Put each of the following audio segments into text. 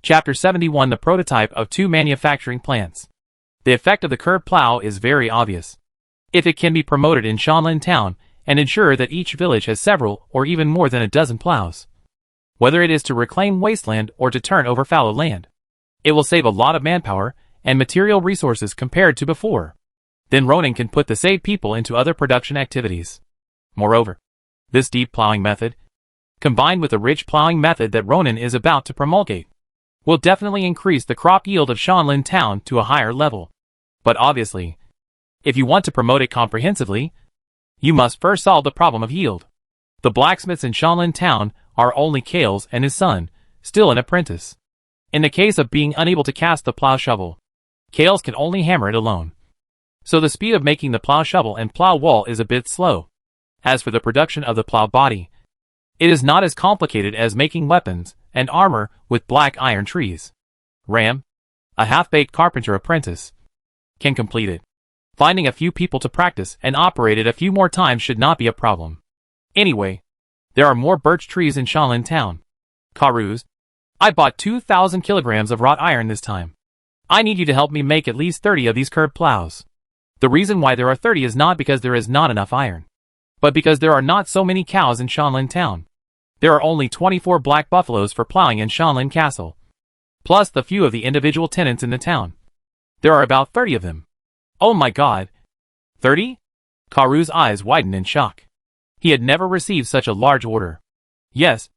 Chapter 71 The Prototype of Two Manufacturing Plants. The effect of the curved plow is very obvious. If it can be promoted in Shanlin Town and ensure that each village has several or even more than a dozen plows, whether it is to reclaim wasteland or to turn over fallow land, it will save a lot of manpower and material resources compared to before. Then Ronan can put the saved people into other production activities. Moreover, this deep plowing method, combined with the ridge plowing method that Ronan is about to promulgate, will definitely increase the crop yield of Shanlin Town to a higher level. But obviously, if you want to promote it comprehensively, you must first solve the problem of yield. The blacksmiths in Shanlin Town are only Kales and his son, still an apprentice. In the case of being unable to cast the plow shovel, Kales can only hammer it alone. So the speed of making the plow shovel and plow wall is a bit slow. As for the production of the plow body, it is not as complicated as making weapons and armor with black iron trees. Ram, a half-baked carpenter apprentice, can complete it. Finding a few people to practice and operate it a few more times should not be a problem. Anyway, there are more birch trees in Shanlin Town. Karuz, I bought 2,000 kilograms of wrought iron this time. I need you to help me make at least 30 of these curved plows. The reason why there are 30 is not because there is not enough iron, but because there are not so many cows in Shanlin Town. There are only 24 black buffaloes for plowing in Shanlin Castle, plus the few of the individual tenants in the town. There are about 30 of them. Oh my god! 30? Karuz's eyes widened in shock. He had never received such a large order. Yes,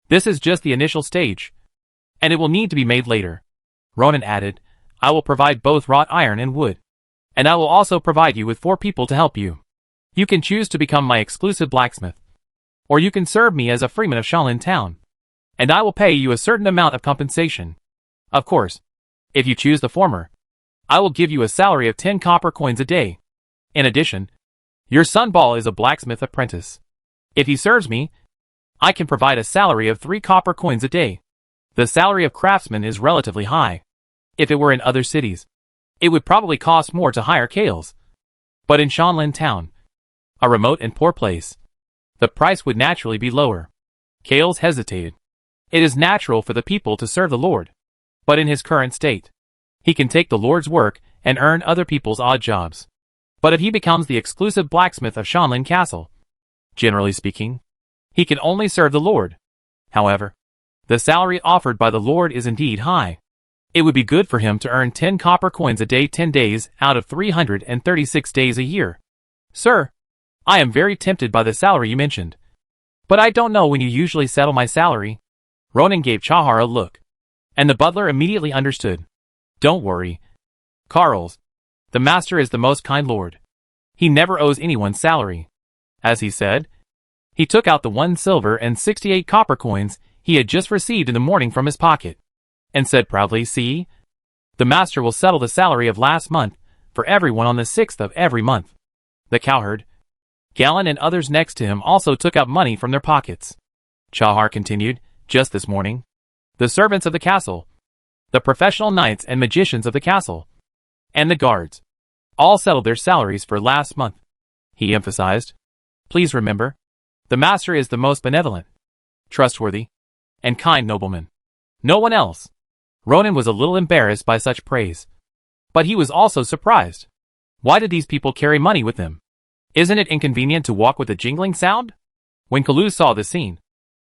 this is just the initial stage, and it will need to be made later. Ronan added, I will provide both wrought iron and wood, and I will also provide you with 4 people to help you. You can choose to become my exclusive blacksmith, or you can serve me as a freeman of Shanlin Town, and I will pay you a certain amount of compensation. Of course, if you choose the former, I will give you a salary of 10 copper coins a day. In addition, your son Ball is a blacksmith apprentice. If he serves me, I can provide a salary of 3 copper coins a day. The salary of craftsman is relatively high. If it were in other cities, it would probably cost more to hire Kales. But in Shanlin Town, a remote and poor place, the price would naturally be lower. Kales hesitated. It is natural for the people to serve the Lord, but in his current state, he can take the Lord's work and earn other people's odd jobs. But if he becomes the exclusive blacksmith of Shanlin Castle, generally speaking, he can only serve the Lord. However, the salary offered by the Lord is indeed high. It would be good for him to earn 10 copper coins a day 10 days out of 336 days a year. Sir, I am very tempted by the salary you mentioned, but I don't know when you usually settle my salary. Ronan gave Chahar a look, and the butler immediately understood. Don't worry, Carls. The master is the most kind lord. He never owes anyone salary. As he said, he took out the 1 silver and 68 copper coins he had just received in the morning from his pocket, and said proudly, see, the master will settle the salary of last month for everyone on the 6th of every month. The cowherd, Gallon and others next to him also took out money from their pockets. Chahar continued, just this morning, the servants of the castle, the professional knights and magicians of the castle, and the guards, all settled their salaries for last month. He emphasized, please remember, the master is the most benevolent, trustworthy, and kind nobleman. No one else. Ronan was a little embarrassed by such praise, but he was also surprised. Why did these people carry money with them? Isn't it inconvenient to walk with a jingling sound? When Kaluz saw the scene,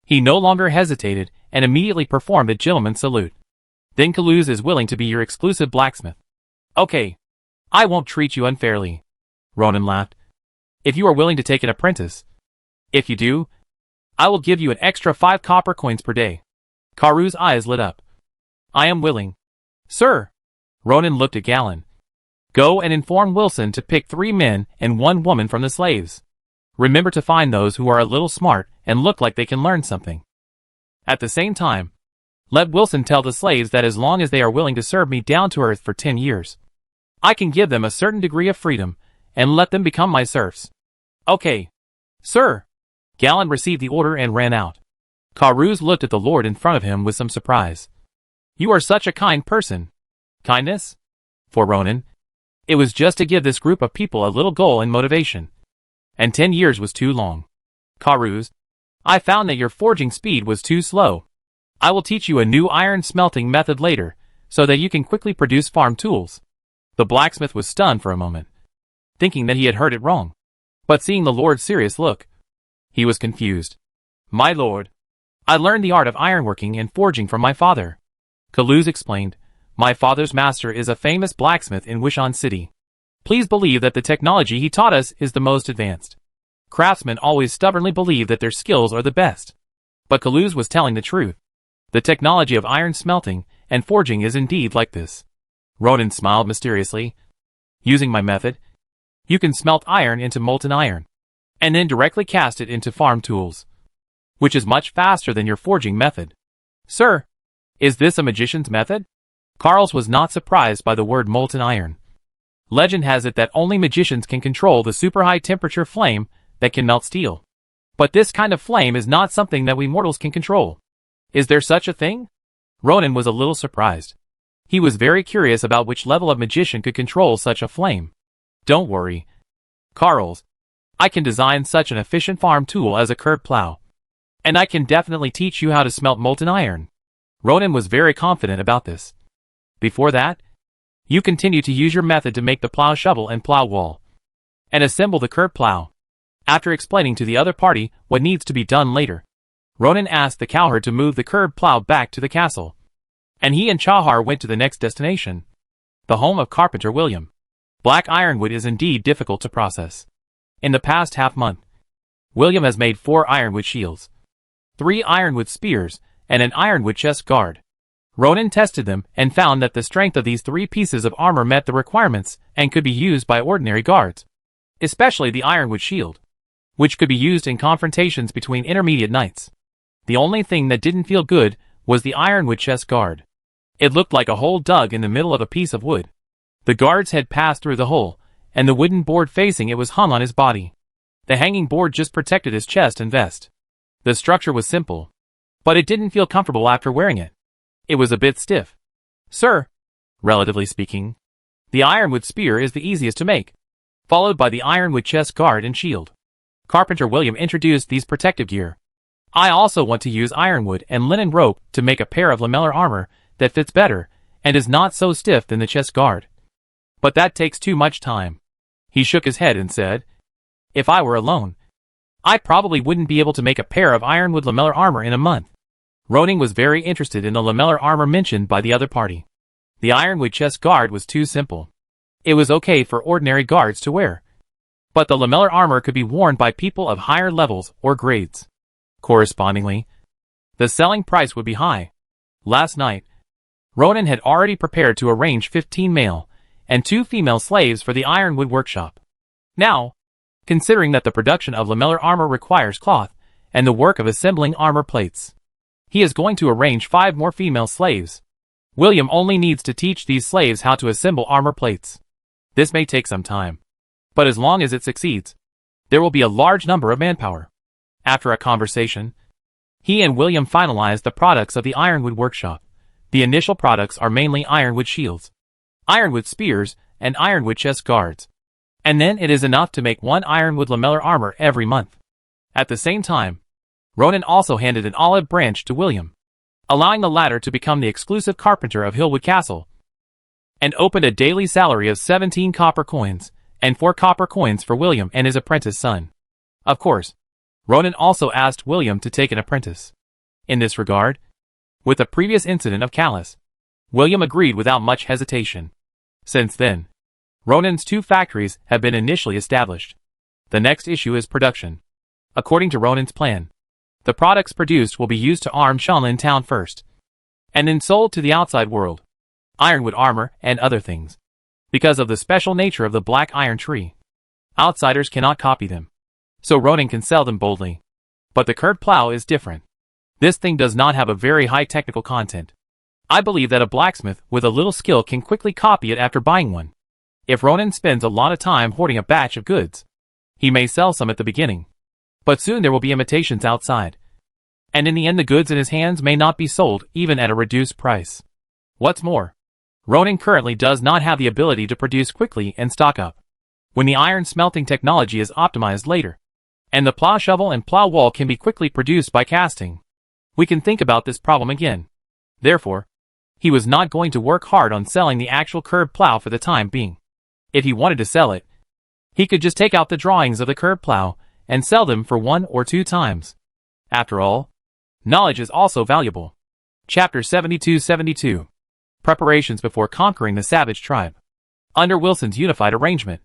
he no longer hesitated and immediately performed the gentleman's salute. Then Kaluz is willing to be your exclusive blacksmith. Okay, I won't treat you unfairly. Ronan laughed. If you are willing to take an apprentice. If you do, I will give you an extra 5 copper coins per day. Karuz's eyes lit up. I am willing. Sir. Ronan looked at Gallon. Go and inform Wilson to pick 3 men and 1 woman from the slaves. Remember to find those who are a little smart and look like they can learn something. At the same time, let Wilson tell the slaves that as long as they are willing to serve me down to earth for 10 years, I can give them a certain degree of freedom and let them become my serfs. Okay. Sir. Gallon received the order and ran out. Karuz looked at the lord in front of him with some surprise. You are such a kind person. Kindness? For Ronan, it was just to give this group of people a little goal and motivation. And 10 years was too long. Karuz, I found that your forging speed was too slow. I will teach you a new iron smelting method later, so that you can quickly produce farm tools. The blacksmith was stunned for a moment, thinking that he had heard it wrong. But seeing the lord's serious look, he was confused. My lord, I learned the art of ironworking and forging from my father. Kaluz explained. My father's master is a famous blacksmith in Wishan City. Please believe that the technology he taught us is the most advanced. Craftsmen always stubbornly believe that their skills are the best. But Kaluz was telling the truth. The technology of iron smelting and forging is indeed like this. Ronan smiled mysteriously. Using my method, you can smelt iron into molten iron, and then directly cast it into farm tools, which is much faster than your forging method. Sir, is this a magician's method? Carls was not surprised by the word molten iron. Legend has it that only magicians can control the super high temperature flame that can melt steel. But this kind of flame is not something that we mortals can control. Is there such a thing? Ronan was a little surprised. He was very curious about which level of magician could control such a flame. Don't worry, Carls. I can design such an efficient farm tool as a curved plow. And I can definitely teach you how to smelt molten iron. Ronan was very confident about this. Before that, you continue to use your method to make the plow shovel and plow wall, and assemble the curved plow. After explaining to the other party what needs to be done later, Ronan asked the cowherd to move the curved plow back to the castle, and he and Chahar went to the next destination, the home of carpenter William. Black ironwood is indeed difficult to process. In the past half-month, William has made 4 ironwood shields, 3 ironwood spears, and an ironwood chest guard. Ronan tested them and found that the strength of these 3 pieces of armor met the requirements and could be used by ordinary guards, especially the ironwood shield, which could be used in confrontations between intermediate knights. The only thing that didn't feel good was the ironwood chest guard. It looked like a hole dug in the middle of a piece of wood. The guard's head passed through the hole, and the wooden board facing it was hung on his body. The hanging board just protected his chest and vest. The structure was simple, but it didn't feel comfortable after wearing it. It was a bit stiff. Sir, relatively speaking, the ironwood spear is the easiest to make, followed by the ironwood chest guard and shield. Carpenter William introduced these protective gear. I also want to use ironwood and linen rope to make a pair of lamellar armor that fits better and is not so stiff than the chest guard. But that takes too much time. He shook his head and said, if I were alone, I probably wouldn't be able to make a pair of ironwood lamellar armor in a month. Ronan was very interested in the lamellar armor mentioned by the other party. The ironwood chest guard was too simple. It was okay for ordinary guards to wear, but the lamellar armor could be worn by people of higher levels or grades. Correspondingly, the selling price would be high. Last night, Ronan had already prepared to arrange 15 male and 2 female slaves for the ironwood workshop. Now, considering that the production of lamellar armor requires cloth and the work of assembling armor plates, he is going to arrange 5 more female slaves. William only needs to teach these slaves how to assemble armor plates. This may take some time, but as long as it succeeds, there will be a large number of manpower. After a conversation, he and William finalized the products of the ironwood workshop. The initial products are mainly ironwood shields, ironwood spears, and ironwood chest guards. And then it is enough to make 1 ironwood lamellar armor every month. At the same time, Ronan also handed an olive branch to William, allowing the latter to become the exclusive carpenter of Hillwood Castle, and opened a daily salary of 17 copper coins, and 4 copper coins for William and his apprentice son. Of course, Ronan also asked William to take an apprentice. In this regard, with the previous incident of Callus, William agreed without much hesitation. Since then, Ronan's 2 factories have been initially established. The next issue is production. According to Ronan's plan, the products produced will be used to arm Shanlin town first, and then sold to the outside world, ironwood armor and other things. Because of the special nature of the black iron tree, outsiders cannot copy them, so Ronan can sell them boldly. But the curved plow is different. This thing does not have a very high technical content. I believe that a blacksmith with a little skill can quickly copy it after buying one. If Ronan spends a lot of time hoarding a batch of goods, he may sell some at the beginning, but soon there will be imitations outside, and in the end the goods in his hands may not be sold even at a reduced price. What's more, Ronan currently does not have the ability to produce quickly and stock up. When the iron smelting technology is optimized later, and the plow shovel and plow wall can be quickly produced by casting, We can think about this problem again. Therefore, he was not going to work hard on selling the actual curb plow for the time being. If he wanted to sell it, he could just take out the drawings of the curb plow and sell them for 1 or 2 times. After all, knowledge is also valuable. Chapter 72. Preparations before conquering the savage tribe. Under Wilson's unified arrangement,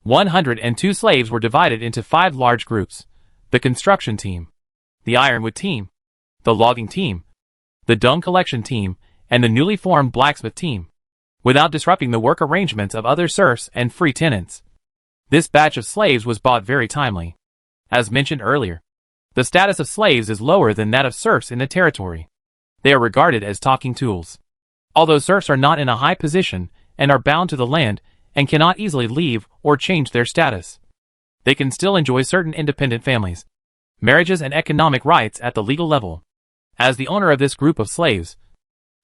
102 slaves were divided into 5 large groups: the construction team, the ironwood team, the logging team, the dung collection team, and the newly formed blacksmith team, without disrupting the work arrangements of other serfs and free tenants. This batch of slaves was bought very timely. As mentioned earlier, the status of slaves is lower than that of serfs in the territory. They are regarded as talking tools. Although serfs are not in a high position and are bound to the land and cannot easily leave or change their status, they can still enjoy certain independent families, marriages, and economic rights at the legal level. As the owner of this group of slaves,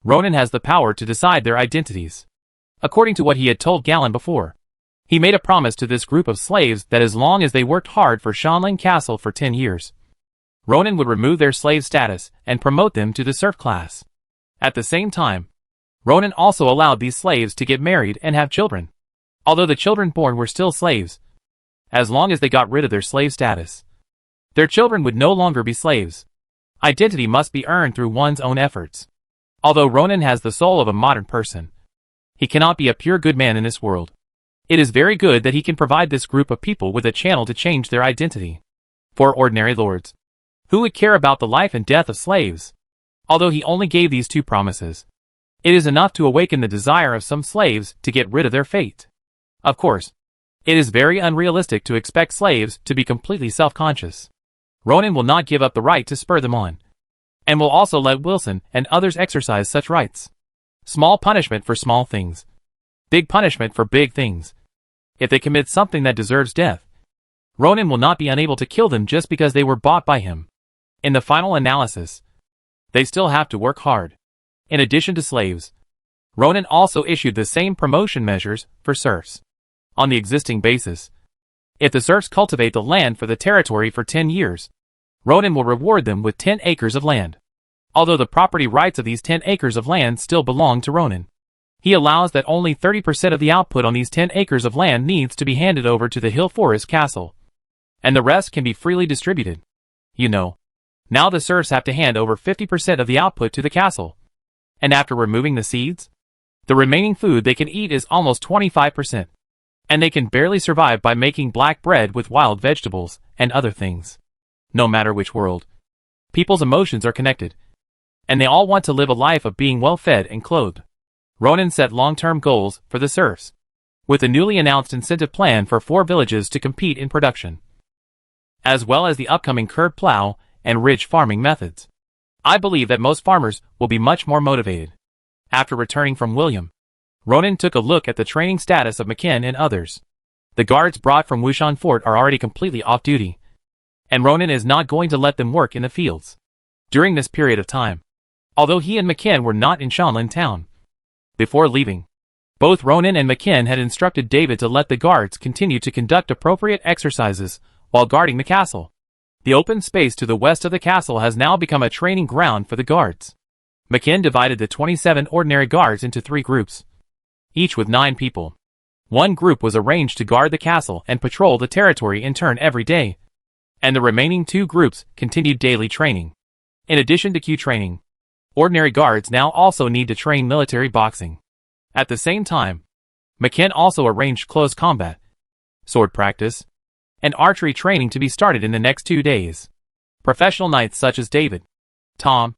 Ronan has the power to decide their identities. According to what he had told Galen before, he made a promise to this group of slaves that as long as they worked hard for Shanlin Castle for 10 years, Ronan would remove their slave status and promote them to the serf class. At the same time, Ronan also allowed these slaves to get married and have children, although the children born were still slaves. As long as they got rid of their slave status, their children would no longer be slaves. Identity must be earned through one's own efforts. Although Ronan has the soul of a modern person, he cannot be a pure good man in this world. It is very good that he can provide this group of people with a channel to change their identity. For ordinary lords, who would care about the life and death of slaves? Although he only gave these 2 promises, it is enough to awaken the desire of some slaves to get rid of their fate. Of course, it is very unrealistic to expect slaves to be completely self-conscious. Ronan will not give up the right to spur them on, and will also let Wilson and others exercise such rights. Small punishment for small things, big punishment for big things. If they commit something that deserves death, Ronan will not be unable to kill them just because they were bought by him. In the final analysis, they still have to work hard. In addition to slaves, Ronan also issued the same promotion measures for serfs. On the existing basis, if the serfs cultivate the land for the territory for 10 years, Ronan will reward them with 10 acres of land. Although the property rights of these 10 acres of land still belong to Ronan, he allows that only 30% of the output on these 10 acres of land needs to be handed over to the Hill Forest Castle, and the rest can be freely distributed. You know, now the serfs have to hand over 50% of the output to the castle, and after removing the seeds, the remaining food they can eat is almost 25%, and they can barely survive by making black bread with wild vegetables and other things. No matter which world, people's emotions are connected, and they all want to live a life of being well fed and clothed. Ronan set long-term goals for the serfs, with a newly announced incentive plan for 4 villages to compete in production, as well as the upcoming curb plow and ridge farming methods. I believe that most farmers will be much more motivated. After returning from William, Ronan took a look at the training status of McKen and others. The guards brought from Wushan Fort are already completely off duty, and Ronan is not going to let them work in the fields during this period of time, although he and McKen were not in Shanlin town. Before leaving, both Ronan and McKen had instructed David to let the guards continue to conduct appropriate exercises while guarding the castle. The open space to the west of the castle has now become a training ground for the guards. McKen divided the 27 ordinary guards into 3 groups, each with 9 people. One group was arranged to guard the castle and patrol the territory in turn every day, and the remaining 2 groups continued daily training. In addition to Q training, ordinary guards now also need to train military boxing. At the same time, McKen also arranged close combat, sword practice, and archery training to be started in the next 2 days. Professional knights such as David, Tom,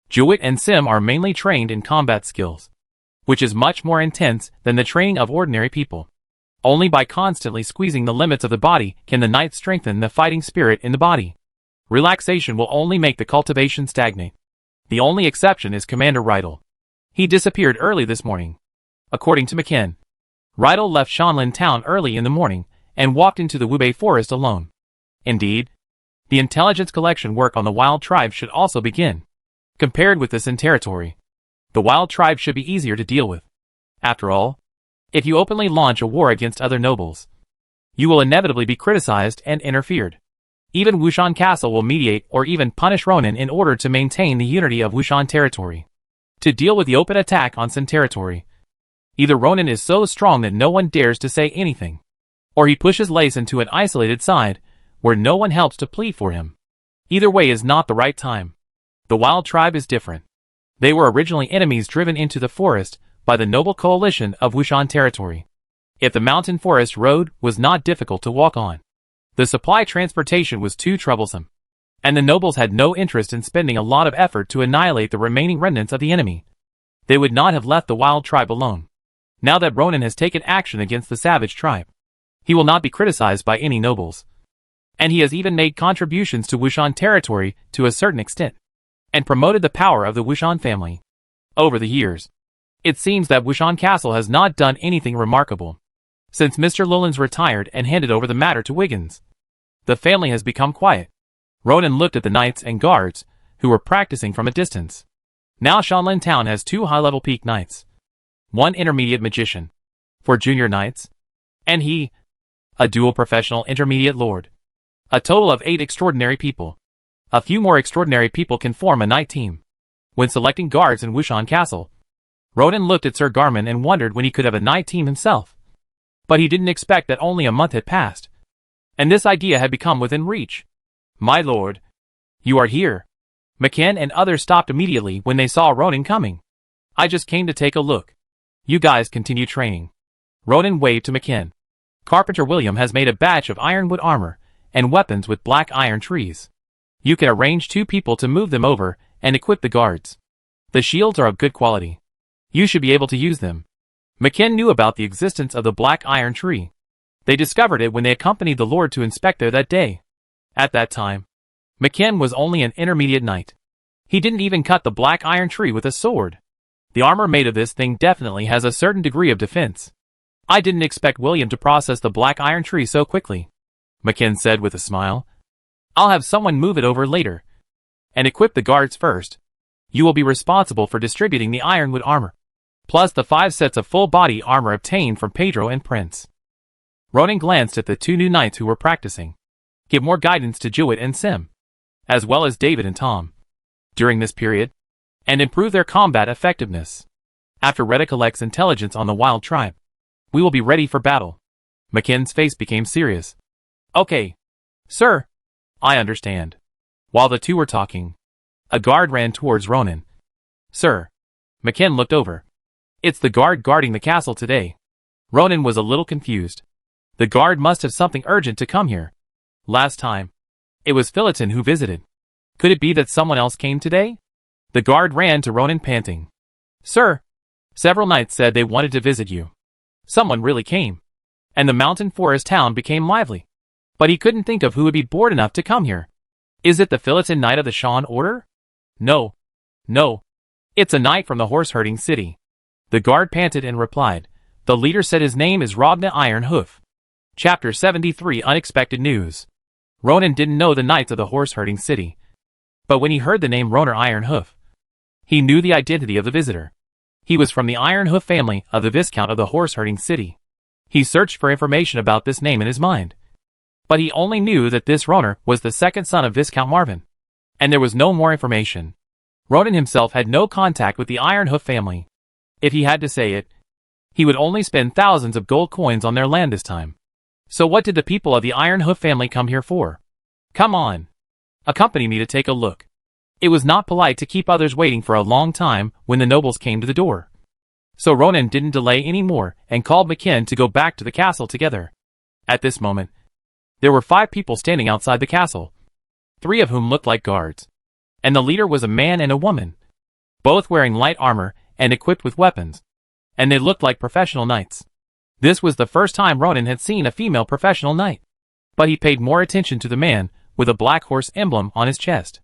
Jewett and Sim are mainly trained in combat skills, which is much more intense than the training of ordinary people. Only by constantly squeezing the limits of the body can the knight strengthen the fighting spirit in the body. Relaxation will only make the cultivation stagnate. The only exception is Commander Rydell. He disappeared early this morning. According to McKen, Rydell left Shanlin town early in the morning and walked into the Wubei forest alone. Indeed, the intelligence collection work on the wild tribe should also begin. Compared with this in territory, the wild tribe should be easier to deal with. After all, if you openly launch a war against other nobles, you will inevitably be criticized and interfered. Even Wushan Castle will mediate or even punish Ronan in order to maintain the unity of Wushan territory. To deal with the open attack on Sin territory, either Ronan is so strong that no one dares to say anything, or he pushes Lace into an isolated side, where no one helps to plead for him. Either way is not the right time. The wild tribe is different. They were originally enemies driven into the forest by the noble coalition of Wushan territory. If the mountain forest road was not difficult to walk on, the supply transportation was too troublesome, and the nobles had no interest in spending a lot of effort to annihilate the remaining remnants of the enemy. They would not have left the wild tribe alone. Now that Ronan has taken action against the savage tribe, he will not be criticized by any nobles. And he has even made contributions to Wushan territory to a certain extent, and promoted the power of the Wushan family. Over the years, it seems that Wushan Castle has not done anything remarkable. Since Mr. Lowlands retired and handed over the matter to Wiggins, the family has become quiet. Ronan looked at the knights and guards, who were practicing from a distance. Now Shanlin Town has 2 high-level peak knights, 1 intermediate magician, 4 junior knights, and he, a dual professional intermediate lord. A total of 8 extraordinary people. A few more extraordinary people can form a knight team. When selecting guards in Wushan Castle, Ronan looked at Sir Garmin and wondered when he could have a knight team himself. But he didn't expect that only a month had passed, and this idea had become within reach. My lord, you are here. McKen and others stopped immediately when they saw Ronan coming. I just came to take a look. You guys continue training. Ronan waved to McKen. Carpenter William has made a batch of ironwood armor and weapons with black iron trees. You can arrange 2 people to move them over and equip the guards. The shields are of good quality. You should be able to use them. McKen knew about the existence of the black iron tree. They discovered it when they accompanied the lord to inspect there that day. At that time, McKen was only an intermediate knight. He didn't even cut the black iron tree with a sword. The armor made of this thing definitely has a certain degree of defense. I didn't expect William to process the black iron tree so quickly, McKen said with a smile. I'll have someone move it over later, and equip the guards first. You will be responsible for distributing the ironwood armor, plus the 5 sets of full-body armor obtained from Pedro and Prince. Ronan glanced at the 2 new knights who were practicing. Give more guidance to Jewett and Sim, as well as David and Tom, during this period, and improve their combat effectiveness. After Retta collects intelligence on the wild tribe, we will be ready for battle. McKen's face became serious. Okay, sir. I understand. While the 2 were talking, a guard ran towards Ronan. Sir. McKen looked over. It's the guard guarding the castle today. Ronan was a little confused. The guard must have something urgent to come here. Last time, it was Philiton who visited. Could it be that someone else came today? The guard ran to Ronan panting. Sir, several knights said they wanted to visit you. Someone really came, and the mountain forest town became lively. But he couldn't think of who would be bored enough to come here. Is it the Philiton Knight of the Shan Order? No. It's a knight from the horse-herding city. The guard panted and replied. The leader said his name is Rogna Ironhoof. Chapter 73 Unexpected News. Ronan didn't know the knights of the horse-herding city, but when he heard the name Rogna Ironhoof, he knew the identity of the visitor. He was from the Ironhoof family of the Viscount of the horse-herding city. He searched for information about this name in his mind, but he only knew that this Rogna was the second son of Viscount Marvin, and there was no more information. Ronan himself had no contact with the Ironhoof family. If he had to say it, he would only spend thousands of gold coins on their land this time. So what did the people of the Ironhoof family come here for? Come on. Accompany me to take a look. It was not polite to keep others waiting for a long time when the nobles came to the door. So Ronan didn't delay any more and called McKen to go back to the castle together. At this moment, there were 5 people standing outside the castle, 3 of whom looked like guards, and the leader was a man and a woman, both wearing light armor and equipped with weapons, and they looked like professional knights. This was the first time Ronan had seen a female professional knight, but he paid more attention to the man with a black horse emblem on his chest.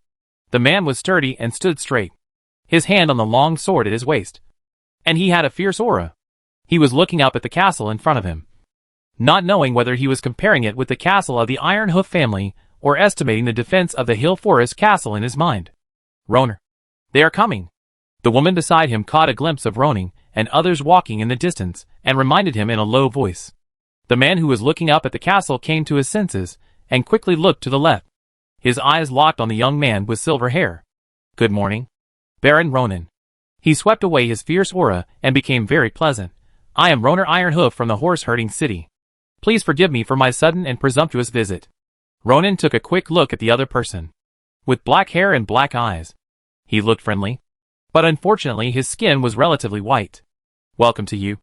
The man was sturdy and stood straight, his hand on the long sword at his waist, and he had a fierce aura. He was looking up at the castle in front of him, not knowing whether he was comparing it with the castle of the Ironhoof family or estimating the defense of the Hill Forest castle in his mind. Ronan. They are coming. The woman beside him caught a glimpse of Ronan and others walking in the distance and reminded him in a low voice. The man who was looking up at the castle came to his senses and quickly looked to the left. His eyes locked on the young man with silver hair. "Good morning, Baron Ronan." He swept away his fierce aura and became very pleasant. "I am Roner Ironhoof from the horse-herding city. Please forgive me for my sudden and presumptuous visit." Ronan took a quick look at the other person. With black hair and black eyes, he looked friendly, but unfortunately his skin was relatively white. "Welcome to you,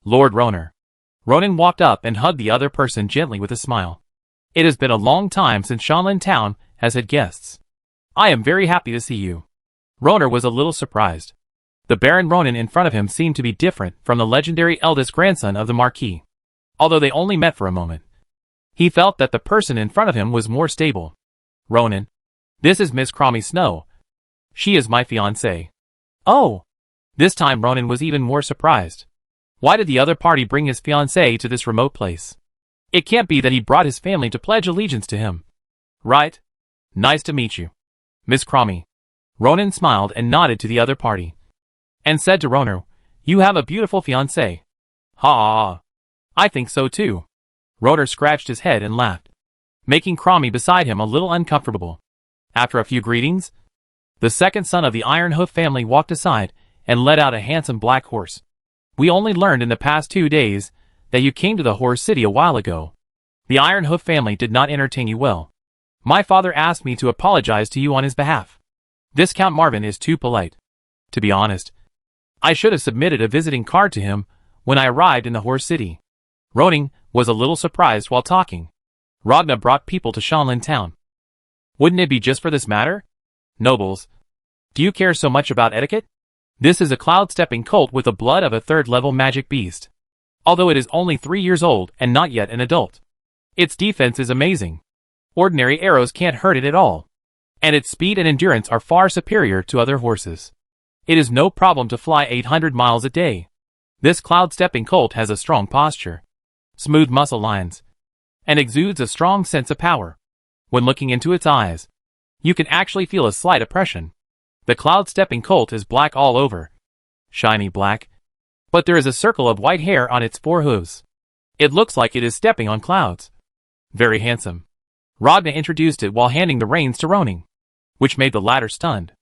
Lord Roner." Ronan walked up and hugged the other person gently with a smile. "It has been a long time since Shanlin Town has had guests. I am very happy to see you." Roner was a little surprised. The Baron Ronan in front of him seemed to be different from the legendary eldest grandson of the Marquis. Although they only met for a moment, he felt that the person in front of him was more stable. "Ronan, this is Miss Cromie Snow. She is my fiancée." "Oh!" This time Ronan was even more surprised. Why did the other party bring his fiancée to this remote place? It can't be that he brought his family to pledge allegiance to him. "Right? Nice to meet you, Miss Cromie." Ronan smiled and nodded to the other party, and said to Roner, "You have a beautiful fiancée." "Ha! I think so too." Roner scratched his head and laughed, making Cromie beside him a little uncomfortable. After a few greetings, the second son of the Ironhoof family walked aside and led out a handsome black horse. "We only learned in the past 2 days that you came to the Horse City a while ago. The Ironhoof family did not entertain you well. My father asked me to apologize to you on his behalf. Viscount Marvin is too polite. To be honest, I should have submitted a visiting card to him when I arrived in the Horse City." Ronan was a little surprised while talking. Ragna brought people to Shanlin Town. Wouldn't it be just for this matter? "Nobles, do you care so much about etiquette? This is a cloud-stepping colt with the blood of a third-level magic beast. Although it is only 3 years old and not yet an adult, its defense is amazing. Ordinary arrows can't hurt it at all, and its speed and endurance are far superior to other horses. It is no problem to fly 800 miles a day. This cloud-stepping colt has a strong posture, smooth muscle lines, and exudes a strong sense of power. When looking into its eyes, you can actually feel a slight oppression. The cloud-stepping colt is black all over, shiny black, but there is a circle of white hair on its 4 hooves. It looks like it is stepping on clouds. Very handsome." Ragna introduced it while handing the reins to Ronan, which made the latter stunned.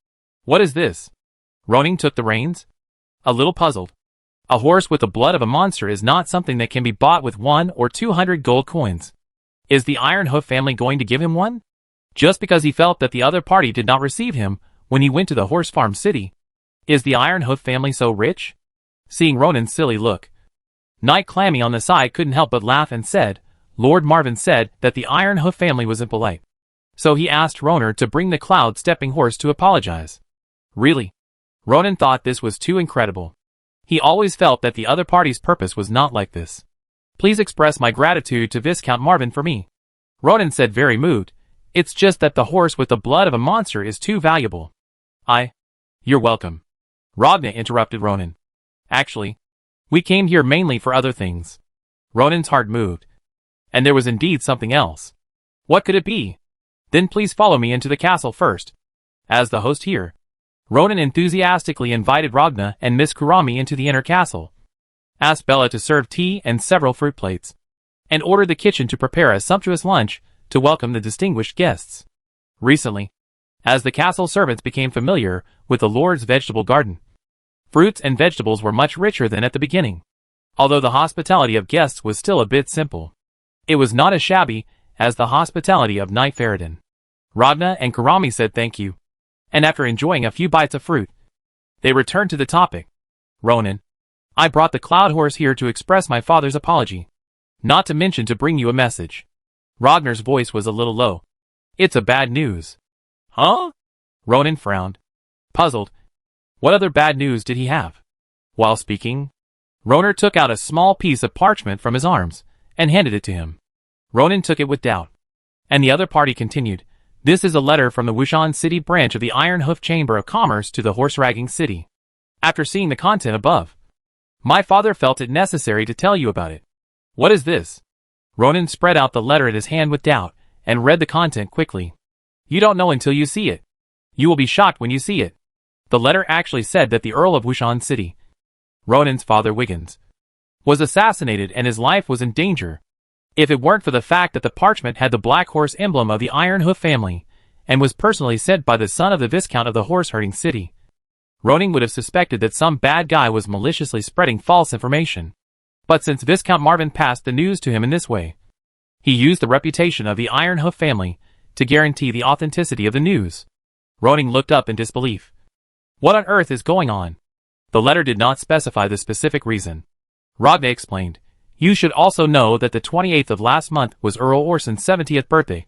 "What is this?" Ronan took the reins, a little puzzled. A horse with the blood of a monster is not something that can be bought with 100 or 200 gold coins. Is the Ironhoof family going to give him one? Just because he felt that the other party did not receive him when he went to the horse farm city? Is the Ironhoof family so rich? Seeing Ronan's silly look, Knight Clammy on the side couldn't help but laugh and said, "Lord Marvin said that the Ironhoof family was impolite, so he asked Roner to bring the cloud-stepping horse to apologize." Really? Ronan thought this was too incredible. He always felt that the other party's purpose was not like this. "Please express my gratitude to Viscount Marvin for me," Ronan said, very moved. "It's just that the horse with the blood of a monster is too valuable." You're welcome," Ragna interrupted Ronan. "Actually, we came here mainly for other things." Ronan's heart moved. And there was indeed something else. What could it be? "Then please follow me into the castle first. As the host here." Ronan enthusiastically invited Ragna and Miss Kurami into the inner castle, asked Bella to serve tea and several fruit plates, and ordered the kitchen to prepare a sumptuous lunch to welcome the distinguished guests. Recently, as the castle servants became familiar with the Lord's vegetable garden, fruits and vegetables were much richer than at the beginning. Although the hospitality of guests was still a bit simple, it was not as shabby as the hospitality of Knight Ferridan. Ragna and Kurami said thank you, and after enjoying a few bites of fruit, they returned to the topic. "Ronan, I brought the cloud horse here to express my father's apology, not to mention to bring you a message." Ragnar's voice was a little low. "It's a bad news." "Huh?" Ronan frowned, puzzled. What other bad news did he have? While speaking, Roner took out a small piece of parchment from his arms and handed it to him. Ronan took it with doubt, and the other party continued. "This is a letter from the Wushan City branch of the Ironhoof Chamber of Commerce to the horse-ragging city. After seeing the content above, my father felt it necessary to tell you about it." "What is this?" Ronan spread out the letter in his hand with doubt and read the content quickly. "You don't know until you see it. You will be shocked when you see it." The letter actually said that the Earl of Wushan City, Ronan's father Wiggins, was assassinated and his life was in danger. If it weren't for the fact that the parchment had the black horse emblem of the Ironhoof family, and was personally sent by the son of the Viscount of the horse-herding city. Roning would have suspected that some bad guy was maliciously spreading false information. But since Viscount Marvin passed the news to him in this way, he used the reputation of the Iron Hoof family to guarantee the authenticity of the news. Roning looked up in disbelief. What on earth is going on? The letter did not specify the specific reason. Rodney explained, You should also know that the 28th of last month was Earl Orson's 70th birthday,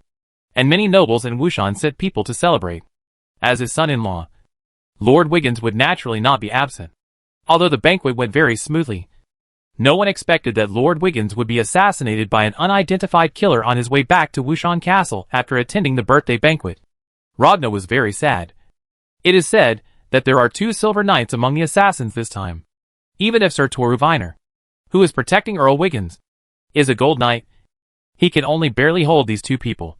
and many nobles in Wushan sent people to celebrate. As his son-in-law, Lord Wiggins would naturally not be absent. Although the banquet went very smoothly, no one expected that Lord Wiggins would be assassinated by an unidentified killer on his way back to Wushan Castle after attending the birthday banquet. Rodna was very sad. It is said that there are 2 silver knights among the assassins this time. Even if Sir Toru Viner, who is protecting Earl Wiggins, is a gold knight, he can only barely hold these 2 people.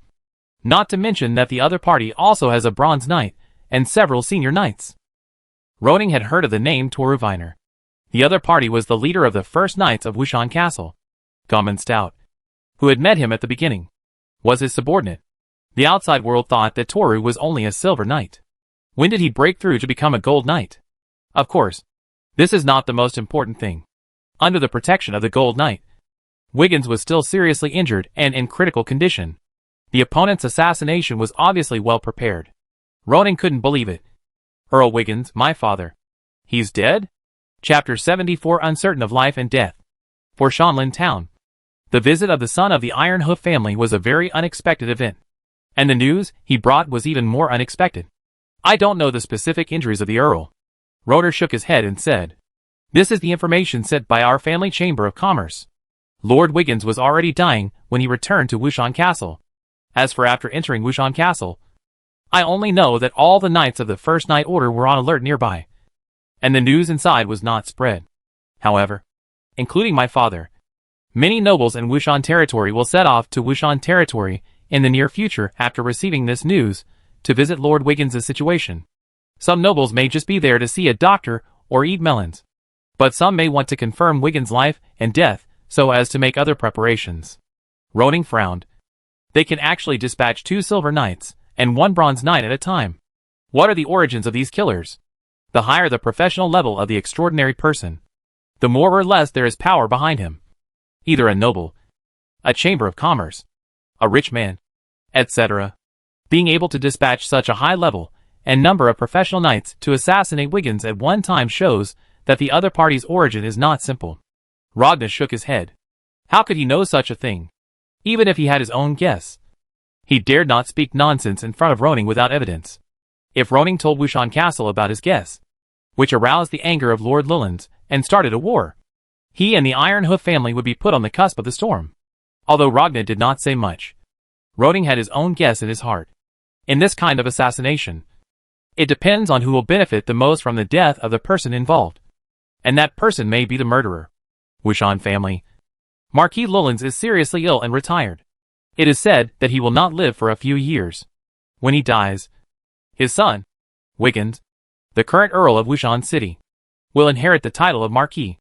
Not to mention that the other party also has a bronze knight and several senior knights. Roning had heard of the name Toru Viner. The other party was the leader of the first knights of Wushan Castle, Gammon Stout, who had met him at the beginning, was his subordinate. The outside world thought that Toru was only a silver knight. When did he break through to become a gold knight? Of course, this is not the most important thing. Under the protection of the gold knight, Wiggins was still seriously injured and in critical condition. The opponent's assassination was obviously well prepared. Roning couldn't believe it. Earl Wiggins, my father. He's dead? Chapter 74 Uncertain of Life and Death. For Shanlin Town, the visit of the son of the Iron Hoof family was a very unexpected event. And the news he brought was even more unexpected. I don't know the specific injuries of the Earl. Roder shook his head and said, This is the information sent by our family chamber of commerce. Lord Wiggins was already dying when he returned to Wushan Castle. As for after entering Wushan Castle, I only know that all the knights of the First Knight Order were on alert nearby, and the news inside was not spread. However, including my father, many nobles in Wushan territory will set off to Wushan territory in the near future after receiving this news to visit Lord Wiggins' situation. Some nobles may just be there to see a doctor or eat melons, but some may want to confirm Wiggins' life and death so as to make other preparations. Roning frowned. They can actually dispatch 2 silver knights and 1 bronze knight at a time. What are the origins of these killers? The higher the professional level of the extraordinary person, the more or less there is power behind him. Either a noble, a chamber of commerce, a rich man, etc. Being able to dispatch such a high level and number of professional knights to assassinate Wiggins at one time shows that the other party's origin is not simple. Ragna shook his head. How could he know such a thing? Even if he had his own guess. He dared not speak nonsense in front of Roning without evidence. If Roning told Wushan Castle about his guess, which aroused the anger of Lord Lillands and started a war, he and the Iron Hoof family would be put on the cusp of the storm. Although Ragna did not say much, Roning had his own guess in his heart. In this kind of assassination, it depends on who will benefit the most from the death of the person involved. And that person may be the murderer. Wushan family. Marquis Lillands is seriously ill and retired. It is said that he will not live for a few years. When he dies, his son, Wiggins, the current Earl of Wushan City, will inherit the title of Marquis.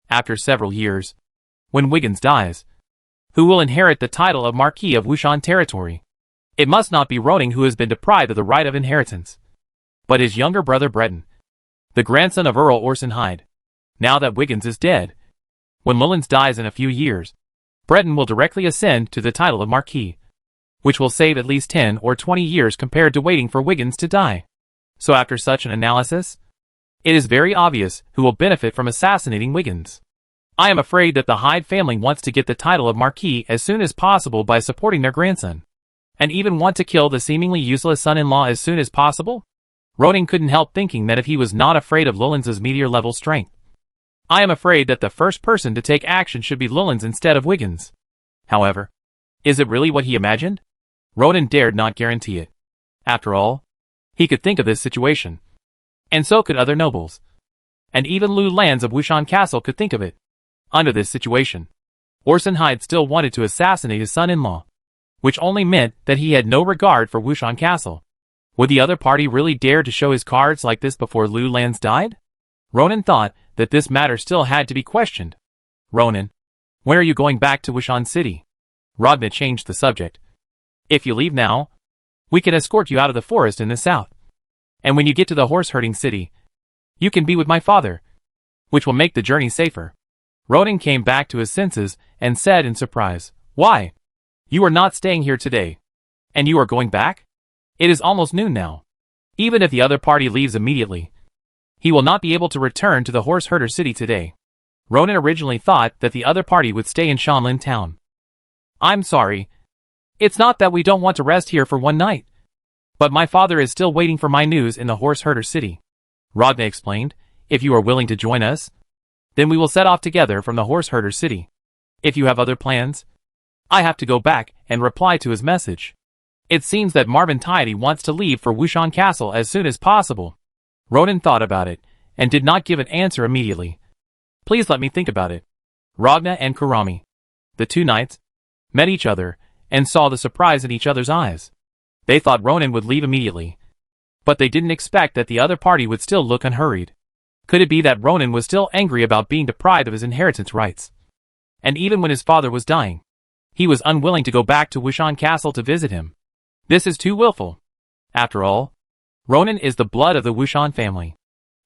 After several years, when Wiggins dies, who will inherit the title of Marquis of Wushan Territory? It must not be Roning who has been deprived of the right of inheritance, but his younger brother Breton, the grandson of Earl Orson Hyde. Now that Wiggins is dead, when Lillands dies in a few years, Breton will directly ascend to the title of Marquis, which will save at least 10 or 20 years compared to waiting for Wiggins to die. So after such an analysis, it is very obvious who will benefit from assassinating Wiggins. I am afraid that the Hyde family wants to get the title of Marquis as soon as possible by supporting their grandson, and even want to kill the seemingly useless son-in-law as soon as possible? Roning couldn't help thinking that if he was not afraid of Lillands' meteor-level strength, I am afraid that the first person to take action should be Lillands instead of Wiggins. However, is it really what he imagined? Ronan dared not guarantee it. After all, he could think of this situation. And so could other nobles. And even Lu Lands of Wushan Castle could think of it. Under this situation, Orson Hyde still wanted to assassinate his son-in-law, which only meant that he had no regard for Wushan Castle. Would the other party really dare to show his cards like this before Lu Lands died? Ronan thought that this matter still had to be questioned. Ronan, when are you going back to Wushan City? Ragna changed the subject. If you leave now, We can escort you out of the forest in the south. And when you get to the horse-herding city, you can be with my father, which will make the journey safer. Ronan came back to his senses and said in surprise, "Why? You are not staying here today. And you are going back? It is almost noon now. Even if the other party leaves immediately, he will not be able to return to the horse-herder city today." Ronan originally thought that the other party would stay in Shanlin town. "I'm sorry. It's not that we don't want to rest here for one night. But my father is still waiting for my news in the horse-herder city," Ragna explained. "If you are willing to join us, then we will set off together from the horse-herder city. If you have other plans..." I have to go back and reply to his message. It seems that Marvin Tiety wants to leave for Wushan Castle as soon as possible. Ronan thought about it and did not give an answer immediately. "Please let me think about it." Ragna and Kurami, the two knights, met each other and saw the surprise in each other's eyes. They thought Ronan would leave immediately, but they didn't expect that the other party would still look unhurried. Could it be that Ronan was still angry about being deprived of his inheritance rights? And even when his father was dying, he was unwilling to go back to Wushan Castle to visit him. This is too willful. After all, Ronan is the blood of the Wushan family.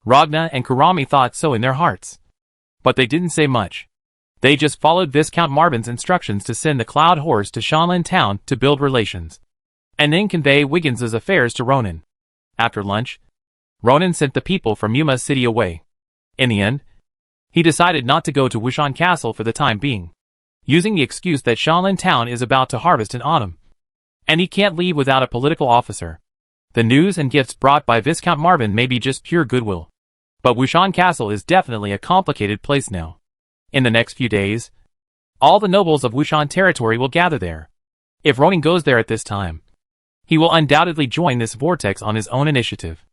Ragna and Kurami thought so in their hearts. But they didn't say much. They just followed Viscount Marvin's instructions to send the Cloud Horse to Shanlin town to build relations, and then convey Wiggins's affairs to Ronan. After lunch, Ronan sent the people from Yuma City away. In the end, he decided not to go to Wushan Castle for the time being, using the excuse that Shanlin town is about to harvest in autumn, and he can't leave without a political officer. The news and gifts brought by Viscount Marvin may be just pure goodwill, but Wushan Castle is definitely a complicated place now. In the next few days, all the nobles of Wushan territory will gather there. If Ronan goes there at this time, he will undoubtedly join this vortex on his own initiative.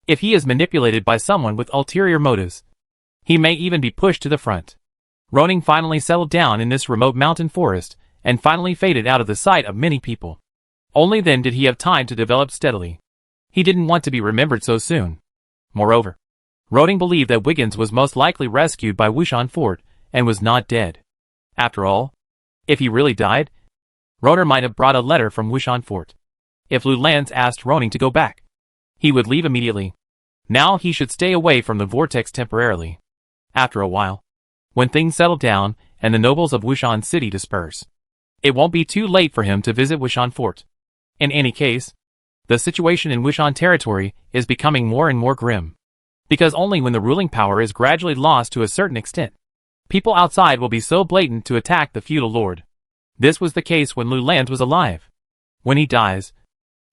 If he is manipulated by someone with ulterior motives, he may even be pushed to the front. Ronan finally settled down in this remote mountain forest and finally faded out of the sight of many people. Only then did he have time to develop steadily. He didn't want to be remembered so soon. Moreover, Ronan believed that Wiggins was most likely rescued by Wushan Fort and was not dead. After all, if he really died, Ronan might have brought a letter from Wushan Fort. If Lu Lanz asked Ronan to go back, he would leave immediately. Now he should stay away from the vortex temporarily. After a while, when things settle down and the nobles of Wushan City disperse, it won't be too late for him to visit Wushan Fort. In any case, the situation in Wushan territory is becoming more and more grim, because only when the ruling power is gradually lost to a certain extent, people outside will be so blatant to attack the feudal lord. This was the case when Lu Lanz was alive. When he dies,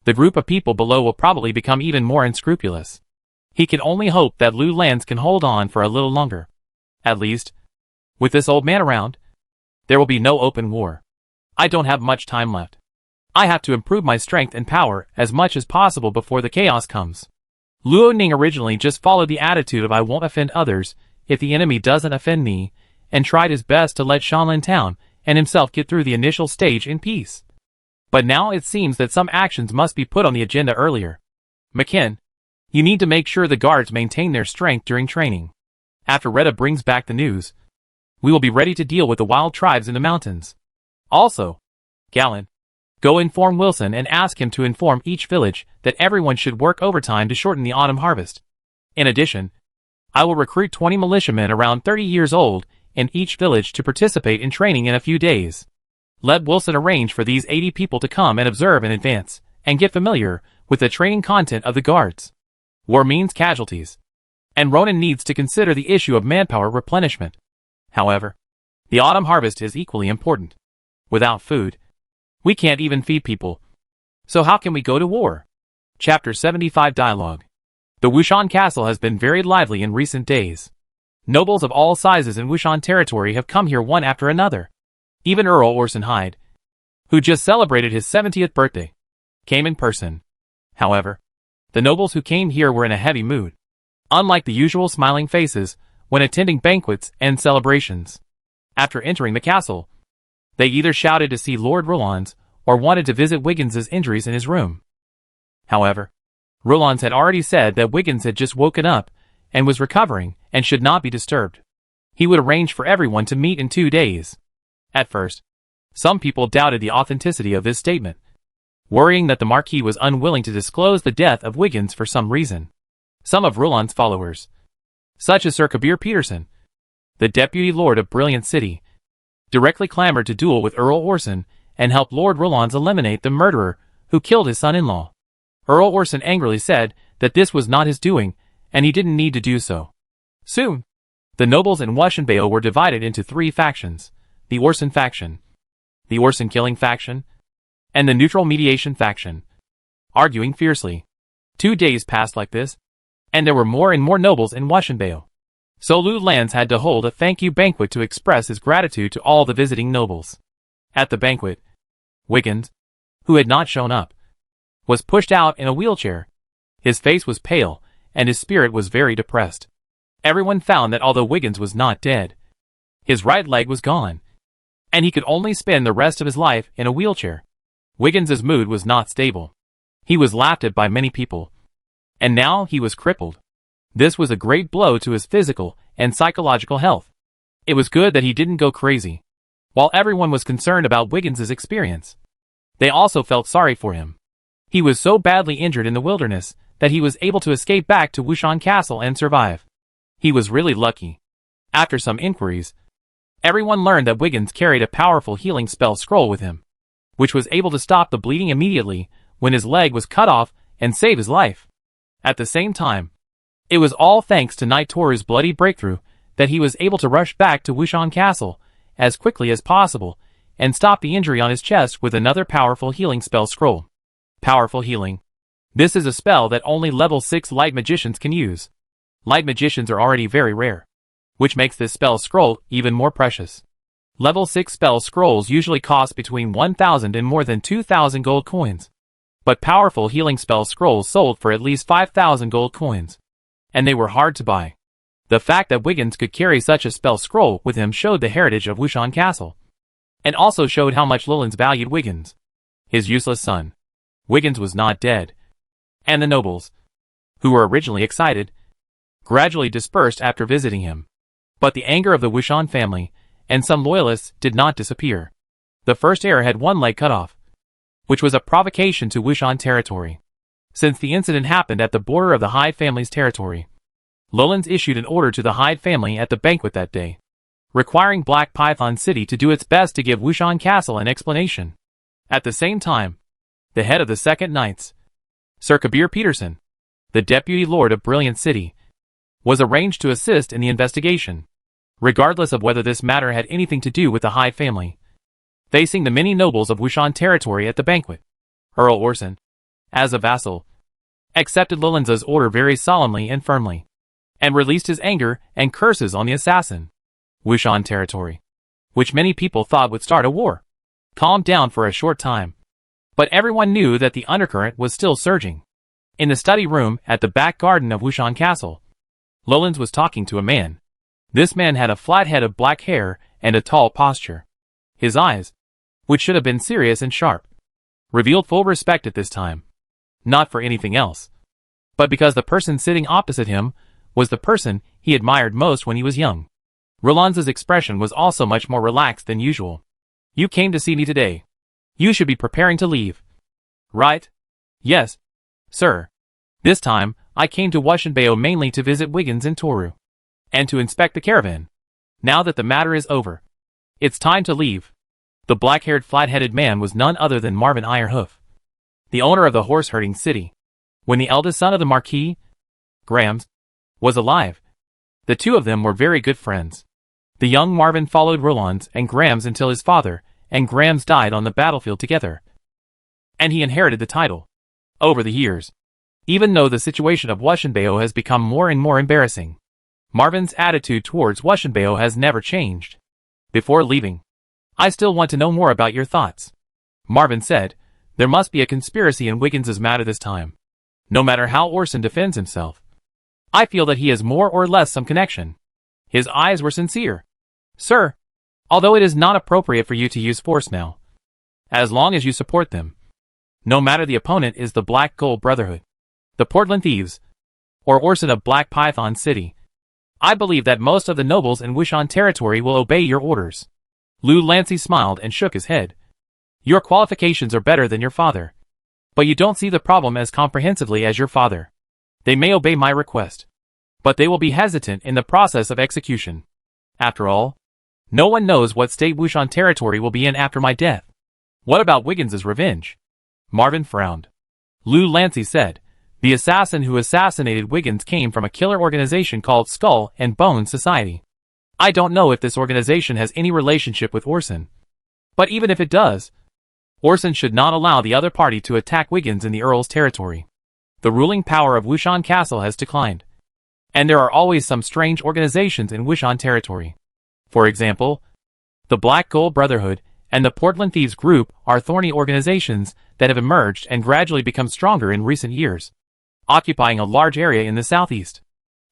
the group of people below will probably become even more unscrupulous. He can only hope that Lu Lanz can hold on for a little longer. At least, with this old man around, there will be no open war. I don't have much time left. I have to improve my strength and power as much as possible before the chaos comes. Luo Ning originally just followed the attitude of "I won't offend others if the enemy doesn't offend me," and tried his best to let Shanlin Town and himself get through the initial stage in peace. But now it seems that some actions must be put on the agenda earlier. McKin, you need to make sure the guards maintain their strength during training. After Retta brings back the news, we will be ready to deal with the wild tribes in the mountains. Also, Gallon, go inform Wilson and ask him to inform each village that everyone should work overtime to shorten the autumn harvest. In addition, I will recruit 20 militiamen around 30 years old in each village to participate in training in a few days. Let Wilson arrange for these 80 people to come and observe in advance, and get familiar with the training content of the guards. War means casualties, and Ronan needs to consider the issue of manpower replenishment. However, the autumn harvest is equally important. Without food, we can't even feed people. So how can we go to war? Chapter 75 Dialogue. The Wushan Castle has been very lively in recent days. Nobles of all sizes in Wushan territory have come here one after another. Even Earl Orson Hyde, who just celebrated his 70th birthday, came in person. However, the nobles who came here were in a heavy mood, unlike the usual smiling faces when attending banquets and celebrations. After entering the castle, they either shouted to see Lord Rollans or wanted to visit Wiggins's injuries in his room. However, Rollans had already said that Wiggins had just woken up and was recovering and should not be disturbed. He would arrange for everyone to meet in 2 days. At first, some people doubted the authenticity of this statement. worrying that the Marquis was unwilling to disclose the death of Wiggins for some reason. Some of Roland's followers, such as Sir Kabir Peterson, the Deputy Lord of Brilliant City, directly clamored to duel with Earl Orson and help Lord Roland eliminate the murderer who killed his son-in-law. Earl Orson angrily said that this was not his doing, and he didn't need to do so. Soon, the nobles in Washenbayo were divided into 3 factions: the Orson faction, the Orson killing faction, and the neutral mediation faction, arguing fiercely. 2 days passed like this, and there were more and more nobles in Washenbayo. So Lou Lance had to hold a thank-you banquet to express his gratitude to all the visiting nobles. At the banquet, Wiggins, who had not shown up, was pushed out in a wheelchair. His face was pale, and his spirit was very depressed. Everyone found that although Wiggins was not dead, his right leg was gone, and he could only spend the rest of his life in a wheelchair. Wiggins's mood was not stable. He was laughed at by many people, and now he was crippled. This was a great blow to his physical and psychological health. It was good that he didn't go crazy. While everyone was concerned about Wiggins's experience, they also felt sorry for him. He was so badly injured in the wilderness that he was able to escape back to Wushan Castle and survive. He was really lucky. After some inquiries, everyone learned that Wiggins carried a powerful healing spell scroll with him, which was able to stop the bleeding immediately when his leg was cut off and save his life. At the same time, it was all thanks to Knight Toru's bloody breakthrough that he was able to rush back to Wushan Castle as quickly as possible and stop the injury on his chest with another powerful healing spell scroll. Powerful healing. This is a spell that only level 6 light magicians can use. Light magicians are already very rare, which makes this spell scroll even more precious. Level 6 spell scrolls usually cost between 1,000 and more than 2,000 gold coins. But powerful healing spell scrolls sold for at least 5,000 gold coins, and they were hard to buy. The fact that Wiggins could carry such a spell scroll with him showed the heritage of Wushan Castle, and also showed how much Lowlands valued Wiggins, his useless son. Wiggins was not dead, and the nobles, who were originally excited, gradually dispersed after visiting him. But the anger of the Wushan family and some loyalists did not disappear. The first heir had one leg cut off, which was a provocation to Wushan territory. Since the incident happened at the border of the Hyde family's territory, Lowlands issued an order to the Hyde family at the banquet that day, requiring Black Python City to do its best to give Wushan Castle an explanation. At the same time, the head of the Second Knights, Sir Kabir Peterson, the Deputy Lord of Brilliant City, was arranged to assist in the investigation, regardless of whether this matter had anything to do with the Hyde family. Facing the many nobles of Wushan territory at the banquet, Earl Orson, as a vassal, accepted Lowlands' order very solemnly and firmly, and released his anger and curses on the assassin. Wushan territory, which many people thought would start a war, calmed down for a short time. But everyone knew that the undercurrent was still surging. In the study room at the back garden of Wushan Castle, Lowlands was talking to a man. This man had a flat head of black hair and a tall posture. His eyes, which should have been serious and sharp, revealed full respect at this time. Not for anything else, but because the person sitting opposite him was the person he admired most when he was young. Roland's expression was also much more relaxed than usual. "You came to see me today. You should be preparing to leave." "Right? Yes, sir. This time, I came to Washenbayo mainly to visit Wiggins and Toru, and to inspect the caravan. Now that the matter is over, it's time to leave." The black-haired flat-headed man was none other than Marvin Ironhoof, the owner of the horse-herding city. When the eldest son of the Marquis, Grams, was alive, the two of them were very good friends. The young Marvin followed Roland and Grams until his father and Grams died on the battlefield together, and he inherited the title. Over the years, even though the situation of Washenbayo has become more and more embarrassing, Marvin's attitude towards Washenbayo has never changed. "Before leaving, I still want to know more about your thoughts," Marvin said. "There must be a conspiracy in Wiggins's matter this time. No matter how Orson defends himself, I feel that he has more or less some connection." His eyes were sincere. "Sir, although it is not appropriate for you to use force now, as long as you support them, no matter the opponent is the Black Gold Brotherhood, the Portland Thieves, or Orson of Black Python City, I believe that most of the nobles in Wushan territory will obey your orders." Lou Lancey smiled and shook his head. "Your qualifications are better than your father. But you don't see the problem as comprehensively as your father. They may obey my request, but they will be hesitant in the process of execution. After all, no one knows what state Wushan territory will be in after my death. What about Wiggins's revenge? Marvin frowned. Lou Lancey said, the assassin who assassinated Wiggins came from a killer organization called Skull and Bones Society. I don't know if this organization has any relationship with Orson. But even if it does, Orson should not allow the other party to attack Wiggins in the Earl's territory. The ruling power of Wushan Castle has declined. And there are always some strange organizations in Wushan territory. For example, the Black Gold Brotherhood and the Portland Thieves Group are thorny organizations that have emerged and gradually become stronger in recent years, occupying a large area in the southeast.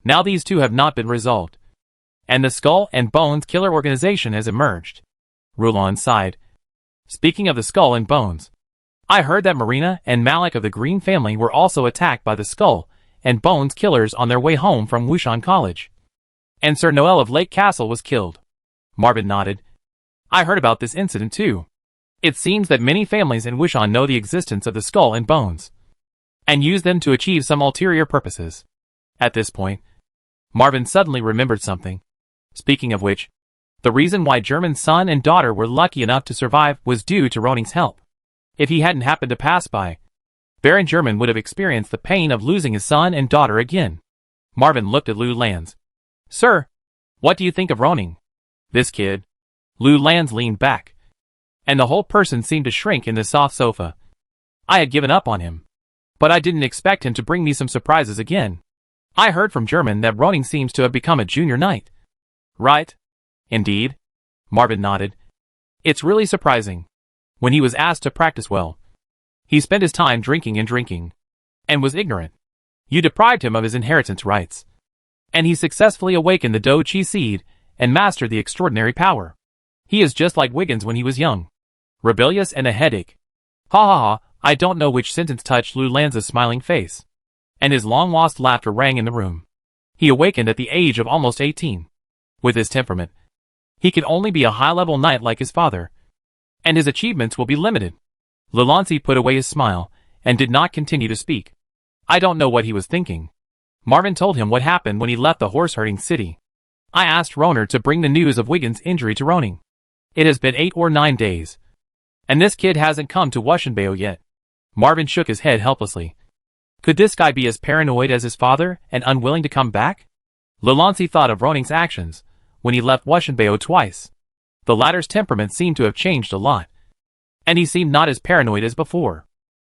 Now these two have not been resolved, and the Skull and Bones killer organization has emerged. Rulon sighed. Speaking of the Skull and Bones, I heard that Marina and Malik of the Green family were also attacked by the Skull and Bones killers on their way home from Wushan College. And Sir Noel of Lake Castle was killed. Marvin nodded. I heard about this incident too. It seems that many families in Wushan know the existence of the Skull and Bones, and use them to achieve some ulterior purposes. At this point, Marvin suddenly remembered something. Speaking of which, the reason why German's son and daughter were lucky enough to survive was due to Roning's help. If he hadn't happened to pass by, Baron German would have experienced the pain of losing his son and daughter again. Marvin looked at Lou Lanz. Sir, what do you think of Roning? This kid. Lou Lanz leaned back, and the whole person seemed to shrink in the soft sofa. I had given up on him, but I didn't expect him to bring me some surprises again. I heard from German that Roning seems to have become a junior knight. Right? Indeed. Marvin nodded. It's really surprising. When he was asked to practice well, he spent his time drinking, and was ignorant. You deprived him of his inheritance rights, and he successfully awakened the Do Chi seed and mastered the extraordinary power. He is just like Wiggins when he was young, rebellious and a headache. Ha ha ha, I don't know which sentence touched Lou Lanz's smiling face, and his long-lost laughter rang in the room. He awakened at the age of almost 18. With his temperament, he could only be a high-level knight like his father, and his achievements will be limited. Lalancy put away his smile, and did not continue to speak. I don't know what he was thinking. Marvin told him what happened when he left the horse-herding city. I asked Roner to bring the news of Wiggins' injury to Roning. It has been 8 or 9 days, and this kid hasn't come to Washenbeo yet. Marvin shook his head helplessly. Could this guy be as paranoid as his father and unwilling to come back? Lalancy thought of Roning's actions when he left Washenbeo twice. The latter's temperament seemed to have changed a lot, and he seemed not as paranoid as before.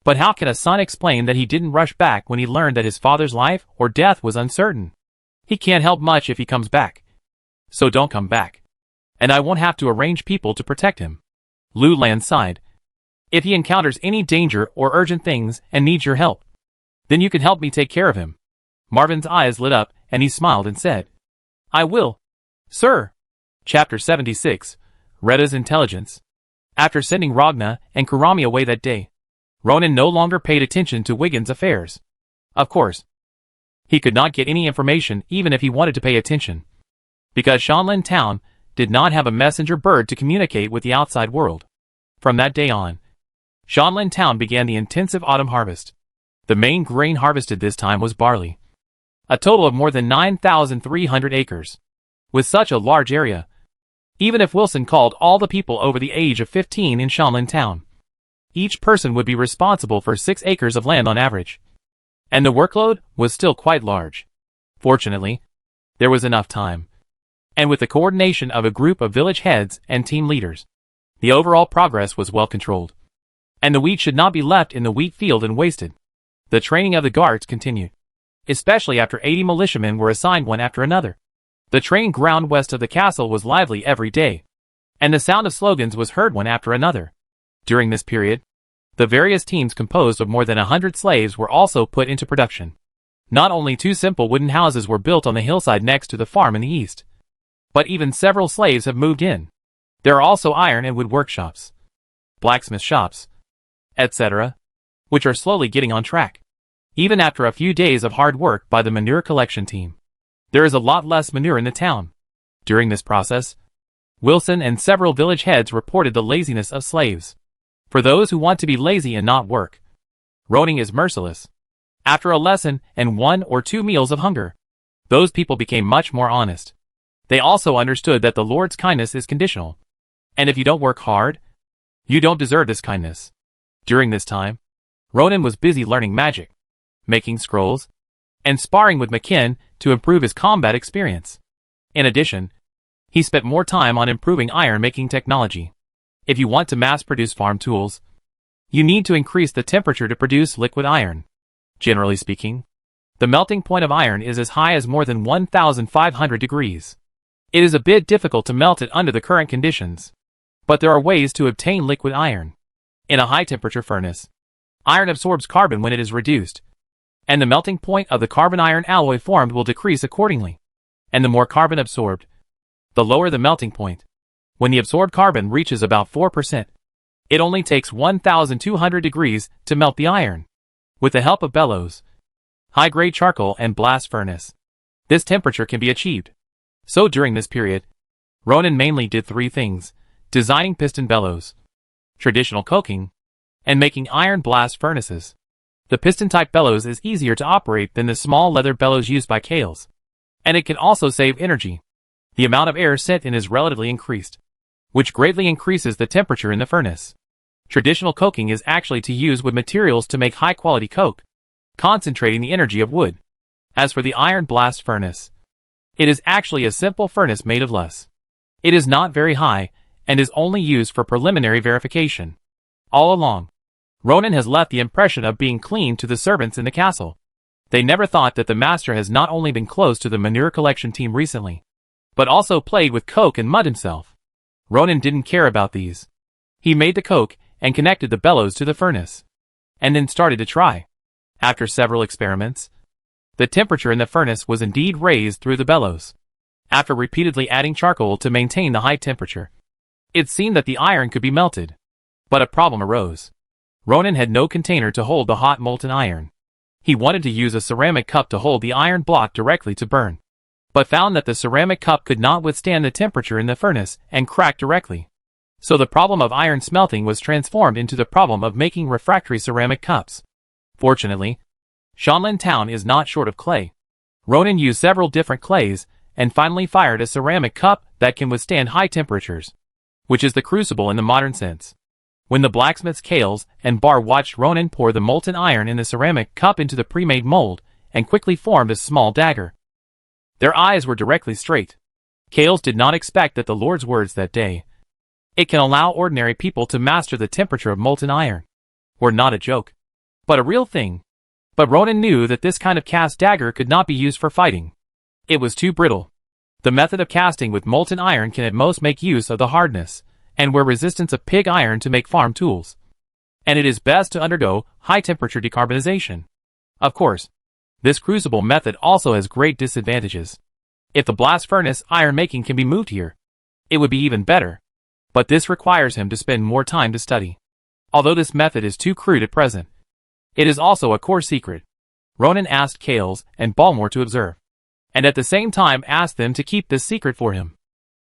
But how can a son explain that he didn't rush back when he learned that his father's life or death was uncertain? He can't help much if he comes back. So don't come back, and I won't have to arrange people to protect him. Lou Lan sighed. If he encounters any danger or urgent things and needs your help, then you can help me take care of him. Marvin's eyes lit up, and he smiled and said, I will, sir. Chapter 76, Retta's Intelligence. After sending Ragna and Kurami away that day, Ronan no longer paid attention to Wiggins' affairs. Of course, he could not get any information even if he wanted to pay attention, because Shanlin Town did not have a messenger bird to communicate with the outside world. From that day on, Shanlin Town began the intensive autumn harvest. The main grain harvested this time was barley, a total of more than 9,300 acres. With such a large area, even if Wilson called all the people over the age of 15 in Shanlin Town, each person would be responsible for 6 acres of land on average. And the workload was still quite large. Fortunately, there was enough time, and with the coordination of a group of village heads and team leaders, the overall progress was well controlled. And the wheat should not be left in the wheat field and wasted. The training of the guards continued, especially after 80 militiamen were assigned one after another. The training ground west of the castle was lively every day, and the sound of slogans was heard one after another. During this period, the various teams composed of more than 100 slaves were also put into production. Not only 2 simple wooden houses were built on the hillside next to the farm in the east, but even several slaves have moved in. There are also iron and wood workshops, blacksmith shops, etc., which are slowly getting on track. Even after a few days of hard work by the manure collection team, there is a lot less manure in the town. During this process, Wilson and several village heads reported the laziness of slaves. For those who want to be lazy and not work, Ronin is merciless. After a lesson and 1 or 2 meals of hunger, those people became much more honest. They also understood that the Lord's kindness is conditional. And if you don't work hard, you don't deserve this kindness. During this time, Ronin was busy learning magic, making scrolls, and sparring with Makin to improve his combat experience. In addition, he spent more time on improving iron-making technology. If you want to mass-produce farm tools, you need to increase the temperature to produce liquid iron. Generally speaking, the melting point of iron is as high as more than 1,500 degrees. It is a bit difficult to melt it under the current conditions, but there are ways to obtain liquid iron. In a high-temperature furnace, iron absorbs carbon when it is reduced, and the melting point of the carbon-iron alloy formed will decrease accordingly. And the more carbon absorbed, the lower the melting point. When the absorbed carbon reaches about 4%, it only takes 1,200 degrees to melt the iron. With the help of bellows, high-grade charcoal and blast furnace, this temperature can be achieved. So during this period, Ronin mainly did 3 things: designing piston bellows, traditional coking, and making iron blast furnaces. The piston-type bellows is easier to operate than the small leather bellows used by Kales, and it can also save energy. The amount of air sent in is relatively increased, which greatly increases the temperature in the furnace. Traditional coking is actually to use wood materials to make high-quality coke, concentrating the energy of wood. As for the iron blast furnace, it is actually a simple furnace made of less. It is not very high, and is only used for preliminary verification. All along, Ronin has left the impression of being clean to the servants in the castle. They never thought that the master has not only been close to the manure collection team recently, but also played with coke and mud himself. Ronin didn't care about these. He made the coke and connected the bellows to the furnace, and then started to try. After several experiments, the temperature in the furnace was indeed raised through the bellows. After repeatedly adding charcoal to maintain the high temperature, it seemed that the iron could be melted. But a problem arose. Ronin had no container to hold the hot molten iron. He wanted to use a ceramic cup to hold the iron block directly to burn, but found that the ceramic cup could not withstand the temperature in the furnace and cracked directly. So the problem of iron smelting was transformed into the problem of making refractory ceramic cups. Fortunately, Shanlin town is not short of clay. Ronin used several different clays, and finally fired a ceramic cup that can withstand high temperatures, which is the crucible in the modern sense. When the blacksmiths Kales and Bar watched Ronin pour the molten iron in the ceramic cup into the pre-made mold, and quickly formed a small dagger, their eyes were directly straight. Kales did not expect that the Lord's words that day, "It can allow ordinary people to master the temperature of molten iron," were not a joke, but a real thing. But Ronin knew that this kind of cast dagger could not be used for fighting. It was too brittle. The method of casting with molten iron can at most make use of the hardness and wear resistance of pig iron to make farm tools. And it is best to undergo high-temperature decarbonization. Of course, this crucible method also has great disadvantages. If the blast furnace iron making can be moved here, it would be even better. But this requires him to spend more time to study. Although this method is too crude at present, it is also a core secret. Ronin asked Kales and Balmore to observe, and at the same time asked them to keep this secret for him.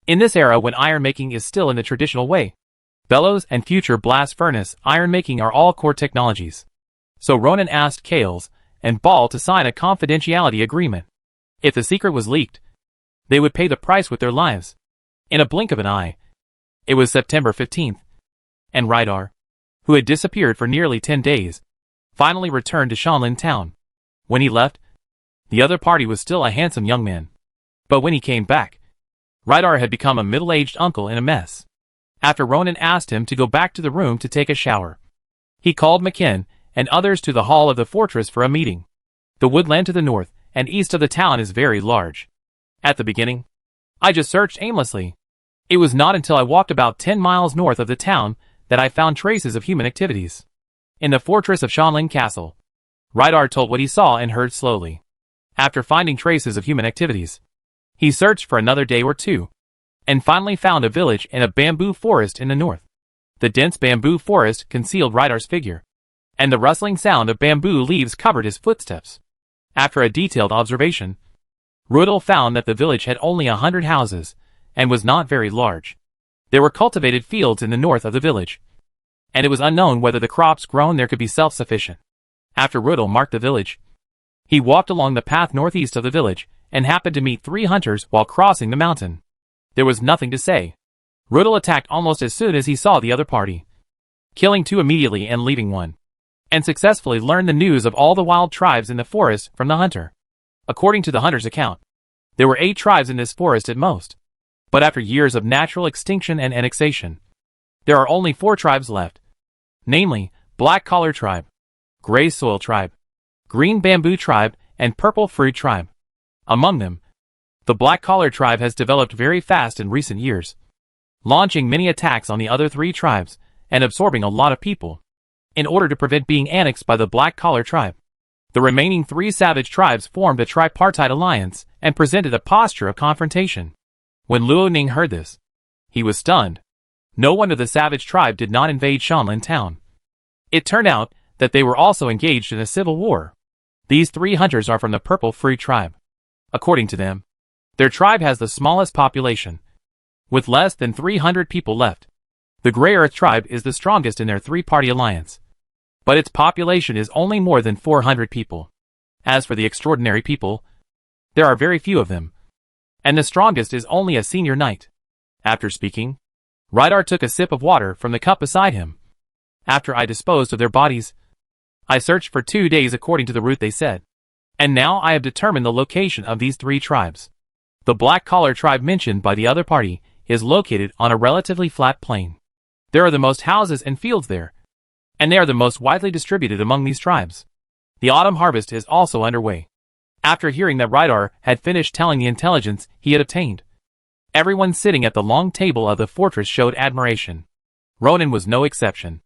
In this era when iron making is still in the traditional way, bellows and future blast furnace iron making are all core technologies. So Ronin asked Kales and Ball to sign a confidentiality agreement. If the secret was leaked, they would pay the price with their lives. In a blink of an eye, it was September 15th, and Rydar, who had disappeared for nearly 10 days, finally returned to Shanlin town. When he left, the other party was still a handsome young man. But when he came back, Rydar had become a middle-aged uncle in a mess. After Ronin asked him to go back to the room to take a shower, he called Makin and others to the hall of the fortress for a meeting. The woodland to the north and east of the town is very large. At the beginning, I just searched aimlessly. It was not until I walked about 10 miles north of the town that I found traces of human activities. In the fortress of Shanlin Castle, Rydar told what he saw and heard slowly. After finding traces of human activities, he searched for another day or two, and finally found a village in a bamboo forest in the north. The dense bamboo forest concealed Rydar's figure, and the rustling sound of bamboo leaves covered his footsteps. After a detailed observation, Rudel found that the village had only 100 houses, and was not very large. There were cultivated fields in the north of the village, and it was unknown whether the crops grown there could be self-sufficient. After Rudel marked the village, he walked along the path northeast of the village and happened to meet 3 hunters while crossing the mountain. There was nothing to say. Rudel attacked almost as soon as he saw the other party, killing 2 immediately and leaving 1, and successfully learned the news of all the wild tribes in the forest from the hunter. According to the hunter's account, there were 8 tribes in this forest at most. But after years of natural extinction and annexation, there are only 4 tribes left, namely, Black Collar Tribe, Gray Soil Tribe, Green Bamboo Tribe, and Purple Fruit Tribe. Among them, the Black Collar Tribe has developed very fast in recent years, launching many attacks on the other 3 tribes and absorbing a lot of people, in order to prevent being annexed by the Black Collar Tribe. The remaining 3 savage tribes formed a tripartite alliance and presented a posture of confrontation. When Luo Ning heard this, he was stunned. No wonder the savage tribe did not invade Shanlin town. It turned out that they were also engaged in a civil war. These 3 hunters are from the Purple Fruit Tribe. According to them, their tribe has the smallest population, with less than 300 people left. The Grey Earth Tribe is the strongest in their 3-party alliance, but its population is only more than 400 people. As for the extraordinary people, there are very few of them, and the strongest is only a senior knight. After speaking, Rydar took a sip of water from the cup beside him. After I disposed of their bodies, I searched for 2 days according to the route they said, and now I have determined the location of these 3 tribes. The Black Collar Tribe mentioned by the other party is located on a relatively flat plain. There are the most houses and fields there, and they are the most widely distributed among these tribes. The autumn harvest is also underway. After hearing that Rydar had finished telling the intelligence he had obtained, everyone sitting at the long table of the fortress showed admiration. Ronan was no exception.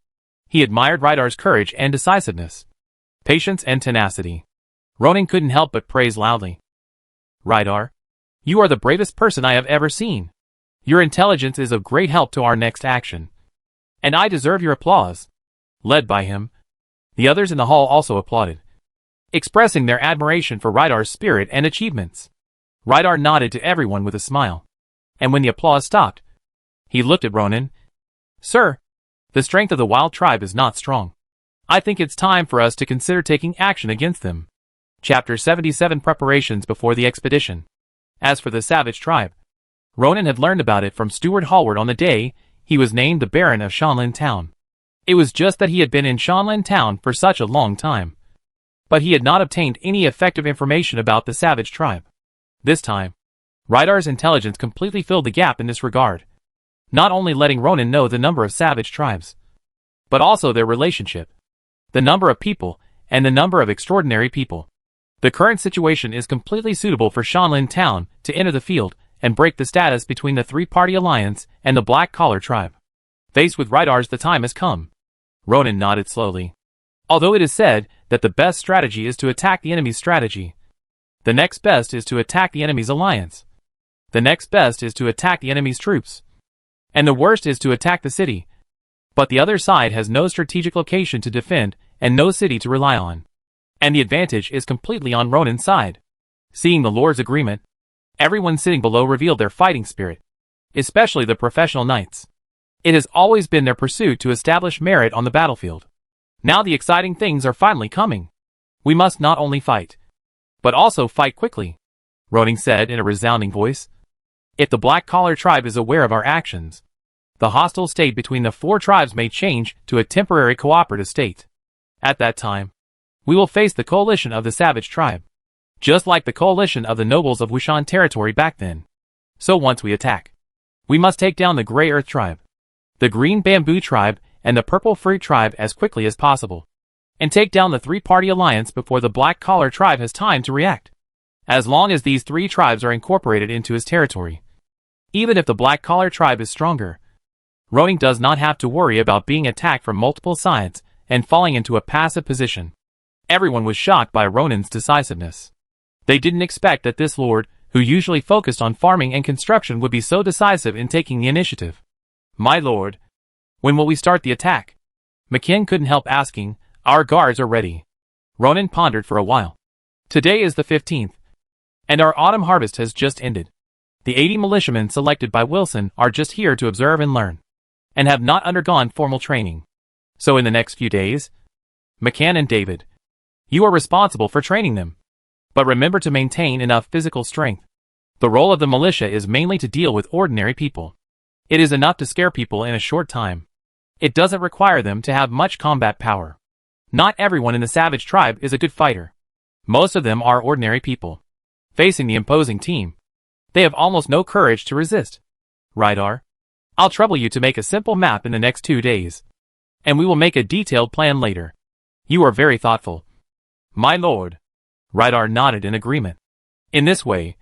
He admired Rydar's courage and decisiveness, patience and tenacity. Ronan couldn't help but praise loudly. Rydar, you are the bravest person I have ever seen. Your intelligence is of great help to our next action, and I deserve your applause. Led by him, the others in the hall also applauded, expressing their admiration for Rydar's spirit and achievements. Rydar nodded to everyone with a smile, and when the applause stopped, he looked at Ronan. Sir, the strength of the wild tribe is not strong. I think it's time for us to consider taking action against them. Chapter 77 Preparations before the expedition. As for the savage tribe, Ronan had learned about it from Steward Hallward on the day he was named the Baron of Shanlin Town. It was just that he had been in Shanlin Town for such a long time, but he had not obtained any effective information about the savage tribe. This time, Rydar's intelligence completely filled the gap in this regard, not only letting Ronan know the number of savage tribes, but also their relationship, the number of people, and the number of extraordinary people. The current situation is completely suitable for Shanlin Town to enter the field and break the status between the 3-party alliance and the Black Collar Tribe. Faced with Rydar's the time has come. Ronan nodded slowly. Although it is said that the best strategy is to attack the enemy's strategy, the next best is to attack the enemy's alliance. The next best is to attack the enemy's troops, and the worst is to attack the city. But the other side has no strategic location to defend and no city to rely on, and the advantage is completely on Ronan's side. Seeing the Lord's agreement, everyone sitting below revealed their fighting spirit, especially the professional knights. It has always been their pursuit to establish merit on the battlefield. Now the exciting things are finally coming. We must not only fight, but also fight quickly, Ronan said in a resounding voice. If the Black Collar Tribe is aware of our actions, the hostile state between the 4 tribes may change to a temporary cooperative state. At that time, we will face the coalition of the savage tribe, just like the coalition of the nobles of Wushan territory back then. So once we attack, we must take down the Grey Earth Tribe, the Green Bamboo Tribe, and the Purple Fruit Tribe as quickly as possible, and take down the 3-party alliance before the Black Collar Tribe has time to react. As long as these 3 tribes are incorporated into his territory, even if the Black Collar Tribe is stronger, Ronan does not have to worry about being attacked from multiple sides and falling into a passive position. Everyone was shocked by Ronan's decisiveness. They didn't expect that this lord, who usually focused on farming and construction, would be so decisive in taking the initiative. My lord, when will we start the attack? McKin couldn't help asking. Our guards are ready. Ronan pondered for a while. Today is the 15th, and our autumn harvest has just ended. The 80 militiamen selected by Wilson are just here to observe and learn, and have not undergone formal training. So in the next few days, McCann and David, You are responsible for training them. But remember to maintain enough physical strength. The role of the militia is mainly to deal with ordinary people. It is enough to scare people in a short time. It doesn't require them to have much combat power. Not everyone in the savage tribe is a good fighter. Most of them are ordinary people. Facing the imposing team, they have almost no courage to resist. Rydar, I'll trouble you to make a simple map in the next 2 days. And we will make a detailed plan later. You are very thoughtful. My lord. Rydar nodded in agreement. In this way,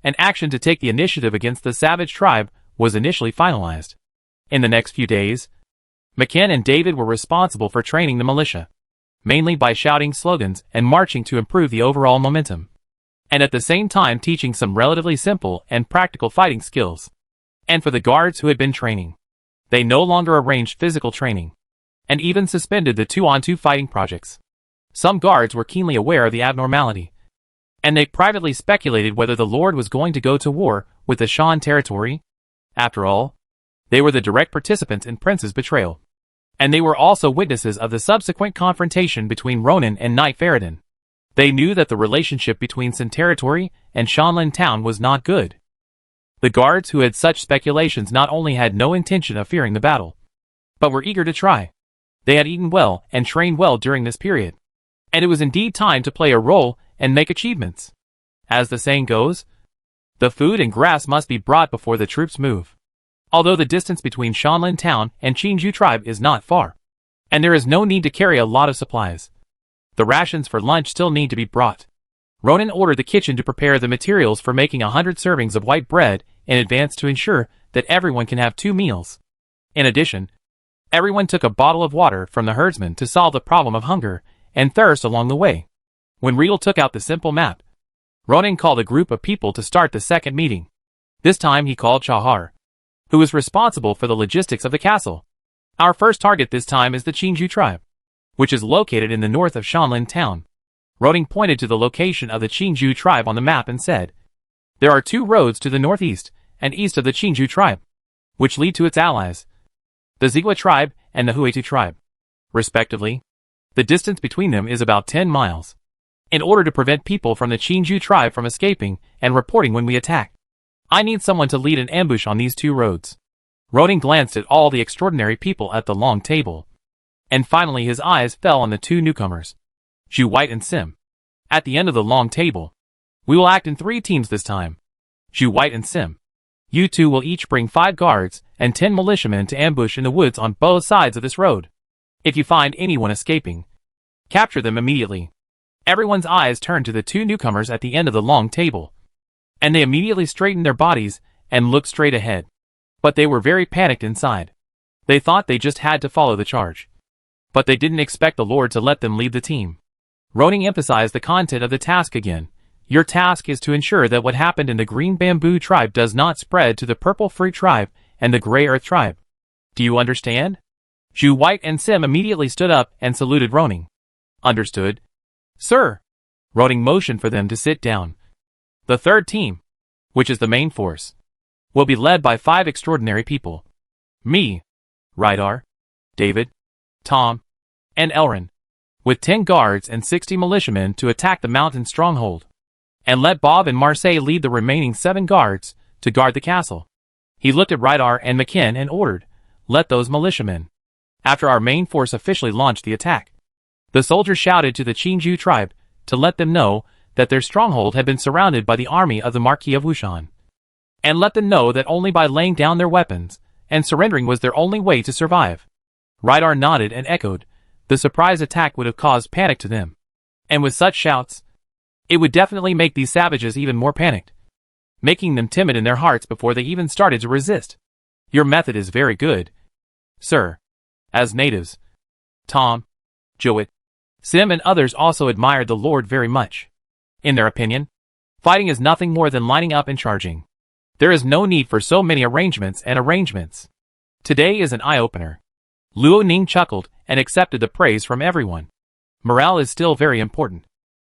an action to take the initiative against the savage tribe was initially finalized. In the next few days, McKen and David were responsible for training the militia, mainly by shouting slogans and marching to improve the overall momentum, and at the same time teaching some relatively simple and practical fighting skills. And for the guards who had been training, they no longer arranged physical training, and even suspended the 2-on-2 fighting projects. Some guards were keenly aware of the abnormality, and they privately speculated whether the Lord was going to go to war with the Shan territory. After all, they were the direct participants in Prince's betrayal, and they were also witnesses of the subsequent confrontation between Ronan and Knight Faradin. They knew that the relationship between Sin territory and Shanlin town was not good. The guards who had such speculations not only had no intention of fearing the battle, but were eager to try. They had eaten well and trained well during this period, and it was indeed time to play a role and make achievements. As the saying goes, the food and grass must be brought before the troops move. Although the distance between Shanlin town and Qingju tribe is not far, and there is no need to carry a lot of supplies, the rations for lunch still need to be brought. Ronan ordered the kitchen to prepare the materials for making 100 servings of white bread in advance to ensure that everyone can have 2 meals. In addition, everyone took a bottle of water from the herdsman to solve the problem of hunger and thirst along the way. When Riedel took out the simple map, Ronan called a group of people to start the second meeting. This time he called Chahar, who was responsible for the logistics of the castle. Our first target this time is the Qingju tribe, which is located in the north of Shanlin town. Ronan pointed to the location of the Qingju tribe on the map and said, there are 2 roads to the northeast and east of the Qingju tribe, which lead to its allies, the Zigua tribe and the Huetu tribe, respectively. The distance between them is about 10 miles. In order to prevent people from the Qingju tribe from escaping and reporting when we attack, I need someone to lead an ambush on these 2 roads. Ronan glanced at all the extraordinary people at the long table, and finally his eyes fell on the 2 newcomers, Zhu White and Sim. At the end of the long table, we will act in 3 teams this time. Zhu White and Sim, you 2 will each bring 5 guards and 10 militiamen to ambush in the woods on both sides of this road. If you find anyone escaping, capture them immediately. Everyone's eyes turned to the 2 newcomers at the end of the long table, and they immediately straightened their bodies and looked straight ahead. But they were very panicked inside. They thought they just had to follow the charge, but they didn't expect the Lord to let them lead the team. Ronan emphasized the content of the task again. Your task is to ensure that what happened in the Green Bamboo tribe does not spread to the Purple Fruit tribe and the Grey Earth tribe. Do you understand? Zhu White and Sim immediately stood up and saluted Ronan. Understood, sir. Ronan motioned for them to sit down. The third team, which is the main force, will be led by 5 extraordinary people. Me, Rydar, David, Tom, and Elrin, with 10 guards and 60 militiamen to attack the mountain stronghold. And let Bob and Marseille lead the remaining 7 guards to guard the castle. He looked at Rydar and McKen and ordered, let those militiamen. After our main force officially launched the attack, the soldiers shouted to the Qingju tribe to let them know that their stronghold had been surrounded by the army of the Marquis of Wushan, and let them know that only by laying down their weapons and surrendering was their only way to survive. Rydar nodded and echoed, the surprise attack would have caused panic to them, and with such shouts, it would definitely make these savages even more panicked, making them timid in their hearts before they even started to resist. Your method is very good, sir. As natives, Tom, Jowett, Sim and others also admired the Lord very much. In their opinion, fighting is nothing more than lining up and charging. There is no need for so many arrangements. Today is an eye-opener. Luo Ning chuckled and accepted the praise from everyone. Morale is still very important.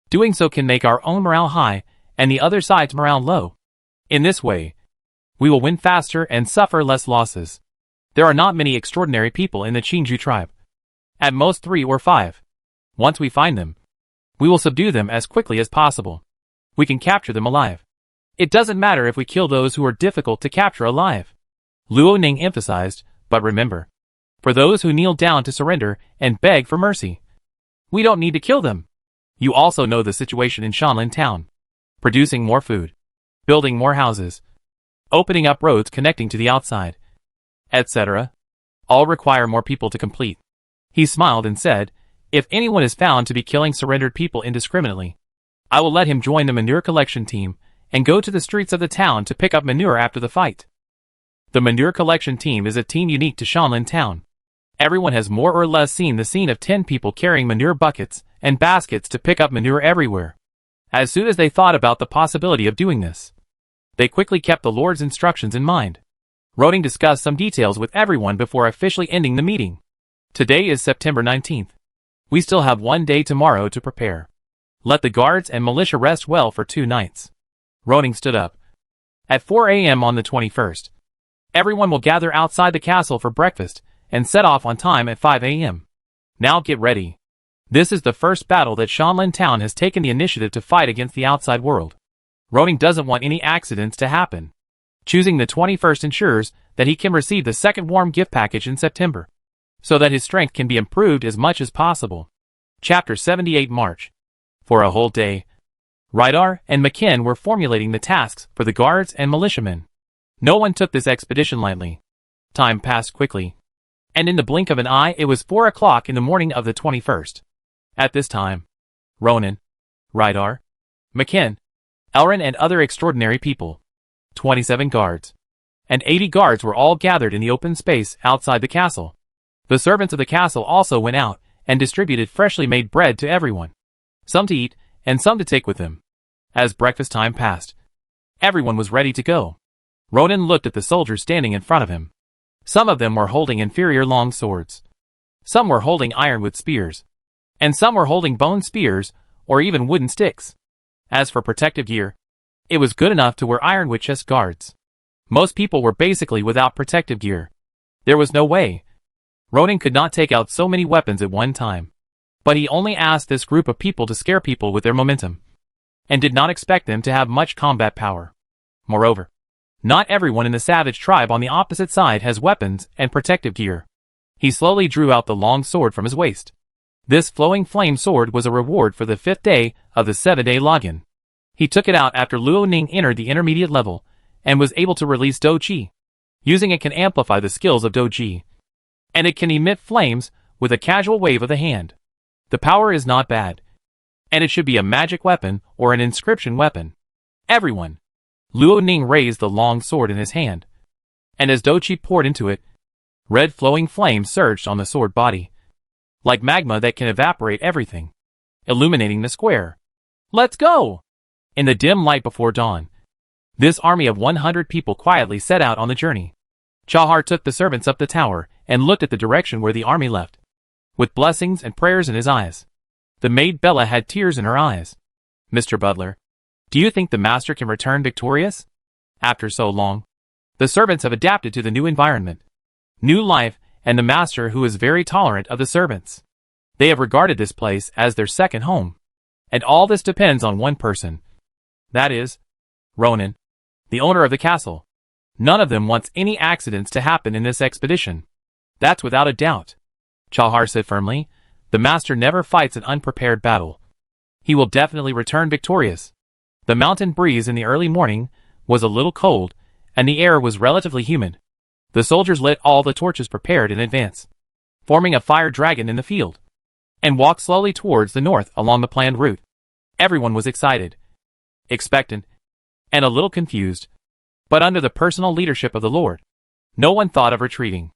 Doing so can make our own morale high and the other side's morale low. In this way, we will win faster and suffer less losses. There are not many extraordinary people in the Qingju tribe. At most 3 or 5. Once we find them, We will subdue them as quickly as possible. We can capture them alive. It doesn't matter if we kill those who are difficult to capture alive. Luo Ning emphasized, but remember, for those who kneel down to surrender and beg for mercy, we don't need to kill them. You also know the situation in Shanlin Town. Producing more food, building more houses, opening up roads connecting to the outside, etc. all require more people to complete. He smiled and said, if anyone is found to be killing surrendered people indiscriminately, I will let him join the manure collection team and go to the streets of the town to pick up manure after the fight. The manure collection team is a team unique to Shanlin Town. Everyone has more or less seen the scene of 10 people carrying manure buckets and baskets to pick up manure everywhere. As soon as they thought about the possibility of doing this, they quickly kept the Lord's instructions in mind. Roding discussed some details with everyone before officially ending the meeting. Today is September 19th. We still have 1 day tomorrow to prepare. Let the guards and militia rest well for 2 nights. Roding stood up. At 4 a.m. on the 21st, everyone will gather outside the castle for breakfast and set off on time at 5 a.m. Now get ready. This is the first battle that Shanlin Town has taken the initiative to fight against the outside world. Roding doesn't want any accidents to happen. Choosing the 21st ensures that he can receive the second warm gift package in September, so that his strength can be improved as much as possible. Chapter 78 March. For a whole day, Rydar and McKin were formulating the tasks for the guards and militiamen. No one took this expedition lightly. Time passed quickly, and in the blink of an eye it was 4 o'clock in the morning of the 21st. At this time, Ronan, Rydar, McKin, Elrin and other extraordinary people, 27 guards, and 80 guards were all gathered in the open space outside the castle. The servants of the castle also went out and distributed freshly made bread to everyone, some to eat and some to take with them. As breakfast time passed, everyone was ready to go. Ronan looked at the soldiers standing in front of him. Some of them were holding inferior long swords. Some were holding ironwood spears. And some were holding bone spears or even wooden sticks. As for protective gear, it was good enough to wear ironwood chest guards. Most people were basically without protective gear. There was no way. Ronan could not take out so many weapons at one time. But he only asked this group of people to scare people with their momentum, and did not expect them to have much combat power. Moreover, not everyone in the savage tribe on the opposite side has weapons and protective gear. He slowly drew out the long sword from his waist. This flowing flame sword was a reward for the 5th day of the 7-day login. He took it out after Luo Ning entered the intermediate level, and was able to release Doji. Using it can amplify the skills of Doji, and it can emit flames with a casual wave of the hand. The power is not bad, and it should be a magic weapon or an inscription weapon. Everyone. Luo Ning raised the long sword in his hand, and as Doji poured into it, red flowing flame surged on the sword body, like magma that can evaporate everything, illuminating the square. Let's go! In the dim light before dawn, this army of 100 people quietly set out on the journey. Chahar took the servants up the tower and looked at the direction where the army left, with blessings and prayers in his eyes. The maid Bella had tears in her eyes. Mr. Butler, do you think the master can return victorious? After so long, the servants have adapted to the new environment, new life, and the master who is very tolerant of the servants. They have regarded this place as their second home. And all this depends on one person. That is, Ronan, the owner of the castle. None of them wants any accidents to happen in this expedition. That's without a doubt. Chahar said firmly, the master never fights an unprepared battle. He will definitely return victorious. The mountain breeze in the early morning was a little cold, and the air was relatively humid. The soldiers lit all the torches prepared in advance, forming a fire dragon in the field, and walked slowly towards the north along the planned route. Everyone was excited, expectant, and a little confused, but under the personal leadership of the Lord, no one thought of retreating.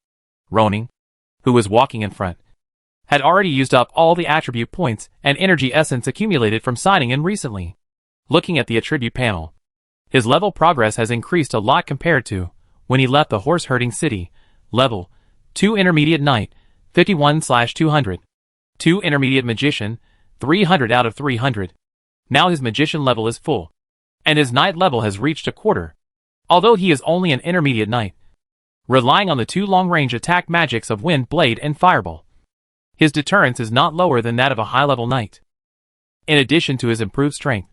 Ronan, who was walking in front, had already used up all the attribute points and energy essence accumulated from signing in recently. Looking at the attribute panel, his level progress has increased a lot compared to when he left the horse-herding city. Level 2 Intermediate Knight, 51/200. 2 Intermediate Magician, 300 out of 300. Now his magician level is full, and his knight level has reached a quarter. Although he is only an intermediate knight, relying on the 2 long-range attack magics of Wind Blade and Fireball, his deterrence is not lower than that of a high-level knight. In addition to his improved strength,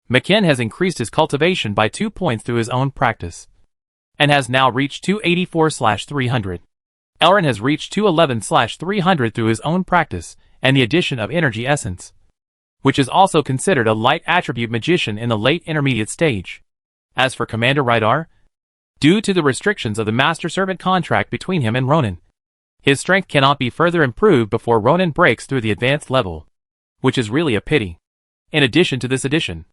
McKinn has increased his cultivation by 2 points through his own practice, and has now reached 284/300. Elrin has reached 211/300 through his own practice and the addition of energy essence, which is also considered a light attribute magician in the late intermediate stage. As for Commander Rydar, due to the restrictions of the master-servant contract between him and Ronan, his strength cannot be further improved before Ronan breaks through the advanced level, which is really a pity. In addition to this addition,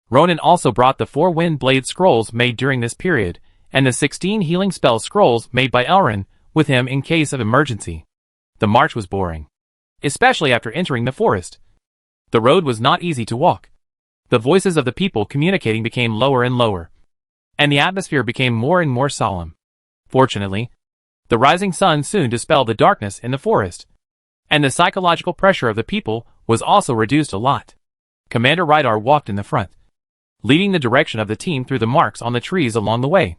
Ronan also brought the 4 Wind Blade scrolls made during this period, and the 16 healing spell scrolls made by Elrin with him in case of emergency. The march was boring, especially after entering the forest. The road was not easy to walk. The voices of the people communicating became lower and lower, and the atmosphere became more and more solemn. Fortunately, the rising sun soon dispelled the darkness in the forest, and the psychological pressure of the people was also reduced a lot. Commander Rydar walked in the front, leading the direction of the team through the marks on the trees along the way.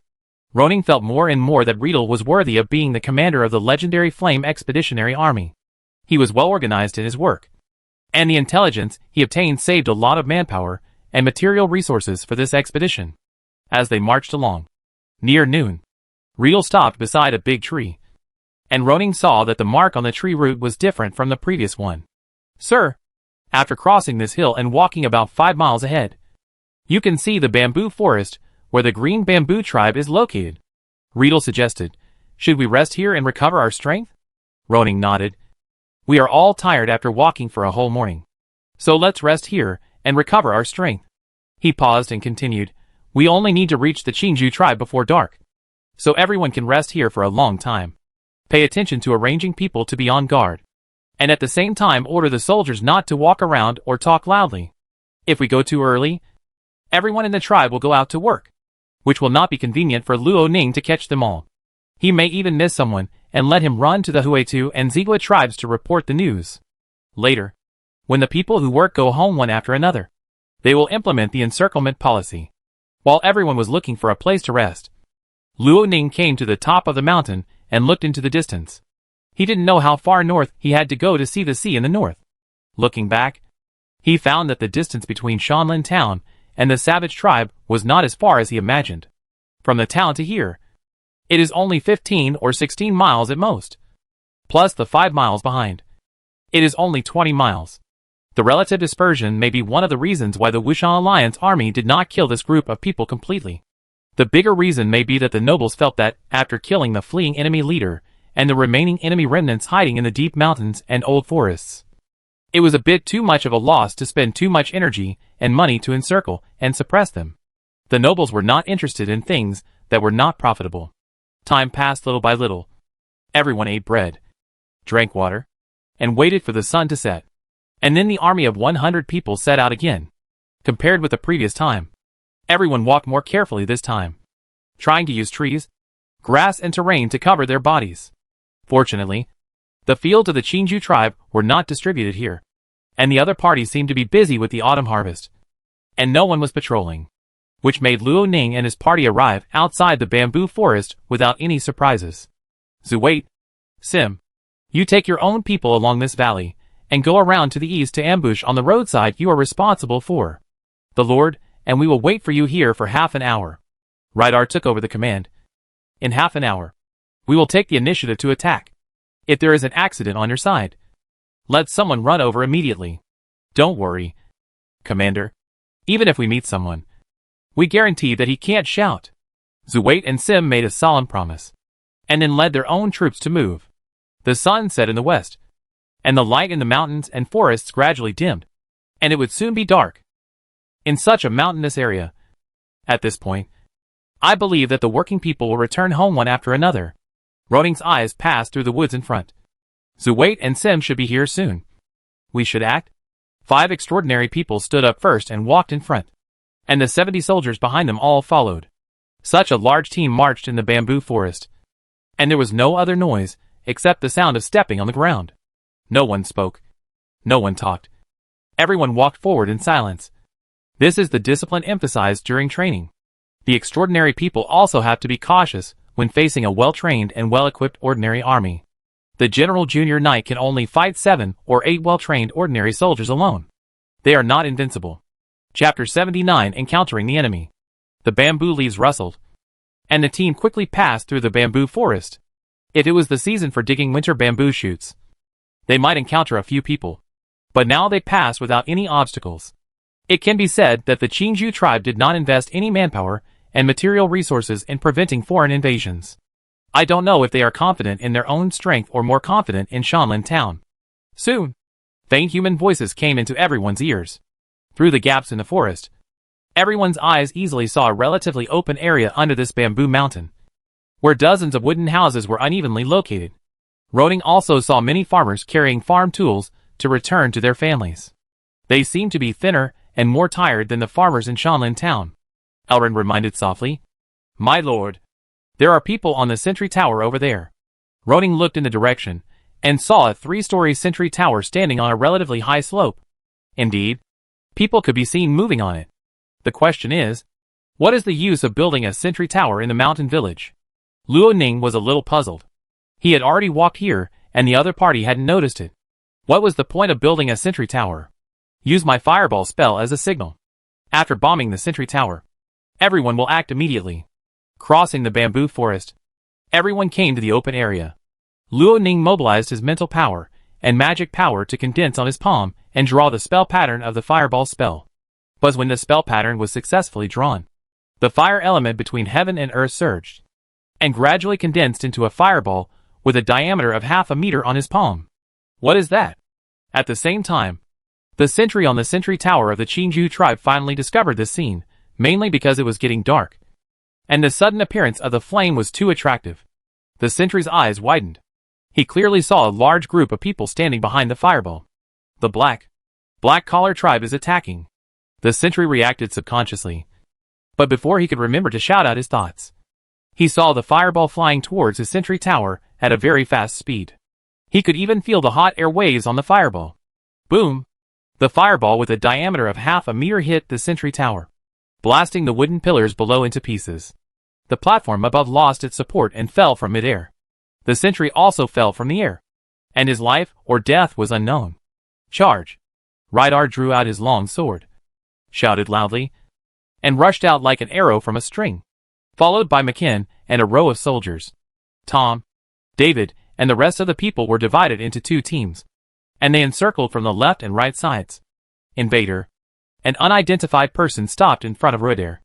Ronan felt more and more that Riedel was worthy of being the commander of the legendary Flame Expeditionary Army. He was well organized in his work, and the intelligence he obtained saved a lot of manpower and material resources for this expedition. As they marched along, near noon, Riedel stopped beside a big tree, and Ronan saw that the mark on the tree root was different from the previous one. "Sir, after crossing this hill and walking about 5 miles ahead, you can see the bamboo forest where the Green Bamboo tribe is located," Riedel suggested. "Should we rest here and recover our strength?" Ronan nodded. "We are all tired after walking for a whole morning, so let's rest here and recover our strength." He paused and continued, "We only need to reach the Chinju tribe before dark, so everyone can rest here for a long time. Pay attention to arranging people to be on guard, and at the same time order the soldiers not to walk around or talk loudly. If we go too early, everyone in the tribe will go out to work, which will not be convenient for Luo Ning to catch them all. He may even miss someone and let him run to the Huetu and Zigua tribes to report the news. Later, when the people who work go home one after another, they will implement the encirclement policy." While everyone was looking for a place to rest, Luo Ning came to the top of the mountain and looked into the distance. He didn't know how far north he had to go to see the sea in the north. Looking back, he found that the distance between Shanlin town and the savage tribe was not as far as he imagined. From the town to here, it is only 15 or 16 miles at most, plus the 5 miles behind. It is only 20 miles. The relative dispersion may be one of the reasons why the Wushan Alliance army did not kill this group of people completely. The bigger reason may be that the nobles felt that, after killing the fleeing enemy leader and the remaining enemy remnants hiding in the deep mountains and old forests, it was a bit too much of a loss to spend too much energy and money to encircle and suppress them. The nobles were not interested in things that were not profitable. Time passed little by little. Everyone ate bread, drank water, and waited for the sun to set. And then the army of 100 people set out again. Compared with the previous time, everyone walked more carefully this time, trying to use trees, grass and terrain to cover their bodies. Fortunately, the fields of the Chinju tribe were not distributed here, and the other parties seemed to be busy with the autumn harvest, and no one was patrolling, which made Luo Ning and his party arrive outside the bamboo forest without any surprises. "Wait, Sim, you take your own people along this valley, and go around to the east to ambush on the roadside you are responsible for, the Lord, and we will wait for you here for half an hour." Rydar took over the command. "In half an hour, we will take the initiative to attack. If there is an accident on your side, let someone run over immediately. Don't worry, Commander. Even if we meet someone, we guarantee that he can't shout." Wait and Sim made a solemn promise, and then led their own troops to move. The sun set in the west, and the light in the mountains and forests gradually dimmed, and it would soon be dark. In such a mountainous area, at this point, I believe that the working people will return home one after another. Roning's eyes passed through the woods in front. Wait and Sim should be here soon. We should act. 5 extraordinary people stood up first and walked in front, and the 70 soldiers behind them all followed. Such a large team marched in the bamboo forest, and there was no other noise except the sound of stepping on the ground. No one spoke. No one talked. Everyone walked forward in silence. This is the discipline emphasized during training. The extraordinary people also have to be cautious when facing a well-trained and well-equipped ordinary army. The General Junior Knight can only fight 7 or 8 well-trained ordinary soldiers alone. They are not invincible. Chapter 79 Encountering the Enemy. The bamboo leaves rustled, and the team quickly passed through the bamboo forest. If it was the season for digging winter bamboo shoots, they might encounter a few people. But now they passed without any obstacles. It can be said that the Chinju tribe did not invest any manpower and material resources in preventing foreign invasions. I don't know if they are confident in their own strength or more confident in Shanlin town. Soon, faint human voices came into everyone's ears. Through the gaps in the forest, everyone's eyes easily saw a relatively open area under this bamboo mountain, where dozens of wooden houses were unevenly located. Roding also saw many farmers carrying farm tools to return to their families. They seemed to be thinner and more tired than the farmers in Shanlin town. Elrin reminded softly. My lord, there are people on the sentry tower over there. Roding looked in the direction and saw a 3-story sentry tower standing on a relatively high slope. Indeed, people could be seen moving on it. The question is, what is the use of building a sentry tower in the mountain village? Luo Ning was a little puzzled. He had already walked here, and the other party hadn't noticed it. What was the point of building a sentry tower? Use my fireball spell as a signal. After bombing the sentry tower, everyone will act immediately. Crossing the bamboo forest, everyone came to the open area. Luo Ning mobilized his mental power and magic power to condense on his palm and draw the spell pattern of the fireball spell. But when the spell pattern was successfully drawn, the fire element between heaven and earth surged and gradually condensed into a fireball with a diameter of 0.5 meter on his palm. What is that? At the same time, the sentry on the sentry tower of the Chinju tribe finally discovered this scene, mainly because it was getting dark, and the sudden appearance of the flame was too attractive. The sentry's eyes widened. He clearly saw a large group of people standing behind the fireball. The black collar tribe is attacking. The sentry reacted subconsciously, but before he could remember to shout out his thoughts, he saw the fireball flying towards his sentry tower at a very fast speed. He could even feel the hot air waves on the fireball. Boom! The fireball with a diameter of 0.5 meter hit the sentry tower, blasting the wooden pillars below into pieces. The platform above lost its support and fell from midair. The sentry also fell from the air, and his life or death was unknown. Charge! Rydar drew out his long sword, shouted loudly, and rushed out like an arrow from a string, followed by McKen and a row of soldiers. Tom, David, and the rest of the people were divided into 2 teams, and they encircled from the left and right sides. Invader. An unidentified person stopped in front of Rydar.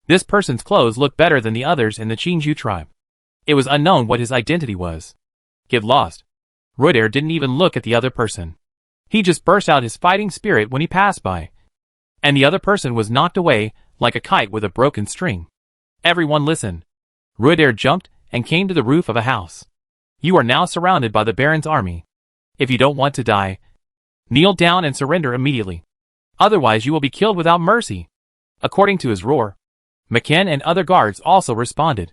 This person's clothes looked better than the others in the Chinju tribe. It was unknown what his identity was. Get lost. Rydar didn't even look at the other person. He just burst out his fighting spirit when he passed by, and the other person was knocked away like a kite with a broken string. Everyone listen. Rydar jumped and came to the roof of a house. You are now surrounded by the Baron's army. If you don't want to die, kneel down and surrender immediately. Otherwise you will be killed without mercy. According to his roar, McKen and other guards also responded.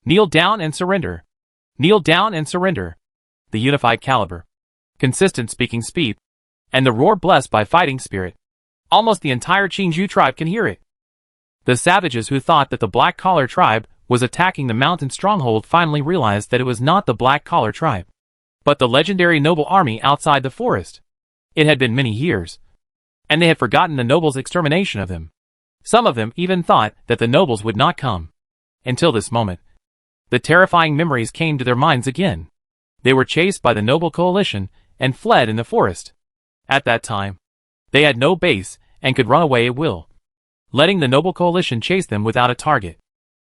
Kneel down and surrender. Kneel down and surrender. The unified caliber, consistent speaking speed, and the roar blessed by fighting spirit. Almost the entire Chinju tribe can hear it. The savages who thought that the Black Collar tribe was attacking the mountain stronghold finally realized that it was not the Black Collar tribe, but the legendary noble army outside the forest. It had been many years, and they had forgotten the nobles' extermination of them. Some of them even thought that the nobles would not come. Until this moment, the terrifying memories came to their minds again. They were chased by the noble coalition and fled in the forest. At that time, they had no base and could run away at will, letting the noble coalition chase them without a target.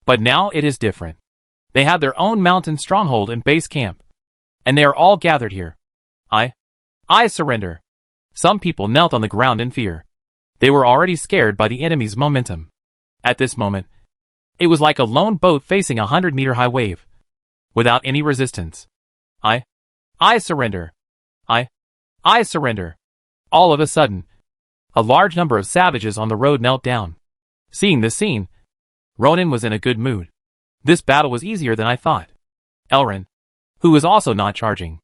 But now it is different. They have their own mountain stronghold and base camp, and they are all gathered here. I surrender. Some people knelt on the ground in fear. They were already scared by the enemy's momentum. At this moment, it was like a lone boat facing a 100-meter high wave, without any resistance. I surrender. I surrender. All of a sudden, a large number of savages on the road knelt down. Seeing this scene, Ronan was in a good mood. This battle was easier than I thought. Elrin, who was also not charging,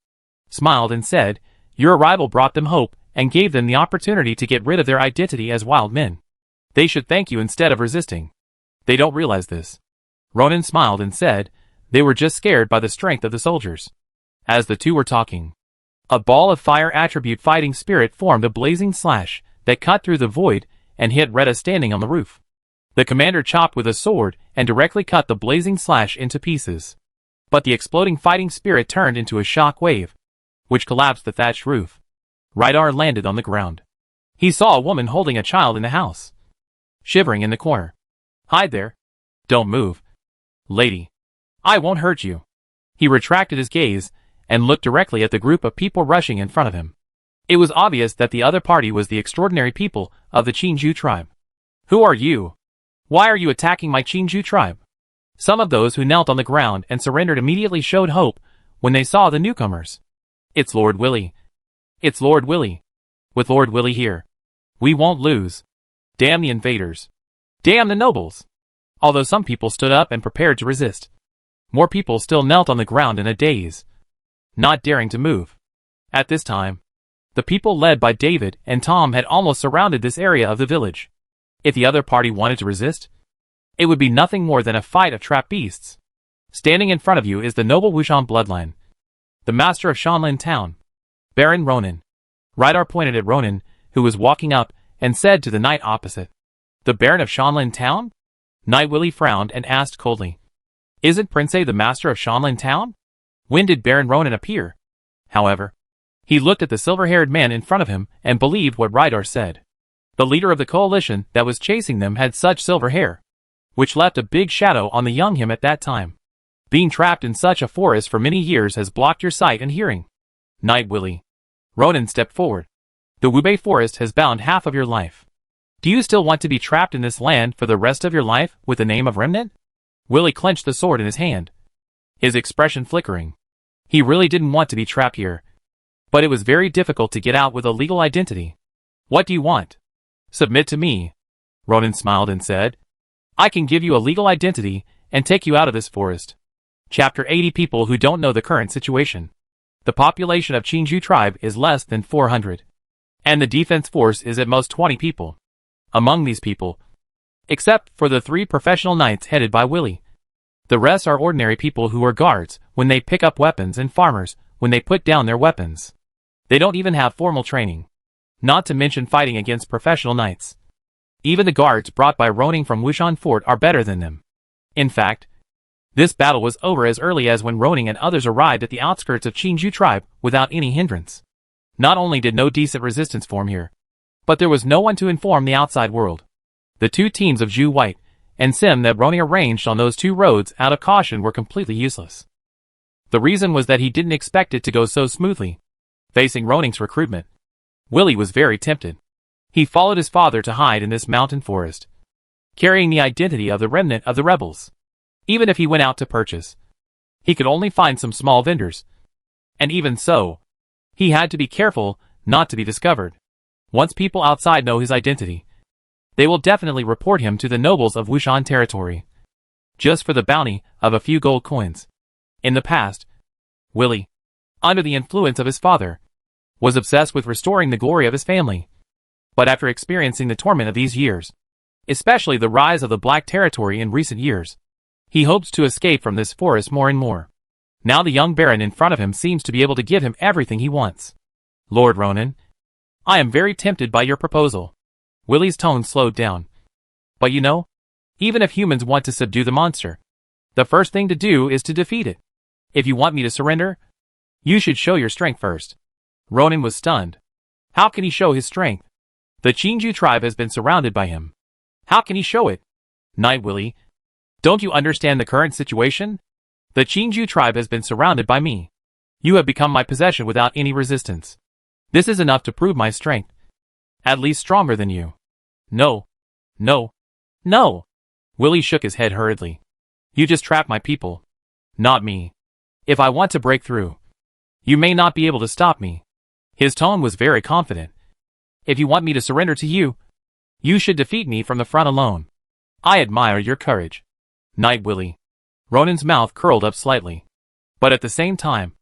smiled and said, your arrival brought them hope and gave them the opportunity to get rid of their identity as wild men. They should thank you instead of resisting. They don't realize this. Ronan smiled and said, they were just scared by the strength of the soldiers. As the two were talking, a ball of fire attribute fighting spirit formed a blazing slash that cut through the void and hit Retta standing on the roof. The commander chopped with a sword and directly cut the blazing slash into pieces. But the exploding fighting spirit turned into a shock wave, which collapsed the thatched roof. Rydar landed on the ground. He saw a woman holding a child in the house, shivering in the corner. "Hide there. Don't move. Lady. I won't hurt you." He retracted his gaze and looked directly at the group of people rushing in front of him. It was obvious that the other party was the extraordinary people of the Chinju tribe. "Who are you? Why are you attacking my Chinju tribe?" Some of those who knelt on the ground and surrendered immediately showed hope when they saw the newcomers. "It's Lord Willie. It's Lord Willie. With Lord Willie here, we won't lose. Damn the invaders. Damn the nobles." Although some people stood up and prepared to resist, more people still knelt on the ground in a daze, not daring to move. At this time, the people led by David and Tom had almost surrounded this area of the village. If the other party wanted to resist, it would be nothing more than a fight of trapped beasts. Standing in front of you is the noble Wushan bloodline, the master of Shanlin town, Baron Ronan. Rydar pointed at Ronan, who was walking up, and said to the knight opposite, "The Baron of Shanlin town?" Knight Willie frowned and asked coldly, "Isn't Prince A the master of Shanlin town? When did Baron Ronan appear?" However, he looked at the silver-haired man in front of him and believed what Rydar said. The leader of the coalition that was chasing them had such silver hair, which left a big shadow on the young him at that time. Being trapped in such a forest for many years has blocked your sight and hearing. Knight Willie. Ronan stepped forward. The Wubei forest has bound half of your life. Do you still want to be trapped in this land for the rest of your life with the name of Remnant? Willie clenched the sword in his hand, his expression flickering. He really didn't want to be trapped here, but it was very difficult to get out with a legal identity. "What do you want?" "Submit to me." Ronan smiled and said, "I can give you a legal identity and take you out of this forest." Chapter 80. People who don't know the current situation. The population of Chinju tribe is less than 400, and the defense force is at most 20 people. Among these people, except for the 3 professional knights headed by Willie, the rest are ordinary people who are guards when they pick up weapons and farmers when they put down their weapons. They don't even have formal training, not to mention fighting against professional knights. Even the guards brought by Ronin from Wushan Fort are better than them. In fact, this battle was over as early as when Ronin and others arrived at the outskirts of Chinju tribe without any hindrance. Not only did no decent resistance form here, but there was no one to inform the outside world. The 2 teams of Zhu White and Sim that Ronin arranged on those 2 roads out of caution were completely useless. The reason was that he didn't expect it to go so smoothly. Facing Ronin's recruitment, Willie was very tempted. He followed his father to hide in this mountain forest, carrying the identity of the remnant of the rebels. Even if he went out to purchase, he could only find some small vendors. And even so, he had to be careful not to be discovered. Once people outside know his identity, they will definitely report him to the nobles of Wushan territory, just for the bounty of a few gold coins. In the past, Willie, under the influence of his father, was obsessed with restoring the glory of his family. But after experiencing the torment of these years, especially the rise of the Black Territory in recent years, he hopes to escape from this forest more and more. Now the young baron in front of him seems to be able to give him everything he wants. "Lord Ronan, I am very tempted by your proposal." Willie's tone slowed down. "But you know, even if humans want to subdue the monster, the first thing to do is to defeat it. If you want me to surrender, you should show your strength first." Ronan was stunned. How can he show his strength? The Chinju tribe has been surrounded by him. How can he show it? Knight Willie, don't you understand the current situation? The Chinju tribe has been surrounded by me. You have become my possession without any resistance. This is enough to prove my strength. At least stronger than you. No. No. No. Willie shook his head hurriedly. You just trapped my people. Not me. If I want to break through, you may not be able to stop me. His tone was very confident. If you want me to surrender to you, you should defeat me from the front alone. I admire your courage. Knight Willie. Ronan's mouth curled up slightly. But at the same time,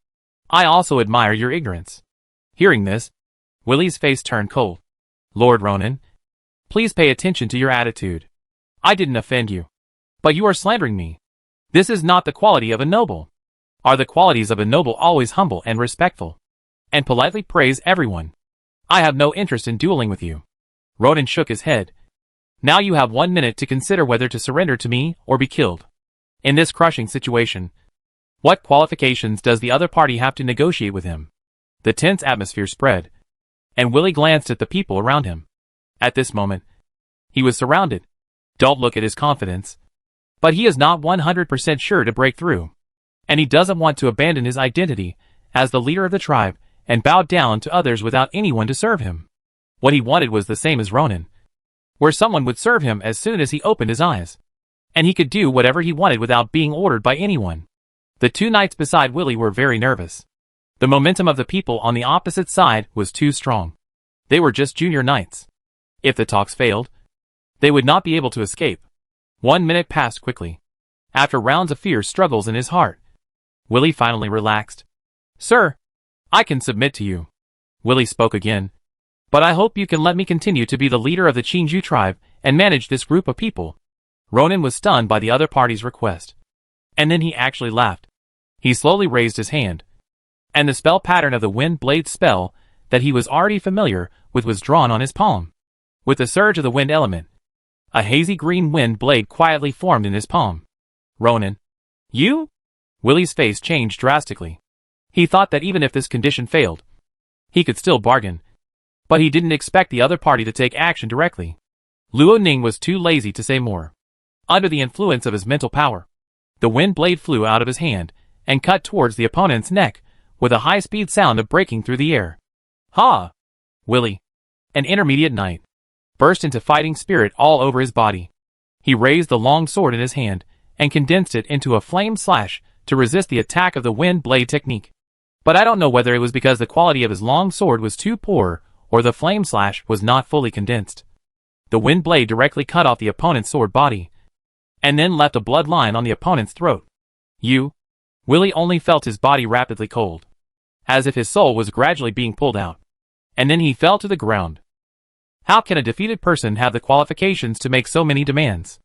I also admire your ignorance. Hearing this, Willie's face turned cold. Lord Ronan, please pay attention to your attitude. I didn't offend you. But you are slandering me. This is not the quality of a noble. Are the qualities of a noble always humble and respectful, and politely praise everyone? I have no interest in dueling with you. Ronan shook his head. Now you have 1 minute to consider whether to surrender to me or be killed. In this crushing situation, what qualifications does the other party have to negotiate with him? The tense atmosphere spread, and Willie glanced at the people around him. At this moment, he was surrounded. Don't look at his confidence. But he is not 100% sure to break through. And he doesn't want to abandon his identity as the leader of the tribe and bow down to others without anyone to serve him. What he wanted was the same as Ronan, where someone would serve him as soon as he opened his eyes. And he could do whatever he wanted without being ordered by anyone. The two knights beside Willie were very nervous. The momentum of the people on the opposite side was too strong. They were just junior knights. If the talks failed, they would not be able to escape. 1 minute passed quickly. After rounds of fierce struggles in his heart, Willie finally relaxed. Sir, I can submit to you. Willie spoke again. But I hope you can let me continue to be the leader of the Chinju tribe and manage this group of people. Ronan was stunned by the other party's request. And then he actually laughed. He slowly raised his hand, and the spell pattern of the wind blade spell that he was already familiar with was drawn on his palm. With the surge of the wind element, a hazy green wind blade quietly formed in his palm. Ronan. You? Willie's face changed drastically. He thought that even if this condition failed, he could still bargain. But he didn't expect the other party to take action directly. Luo Ning was too lazy to say more. Under the influence of his mental power, the wind blade flew out of his hand and cut towards the opponent's neck with a high-speed sound of breaking through the air. Ha! Willie, an intermediate knight, burst into fighting spirit all over his body. He raised the long sword in his hand and condensed it into a flame slash to resist the attack of the wind blade technique. But I don't know whether it was because the quality of his long sword was too poor or the flame slash was not fully condensed. The wind blade directly cut off the opponent's sword body, and then left a blood line on the opponent's throat. Willie only felt his body rapidly cold, as if his soul was gradually being pulled out. And then he fell to the ground. How can a defeated person have the qualifications to make so many demands?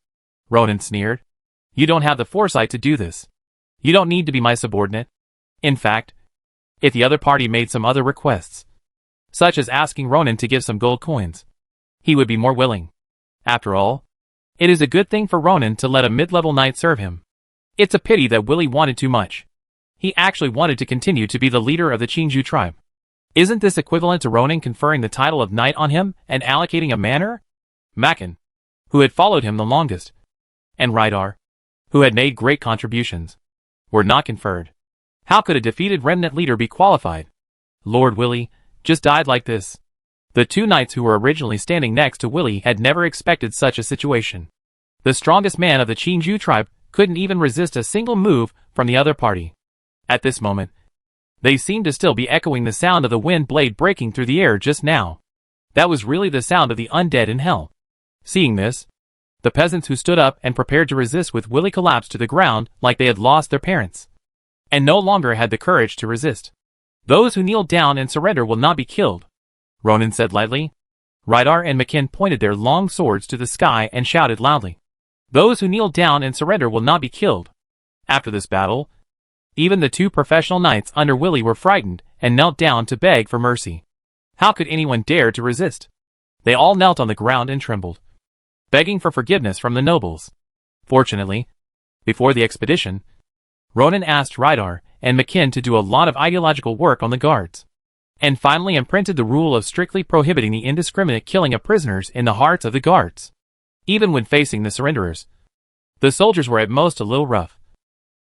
Ronan sneered. You don't have the foresight to do this. You don't need to be my subordinate. In fact, if the other party made some other requests, such as asking Ronan to give some gold coins, he would be more willing. After all, it is a good thing for Ronan to let a mid-level knight serve him. It's a pity that Willie wanted too much. He actually wanted to continue to be the leader of the Chinju tribe. Isn't this equivalent to Ronan conferring the title of knight on him and allocating a manor? Makan, who had followed him the longest, and Rydar, who had made great contributions, were not conferred. How could a defeated remnant leader be qualified? Lord Willie just died like this. The two knights who were originally standing next to Willie had never expected such a situation. The strongest man of the Chinju tribe couldn't even resist a single move from the other party. At this moment, they seemed to still be echoing the sound of the wind blade breaking through the air just now. That was really the sound of the undead in hell. Seeing this, the peasants who stood up and prepared to resist with Willie collapsed to the ground like they had lost their parents, and no longer had the courage to resist. Those who kneel down and surrender will not be killed, Ronan said lightly. Rydar and Makin pointed their long swords to the sky and shouted loudly. Those who kneel down and surrender will not be killed. After this battle, even the two professional knights under Willie were frightened and knelt down to beg for mercy. How could anyone dare to resist? They all knelt on the ground and trembled, begging for forgiveness from the nobles. Fortunately, before the expedition, Ronan asked Rydar and Makin to do a lot of ideological work on the guards, and finally imprinted the rule of strictly prohibiting the indiscriminate killing of prisoners in the hearts of the guards. Even when facing the surrenderers, the soldiers were at most a little rough,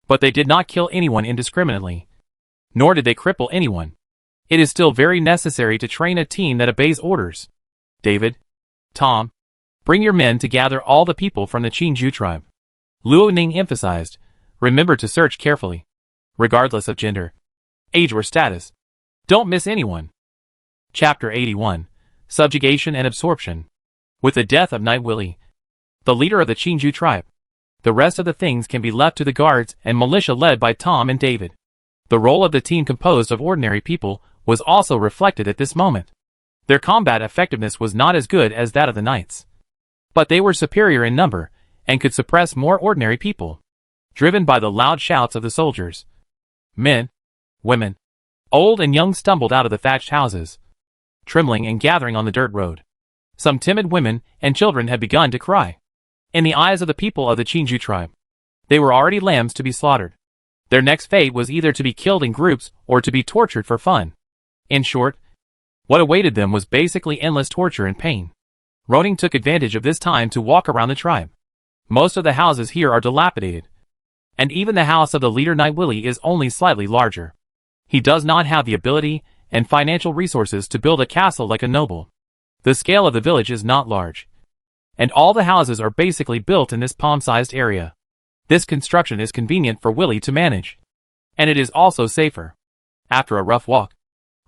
but they did not kill anyone indiscriminately, nor did they cripple anyone. It is still very necessary to train a team that obeys orders. David, Tom, bring your men to gather all the people from the Chinju tribe. Luo Ning emphasized, remember to search carefully, regardless of gender, age or status. Don't miss anyone. Chapter 81, Subjugation and Absorption. With the death of Knight Willie, the leader of the Chinju tribe, the rest of the things can be left to the guards and militia led by Tom and David. The role of the team composed of ordinary people was also reflected at this moment. Their combat effectiveness was not as good as that of the knights, but they were superior in number and could suppress more ordinary people, driven by the loud shouts of the soldiers. Men, women, old and young stumbled out of the thatched houses, trembling and gathering on the dirt road. Some timid women and children had begun to cry. In the eyes of the people of the Chinju tribe, they were already lambs to be slaughtered. Their next fate was either to be killed in groups or to be tortured for fun. In short, what awaited them was basically endless torture and pain. Ronin took advantage of this time to walk around the tribe. Most of the houses here are dilapidated, and even the house of the leader Knight Willie is only slightly larger. He does not have the ability and financial resources to build a castle like a noble. The scale of the village is not large, and all the houses are basically built in this palm-sized area. This construction is convenient for Willie to manage, and it is also safer. After a rough walk,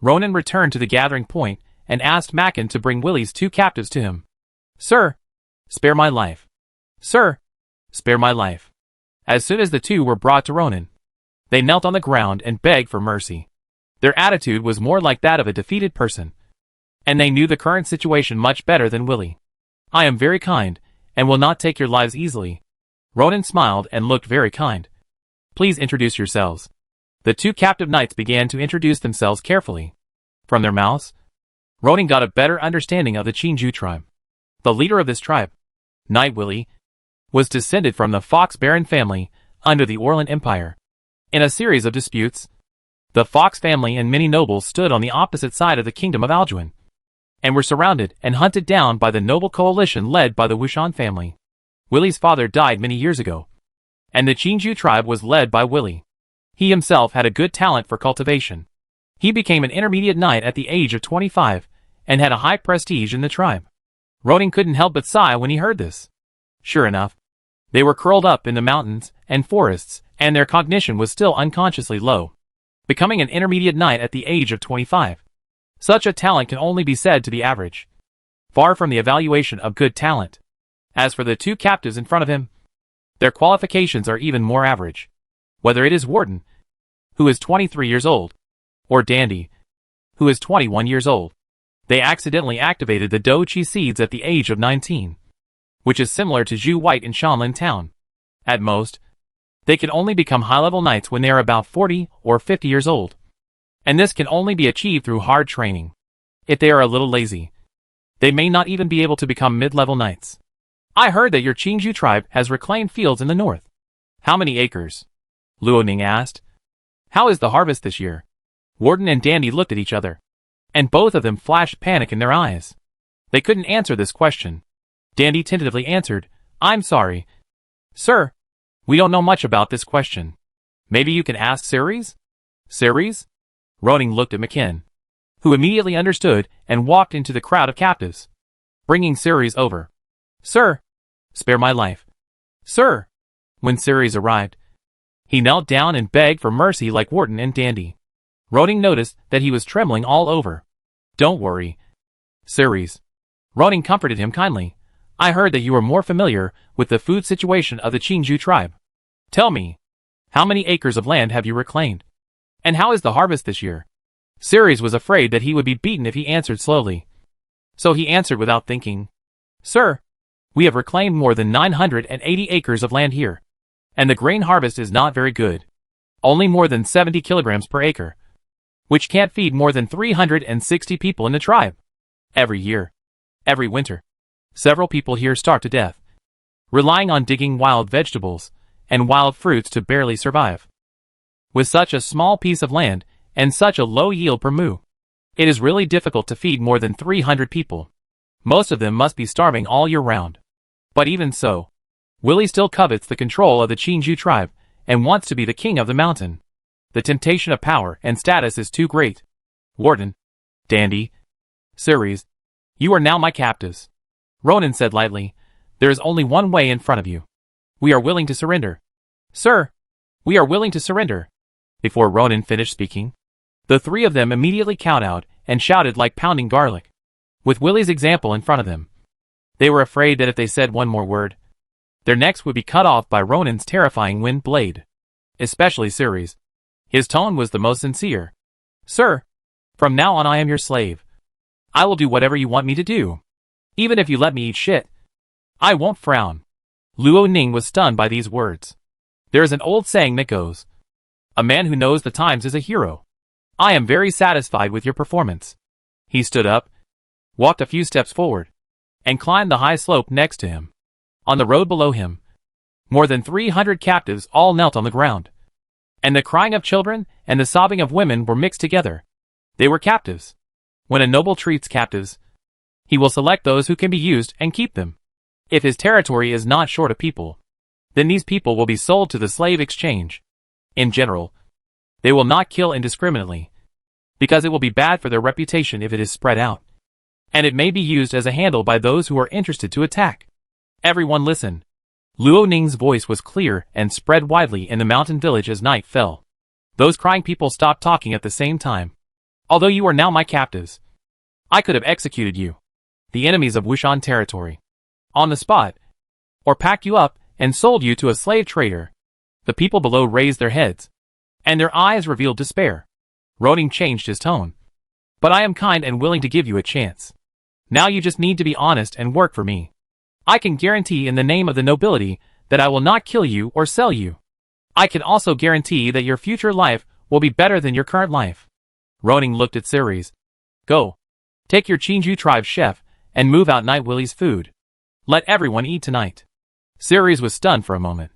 Ronin returned to the gathering point and asked Mackin to bring Willie's 2 captives to him. "Sir, spare my life. Sir, spare my life." As soon as the 2 were brought to Ronin, they knelt on the ground and begged for mercy. Their attitude was more like that of a defeated person, and they knew the current situation much better than Willie. "I am very kind, and will not take your lives easily." Ronin smiled and looked very kind. "Please introduce yourselves." The 2 captive knights began to introduce themselves carefully. From their mouths, Ronin got a better understanding of the Chinju tribe. The leader of this tribe, Knight Willie, was descended from the Fox Baron family under the Orlan Empire. In a series of disputes, the Fox family and many nobles stood on the opposite side of the kingdom of Alduin, and were surrounded and hunted down by the noble coalition led by the Wushan family. Willie's father died many years ago, and the Chinju tribe was led by Willie. He himself had a good talent for cultivation. He became an intermediate knight at the age of 25, and had a high prestige in the tribe. Ronin couldn't help but sigh when he heard this. Sure enough, they were curled up in the mountains and forests, and their cognition was still unconsciously low. Becoming an intermediate knight at the age of 25. Such a talent can only be said to be average, far from the evaluation of good talent. As for the 2 captives in front of him, their qualifications are even more average. Whether it is Warden, who is 23 years old, or Dandy, who is 21 years old, they accidentally activated the Do Chi seeds at the age of 19, which is similar to Zhu White in Shanlin Town. At most, they can only become high-level knights when they are about 40 or 50 years old, and this can only be achieved through hard training. If they are a little lazy, they may not even be able to become mid-level knights. "I heard that your Chinju tribe has reclaimed fields in the north. How many acres?" Luo Ning asked. "How is the harvest this year?" Warden and Dandy looked at each other, and both of them flashed panic in their eyes. They couldn't answer this question. Dandy tentatively answered, "I'm sorry, sir. We don't know much about this question. Maybe you can ask Ceres?" "Ceres?" Ronin looked at Mackin, who immediately understood and walked into the crowd of captives, bringing Ceres over. "Sir, spare my life. Sir." When Ceres arrived, he knelt down and begged for mercy like Warden and Dandy. Ronin noticed that he was trembling all over. "Don't worry, Ceres." Ronin comforted him kindly. "I heard that you are more familiar with the food situation of the Chinju tribe. Tell me, how many acres of land have you reclaimed? And how is the harvest this year?" Ceres was afraid that he would be beaten if he answered slowly, so he answered without thinking. "Sir, we have reclaimed more than 980 acres of land here, and the grain harvest is not very good. Only more than 70 kilograms per acre, which can't feed more than 360 people in the tribe. Every year, every winter, several people here starve to death, relying on digging wild vegetables and wild fruits to barely survive. With such a small piece of land and such a low yield per moo, it is really difficult to feed more than 300 people. Most of them must be starving all year round. But even so, Willie still covets the control of the Chinju tribe and wants to be the king of the mountain. The temptation of power and status is too great. Warden, Dandy, Ceres, you are now my captives." Ronin said lightly, "There is only one way in front of you. We are willing to surrender." "Sir, we are willing to surrender." Before Ronin finished speaking, the 3 of them immediately kowtowed and shouted like pounding garlic. With Willie's example in front of them, they were afraid that if they said one more word, their necks would be cut off by Ronin's terrifying wind blade. Especially Ceres. His tone was the most sincere. "Sir, from now on I am your slave. I will do whatever you want me to do. Even if you let me eat shit, I won't frown." Luo Ning was stunned by these words. There is an old saying that goes, "A man who knows the times is a hero." "I am very satisfied with your performance." He stood up, walked a few steps forward, and climbed the high slope next to him. On the road below him, more than 300 captives all knelt on the ground, and the crying of children and the sobbing of women were mixed together. They were captives. When a noble treats captives, he will select those who can be used and keep them. If his territory is not short of people, then these people will be sold to the slave exchange. In general, they will not kill indiscriminately, because it will be bad for their reputation if it is spread out, and it may be used as a handle by those who are interested to attack. Everyone listen. Luo Ning's voice was clear and spread widely in the mountain village as night fell. Those crying people stopped talking at the same time. Although you are now my captives, I could have executed you, the enemies of Wushan territory, on the spot, or packed you up and sold you to a slave trader. The people below raised their heads, and their eyes revealed despair. Ronin changed his tone. But I am kind and willing to give you a chance. Now you just need to be honest and work for me. I can guarantee in the name of the nobility that I will not kill you or sell you. I can also guarantee that your future life will be better than your current life. Ronin looked at Ceres. Go. Take your Chinju tribe chef and move out Night Willie's food. Let everyone eat tonight. Ceres was stunned for a moment,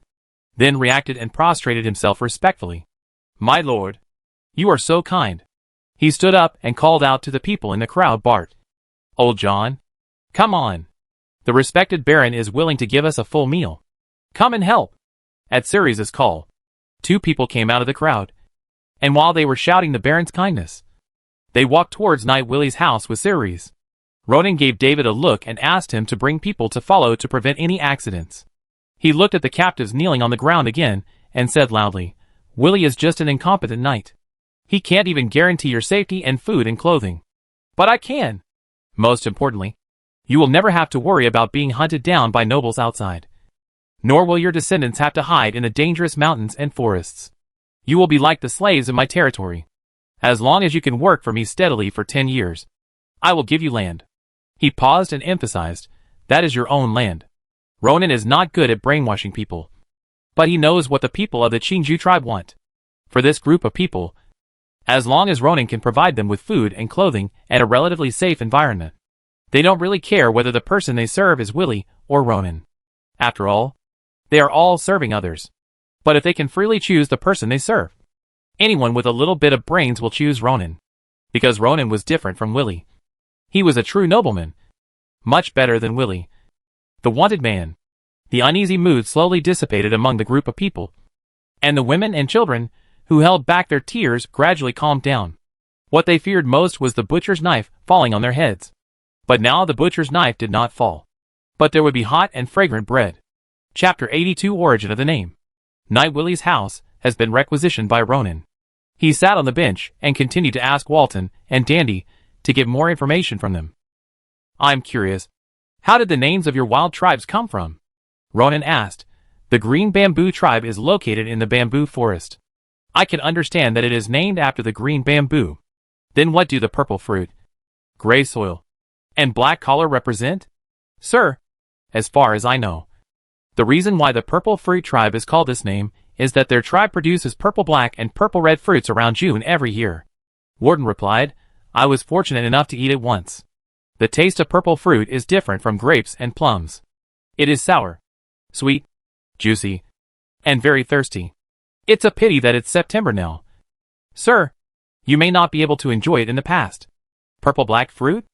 then reacted and prostrated himself respectfully. My lord, you are so kind. He stood up and called out to the people in the crowd. Bart. Old John. Come on. The respected Baron is willing to give us a full meal. Come and help. At Ceres' call, two people came out of the crowd, and while they were shouting the Baron's kindness, they walked towards Night Willie's house with Ceres. Ronin gave David a look and asked him to bring people to follow to prevent any accidents. He looked at the captives kneeling on the ground again and said loudly, Willie is just an incompetent knight. He can't even guarantee your safety and food and clothing. But I can. Most importantly, you will never have to worry about being hunted down by nobles outside. Nor will your descendants have to hide in the dangerous mountains and forests. You will be like the slaves in my territory. As long as you can work for me steadily for 10 years, I will give you land. He paused and emphasized, that is your own land. Ronin is not good at brainwashing people, but he knows what the people of the Chinju tribe want. For this group of people, as long as Ronin can provide them with food and clothing and a relatively safe environment, they don't really care whether the person they serve is Willie or Ronin. After all, they are all serving others. But if they can freely choose the person they serve, anyone with a little bit of brains will choose Ronin. Because Ronin was different from Willie. He was a true nobleman. Much better than Willie, the wanted man. The uneasy mood slowly dissipated among the group of people, and the women and children, who held back their tears, gradually calmed down. What they feared most was the butcher's knife falling on their heads. But now the butcher's knife did not fall. But there would be hot and fragrant bread. Chapter 82 Origin of the name. Night Willie's house has been requisitioned by Ronin. He sat on the bench and continued to ask Walton and Dandy to get more information from them. I'm curious. How did the names of your wild tribes come from? Ronin asked. The Green Bamboo tribe is located in the bamboo forest. I can understand that it is named after the green bamboo. Then what do the purple fruit, gray soil, and black collar represent? Sir, as far as I know, the reason why the purple fruit tribe is called this name is that their tribe produces purple black and purple red fruits around June every year. Warden replied, I was fortunate enough to eat it once. The taste of purple fruit is different from grapes and plums. It is sour, sweet, juicy, and very thirsty. It's a pity that it's September now. Sir, you may not be able to enjoy it in the past. Purple black fruit?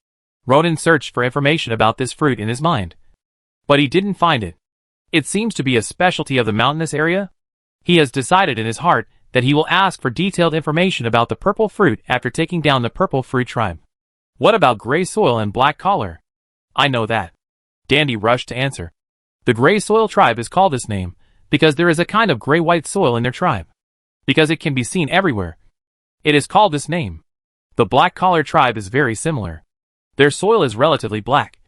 Ronin searched for information about this fruit in his mind, but he didn't find it. It seems to be a specialty of the mountainous area. He has decided in his heart that he will ask for detailed information about the purple fruit after taking down the purple fruit tribe. What about gray soil and black collar? I know that. Dandy rushed to answer. The gray soil tribe is called this name because there is a kind of gray-white soil in their tribe. Because it can be seen everywhere, it is called this name. The black collar tribe is very similar. Their soil is relatively black,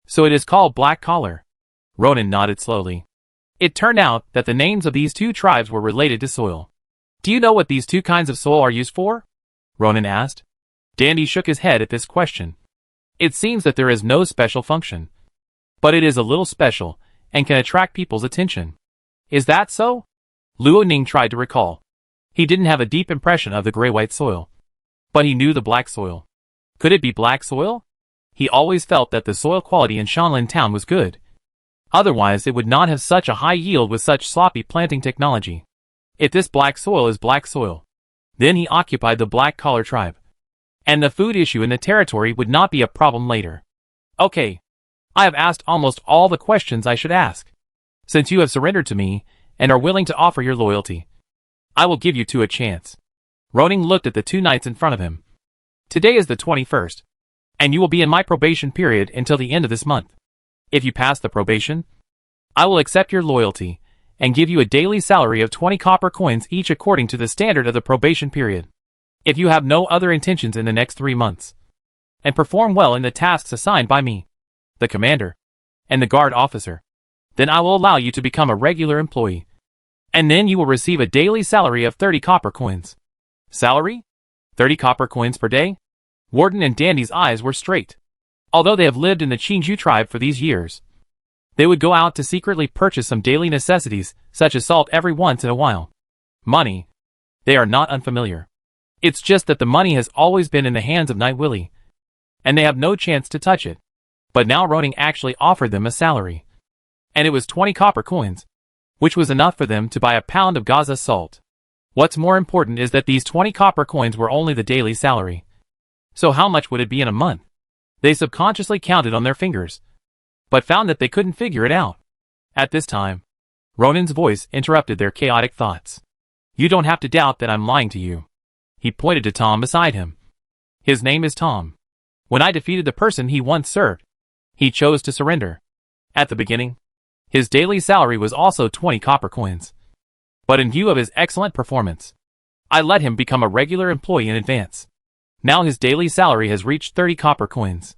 so it is called black collar. Ronin nodded slowly. It turned out that the names of these two tribes were related to soil. Do you know what these two kinds of soil are used for? Ronin asked. Dandy shook his head at this question. It seems that there is no special function, but it is a little special and can attract people's attention. Is that so? Luo Ning tried to recall. He didn't have a deep impression of the gray-white soil, but he knew the black soil. Could it be black soil? He always felt that the soil quality in Shanlin Town was good. Otherwise it would not have such a high yield with such sloppy planting technology. If this black soil is black soil, then he occupied the black collar tribe. And the food issue in the territory would not be a problem later. Okay. I have asked almost all the questions I should ask. Since you have surrendered to me, and are willing to offer your loyalty, I will give you two a chance. Ronan looked at the two knights in front of him. Today is the 21st. And you will be in my probation period until the end of this month. If you pass the probation, I will accept your loyalty, and give you a daily salary of 20 copper coins each according to the standard of the probation period. If you have no other intentions in the next 3 months, and perform well in the tasks assigned by me, the commander, and the guard officer, then I will allow you to become a regular employee. And then you will receive a daily salary of 30 copper coins. Salary? 30 copper coins per day? Warden and Dandy's eyes were straight. Although they have lived in the Chinju tribe for these years, they would go out to secretly purchase some daily necessities, such as salt every once in a while. Money. They are not unfamiliar. It's just that the money has always been in the hands of Knight Willie, and they have no chance to touch it. But now Ronan actually offered them a salary. And it was 20 copper coins, which was enough for them to buy a pound of Gaza salt. What's more important is that these 20 copper coins were only the daily salary. So how much would it be in a month? They subconsciously counted on their fingers, but found that they couldn't figure it out. At this time, Ronan's voice interrupted their chaotic thoughts. You don't have to doubt that I'm lying to you. He pointed to Tom beside him. His name is Tom. When I defeated the person he once served, he chose to surrender. At the beginning, his daily salary was also 20 copper coins. But in view of his excellent performance, I let him become a regular employee in advance. Now his daily salary has reached 30 copper coins.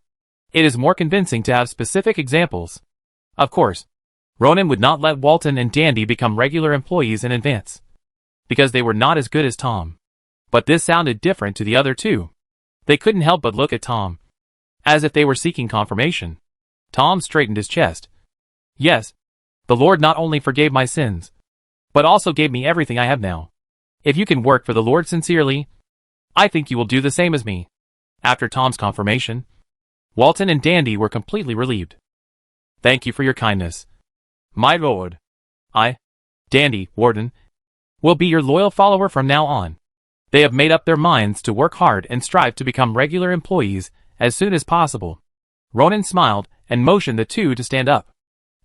It is more convincing to have specific examples. Of course, Ronan would not let Walton and Dandy become regular employees in advance, because they were not as good as Tom. But this sounded different to the other two. They couldn't help but look at Tom, as if they were seeking confirmation. Tom straightened his chest. Yes, the Lord not only forgave my sins, but also gave me everything I have now. If you can work for the Lord sincerely, I think you will do the same as me. After Tom's confirmation, Walton and Dandy were completely relieved. Thank you for your kindness, my lord. I, Dandy, Warden, will be your loyal follower from now on. They have made up their minds to work hard and strive to become regular employees as soon as possible. Ronan smiled and motioned the two to stand up.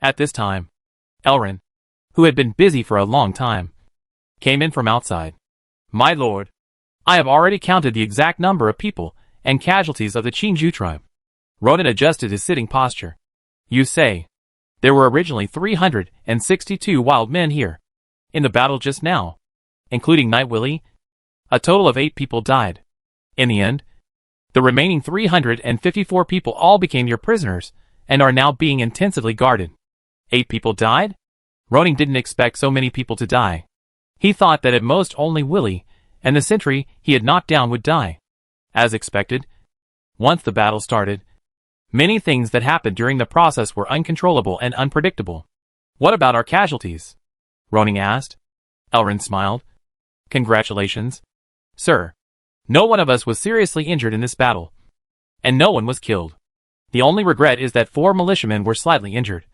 At this time, Elrin, who had been busy for a long time, came in from outside. My lord, I have already counted the exact number of people and casualties of the Chinju tribe. Ronan adjusted his sitting posture. You say, there were originally 362 wild men here. In the battle just now, including Knight Willie, a total of 8 people died. In the end, the remaining 354 people all became your prisoners and are now being intensively guarded. 8 people died? Ronan didn't expect so many people to die. He thought that at most only Willie and the sentry he had knocked down would die. As expected, once the battle started, many things that happened during the process were uncontrollable and unpredictable. What about our casualties? Ronan asked. Elrin smiled. Congratulations, sir. No one of us was seriously injured in this battle, and no one was killed. The only regret is that 4 militiamen were slightly injured,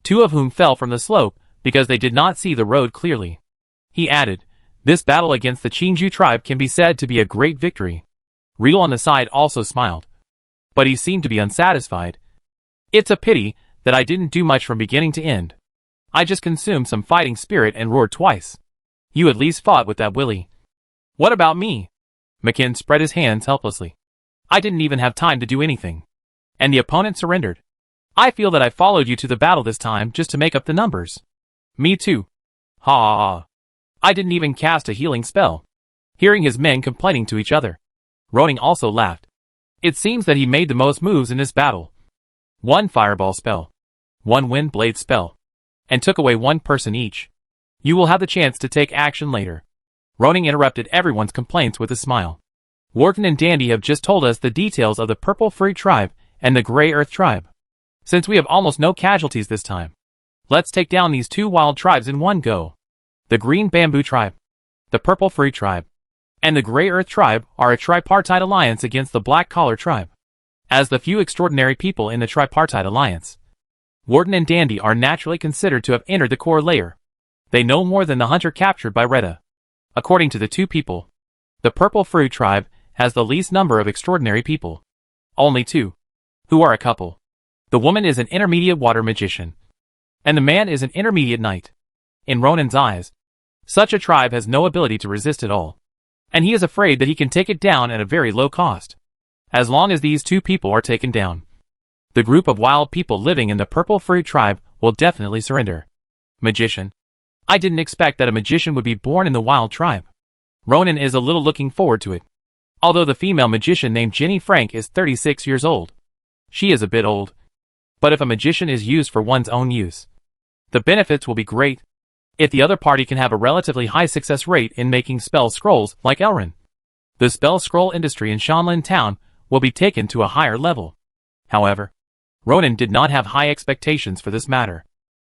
2 of whom fell from the slope because they did not see the road clearly. He added, this battle against the Chinju tribe can be said to be a great victory. Reel on the side also smiled, but he seemed to be unsatisfied. It's a pity that I didn't do much from beginning to end. I just consumed some fighting spirit and roared twice. You at least fought with that Willie. What about me? McKinn spread his hands helplessly. I didn't even have time to do anything. And the opponent surrendered. I feel that I followed you to the battle this time just to make up the numbers. Me too. Ha ha ha. I didn't even cast a healing spell. Hearing his men complaining to each other, Ronan also laughed. It seems that he made the most moves in this battle. 1 fireball spell, 1 wind blade spell, and took away 1 person each. You will have the chance to take action later. Ronan interrupted everyone's complaints with a smile. Warden and Dandy have just told us the details of the Purple Free tribe and the Grey Earth tribe. Since we have almost no casualties this time, let's take down these 2 wild tribes in one go. The Green Bamboo tribe, the Purple Free tribe, and the Grey Earth tribe are a tripartite alliance against the Black Collar tribe. As the few extraordinary people in the tripartite alliance, Wharton and Dandy are naturally considered to have entered the core layer. They know more than the hunter captured by Retta. According to the two people, the Purple Fruit Tribe has the least number of extraordinary people. Only two, who are a couple. The woman is an intermediate water magician, and the man is an intermediate knight. In Ronan's eyes, such a tribe has no ability to resist it all, and he is afraid that he can take it down at a very low cost. As long as these two people are taken down, the group of wild people living in the Purple Fruit Tribe will definitely surrender. Magician. I didn't expect that a magician would be born in the wild tribe. Ronan is a little looking forward to it. Although the female magician named Jenny Frank is 36 years old. She is a bit old. But if a magician is used for one's own use, the benefits will be great. If the other party can have a relatively high success rate in making spell scrolls like Elrin, the spell scroll industry in Shanlin Town will be taken to a higher level. However, Ronan did not have high expectations for this matter.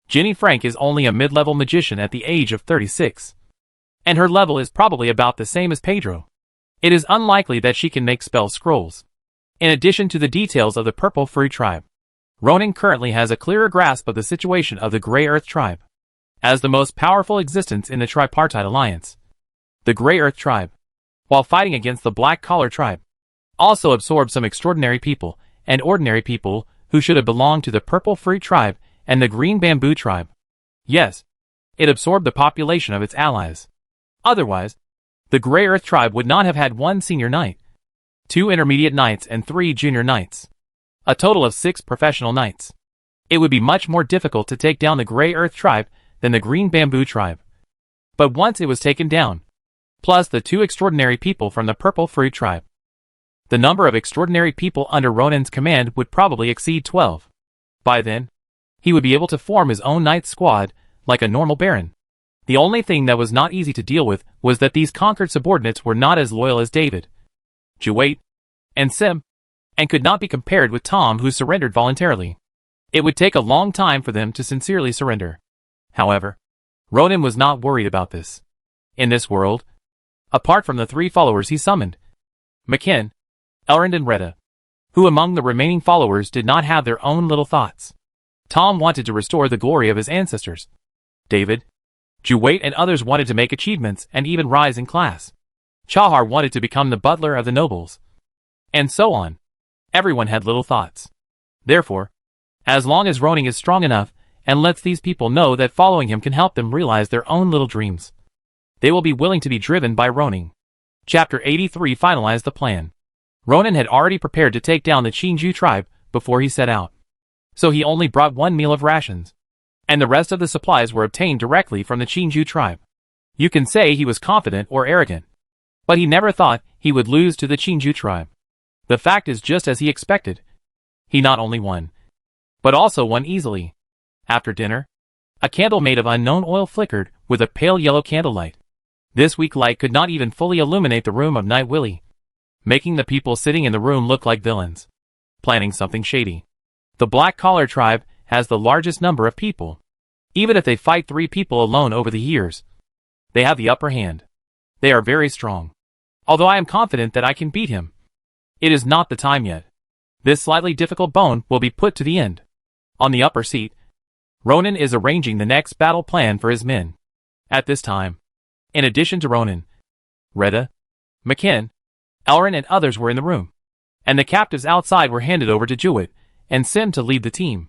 Jenny Frank is only a mid-level magician at the age of 36. And her level is probably about the same as Pedro. It is unlikely that she can make spell scrolls. In addition to the details of the Purple Fruit Tribe, Ronan currently has a clearer grasp of the situation of the Grey Earth Tribe. As the most powerful existence in the Tripartite Alliance, the Grey Earth Tribe, while fighting against the Black Collar Tribe, also absorbed some extraordinary people and ordinary people who should have belonged to the Purple Fruit Tribe and the Green Bamboo Tribe. Yes, it absorbed the population of its allies. Otherwise, the Grey Earth Tribe would not have had one senior knight, 2 intermediate knights and 3 junior knights. A total of 6 professional knights. It would be much more difficult to take down the Grey Earth Tribe than the Green Bamboo Tribe. But once it was taken down, plus the 2 extraordinary people from the Purple Fruit Tribe, the number of extraordinary people under Ronan's command would probably exceed 12. By then, he would be able to form his own knight squad, like a normal baron. The only thing that was not easy to deal with was that these conquered subordinates were not as loyal as David, Juwait, and Sim, and could not be compared with Tom, who surrendered voluntarily. It would take a long time for them to sincerely surrender. However, Ronan was not worried about this. In this world, apart from the 3 followers he summoned, McKin, Elrond and Retta, who among the remaining followers did not have their own little thoughts. Tom wanted to restore the glory of his ancestors. David, Juwait and others wanted to make achievements and even rise in class. Chahar wanted to become the butler of the nobles. And so on. Everyone had little thoughts. Therefore, as long as Ronan is strong enough and lets these people know that following him can help them realize their own little dreams, they will be willing to be driven by Ronan. Chapter 83 finalized the plan. Ronan had already prepared to take down the Chinju tribe before he set out. So he only brought 1 meal of rations, and the rest of the supplies were obtained directly from the Chinju tribe. You can say he was confident or arrogant, but he never thought he would lose to the Chinju tribe. The fact is just as he expected. He not only won, but also won easily. After dinner, a candle made of unknown oil flickered with a pale yellow candlelight. This weak light could not even fully illuminate the room of Night Willie, making the people sitting in the room look like villains, planning something shady. The Black Collar Tribe has the largest number of people. Even if they fight 3 people alone over the years, they have the upper hand. They are very strong. Although I am confident that I can beat him, it is not the time yet. This slightly difficult bone will be put to the end. On the upper seat, Ronan is arranging the next battle plan for his men. At this time, in addition to Ronan, Retta, McKin, Elrin and others were in the room, and the captives outside were handed over to Jewett and Sim to lead the team.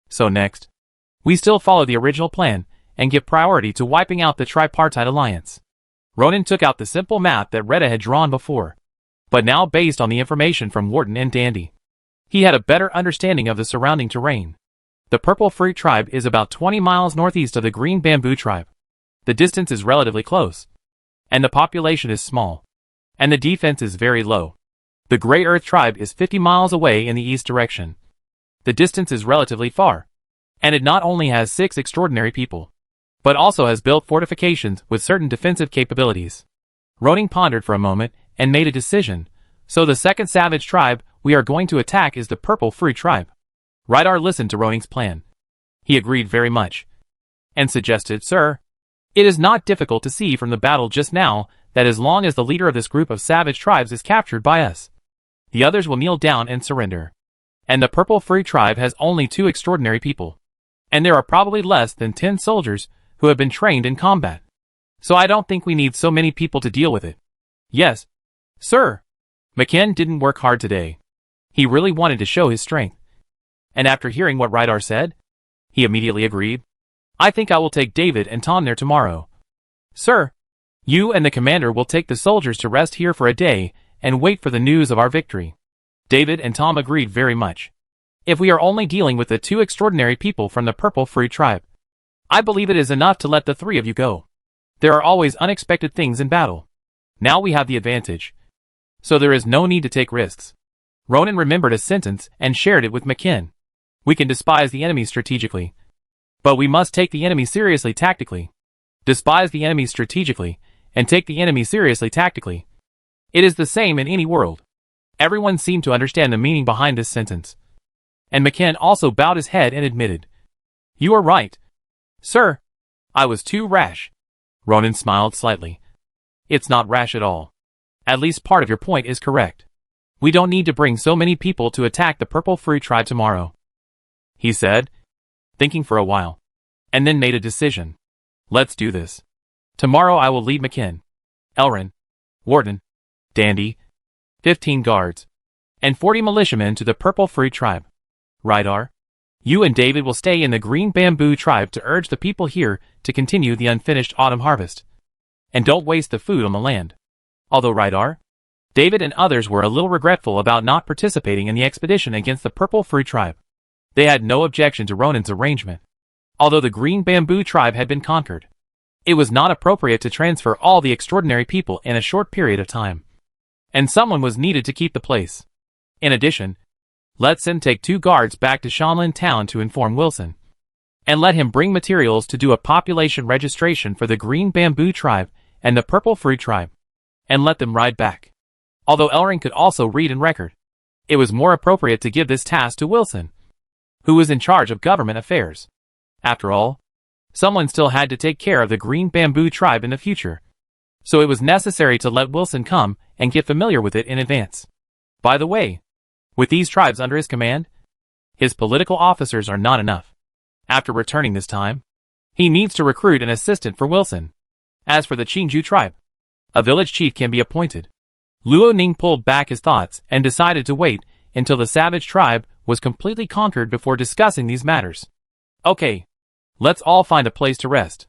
So next, we still follow the original plan and give priority to wiping out the Tripartite Alliance. Ronan took out the simple map that Retta had drawn before, but now based on the information from Wharton and Dandy, he had a better understanding of the surrounding terrain. The Purple Fruit Tribe is about 20 miles northeast of the Green Bamboo Tribe. The distance is relatively close, and the population is small, and the defense is very low. The Grey Earth Tribe is 50 miles away in the east direction. The distance is relatively far, and it not only has 6 extraordinary people, but also has built fortifications with certain defensive capabilities. Ronan pondered for a moment and made a decision. So the second savage tribe we are going to attack is the Purple Fruit Tribe. Rydar listened to Ronan's plan. He agreed very much, and suggested, "Sir, it is not difficult to see from the battle just now that as long as the leader of this group of savage tribes is captured by us, the others will kneel down and surrender. And the Purple Free Tribe has only 2 extraordinary people. And there are probably less than 10 soldiers who have been trained in combat. So I don't think we need so many people to deal with it. Yes, sir. McKen didn't work hard today. He really wanted to show his strength. And after hearing what Rydar said, he immediately agreed. I think I will take David and Tom there tomorrow. Sir, you and the commander will take the soldiers to rest here for a day and wait for the news of our victory. David and Tom agreed very much. If we are only dealing with the 2 extraordinary people from the Purple Free Tribe, I believe it is enough to let the 3 of you go. There are always unexpected things in battle. Now we have the advantage. So there is no need to take risks. Ronan remembered a sentence and shared it with McKen. We can despise the enemy strategically, but we must take the enemy seriously tactically. Despise the enemy strategically, and take the enemy seriously tactically. It is the same in any world. Everyone seemed to understand the meaning behind this sentence. And McKen also bowed his head and admitted, You are right. Sir, I was too rash. Ronan smiled slightly. It's not rash at all. At least part of your point is correct. We don't need to bring so many people to attack the Purple Free Tribe tomorrow, he said, thinking for a while, and then made a decision. Let's do this. Tomorrow I will lead McKen, Elrin, Warden, Dandy, 15 guards, and 40 militiamen to the Purple Free Tribe. Rydar, you and David will stay in the Green Bamboo Tribe to urge the people here to continue the unfinished autumn harvest. And don't waste the food on the land. Although Rydar, David and others were a little regretful about not participating in the expedition against the Purple Free Tribe. They had no objection to Ronan's arrangement. Although the Green Bamboo Tribe had been conquered, it was not appropriate to transfer all the extraordinary people in a short period of time. And someone was needed to keep the place. In addition, let Sim take 2 guards back to Shanlin Town to inform Wilson. And let him bring materials to do a population registration for the Green Bamboo Tribe and the Purple Free Tribe. And let them ride back. Although Elring could also read and record, it was more appropriate to give this task to Wilson, who was in charge of government affairs. After all, someone still had to take care of the Green Bamboo Tribe in the future. So it was necessary to let Wilson come and get familiar with it in advance. By the way, with these tribes under his command, his political officers are not enough. After returning this time, he needs to recruit an assistant for Wilson. As for the Qingju tribe, a village chief can be appointed. Luo Ning pulled back his thoughts and decided to wait until the savage tribe was completely conquered before discussing these matters. Okay, let's all find a place to rest.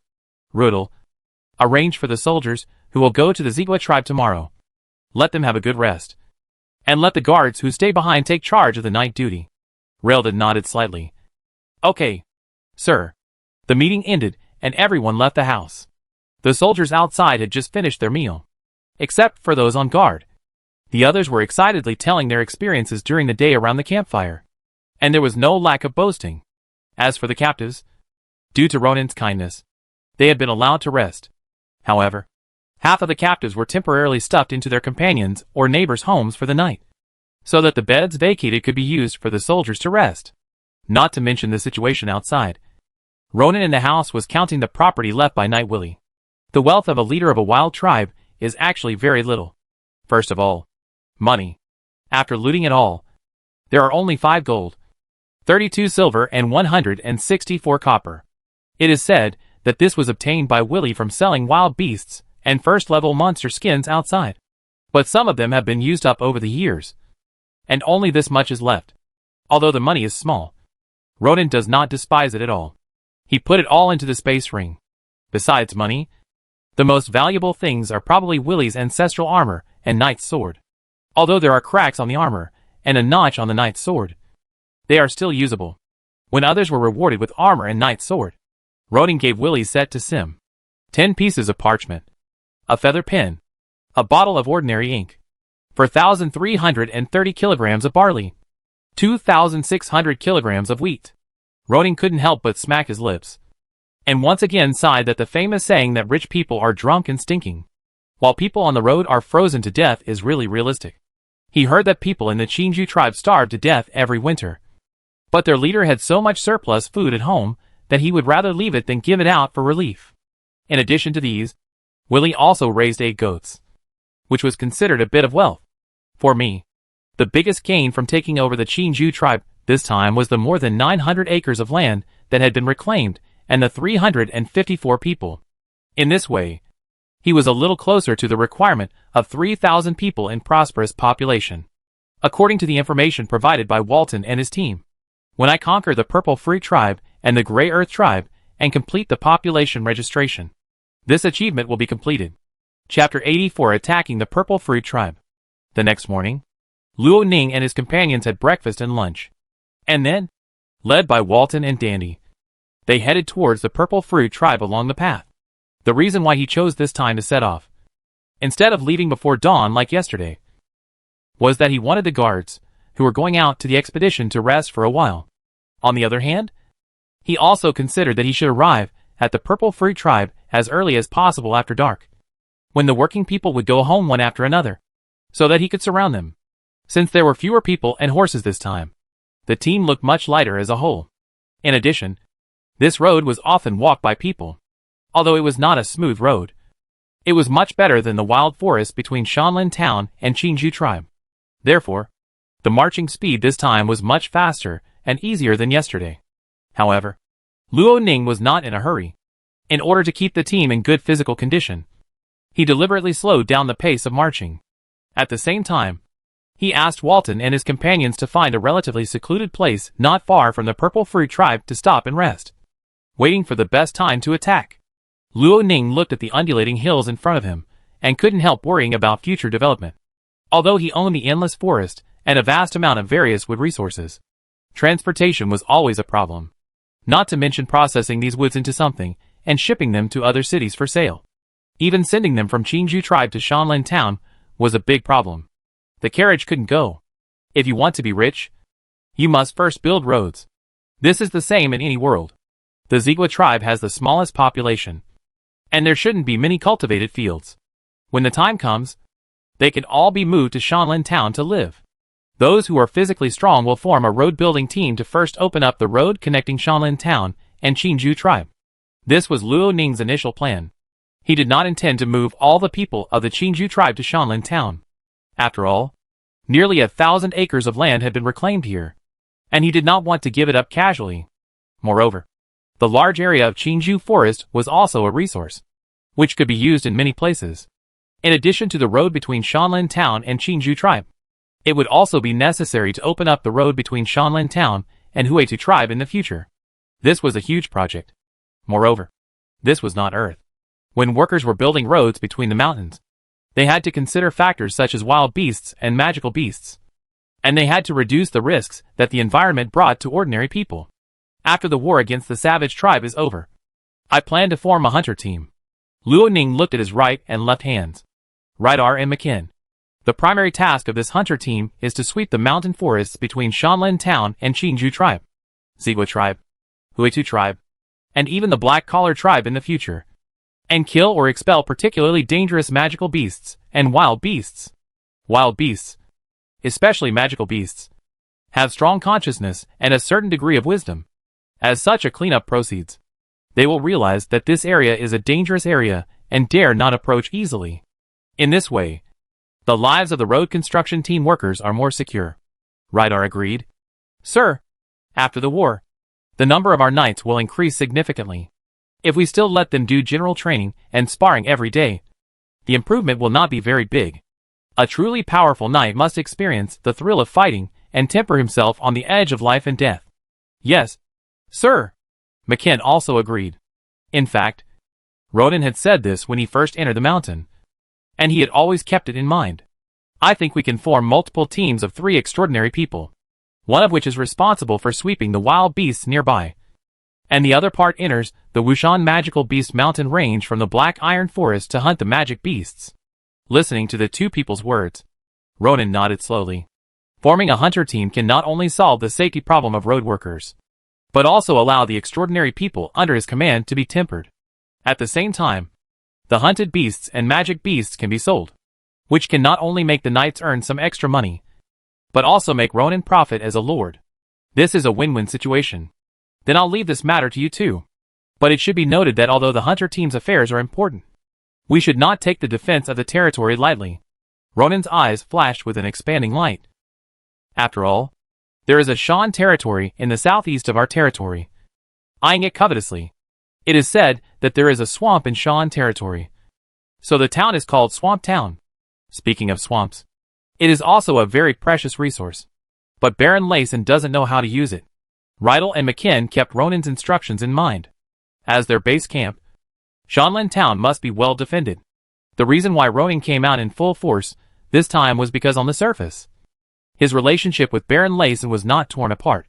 Rudel, arrange for the soldiers who will go to the Zigua tribe tomorrow. Let them have a good rest. And let the guards who stay behind take charge of the night duty. Raildon nodded slightly. Okay, sir. The meeting ended and everyone left the house. The soldiers outside had just finished their meal, except for those on guard. The others were excitedly telling their experiences during the day around the campfire. And there was no lack of boasting. As for the captives, due to Ronan's kindness, they had been allowed to rest. However, half of the captives were temporarily stuffed into their companions' or neighbors' homes for the night, so that the beds vacated could be used for the soldiers to rest. Not to mention the situation outside. Ronan in the house was counting the property left by Night Willie. The wealth of a leader of a wild tribe is actually very little. First of all, money. After looting it all, there are only 5 gold, 32 silver and 164 copper. It is said that this was obtained by Willie from selling wild beasts and first-level monster skins outside. But some of them have been used up over the years, and only this much is left. Although the money is small, Ronan does not despise it at all. He put it all into the space ring. Besides money, the most valuable things are probably Willie's ancestral armor and knight's sword. Although there are cracks on the armor and a notch on the knight's sword, they are still usable. When others were rewarded with armor and knight's sword, Ronan gave Willie's set to Sim. 10 pieces of parchment, a feather pen, a bottle of ordinary ink, 4,330 kilograms of barley, 2,600 kilograms of wheat. Ronan couldn't help but smack his lips, and once again sighed that the famous saying that rich people are drunk and stinking, while people on the road are frozen to death is really realistic. He heard that people in the Qingju tribe starved to death every winter, but their leader had so much surplus food at home that he would rather leave it than give it out for relief. In addition to these, Willie also raised 8 goats, which was considered a bit of wealth. For me, The biggest gain from taking over the Chinju tribe this time was the more than 900 acres of land that had been reclaimed and the 354 people. In this way, he was a little closer to the requirement of 3,000 people in prosperous population. According to the information provided by Walton and his team, when I conquer the Purple Fruit tribe and the Gray Earth tribe and complete the population registration, this achievement will be completed. Chapter 84 Attacking the Purple Fruit tribe. The next morning, Luo Ning and his companions had breakfast and lunch. And then, led by Walton and Dandy, they headed towards the Purple Fruit tribe along the path. The reason why he chose this time to set off, instead of leaving before dawn like yesterday, was that he wanted the guards, who were going out to the expedition, to rest for a while. On the other hand, he also considered that he should arrive at the Purple Fruit tribe as early as possible after dark, when the working people would go home one after another, so that he could surround them. Since there were fewer people and horses this time, the team looked much lighter as a whole. In addition, this road was often walked by people. Although it was not a smooth road, it was much better than the wild forest between Shanlin Town and Chinju tribe. Therefore, the marching speed this time was much faster and easier than yesterday. However, Luo Ning was not in a hurry. In order to keep the team in good physical condition, he deliberately slowed down the pace of marching. At the same time, he asked Walton and his companions to find a relatively secluded place not far from the Purple Fruit tribe to stop and rest, waiting for the best time to attack. Luo Ning looked at the undulating hills in front of him and couldn't help worrying about future development. Although he owned the endless forest and a vast amount of various wood resources, transportation was always a problem. Not to mention processing these woods into something and shipping them to other cities for sale. Even sending them from Chinju tribe to Shanlin Town was a big problem. The carriage couldn't go. If you want to be rich, you must first build roads. This is the same in any world. The Zigua tribe has the smallest population, and there shouldn't be many cultivated fields. When the time comes, they can all be moved to Shanlin Town to live. Those who are physically strong will form a road-building team to first open up the road connecting Shanlin Town and Chinju tribe. This was Luo Ning's initial plan. He did not intend to move all the people of the Chinju tribe to Shanlin Town. After all, nearly 1,000 acres of land had been reclaimed here, and he did not want to give it up casually. Moreover, the large area of Chinju forest was also a resource, which could be used in many places. In addition to the road between Shanlin Town and Chinju tribe, it would also be necessary to open up the road between Shanlin Town and Huitu tribe in the future. This was a huge project. Moreover, this was not Earth. When workers were building roads between the mountains, they had to consider factors such as wild beasts and magical beasts. And they had to reduce the risks that the environment brought to ordinary people. After the war against the savage tribe is over, I plan to form a hunter team. Luo Ning looked at his right and left hands. Rydar and McKin. The primary task of this hunter team is to sweep the mountain forests between Shanlin Town and Chinju tribe, Zigua tribe, Huitu tribe, and even the Black Collar tribe in the future, and kill or expel particularly dangerous magical beasts and wild beasts. Wild beasts, especially magical beasts, have strong consciousness and a certain degree of wisdom. As such a cleanup proceeds, they will realize that this area is a dangerous area and dare not approach easily. In this way, the lives of the road construction team workers are more secure. Rydar agreed. Sir, after the war, the number of our knights will increase significantly. If we still let them do general training and sparring every day, the improvement will not be very big. A truly powerful knight must experience the thrill of fighting and temper himself on the edge of life and death. Yes, sir. McKin also agreed. In fact, Ronan had said this when he first entered the mountain, and he had always kept it in mind. I think we can form multiple teams of 3 extraordinary people, one of which is responsible for sweeping the wild beasts nearby, and the other part enters the Wushan Magical Beast Mountain Range from the Black Iron Forest to hunt the magic beasts. Listening to the 2 people's words, Ronan nodded slowly. Forming a hunter team can not only solve the safety problem of road workers, but also allow the extraordinary people under his command to be tempered. At the same time, the hunted beasts and magic beasts can be sold, which can not only make the knights earn some extra money, but also make Ronan profit as a lord. This is a win-win situation. Then I'll leave this matter to you too. But it should be noted that although the hunter team's affairs are important, we should not take the defense of the territory lightly. Ronan's eyes flashed with an expanding light. After all, there is a Shan territory in the southeast of our territory. Eyeing it covetously, it is said that there is a swamp in Shan territory. So the town is called Swamp Town. Speaking of swamps, it is also a very precious resource. But Baron Layson doesn't know how to use it. Rydell and McKinn kept Ronin's instructions in mind. As their base camp, Shanlin Town must be well defended. The reason why Ronin came out in full force this time was because on the surface, his relationship with Baron Layson was not torn apart,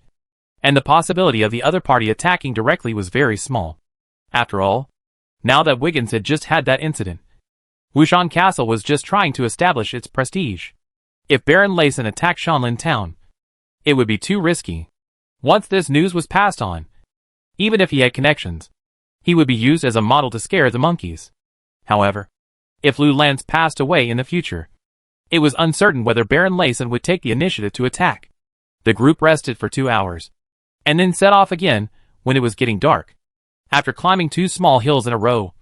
and the possibility of the other party attacking directly was very small. After all, now that Wiggins had just had that incident, Wushan Castle was just trying to establish its prestige. If Baron Layson attacked Shanlin Town, it would be too risky. Once this news was passed on, even if he had connections, he would be used as a model to scare the monkeys. However, if Lu Lance passed away in the future, it was uncertain whether Baron Layson would take the initiative to attack. The group rested for 2 hours, and then set off again when it was getting dark. After climbing 2 small hills in a row,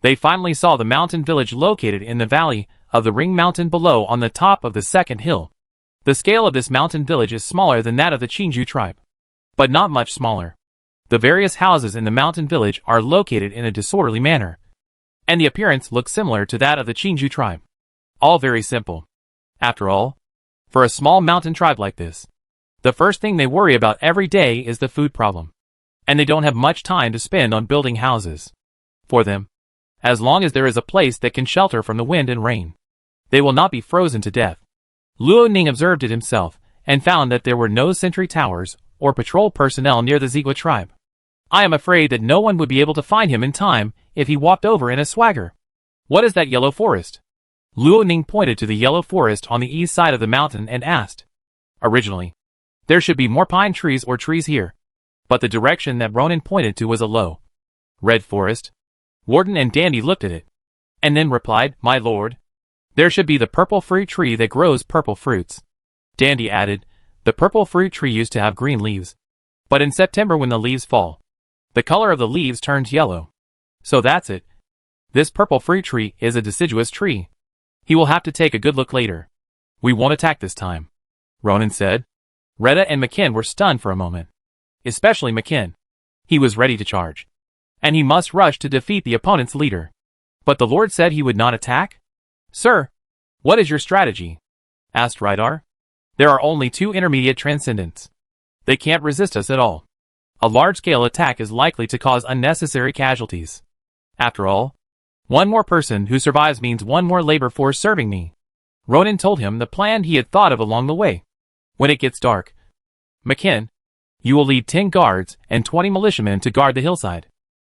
they finally saw the mountain village located in the valley of the Ring Mountain below on the top of the second hill. The scale of this mountain village is smaller than that of the Qingju tribe, but not much smaller. The various houses in the mountain village are located in a disorderly manner, and the appearance looks similar to that of the Qingju tribe. All very simple. After all, for a small mountain tribe like this, the first thing they worry about every day is the food problem, and they don't have much time to spend on building houses. For them, as long as there is a place that can shelter from the wind and rain, they will not be frozen to death. Luo Ning observed it himself, and found that there were no sentry towers or patrol personnel near the Zigua tribe. I am afraid that no one would be able to find him in time if he walked over in a swagger. What is that yellow forest? Luo Ning pointed to the yellow forest on the east side of the mountain and asked. Originally, there should be more pine trees or trees here, but the direction that Ronin pointed to was a low, red forest. Warden and Dandy looked at it, and then replied, "My lord, there should be the purple fruit tree that grows purple fruits." Dandy added, "The purple fruit tree used to have green leaves, but in September when the leaves fall, the color of the leaves turns yellow. So that's it. This purple fruit tree is a deciduous tree. He will have to take a good look later. We won't attack this time," Ronin said. Retta and McKinn were stunned for a moment. Especially McKinn. He was ready to charge, and he must rush to defeat the opponent's leader. But the Lord said he would not attack? "Sir, what is your strategy?" asked Rydar. "There are only 2 intermediate transcendents. They can't resist us at all. A large-scale attack is likely to cause unnecessary casualties. After all, 1 more person who survives means 1 more labor force serving me." Ronin told him the plan he had thought of along the way. "When it gets dark, McKinn, you will lead 10 guards and 20 militiamen to guard the hillside.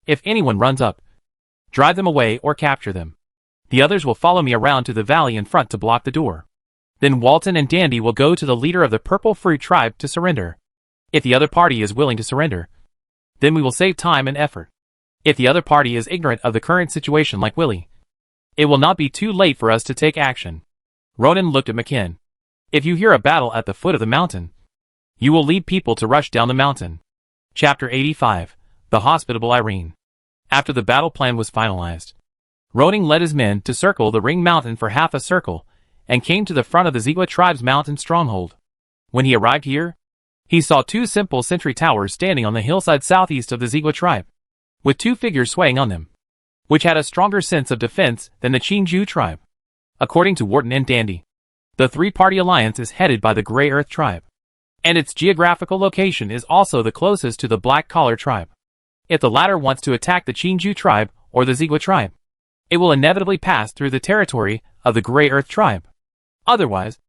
If anyone runs up, drive them away or capture them. The others will follow me around to the valley in front to block the door. Then Walton and Dandy will go to the leader of the Purple Fruit tribe to surrender. If the other party is willing to surrender, then we will save time and effort. If the other party is ignorant of the current situation like Willie, it will not be too late for us to take action." Ronin looked at McKinn. "If you hear a battle at the foot of the mountain, you will lead people to rush down the mountain." Chapter 85. The Hospitable Irene. After the battle plan was finalized, Ronin led his men to circle the Ring Mountain for half a circle, and came to the front of the Zigua tribe's mountain stronghold. When he arrived here, he saw 2 simple sentry towers standing on the hillside southeast of the Zigua tribe, with 2 figures swaying on them, which had a stronger sense of defense than the Qingju tribe. According to Wharton and Dandy, the 3-party alliance is headed by the Grey Earth tribe, and its geographical location is also the closest to the Black Collar tribe. If the latter wants to attack the Qingju tribe or the Zigua tribe, it will inevitably pass through the territory of the Grey Earth tribe. Otherwise,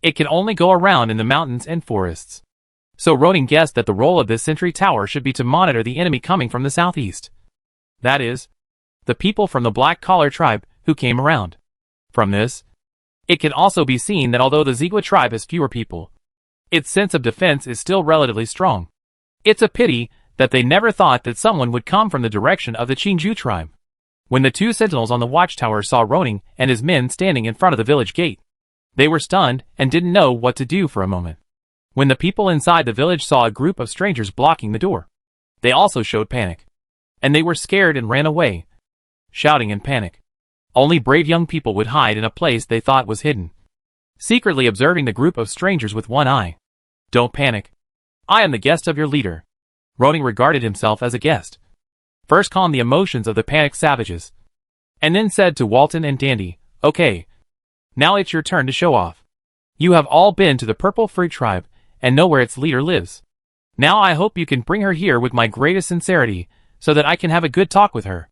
it can only go around in the mountains and forests. So Ronin guessed that the role of this sentry tower should be to monitor the enemy coming from the southeast. That is, the people from the Black Collar tribe who came around. From this, it can also be seen that although the Zigua tribe has fewer people, its sense of defense is still relatively strong. It's a pity that they never thought that someone would come from the direction of the Qingju tribe. When the 2 sentinels on the watchtower saw Ronin and his men standing in front of the village gate, they were stunned and didn't know what to do for a moment. When the people inside the village saw a group of strangers blocking the door, they also showed panic, and they were scared and ran away, shouting in panic. Only brave young people would hide in a place they thought was hidden. secretly observing the group of strangers with one eye. Don't panic. I am the guest of your leader. Ronan regarded himself as a guest. First calmed the emotions of the panicked savages, and then said to Walton and Dandy, okay, now it's your turn to show off. You have all been to the Purple Fruit Tribe, and know where its leader lives. Now I hope you can bring her here with my greatest sincerity, so that I can have a good talk with her.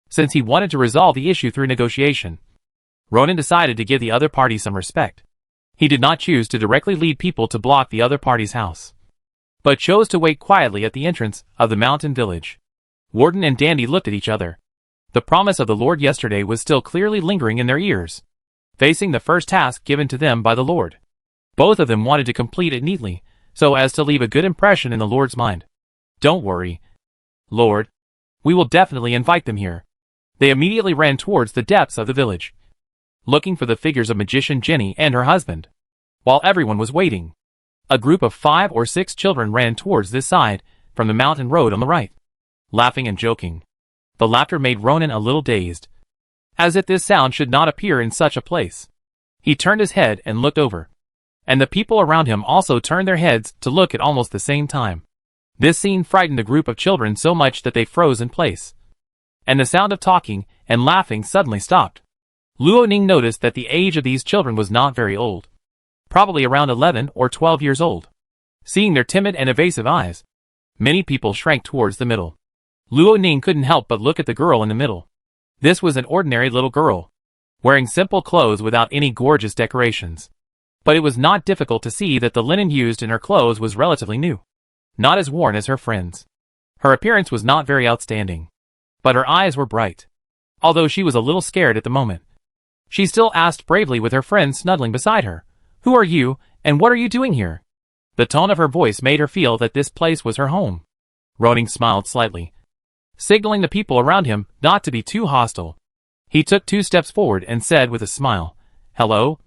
Since he wanted to resolve the issue through negotiation, Ronan decided to give the other party some respect. He did not choose to directly lead people to block the other party's house, but chose to wait quietly at the entrance of the mountain village. Warden and Dandy looked at each other. The promise of the Lord yesterday was still clearly lingering in their ears. Facing the first task given to them by the Lord, both of them wanted to complete it neatly, so as to leave a good impression in the Lord's mind. Don't worry, Lord. We will definitely invite them here. They immediately ran towards the depths of the village, looking for the figures of magician Jenny and her husband. While everyone was waiting, a group of 5 or 6 children ran towards this side, from the mountain road on the right, laughing and joking. The laughter made Ronan a little dazed, as if this sound should not appear in such a place. He turned his head and looked over, and the people around him also turned their heads to look at almost the same time. This scene frightened the group of children so much that they froze in place, and the sound of talking and laughing suddenly stopped. Luo Ning noticed that the age of these children was not very old, probably around 11 or 12 years old. Seeing their timid and evasive eyes, many people shrank towards the middle. Luo Ning couldn't help but look at the girl in the middle. This was an ordinary little girl, wearing simple clothes without any gorgeous decorations. But it was not difficult to see that the linen used in her clothes was relatively new, not as worn as her friends. Her appearance was not very outstanding, but her eyes were bright. Although she was a little scared at the moment, she still asked bravely with her friend snuggling beside her, "Who are you, and what are you doing here?" The tone of her voice made her feel that this place was her home. Ronan smiled slightly, signaling the people around him not to be too hostile. He took 2 steps forward and said with a smile, "Hello.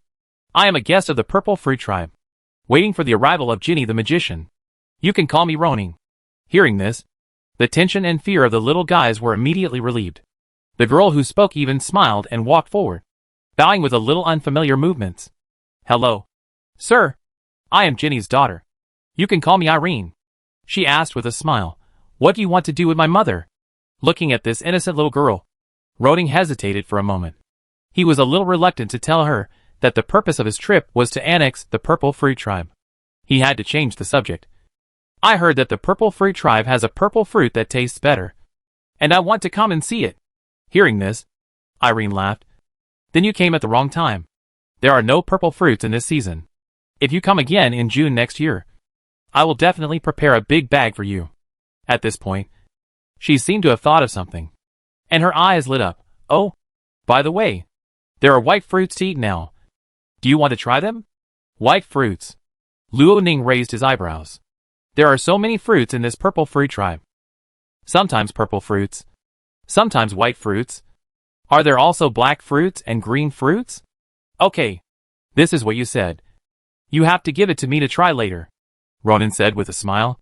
I am a guest of the Purple Fruit Tribe, waiting for the arrival of Ginny the magician. You can call me Ronan." Hearing this, the tension and fear of the little guys were immediately relieved. The girl who spoke even smiled and walked forward, bowing with a little unfamiliar movements. "Hello, sir. I am Ginny's daughter. You can call me Irene," she asked with a smile. "What do you want to do with my mother?" Looking at this innocent little girl, Ronan hesitated for a moment. He was a little reluctant to tell her that the purpose of his trip was to annex the Purple Fruit Tribe. He had to change the subject. "I heard that the Purple Fruit Tribe has a purple fruit that tastes better, and I want to come and see it." Hearing this, Irene laughed. "Then you came at the wrong time. There are no purple fruits in this season. If you come again in June next year, I will definitely prepare a big bag for you." At this point, she seemed to have thought of something, and her eyes lit up. "Oh, by the way, there are white fruits to eat now. Do you want to try them?" "White fruits?" Luo Ning raised his eyebrows. "There are so many fruits in this Purple Fruit Tribe. Sometimes purple fruits, sometimes white fruits. Are there also black fruits and green fruits?" "Okay, this is what you said. You have to give it to me to try later," Ronan said with a smile.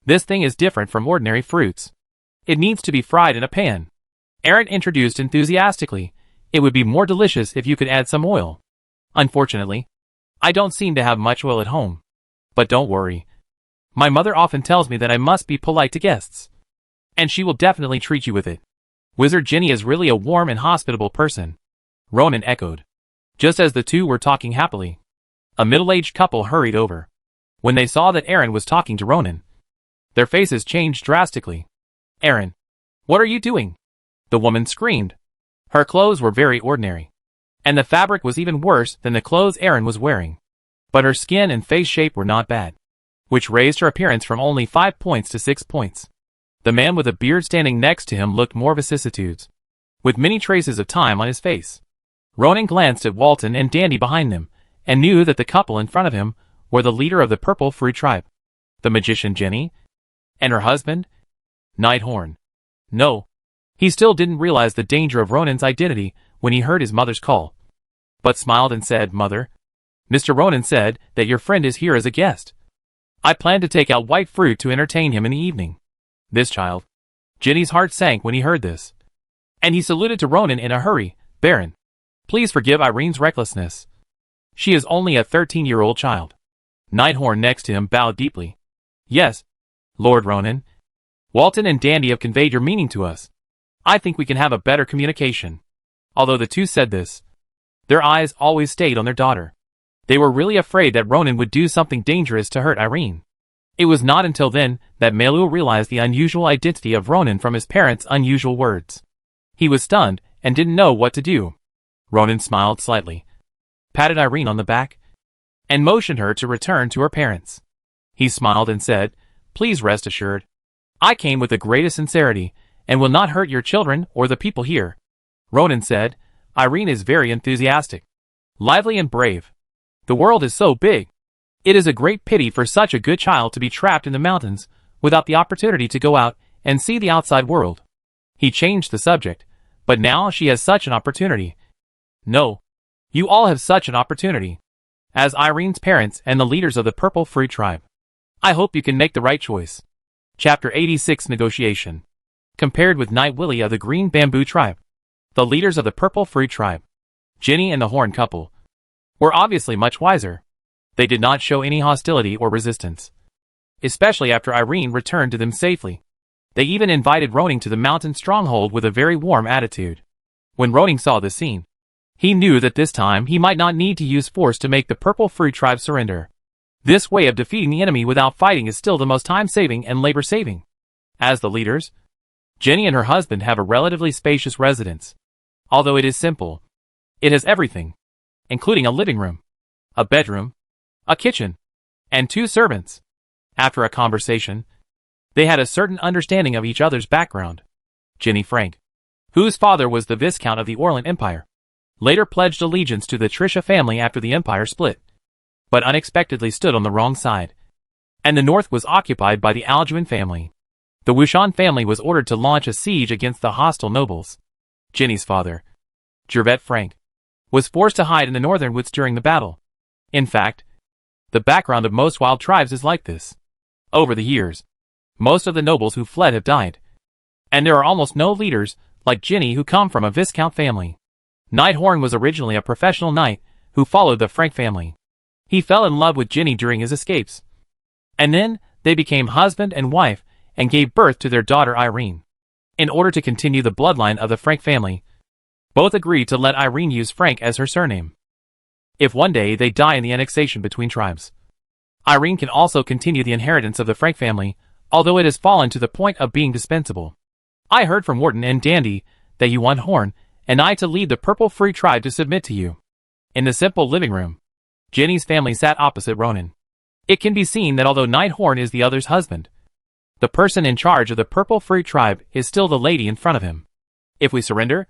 "This thing is different from ordinary fruits. It needs to be fried in a pan." Aaron introduced enthusiastically. "It would be more delicious if you could add some oil. Unfortunately, I don't seem to have much oil at home. But don't worry. My mother often tells me that I must be polite to guests, and she will definitely treat you with it. Wizard Ginny is really a warm and hospitable person," Ronan echoed. Just as the two were talking happily, a middle-aged couple hurried over. When they saw that Aaron was talking to Ronan, their faces changed drastically. "Aaron, what are you doing?" the woman screamed. Her clothes were very ordinary, and the fabric was even worse than the clothes Aaron was wearing. But her skin and face shape were not bad, which raised her appearance from only 5 points to 6 points. The man with a beard standing next to him looked more vicissitudes, with many traces of time on his face. Ronan glanced at Walton and Dandy behind them, and knew that the couple in front of him were the leader of the Purple Fruit Tribe, the magician Jenny, and her husband, Nighthorn. No, he still didn't realize the danger of Ronan's identity when he heard his mother's call, but smiled and said, "Mother, Mr. Ronan said that your friend is here as a guest. I plan to take out white fruit to entertain him in the evening." This child. Jenny's heart sank when he heard this, and he saluted to Ronan in a hurry. "Baron, please forgive Irene's recklessness. She is only a 13-year-old child. Nighthorn next to him bowed deeply. Yes, Lord Ronan. Walton and Dandy have conveyed your meaning to us. I think we can have a better communication. Although the two said this, their eyes always stayed on their daughter. They were really afraid that Ronan would do something dangerous to hurt Irene. It was not until then that Melu realized the unusual identity of Ronan from his parents' unusual words. He was stunned and didn't know what to do. Ronan smiled slightly, patted Irene on the back, and motioned her to return to her parents. He smiled and said, "Please rest assured. I came with the greatest sincerity, and will not hurt your children or the people here." Ronan said, "Irene is very enthusiastic, lively and brave. The world is so big. It is a great pity for such a good child to be trapped in the mountains, without the opportunity to go out and see the outside world." He changed the subject, "But now she has such an opportunity. No, you all have such an opportunity. As Irene's parents and the leaders of the Purple Fruit Tribe, I hope you can make the right choice." Chapter 86 Negotiation. Compared with Night Willie of the Green Bamboo Tribe, the leaders of the Purple Fruit Tribe, Ginny and the Horn couple, were obviously much wiser. They did not show any hostility or resistance, especially after Irene returned to them safely. They even invited Ronan to the mountain stronghold with a very warm attitude. When Ronan saw this scene, he knew that this time he might not need to use force to make the Purple Fruit Tribe surrender. This way of defeating the enemy without fighting is still the most time-saving and labor-saving. As the leaders, Jenny and her husband have a relatively spacious residence. Although it is simple, it has everything, including a living room, a bedroom, a kitchen, and 2 servants. After a conversation, they had a certain understanding of each other's background. Jenny Frank, whose father was the Viscount of the Orland Empire, later pledged allegiance to the Trisha family after the empire split, but unexpectedly stood on the wrong side, and the north was occupied by the Alduin family. The Wushan family was ordered to launch a siege against the hostile nobles. Jenny's father, Gervais Frank, was forced to hide in the northern woods during the battle. In fact, the background of most wild tribes is like this. Over the years, most of the nobles who fled have died, and there are almost no leaders, like Ginny, who come from a Viscount family. Nighthorn was originally a professional knight who followed the Frank family. He fell in love with Ginny during his escapes, and then they became husband and wife and gave birth to their daughter Irene. In order to continue the bloodline of the Frank family, both agreed to let Irene use Frank as her surname. If one day they die in the annexation between tribes, Irene can also continue the inheritance of the Frank family, although it has fallen to the point of being dispensable. I heard from Wharton and Dandy that you want Horn and I to lead the Purple Free Tribe to submit to you. In the simple living room, Jenny's family sat opposite Ronan. It can be seen that although Nighthorn is the other's husband, the person in charge of the Purple Free Tribe is still the lady in front of him. If we surrender,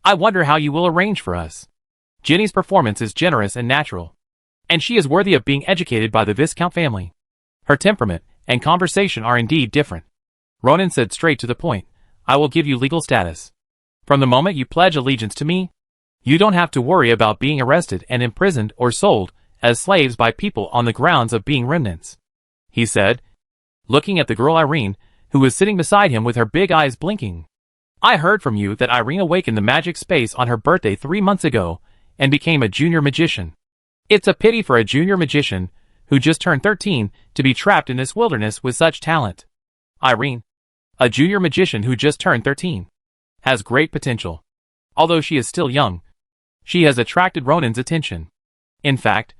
I wonder how you will arrange for us. Jenny's performance is generous and natural, and she is worthy of being educated by the Viscount family. Her temperament and conversation are indeed different. Ronan said straight to the point, I will give you legal status. From the moment you pledge allegiance to me, you don't have to worry about being arrested and imprisoned or sold as slaves by people on the grounds of being remnants, he said, looking at the girl Irene, who was sitting beside him with her big eyes blinking. I heard from you that Irene awakened the magic space on her birthday 3 months ago and became a junior magician. It's a pity for a junior magician who just turned 13 to be trapped in this wilderness with such talent. Irene, a junior magician who just turned 13, has great potential. Although she is still young, she has attracted Ronan's attention. In fact,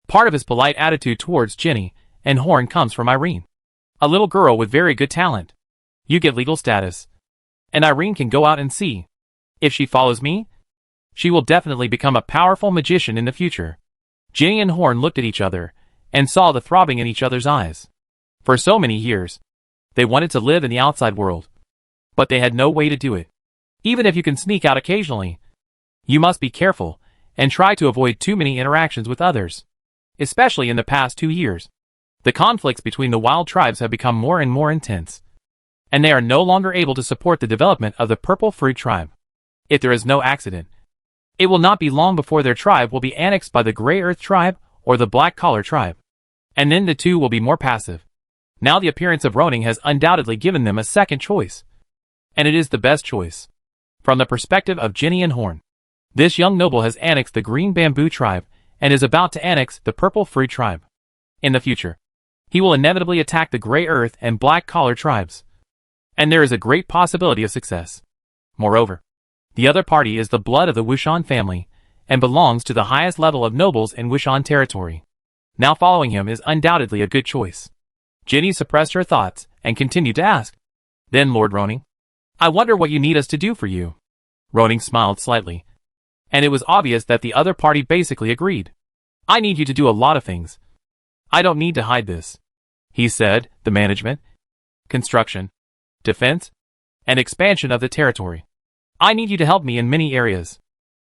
part of his polite attitude towards Ginny and Horn comes from Irene, a little girl with very good talent. You get legal status, and Irene can go out and see. If she follows me, she will definitely become a powerful magician in the future. Ginny and Horn looked at each other and saw the throbbing in each other's eyes. For so many years, they wanted to live in the outside world, but they had no way to do it. Even if you can sneak out occasionally, you must be careful and try to avoid too many interactions with others. Especially in the past 2 years, the conflicts between the wild tribes have become more and more intense, and they are no longer able to support the development of the Purple Fruit Tribe. If there is no accident, it will not be long before their tribe will be annexed by the Grey Earth Tribe or the Black Collar Tribe, and then the two will be more passive. Now the appearance of Ronan has undoubtedly given them a second choice, and it is the best choice. From the perspective of Ginny and Horn, this young noble has annexed the Green Bamboo Tribe and is about to annex the purple fruit tribe. In the future, he will inevitably attack the gray earth and black collar tribes. And there is a great possibility of success. Moreover, the other party is the blood of the Wushan family, and belongs to the highest level of nobles in Wushan territory. Now following him is undoubtedly a good choice. Ginny suppressed her thoughts and continued to ask. Then Lord Roning, I wonder what you need us to do for you. Roning smiled slightly, and it was obvious that the other party basically agreed. I need you to do a lot of things. I don't need to hide this, he said. The management, construction, defense, and expansion of the territory. I need you to help me in many areas.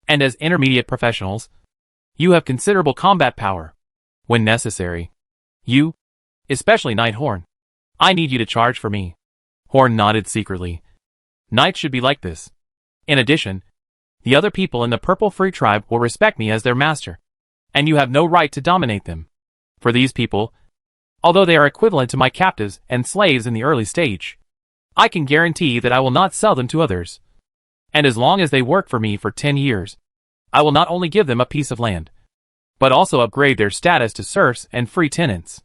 And as intermediate professionals, you have considerable combat power. When necessary, you, especially Knight Horn, I need you to charge for me. Horn nodded secretly. Knights should be like this. In addition, the other people in the Purple Fruit Tribe will respect me as their master, and you have no right to dominate them. For these people, although they are equivalent to my captives and slaves in the early stage, I can guarantee that I will not sell them to others. And as long as they work for me for 10 years, I will not only give them a piece of land, but also upgrade their status to serfs and free tenants.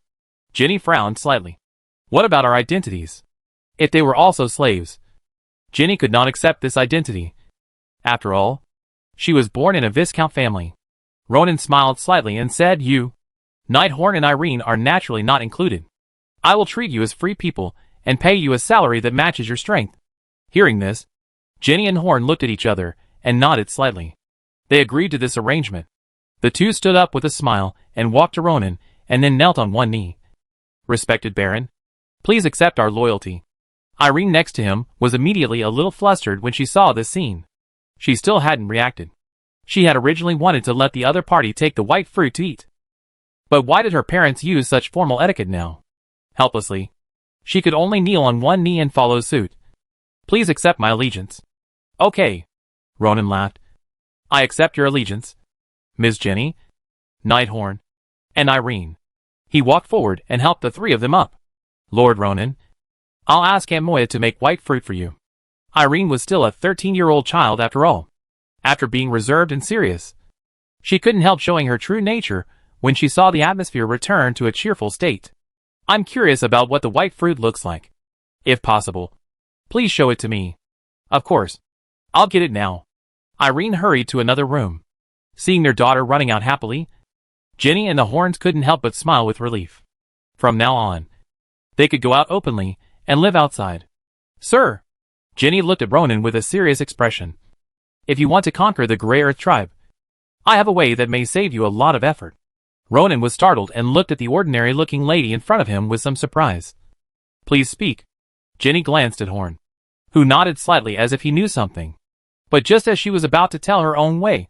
Ginny frowned slightly. What about our identities? If they were also slaves, Ginny could not accept this identity. After all, she was born in a Viscount family. Ronan smiled slightly and said, You, Knight Horn and Irene are naturally not included. I will treat you as free people and pay you a salary that matches your strength. Hearing this, Ginny and Horn looked at each other and nodded slightly. They agreed to this arrangement. The two stood up with a smile and walked to Ronan and then knelt on one knee. Respected Baron, please accept our loyalty. Irene next to him was immediately a little flustered when she saw this scene. She still hadn't reacted. She had originally wanted to let the other party take the white fruit to eat. But why did her parents use such formal etiquette now? Helplessly, she could only kneel on one knee and follow suit. Please accept my allegiance. Okay. Ronan laughed. I accept your allegiance, Ms. Jenny, Knight Horn, and Irene. He walked forward and helped the three of them up. Lord Ronan, I'll ask Aunt Moya to make white fruit for you. Irene was still a 13-year-old child after all. After being reserved and serious, she couldn't help showing her true nature when she saw the atmosphere return to a cheerful state. I'm curious about what the white fruit looks like. If possible, please show it to me. Of course. I'll get it now. Irene hurried to another room. Seeing their daughter running out happily, Ginny and the Horns couldn't help but smile with relief. From now on, they could go out openly and live outside. Sir! Ginny looked at Ronan with a serious expression. If you want to conquer the Grey Earth tribe, I have a way that may save you a lot of effort. Ronan was startled and looked at the ordinary-looking lady in front of him with some surprise. Please speak. Ginny glanced at Horn, who nodded slightly as if he knew something. But just as she was about to tell her own way,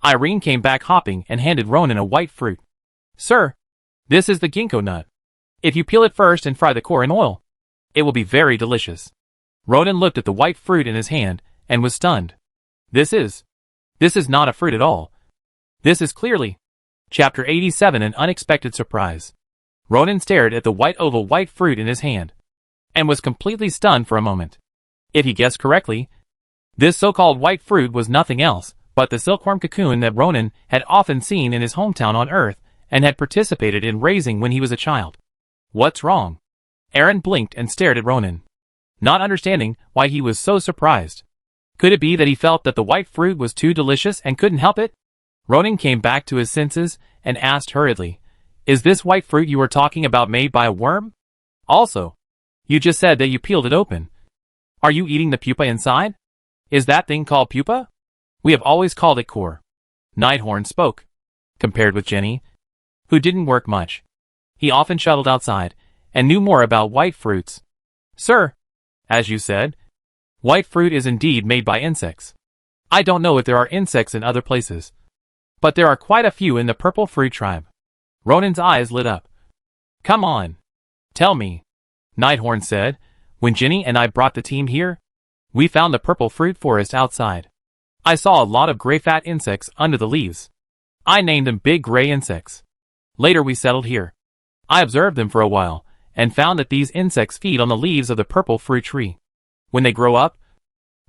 Irene came back hopping and handed Ronan a white fruit. Sir, this is the ginkgo nut. If you peel it first and fry the core in oil, it will be very delicious. Ronan looked at the white fruit in his hand and was stunned. This is not a fruit at all. This is clearly Chapter 87, An Unexpected Surprise. Ronan stared at the white fruit in his hand and was completely stunned for a moment. If he guessed correctly, this so-called white fruit was nothing else but the silkworm cocoon that Ronan had often seen in his hometown on Earth and had participated in raising when he was a child. What's wrong? Aaron blinked and stared at Ronan, not understanding why he was so surprised. Could it be that he felt that the white fruit was too delicious and couldn't help it? Ronan came back to his senses and asked hurriedly, Is this white fruit you were talking about made by a worm? Also, you just said that you peeled it open. Are you eating the pupa inside? Is that thing called pupa? We have always called it core. Nighthorn spoke. Compared with Jenny, who didn't work much, he often shuttled outside and knew more about white fruits. Sir, as you said, white fruit is indeed made by insects. I don't know if there are insects in other places, but there are quite a few in the purple fruit tribe. Ronan's eyes lit up. Come on. Tell me, Nighthorn said. When Ginny and I brought the team here, we found the purple fruit forest outside. I saw a lot of gray fat insects under the leaves. I named them big gray insects. Later we settled here. I observed them for a while and found that these insects feed on the leaves of the purple fruit tree. When they grow up,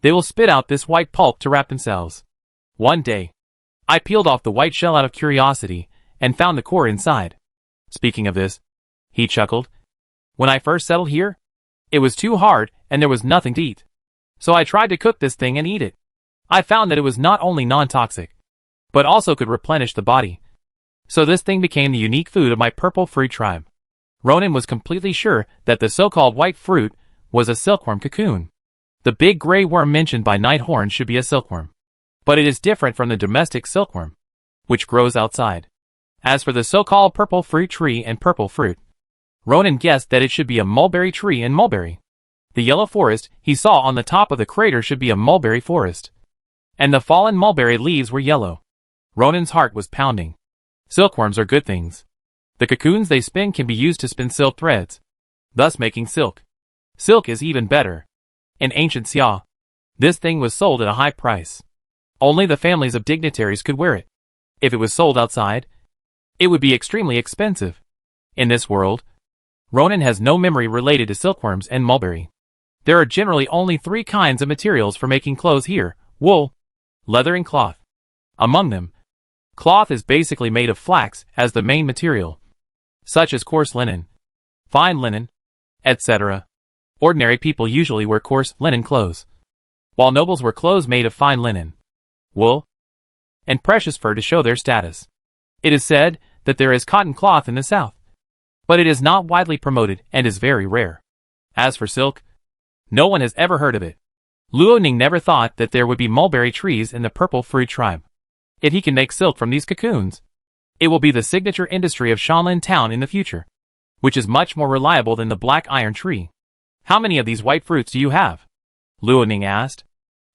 they will spit out this white pulp to wrap themselves. One day, I peeled off the white shell out of curiosity and found the core inside. Speaking of this, he chuckled. When I first settled here, it was too hard and there was nothing to eat. So I tried to cook this thing and eat it. I found that it was not only non-toxic, but also could replenish the body. So this thing became the unique food of my purple fruit tribe. Ronan was completely sure that the so-called white fruit was a silkworm cocoon. The big gray worm mentioned by Nighthorn should be a silkworm. But it is different from the domestic silkworm, which grows outside. As for the so-called purple fruit tree and purple fruit, Ronan guessed that it should be a mulberry tree and mulberry. The yellow forest he saw on the top of the crater should be a mulberry forest. And the fallen mulberry leaves were yellow. Ronan's heart was pounding. Silkworms are good things. The cocoons they spin can be used to spin silk threads, thus making silk. Silk is even better. In ancient Xia, this thing was sold at a high price. Only the families of dignitaries could wear it. If it was sold outside, it would be extremely expensive. In this world, Ronan has no memory related to silkworms and mulberry. There are generally only 3 kinds of materials for making clothes here: wool, leather and cloth. Among them, cloth is basically made of flax as the main material, such as coarse linen, fine linen, etc. Ordinary people usually wear coarse linen clothes, while nobles wear clothes made of fine linen, wool, and precious fur to show their status. It is said that there is cotton cloth in the south, but it is not widely promoted and is very rare. As for silk, no one has ever heard of it. Luo Ning never thought that there would be mulberry trees in the purple fruit tribe. If he can make silk from these cocoons, it will be the signature industry of Shanlin Town in the future, which is much more reliable than the black iron tree. How many of these white fruits do you have? Luo Ning asked.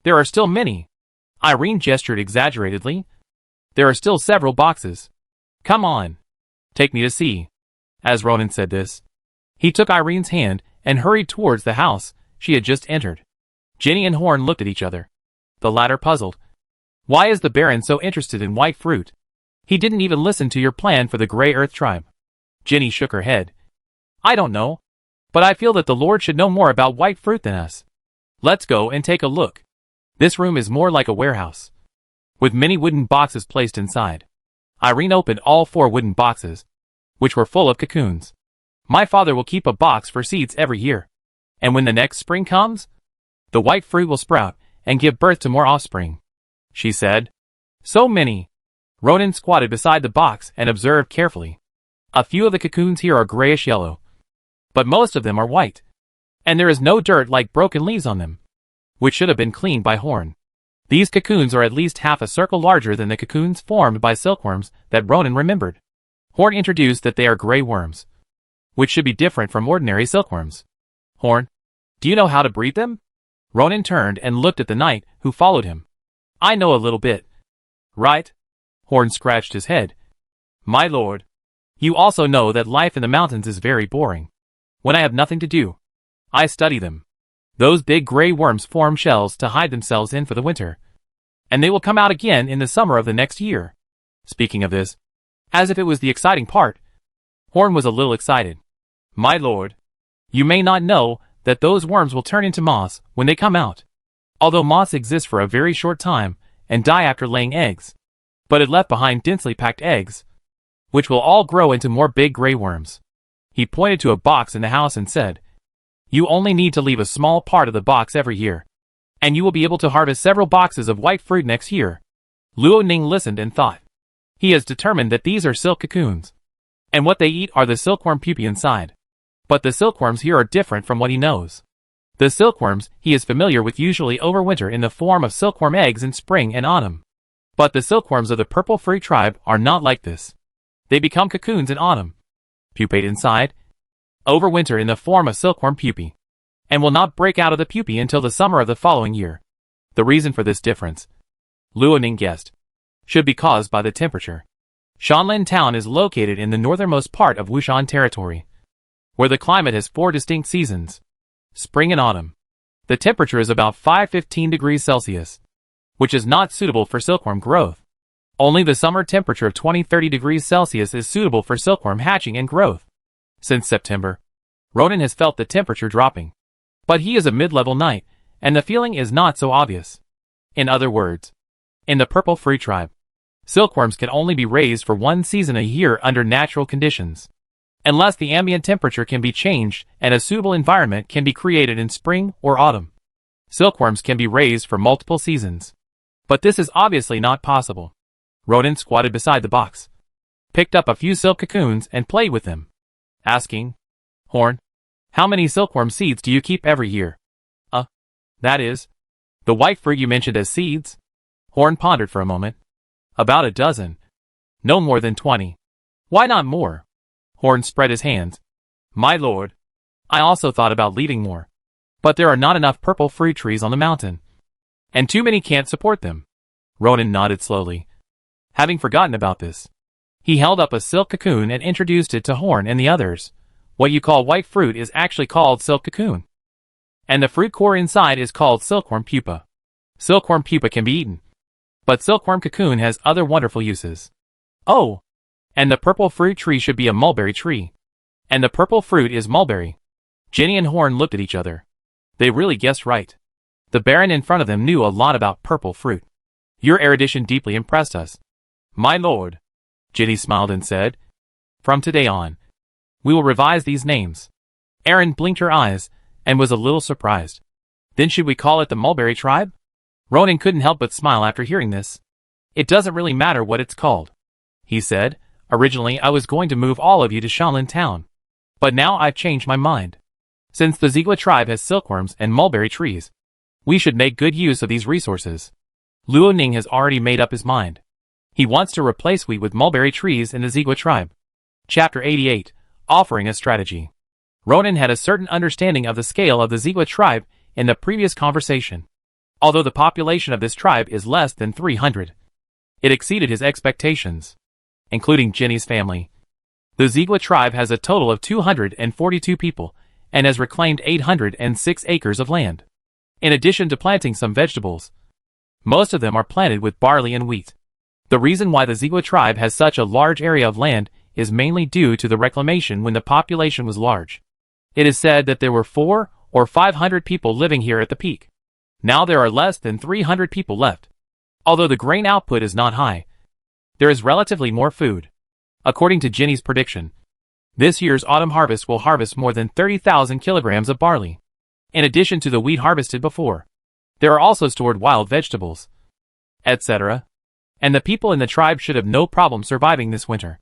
There are still many. Irene gestured exaggeratedly. There are still several boxes. Come on. Take me to see. As Ronan said this, he took Irene's hand and hurried towards the house she had just entered. Jenny and Horn looked at each other. The latter puzzled. Why is the Baron so interested in white fruit? He didn't even listen to your plan for the Grey Earth tribe. Jenny shook her head. I don't know, but I feel that the Lord should know more about white fruit than us. Let's go and take a look. This room is more like a warehouse, with many wooden boxes placed inside. Irene opened all 4 wooden boxes, which were full of cocoons. My father will keep a box for seeds every year, and when the next spring comes, the white fruit will sprout and give birth to more offspring, she said. So many. Ronan squatted beside the box and observed carefully. A few of the cocoons here are grayish yellow, but most of them are white, and there is no dirt like broken leaves on them, which should have been cleaned by Horn. These cocoons are at least half a circle larger than the cocoons formed by silkworms that Ronan remembered. Horn introduced that they are gray worms, which should be different from ordinary silkworms. Horn, do you know how to breed them? Ronan turned and looked at the knight who followed him. I know a little bit. Right? Horn scratched his head. My lord, you also know that life in the mountains is very boring. When I have nothing to do, I study them. Those big gray worms form shells to hide themselves in for the winter, and they will come out again in the summer of the next year. Speaking of this, as if it was the exciting part, Horn was a little excited. My lord, you may not know that those worms will turn into moths when they come out. Although moths exist for a very short time and die after laying eggs, but it left behind densely packed eggs, which will all grow into more big gray worms. He pointed to a box in the house and said, you only need to leave a small part of the box every year, and you will be able to harvest several boxes of white fruit next year. Luo Ning listened and thought. He has determined that these are silk cocoons, and what they eat are the silkworm pupae inside. But the silkworms here are different from what he knows. The silkworms he is familiar with usually overwinter in the form of silkworm eggs in spring and autumn. But the silkworms of the purple fruit tribe are not like this. They become cocoons in autumn, pupate inside, overwinter in the form of silkworm pupae, and will not break out of the pupae until the summer of the following year. The reason for this difference, Luo Ning guessed, should be caused by the temperature. Shanlin Town is located in the northernmost part of Wushan territory, where the climate has 4 distinct seasons, spring and autumn. The temperature is about 515 degrees Celsius, which is not suitable for silkworm growth. Only the summer temperature of 20-30 degrees Celsius is suitable for silkworm hatching and growth. Since September, Ronan has felt the temperature dropping. But he is a mid-level knight, and the feeling is not so obvious. In other words, in the purple fruit tribe, Silkworms can only be raised for one season a year under natural conditions. Unless the ambient temperature can be changed and a suitable environment can be created in spring or autumn, silkworms can be raised for multiple seasons. But this is obviously not possible. Ronan squatted beside the box, picked up a few silk cocoons and played with them, asking, "Horn, how many silkworm seeds do you keep every year?" That is, the white fruit you mentioned as seeds?" Horn pondered for a moment. "About a dozen. No more than 20. Why not more?" Horn spread his hands. "My lord, I also thought about leaving more. But there are not enough purple fruit trees on the mountain. And too many can't support them." Ronan nodded slowly, having forgotten about this. He held up a silk cocoon and introduced it to Horn and the others. "What you call white fruit is actually called silk cocoon. And the fruit core inside is called silkworm pupa. Silkworm pupa can be eaten. But silkworm cocoon has other wonderful uses." "Oh! And the purple fruit tree should be a mulberry tree. And the purple fruit is mulberry." Ginny and Horn looked at each other. They really guessed right. The Baron in front of them knew a lot about purple fruit. "Your erudition deeply impressed us, my lord," Ginny smiled and said. "From today on, we will revise these names." Erin blinked her eyes and was a little surprised. "Then should we call it the Mulberry Tribe?" Ronan couldn't help but smile after hearing this. "It doesn't really matter what it's called," he said. "Originally I was going to move all of you to Shanlin Town. But now I've changed my mind. Since the Ziegler tribe has silkworms and mulberry trees, we should make good use of these resources." Luo Ning has already made up his mind. He wants to replace wheat with mulberry trees in the Ziegler tribe. Chapter 88, Offering a Strategy. Ronan had a certain understanding of the scale of the Ziegler tribe in the previous conversation. Although the population of this tribe is less than 300, it exceeded his expectations, including Ginny's family. The Ziegler tribe has a total of 242 people and has reclaimed 806 acres of land. In addition to planting some vegetables, most of them are planted with barley and wheat. The reason why the Ziegler tribe has such a large area of land is mainly due to the reclamation when the population was large. It is said that there were 400 or 500 people living here at the peak. Now there are less than 300 people left. Although the grain output is not high, there is relatively more food. According to Ginny's prediction, this year's autumn harvest will harvest more than 30,000 kilograms of barley. In addition to the wheat harvested before, there are also stored wild vegetables, etc. And the people in the tribe should have no problem surviving this winter.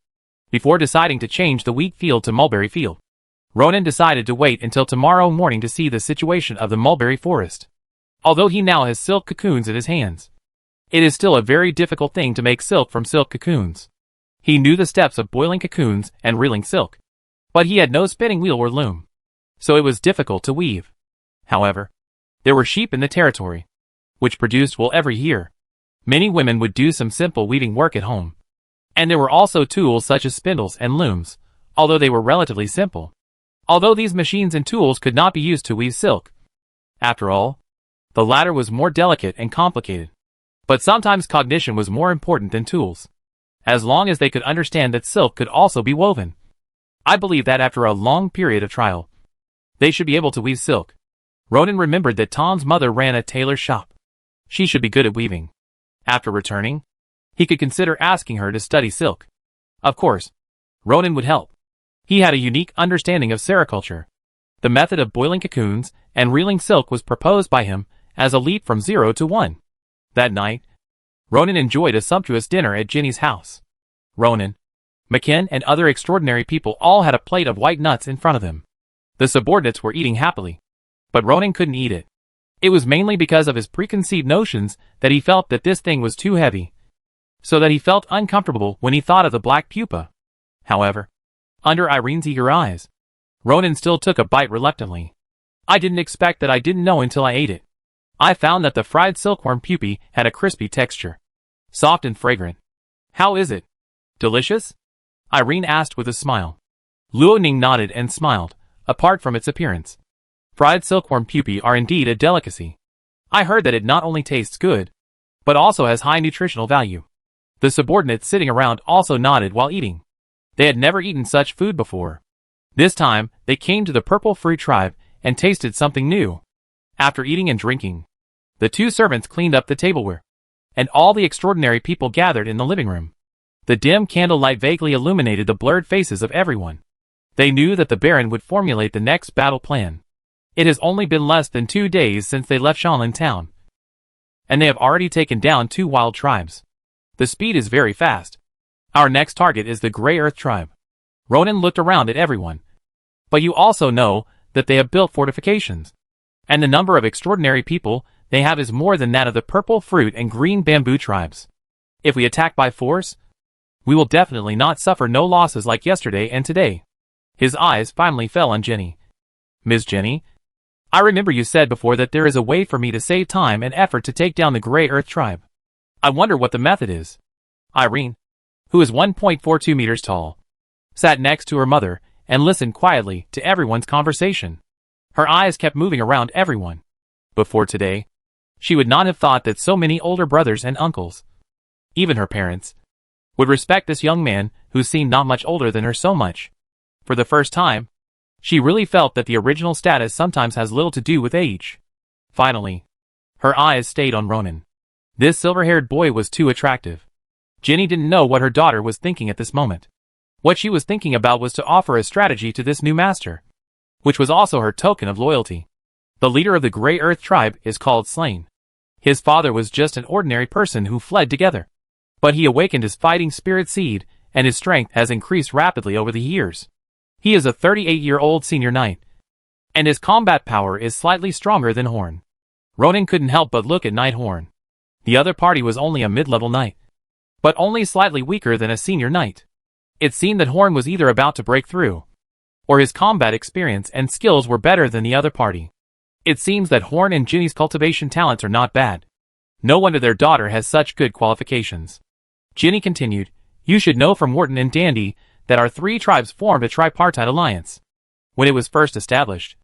Before deciding to change the wheat field to mulberry field, Ronan decided to wait until tomorrow morning to see the situation of the mulberry forest. Although he now has silk cocoons in his hands, it is still a very difficult thing to make silk from silk cocoons. He knew the steps of boiling cocoons and reeling silk, but he had no spinning wheel or loom, so it was difficult to weave. However, there were sheep in the territory, which produced wool every year. Many women would do some simple weaving work at home. And there were also tools such as spindles and looms, although they were relatively simple. Although these machines and tools could not be used to weave silk. After all, the latter was more delicate and complicated. But sometimes cognition was more important than tools, as long as they could understand that silk could also be woven. I believe that after a long period of trial, they should be able to weave silk. Ronan remembered that Tom's mother ran a tailor's shop. She should be good at weaving. After returning, he could consider asking her to study silk. Of course, Ronan would help. He had a unique understanding of sericulture. The method of boiling cocoons and reeling silk was proposed by him as a leap from 0 to 1. That night, Ronan enjoyed a sumptuous dinner at Ginny's house. Ronan, McKen, and other extraordinary people all had a plate of white nuts in front of them. The subordinates were eating happily, but Ronan couldn't eat it. It was mainly because of his preconceived notions that he felt that this thing was too heavy, so that he felt uncomfortable when he thought of the black pupa. However, under Irene's eager eyes, Ronan still took a bite reluctantly. "I didn't expect that. I didn't know until I ate it. I found that the fried silkworm pupae had a crispy texture, soft and fragrant." "How is it? Delicious?" Irene asked with a smile. Luo Ning nodded and smiled, apart from its appearance. Fried silkworm pupae are indeed a delicacy. I heard that it not only tastes good, but also has high nutritional value. The subordinates sitting around also nodded while eating. They had never eaten such food before. This time, they came to the purple fruit tribe and tasted something new. After eating and drinking, the two servants cleaned up the tableware. and all the extraordinary people gathered in the living room. The dim candlelight vaguely illuminated the blurred faces of everyone. They knew that the Baron would formulate the next battle plan. It has only been less than 2 days since they left Shanlin Town, and they have already taken down 2 wild tribes. The speed is very fast. Our next target is the Grey Earth tribe. Ronan looked around at everyone. But you also know that they have built fortifications. And the number of extraordinary people they have is more than that of the purple fruit and green bamboo tribes. If we attack by force, we will definitely not suffer no losses like yesterday and today. His eyes finally fell on Jenny. Miss Jenny, I remember you said before that there is a way for me to save time and effort to take down the Grey Earth tribe. I wonder what the method is. Irene, who is 1.42 meters tall, sat next to her mother and listened quietly to everyone's conversation. Her eyes kept moving around everyone. Before today, she would not have thought that so many older brothers and uncles, even her parents, would respect this young man who seemed not much older than her so much. For the first time, she really felt that the original status sometimes has little to do with age. Finally, her eyes stayed on Ronan. This silver-haired boy was too attractive. Jenny didn't know what her daughter was thinking at this moment. What she was thinking about was to offer a strategy to this new master, which was also her token of loyalty. The leader of the Grey Earth tribe is called Slain. His father was just an ordinary person who fled together. But he awakened his fighting spirit seed, and his strength has increased rapidly over the years. He is a 38-year-old senior knight, and his combat power is slightly stronger than Horn. Ronan couldn't help but look at Knight Horn. The other party was only a mid-level knight, but only slightly weaker than a senior knight. It seemed that Horn was either about to break through, or his combat experience and skills were better than the other party. It seems that Horn and Ginny's cultivation talents are not bad. No wonder their daughter has such good qualifications. Ginny continued, you should know from Wharton and Dandy that our 3 tribes formed a tripartite alliance. When it was first established,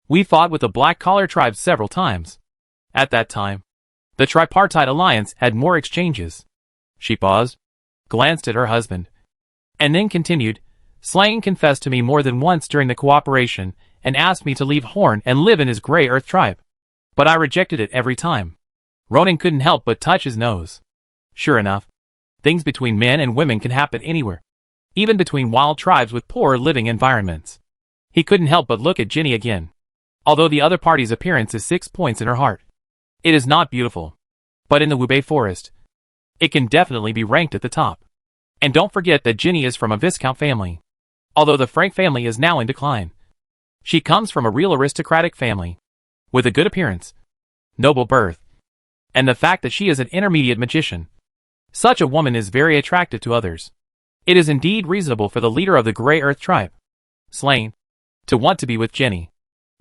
we fought with the black-collar tribes several times. At that time, the tripartite alliance had more exchanges. She paused, glanced at her husband, and then continued, Slain confessed to me more than once during the cooperation and asked me to leave Horn and live in his Grey Earth tribe. But I rejected it every time. Ronan couldn't help but touch his nose. Sure enough, things between men and women can happen anywhere, even between wild tribes with poor living environments. He couldn't help but look at Ginny again. Although the other party's appearance is 6 points in her heart, it is not beautiful. But in the Wubei forest, it can definitely be ranked at the top. And don't forget that Ginny is from a Viscount family. Although the Frank family is now in decline, she comes from a real aristocratic family, with a good appearance, noble birth, and the fact that she is an intermediate magician. Such a woman is very attractive to others. It is indeed reasonable for the leader of the Grey Earth tribe, Slain, to want to be with Jenny.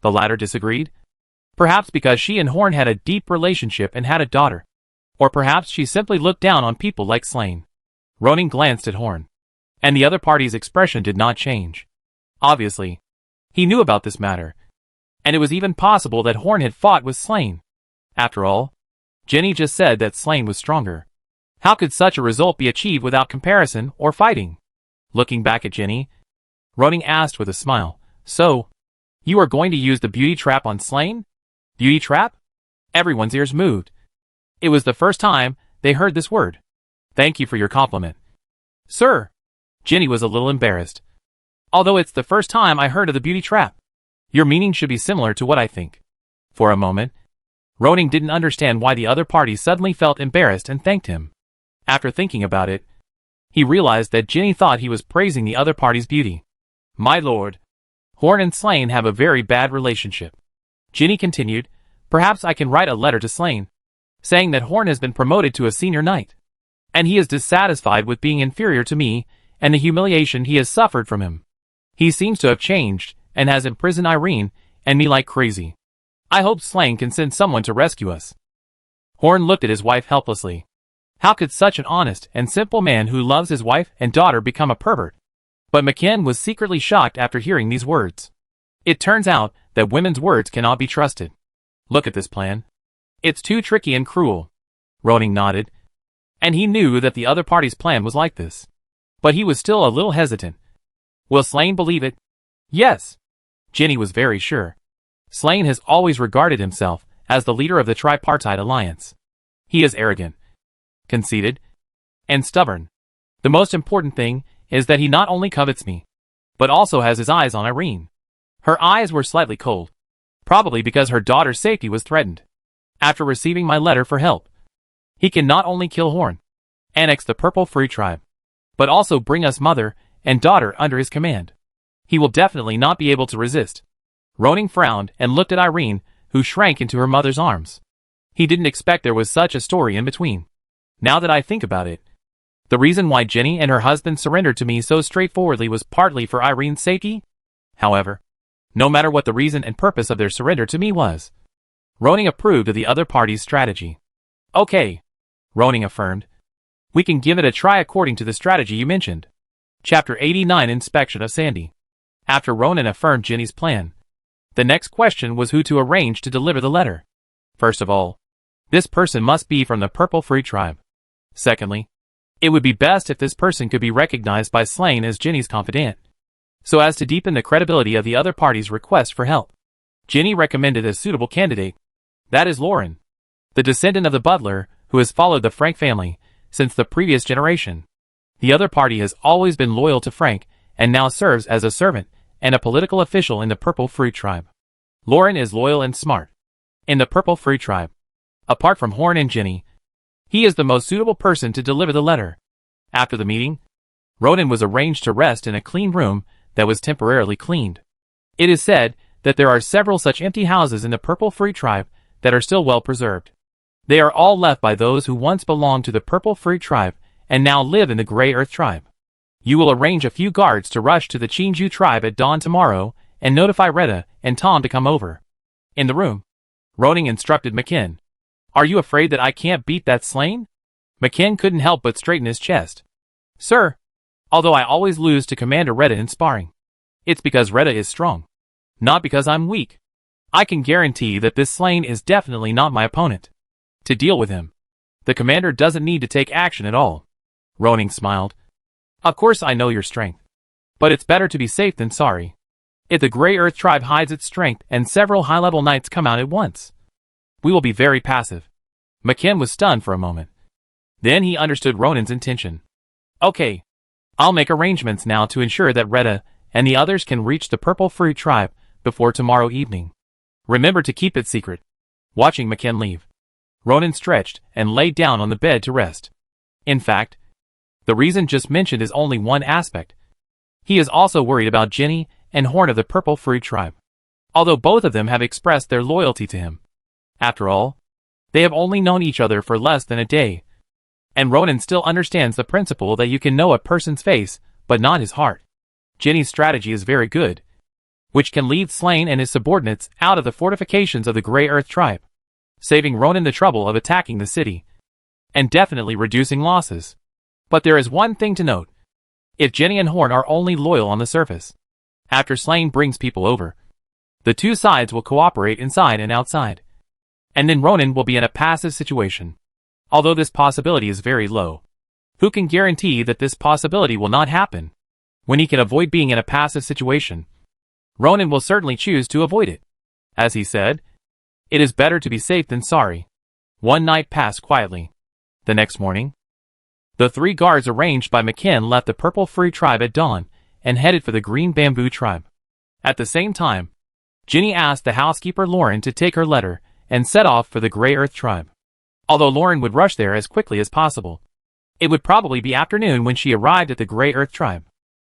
The latter disagreed. Perhaps because she and Horn had a deep relationship and had a daughter. Or perhaps she simply looked down on people like Slain. Ronan glanced at Horn, and the other party's expression did not change. Obviously, he knew about this matter, and it was even possible that Horn had fought with Slain. After all, Jenny just said that Slain was stronger. How could such a result be achieved without comparison or fighting? Looking back at Jenny, Ronan asked with a smile, So, you are going to use the beauty trap on Slain? Beauty trap? Everyone's ears moved. It was the first time they heard this word. Thank you for your compliment, sir. Jenny was a little embarrassed. Although it's the first time I heard of the beauty trap. Your meaning should be similar to what I think. For a moment, Ronan didn't understand why the other party suddenly felt embarrassed and thanked him. After thinking about it, he realized that Jenny thought he was praising the other party's beauty. My lord, Horn and Slain have a very bad relationship. Jenny continued, Perhaps I can write a letter to Slain, saying that Horn has been promoted to a senior knight, and he is dissatisfied with being inferior to me and the humiliation he has suffered from him. He seems to have changed and has imprisoned Irene and me like crazy. I hope Slain can send someone to rescue us. Horn looked at his wife helplessly. How could such an honest and simple man who loves his wife and daughter become a pervert? But McKen was secretly shocked after hearing these words. It turns out that women's words cannot be trusted. Look at this plan. It's too tricky and cruel. Ronan nodded, and he knew that the other party's plan was like this. But he was still a little hesitant. Will Slain believe it? Yes. Jenny was very sure. Slain has always regarded himself as the leader of the tripartite alliance. He is arrogant, conceited, and stubborn. The most important thing is that he not only covets me, but also has his eyes on Irene. Her eyes were slightly cold, probably because her daughter's safety was threatened. After receiving my letter for help, he can not only kill Horn, annex the Purple Free Tribe, but also bring us mother and daughter under his command. He will definitely not be able to resist. Ronan frowned and looked at Irene, who shrank into her mother's arms. He didn't expect there was such a story in between. Now that I think about it, the reason why Jenny and her husband surrendered to me so straightforwardly was partly for Irene's safety. However, no matter what the reason and purpose of their surrender to me was, Ronan approved of the other party's strategy. Okay, Ronan affirmed. We can give it a try according to the strategy you mentioned. Chapter 89 Inspection of Sandy. After Ronan affirmed Jenny's plan, the next question was who to arrange to deliver the letter. First of all, this person must be from the Purple Free Tribe. Secondly, it would be best if this person could be recognized by Slane as Jenny's confidant, so as to deepen the credibility of the other party's request for help. Jenny recommended a suitable candidate. That is Lauren, the descendant of the butler who has followed the Frank family since the previous generation. The other party has always been loyal to Frank and now serves as a servant and a political official in the Purple Free Tribe. Lauren is loyal and smart. In the Purple Free Tribe, apart from Horn and Jenny, he is the most suitable person to deliver the letter. After the meeting, Ronan was arranged to rest in a clean room that was temporarily cleaned. It is said that there are several such empty houses in the Purple Free Tribe that are still well preserved. They are all left by those who once belonged to the Purple Free Tribe and now live in the Grey Earth Tribe. You will arrange a few guards to rush to the Chinju tribe at dawn tomorrow and notify Retta and Tom to come over. In the room, Ronan instructed McKen. Are you afraid that I can't beat that Slane? McKen couldn't help but straighten his chest. Sir, although I always lose to Commander Retta in sparring, it's because Retta is strong, not because I'm weak. I can guarantee that this Slane is definitely not my opponent. To deal with him, the commander doesn't need to take action at all. Ronan smiled. Of course I know your strength, but it's better to be safe than sorry. If the Grey Earth Tribe hides its strength and several high-level knights come out at once, we will be very passive. McKen was stunned for a moment. Then he understood Ronan's intention. Okay, I'll make arrangements now to ensure that Retta and the others can reach the Purple Free Tribe before tomorrow evening. Remember to keep it secret. Watching McKen leave, Ronan stretched and lay down on the bed to rest. In fact, the reason just mentioned is only one aspect. He is also worried about Jenny and Horn of the Purple Free Tribe, although both of them have expressed their loyalty to him. After all, they have only known each other for less than a day, and Ronan still understands the principle that you can know a person's face, but not his heart. Jenny's strategy is very good, which can lead Slane and his subordinates out of the fortifications of the Grey Earth Tribe, saving Ronan the trouble of attacking the city, and definitely reducing losses. But there is one thing to note. If Jenny and Horn are only loyal on the surface, after Slane brings people over, the two sides will cooperate inside and outside, and then Ronan will be in a passive situation. Although this possibility is very low, who can guarantee that this possibility will not happen? When he can avoid being in a passive situation, Ronan will certainly choose to avoid it. As he said, it is better to be safe than sorry. One night passed quietly. The next morning, the three guards arranged by McKen left the Purple Free Tribe at dawn and headed for the Green Bamboo Tribe. At the same time, Jenny asked the housekeeper Lauren to take her letter and set off for the Grey Earth Tribe. Although Lauren would rush there as quickly as possible, it would probably be afternoon when she arrived at the Grey Earth Tribe.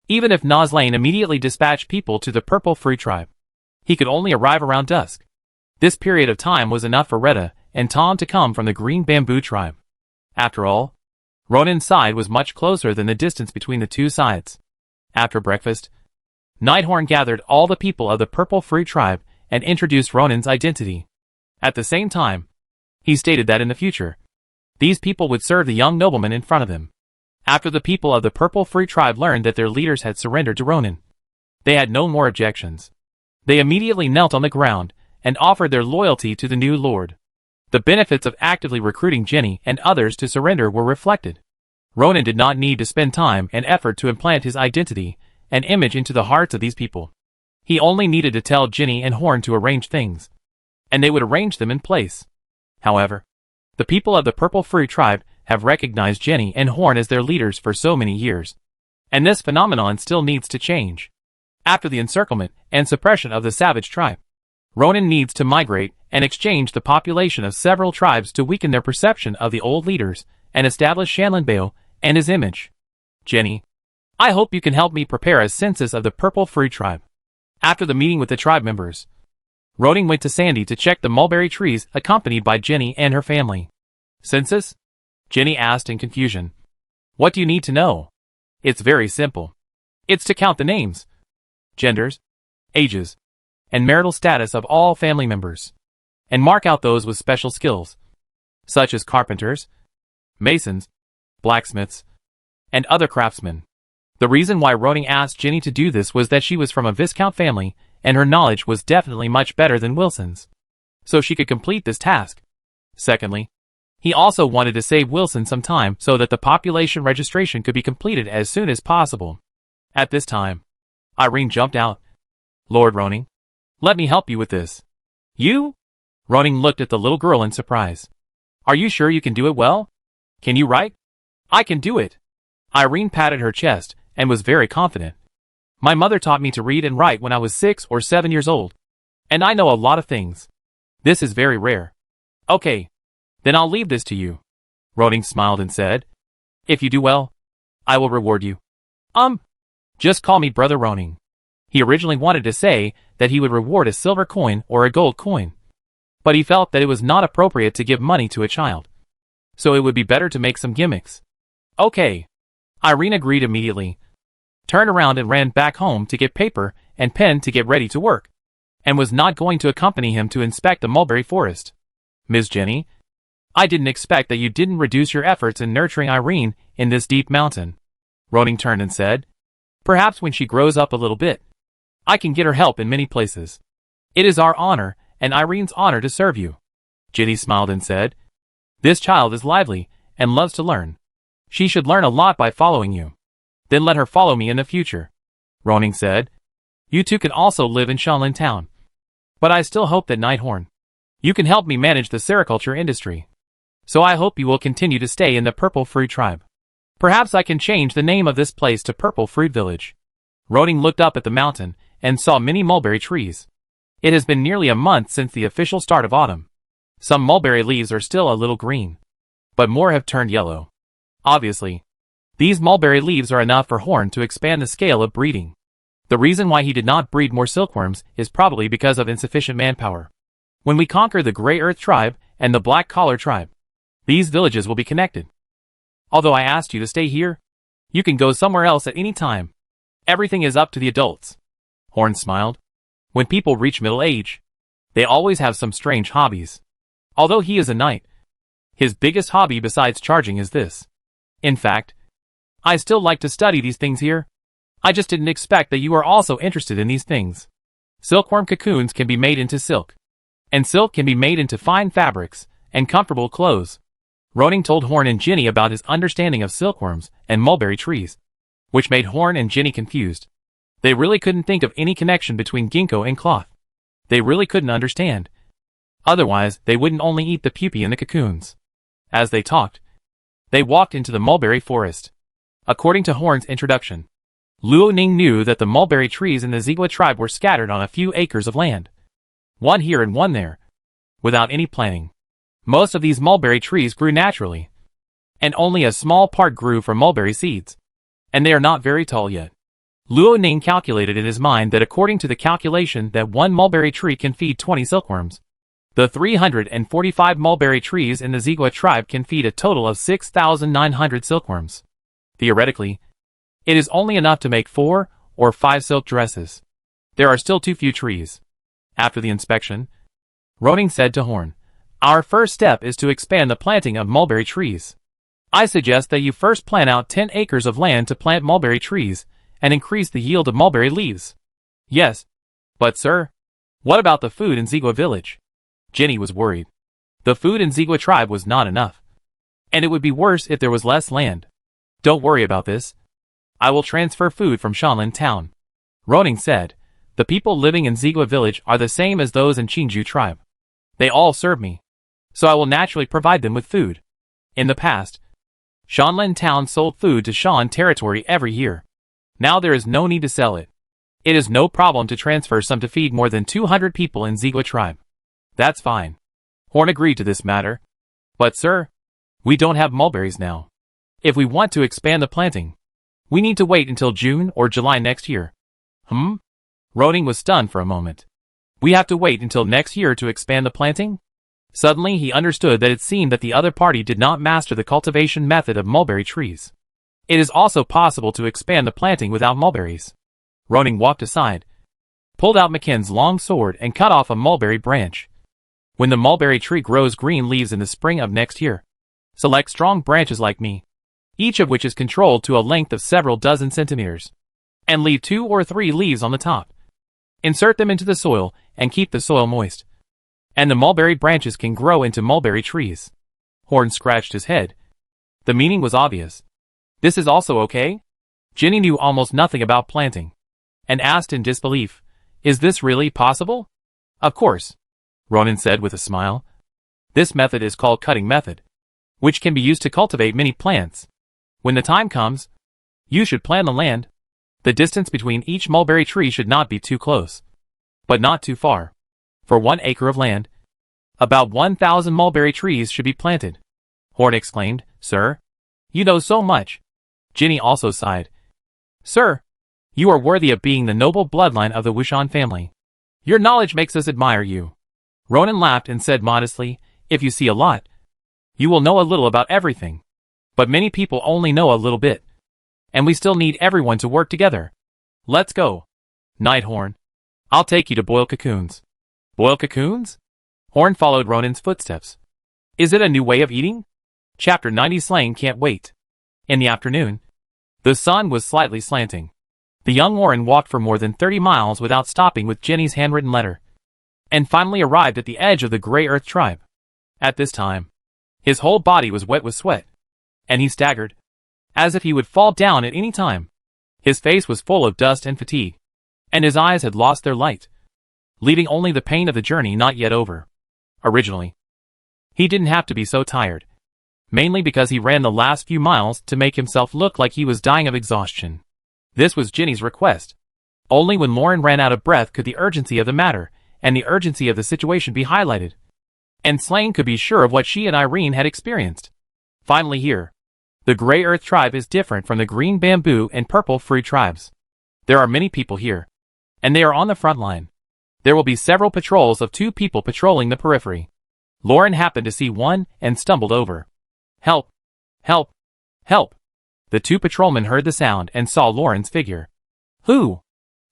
Even if Noslane immediately dispatched people to the Purple Free Tribe, he could only arrive around dusk. This period of time was enough for Retta and Tom to come from the Green Bamboo Tribe. After all, Ronan's side was much closer than the distance between the two sides. After breakfast, Nighthorn gathered all the people of the Purple Free Tribe and introduced Ronan's identity. At the same time, he stated that in the future, these people would serve the young nobleman in front of them. After the people of the Purple Free Tribe learned that their leaders had surrendered to Ronan, they had no more objections. They immediately knelt on the ground and offered their loyalty to the new lord. The benefits of actively recruiting Jenny and others to surrender were reflected. Ronan did not need to spend time and effort to implant his identity and image into the hearts of these people. He only needed to tell Jenny and Horn to arrange things, and they would arrange them in place. However, the people of the Purple Free Tribe have recognized Jenny and Horn as their leaders for so many years. And this phenomenon still needs to change. After the encirclement and suppression of the savage tribe, Ronan needs to migrate and exchange the population of several tribes to weaken their perception of the old leaders and establish Shanlinbale and his image. Jenny, I hope you can help me prepare a census of the Purple Fruit tribe. After the meeting with the tribe members, Ronan went to Sandy to check the mulberry trees accompanied by Jenny and her family. Census? Jenny asked in confusion. What do you need to know? It's very simple. It's to count the names, genders, ages, and marital status of all family members, and mark out those with special skills, such as carpenters, masons, blacksmiths, and other craftsmen. The reason why Ronan asked Jenny to do this was that she was from a Viscount family, and her knowledge was definitely much better than Wilson's, so she could complete this task. Secondly, he also wanted to save Wilson some time so that the population registration could be completed as soon as possible. At this time, Irene jumped out. Lord Ronan, let me help you with this. You? Ronan looked at the little girl in surprise. Are you sure you can do it well? Can you write? I can do it. Irene patted her chest and was very confident. My mother taught me to read and write when I was 6 or 7 years old, and I know a lot of things. This is very rare. Okay, then I'll leave this to you. Ronan smiled and said, if you do well, I will reward you. Just call me Brother Ronan. He originally wanted to say that he would reward a silver coin or a gold coin, but he felt that it was not appropriate to give money to a child, so it would be better to make some gimmicks. Okay. Irene agreed immediately, turned around and ran back home to get paper and pen to get ready to work, and was not going to accompany him to inspect the mulberry forest. Miss Jenny, I didn't expect that you didn't reduce your efforts in nurturing Irene in this deep mountain. Ronan turned and said, perhaps when she grows up a little bit, I can get her help in many places. It is our honor and Irene's honor to serve you. Jenny smiled and said, this child is lively and loves to learn. She should learn a lot by following you. Then let her follow me in the future. Ronan said, you two can also live in Shanlin Town. But I still hope that Nighthorn, you can help me manage the sericulture industry. So I hope you will continue to stay in the Purple Fruit tribe. Perhaps I can change the name of this place to Purple Fruit Village. Ronan looked up at the mountain and saw many mulberry trees. It has been nearly a month since the official start of autumn. Some mulberry leaves are still a little green, but more have turned yellow. Obviously, these mulberry leaves are enough for Horn to expand the scale of breeding. The reason why he did not breed more silkworms is probably because of insufficient manpower. When we conquer the Grey Earth tribe and the Black Collar tribe, these villages will be connected. Although I asked you to stay here, you can go somewhere else at any time. Everything is up to the adults. Horn smiled. When people reach middle age, they always have some strange hobbies. Although he is a knight, his biggest hobby besides charging is this. In fact, I still like to study these things here. I just didn't expect that you are also interested in these things. Silkworm cocoons can be made into silk, and silk can be made into fine fabrics and comfortable clothes. Ronan told Horn and Jenny about his understanding of silkworms and mulberry trees, which made Horn and Jenny confused. They really couldn't think of any connection between ginkgo and cloth. They really couldn't understand. Otherwise, they wouldn't only eat the pupae in the cocoons. As they talked, they walked into the mulberry forest. According to Horn's introduction, Luo Ning knew that the mulberry trees in the Zigua tribe were scattered on a few acres of land, one here and one there, without any planning. Most of these mulberry trees grew naturally, and only a small part grew from mulberry seeds, and they are not very tall yet. Luo Ning calculated in his mind that according to the calculation that one mulberry tree can feed 20 silkworms, the 345 mulberry trees in the Zigua tribe can feed a total of 6,900 silkworms. Theoretically, it is only enough to make 4 or 5 silk dresses. There are still too few trees. After the inspection, Ronan said to Horn, our first step is to expand the planting of mulberry trees. I suggest that you first plan out 10 acres of land to plant mulberry trees and increase the yield of mulberry leaves. Yes, but sir, what about the food in Zigua village? Jenny was worried. The food in Zigua tribe was not enough, and it would be worse if there was less land. Don't worry about this. I will transfer food from Shanlin town. Ronan said, the people living in Zigua village are the same as those in Qingju tribe. They all serve me, so I will naturally provide them with food. In the past, Shanlin Town sold food to Shan territory every year. Now there is no need to sell it. It is no problem to transfer some to feed more than 200 people in Zigua tribe. That's fine. Horn agreed to this matter. But sir, we don't have mulberries now. If we want to expand the planting, we need to wait until June or July next year. Roning was stunned for a moment. We have to wait until next year to expand the planting? Suddenly he understood that it seemed that the other party did not master the cultivation method of mulberry trees. It is also possible to expand the planting without mulberries. Roning walked aside, pulled out McKinn's long sword and cut off a mulberry branch. When the mulberry tree grows green leaves in the spring of next year, select strong branches like me, each of which is controlled to a length of several dozen centimeters, and leave 2 or 3 leaves on the top. Insert them into the soil and keep the soil moist, and the mulberry branches can grow into mulberry trees. Horn scratched his head. The meaning was obvious. This is also okay? Ginny knew almost nothing about planting, and asked in disbelief, is this really possible? Of course, Ronan said with a smile. This method is called cutting method, which can be used to cultivate many plants. When the time comes, you should plan the land. The distance between each mulberry tree should not be too close, but not too far. For 1 acre of land, about 1,000 mulberry trees should be planted. Horn exclaimed, Sir, you know so much. Ginny also sighed. Sir, you are worthy of being the noble bloodline of the Wushan family. Your knowledge makes us admire you. Ronan laughed and said modestly, if you see a lot, you will know a little about everything. But many people only know a little bit. And we still need everyone to work together. Let's go. Night, Horn. I'll take you to boil cocoons. Boil cocoons? Horn followed Ronan's footsteps. Is it a new way of eating? Chapter 90 Slang can't wait. In the afternoon, the sun was slightly slanting. The young Warren walked for more than 30 miles without stopping with Jenny's handwritten letter, and finally arrived at the edge of the Grey Earth tribe. At this time, his whole body was wet with sweat, and he staggered, as if he would fall down at any time. His face was full of dust and fatigue, and his eyes had lost their light, leaving only the pain of the journey not yet over. Originally, he didn't have to be so tired, mainly because he ran the last few miles to make himself look like he was dying of exhaustion. This was Ginny's request. Only when Lauren ran out of breath could the urgency of the matter and the urgency of the situation be highlighted, and Slane could be sure of what she and Irene had experienced. Finally here, the Grey Earth tribe is different from the Green Bamboo and Purple Free tribes. There are many people here, and they are on the front line. There will be several patrols of 2 people patrolling the periphery. Lauren happened to see one and stumbled over. Help! Help! Help! The 2 patrolmen heard the sound and saw Lauren's figure. Who?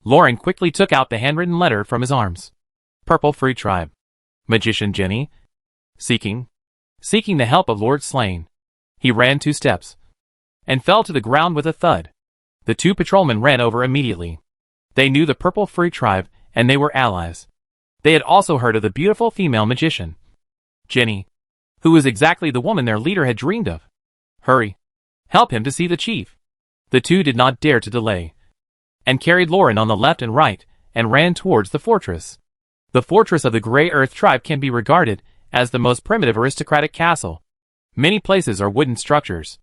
Lauren quickly took out the handwritten letter from his arms. Purple Free Tribe. Magician Jenny. Seeking the help of Lord Slane. He ran 2 steps, and fell to the ground with a thud. The 2 patrolmen ran over immediately. They knew the Purple Free Tribe, and they were allies. They had also heard of the beautiful female magician, Jenny, who was exactly the woman their leader had dreamed of. Hurry! Help him to see the chief! The 2 did not dare to delay, and carried Lauren on the left and right, and ran towards the fortress. The fortress of the Grey Earth tribe can be regarded as the most primitive aristocratic castle. Many places are wooden structures.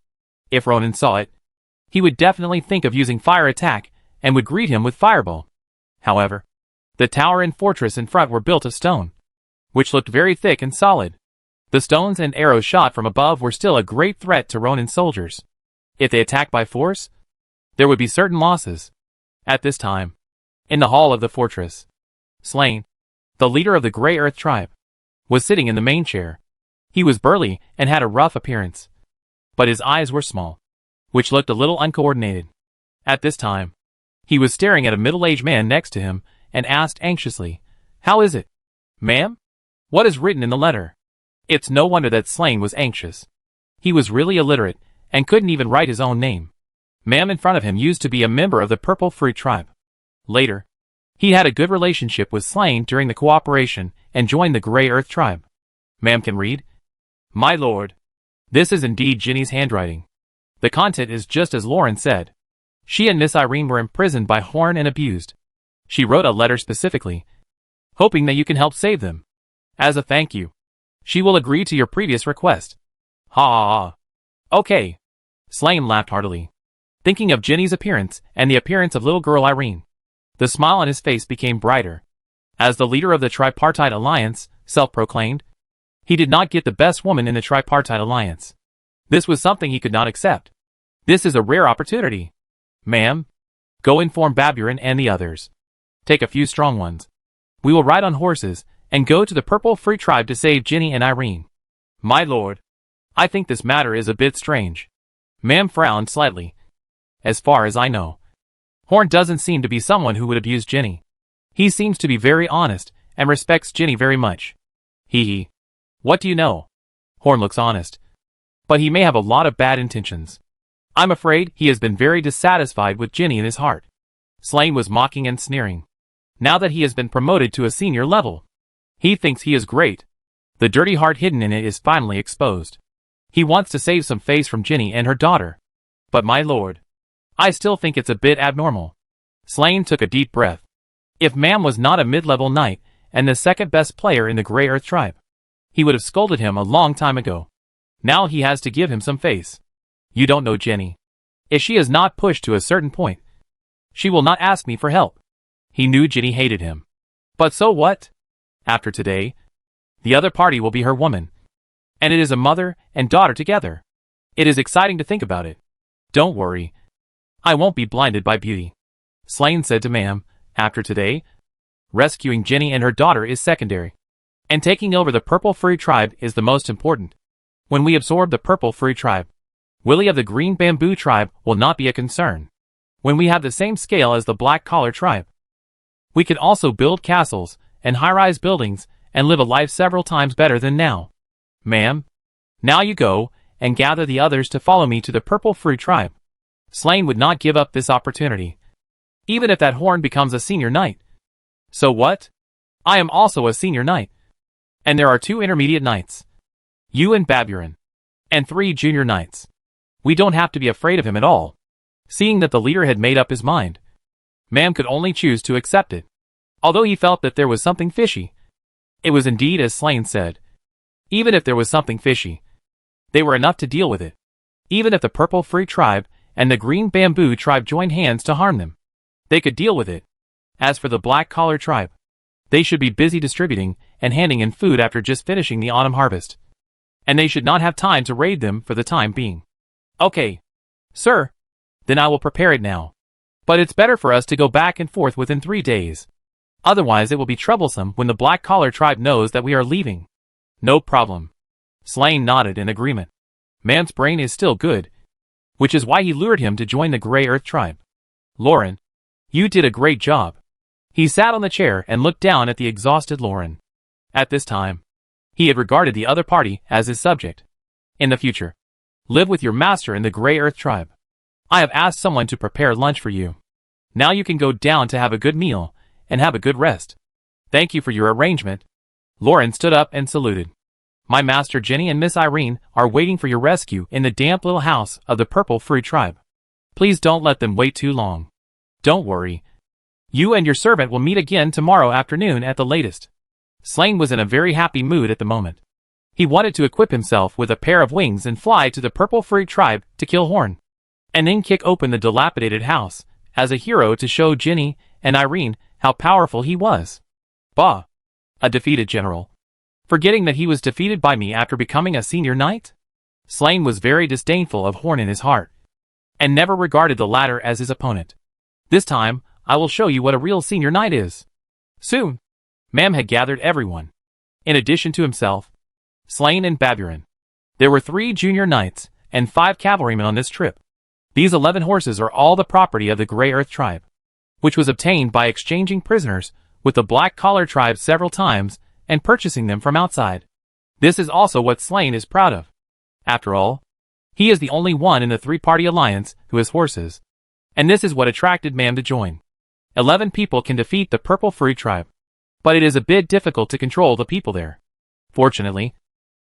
If Ronan saw it, he would definitely think of using fire attack and would greet him with fireball. However, the tower and fortress in front were built of stone, which looked very thick and solid. The stones and arrows shot from above were still a great threat to Ronan's soldiers. If they attacked by force, there would be certain losses. At this time, in the hall of the fortress, Slane, the leader of the Grey Earth tribe, was sitting in the main chair. He was burly and had a rough appearance, but his eyes were small, which looked a little uncoordinated. At this time, he was staring at a middle-aged man next to him and asked anxiously, "How is it, ma'am? What is written in the letter?" It's no wonder that Slane was anxious. He was really illiterate and couldn't even write his own name. Ma'am in front of him used to be a member of the Purple Free tribe. Later, he had a good relationship with Slane during the cooperation and joined the Grey Earth tribe. Ma'am can read? My lord. This is indeed Ginny's handwriting. The content is just as Lauren said. She and Miss Irene were imprisoned by Horn and abused. She wrote a letter specifically, hoping that you can help save them. As a thank you, she will agree to your previous request. Ha ha ha. Okay. Slane laughed heartily, thinking of Ginny's appearance and the appearance of little girl Irene. The smile on his face became brighter. As the leader of the tripartite alliance, self-proclaimed, he did not get the best woman in the tripartite alliance. This was something he could not accept. This is a rare opportunity. Ma'am, go inform Baburin and the others. Take a few strong ones. We will ride on horses and go to the Purple Free Tribe to save Ginny and Irene. My lord, I think this matter is a bit strange. Ma'am frowned slightly. As far as I know, Horn doesn't seem to be someone who would abuse Ginny. He seems to be very honest and respects Ginny very much. Hee. What do you know? Horn looks honest, but he may have a lot of bad intentions. I'm afraid he has been very dissatisfied with Ginny in his heart. Slane was mocking and sneering. Now that he has been promoted to a senior level, he thinks he is great. The dirty heart hidden in it is finally exposed. He wants to save some face from Ginny and her daughter. But my lord, I still think it's a bit abnormal. Slane took a deep breath. If Ma'am was not a mid-level knight and the second best player in the Grey Earth tribe, he would have scolded him a long time ago. Now he has to give him some face. You don't know Ginny. If she is not pushed to a certain point, she will not ask me for help. He knew Ginny hated him. But so what? After today, the other party will be her woman. And it is a mother and daughter together. It is exciting to think about it. Don't worry. I won't be blinded by beauty. Slane said to Ma'am, after today, rescuing Ginny and her daughter is secondary. And taking over the Purple Free Tribe is the most important. When we absorb the Purple Free Tribe, Willie of the Green Bamboo Tribe will not be a concern. When we have the same scale as the Black Collar Tribe, we can also build castles and high-rise buildings and live a life several times better than now. Ma'am, now you go and gather the others to follow me to the Purple Free Tribe. Slane would not give up this opportunity, even if that Horn becomes a senior knight. So what? I am also a senior knight. And there are 2 intermediate knights. You and Baburin. And 3 junior knights. We don't have to be afraid of him at all. Seeing that the leader had made up his mind, Ma'am could only choose to accept it. Although he felt that there was something fishy, it was indeed as Slane said. Even if there was something fishy, they were enough to deal with it. Even if the Purple Free Tribe and the Green Bamboo Tribe joined hands to harm them, they could deal with it. As for the Black Collar Tribe, they should be busy distributing and handing in food after just finishing the autumn harvest. And they should not have time to raid them for the time being. Okay, sir. Then I will prepare it now. But it's better for us to go back and forth within 3 days. Otherwise it will be troublesome when the Black Collar Tribe knows that we are leaving. No problem. Slane nodded in agreement. Man's brain is still good, which is why he lured him to join the Grey Earth Tribe. Lauren, you did a great job. He sat on the chair and looked down at the exhausted Lauren. At this time, he had regarded the other party as his subject. In the future, live with your master in the Grey Earth Tribe. I have asked someone to prepare lunch for you. Now you can go down to have a good meal and have a good rest. Thank you for your arrangement. Lauren stood up and saluted. My master Ginny and Miss Irene are waiting for your rescue in the damp little house of the Purple Free Tribe. Please don't let them wait too long. Don't worry. You and your servant will meet again tomorrow afternoon at the latest. Slane was in a very happy mood at the moment. He wanted to equip himself with a pair of wings and fly to the Purple Free Tribe to kill Horn, and then kick open the dilapidated house as a hero to show Ginny and Irene how powerful he was. Bah! A defeated general. Forgetting that he was defeated by me after becoming a senior knight? Slane was very disdainful of Horn in his heart, and never regarded the latter as his opponent. This time, I will show you what a real senior knight is. Soon, Ma'am had gathered everyone. In addition to himself, Slane and Baburin, there were 3 junior knights and 5 cavalrymen on this trip. These 11 horses are all the property of the Grey Earth Tribe, which was obtained by exchanging prisoners with the Black Collar Tribe several times and purchasing them from outside. This is also what Slane is proud of. After all, he is the only one in the 3-party alliance who has horses, and this is what attracted Ma'am to join. 11 people can defeat the Purple Free Tribe, but it is a bit difficult to control the people there. Fortunately,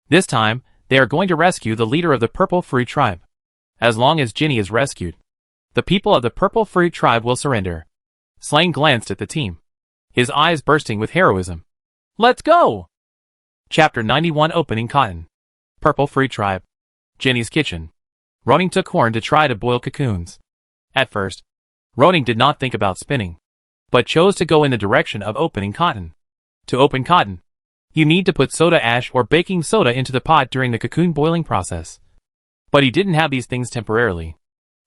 this time, they are going to rescue the leader of the Purple Free Tribe. As long as Ginny is rescued, the people of the Purple Free Tribe will surrender. Slane glanced at the team, his eyes bursting with heroism. Let's go! Chapter 91 Opening Cotton. Purple Free Tribe. Ginny's kitchen. Roning took Horn to try to boil cocoons. At first, Roning did not think about spinning, but chose to go in the direction of opening cotton. To open cotton, you need to put soda ash or baking soda into the pot during the cocoon boiling process. But he didn't have these things temporarily,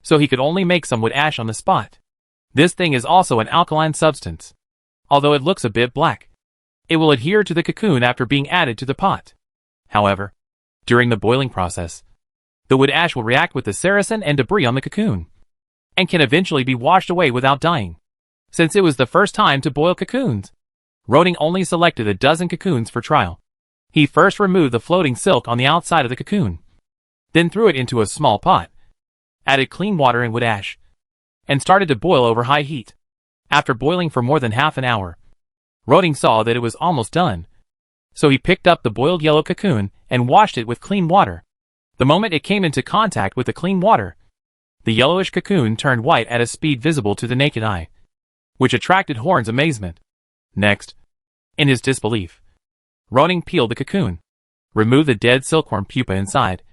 so he could only make some with ash on the spot. This thing is also an alkaline substance. Although it looks a bit black, it will adhere to the cocoon after being added to the pot. However, during the boiling process, the wood ash will react with the saracen and debris on the cocoon, and can eventually be washed away without dying. Since it was the first time to boil cocoons, Roning only selected a dozen cocoons for trial. He first removed the floating silk on the outside of the cocoon, then threw it into a small pot, added clean water and wood ash, and started to boil over high heat. After boiling for more than half an hour, Roning saw that it was almost done, so he picked up the boiled yellow cocoon and washed it with clean water. The moment it came into contact with the clean water, the yellowish cocoon turned white at a speed visible to the naked eye, which attracted Horn's amazement. Next, in his disbelief, Roning peeled the cocoon, removed the dead silkworm pupa inside,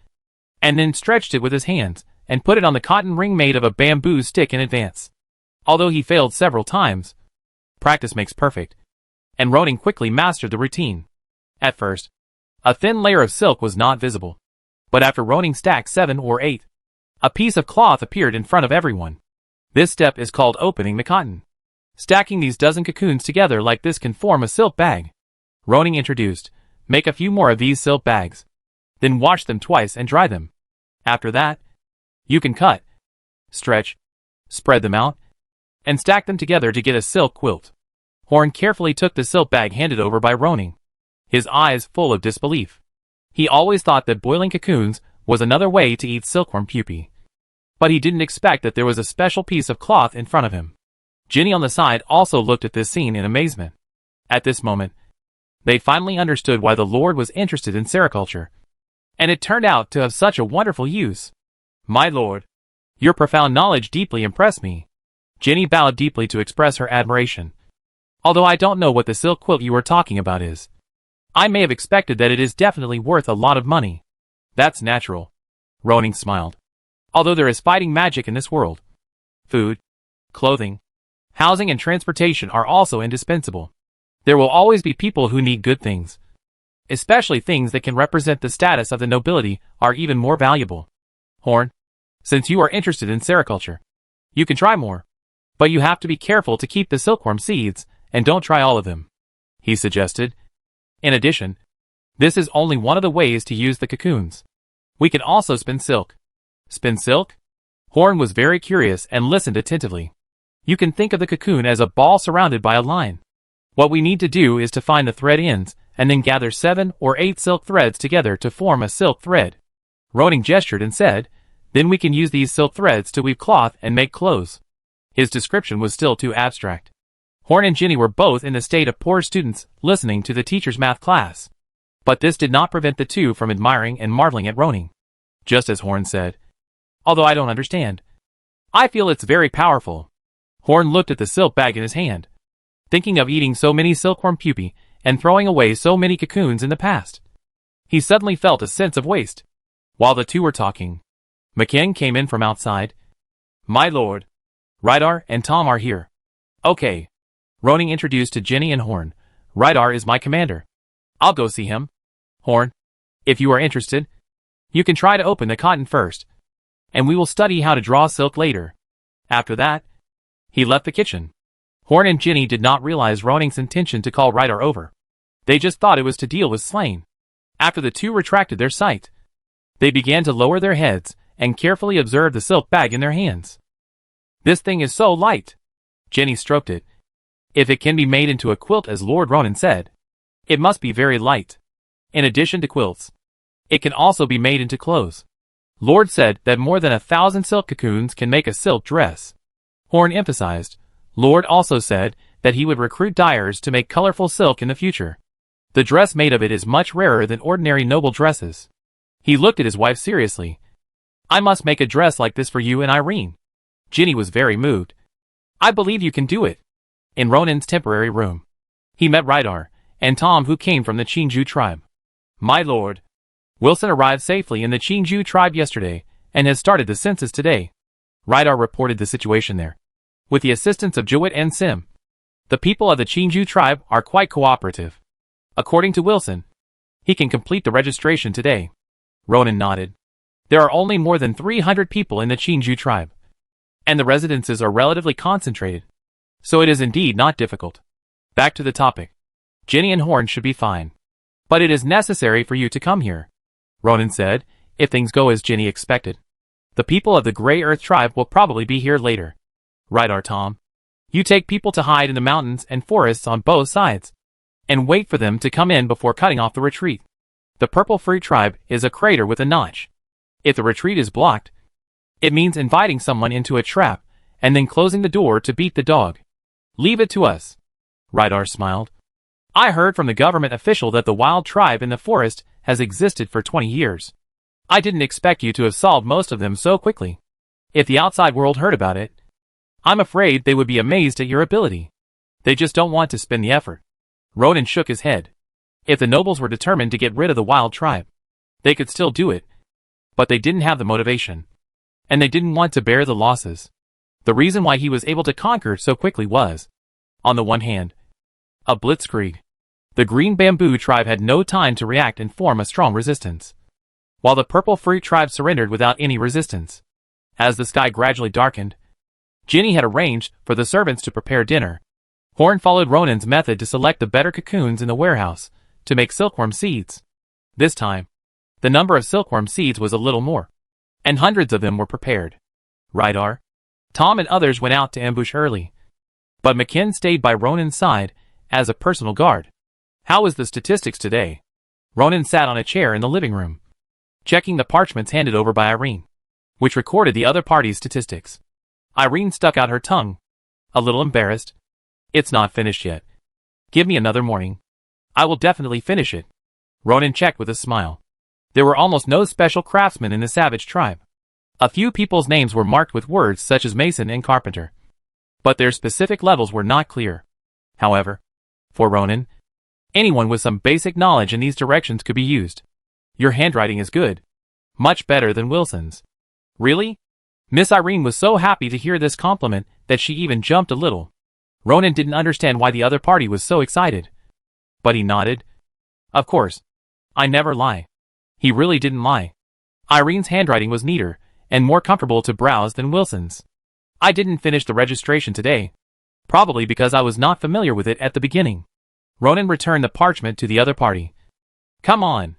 and then stretched it with his hands and put it on the cotton ring made of a bamboo stick in advance. Although he failed several times, practice makes perfect, and Roning quickly mastered the routine. At first, a thin layer of silk was not visible, but after Roning stacked 7 or 8, a piece of cloth appeared in front of everyone. This step is called opening the cotton. Stacking these dozen cocoons together like this can form a silk bag. Roning introduced, make a few more of these silk bags, then wash them twice and dry them. After that, you can cut, stretch, spread them out, and stack them together to get a silk quilt. Horn carefully took the silk bag handed over by Roning, his eyes full of disbelief. He always thought that boiling cocoons was another way to eat silkworm pupae, but he didn't expect that there was a special piece of cloth in front of him. Ginny on the side also looked at this scene in amazement. At this moment, they finally understood why the Lord was interested in sericulture, and it turned out to have such a wonderful use. My Lord, your profound knowledge deeply impressed me. Ginny bowed deeply to express her admiration. Although I don't know what the silk quilt you were talking about is, I may have expected that it is definitely worth a lot of money. That's natural. Roning smiled. Although there is fighting magic in this world, food, clothing, housing and transportation are also indispensable. There will always be people who need good things. Especially things that can represent the status of the nobility are even more valuable. Horn, since you are interested in sericulture, you can try more. But you have to be careful to keep the silkworm seeds, and don't try all of them, he suggested. In addition, this is only one of the ways to use the cocoons. We can also spin silk. Spin silk? Horn was very curious and listened attentively. You can think of the cocoon as a ball surrounded by a line. What we need to do is to find the thread ends, and then gather 7 or 8 silk threads together to form a silk thread. Roning gestured and said, then we can use these silk threads to weave cloth and make clothes. His description was still too abstract. Horn and Ginny were both in the state of poor students listening to the teacher's math class. But this did not prevent the two from admiring and marveling at Roning. Just as Horn said, although I don't understand, I feel it's very powerful. Horn looked at the silk bag in his hand, thinking of eating so many silkworm pupae and throwing away so many cocoons in the past. He suddenly felt a sense of waste. While the two were talking, McKen came in from outside. My lord, Rydar and Tom are here. Okay. Roning introduced to Ginny and Horn. Rydar is my commander. I'll go see him. Horn, if you are interested, you can try to open the cotton first, and we will study how to draw silk later. After that, he left the kitchen. Horn and Ginny did not realize Roning's intention to call Rydar over. They just thought it was to deal with Slain. After the two retracted their sight, they began to lower their heads and carefully observe the silk bag in their hands. This thing is so light. Ginny stroked it. If it can be made into a quilt as Lord Ronan said, it must be very light. In addition to quilts, it can also be made into clothes. Lord said that more than 1,000 silk cocoons can make a silk dress. Horn emphasized. Lord also said that he would recruit dyers to make colorful silk in the future. The dress made of it is much rarer than ordinary noble dresses. He looked at his wife seriously. I must make a dress like this for you and Irene. Ginny was very moved. I believe you can do it. In Ronan's temporary room, he met Rydar and Tom, who came from the Chinju tribe. My lord, Wilson arrived safely in the Chinju tribe yesterday, and has started the census today. Rydar reported the situation there. With the assistance of Jewett and Sim, the people of the Chinju tribe are quite cooperative. According to Wilson, he can complete the registration today. Ronan nodded. There are only more than 300 people in the Chinju tribe, and the residences are relatively concentrated, so it is indeed not difficult. Back to the topic. Ginny and Horn should be fine. But it is necessary for you to come here, Ronan said, if things go as Ginny expected. The people of the Grey Earth tribe will probably be here later. Rydar Tom. You take people to hide in the mountains and forests on both sides, and wait for them to come in before cutting off the retreat. The Purple Fruit tribe is a crater with a notch. If the retreat is blocked, it means inviting someone into a trap, and then closing the door to beat the dog. Leave it to us. Rydar smiled. I heard from the government official that the wild tribe in the forest has existed for 20 years. I didn't expect you to have solved most of them so quickly. If the outside world heard about it, I'm afraid they would be amazed at your ability. They just don't want to spend the effort. Ronan shook his head. If the nobles were determined to get rid of the wild tribe, they could still do it. But they didn't have the motivation. And they didn't want to bear the losses. The reason why he was able to conquer so quickly was, on the one hand, a blitzkrieg. The Green Bamboo tribe had no time to react and form a strong resistance, while the Purple Fruit tribe surrendered without any resistance. As the sky gradually darkened, Ginny had arranged for the servants to prepare dinner. Horn followed Ronan's method to select the better cocoons in the warehouse to make silkworm seeds. This time, the number of silkworm seeds was a little more, and hundreds of them were prepared. Rydar, Tom and others went out to ambush early, but McKinn stayed by Ronan's side as a personal guard. How was the statistics today? Ronan sat on a chair in the living room, checking the parchments handed over by Irene, which recorded the other party's statistics. Irene stuck out her tongue, a little embarrassed. It's not finished yet. Give me another morning. I will definitely finish it. Ronan checked with a smile. There were almost no special craftsmen in the Savage tribe. A few people's names were marked with words such as mason and carpenter, but their specific levels were not clear. However, for Ronan, anyone with some basic knowledge in these directions could be used. Your handwriting is good. Much better than Wilson's. Really? Miss Irene was so happy to hear this compliment that she even jumped a little. Ronan didn't understand why the other party was so excited, but he nodded. Of course. I never lie. He really didn't lie. Irene's handwriting was neater and more comfortable to browse than Wilson's. I didn't finish the registration today, probably because I was not familiar with it at the beginning. Ronan returned the parchment to the other party. Come on.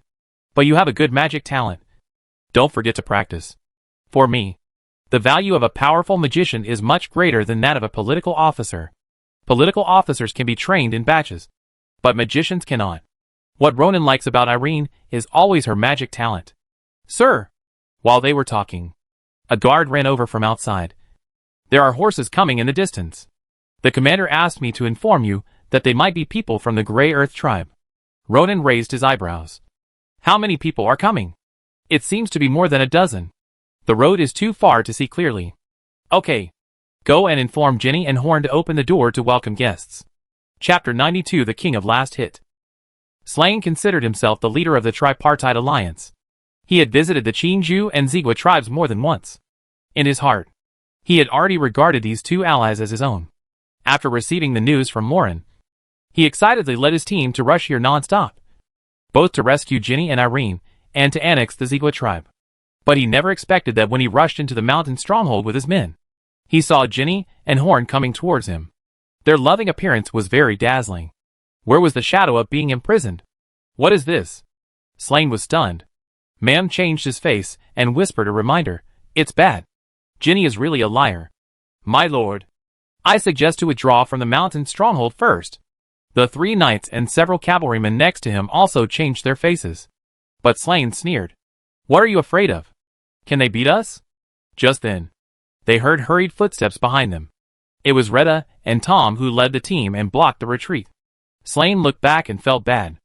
But you have a good magic talent. Don't forget to practice. For me, the value of a powerful magician is much greater than that of a political officer. Political officers can be trained in batches, but magicians cannot. What Ronan likes about Irene is always her magic talent. Sir! While they were talking, a guard ran over from outside. There are horses coming in the distance. The commander asked me to inform you that they might be people from the Grey Earth tribe. Ronan raised his eyebrows. How many people are coming? It seems to be more than a dozen. The road is too far to see clearly. Okay. Go and inform Ginny and Horn to open the door to welcome guests. Chapter 92 The King of Last Hit. Slane considered himself the leader of the tripartite alliance. He had visited the Chinju and Zigua tribes more than once. In his heart, he had already regarded these two allies as his own. After receiving the news from Morin, he excitedly led his team to rush here non-stop, both to rescue Ginny and Irene, and to annex the Zigua tribe. But he never expected that when he rushed into the mountain stronghold with his men, he saw Ginny and Horn coming towards him. Their loving appearance was very dazzling. Where was the shadow of being imprisoned? What is this? Slane was stunned. Ma'am changed his face and whispered a reminder. It's bad. Ginny is really a liar. My lord, I suggest to withdraw from the mountain stronghold first. The 3 knights and several cavalrymen next to him also changed their faces. But Slane sneered. What are you afraid of? Can they beat us? Just then, they heard hurried footsteps behind them. It was Retta and Tom who led the team and blocked the retreat. Slane looked back and felt bad.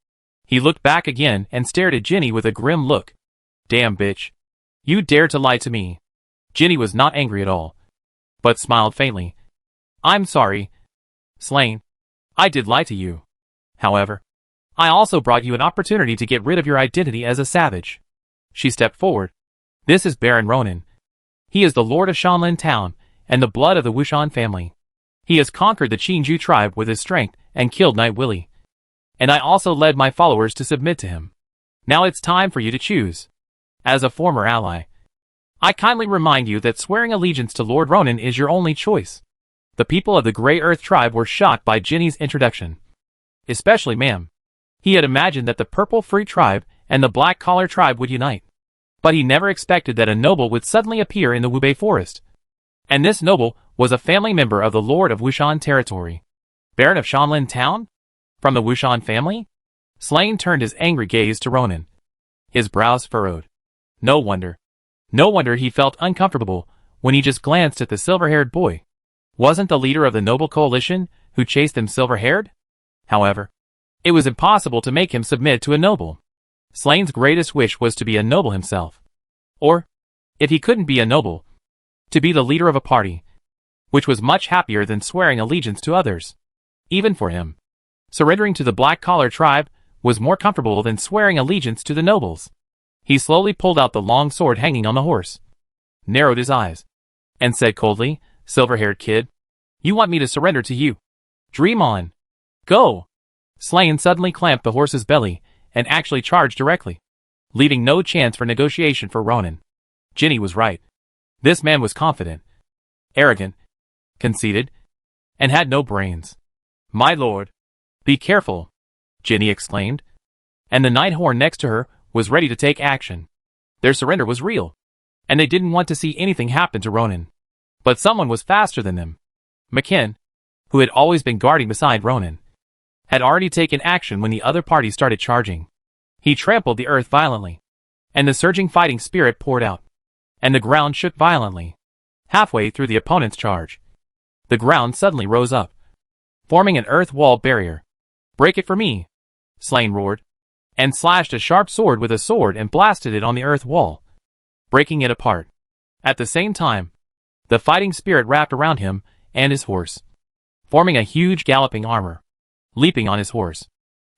He looked back again and stared at Ginny with a grim look. Damn bitch. You dare to lie to me. Ginny was not angry at all, but smiled faintly. I'm sorry, Slane. I did lie to you. However, I also brought you an opportunity to get rid of your identity as a savage. She stepped forward. This is Baron Ronan. He is the lord of Shanlin Town, and the blood of the Wushan family. He has conquered the Qingju tribe with his strength and killed Knight Willie. And I also led my followers to submit to him. Now it's time for you to choose. As a former ally, I kindly remind you that swearing allegiance to Lord Ronan is your only choice. The people of the Grey Earth tribe were shocked by Ginny's introduction. Especially ma'am. He had imagined that the Purple Free tribe and the Black Collar tribe would unite. But he never expected that a noble would suddenly appear in the Wubei forest. And this noble was a family member of the Lord of Wushan territory. Baron of Shanlin Town? From the Wushan family? Slane turned his angry gaze to Ronan. His brows furrowed. No wonder. No wonder he felt uncomfortable when he just glanced at the silver-haired boy. Wasn't the leader of the noble coalition who chased him silver-haired? However, it was impossible to make him submit to a noble. Slane's greatest wish was to be a noble himself. Or, if he couldn't be a noble, to be the leader of a party, which was much happier than swearing allegiance to others. Even for him, surrendering to the Black Collar tribe was more comfortable than swearing allegiance to the nobles. He slowly pulled out the long sword hanging on the horse, narrowed his eyes, and said coldly, "Silver-haired kid, you want me to surrender to you? Dream on. Go!" Slane suddenly clamped the horse's belly and actually charged directly, leaving no chance for negotiation for Ronan. Ginny was right. This man was confident, arrogant, conceited, and had no brains. "My lord, be careful," Ginny exclaimed, and the Night Horn next to her was ready to take action. Their surrender was real, and they didn't want to see anything happen to Ronan. But someone was faster than them. McKin, who had always been guarding beside Ronan, had already taken action when the other party started charging. He trampled the earth violently, and the surging fighting spirit poured out, and the ground shook violently. Halfway through the opponent's charge, the ground suddenly rose up, forming an earth wall barrier. "Break it for me," Slane roared, and slashed a sharp sword with a sword and blasted it on the earth wall, breaking it apart. At the same time, the fighting spirit wrapped around him and his horse, forming a huge galloping armor. Leaping on his horse,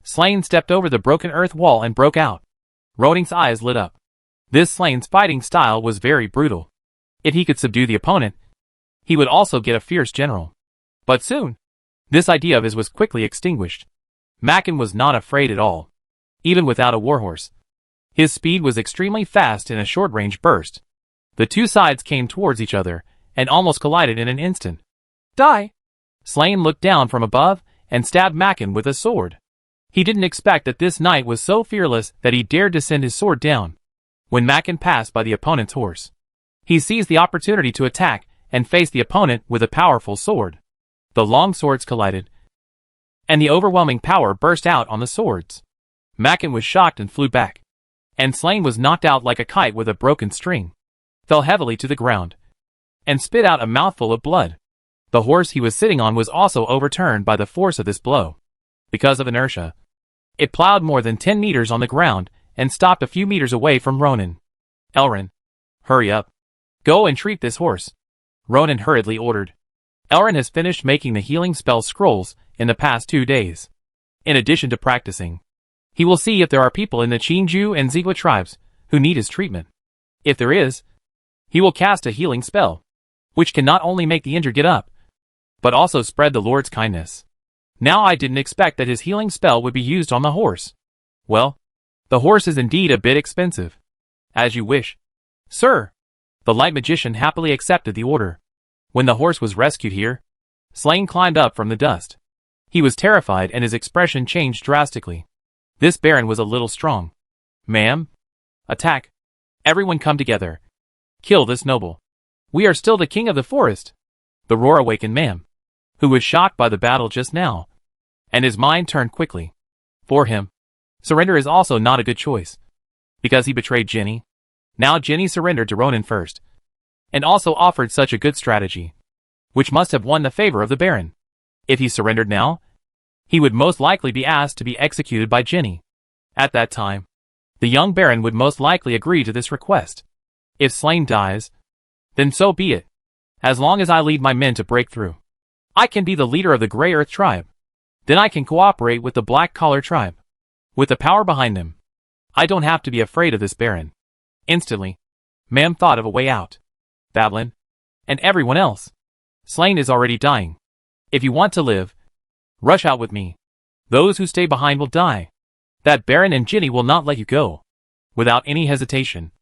Slane stepped over the broken earth wall and broke out. Ronan's eyes lit up. This Slane's fighting style was very brutal. If he could subdue the opponent, he would also get a fierce general. But soon, this idea of his was quickly extinguished. Mackin was not afraid at all, even without a warhorse. His speed was extremely fast in a short-range burst. The two sides came towards each other and almost collided in an instant. "Die!" Slane looked down from above and stabbed Mackin with a sword. He didn't expect that this knight was so fearless that he dared to send his sword down. When Mackin passed by the opponent's horse, he seized the opportunity to attack and face the opponent with a powerful sword. The long swords collided, and the overwhelming power burst out on the swords. Mackin was shocked and flew back, and Slane was knocked out like a kite with a broken string, fell heavily to the ground, and spit out a mouthful of blood. The horse he was sitting on was also overturned by the force of this blow. Because of inertia, it plowed more than 10 meters on the ground and stopped a few meters away from Ronan. "Elrin, hurry up. Go and treat this horse," Ronan hurriedly ordered. Elrin has finished making the healing spell scrolls in the past 2 days. In addition to practicing, he will see if there are people in the Qingju and Zigua tribes who need his treatment. If there is, he will cast a healing spell, which can not only make the injured get up, but also spread the Lord's kindness. Now I didn't expect that his healing spell would be used on the horse. Well, the horse is indeed a bit expensive. As you wish, sir. The light magician happily accepted the order. When the horse was rescued here, Slane climbed up from the dust. He was terrified and his expression changed drastically. This baron was a little strong. "Ma'am? Attack. Everyone come together. Kill this noble. We are still the king of the forest." The roar awakened Ma'am, who was shocked by the battle just now, and his mind turned quickly. For him, surrender is also not a good choice, because he betrayed Ginny. Now Ginny surrendered to Ronan first, and also offered such a good strategy, which must have won the favor of the Baron. If he surrendered now, he would most likely be asked to be executed by Ginny. At that time, the young Baron would most likely agree to this request. If Slane dies, then so be it. As long as I lead my men to break through, I can be the leader of the Grey Earth tribe. Then I can cooperate with the Black Collar tribe. With the power behind them, I don't have to be afraid of this Baron. Instantly, Ma'am thought of a way out. Babylon. And everyone else. Slain is already dying. If you want to live, rush out with me. Those who stay behind will die. That Baron and Ginny will not let you go. Without any hesitation,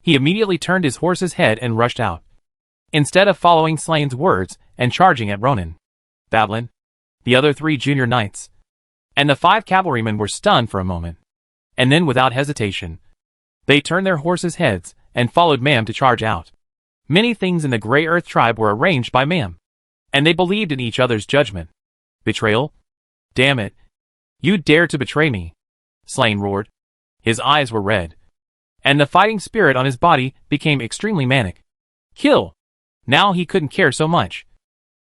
he immediately turned his horse's head and rushed out. Instead of following Slane's words and charging at Ronan, Babylon, the other 3 junior knights, and the 5 cavalrymen were stunned for a moment. And then without hesitation, they turned their horses' heads and followed Ma'am to charge out. Many things in the Grey Earth tribe were arranged by Ma'am, and they believed in each other's judgment. Betrayal? Damn it. You dare to betray me. Slane roared. His eyes were red, and the fighting spirit on his body became extremely manic. Kill! Now he couldn't care so much.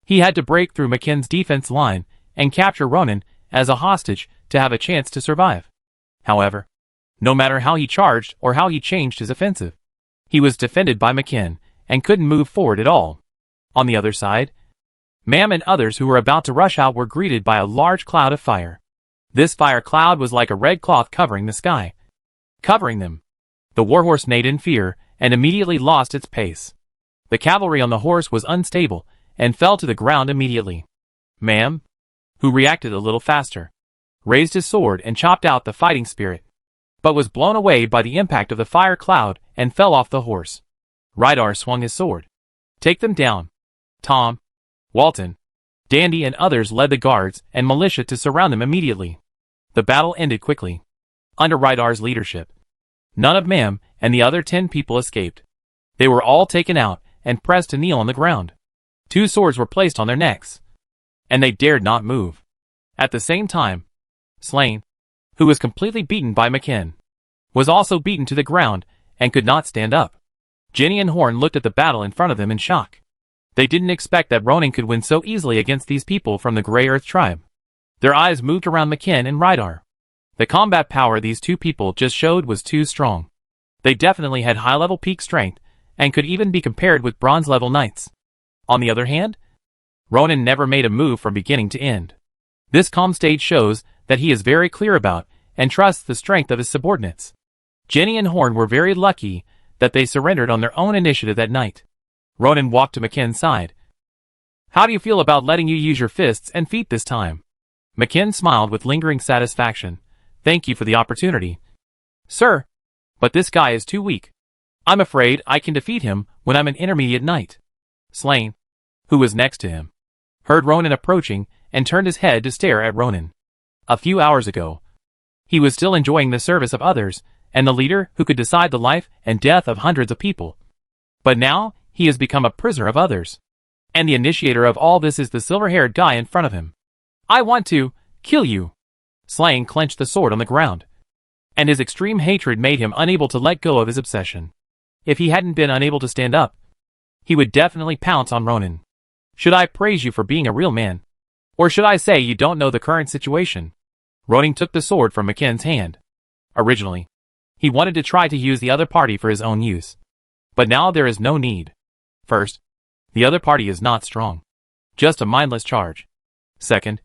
He had to break through McKinn's defense line and capture Ronan as a hostage to have a chance to survive. However, no matter how he charged or how he changed his offensive, he was defended by McKinn and couldn't move forward at all. On the other side, Ma'am and others who were about to rush out were greeted by a large cloud of fire. This fire cloud was like a red cloth covering the sky. Covering them. The warhorse neighed in fear and immediately lost its pace. The cavalry on the horse was unstable and fell to the ground immediately. Ma'am, who reacted a little faster, raised his sword and chopped out the fighting spirit, but was blown away by the impact of the fire cloud and fell off the horse. Rydar swung his sword. Take them down. Tom, Walton, Dandy and others led the guards and militia to surround them immediately. The battle ended quickly. Under Rydar's leadership, none of Ma'am and the other 10 people escaped. They were all taken out and pressed to kneel on the ground. 2 swords were placed on their necks, and they dared not move. At the same time, Slane, who was completely beaten by McKinn, was also beaten to the ground and could not stand up. Ginny and Horn looked at the battle in front of them in shock. They didn't expect that Ronan could win so easily against these people from the Grey Earth tribe. Their eyes moved around McKinn and Rydar. The combat power these 2 people just showed was too strong. They definitely had high-level peak strength and could even be compared with bronze-level knights. On the other hand, Ronan never made a move from beginning to end. This calm state shows that he is very clear about and trusts the strength of his subordinates. Ginny and Horn were very lucky that they surrendered on their own initiative that night. Ronan walked to McKinn's side. How do you feel about letting you use your fists and feet this time? McKinn smiled with lingering satisfaction. Thank you for the opportunity. Sir, but this guy is too weak. I'm afraid I can defeat him when I'm an intermediate knight. Slane, who was next to him, heard Ronan approaching and turned his head to stare at Ronan. A few hours ago, he was still enjoying the service of others and the leader who could decide the life and death of hundreds of people. But now, he has become a prisoner of others. And the initiator of all this is the silver-haired guy in front of him. I want to kill you. Slane clenched the sword on the ground, and his extreme hatred made him unable to let go of his obsession. If he hadn't been unable to stand up, he would definitely pounce on Ronan. Should I praise you for being a real man? Or should I say you don't know the current situation? Ronan took the sword from McKinn's hand. Originally, he wanted to try to use the other party for his own use. But now there is no need. First, the other party is not strong. Just a mindless charge. Second,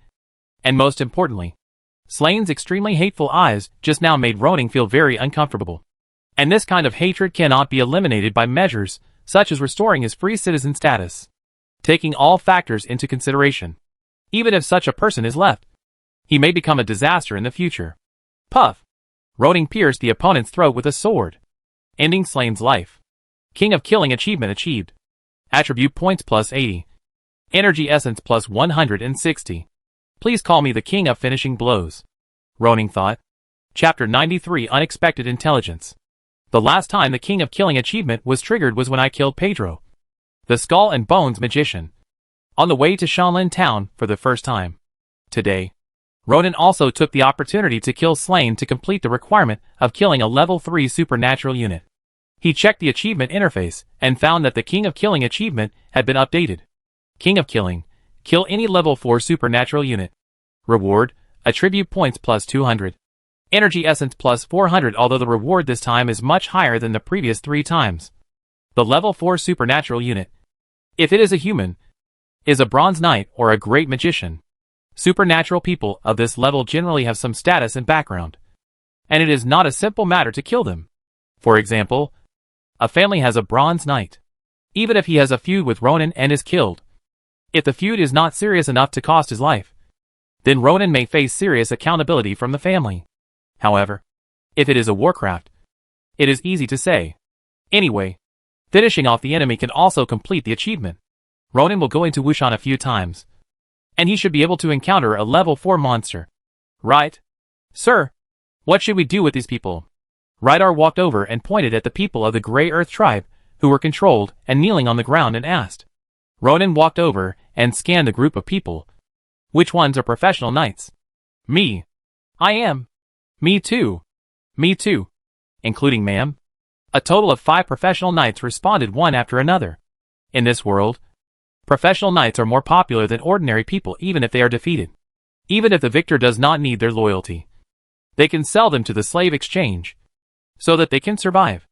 and most importantly, Slane's extremely hateful eyes just now made Ronan feel very uncomfortable. And this kind of hatred cannot be eliminated by measures such as restoring his free citizen status. Taking all factors into consideration, even if such a person is left, he may become a disaster in the future. Puff! Ronan pierced the opponent's throat with a sword, ending Slane's life. King of Killing achievement achieved. Attribute points plus 80. Energy essence plus 160. Please call me the King of Finishing Blows. Ronan thought. Chapter 93 Unexpected Intelligence. The last time the King of Killing achievement was triggered was when I killed Pedro, the Skull and Bones magician, on the way to Shanlin Town for the first time. Today, Ronan also took the opportunity to kill Slane to complete the requirement of killing a level 3 supernatural unit. He checked the achievement interface and found that the King of Killing achievement had been updated. King of Killing. Kill any level 4 supernatural unit. Reward. Attribute points plus 200. Energy essence plus 400, although the reward this time is much higher than the previous 3 times. The level 4 supernatural unit, if it is a human, is a bronze knight or a great magician. Supernatural people of this level generally have some status and background, and it is not a simple matter to kill them. For example, A family has a bronze knight. Even if he has a feud with Ronan and is killed. If the feud is not serious enough to cost his life, then Ronan may face serious accountability from the family. However, if it is a warcraft, it is easy to say. Anyway, finishing off the enemy can also complete the achievement. Ronan will go into Wushan a few times, and he should be able to encounter a level 4 monster. Right? Sir, what should we do with these people? Rydar walked over and pointed at the people of the Grey Earth tribe, who were controlled and kneeling on the ground, and asked. Ronan walked over and scanned the group of people. Which ones are professional knights? Me. I am. Me too. Me too. Including ma'am. A total of 5 professional knights responded one after another. In this world, professional knights are more popular than ordinary people even if they are defeated. Even if the victor does not need their loyalty, they can sell them to the slave exchange, so that they can survive.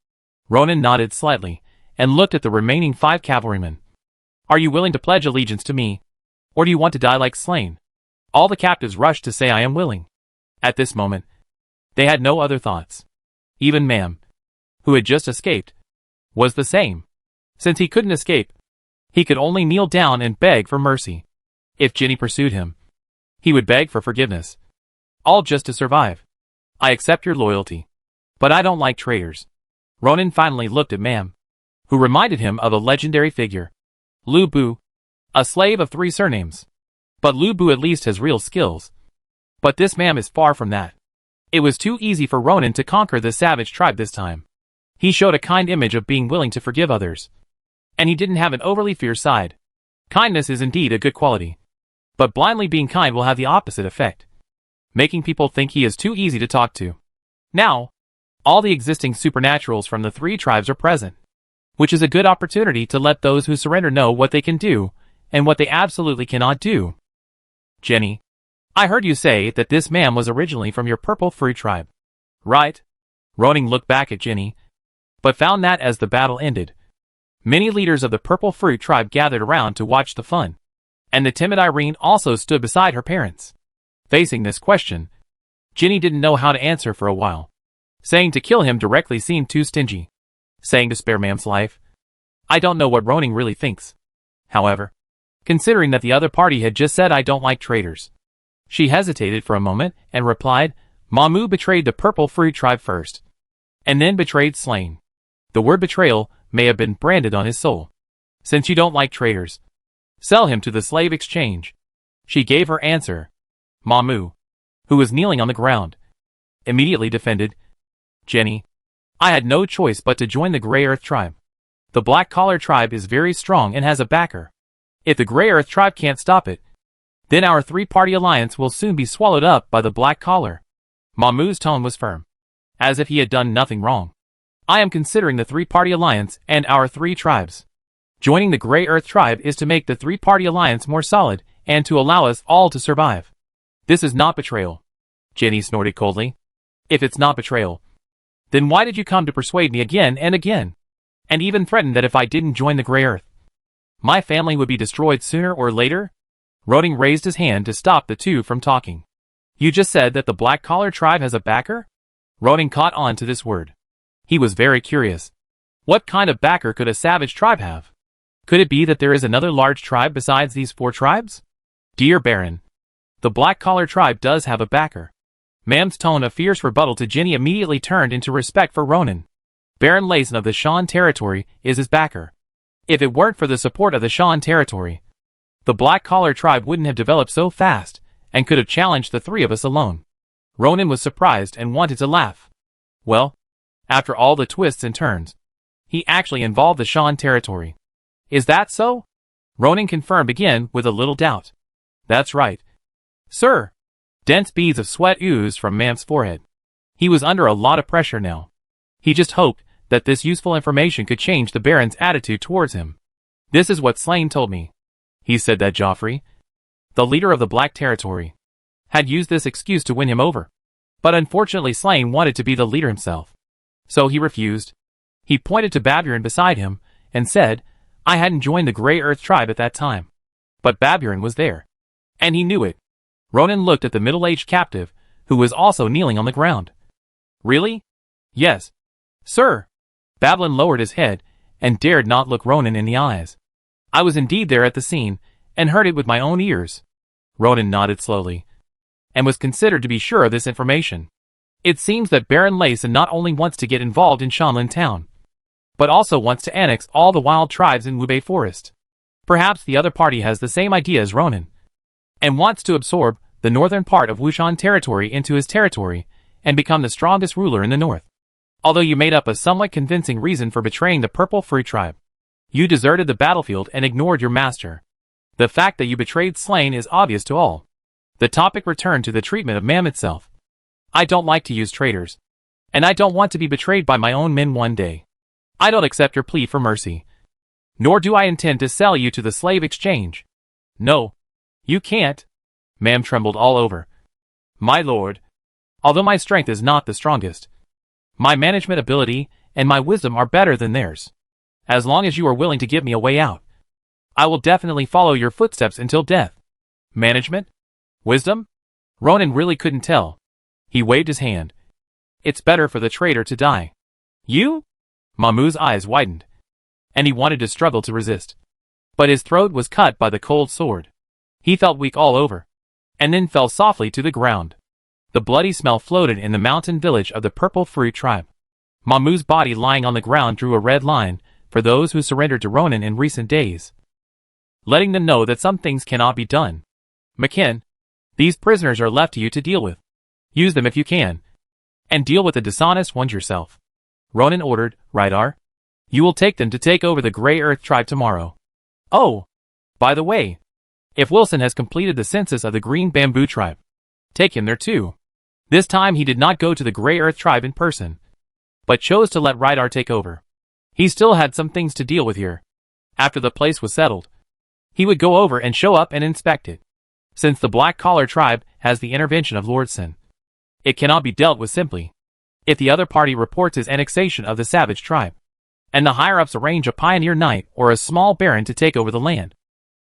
Ronan nodded slightly, and looked at the remaining 5 cavalrymen. Are you willing to pledge allegiance to me? Or do you want to die like slain? All the captives rushed to say I am willing. At this moment, they had no other thoughts. Even ma'am, who had just escaped, was the same. Since he couldn't escape, he could only kneel down and beg for mercy. If Ginny pursued him, he would beg for forgiveness. All just to survive. I accept your loyalty, but I don't like traitors. Ronan finally looked at ma'am, who reminded him of a legendary figure. Lu Bu, a slave of 3 surnames. But Lu Bu at least has real skills. But this ma'am is far from that. It was too easy for Ronan to conquer the savage tribe this time. He showed a kind image of being willing to forgive others. And he didn't have an overly fierce side. Kindness is indeed a good quality. But blindly being kind will have the opposite effect, making people think he is too easy to talk to. Now, all the existing supernaturals from the 3 tribes are present, which is a good opportunity to let those who surrender know what they can do, and what they absolutely cannot do. Jenny, I heard you say that this man was originally from your purple fruit tribe. Right? Ronan looked back at Jenny, but found that as the battle ended, many leaders of the purple fruit tribe gathered around to watch the fun, and the timid Irene also stood beside her parents. Facing this question, Jenny didn't know how to answer for a while. Saying to kill him directly seemed too stingy. Saying to spare ma'am's life? I don't know what Ronan really thinks. However, considering that the other party had just said I don't like traitors, she hesitated for a moment and replied, Mamu betrayed the purple fruit tribe first, and then betrayed slain. The word betrayal may have been branded on his soul. Since you don't like traitors, sell him to the slave exchange. She gave her answer. Mamu, who was kneeling on the ground, immediately defended. Jenny, I had no choice but to join the Grey Earth tribe. The Black Collar tribe is very strong and has a backer. If the Grey Earth tribe can't stop it, then our 3-party alliance will soon be swallowed up by the Black Collar. Mamu's tone was firm, as if he had done nothing wrong. I am considering the 3-party alliance and our 3 tribes. Joining the Grey Earth tribe is to make the 3-party alliance more solid and to allow us all to survive. This is not betrayal. Jenny snorted coldly. If it's not betrayal, then why did you come to persuade me again and again? And even threaten that if I didn't join the Grey Earth, my family would be destroyed sooner or later? Ronan raised his hand to stop the two from talking. You just said that the Black Collar tribe has a backer? Ronan caught on to this word. He was very curious. What kind of backer could a savage tribe have? Could it be that there is another large tribe besides these 4 tribes? Dear Baron, the Black Collar tribe does have a backer. Ma'am's tone of fierce rebuttal to Jenny immediately turned into respect for Ronan. Baron Layson of the Shan territory is his backer. If it weren't for the support of the Shan territory, the Black Collar tribe wouldn't have developed so fast, and could have challenged the 3 of us alone. Ronan was surprised and wanted to laugh. Well, after all the twists and turns, he actually involved the Shan territory. Is that so? Ronan confirmed again with a little doubt. That's right. Sir. Dense beads of sweat oozed from ma'am's forehead. He was under a lot of pressure now. He just hoped that this useful information could change the Baron's attitude towards him. This is what Slain told me. He said that Joffrey, the leader of the Black Territory, had used this excuse to win him over. But unfortunately Slain wanted to be the leader himself. So he refused. He pointed to Baburin beside him, and said, I hadn't joined the Grey Earth tribe at that time. But Baburin was there. And he knew it. Ronan looked at the middle-aged captive, who was also kneeling on the ground. Really? Yes. Sir. Babylon lowered his head, and dared not look Ronan in the eyes. I was indeed there at the scene, and heard it with my own ears. Ronan nodded slowly, and was considered to be sure of this information. It seems that Baron Layson not only wants to get involved in Shanlin Town, but also wants to annex all the wild tribes in Wubei Forest. Perhaps the other party has the same idea as Ronan, and wants to absorb the northern part of Wushan territory into his territory, and become the strongest ruler in the north. Although you made up a somewhat convincing reason for betraying the Purple Free Tribe, you deserted the battlefield and ignored your master. The fact that you betrayed Slain is obvious to all. The topic returned to the treatment of Mam itself. I don't like to use traitors, and I don't want to be betrayed by my own men one day. I don't accept your plea for mercy. Nor do I intend to sell you to the slave exchange. No, you can't. Mam trembled all over. My lord, although my strength is not the strongest, my management ability and my wisdom are better than theirs. As long as you are willing to give me a way out, I will definitely follow your footsteps until death. Management? Wisdom? Ronan really couldn't tell. He waved his hand. It's better for the traitor to die. You? Mahmu's eyes widened, and he wanted to struggle to resist. But his throat was cut by the cold sword. He felt weak all over, and then fell softly to the ground. The bloody smell floated in the mountain village of the Purple Free Tribe. Mahmu's body lying on the ground drew a red line for those who surrendered to Ronan in recent days, letting them know that some things cannot be done. Makin, these prisoners are left to you to deal with. Use them if you can, and deal with the dishonest ones yourself. Ronan ordered. Rydar, you will take them to take over the Grey Earth Tribe tomorrow. Oh, by the way, if Wilson has completed the census of the Green Bamboo Tribe, take him there too. This time he did not go to the Grey Earth Tribe in person, but chose to let Rydar take over. He still had some things to deal with here. After the place was settled, he would go over and show up and inspect it. Since the Black Collar Tribe has the intervention of Lord Sin, it cannot be dealt with simply. If the other party reports his annexation of the Savage Tribe, and the higher-ups arrange a pioneer knight or a small baron to take over the land,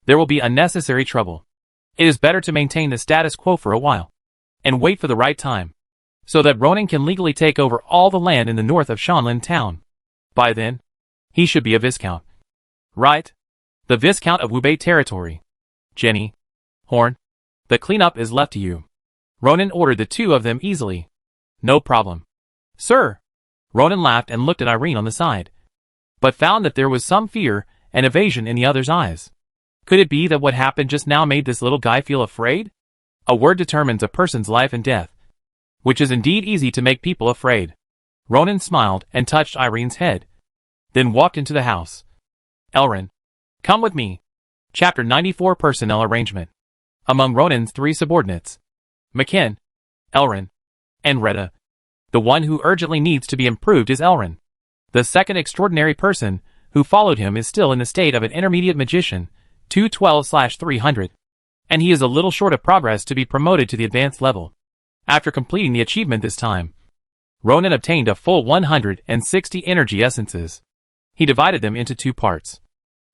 there will be unnecessary trouble. It is better to maintain the status quo for a while, and wait for the right time, so that Ronan can legally take over all the land in the north of Shanlin Town. By then, he should be a Viscount. Right? The Viscount of Wubei territory. Jenny, Horn, the cleanup is left to you. Ronan ordered the two of them easily. No problem. Sir. Ronan laughed and looked at Irene on the side, but found that there was some fear and evasion in the other's eyes. Could it be that what happened just now made this little guy feel afraid? A word determines a person's life and death, which is indeed easy to make people afraid. Ronan smiled and touched Irene's head, then walked into the house. Elrin, come with me. Chapter 94 Personnel Arrangement. Among Ronan's three subordinates, Makin, Elrin, and Retta, the one who urgently needs to be improved is Elrin. The second extraordinary person who followed him is still in the state of an intermediate magician, 212/300, and he is a little short of progress to be promoted to the advanced level. After completing the achievement this time, Ronan obtained a full 160 energy essences. He divided them into two parts,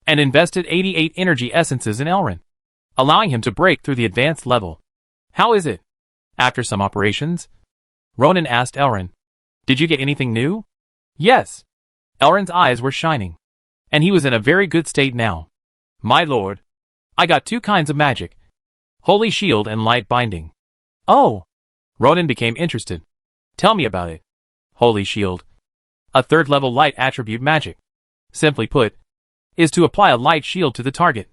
and invested 88 energy essences in Elrin, allowing him to break through the advanced level. How is it? After some operations, Ronan asked Elrin, did you get anything new? Yes. Elrin's eyes were shining, and he was in a very good state now. My lord, I got two kinds of magic, Holy Shield and Light Binding. Oh! Ronan became interested. Tell me about it. Holy Shield, a third-level light attribute magic. Simply put, is to apply a light shield to the target,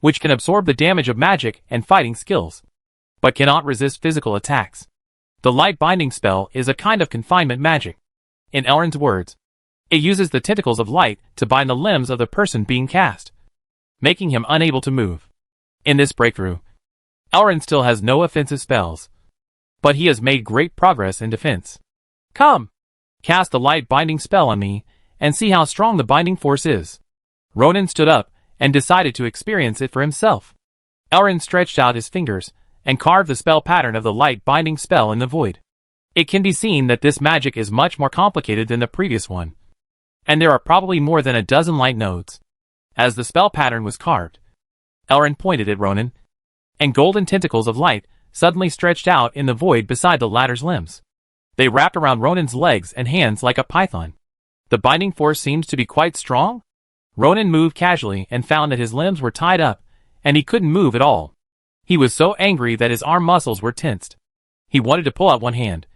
which can absorb the damage of magic and fighting skills, but cannot resist physical attacks. The light binding spell is a kind of confinement magic. In Elrin's words, it uses the tentacles of light to bind the limbs of the person being cast, making him unable to move. In this breakthrough, Elrin still has no offensive spells, but he has made great progress in defense. Come, cast the light binding spell on me, and see how strong the binding force is. Ronan stood up and decided to experience it for himself. Elrin stretched out his fingers and carved the spell pattern of the light binding spell in the void. It can be seen that this magic is much more complicated than the previous one, and there are probably more than a dozen light nodes. As the spell pattern was carved, Elrin pointed at Ronan, and golden tentacles of light suddenly stretched out in the void beside the latter's limbs. They wrapped around Ronan's legs and hands like a python, The binding force seems to be quite strong? Ronan moved casually and found that his limbs were tied up, and he couldn't move at all. He was so angry that his arm muscles were tensed. He wanted to pull out one hand,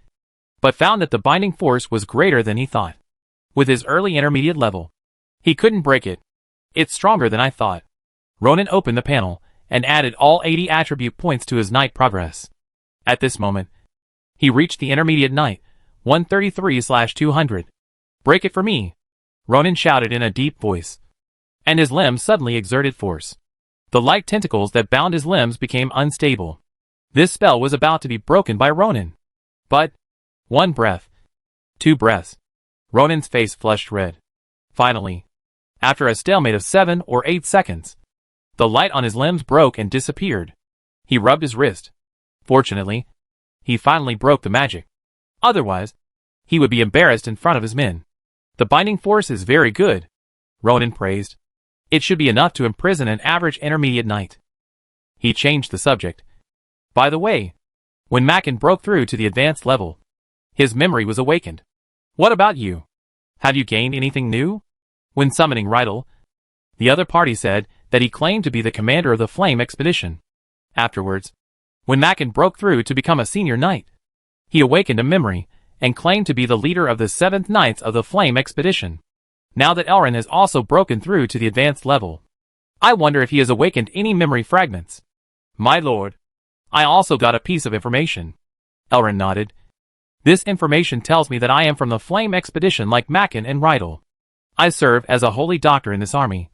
but found that the binding force was greater than he thought. With his early intermediate level, he couldn't break it. It's stronger than I thought. Ronan opened the panel and added all 80 attribute points to his knight progress. At this moment, he reached the intermediate knight, 133/200. Break it for me, Ronan shouted in a deep voice. And his limbs suddenly exerted force. The light tentacles that bound his limbs became unstable. This spell was about to be broken by Ronan. But, one breath, 2 breaths. Ronan's face flushed red. Finally, after a stalemate of 7 or 8 seconds, the light on his limbs broke and disappeared. He rubbed his wrist. Fortunately, he finally broke the magic. Otherwise, he would be embarrassed in front of his men. The binding force is very good, Ronan praised. It should be enough to imprison an average intermediate knight. He changed the subject. By the way, when Mackin broke through to the advanced level, his memory was awakened. What about you? Have you gained anything new? When summoning Rydell, the other party said that he claimed to be the commander of the Flame Expedition. Afterwards, when Mackin broke through to become a senior knight, he awakened a memory and claimed to be the leader of the 7th Knights of the Flame Expedition. Now that Elrin has also broken through to the advanced level, I wonder if he has awakened any memory fragments. My lord, I also got a piece of information. Elrin nodded. This information tells me that I am from the Flame Expedition like Mackin and Rydell. I serve as a holy doctor in this army,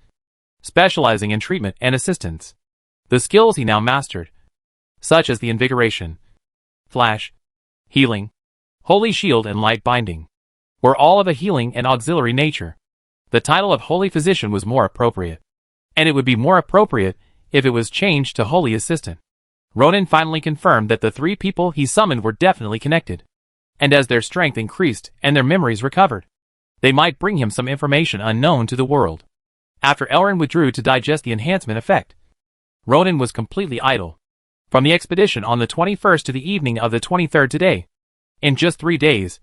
specializing in treatment and assistance. The skills he now mastered, such as the Invigoration, Flash, Healing, Holy Shield and Light Binding, were all of a healing and auxiliary nature. The title of Holy Physician was more appropriate, and it would be more appropriate if it was changed to Holy Assistant. Ronan finally confirmed that the 3 people he summoned were definitely connected, and as their strength increased and their memories recovered, they might bring him some information unknown to the world. After Elrin withdrew to digest the enhancement effect, Ronan was completely idle. From the expedition on the 21st to the evening of the 23rd today, in just 3 days,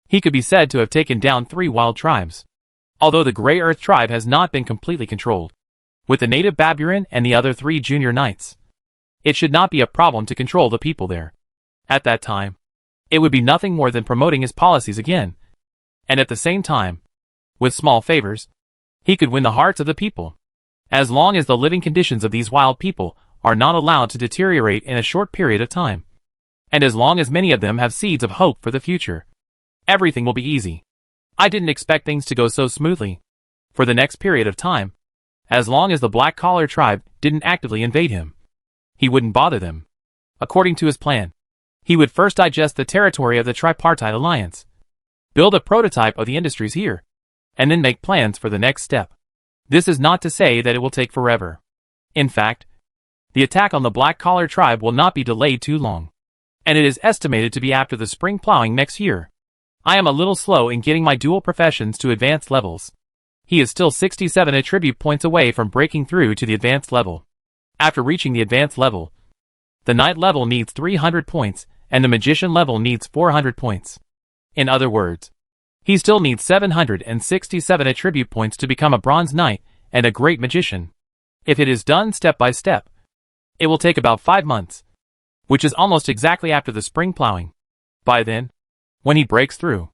he could be said to have taken down 3 wild tribes. Although the Grey Earth tribe has not been completely controlled, with the native Baburin and the other 3 junior knights, it should not be a problem to control the people there. At that time, it would be nothing more than promoting his policies again, and at the same time, with small favors, he could win the hearts of the people. As long as the living conditions of these wild people are not allowed to deteriorate in a short period of time, and as long as many of them have seeds of hope for the future, everything will be easy. I didn't expect things to go so smoothly. For the next period of time, as long as the Black Collar tribe didn't actively invade him, he wouldn't bother them. According to his plan, he would first digest the territory of the Tripartite Alliance, build a prototype of the industries here, and then make plans for the next step. This is not to say that it will take forever. In fact, the attack on the Black Collar tribe will not be delayed too long, and it is estimated to be after the spring plowing next year. I am a little slow in getting my dual professions to advanced levels. He is still 67 attribute points away from breaking through to the advanced level. After reaching the advanced level, the knight level needs 300 points, and the magician level needs 400 points. In other words, he still needs 767 attribute points to become a bronze knight and a great magician. If it is done step by step, it will take about 5 months, which is almost exactly after the spring plowing. By then, when he breaks through,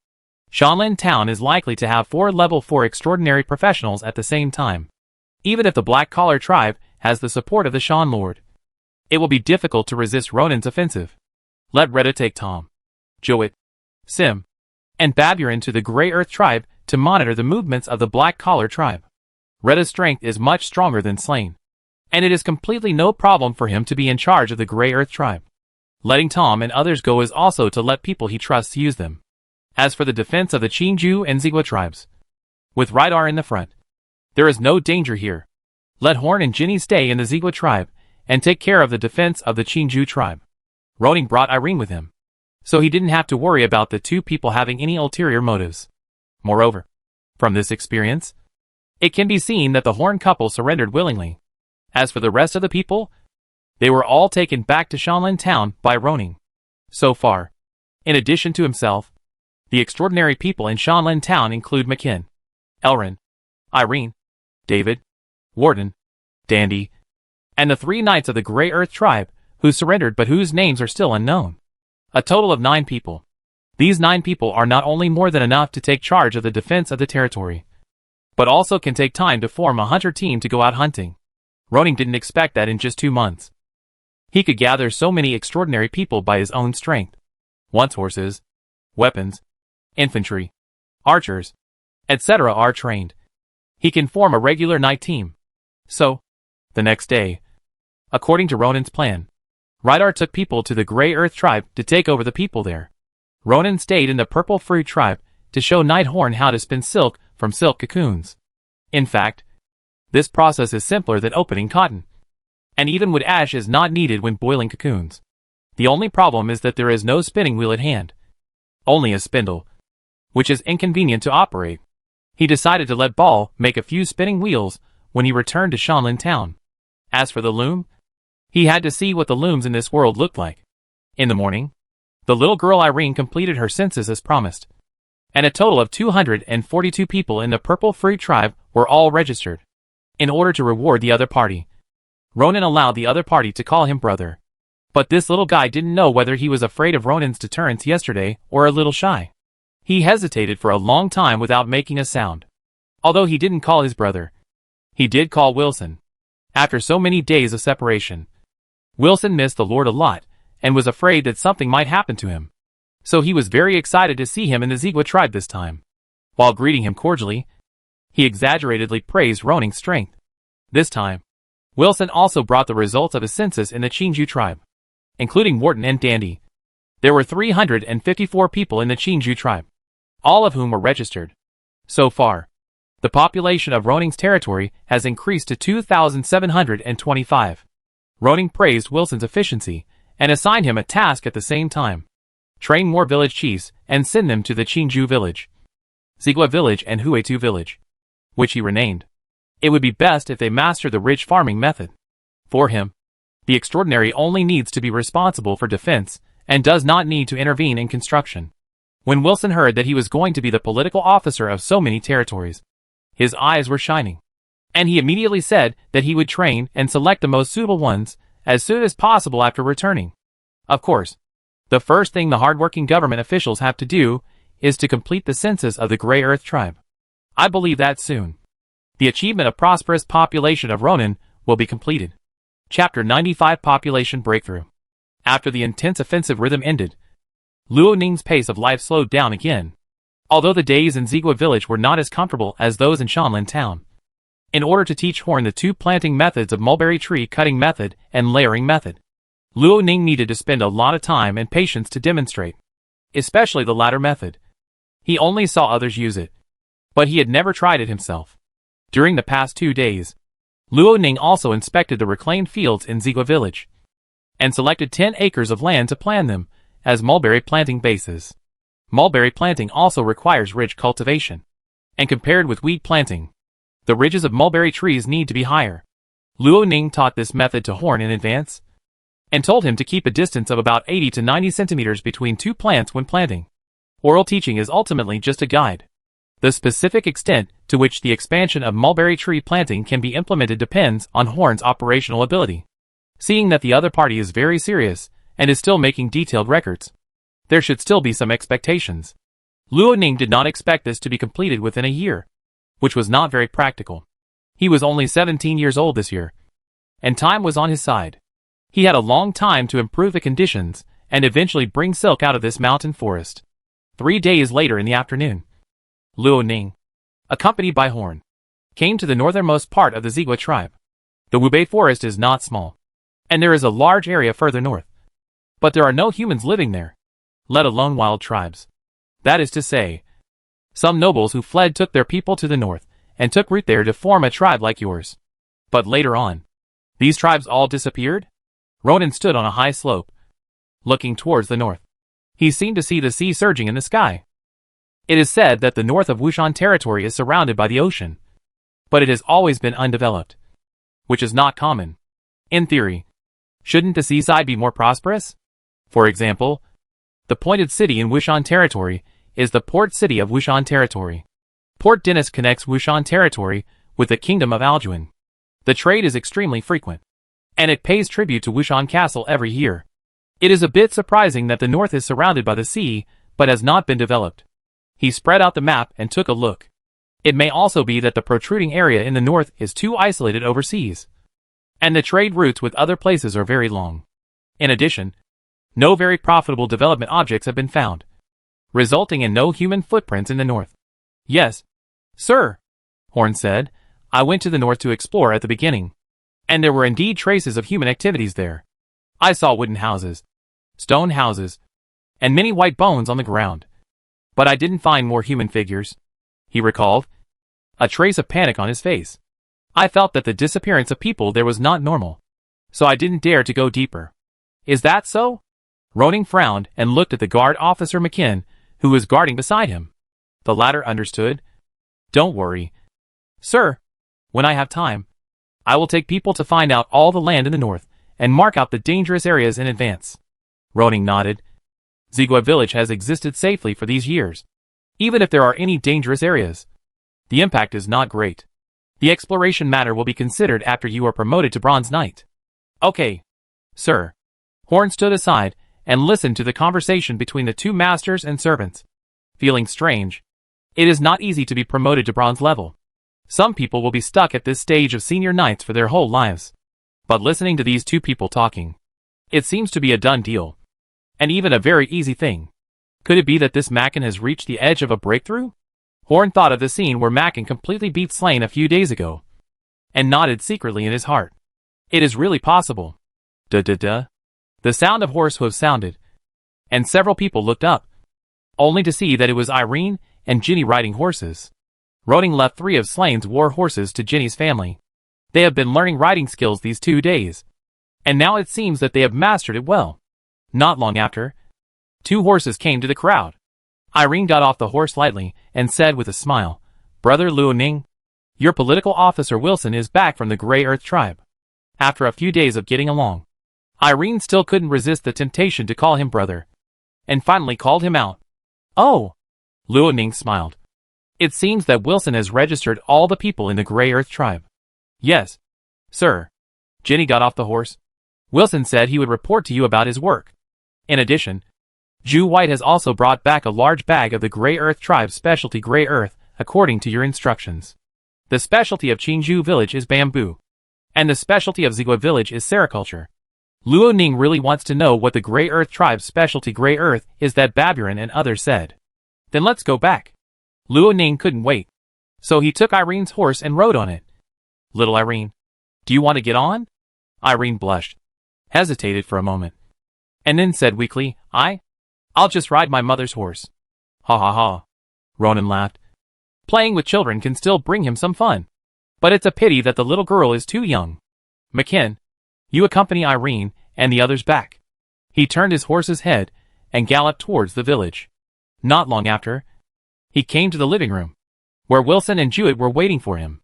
Shanlin Town is likely to have 4 level 4 extraordinary professionals at the same time. Even if the Black Collar tribe has the support of the Shan Lord, it will be difficult to resist Ronan's offensive. Let Retta take Tom, Jowett, Sim, and Baburin to the Grey Earth tribe to monitor the movements of the Black Collar tribe. Retta's strength is much stronger than Slain, and it is completely no problem for him to be in charge of the Grey Earth tribe. Letting Tom and others go is also to let people he trusts use them. As for the defense of the Qingju and Zigua tribes, with Rydar in the front, there is no danger here. Let Horn and Ginny stay in the Zigua tribe and take care of the defense of the Qingju tribe. Ronan brought Irene with him, so he didn't have to worry about the 2 people having any ulterior motives. Moreover, from this experience, it can be seen that the Horn couple surrendered willingly. As for the rest of the people, they were all taken back to Shanlin Town by Ronan. So far, in addition to himself, The extraordinary people in Shanlin Town include McKin, Elrin, Irene, David, Warden, Dandy, and the 3 knights of the Grey Earth tribe who surrendered but whose names are still unknown. A total of 9 people. These 9 people are not only more than enough to take charge of the defense of the territory, but also can take time to form a hunter team to go out hunting. Ronan didn't expect that in just 2 months he could gather so many extraordinary people by his own strength. Once horses, weapons, infantry, archers, etc. are trained, he can form a regular night team. So, the next day, according to Ronan's plan, Rydar took people to the Grey Earth tribe to take over the people there. Ronan stayed in the Purple Fruit tribe to show Nighthorn how to spin silk from silk cocoons. In fact, this process is simpler than opening cotton, and even wood ash is not needed when boiling cocoons. The only problem is that there is no spinning wheel at hand, only a spindle, which is inconvenient to operate. He decided to let Ball make a few spinning wheels when he returned to Shanlin Town. As for the loom, he had to see what the looms in this world looked like. In the morning, the little girl Irene completed her census as promised, and a total of 242 people in the Purple Fruit tribe were all registered. In order to reward the other party, Ronan allowed the other party to call him brother. But this little guy didn't know whether he was afraid of Ronan's deterrence yesterday or a little shy. He hesitated for a long time without making a sound. Although he didn't call his brother, he did call Wilson. After so many days of separation, Wilson missed the Lord a lot and was afraid that something might happen to him. So he was very excited to see him in the Zegwa tribe this time. While greeting him cordially, he exaggeratedly praised Ronan's strength. This time, Wilson also brought the results of his census in the Chinju tribe, including Morton and Dandy. There were 354 people in the Chinju tribe, all of whom were registered. So far, the population of Ronan's territory has increased to 2,725. Ronan praised Wilson's efficiency and assigned him a task at the same time. Train more village chiefs and send them to the Chinju village, Zegwa village and Huetu village, which he renamed. It would be best if they master the ridge farming method. For him, the extraordinary only needs to be responsible for defense and does not need to intervene in construction. When Wilson heard that he was going to be the political officer of so many territories, his eyes were shining, and he immediately said that he would train and select the most suitable ones as soon as possible after returning. Of course, the first thing the hardworking government officials have to do is to complete the census of the Grey Earth tribe. I believe that soon, the achievement of prosperous population of Ronan will be completed. Chapter 95 Population Breakthrough. After the intense offensive rhythm ended, Luo Ning's pace of life slowed down again. Although the days in Zegwa village were not as comfortable as those in Shanlin Town. In order to teach Horn the 2 planting methods of mulberry tree cutting method and layering method, Luo Ning needed to spend a lot of time and patience to demonstrate, especially the latter method. He only saw others use it, but he had never tried it himself. During the past 2 days, Luo Ning also inspected the reclaimed fields in Zegwa village, and selected 10 acres of land to plant them as mulberry planting bases. Mulberry planting also requires ridge cultivation, and compared with wheat planting, the ridges of mulberry trees need to be higher. Luo Ning taught this method to Horn in advance, and told him to keep a distance of about 80 to 90 centimeters between 2 plants when planting. Oral teaching is ultimately just a guide. The specific extent to which the expansion of mulberry tree planting can be implemented depends on Horn's operational ability. Seeing that the other party is very serious and is still making detailed records, there should still be some expectations. Luo Ning did not expect this to be completed within a year, which was not very practical. He was only 17 years old this year, and time was on his side. He had a long time to improve the conditions and eventually bring silk out of this mountain forest. 3 days later in the afternoon, Luo Ning, accompanied by Horn, came to the northernmost part of the Zegwa tribe. The Wubei forest is not small, and there is a large area further north, but there are no humans living there, let alone wild tribes. That is to say, some nobles who fled took their people to the north and took root there to form a tribe like yours. But later on, these tribes all disappeared? Ronan stood on a high slope, looking towards the north. He seemed to see the sea surging in the sky. It is said that the north of Wushan territory is surrounded by the ocean, but it has always been undeveloped, which is not common. In theory, shouldn't the seaside be more prosperous? For example, the pointed city in Wushan territory is the port city of Wushan Territory. Port Dennis connects Wushan Territory with the Kingdom of Aljuan. The trade is extremely frequent, and it pays tribute to Wushan Castle every year. It is a bit surprising that the north is surrounded by the sea, but has not been developed. He spread out the map and took a look. It may also be that the protruding area in the north is too isolated overseas, and the trade routes with other places are very long. In addition, no very profitable development objects have been found, resulting in no human footprints in the north. Yes, sir, Horn said. I went to the north to explore at the beginning, and there were indeed traces of human activities there. I saw wooden houses, stone houses, and many white bones on the ground. But I didn't find more human figures, he recalled, a trace of panic on his face. I felt that the disappearance of people there was not normal, so I didn't dare to go deeper. Is that so? Roning frowned and looked at the guard officer McKinn, who was guarding beside him. The latter understood. Don't worry, sir. When I have time, I will take people to find out all the land in the north and mark out the dangerous areas in advance. Roning nodded. Zigua village has existed safely for these years. Even if there are any dangerous areas, the impact is not great. The exploration matter will be considered after you are promoted to Bronze Knight. Okay, sir. Horn stood aside and listened to the conversation between the two masters and servants. Feeling strange. It is not easy to be promoted to bronze level. Some people will be stuck at this stage of senior knights for their whole lives. But listening to these two people talking, it seems to be a done deal. And even a very easy thing. Could it be that this Mackin has reached the edge of a breakthrough? Horn thought of the scene where Mackin completely beat Slane a few days ago, and nodded secretly in his heart. It is really possible. Duh. The sound of horse hooves sounded, and several people looked up, only to see that it was Irene and Ginny riding horses. Roning left 3 of Slane's war horses to Ginny's family. They have been learning riding skills these 2 days, and now it seems that they have mastered it well. Not long after, 2 horses came to the crowd. Irene got off the horse lightly and said with a smile, Brother Luo Ning, your political officer Wilson is back from the Grey Earth tribe. After a few days of getting along, Irene still couldn't resist the temptation to call him brother, and finally called him out. Oh! Luo Ning smiled. It seems that Wilson has registered all the people in the Grey Earth tribe. Yes, sir. Ginny got off the horse. Wilson said he would report to you about his work. In addition, Ju White has also brought back a large bag of the Grey Earth tribe's specialty Grey Earth, according to your instructions. The specialty of Qingzhou village is bamboo, and the specialty of Zigua village is sericulture. Luo Ning really wants to know what the Grey Earth tribe's specialty Grey Earth is that Baburin and others said. Then let's go back. Luo Ning couldn't wait, so he took Irene's horse and rode on it. Little Irene, do you want to get on? Irene blushed, hesitated for a moment, and then said weakly, I'll just ride my mother's horse. Ha ha ha. Ronan laughed. Playing with children can still bring him some fun, but it's a pity that the little girl is too young. McKinn, you accompany Irene and the others back. He turned his horse's head and galloped towards the village. Not long after, he came to the living room, where Wilson and Jewett were waiting for him.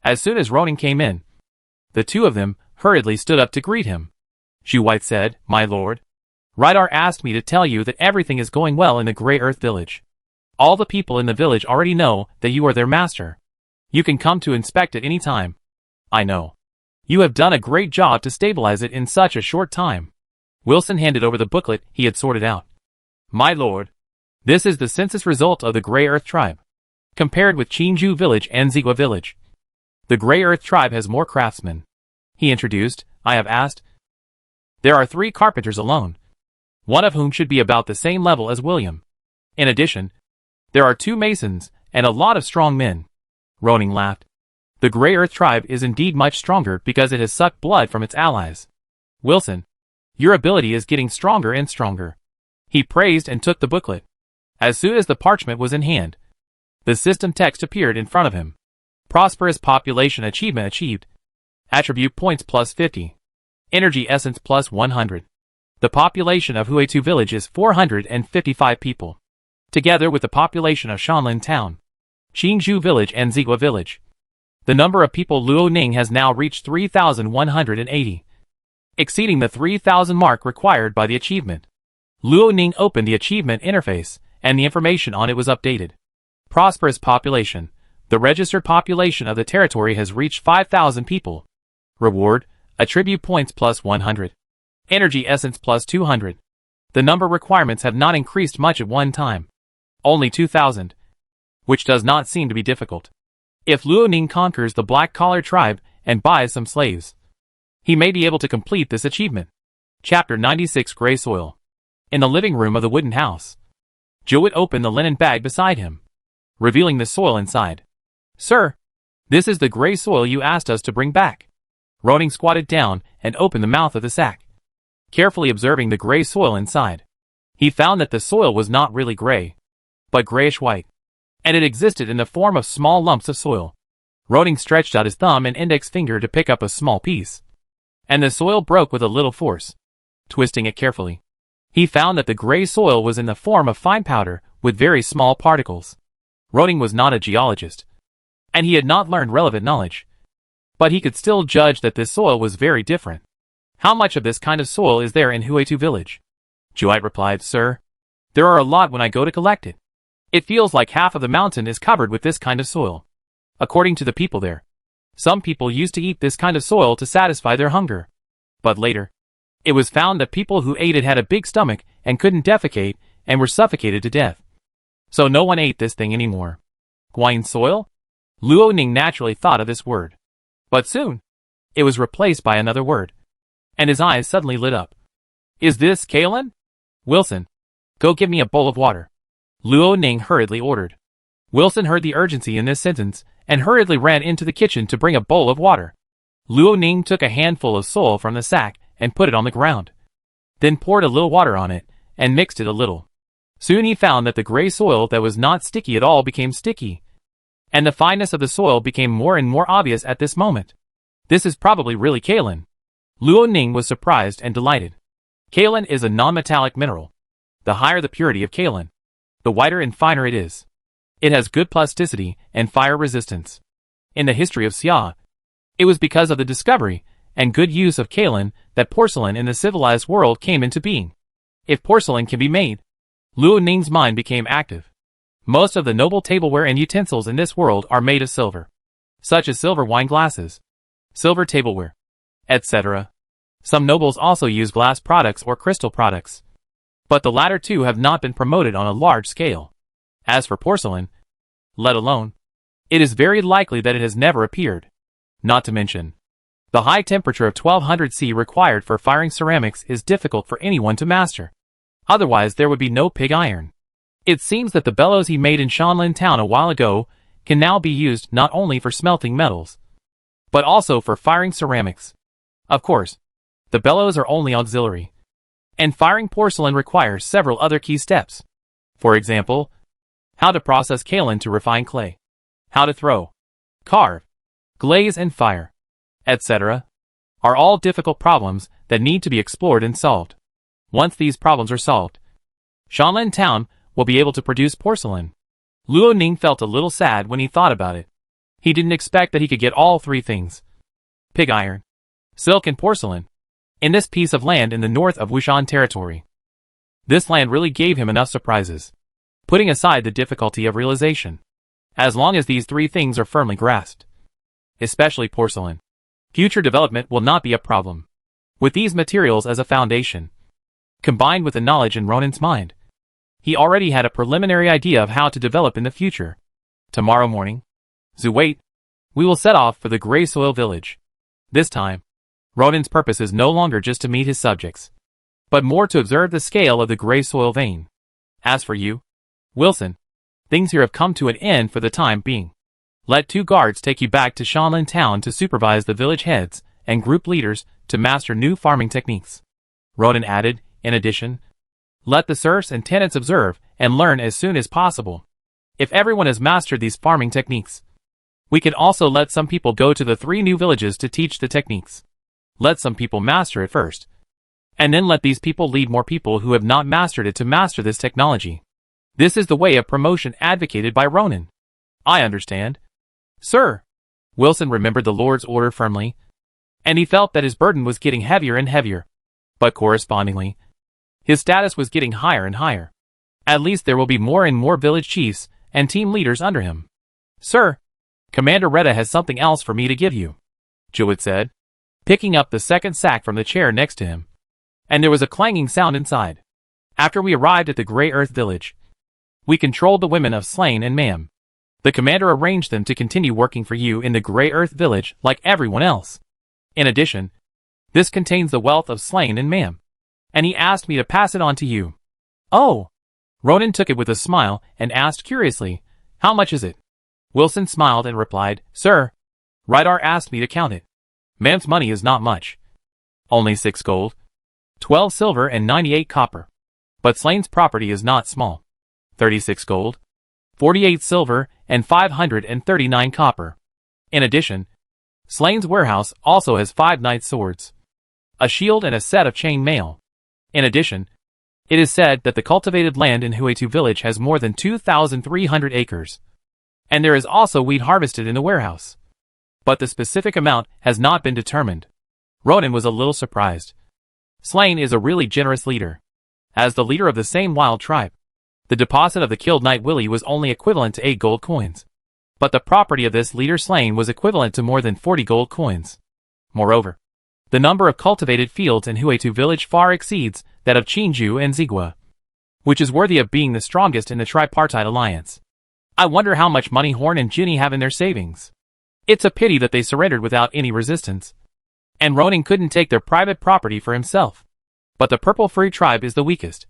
As soon as Ronan came in, the 2 of them hurriedly stood up to greet him. Ju White said, My lord, Rydar asked me to tell you that everything is going well in the Grey Earth village. All the people in the village already know that you are their master. You can come to inspect it any time. I know. You have done a great job to stabilize it in such a short time. Wilson handed over the booklet he had sorted out. My lord, this is the census result of the Grey Earth tribe, compared with Qingzhou village and Zigua village. The Grey Earth tribe has more craftsmen. He introduced, I have asked. There are 3 carpenters alone, one of whom should be about the same level as William. In addition, there are 2 masons and a lot of strong men. Roning laughed. The Grey Earth tribe is indeed much stronger because it has sucked blood from its allies. Wilson, your ability is getting stronger and stronger. He praised and took the booklet. As soon as the parchment was in hand, the system text appeared in front of him. Prosperous population achievement achieved. Attribute points plus 50. Energy essence plus 100. The population of Huitu village is 455 people, together with the population of Shanlin town, Qingzhou village and Zigua village. The number of people Luo Ning has now reached 3,180, exceeding the 3,000 mark required by the achievement. Luo Ning opened the achievement interface and the information on it was updated. Prosperous population. The registered population of the territory has reached 5,000 people. Reward, attribute points plus 100. Energy essence plus 200. The number requirements have not increased much at one time. Only 2,000. Which does not seem to be difficult. If Luo Ning conquers the black-collar tribe and buys some slaves, he may be able to complete this achievement. Chapter 96 Gray Soil. In the living room of the wooden house, Jewett opened the linen bag beside him, revealing the soil inside. Sir, this is the gray soil you asked us to bring back. Ronin squatted down and opened the mouth of the sack, carefully observing the gray soil inside. He found that the soil was not really gray, but grayish-white, and it existed in the form of small lumps of soil. Ronin stretched out his thumb and index finger to pick up a small piece, and the soil broke with a little force. Twisting it carefully, he found that the gray soil was in the form of fine powder with very small particles. Ronin was not a geologist, and he had not learned relevant knowledge, but he could still judge that this soil was very different. How much of this kind of soil is there in Huetu village? Juite replied, Sir, there are a lot when I go to collect it. It feels like half of the mountain is covered with this kind of soil. According to the people there, some people used to eat this kind of soil to satisfy their hunger. But later, it was found that people who ate it had a big stomach and couldn't defecate and were suffocated to death. So no one ate this thing anymore. Guayin soil? Luo Ning naturally thought of this word. But soon, it was replaced by another word, and his eyes suddenly lit up. Is this Kalen? Wilson, go give me a bowl of water. Luo Ning hurriedly ordered. Wilson heard the urgency in this sentence and hurriedly ran into the kitchen to bring a bowl of water. Luo Ning took a handful of soil from the sack and put it on the ground, then poured a little water on it and mixed it a little. Soon he found that the gray soil that was not sticky at all became sticky, and the fineness of the soil became more and more obvious at this moment. This is probably really kaolin. Luo Ning was surprised and delighted. Kaolin is a non-metallic mineral. The higher the purity of kaolin, the whiter and finer it is. It has good plasticity and fire resistance. In the history of Xia, it was because of the discovery and good use of kaolin that porcelain in the civilized world came into being. If porcelain can be made, Luo Ning's mind became active. Most of the noble tableware and utensils in this world are made of silver, such as silver wine glasses, silver tableware, etc. Some nobles also use glass products or crystal products, but the latter two have not been promoted on a large scale. As for porcelain, let alone, it is very likely that it has never appeared. Not to mention, the high temperature of 1200 C required for firing ceramics is difficult for anyone to master. Otherwise there would be no pig iron. It seems that the bellows he made in Shanlin town a while ago can now be used not only for smelting metals, but also for firing ceramics. Of course, the bellows are only auxiliary, and firing porcelain requires several other key steps. For example, how to process kaolin to refine clay, how to throw, carve, glaze and fire, etc. are all difficult problems that need to be explored and solved. Once these problems are solved, Shanlin town will be able to produce porcelain. Luo Ning felt a little sad when he thought about it. He didn't expect that he could get all three things: pig iron, silk and porcelain, in this piece of land in the north of Wushan territory. This land really gave him enough surprises, putting aside the difficulty of realization. As long as these three things are firmly grasped, especially porcelain, future development will not be a problem. With these materials as a foundation, combined with the knowledge in Ronin's mind, he already had a preliminary idea of how to develop in the future. Tomorrow morning, Zuwait, we will set off for the Gray Soil village. This time, Ronin's purpose is no longer just to meet his subjects, but more to observe the scale of the Gray Soil vein. As for you, Wilson, things here have come to an end for the time being. Let 2 guards take you back to Shanlin town to supervise the village heads and group leaders to master new farming techniques. Ronin added, in addition, let the serfs and tenants observe and learn as soon as possible. If everyone has mastered these farming techniques, we can also let some people go to the 3 new villages to teach the techniques. Let some people master it first, and then let these people lead more people who have not mastered it to master this technology. This is the way of promotion advocated by Ronin. I understand, sir. Wilson remembered the Lord's order firmly, and he felt that his burden was getting heavier and heavier, but correspondingly, his status was getting higher and higher. At least there will be more and more village chiefs and team leaders under him. Sir, Commander Retta has something else for me to give you, Jewett said, picking up the second sack from the chair next to him. And there was a clanging sound inside. After we arrived at the Grey Earth village, we controlled the women of Slain and Mam. The commander arranged them to continue working for you in the Grey Earth village like everyone else. In addition, this contains the wealth of Slain and Mam, and he asked me to pass it on to you. Oh! Ronan took it with a smile and asked curiously, how much is it? Wilson smiled and replied, Sir, Rydar asked me to count it. Mam's money is not much. Only 6 gold, 12 silver and 98 copper. But Slain's property is not small. 36 gold, 48 silver, and 539 copper. In addition, Slain's warehouse also has 5 knight swords, a shield and a set of chain mail. In addition, it is said that the cultivated land in Huetu village has more than 2,300 acres. And there is also wheat harvested in the warehouse. But the specific amount has not been determined. Ronan was a little surprised. Slain is a really generous leader. As the leader of the same wild tribe, the deposit of the killed Knight Willie was only equivalent to 8 gold coins. But the property of this leader Slain was equivalent to more than 40 gold coins. Moreover, the number of cultivated fields in Huetu village far exceeds that of Chinju and Zigua, which is worthy of being the strongest in the tripartite alliance. I wonder how much money Horn and Ginny have in their savings. It's a pity that they surrendered without any resistance. And Ronan couldn't take their private property for himself. But the Purple Free tribe is the weakest.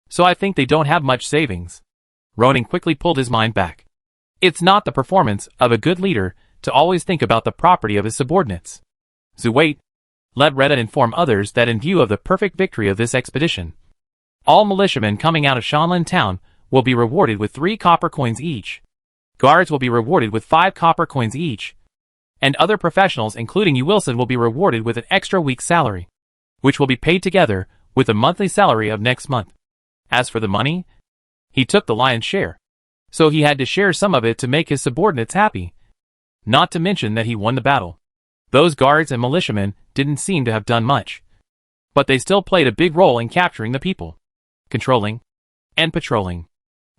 So I think they don't have much savings. Ronan quickly pulled his mind back. It's not the performance of a good leader to always think about the property of his subordinates. Zuwait, let Retta inform others that in view of the perfect victory of this expedition, all militiamen coming out of Shanlin town will be rewarded with 3 copper coins each. Guards will be rewarded with 5 copper coins each. And other professionals including you Wilson will be rewarded with an extra week's salary, which will be paid together with the monthly salary of next month. As for the money, he took the lion's share, so he had to share some of it to make his subordinates happy. Not to mention that he won the battle. Those guards and militiamen didn't seem to have done much, but they still played a big role in capturing the people, controlling, and patrolling.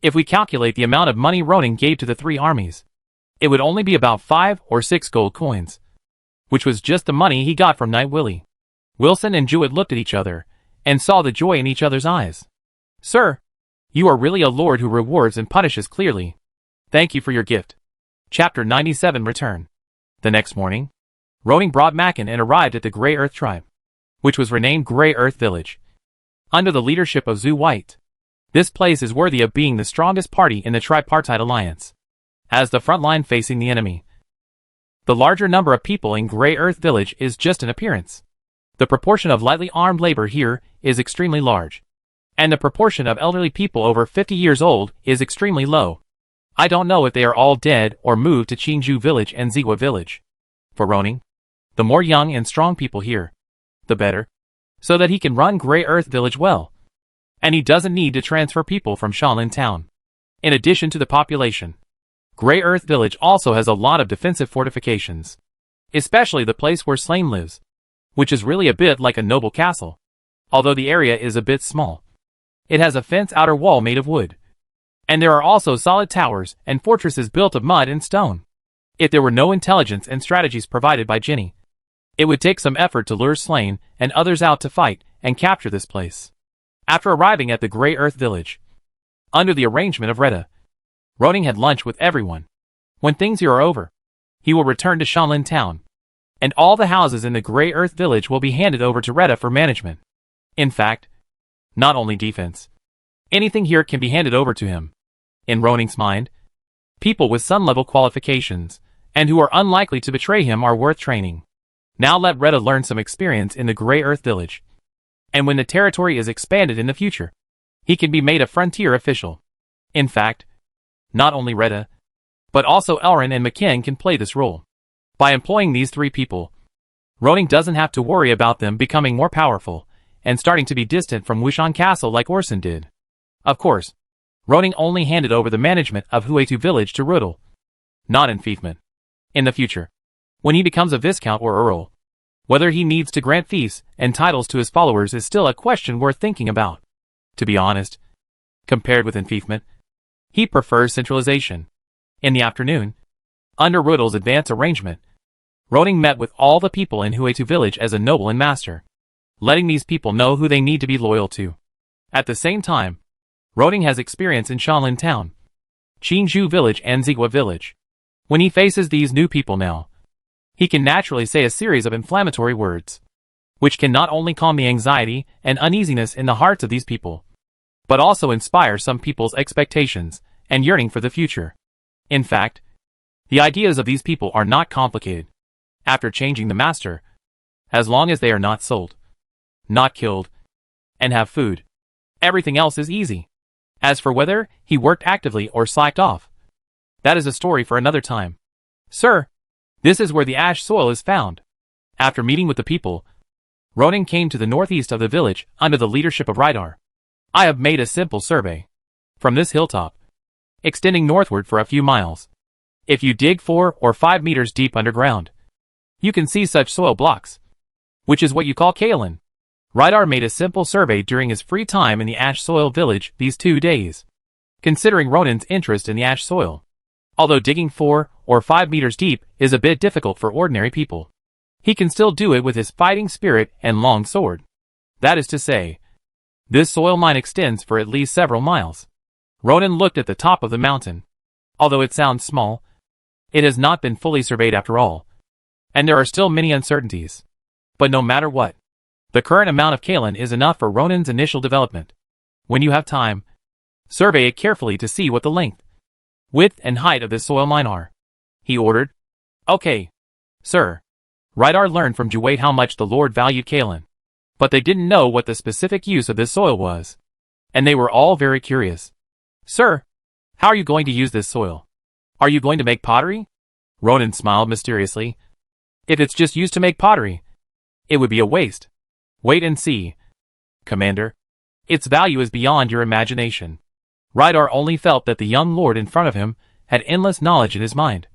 If we calculate the amount of money Ronan gave to the 3 armies, it would only be about 5 or 6 gold coins, which was just the money he got from Knight Willie. Wilson and Jewett looked at each other, and saw the joy in each other's eyes. Sir, you are really a lord who rewards and punishes clearly. Thank you for your gift. Chapter 97 Return. The next morning, Ronan brought Mackin and arrived at the Grey Earth tribe, which was renamed Grey Earth Village, under the leadership of Zu White. This place is worthy of being the strongest party in the tripartite alliance, as the front line facing the enemy. The larger number of people in Grey Earth Village is just an appearance. The proportion of lightly armed labor here is extremely large, and the proportion of elderly people over 50 years old is extremely low. I don't know if they are all dead or moved to Chinju village and Zigua village. For Ronan, the more young and strong people here, the better, so that he can run Grey Earth Village well. And he doesn't need to transfer people from Shanlin town. In addition to the population, Grey Earth Village also has a lot of defensive fortifications, especially the place where Slain lives, which is really a bit like a noble castle, although the area is a bit small. It has a fence outer wall made of wood, and there are also solid towers and fortresses built of mud and stone. If there were no intelligence and strategies provided by Ginny, it would take some effort to lure Slain and others out to fight and capture this place. After arriving at the Grey Earth Village, under the arrangement of Retta, Ronan had lunch with everyone. When things here are over, he will return to Shanlin town, and all the houses in the Grey Earth Village will be handed over to Retta for management. In fact, not only defense, anything here can be handed over to him. In Ronan's mind, people with some level qualifications, and who are unlikely to betray him are worth training. Now let Retta learn some experience in the Grey Earth Village, and when the territory is expanded in the future, he can be made a frontier official. In fact, not only Retta, but also Elrin and McKinn can play this role. By employing these 3 people, Ronan doesn't have to worry about them becoming more powerful and starting to be distant from Wushan Castle like Orson did. Of course, Ronan only handed over the management of Huetu village to Rudel, not enfeoffment. In the future, when he becomes a viscount or earl, whether he needs to grant fiefs and titles to his followers is still a question worth thinking about. To be honest, compared with enfeoffment. He prefers centralization. In the afternoon, under Rudel's advance arrangement, Roning met with all the people in Huetu village as a noble and master, letting these people know who they need to be loyal to. At the same time, Roning has experience in Shanlin Town, Qingzhou village and Zigua village. When he faces these new people now, he can naturally say a series of inflammatory words, which can not only calm the anxiety and uneasiness in the hearts of these people, but also inspire some people's expectations and yearning for the future. In fact, the ideas of these people are not complicated. After changing the master, as long as they are not sold, not killed, and have food, everything else is easy. As for whether he worked actively or slacked off, that is a story for another time. Sir, this is where the ash soil is found. After meeting with the people, Roning came to the northeast of the village under the leadership of Rydar. I have made a simple survey. From this hilltop, extending northward for a few miles, if you dig 4 or 5 meters deep underground, you can see such soil blocks, which is what you call kaolin. Rydar made a simple survey during his free time in the ash soil village these 2 days. Considering Ronin's interest in the ash soil, although digging 4 or 5 meters deep is a bit difficult for ordinary people, he can still do it with his fighting spirit and long sword. That is to say, this soil mine extends for at least several miles. Ronin looked at the top of the mountain. Although it sounds small, it has not been fully surveyed after all, and there are still many uncertainties. But no matter what, the current amount of kaolin is enough for Ronin's initial development. When you have time, survey it carefully to see what the length, width and height of this soil mine are, he ordered. Okay, sir. Rydar learned from Juwait how much the Lord valued kaolin, but they didn't know what the specific use of this soil was, and they were all very curious. Sir, how are you going to use this soil? Are you going to make pottery? Ronin smiled mysteriously. If it's just used to make pottery, it would be a waste. Wait and see, Commander. Its value is beyond your imagination. Rydar only felt that the young lord in front of him had endless knowledge in his mind,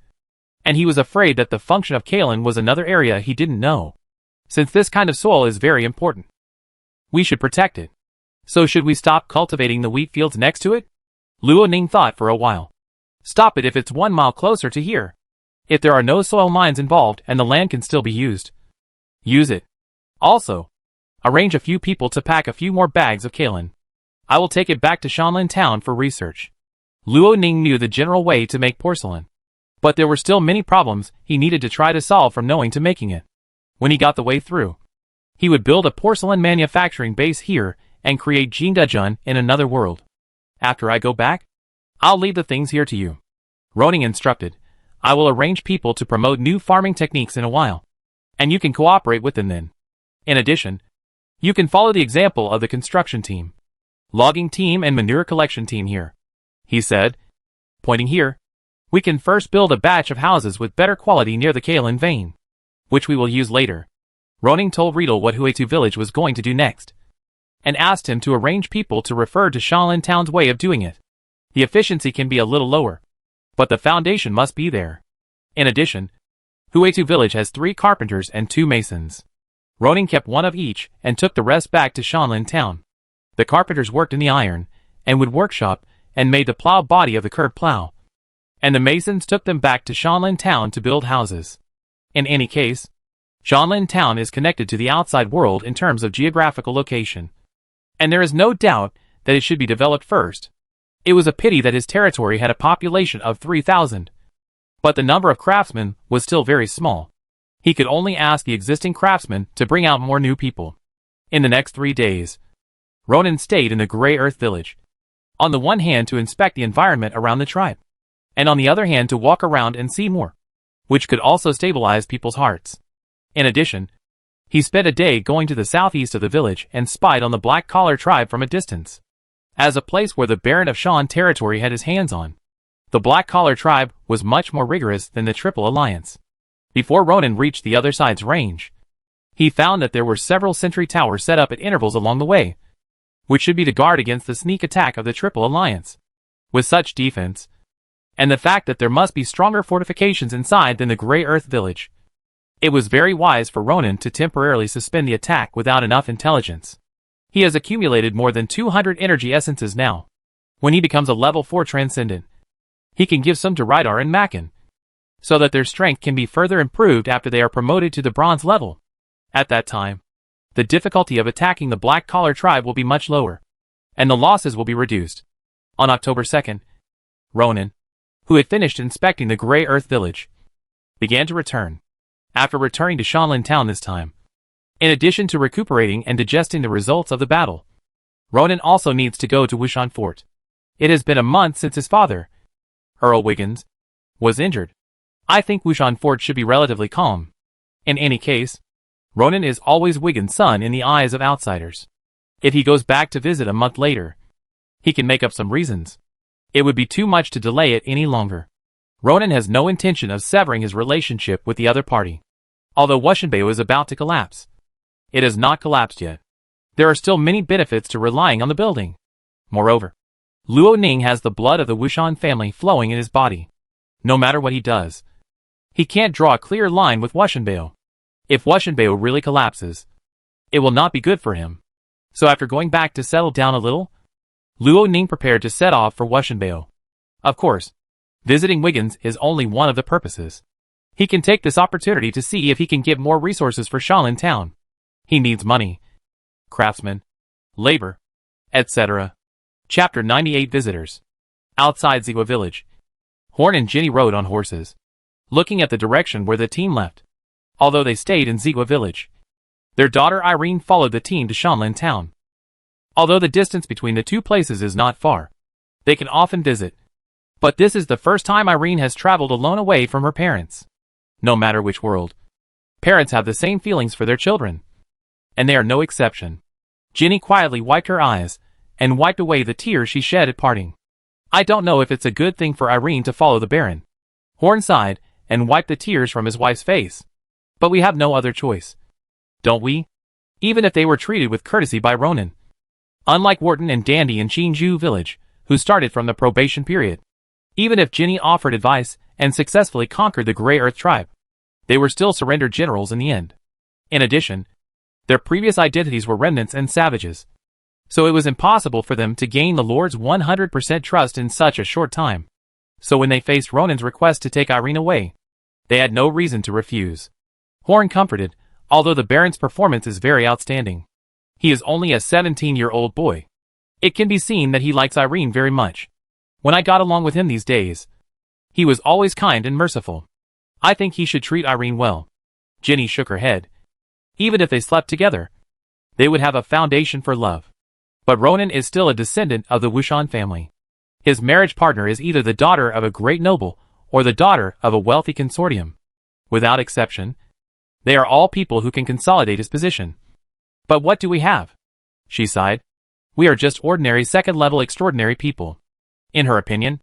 and he was afraid that the function of kaolin was another area he didn't know. Since this kind of soil is very important, we should protect it. So should we stop cultivating the wheat fields next to it? Luo Ning thought for a while. Stop it if it's 1 mile closer to here. If there are no soil mines involved and the land can still be used, use it. Also, arrange a few people to pack a few more bags of kaolin. I will take it back to Shanlin Town for research. Luo Ning knew the general way to make porcelain, but there were still many problems he needed to try to solve from knowing to making it. When he got the way through, he would build a porcelain manufacturing base here and create Jingdajun in another world. After I go back, I'll leave the things here to you. Roning instructed. I will arrange people to promote new farming techniques in a while, and you can cooperate with them then. In addition, you can follow the example of the construction team, logging team and manure collection team here, he said, pointing here. We can first build a batch of houses with better quality near the kaolin vein, which we will use later. Roning told Riedel what Huetu village was going to do next, and asked him to arrange people to refer to Shanlin Town's way of doing it. The efficiency can be a little lower, but the foundation must be there. In addition, Huetu village has 3 carpenters and 2 masons. Roning kept one of each and took the rest back to Shanlin Town. The carpenters worked in the iron and wood workshop and made the plow body of the curved plow, and the masons took them back to Shanlin Town to build houses. In any case, Shanlin Town is connected to the outside world in terms of geographical location, and there is no doubt that it should be developed first. It was a pity that his territory had a population of 3,000, but the number of craftsmen was still very small. He could only ask the existing craftsmen to bring out more new people. In the next 3 days, Ronin stayed in the Grey Earth village, on the one hand to inspect the environment around the tribe, and on the other hand to walk around and see more, which could also stabilize people's hearts. In addition, he spent a day going to the southeast of the village and spied on the Black Collar tribe from a distance, as a place where the Baron of Shan territory had his hands on. The Black Collar tribe was much more rigorous than the Triple Alliance. Before Ronin reached the other side's range, he found that there were several sentry towers set up at intervals along the way, which should be to guard against the sneak attack of the Triple Alliance. With such defense, and the fact that there must be stronger fortifications inside than the Grey Earth village, it was very wise for Ronin to temporarily suspend the attack without enough intelligence. He has accumulated more than 200 energy essences now. When he becomes a level 4 transcendent, he can give some to Rydar and Makan, so that their strength can be further improved after they are promoted to the bronze level. At that time, the difficulty of attacking the Black Collar tribe will be much lower, and the losses will be reduced. On October 2nd, Ronan, who had finished inspecting the Grey Earth village, began to return. After returning to Shanlin Town this time, in addition to recuperating and digesting the results of the battle, Ronan also needs to go to Wushan Fort. It has been a month since his father, Earl Wiggins, was injured. I think Wushan Fort should be relatively calm. In any case, Ronan is always Wiggins' son in the eyes of outsiders. If he goes back to visit a month later, he can make up some reasons. It would be too much to delay it any longer. Ronan has no intention of severing his relationship with the other party. Although Wushanbei is about to collapse, it has not collapsed yet. There are still many benefits to relying on the building. Moreover, Luo Ning has the blood of the Wushan family flowing in his body. No matter what he does, he can't draw a clear line with Wushanbei. If Wushanbei really collapses, it will not be good for him. So after going back to settle down a little, Luo Ning prepared to set off for Wushanbei. Of course, visiting Wiggins is only one of the purposes. He can take this opportunity to see if he can get more resources for Shanlin Town. He needs money, craftsmen, labor, etc. Chapter 98 Visitors. Outside Zigua village, Horn and Ginny rode on horses, looking at the direction where the team left. Although they stayed in Zigua village, their daughter Irene followed the team to Shanlin Town. Although the distance between the two places is not far, they can often visit. But this is the first time Irene has traveled alone away from her parents. No matter which world, parents have the same feelings for their children, and they are no exception. Ginny quietly wiped her eyes and wiped away the tears she shed at parting. I don't know if it's a good thing for Irene to follow the Baron. Horn sighed and wiped the tears from his wife's face. But we have no other choice, don't we? Even if they were treated with courtesy by Ronan. Unlike Wharton and Dandy in Qingzhou village, who started from the probation period. Even if Ginny offered advice and successfully conquered the Grey Earth tribe, they were still surrendered generals in the end. In addition, their previous identities were remnants and savages, so it was impossible for them to gain the Lord's 100% trust in such a short time. So when they faced Ronan's request to take Irene away, they had no reason to refuse. Horn comforted, although the Baron's performance is very outstanding. He is only a 17-year-old boy. It can be seen that he likes Irene very much. When I got along with him these days, he was always kind and merciful. I think he should treat Irene well. Ginny shook her head. Even if they slept together, they would have a foundation for love. But Ronan is still a descendant of the Wushan family. His marriage partner is either the daughter of a great noble or the daughter of a wealthy consortium. Without exception, they are all people who can consolidate his position. But what do we have? She sighed. We are just ordinary second-level extraordinary people. In her opinion,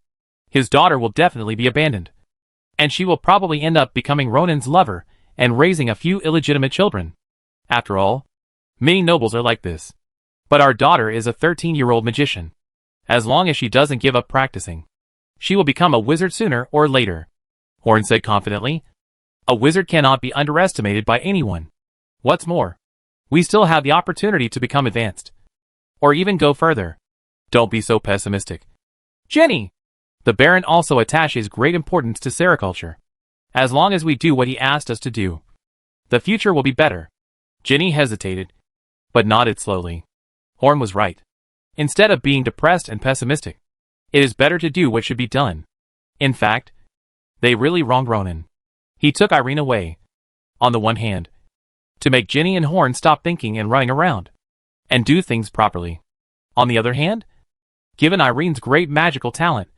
his daughter will definitely be abandoned, and she will probably end up becoming Ronan's lover and raising a few illegitimate children. After all, many nobles are like this. But our daughter is a 13-year-old magician. As long as she doesn't give up practicing, she will become a wizard sooner or later. Horn said confidently. A wizard cannot be underestimated by anyone. What's more, we still have the opportunity to become advanced, or even go further. Don't be so pessimistic. Jenny! The Baron also attaches great importance to sericulture. As long as we do what he asked us to do, the future will be better. Jenny hesitated, but nodded slowly. Horn was right. Instead of being depressed and pessimistic, it is better to do what should be done. In fact, they really wronged Ronan. He took Irene away, on the one hand, to make Ginny and Horn stop thinking and running around, and do things properly. On the other hand, given Irene's great magical talent,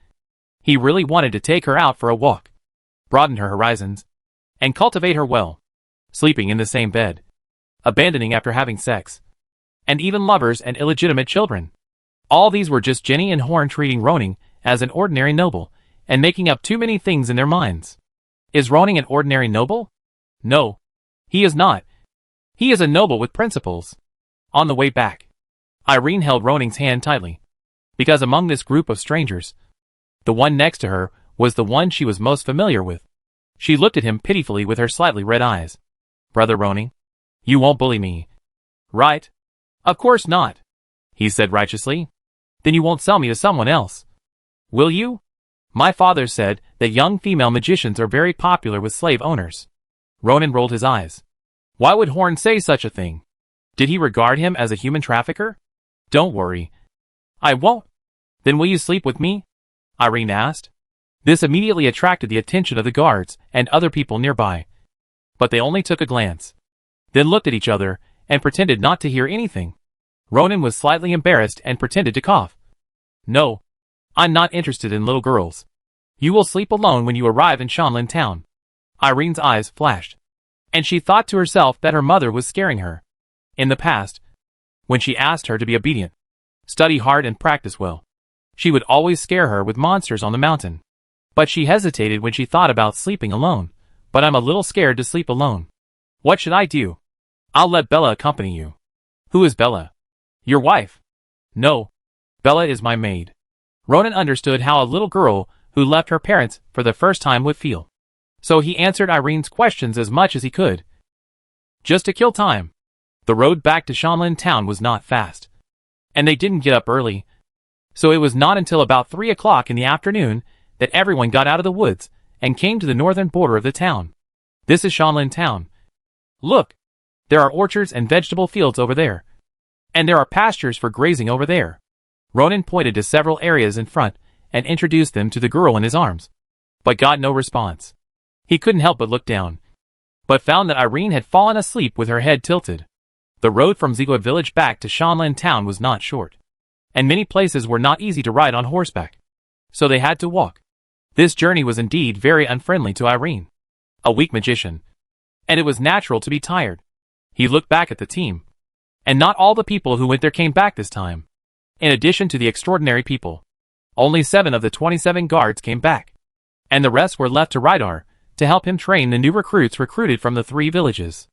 he really wanted to take her out for a walk, broaden her horizons, and cultivate her well. Sleeping in the same bed, abandoning after having sex, and even lovers and illegitimate children. All these were just Ginny and Horn treating Ronan as an ordinary noble, and making up too many things in their minds. Is Ronan an ordinary noble? No, he is not. He is a noble with principles. On the way back, Irene held Ronan's hand tightly, because among this group of strangers, the one next to her was the one she was most familiar with. She looked at him pitifully with her slightly red eyes. Brother Ronan, you won't bully me, right? Of course not, he said righteously. Then you won't sell me to someone else, will you? My father said that young female magicians are very popular with slave owners. Ronan rolled his eyes. Why would Horn say such a thing? Did he regard him as a human trafficker? Don't worry. I won't. Then will you sleep with me? Irene asked. This immediately attracted the attention of the guards and other people nearby. But they only took a glance, then looked at each other and pretended not to hear anything. Ronan was slightly embarrassed and pretended to cough. No, I'm not interested in little girls. You will sleep alone when you arrive in Shanlin town. Irene's eyes flashed, and she thought to herself that her mother was scaring her. In the past, when she asked her to be obedient, study hard and practice well, she would always scare her with monsters on the mountain. But she hesitated when she thought about sleeping alone. But I'm a little scared to sleep alone. What should I do? I'll let Bella accompany you. Who is Bella? Your wife? No. Bella is my maid. Ronan understood how a little girl who left her parents for the first time would feel. So he answered Irene's questions as much as he could, just to kill time. The road back to Shanlin town was not fast, and they didn't get up early. So it was not until about 3 o'clock in the afternoon that everyone got out of the woods and came to the northern border of the town. This is Shanlin town. Look, there are orchards and vegetable fields over there. And there are pastures for grazing over there. Ronan pointed to several areas in front and introduced them to the girl in his arms, but got no response. He couldn't help but look down, but found that Irene had fallen asleep with her head tilted. The road from Ziegler village back to Shanlin town was not short, and many places were not easy to ride on horseback, so they had to walk. This journey was indeed very unfriendly to Irene, a weak magician, and it was natural to be tired. He looked back at the team, and not all the people who went there came back this time. In addition to the extraordinary people, only 7 of the 27 guards came back, and the rest were left to Rydar to help him train the new recruits recruited from the 3 villages.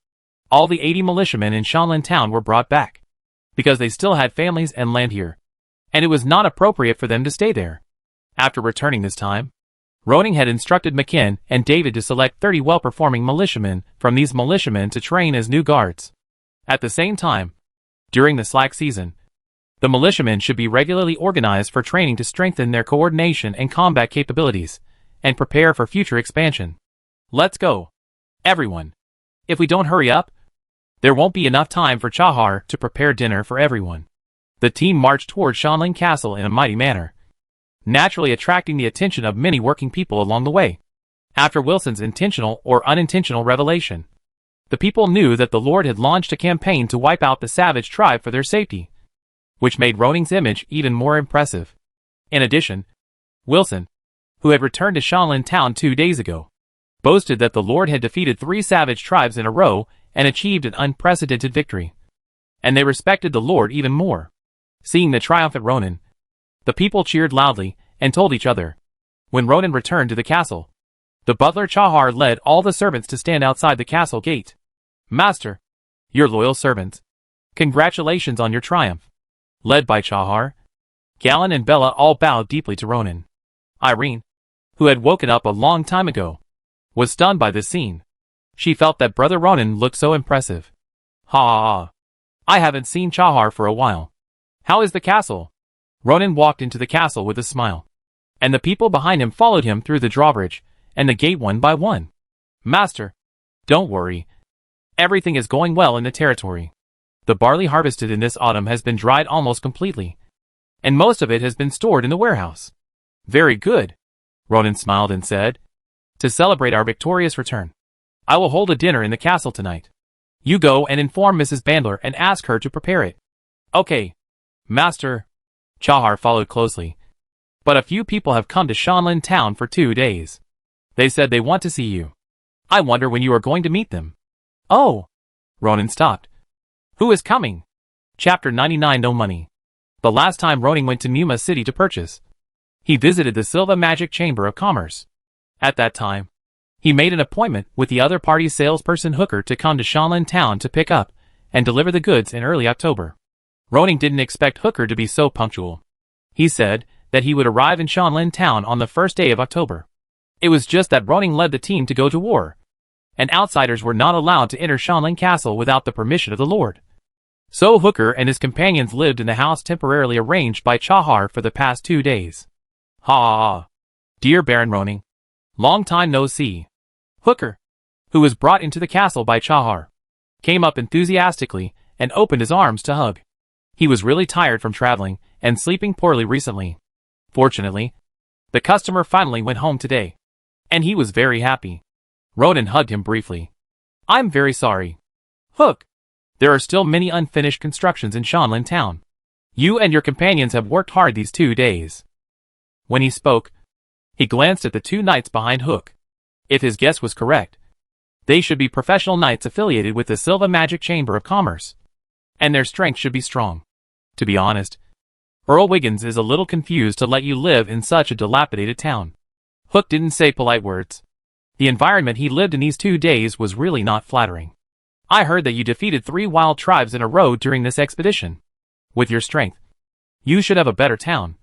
All the 80 militiamen in Shanlin town were brought back, because they still had families and land here, and it was not appropriate for them to stay there. After returning this time, Ronan had instructed McKinn and David to select 30 well-performing militiamen from these militiamen to train as new guards. At the same time, during the slack season, the militiamen should be regularly organized for training to strengthen their coordination and combat capabilities, and prepare for future expansion. Let's go, everyone. If we don't hurry up, there won't be enough time for Chahar to prepare dinner for everyone. The team marched toward Shanlin Castle in a mighty manner, naturally attracting the attention of many working people along the way. After Wilson's intentional or unintentional revelation, the people knew that the Lord had launched a campaign to wipe out the savage tribe for their safety, which made Roning's image even more impressive. In addition, Wilson, who had returned to Shanlin town 2 days ago, boasted that the Lord had defeated 3 savage tribes in a row and achieved an unprecedented victory. And they respected the Lord even more. Seeing the triumphant Ronan, the people cheered loudly and told each other. When Ronan returned to the castle, the butler Chahar led all the servants to stand outside the castle gate. Master, your loyal servants, congratulations on your triumph. Led by Chahar, Galen and Bella all bowed deeply to Ronan. Irene, who had woken up a long time ago, was stunned by this scene. She felt that Brother Ronan looked so impressive. Ha ha ha. I haven't seen Chahar for a while. How is the castle? Ronan walked into the castle with a smile, and the people behind him followed him through the drawbridge and the gate one by one. Master, don't worry. Everything is going well in the territory. The barley harvested in this autumn has been dried almost completely, and most of it has been stored in the warehouse. Very good, Ronan smiled and said. To celebrate our victorious return, I will hold a dinner in the castle tonight. You go and inform Mrs. Bandler and ask her to prepare it. Okay, Master. Chahar followed closely. But a few people have come to Shanlin town for 2 days. They said they want to see you. I wonder when you are going to meet them. Oh! Ronan stopped. Who is coming? Chapter 99. No money. The last time Ronan went to Muma City to purchase, he visited the Silva Magic Chamber of Commerce. At that time, he made an appointment with the other party's salesperson Hooker to come to Shanlin town to pick up and deliver the goods in early October. Ronan didn't expect Hooker to be so punctual. He said that he would arrive in Shanlin town on the first day of October. It was just that Ronan led the team to go to war, and outsiders were not allowed to enter Shanlin Castle without the permission of the Lord. So Hooker and his companions lived in the house temporarily arranged by Chahar for the past 2 days. Ha! Dear Baron Roning, long time no see. Hooker, who was brought into the castle by Chahar, came up enthusiastically and opened his arms to hug. He was really tired from traveling and sleeping poorly recently. Fortunately, the customer finally went home today, and he was very happy. Ronan hugged him briefly. I'm very sorry, Hook. There are still many unfinished constructions in Shanlin town. You and your companions have worked hard these 2 days. When he spoke, he glanced at the 2 knights behind Hook. If his guess was correct, they should be professional knights affiliated with the Silva Magic Chamber of Commerce, and their strength should be strong. To be honest, Earl Wiggins is a little confused to let you live in such a dilapidated town. Hook didn't say polite words. The environment he lived in these 2 days was really not flattering. I heard that you defeated 3 wild tribes in a row during this expedition. With your strength, you should have a better town,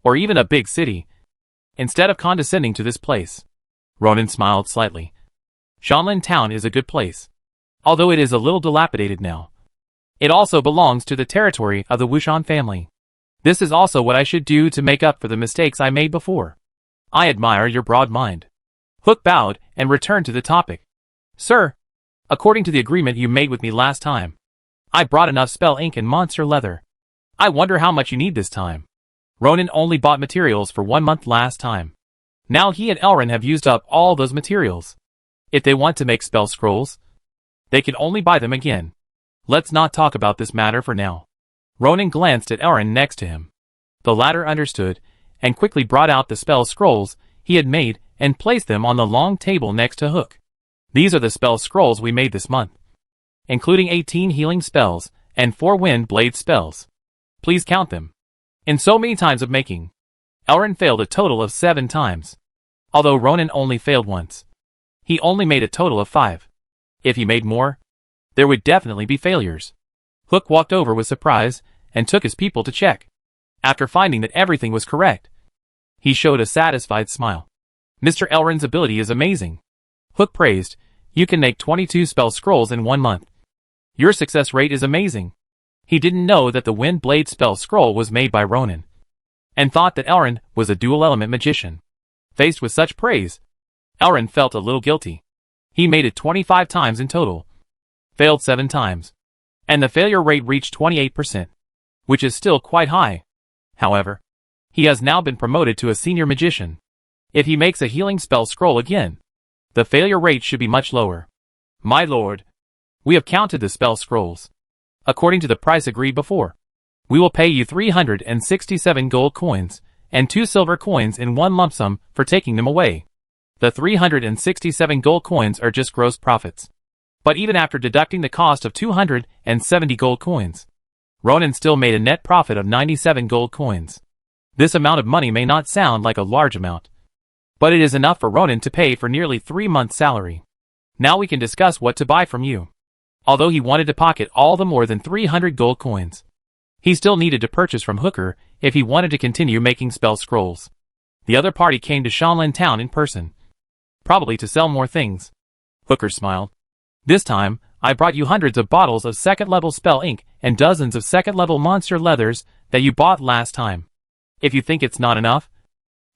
or even a big city, instead of condescending to this place. Ronan smiled slightly. Shanlin town is a good place, although it is a little dilapidated now. It also belongs to the territory of the Wushan family. This is also what I should do to make up for the mistakes I made before. I admire your broad mind. Hook bowed and returned to the topic. Sir, according to the agreement you made with me last time, I brought enough spell ink and monster leather. I wonder how much you need this time. Ronan only bought materials for 1 month last time. Now he and Elrin have used up all those materials. If they want to make spell scrolls, they can only buy them again. Let's not talk about this matter for now. Ronan glanced at Elrin next to him. The latter understood, and quickly brought out the spell scrolls he had made and placed them on the long table next to Hook. These are the spell scrolls we made this month, including 18 healing spells and 4 wind blade spells. Please count them. In so many times of making, Elrin failed a total of 7 times. Although Ronan only failed once, he only made a total of 5. If he made more, there would definitely be failures. Hook walked over with surprise and took his people to check. After finding that everything was correct, he showed a satisfied smile. Mr. Elrin's ability is amazing. Hook praised, you can make 22 spell scrolls in 1 month. Your success rate is amazing. He didn't know that the wind blade spell scroll was made by Ronan, and thought that Elrin was a dual-element magician. Faced with such praise, Elrin felt a little guilty. He made it 25 times in total, failed 7 times, and the failure rate reached 28%, which is still quite high. However, he has now been promoted to a senior magician. If he makes a healing spell scroll again, the failure rate should be much lower. My lord, we have counted the spell scrolls. According to the price agreed before, we will pay you 367 gold coins and 2 silver coins in one lump sum for taking them away. The 367 gold coins are just gross profits. But even after deducting the cost of 270 gold coins, Ronan still made a net profit of 97 gold coins. This amount of money may not sound like a large amount, but it is enough for Ronan to pay for nearly 3 months' salary. Now we can discuss what to buy from you. Although he wanted to pocket all the more than 300 gold coins, he still needed to purchase from Hooker if he wanted to continue making spell scrolls. The other party came to Shanlin town in person, probably to sell more things. Hooker smiled. This time, I brought you hundreds of bottles of second-level spell ink and dozens of second-level monster leathers that you bought last time. If you think it's not enough,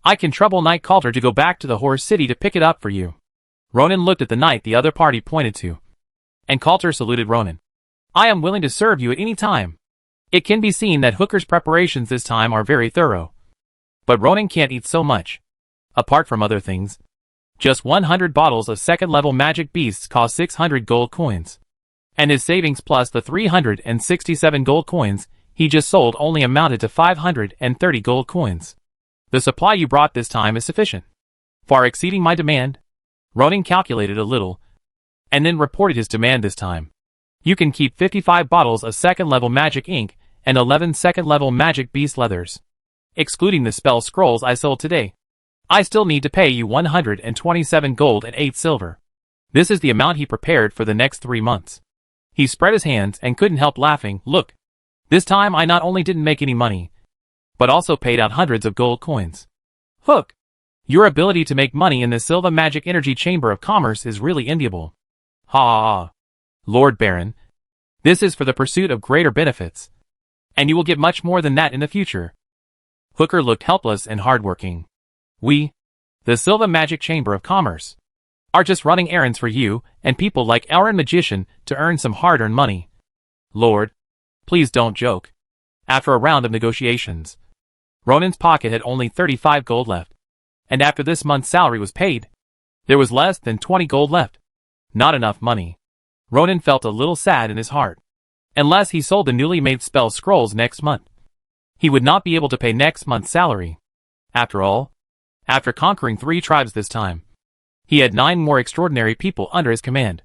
I can trouble Knight Calder to go back to the Horse City to pick it up for you. Ronan looked at the knight the other party pointed to, and Calder saluted Ronan. I am willing to serve you at any time. It can be seen that Hooker's preparations this time are very thorough. But Ronan can't eat so much. Apart from other things, just 100 bottles of second-level magic beasts cost 600 gold coins. And his savings plus the 367 gold coins he just sold only amounted to 530 gold coins. The supply you brought this time is sufficient, far exceeding my demand. Ronan calculated a little, and then reported his demand this time. You can keep 55 bottles of second-level magic ink and 11 second-level magic beast leathers, excluding the spell scrolls I sold today. I still need to pay you 127 gold and 8 silver. This is the amount he prepared for the next 3 months. He spread his hands and couldn't help laughing. Look, this time I not only didn't make any money, but also paid out hundreds of gold coins. Hook, your ability to make money in the Silva Magic Energy Chamber of Commerce is really enviable. Ha! Lord Baron, This is for the pursuit of greater benefits. And you will get much more than that in the future. Hooker looked helpless and hardworking. We, the Silva Magic Chamber of Commerce, are just running errands for you and people like Aaron Magician to earn some hard-earned money. Lord, please don't joke. After a round of negotiations, Ronan's pocket had only 35 gold left. And after this month's salary was paid, there was less than 20 gold left. Not enough money. Ronan felt a little sad in his heart. Unless he sold the newly made spell scrolls next month, he would not be able to pay next month's salary. After all, after conquering 3 tribes this time, he had 9 more extraordinary people under his command,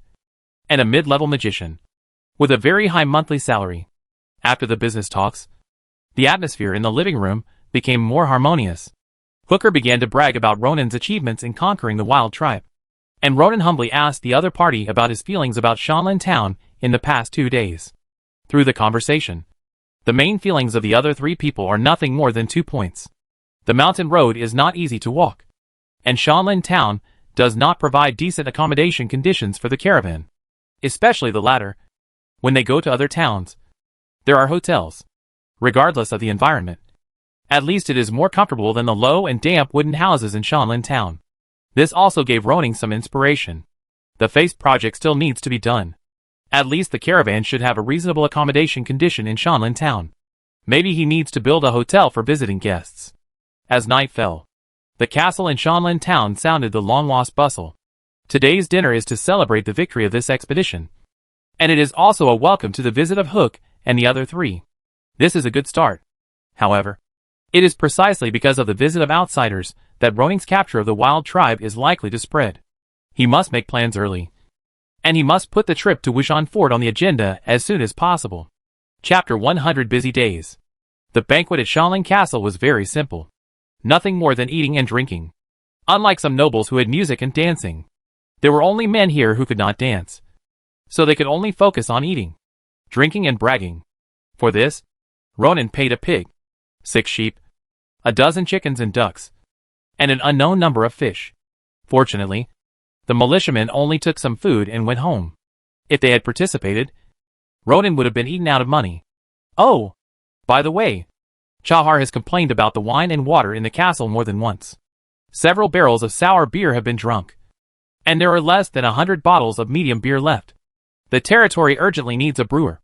and a mid-level magician, with a very high monthly salary. After the business talks, the atmosphere in the living room became more harmonious. Hooker began to brag about Ronan's achievements in conquering the wild tribe, and Ronan humbly asked the other party about his feelings about Shanlin Town in the past 2 days. Through the conversation, the main feelings of the other 3 people are nothing more than 2 points. The mountain road is not easy to walk, and Shanlin Town does not provide decent accommodation conditions for the caravan, especially the latter. When they go to other towns, there are hotels, regardless of the environment. At least it is more comfortable than the low and damp wooden houses in Shanlin Town. This also gave Ronan some inspiration. The Face project still needs to be done. At least the caravan should have a reasonable accommodation condition in Shanlin Town. Maybe he needs to build a hotel for visiting guests. As night fell, the castle in Shanlin Town sounded the long-lost bustle. Today's dinner is to celebrate the victory of this expedition, and it is also a welcome to the visit of Hook and the other 3. This is a good start. However, it is precisely because of the visit of outsiders that Ronan's capture of the wild tribe is likely to spread. He must make plans early, and he must put the trip to Wishan Fort on the agenda as soon as possible. Chapter 100 Busy Days. The banquet at Shanlin Castle was very simple. Nothing more than eating and drinking. Unlike some nobles who had music and dancing, there were only men here who could not dance, so they could only focus on eating, drinking and bragging. For this, Ronan paid a pig, 6 sheep, a dozen chickens and ducks, and an unknown number of fish. Fortunately, the militiamen only took some food and went home. If they had participated, Ronan would have been eaten out of money. Oh, by the way, Chahar has complained about the wine and water in the castle more than once. Several barrels of sour beer have been drunk, and there are less than 100 bottles of medium beer left. The territory urgently needs a brewer.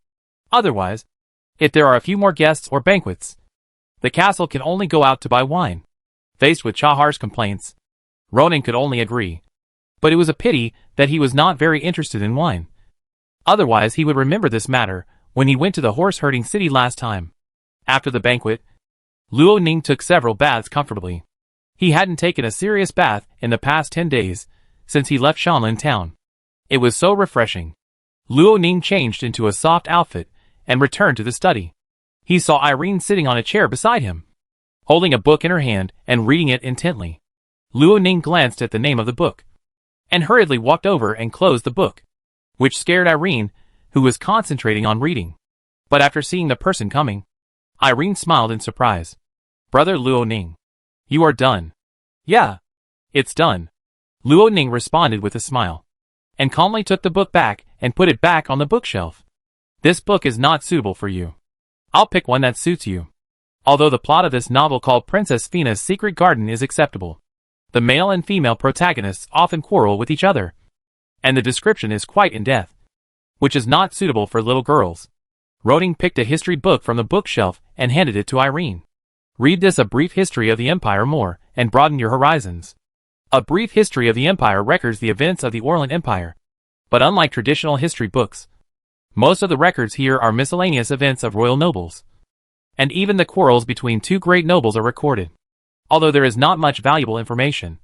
Otherwise, if there are a few more guests or banquets, the castle can only go out to buy wine. Faced with Chahar's complaints, Ronan could only agree. But it was a pity that he was not very interested in wine. Otherwise he would remember this matter when he went to the horse-herding city last time. After the banquet, Luo Ning took several baths comfortably. He hadn't taken a serious bath in the past 10 days, since he left Shanlin Town. It was so refreshing. Luo Ning changed into a soft outfit and returned to the study. He saw Irene sitting on a chair beside him, holding a book in her hand and reading it intently. Luo Ning glanced at the name of the book, and hurriedly walked over and closed the book, which scared Irene, who was concentrating on reading. But after seeing the person coming, Irene smiled in surprise. Brother Luo Ning, you are done. Yeah, it's done. Luo Ning responded with a smile, and calmly took the book back and put it back on the bookshelf. This book is not suitable for you. I'll pick one that suits you. Although the plot of this novel called Princess Fina's Secret Garden is acceptable, the male and female protagonists often quarrel with each other, and the description is quite in-depth, which is not suitable for little girls. Ronan picked a history book from the bookshelf and handed it to Irene. Read this: A Brief History of the Empire more, and broaden your horizons. A Brief History of the Empire records the events of the Orlan Empire, but unlike traditional history books, most of the records here are miscellaneous events of royal nobles, and even the quarrels between 2 great nobles are recorded. Although there is not much valuable information,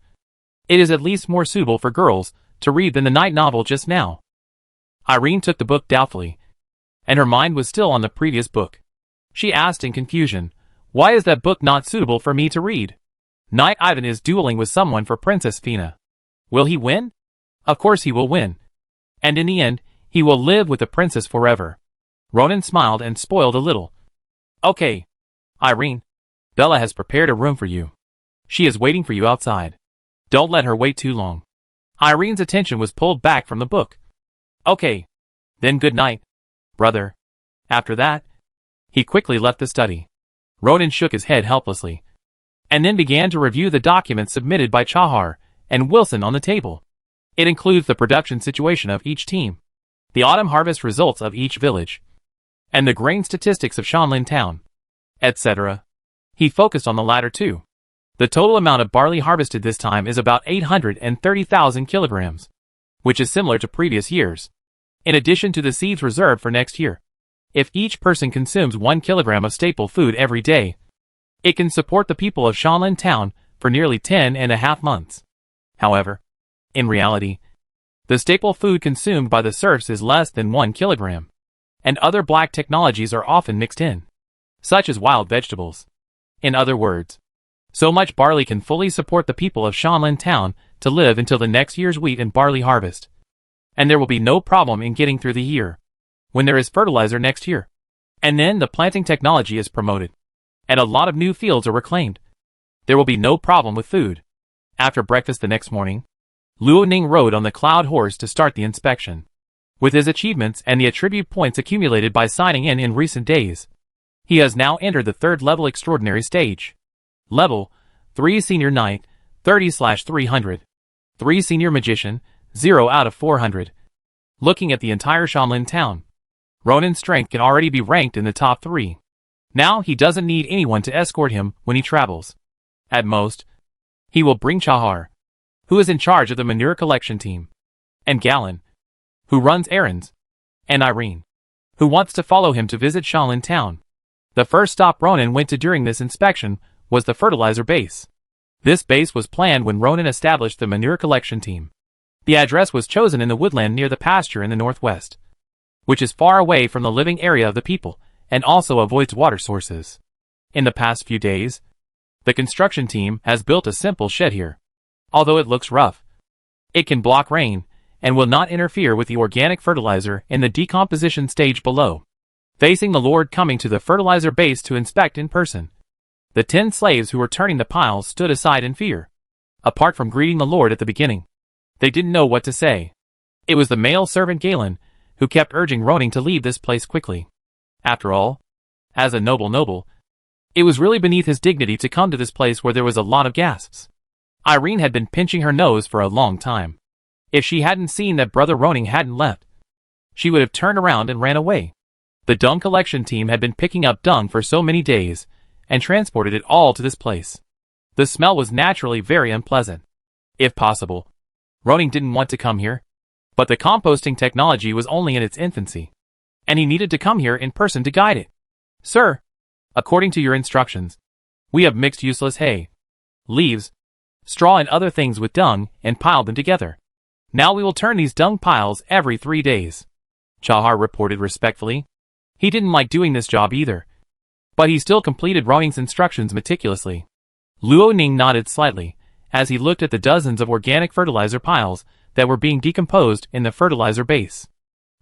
it is at least more suitable for girls to read than the night novel just now. Irene took the book doubtfully, and her mind was still on the previous book. She asked in confusion, "Why is that book not suitable for me to read? Knight Ivan is dueling with someone for Princess Fina. Will he win? Of course he will win. And in the end, he will live with the princess forever." Ronan smiled and spoiled a little. "Okay, Irene. Bella has prepared a room for you. She is waiting for you outside. Don't let her wait too long." Irene's attention was pulled back from the book. "Okay. Then good night." Brother. After that, he quickly left the study. Ronan shook his head helplessly, and then began to review the documents submitted by Chahar and Wilson on the table. It includes the production situation of each team, the autumn harvest results of each village, and the grain statistics of Shanlin Town, etc. He focused on the latter too. The total amount of barley harvested this time is about 830,000 kilograms, which is similar to previous years, in addition to the seeds reserved for next year. If each person consumes 1 kilogram of staple food every day, it can support the people of Shanlin Town for nearly 10.5 months. However, in reality, the staple food consumed by the serfs is less than 1 kilogram, and other black technologies are often mixed in, such as wild vegetables. In other words, so much barley can fully support the people of Shanlin Town to live until the next year's wheat and barley harvest, and there will be no problem in getting through the year when there is fertilizer next year. And then the planting technology is promoted, and a lot of new fields are reclaimed. There will be no problem with food. After breakfast the next morning, Luo Ning rode on the cloud horse to start the inspection. With his achievements and the attribute points accumulated by signing in recent days, he has now entered the 3rd level extraordinary stage. Level 3 Senior Knight, 30/300. 3 Senior Magician, 0 out of 400. Looking at the entire Shanlin Town, Ronan's strength can already be ranked in the top 3. Now he doesn't need anyone to escort him when he travels. At most, he will bring Chahar, who is in charge of the manure collection team, and Galen, who runs errands, and Irene, who wants to follow him to visit Shanlin Town. The first stop Ronan went to during this inspection was the fertilizer base. This base was planned when Ronan established the manure collection team. The address was chosen in the woodland near the pasture in the northwest, which is far away from the living area of the people, and also avoids water sources. In the past few days, the construction team has built a simple shed here. Although it looks rough, it can block rain, and will not interfere with the organic fertilizer in the decomposition stage below. Facing the Lord coming to the fertilizer base to inspect in person, the 10 slaves who were turning the piles stood aside in fear. Apart from greeting the Lord at the beginning, they didn't know what to say. It was the male servant Galen who kept urging Ronan to leave this place quickly. After all, as a noble, it was really beneath his dignity to come to this place where there was a lot of gasps. Irene had been pinching her nose for a long time. If she hadn't seen that Brother Ronan hadn't left, she would have turned around and ran away. The dung collection team had been picking up dung for so many days, and transported it all to this place. The smell was naturally very unpleasant. If possible, Ronan didn't want to come here, but the composting technology was only in its infancy, and he needed to come here in person to guide it. Sir, according to your instructions, we have mixed useless hay, leaves, straw and other things with dung and piled them together. Now we will turn these dung piles every 3 days. Chahar reported respectfully. He didn't like doing this job either, but he still completed Ronan's instructions meticulously. Luo Ning nodded slightly as he looked at the dozens of organic fertilizer piles that were being decomposed in the fertilizer base.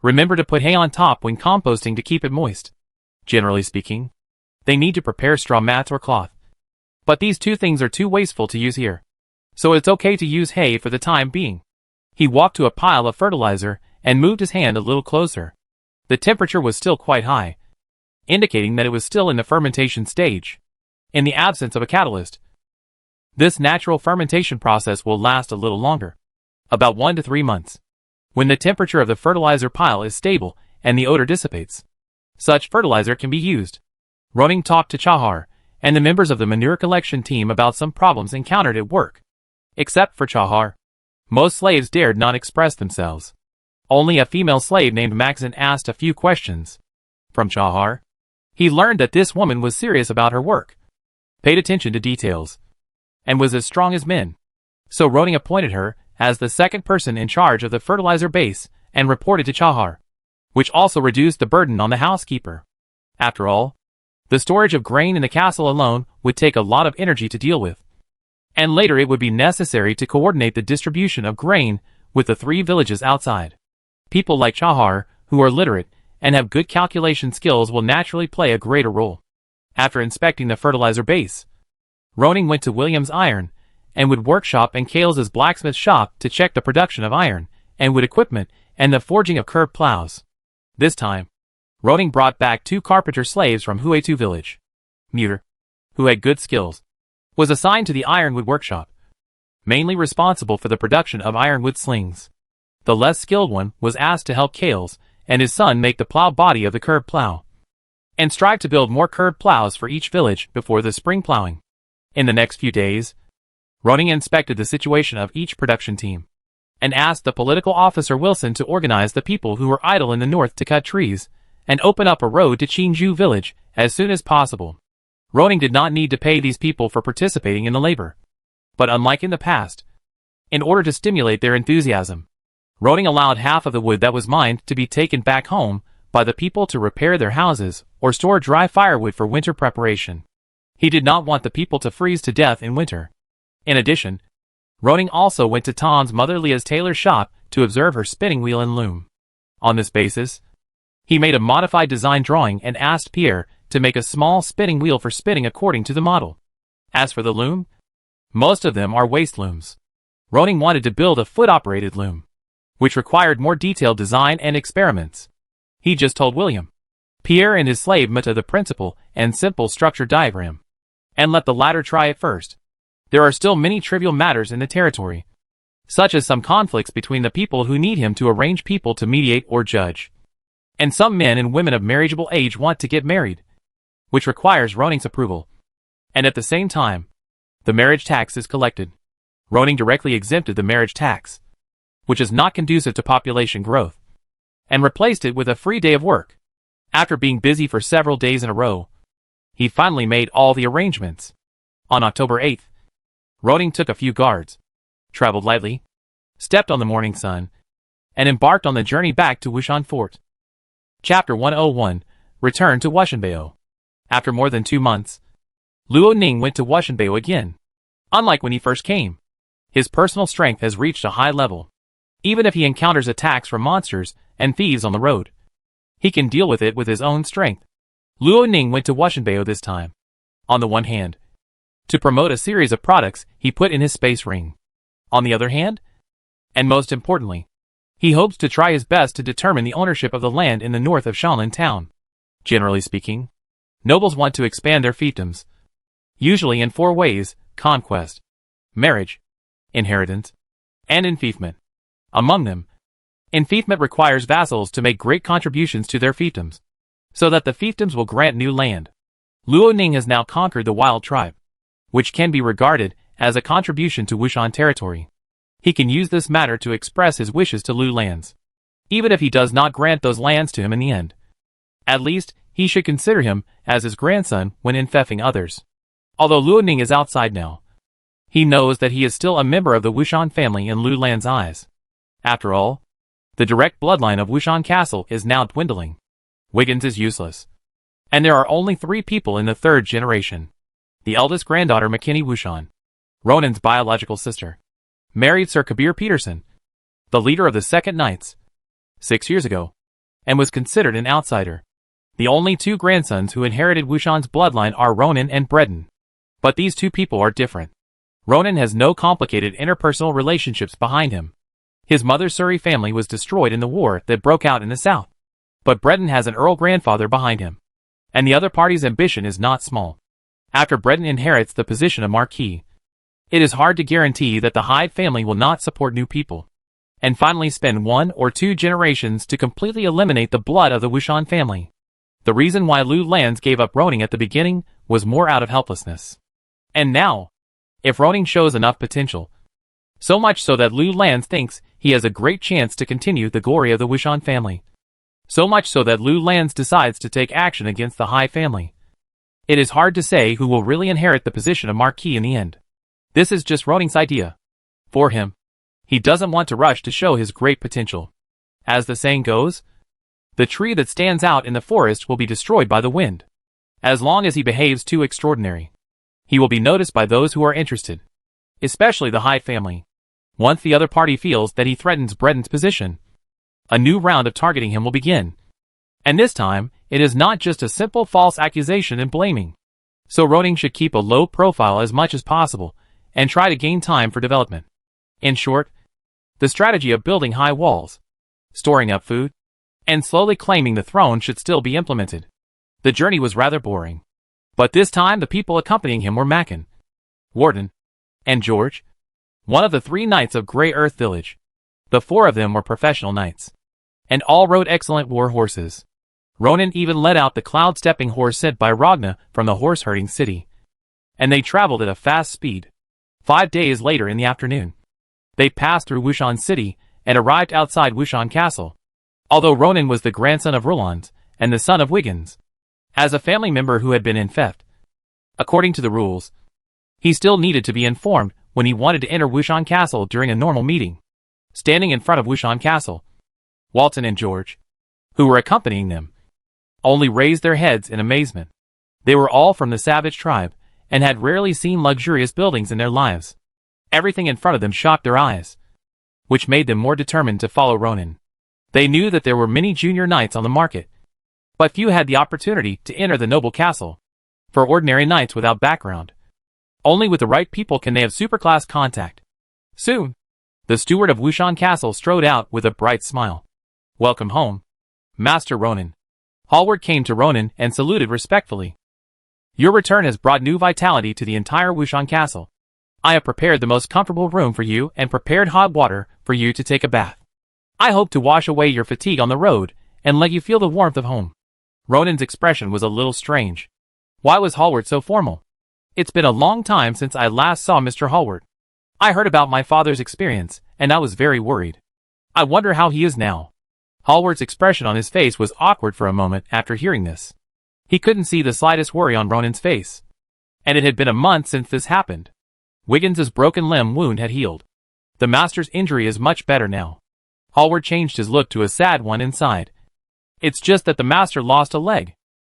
Remember to put hay on top when composting to keep it moist. Generally speaking, they need to prepare straw mats or cloth, but these 2 things are too wasteful to use here, so it's okay to use hay for the time being. He walked to a pile of fertilizer and moved his hand a little closer. The temperature was still quite high, indicating that it was still in the fermentation stage. In the absence of a catalyst, this natural fermentation process will last a little longer, about 1 to 3 months. When the temperature of the fertilizer pile is stable and the odor dissipates, such fertilizer can be used. Ronan talked to Chahar and the members of the manure collection team about some problems encountered at work. Except for Chahar, most slaves dared not express themselves. Only a female slave named Maxon asked a few questions. From Chahar, he learned that this woman was serious about her work, paid attention to details, and was as strong as men. So Ronan appointed her as the second person in charge of the fertilizer base and reported to Chahar, which also reduced the burden on the housekeeper. After all, the storage of grain in the castle alone would take a lot of energy to deal with, and later it would be necessary to coordinate the distribution of grain with the 3 villages outside. People like Chahar, who are literate and have good calculation skills, will naturally play a greater role. After inspecting the fertilizer base, Ronan went to William's Iron and Wood Workshop and Kales's blacksmith shop to check the production of iron and wood equipment and the forging of curved plows. This time, Roning brought back 2 carpenter slaves from Huetu village. Muter, who had good skills, was assigned to the ironwood workshop, mainly responsible for the production of ironwood slings. The less skilled one was asked to help Kales and his son make the plow body of the curved plow, and strive to build more curved plows for each village before the spring plowing. In the next few days, Roning inspected the situation of each production team, and asked the political officer Wilson to organize the people who were idle in the north to cut trees and open up a road to Chinju village as soon as possible. Roning did not need to pay these people for participating in the labor, but unlike in the past, in order to stimulate their enthusiasm, Roning allowed half of the wood that was mined to be taken back home by the people to repair their houses or store dry firewood for winter preparation. He did not want the people to freeze to death in winter. In addition, Roning also went to Tom's mother Leah's tailor shop to observe her spinning wheel and loom. On this basis, he made a modified design drawing and asked Pierre to make a small spinning wheel for spinning according to the model. As for the loom, most of them are waste looms. Roning wanted to build a foot-operated loom, which required more detailed design and experiments. He just told William, Pierre and his slave Mata the principle and simple structure diagram, and let the latter try it first. There are still many trivial matters in the territory, such as some conflicts between the people who need him to arrange people to mediate or judge. And some men and women of marriageable age want to get married, which requires Roning's approval. And at the same time, the marriage tax is collected. Roning directly exempted the marriage tax, which is not conducive to population growth, and replaced it with a free day of work. After being busy for several days in a row, he finally made all the arrangements. On October 8th, Roning took a few guards, traveled lightly, stepped on the morning sun, and embarked on the journey back to Wushan Fort. Chapter 101, Return to Wushanbao. After more than 2 months, Luo Ning went to Wushanbao again. Unlike when he first came, his personal strength has reached a high level. Even if he encounters attacks from monsters and thieves on the road, he can deal with it with his own strength. Luo Ning went to Wushanbao this time. On the one hand, to promote a series of products he put in his space ring. On the other hand, and most importantly, he hopes to try his best to determine the ownership of the land in the north of Shanlin town. Generally speaking, nobles want to expand their fiefdoms, usually in 4 ways: conquest, marriage, inheritance, and enfeoffment. Among them, enfeoffment requires vassals to make great contributions to their fiefdoms, so that the fiefdoms will grant new land. Luo Ning has now conquered the wild tribe, which can be regarded as a contribution to Wushan territory. He can use this matter to express his wishes to Lu lands, even if he does not grant those lands to him in the end. At least, he should consider him as his grandson when enfeoffing others. Although Luo Ning is outside now, he knows that he is still a member of the Wushan family in Lu Lan's eyes. After all, the direct bloodline of Wushan Castle is now dwindling. Wiggins is useless, and there are only 3 people in the 3rd generation. The eldest granddaughter McKinney Wushan, Ronan's biological sister, married Sir Kabir Peterson, the leader of the Second Knights, 6 years ago, and was considered an outsider. The only 2 grandsons who inherited Wushan's bloodline are Ronan and Breton. But these 2 people are different. Ronan has no complicated interpersonal relationships behind him. His mother's Suri family was destroyed in the war that broke out in the south. But Breton has an Earl grandfather behind him, and the other party's ambition is not small. After Breton inherits the position of Marquis, it is hard to guarantee that the Hyde family will not support new people, and finally spend 1 or 2 generations to completely eliminate the blood of the Wushan family. The reason why Lu Lands gave up Roning at the beginning was more out of helplessness. And now, if Roning shows enough potential, so much so that Lu Lands thinks he has a great chance to continue the glory of the Wushan family, so much so that Lu Lands decides to take action against the Hai family, it is hard to say who will really inherit the position of Marquis in the end. This is just Roning's idea. For him, he doesn't want to rush to show his great potential. As the saying goes, the tree that stands out in the forest will be destroyed by the wind. As long as he behaves too extraordinary, he will be noticed by those who are interested, especially the Hyde family. Once the other party feels that he threatens Breton's position, a new round of targeting him will begin. And this time, it is not just a simple false accusation and blaming. So Roning should keep a low profile as much as possible, and try to gain time for development. In short, the strategy of building high walls, storing up food, and slowly claiming the throne should still be implemented. The journey was rather boring. But this time the people accompanying him were Mackin, Warden, and George, one of the 3 knights of Grey Earth Village. The 4 of them were professional knights, and all rode excellent war horses. Ronan even led out the cloud-stepping horse sent by Ragna from the horse-herding city, and they traveled at a fast speed. 5 days later in the afternoon, they passed through Wushan City and arrived outside Wushan Castle. Although Ronan was the grandson of Roland and the son of Wiggins, as a family member who had been in theft, according to the rules, he still needed to be informed when he wanted to enter Wushan Castle during a normal meeting. Standing in front of Wushan Castle, Walton and George, who were accompanying them, only raised their heads in amazement. They were all from the savage tribe, and had rarely seen luxurious buildings in their lives. Everything in front of them shocked their eyes, which made them more determined to follow Ronan. They knew that there were many junior knights on the market, but few had the opportunity to enter the noble castle. For ordinary knights without background, only with the right people can they have superclass contact. Soon, the steward of Wushan Castle strode out with a bright smile. "Welcome home, Master Ronan." Hallward came to Ronan and saluted respectfully. "Your return has brought new vitality to the entire Wushan Castle. I have prepared the most comfortable room for you and prepared hot water for you to take a bath. I hope to wash away your fatigue on the road and let you feel the warmth of home." Ronan's expression was a little strange. Why was Hallward so formal? "It's been a long time since I last saw Mr. Hallward. I heard about my father's experience, and I was very worried. I wonder how he is now." Hallward's expression on his face was awkward for a moment after hearing this. He couldn't see the slightest worry on Ronan's face. And it had been a month since this happened. Wiggins's broken limb wound had healed. The master's injury is much better now. Hallward changed his look to a sad one inside. "It's just that the master lost a leg.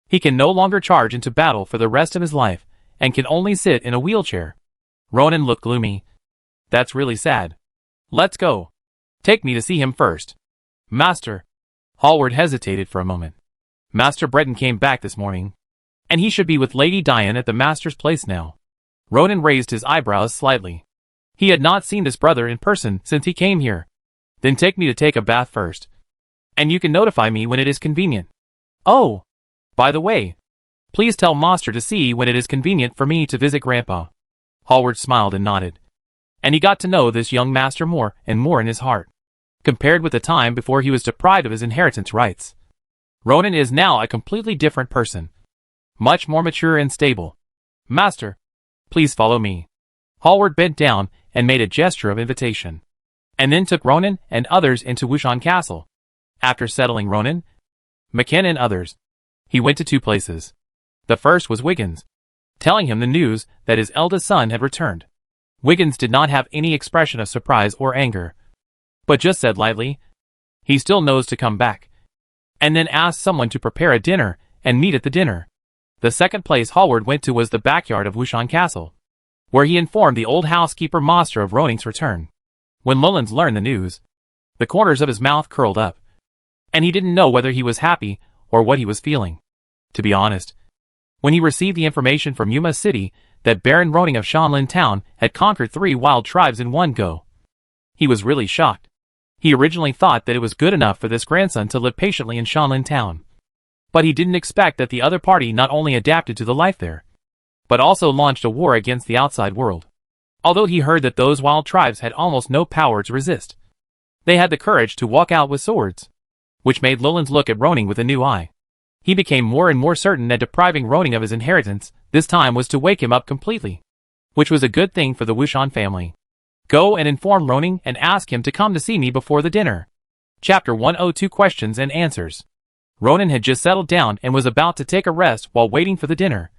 He can no longer charge into battle for the rest of his life, and can only sit in a wheelchair." Ronan looked gloomy. "That's really sad. Let's go. Take me to see him first." "Master." Hallward hesitated for a moment. "Master Breton came back this morning, and he should be with Lady Diane at the master's place now." Ronan raised his eyebrows slightly. He had not seen this brother in person since he came here. "Then take me to take a bath first, and you can notify me when it is convenient. Oh, by the way, please tell Master to see when it is convenient for me to visit Grandpa." Hallward smiled and nodded, and he got to know this young master more and more in his heart. Compared with the time before he was deprived of his inheritance rights, Ronan is now a completely different person, much more mature and stable. "Master, please follow me." Hallward bent down and made a gesture of invitation, and then took Ronan and others into Wushan Castle. After settling Ronan, McKen and others, he went to 2 places. The first was Wiggins, telling him the news that his eldest son had returned. Wiggins did not have any expression of surprise or anger, but just said lightly, "He still knows to come back," and then asked someone to prepare a dinner and meet at the dinner. The second place Hallward went to was the backyard of Wushan Castle, where he informed the old housekeeper master of Roning's return. When Lowlands learned the news, the corners of his mouth curled up, and he didn't know whether he was happy or what he was feeling. To be honest, when he received the information from Yuma City that Baron Roning of Shanlin Town had conquered 3 wild tribes in one go, he was really shocked. He originally thought that it was good enough for this grandson to live patiently in Shanlin Town, but he didn't expect that the other party not only adapted to the life there, but also launched a war against the outside world. Although he heard that those wild tribes had almost no power to resist, they had the courage to walk out with swords, which made Lowlands look at Roning with a new eye. He became more and more certain that depriving Roning of his inheritance this time was to wake him up completely, which was a good thing for the Wushan family. "Go and inform Roning and ask him to come to see me before the dinner." Chapter 102 Questions and Answers. Ronan had just settled down and was about to take a rest while waiting for the dinner,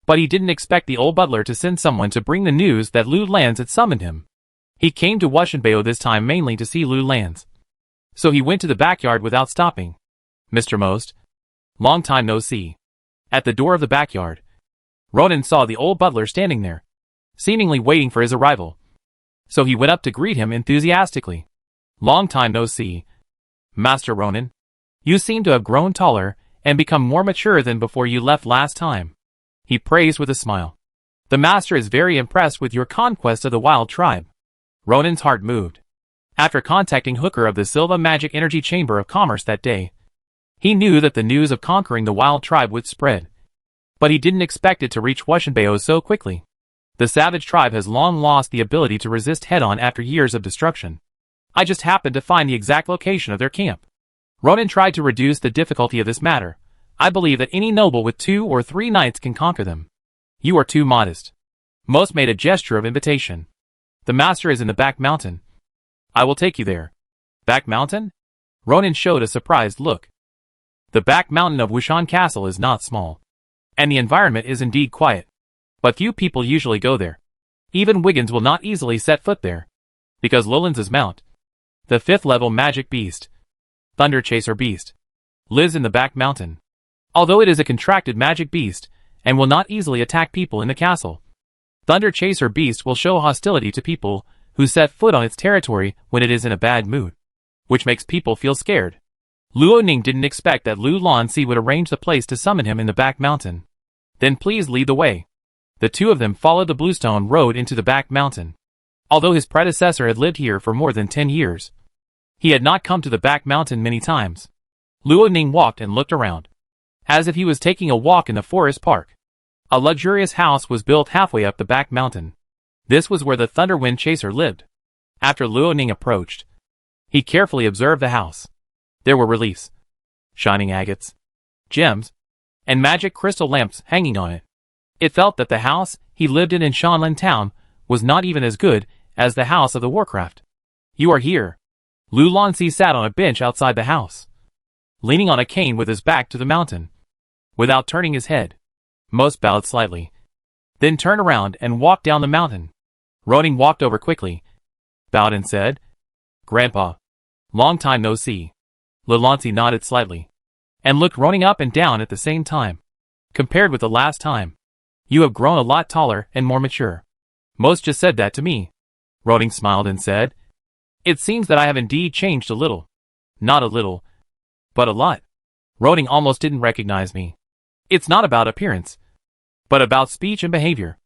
but he didn't expect the old butler to send someone to bring the news that Lu Lands had summoned him. He came to Wushanbeo this time mainly to see Lu Lands, so he went to the backyard without stopping. "Mr. Most, long time no see." At the door of the backyard, Ronan saw the old butler standing there, seemingly waiting for his arrival. So he went up to greet him enthusiastically. "Long time no see, Master Ronan. You seem to have grown taller and become more mature than before you left last time," he praised with a smile. "The master is very impressed with your conquest of the wild tribe." Ronan's heart moved. After contacting Hooker of the Silva Magic Energy Chamber of Commerce that day, He knew that the news of conquering the wild tribe would spread, but he didn't expect it to reach Wushanbao so quickly. The savage tribe has long lost the ability to resist head-on after years of destruction. I just happened to find the exact location of their camp. Ronan tried to reduce the difficulty of this matter. I believe that any noble with 2 or 3 knights can conquer them. You are too modest. Most made a gesture of invitation. The master is in the back mountain. I will take you there. Back mountain? Ronan showed a surprised look. The back mountain of Wushan Castle is not small, and the environment is indeed quiet. But few people usually go there. Even Wiggins will not easily set foot there, because Lulan's mount, the 5th level magic beast, Thunder Chaser Beast, lives in the back mountain. Although it is a contracted magic beast, and will not easily attack people in the castle, Thunder Chaser Beast will show hostility to people who set foot on its territory when it is in a bad mood, which makes people feel scared. Luo Ning didn't expect that Lu Lanzi would arrange the place to summon him in the back mountain. Then please lead the way. The two of them followed the bluestone road into the back mountain. Although his predecessor had lived here for more than 10 years, he had not come to the back mountain many times. Luo Ning walked and looked around, as if he was taking a walk in the forest park. A luxurious house was built halfway up the back mountain. This was where the Thunderwind Chaser lived. After Luo Ning approached, he carefully observed the house. There were reliefs, shining agates, gems, and magic crystal lamps hanging on it. It felt that the house he lived in Shanlin Town was not even as good as the house of the Warcraft. You are here. Lu Lanzi sat on a bench outside the house, leaning on a cane with his back to the mountain. Without turning his head, Most bowed slightly, then turned around and walked down the mountain. Ronan walked over quickly, bowed and said, Grandpa, long time no see. Lulanzi nodded slightly, and looked Ronan up and down at the same time. Compared with the last time, you have grown a lot taller and more mature. Most just said that to me. Ronan smiled and said, It seems that I have indeed changed a little. Not a little, but a lot. Ronan almost didn't recognize me. It's not about appearance, but about speech and behavior.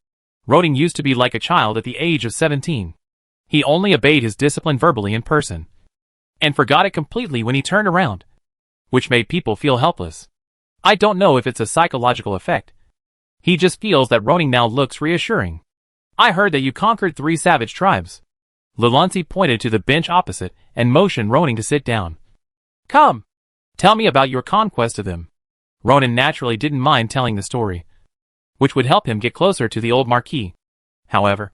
Ronan used to be like a child at the age of 17. He only obeyed his discipline verbally in person, and forgot it completely when he turned around, which made people feel helpless. I don't know if it's a psychological effect. He just feels that Ronan now looks reassuring. I heard that you conquered 3 savage tribes. Lulanzi pointed to the bench opposite and motioned Ronan to sit down. Come, tell me about your conquest of them. Ronan naturally didn't mind telling the story, which would help him get closer to the old Marquis. However,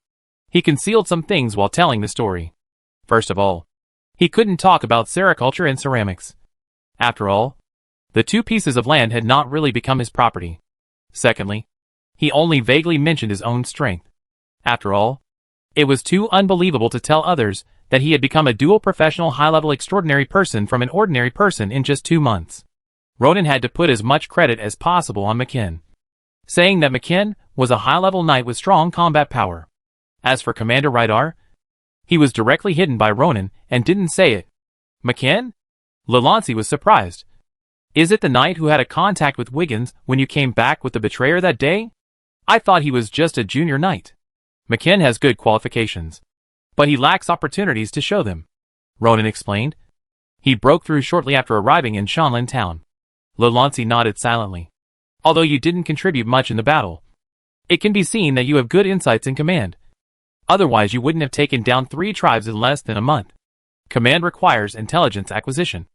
he concealed some things while telling the story. First of all, he couldn't talk about sericulture and ceramics. After all, the 2 pieces of land had not really become his property. Secondly, he only vaguely mentioned his own strength. After all, it was too unbelievable to tell others that he had become a dual professional high-level extraordinary person from an ordinary person in just 2 months. Ronan had to put as much credit as possible on McKin, saying that McKin was a high-level knight with strong combat power. As for Commander Rydar, he was directly hidden by Ronan and didn't say it. McKin? Lulanzi was surprised. Is it the knight who had a contact with Wiggins when you came back with the betrayer that day? I thought he was just a junior knight. McKin has good qualifications, but he lacks opportunities to show them, Ronan explained. He broke through shortly after arriving in Shanlin Town. Lulanzi nodded silently. Although you didn't contribute much in the battle, it can be seen that you have good insights in command. Otherwise you wouldn't have taken down 3 tribes in less than a month. Command requires intelligence acquisition,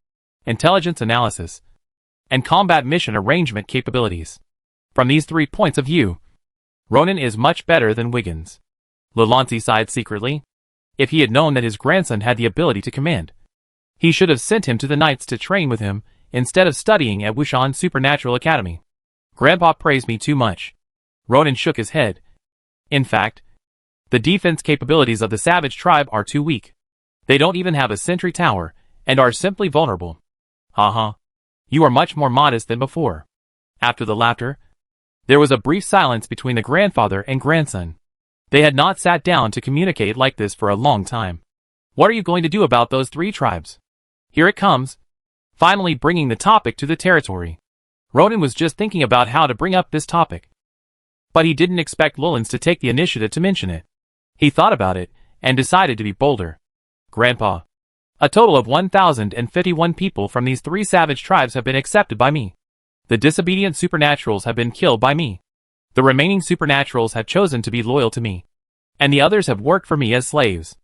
intelligence analysis, and combat mission arrangement capabilities. From these 3 points of view, Ronan is much better than Wiggins. Lulanzi sighed secretly. If he had known that his grandson had the ability to command, he should have sent him to the Knights to train with him instead of studying at Wushan Supernatural Academy. Grandpa praised me too much. Ronan shook his head. In fact, the defense capabilities of the savage tribe are too weak. They don't even have a sentry tower, and are simply vulnerable. Haha. You are much more modest than before. After the laughter, there was a brief silence between the grandfather and grandson. They had not sat down to communicate like this for a long time. What are you going to do about those 3 tribes? Here it comes. Finally bringing the topic to the territory. Ronan was just thinking about how to bring up this topic, but he didn't expect Lulans to take the initiative to mention it. He thought about it, and decided to be bolder. Grandpa, A total of 1,051 people from these 3 savage tribes have been accepted by me. The disobedient supernaturals have been killed by me. The remaining supernaturals have chosen to be loyal to me. And the others have worked for me as slaves.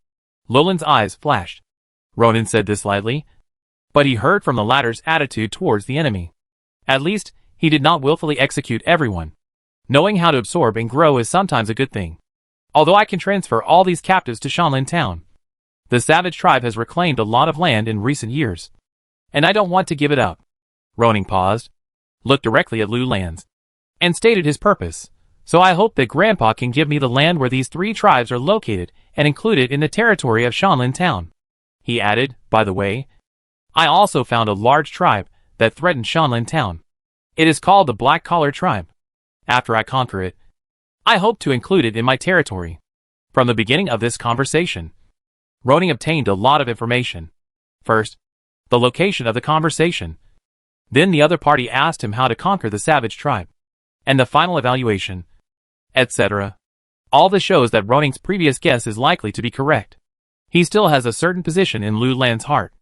Llewellyn's eyes flashed. Ronan said this lightly, but he heard from the latter's attitude towards the enemy. At least, he did not willfully execute everyone. Knowing how to absorb and grow is sometimes a good thing. Although I can transfer all these captives to Shanlin Town. The savage tribe has reclaimed a lot of land in recent years. And I don't want to give it up. Ronan paused, looked directly at Lu Lands, and stated his purpose. So I hope that Grandpa can give me the land where these 3 tribes are located and include it in the territory of Shanlin Town. He added, by the way, I also found a large tribe that threatened Shanlin Town. It is called the Black Collar Tribe. After I conquer it, I hope to include it in my territory. From the beginning of this conversation, Ronan obtained a lot of information. First, the location of the conversation. Then the other party asked him how to conquer the savage tribe. And the final evaluation, etc. All this shows that Ronan's previous guess is likely to be correct. He still has a certain position in Lu Lan's heart.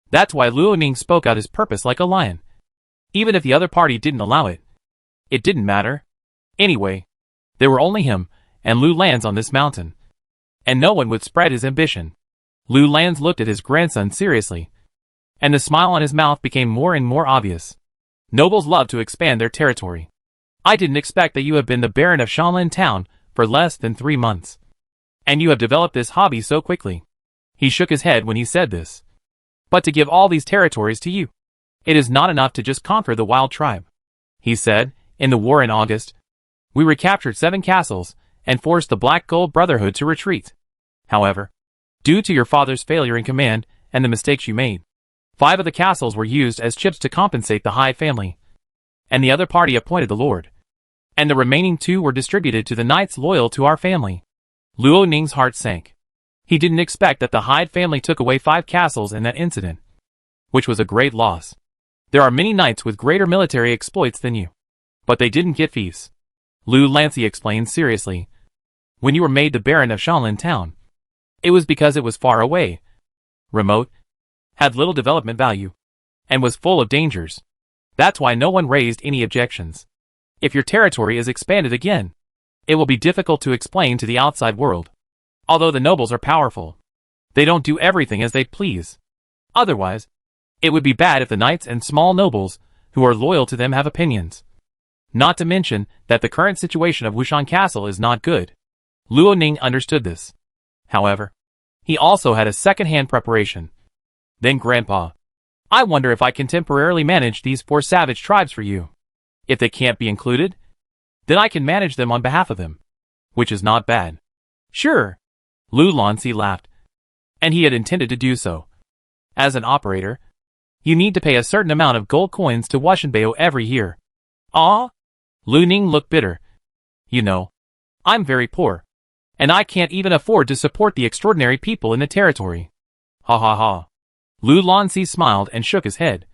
That's why Luo Ning spoke out his purpose like a lion. Even if the other party didn't allow it, it didn't matter. Anyway, there were only him and Lu Lands on this mountain. And no one would spread his ambition. Lu Lands looked at his grandson seriously, and the smile on his mouth became more and more obvious. Nobles love to expand their territory. I didn't expect that you have been the Baron of Shanlin Town for less than 3 months. And you have developed this hobby so quickly. He shook his head when he said this. But to give all these territories to you, it is not enough to just conquer the wild tribe. He said, in the war in August, we recaptured 7 castles and forced the Black Gold Brotherhood to retreat. However, due to your father's failure in command and the mistakes you made, 5 of the castles were used as chips to compensate the Hyde family. And the other party appointed the Lord. And the remaining 2 were distributed to the knights loyal to our family. Luo Ning's heart sank. He didn't expect that the Hyde family took away 5 castles in that incident, which was a great loss. There are many knights with greater military exploits than you, but they didn't get fiefs. Lu Lancy explained seriously. When you were made the Baron of Shanlin Town, it was because it was far away, remote, had little development value, and was full of dangers. That's why no one raised any objections. If your territory is expanded again, it will be difficult to explain to the outside world. Although the nobles are powerful, they don't do everything as they please. Otherwise, it would be bad if the knights and small nobles who are loyal to them have opinions. Not to mention that the current situation of Wushan Castle is not good. Luo Ning understood this. However, he also had a second-hand preparation. Then Grandpa, I wonder if I can temporarily manage these 4 savage tribes for you. If they can't be included, then I can manage them on behalf of them. Which is not bad. Sure. Lu Lancy laughed. And he had intended to do so. As an operator, you need to pay a certain amount of gold coins to Washenbeo every year. Ah? Lu Ning looked bitter. You know, I'm very poor. And I can't even afford to support the extraordinary people in the territory. Ha ha ha. Lu Lancy smiled and shook his head.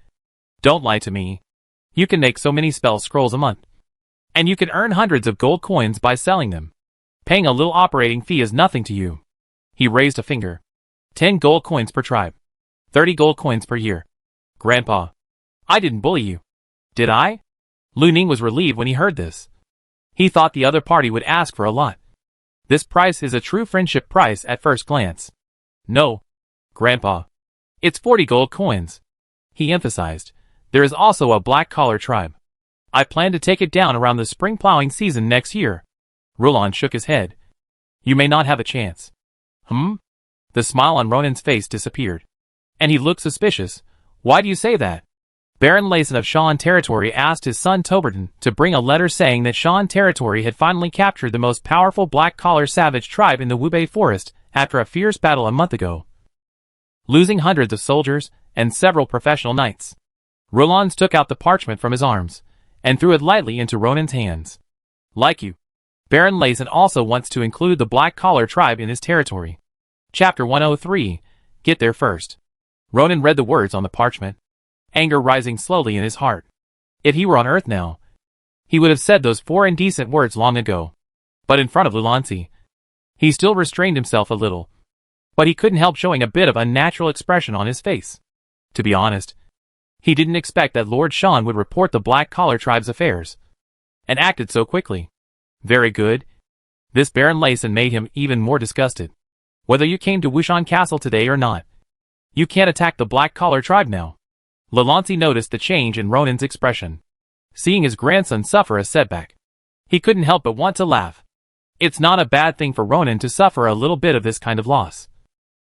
Don't lie to me. You can make so many spell scrolls a month. And you can earn hundreds of gold coins by selling them. Paying a little operating fee is nothing to you. He raised a finger. 10 gold coins per tribe. 30 gold coins per year. Grandpa, I didn't bully you. Did I? Lu Ning was relieved when he heard this. He thought the other party would ask for a lot. This price is a true friendship price at first glance. No, Grandpa. It's 40 gold coins. He emphasized. There is also a black collar tribe. I plan to take it down around the spring plowing season next year. Roland shook his head. You may not have a chance. The smile on Ronan's face disappeared. And he looked suspicious. Why do you say that? Baron Layson of Shan Territory asked his son Toberton to bring a letter saying that Shan Territory had finally captured the most powerful black-collar savage tribe in the Wubei Forest after a fierce battle a month ago, losing hundreds of soldiers and several professional knights. Roland took out the parchment from his arms and threw it lightly into Ronan's hands. Like you, Baron Layson also wants to include the black-collar tribe in his territory. Chapter 103, Get There First. Ronan read the words on the parchment, anger rising slowly in his heart. If he were on Earth now, he would have said those 4 indecent words long ago. But in front of Lulansi, he still restrained himself a little. but he couldn't help showing a bit of unnatural expression on his face. To be honest, he didn't expect that Lord Shan would report the black-collar tribe's affairs, and acted so quickly. Very good. This Baron Layson made him even more disgusted. Whether you came to Wushan Castle today or not, you can't attack the black-collar tribe now. Lalancy noticed the change in Ronan's expression. Seeing his grandson suffer a setback, he couldn't help but want to laugh. It's not a bad thing for Ronan to suffer a little bit of this kind of loss,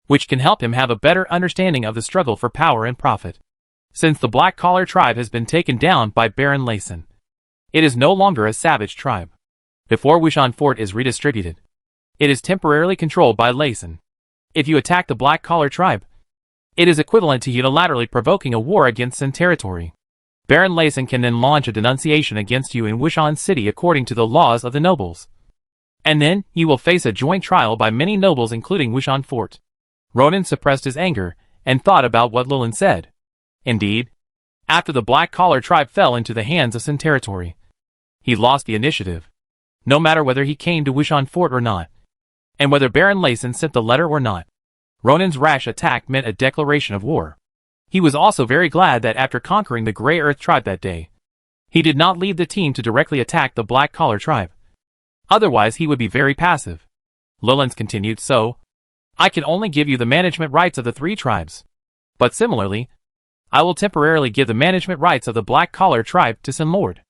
which can help him have a better understanding of the struggle for power and profit. Since the black-collar tribe has been taken down by Baron Layson, it is no longer a savage tribe. Before Wushan Fort is redistributed, it is temporarily controlled by Layson. If you attack the black-collar tribe, it is equivalent to unilaterally provoking a war against Sun territory. Baron Layson can then launch a denunciation against you in Wushan City according to the laws of the nobles. And then, you will face a joint trial by many nobles including Wushan Fort. Ronan suppressed his anger, and thought about what Lulan said. Indeed, after the black-collar tribe fell into the hands of Sun territory, he lost the initiative, no matter whether he came to Wushan Fort or not, and whether Baron Layson sent the letter or not. Ronan's rash attack meant a declaration of war. He was also very glad that after conquering the Grey Earth tribe that day, he did not lead the team to directly attack the black-collar tribe. Otherwise he would be very passive. Lilans continued, so, I can only give you the management rights of the 3 tribes. But similarly, I will temporarily give the management rights of the black-collar tribe to Sun Lord.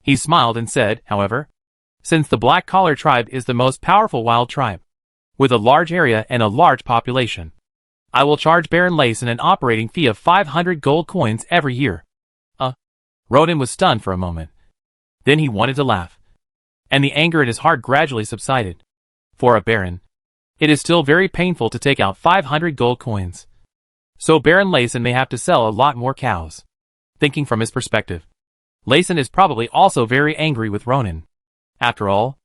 He smiled and said, however, since the black-collar tribe is the most powerful wild tribe, with a large area and a large population, I will charge Baron Layson an operating fee of 500 gold coins every year. Ronan was stunned for a moment. Then he wanted to laugh, and the anger in his heart gradually subsided. For a baron, it is still very painful to take out 500 gold coins. So Baron Layson may have to sell a lot more cows. Thinking from his perspective, Layson is probably also very angry with Ronan. After all,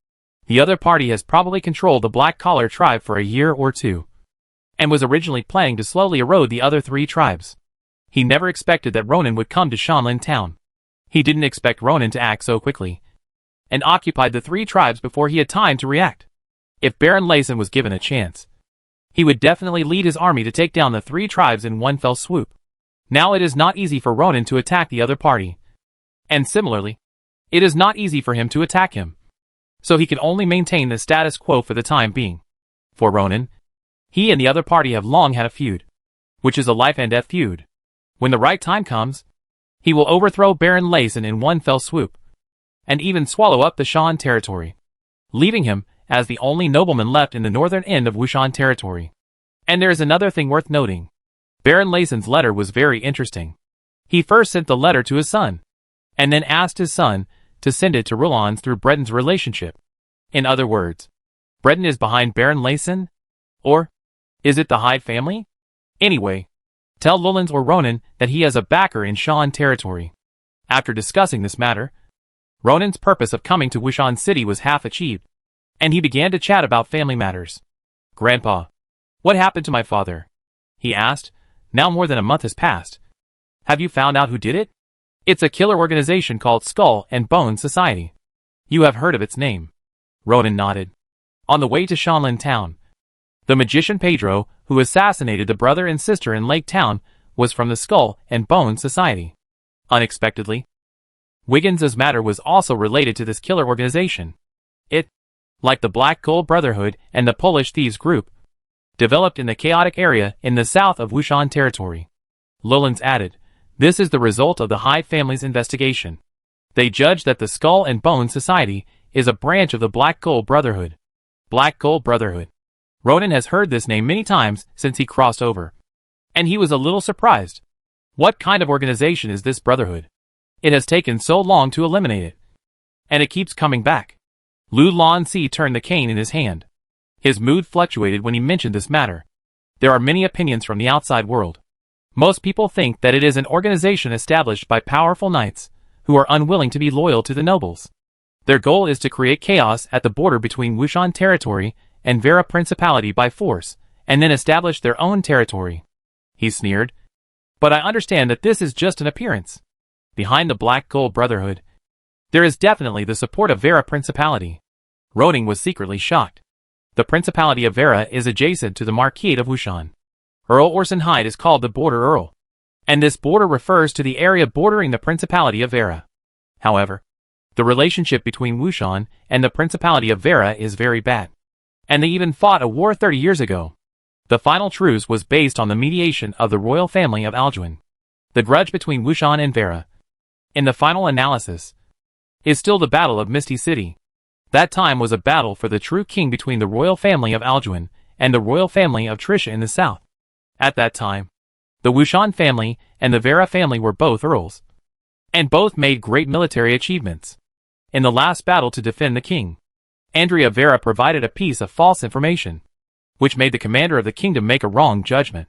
the other party has probably controlled the black-collar tribe for a year or 2, and was originally planning to slowly erode the other 3 tribes. He never expected that Ronan would come to Shanlin town. He didn't expect Ronan to act so quickly, and occupied the 3 tribes before he had time to react. If Baron Layson was given a chance, he would definitely lead his army to take down the 3 tribes in one fell swoop. Now it is not easy for Ronan to attack the other party, and similarly, it is not easy for him to attack him. So he can only maintain the status quo for the time being. For Ronan, he and the other party have long had a feud, which is a life and death feud. When the right time comes, he will overthrow Baron Layson in one fell swoop, and even swallow up the Shan territory, leaving him as the only nobleman left in the northern end of Wushan territory. And there is another thing worth noting. Baron Layson's letter was very interesting. He first sent the letter to his son, and then asked his son to send it to Rulans through Breton's relationship. In other words, Breton is behind Baron Layson? Or is it the Hyde family? Anyway, tell Lulans or Ronan that he has a backer in Shan territory. After discussing this matter, Ronan's purpose of coming to Wushan City was half achieved, and he began to chat about family matters. Grandpa, what happened to my father? He asked. Now more than a month has passed. Have you found out who did it? It's a killer organization called Skull and Bone Society. You have heard of its name. Ronan nodded. On the way to Shanlin town, the magician Pedro, who assassinated the brother and sister in Lake Town, was from the Skull and Bone Society. Unexpectedly, Wiggins's matter was also related to this killer organization. It, like the Black Gold Brotherhood and the Polish Thieves Group, developed in the chaotic area in the south of Wushan territory. Lulans added, this is the result of the Hyde family's investigation. They judged that the Skull and Bone Society is a branch of the Black Gold Brotherhood. Black Gold Brotherhood. Ronan has heard this name many times since he crossed over, and he was a little surprised. What kind of organization is this brotherhood? It has taken so long to eliminate it, and it keeps coming back. Lu Lanzi turned the cane in his hand. His mood fluctuated when he mentioned this matter. There are many opinions from the outside world. Most people think that it is an organization established by powerful knights who are unwilling to be loyal to the nobles. Their goal is to create chaos at the border between Wushan territory and Vera Principality by force, and then establish their own territory. He sneered. But I understand that this is just an appearance. Behind the Black Gold Brotherhood, there is definitely the support of Vera Principality. Ronan was secretly shocked. The Principality of Vera is adjacent to the Marquis of Wushan. Earl Orson Hyde is called the Border Earl, and this border refers to the area bordering the Principality of Vera. However, the relationship between Wushan and the Principality of Vera is very bad, and they even fought a war 30 years ago. The final truce was based on the mediation of the royal family of Aljuan. The grudge between Wushan and Vera, in the final analysis, is still the Battle of Misty City. That time was a battle for the true king between the royal family of Aljuan and the royal family of Trisha in the south. At that time, the Wushan family and the Vera family were both earls, and both made great military achievements. In the last battle to defend the king, Andrea Vera provided a piece of false information, which made the commander of the kingdom make a wrong judgment,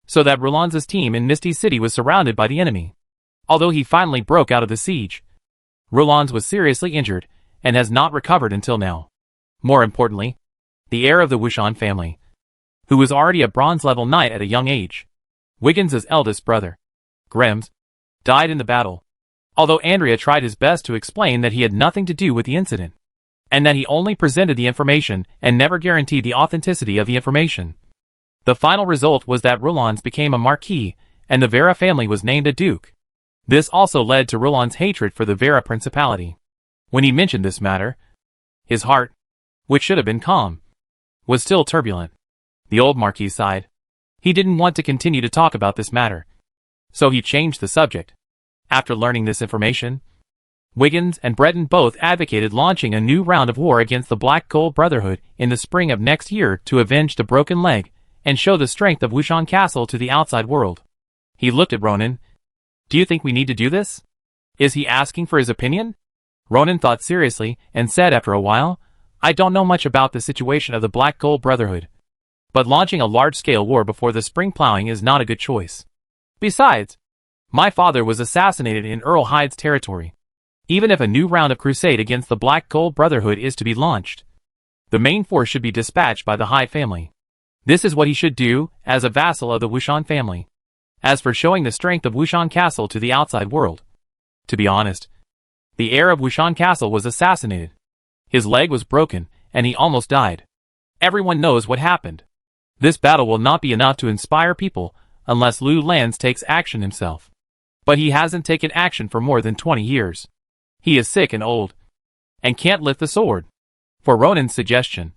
so that Roland's team in Misty City was surrounded by the enemy. Although he finally broke out of the siege, Roland was seriously injured and has not recovered until now. More importantly, the heir of the Wushan family, who was already a bronze-level knight at a young age, Wiggins' eldest brother, Grems, died in the battle, although Andrea tried his best to explain that he had nothing to do with the incident, and that he only presented the information and never guaranteed the authenticity of the information. The final result was that Roland's became a marquis, and the Vera family was named a duke. This also led to Roland's hatred for the Vera principality. When he mentioned this matter, his heart, which should have been calm, was still turbulent. The old marquis sighed. He didn't want to continue to talk about this matter, so he changed the subject. After learning this information, Wiggins and Breton both advocated launching a new round of war against the Black Gold Brotherhood in the spring of next year to avenge the broken leg and show the strength of Wushan Castle to the outside world. He looked at Ronan. Do you think we need to do this? Is he asking for his opinion? Ronan thought seriously and said after a while, I don't know much about the situation of the Black Gold Brotherhood, but launching a large-scale war before the spring plowing is not a good choice. Besides, my father was assassinated in Earl Hyde's territory. Even if a new round of crusade against the Black Gold Brotherhood is to be launched, the main force should be dispatched by the Hyde family. This is what he should do as a vassal of the Wushan family. As for showing the strength of Wushan Castle to the outside world, to be honest, the heir of Wushan Castle was assassinated. His leg was broken, and he almost died. Everyone knows what happened. This battle will not be enough to inspire people unless Lu Lans takes action himself. But he hasn't taken action for more than 20 years. He is sick and old, and can't lift the sword. For Ronan's suggestion,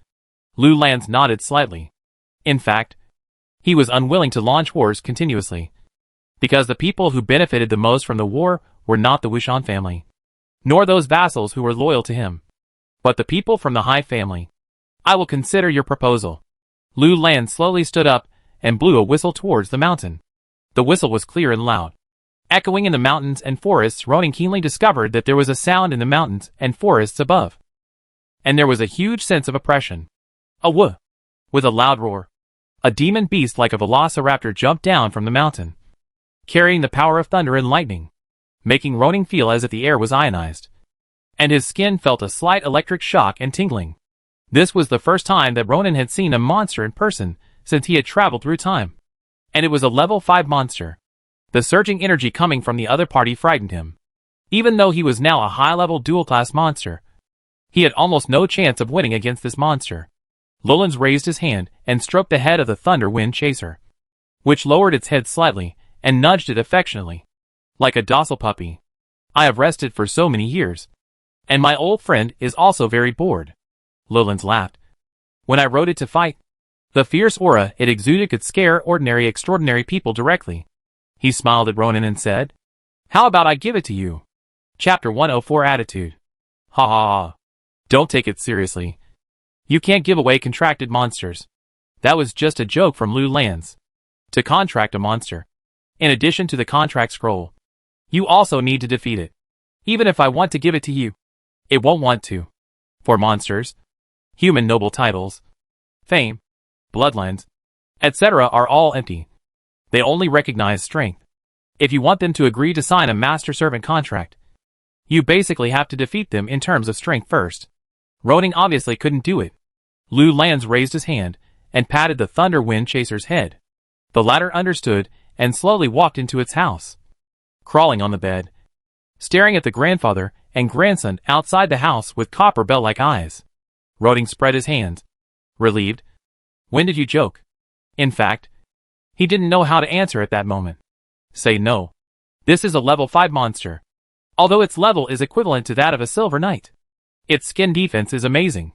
Lu Lans nodded slightly. In fact, he was unwilling to launch wars continuously, because the people who benefited the most from the war were not the Wushan family, nor those vassals who were loyal to him, but the people from the Hyde family. I will consider your proposal. Lu Lans slowly stood up and blew a whistle towards the mountain. The whistle was clear and loud. Echoing in the mountains and forests, Ronan keenly discovered that there was a sound in the mountains and forests above. And there was a huge sense of oppression. A whoop! With a loud roar, a demon beast like a velociraptor jumped down from the mountain, carrying the power of thunder and lightning, making Ronan feel as if the air was ionized, and his skin felt a slight electric shock and tingling. This was the first time that Ronan had seen a monster in person since he had traveled through time, and it was a level 5 monster. The surging energy coming from the other party frightened him. Even though he was now a high-level dual-class monster, he had almost no chance of winning against this monster. Lolans raised his hand and stroked the head of the Thunder Wind Chaser, which lowered its head slightly and nudged it affectionately, like a docile puppy. I have rested for so many years, and my old friend is also very bored. Lolans laughed. When I rode it to fight, the fierce aura it exuded could scare extraordinary people directly. He smiled at Ronan and said, How about I give it to you? Chapter 104 Attitude. Ha ha ha. Don't take it seriously. You can't give away contracted monsters. That was just a joke from Lu Lans. To contract a monster, in addition to the contract scroll, you also need to defeat it. Even if I want to give it to you, it won't want to. For monsters, human noble titles, fame, bloodlines, etc. are all empty. They only recognize strength. If you want them to agree to sign a master-servant contract, you basically have to defeat them in terms of strength first. Ronan obviously couldn't do it. Lu Lans raised his hand and patted the Thunder Wind Chaser's head. The latter understood and slowly walked into its house. Crawling on the bed, staring at the grandfather and grandson outside the house with copper bell-like eyes, Ronan spread his hands, Relieved. When did you joke? In fact, he didn't know how to answer at that moment. Say no. This is a level 5 monster. Although its level is equivalent to that of a silver knight. Its skin defense is amazing.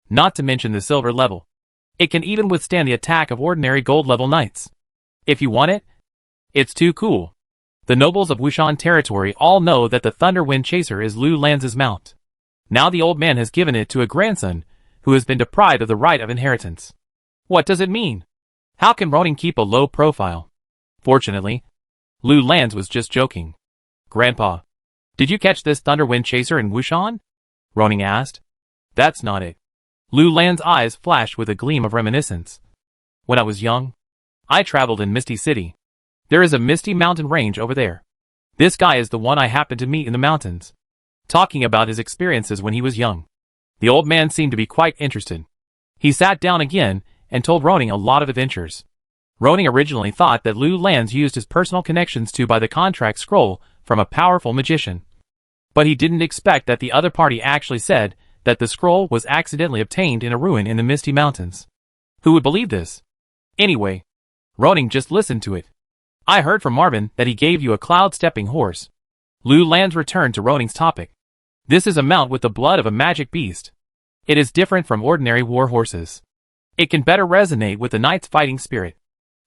Not to mention the silver level. It can even withstand the attack of ordinary gold level knights. If you want it, it's too cool. The nobles of Wushan territory all know that the Thunder Wind Chaser is Lu Lan's mount. Now the old man has given it to a grandson, who has been deprived of the right of inheritance. What does it mean? How can Ronin keep a low profile? Fortunately, Lu Lan's was just joking. Grandpa, did you catch this Thunder Wind Chaser in Wushan? Ronin asked. That's not it. Lu Lan's eyes flashed with a gleam of reminiscence. When I was young, I traveled in Misty City. There is a misty mountain range over there. This guy is the one I happened to meet in the mountains. Talking about his experiences when he was young. The old man seemed to be quite interested. He sat down again and told Ronin a lot of adventures. Ronin originally thought that Lu Lan's used his personal connections to buy the contract scroll from a powerful magician. But he didn't expect that the other party actually said that the scroll was accidentally obtained in a ruin in the Misty Mountains. Who would believe this? Anyway, Ronin just listened to it. I heard from Marvin that he gave you a cloud-stepping horse. Lu Lan's returned to Ronin's topic. This is a mount with the blood of a magic beast. It is different from ordinary war horses. It can better resonate with the knight's fighting spirit.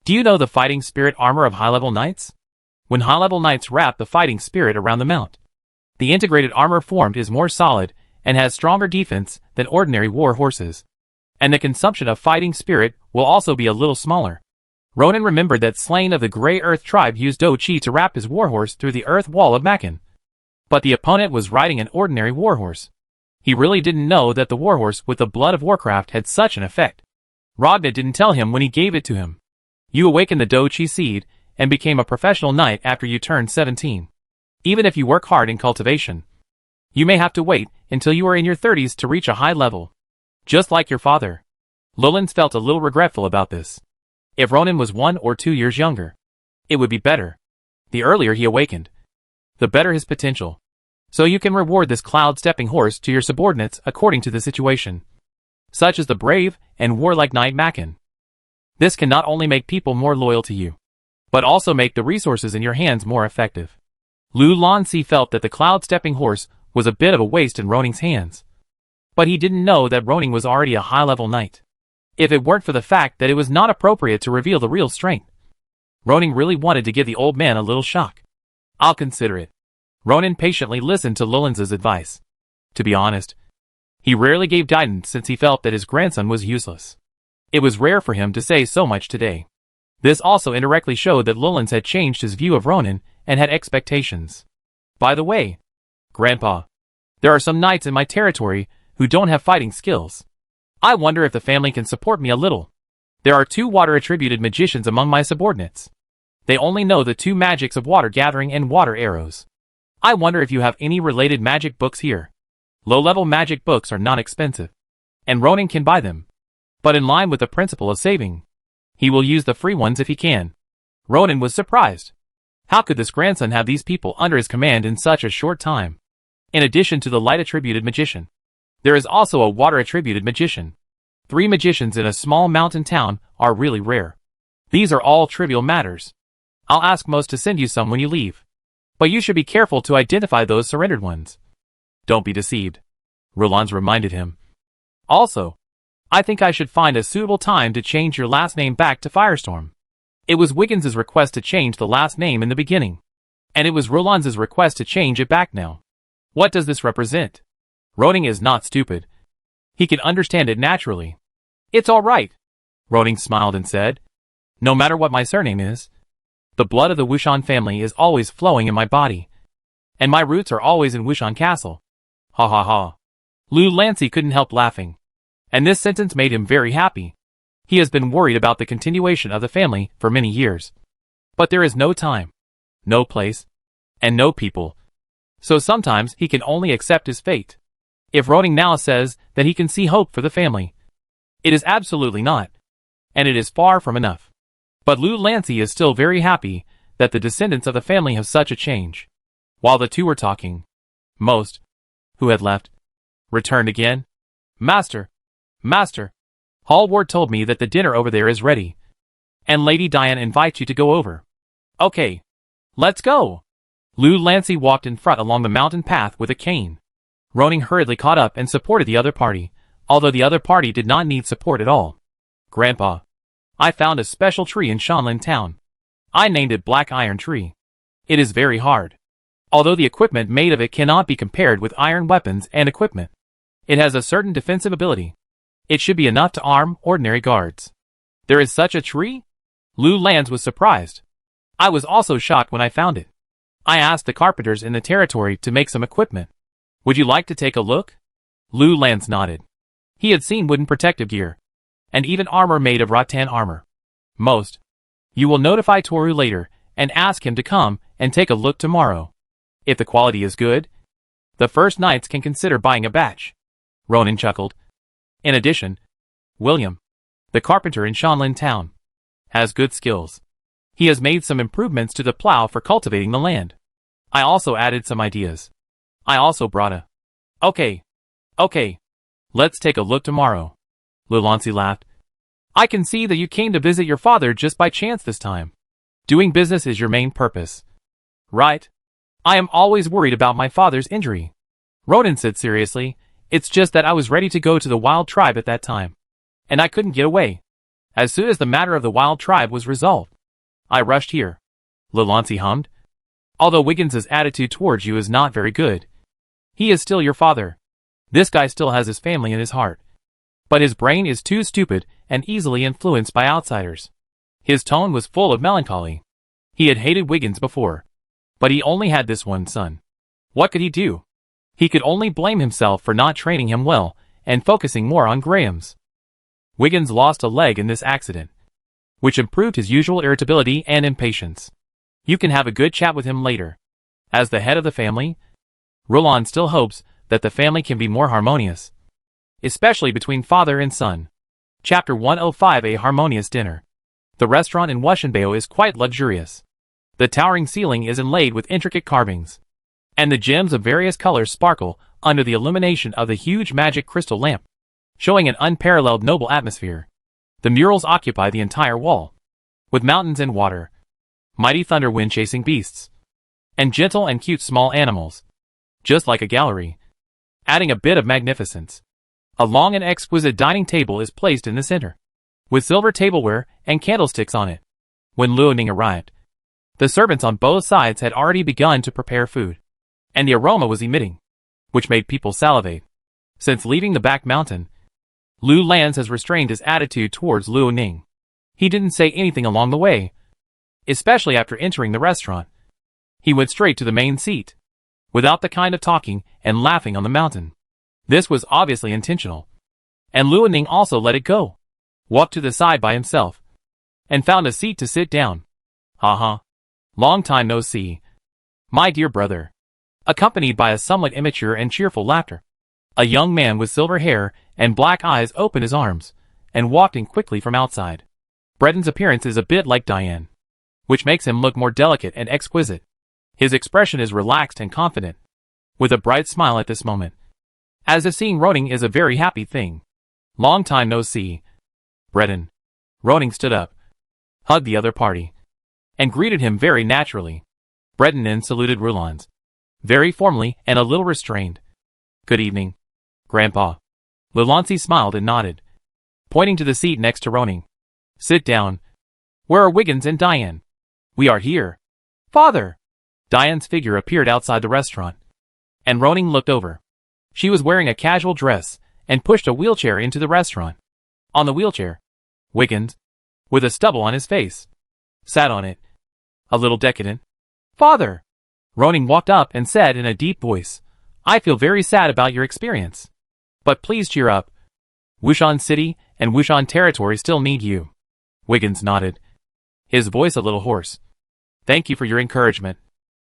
Do you know the fighting spirit armor of high-level knights? When high-level knights wrap the fighting spirit around the mount, the integrated armor formed is more solid and has stronger defense than ordinary war horses. And the consumption of fighting spirit will also be a little smaller. Ronin remembered that Slain of the Grey Earth tribe used Do Chi to wrap his warhorse through the earth wall of Makan. But the opponent was riding an ordinary warhorse. He really didn't know that the warhorse with the blood of Warcraft had such an effect. Ragna didn't tell him when he gave it to him. You awakened the Do Chi seed and became a professional knight after you turned 17. Even if you work hard in cultivation, you may have to wait until you are in your 30s to reach a high level. Just like your father. Lulans felt a little regretful about this. If Ronin was 1 or 2 years younger, it would be better. The earlier he awakened, the better his potential. So you can reward this cloud-stepping horse to your subordinates according to the situation. Such as the brave and warlike knight Makan. This can not only make people more loyal to you, but also make the resources in your hands more effective. Lu Lanzi felt that the cloud-stepping horse was a bit of a waste in Ronin's hands. But he didn't know that Ronin was already a high-level knight. If it weren't for the fact that it was not appropriate to reveal the real strength. Ronin really wanted to give the old man a little shock. I'll consider it. Ronin patiently listened to Lulans's advice. To be honest, he rarely gave guidance since he felt that his grandson was useless. It was rare for him to say so much today. This also indirectly showed that Lulans had changed his view of Ronin and had expectations. By the way, Grandpa, there are some knights in my territory who don't have fighting skills. I wonder if the family can support me a little. There are 2 water-attributed magicians among my subordinates. They only know the 2 magics of water gathering and water arrows. I wonder if you have any related magic books here. Low-level magic books are not expensive, and Ronin can buy them. But in line with the principle of saving, he will use the free ones if he can. Ronin was surprised. How could this grandson have these people under his command in such a short time? In addition to the light-attributed magician, there is also a water-attributed magician. 3 magicians in a small mountain town are really rare. These are all trivial matters. I'll ask Most to send you some when you leave. But you should be careful to identify those surrendered ones. Don't be deceived, Rollans reminded him. Also, I think I should find a suitable time to change your last name back to Firestorm. It was Wiggins's request to change the last name in the beginning. And it was Rollans's request to change it back now. What does this represent? Ronin is not stupid. He can understand it naturally. It's all right. Ronin smiled and said, no matter what my surname is, the blood of the Wushan family is always flowing in my body. And my roots are always in Wushan Castle. Ha ha ha. Lu Lancy couldn't help laughing. And this sentence made him very happy. He has been worried about the continuation of the family for many years. But there is no time, no place, and no people. So sometimes he can only accept his fate. If Ronin now says that he can see hope for the family, it is absolutely not. And it is far from enough. But Lu Lancy is still very happy that the descendants of the family have such a change. While the 2 were talking, Most, who had left, returned again. Master, Master, Hallward told me that the dinner over there is ready. And Lady Diane invites you to go over. Okay. Let's go. Lou Lancy walked in front along the mountain path with a cane. Roning hurriedly caught up and supported the other party, although the other party did not need support at all. Grandpa. I found a special tree in Shanlin Town. I named it Black Iron Tree. It is very hard. Although the equipment made of it cannot be compared with iron weapons and equipment. It has a certain defensive ability. It should be enough to arm ordinary guards. There is such a tree? Lou Lands was surprised. I was also shocked when I found it. I asked the carpenters in the territory to make some equipment. Would you like to take a look? Lou Lands nodded. He had seen wooden protective gear. And even armor made of rattan armor. Most. You will notify Toru later, and ask him to come and take a look tomorrow. If the quality is good, the first knights can consider buying a batch. Ronan chuckled. In addition, William, the carpenter in Shanlin Town, has good skills. He has made some improvements to the plow for cultivating the land. I also added some ideas. I also brought a... Okay. Let's take a look tomorrow. Lulancy laughed. I can see that you came to visit your father just by chance this time. Doing business is your main purpose. Right? I am always worried about my father's injury. Ronan said seriously, it's just that I was ready to go to the wild tribe at that time. And I couldn't get away. As soon as the matter of the wild tribe was resolved, I rushed here. Lulancy hummed. Although Wiggins's attitude towards you is not very good. He is still your father. This guy still has his family in his heart. But his brain is too stupid and easily influenced by outsiders. His tone was full of melancholy. He had hated Wiggins before. But he only had this one son. What could he do? He could only blame himself for not training him well and focusing more on Graham's. Wiggins lost a leg in this accident, which improved his usual irritability and impatience. You can have a good chat with him later. As the head of the family, Roland still hopes that the family can be more harmonious, especially between father and son. Chapter 105: A Harmonious Dinner. The restaurant in Washenbao is quite luxurious. The towering ceiling is inlaid with intricate carvings, and the gems of various colors sparkle under the illumination of the huge magic crystal lamp, showing an unparalleled noble atmosphere. The murals occupy the entire wall, with mountains and water, mighty thunder wind chasing beasts, and gentle and cute small animals, just like a gallery, adding a bit of magnificence. A long and exquisite dining table is placed in the center, with silver tableware and candlesticks on it. When Luoning arrived, the servants on both sides had already begun to prepare food, and the aroma was emitting, which made people salivate. Since leaving the back mountain, Lu Lands has restrained his attitude towards Luoning. He didn't say anything along the way, especially after entering the restaurant. He went straight to the main seat, without the kind of talking and laughing on the mountain. This was obviously intentional, and Luoning also let it go, walked to the side by himself, and found a seat to sit down. Haha. Long time no see. My dear brother. Accompanied by a somewhat immature and cheerful laughter. A young man with silver hair and black eyes opened his arms, and walked in quickly from outside. Breton's appearance is a bit like Diane, which makes him look more delicate and exquisite. His expression is relaxed and confident, with a bright smile at this moment, as if seeing Roning is a very happy thing. Long time no see. Breton. Roning stood up, hugged the other party, and greeted him very naturally. Breton then saluted Roulans, very formally and a little restrained. Good evening, Grandpa. Lulancy smiled and nodded, pointing to the seat next to Roning. Sit down. Where are Wiggins and Diane? We are here. Father! Diane's figure appeared outside the restaurant, and Roning looked over. She was wearing a casual dress and pushed a wheelchair into the restaurant. On the wheelchair, Wiggins, with a stubble on his face, sat on it, a little decadent. Father! Roning walked up and said in a deep voice, I feel very sad about your experience. But please cheer up. Wushan City and Wushan Territory still need you. Wiggins nodded, his voice a little hoarse. Thank you for your encouragement,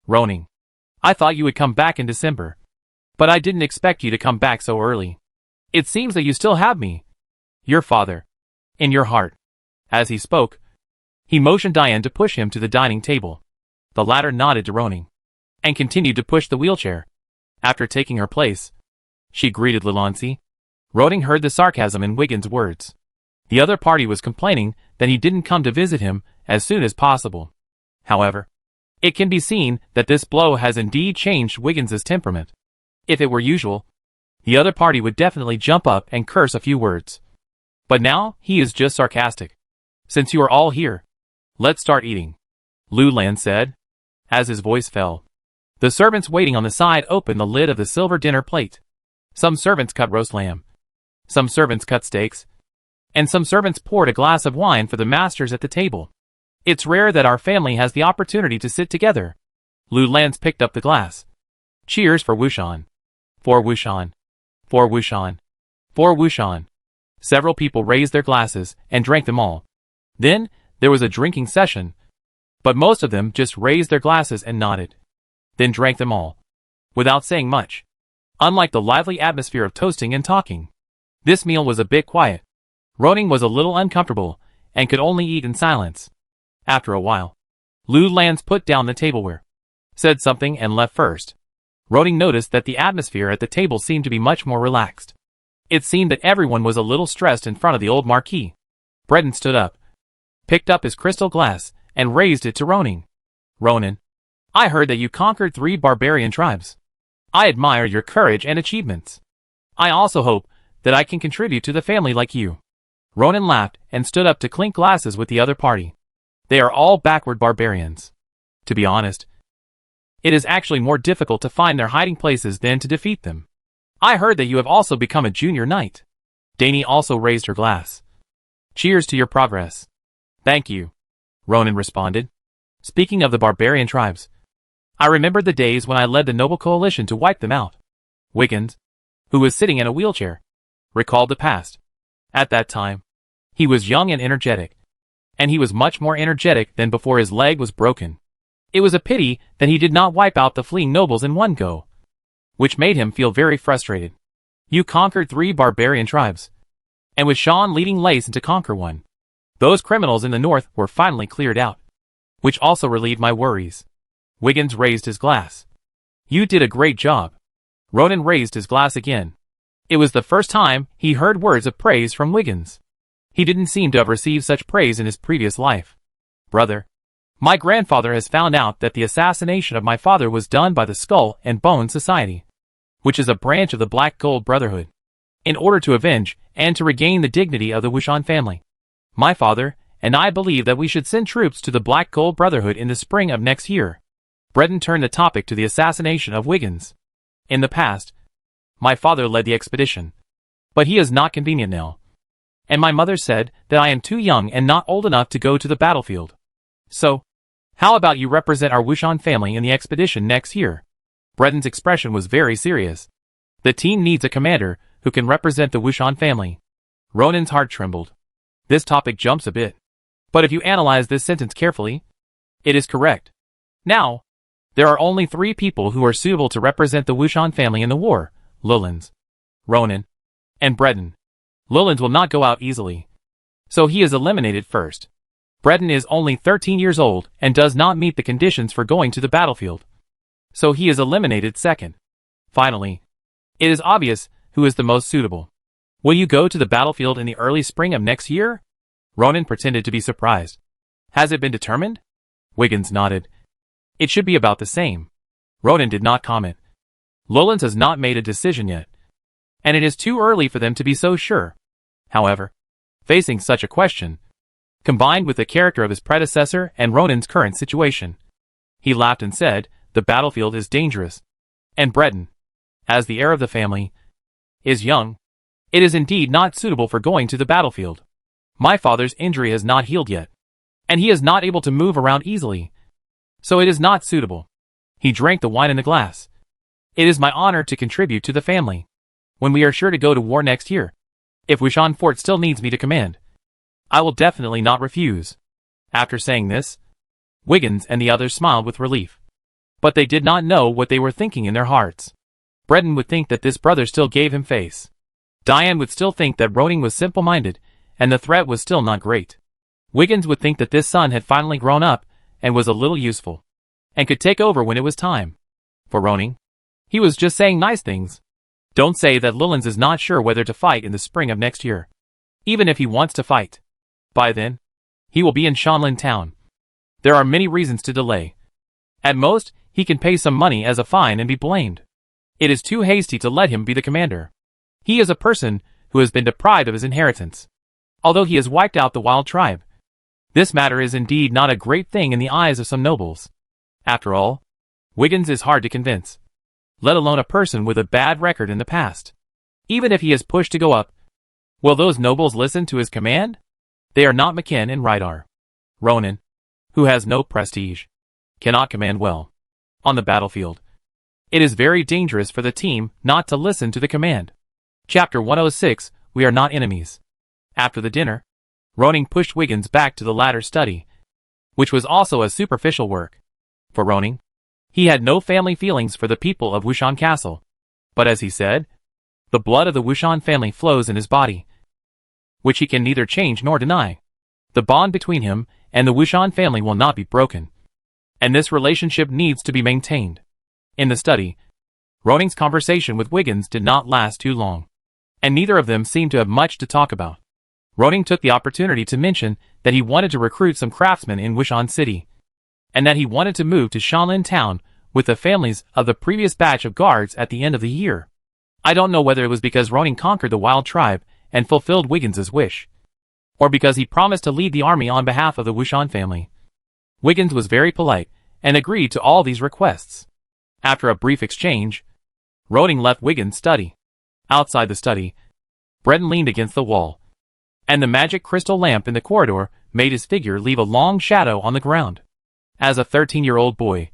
Roning. I thought you would come back in December, but I didn't expect you to come back so early. It seems that you still have me, your father, in your heart. As he spoke, he motioned Diane to push him to the dining table. The latter nodded to Roning, and continued to push the wheelchair. After taking her place, she greeted Lulancy. Roning heard the sarcasm in Wiggins' words. The other party was complaining that he didn't come to visit him as soon as possible. However, it can be seen that this blow has indeed changed Wiggins's temperament. If it were usual, the other party would definitely jump up and curse a few words. But now, he is just sarcastic. "Since you are all here, let's start eating," Lulan said, as his voice fell. The servants waiting on the side opened the lid of the silver dinner plate. Some servants cut roast lamb. Some servants cut steaks. And some servants poured a glass of wine for the masters at the table. "It's rare that our family has the opportunity to sit together." Lulan picked up the glass. "Cheers for Wushan. For Wushan. For Wushan. For Wushan." Several people raised their glasses and drank them all. Then, there was a drinking session. But most of them just raised their glasses and nodded. Then drank them all. Without saying much. Unlike the lively atmosphere of toasting and talking, this meal was a bit quiet. Roning was a little uncomfortable, and could only eat in silence. After a while, Lulan put down the tableware, said something and left first. Roning noticed that the atmosphere at the table seemed to be much more relaxed. It seemed that everyone was a little stressed in front of the old marquee. Breton stood up, picked up his crystal glass, and raised it to Roning. "Ronan, I heard that you conquered 3 barbarian tribes. I admire your courage and achievements. I also hope that I can contribute to the family like you." Ronan laughed and stood up to clink glasses with the other party. "They are all backward barbarians. To be honest, it is actually more difficult to find their hiding places than to defeat them. I heard that you have also become a junior knight." Dani also raised her glass. "Cheers to your progress." "Thank you," Ronan responded. "Speaking of the barbarian tribes, I remembered the days when I led the noble coalition to wipe them out." Wiggins, who was sitting in a wheelchair, recalled the past. At that time, he was young and energetic. And he was much more energetic than before his leg was broken. It was a pity that he did not wipe out the fleeing nobles in one go, which made him feel very frustrated. "You conquered 3 barbarian tribes, and with Sean leading Lace to conquer one. Those criminals in the north were finally cleared out, which also relieved my worries." Wiggins raised his glass. "You did a great job." Ronan raised his glass again. It was the first time he heard words of praise from Wiggins. He didn't seem to have received such praise in his previous life. "Brother, my grandfather has found out that the assassination of my father was done by the Skull and Bone Society, which is a branch of the Black Gold Brotherhood, in order to avenge and to regain the dignity of the Wushan family. My father and I believe that we should send troops to the Black Gold Brotherhood in the spring of next year." Breton turned the topic to the assassination of Wiggins. "In the past, my father led the expedition, but he is not convenient now. And my mother said that I am too young and not old enough to go to the battlefield. So, how about you represent our Wushan family in the expedition next year?" Breton's expression was very serious. The team needs a commander who can represent the Wushan family. Ronan's heart trembled. This topic jumps a bit. But if you analyze this sentence carefully, it is correct. Now, there are only 3 people who are suitable to represent the Wushan family in the war: Lulan, Ronan, and Breton. Lulan will not go out easily, so he is eliminated first. Breton is only 13 years old and does not meet the conditions for going to the battlefield, so he is eliminated second. Finally, it is obvious who is the most suitable. "Will you go to the battlefield in the early spring of next year?" Ronan pretended to be surprised. "Has it been determined?" Wiggins nodded. "It should be about the same." Ronan did not comment. Lulan has not made a decision yet, and it is too early for them to be so sure. However, facing such a question, combined with the character of his predecessor and Ronan's current situation, he laughed and said, "The battlefield is dangerous. And Breton, as the heir of the family, is young. It is indeed not suitable for going to the battlefield. My father's injury has not healed yet, and he is not able to move around easily, so it is not suitable." He drank the wine in the glass. "It is my honor to contribute to the family, when we are sure to go to war next year. If Wushan Fort still needs me to command, I will definitely not refuse." After saying this, Wiggins and the others smiled with relief. But they did not know what they were thinking in their hearts. Breton would think that this brother still gave him face. Diane would still think that Ronan was simple-minded, and the threat was still not great. Wiggins would think that this son had finally grown up, and was a little useful, and could take over when it was time. For Ronan, he was just saying nice things. Don't say that Lulan is not sure whether to fight in the spring of next year. even if he wants to fight. By then, he will be in Shanlin Town. There are many reasons to delay. At most, he can pay some money as a fine and be blamed. It is too hasty to let him be the commander. He is a person who has been deprived of his inheritance, although he has wiped out the wild tribe. This matter is indeed not a great thing in the eyes of some nobles. After all, Wiggins is hard to convince, let alone a person with a bad record in the past. Even if he is pushed to go up, will those nobles listen to his command? They are not McKin and Rydar. Ronan, who has no prestige, cannot command well. On the battlefield, it is very dangerous for the team not to listen to the command. Chapter 106, We Are Not Enemies. After the dinner, Ronan pushed Wiggins back to the latter's study, which was also a superficial work. For Ronan, he had no family feelings for the people of Wushan Castle. But as he said, the blood of the Wushan family flows in his body, which he can neither change nor deny. The bond between him and the Wushan family will not be broken, and this relationship needs to be maintained. In the study, Ronan's conversation with Wiggins did not last too long, and neither of them seemed to have much to talk about. Ronan took the opportunity to mention that he wanted to recruit some craftsmen in Wushan City, and that he wanted to move to Shanlin Town with the families of the previous batch of guards at the end of the year. I don't know whether it was because Ronan conquered the wild tribe and fulfilled Wiggins's wish, or because he promised to lead the army on behalf of the Wushan family. Wiggins was very polite and agreed to all these requests. After a brief exchange, Ronan left Wiggins' study. Outside the study, Breton leaned against the wall, and the magic crystal lamp in the corridor made his figure leave a long shadow on the ground. As a 13-year-old boy,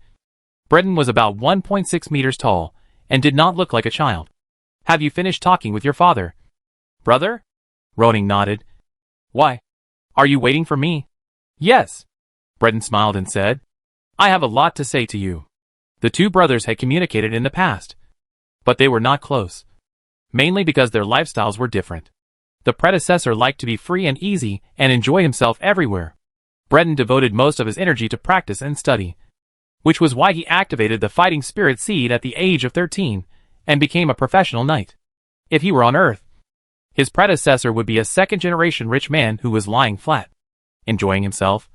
Breton was about 1.6 meters tall and did not look like a child. Have you finished talking with your father, brother? Ronan nodded. Why? Are you waiting for me? Yes. Breton smiled and said, I have a lot to say to you. The two brothers had communicated in the past, but they were not close, mainly because their lifestyles were different. The predecessor liked to be free and easy and enjoy himself everywhere. Breton devoted most of his energy to practice and study, which was why he activated the fighting spirit seed at the age of 13 and became a professional knight. If he were on Earth, his predecessor would be a second-generation rich man who was lying flat, enjoying himself,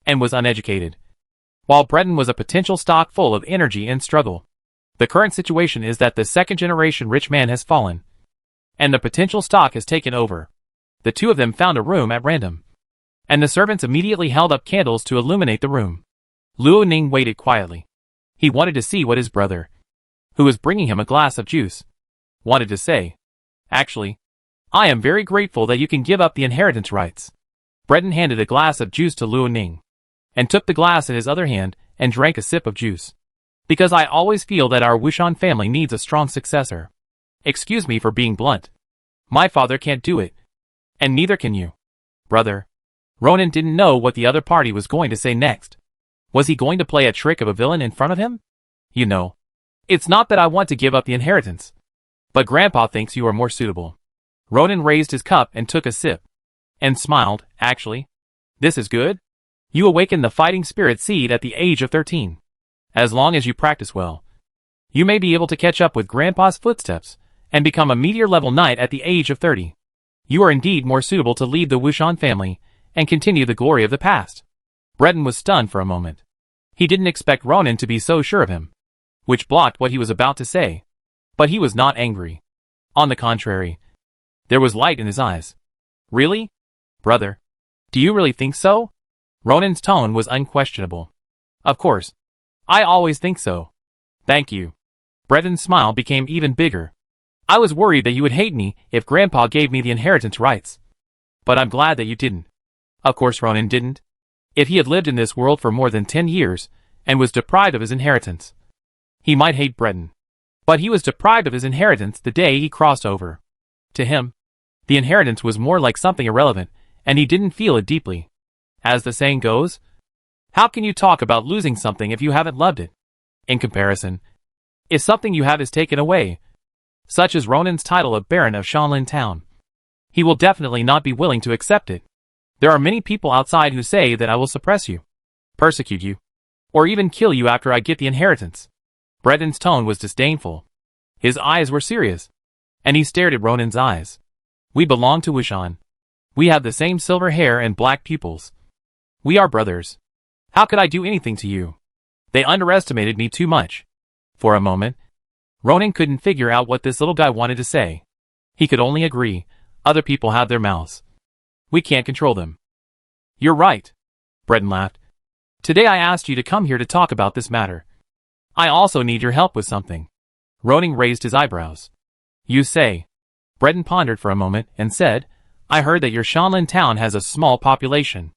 and was uneducated, while Breton was a potential stock full of energy and struggle. The current situation is that the second-generation rich man has fallen, and the potential stock has taken over. The two of them found a room at random, and the servants immediately held up candles to illuminate the room. Luo Ning waited quietly. He wanted to see what his brother, who was bringing him a glass of juice, wanted to say. Actually, I am very grateful that you can give up the inheritance rights. Breton handed a glass of juice to Luo Ning, and took the glass in his other hand and drank a sip of juice. Because I always feel that our Wushan family needs a strong successor. Excuse me for being blunt. My father can't do it, and neither can you, brother. Ronan didn't know what the other party was going to say next. Was he going to play a trick of a villain in front of him? You know, it's not that I want to give up the inheritance, but Grandpa thinks you are more suitable. Ronan raised his cup and took a sip, and smiled. Actually, this is good. You awaken the fighting spirit seed at the age of 13. As long as you practice well, you may be able to catch up with Grandpa's footsteps and become a meteor-level knight at the age of 30. You are indeed more suitable to lead the Wushan family and continue the glory of the past. Breton was stunned for a moment. He didn't expect Ronan to be so sure of him, which blocked what he was about to say. But he was not angry. On the contrary, there was light in his eyes. Really? Brother? Do you really think so? Ronan's tone was unquestionable. Of course. I always think so. Thank you. Breton's smile became even bigger. I was worried that you would hate me if Grandpa gave me the inheritance rights. But I'm glad that you didn't. Of course Ronan didn't. If he had lived in this world for more than 10 years and was deprived of his inheritance, he might hate Breton. But he was deprived of his inheritance the day he crossed over. To him, the inheritance was more like something irrelevant, and he didn't feel it deeply. As the saying goes, how can you talk about losing something if you haven't loved it? In comparison, if something you have is taken away, such as Ronan's title of Baron of Shanlin Town, he will definitely not be willing to accept it. There are many people outside who say that I will suppress you, persecute you, or even kill you after I get the inheritance. Breton's tone was disdainful. His eyes were serious, and he stared at Ronan's eyes. We belong to Wushan. We have the same silver hair and black pupils. We are brothers. How could I do anything to you? They underestimated me too much. For a moment, Ronan couldn't figure out what this little guy wanted to say. He could only agree. Other people have their mouths. We can't control them. You're right. Breton laughed. Today I asked you to come here to talk about this matter. I also need your help with something. Ronan raised his eyebrows. You say. Breton pondered for a moment and said, I heard that your Shanlin town has a small population.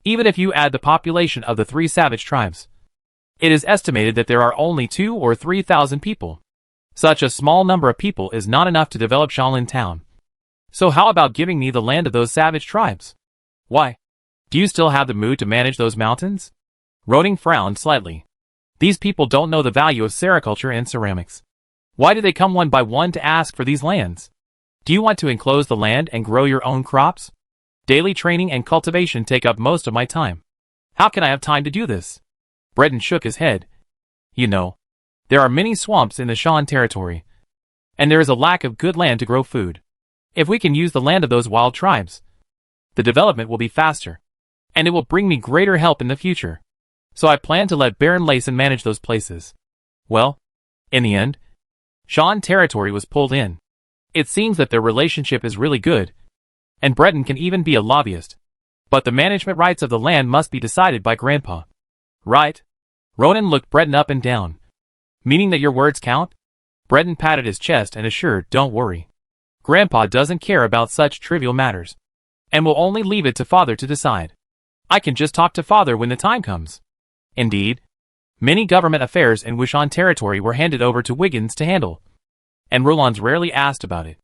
Even if you add the population of the 3 savage tribes, it is estimated that there are only 2,000 or 3,000 people. Such a small number of people is not enough to develop Shanlin town. So how about giving me the land of those savage tribes? Why? Do you still have the mood to manage those mountains? Ronan frowned slightly. These people don't know the value of sericulture and ceramics. Why do they come one by one to ask for these lands? Do you want to enclose the land and grow your own crops? Daily training and cultivation take up most of my time. How can I have time to do this? Breton shook his head. You know, there are many swamps in the Shan territory, and there is a lack of good land to grow food. If we can use the land of those wild tribes, the development will be faster, and it will bring me greater help in the future. So I plan to let Baron Layson manage those places. Well, in the end, Shan territory was pulled in. It seems that their relationship is really good, and Breton can even be a lobbyist. But the management rights of the land must be decided by Grandpa. Right? Ronan looked Breton up and down. Meaning that your words count? Breton patted his chest and assured, don't worry. Grandpa doesn't care about such trivial matters, and will only leave it to Father to decide. I can just talk to Father when the time comes. Indeed, many government affairs in Wushan territory were handed over to Wiggins to handle, and Roland's rarely asked about it.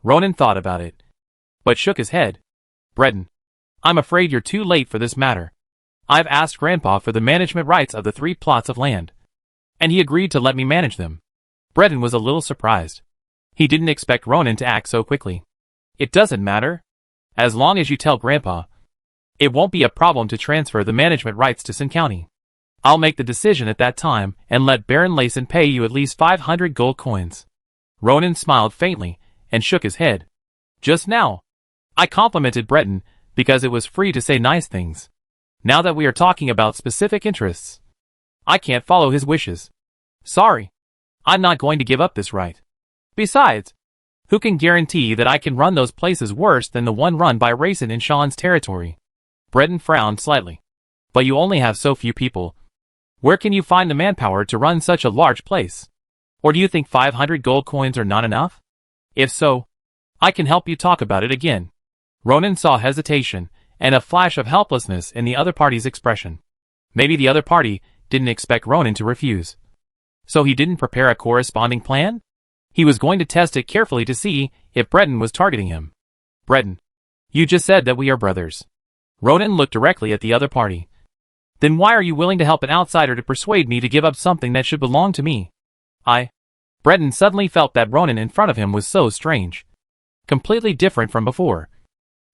Ronan thought about it, but shook his head. Breton, I'm afraid you're too late for this matter. I've asked Grandpa for the management rights of the 3 plots of land, and he agreed to let me manage them. Breton was a little surprised. He didn't expect Ronan to act so quickly. It doesn't matter. As long as you tell Grandpa, it won't be a problem to transfer the management rights to Sun County. I'll make the decision at that time and let Baron Layson pay you at least 500 gold coins. Ronan smiled faintly and shook his head. Just now, I complimented Breton because it was free to say nice things. Now that we are talking about specific interests, I can't follow his wishes. Sorry, I'm not going to give up this right. Besides, who can guarantee that I can run those places worse than the one run by Rayson in Shan's territory? Breton frowned slightly. But you only have so few people. Where can you find the manpower to run such a large place? Or do you think 500 gold coins are not enough? If so, I can help you talk about it again. Ronan saw hesitation and a flash of helplessness in the other party's expression. Maybe the other party didn't expect Ronan to refuse. So he didn't prepare a corresponding plan? He was going to test it carefully to see if Breton was targeting him. Breton, you just said that we are brothers. Ronan looked directly at the other party. Then why are you willing to help an outsider to persuade me to give up something that should belong to me? Breton suddenly felt that Ronan in front of him was so strange. Completely different from before.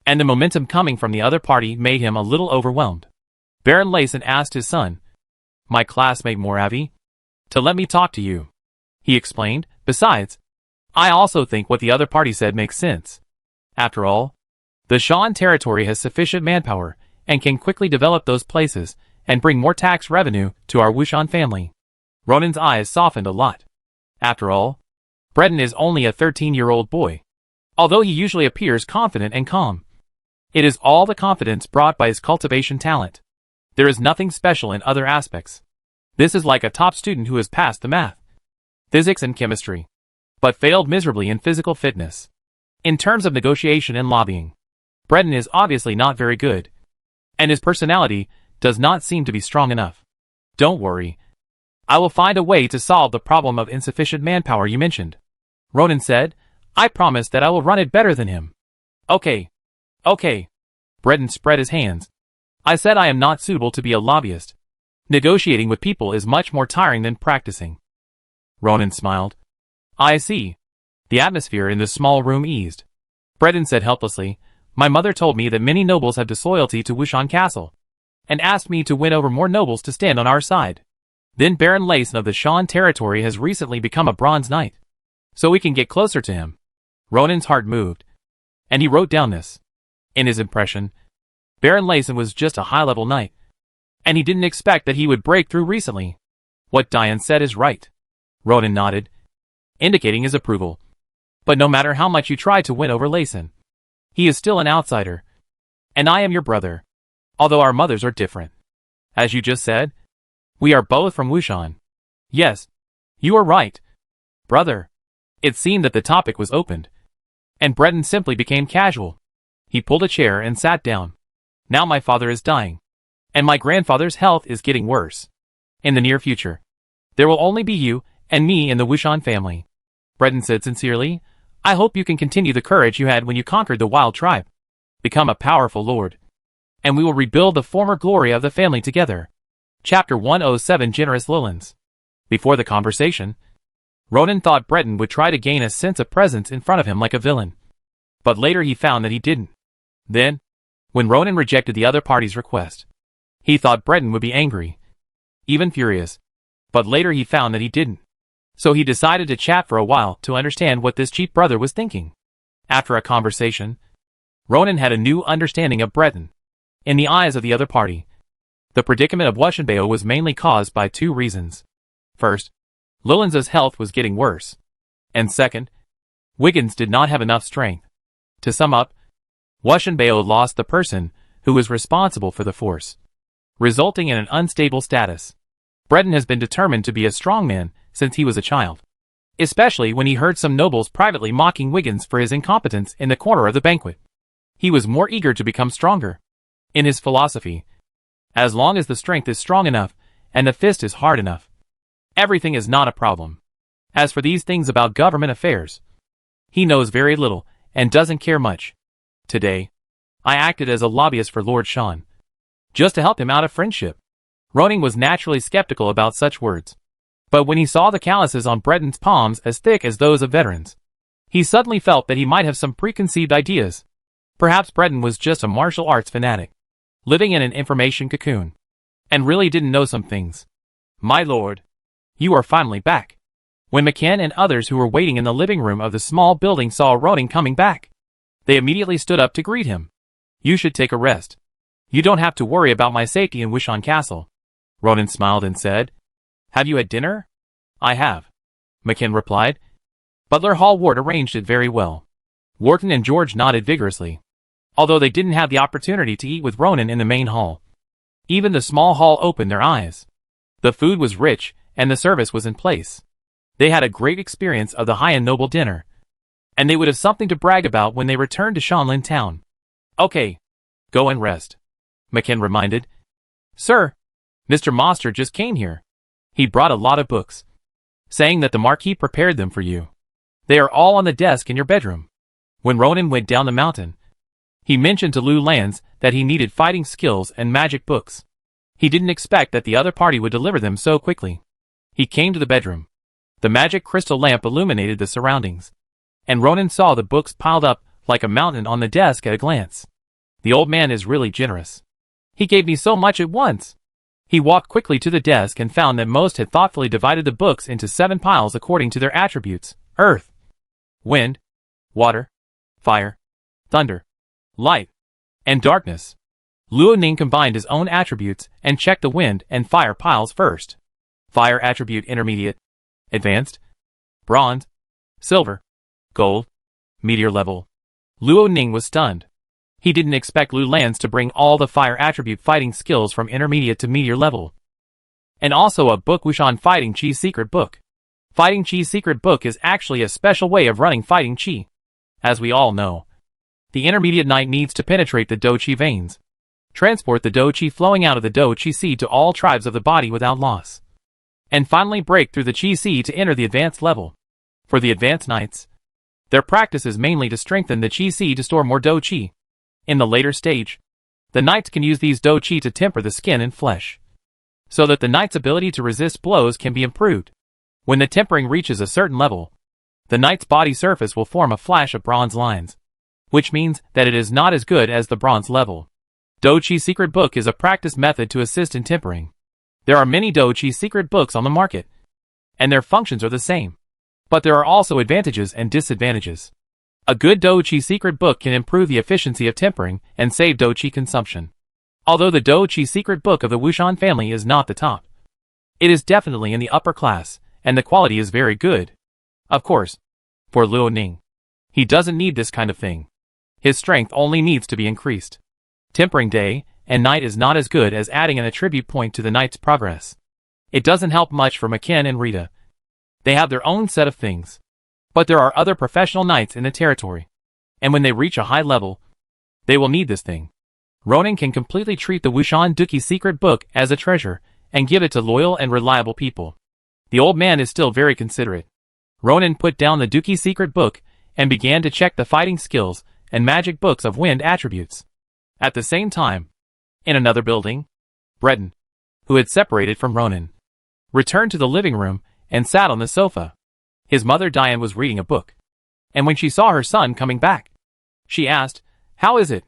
And the momentum coming from the other party made him a little overwhelmed. Baron Layson asked his son, my classmate Moravi, to let me talk to you. He explained, besides, I also think what the other party said makes sense. After all, the Shan territory has sufficient manpower and can quickly develop those places and bring more tax revenue to our Wushan family. Ronan's eyes softened a lot. After all, Breton is only a 13-year-old boy. Although he usually appears confident and calm, it is all the confidence brought by his cultivation talent. There is nothing special in other aspects. This is like a top student who has passed the math, physics and chemistry, but failed miserably in physical fitness. In terms of negotiation and lobbying, Breton is obviously not very good, and his personality does not seem to be strong enough. Don't worry. I will find a way to solve the problem of insufficient manpower you mentioned. Ronan said, I promise that I will run it better than him. Okay. Breton spread his hands. I said I am not suitable to be a lobbyist. Negotiating with people is much more tiring than practicing. Ronan smiled. I see. The atmosphere in the small room eased. Breton said helplessly, my mother told me that many nobles have disloyalty to Wushan Castle, and asked me to win over more nobles to stand on our side. Then Baron Layson of the Shan territory has recently become a Bronze Knight, so we can get closer to him. Ronan's heart moved, and he wrote down this. In his impression, Baron Layson was just a high-level knight, and he didn't expect that he would break through recently. What Diane said is right. Ronan nodded, indicating his approval. But no matter how much you try to win over Layson, he is still an outsider. And I am your brother, although our mothers are different. As you just said, we are both from Wushan. Yes, you are right, brother. It seemed that the topic was opened, and Breton simply became casual. He pulled a chair and sat down. Now my father is dying, and my grandfather's health is getting worse. In the near future, there will only be you and me in the Wushan family. Breton said sincerely, I hope you can continue the courage you had when you conquered the wild tribe. Become a powerful lord, and we will rebuild the former glory of the family together. Chapter 107 Generous Lilans. Before the conversation, Ronan thought Breton would try to gain a sense of presence in front of him like a villain. But later he found that he didn't. Then, when Ronan rejected the other party's request, he thought Breton would be angry, even furious. But later he found that he didn't. So he decided to chat for a while to understand what this cheap brother was thinking. After a conversation, Ronan had a new understanding of Breton. In the eyes of the other party, the predicament of Wushanbeo was mainly caused by two reasons. First, Lilan's health was getting worse. And second, Wiggins did not have enough strength. To sum up, Wushanbeo lost the person who was responsible for the force, resulting in an unstable status. Breton has been determined to be a strong man since he was a child, especially when he heard some nobles privately mocking Wiggins for his incompetence in the corner of the banquet. He was more eager to become stronger. In his philosophy, as long as the strength is strong enough and the fist is hard enough, everything is not a problem. As for these things about government affairs, he knows very little and doesn't care much. Today, I acted as a lobbyist for Lord Sean, just to help him out of friendship. Ronan was naturally skeptical about such words. But when he saw the calluses on Breton's palms as thick as those of veterans, he suddenly felt that he might have some preconceived ideas. Perhaps Breton was just a martial arts fanatic, living in an information cocoon, and really didn't know some things. My lord, you are finally back. When McKen and others who were waiting in the living room of the small building saw Ronan coming back, they immediately stood up to greet him. You should take a rest. You don't have to worry about my safety in Wushan Castle. Ronan smiled and said, Have you had dinner? I have, McKen replied. Butler Hallward arranged it very well. Wharton and George nodded vigorously, although they didn't have the opportunity to eat with Ronan in the main hall. Even the small hall opened their eyes. The food was rich, and the service was in place. They had a great experience of the high and noble dinner, and they would have something to brag about when they returned to Shanlin Town. Okay, go and rest, McKen reminded. Sir, Mr. Moster just came here. He brought a lot of books, saying that the Marquis prepared them for you. They are all on the desk in your bedroom. When Ronan went down the mountain, he mentioned to Lu Lans that he needed fighting skills and magic books. He didn't expect that the other party would deliver them so quickly. He came to the bedroom. The magic crystal lamp illuminated the surroundings, and Ronan saw the books piled up like a mountain on the desk at a glance. The old man is really generous. He gave me so much at once. He walked quickly to the desk and found that most had thoughtfully divided the books into 7 piles according to their attributes: earth, wind, water, fire, thunder, light, and darkness. Luo Ning combined his own attributes and checked the wind and fire piles first. Fire attribute intermediate, advanced, bronze, silver, gold, meteor level. Luo Ning was stunned. He didn't expect Lu Lans to bring all the fire attribute fighting skills from intermediate to meteor level. And also a book Wushan Fighting Chi's secret book. Fighting Chi's secret book is actually a special way of running Fighting Chi. As we all know, the intermediate knight needs to penetrate the Do Chi veins, transport the Do Chi flowing out of the Do Chi seed to all tribes of the body without loss, and finally break through the Chi seed to enter the advanced level. For the advanced knights, their practice is mainly to strengthen the Chi seed to store more Do Chi. In the later stage, the knights can use these Do Chi to temper the skin and flesh, so that the knight's ability to resist blows can be improved. When the tempering reaches a certain level, the knight's body surface will form a flash of bronze lines, which means that it is not as good as the bronze level. Do Chi secret book is a practice method to assist in tempering. There are many Do Chi secret books on the market, and their functions are the same. But there are also advantages and disadvantages. A good Douqi secret book can improve the efficiency of tempering and save Douqi consumption. Although the Douqi secret book of the Wushan family is not the top, it is definitely in the upper class, and the quality is very good. Of course, for Luo Ning, he doesn't need this kind of thing. His strength only needs to be increased. Tempering day and night is not as good as adding an attribute point to the night's progress. It doesn't help much for Maken and Rita. They have their own set of things. But there are other professional knights in the territory. And when they reach a high level, they will need this thing. Ronan can completely treat the Wushan Duki secret book as a treasure and give it to loyal and reliable people. The old man is still very considerate. Ronan put down the Duki secret book and began to check the fighting skills and magic books of wind attributes. At the same time, in another building, Breton, who had separated from Ronan, returned to the living room and sat on the sofa. His mother Diane was reading a book, and when she saw her son coming back, she asked, "How is it?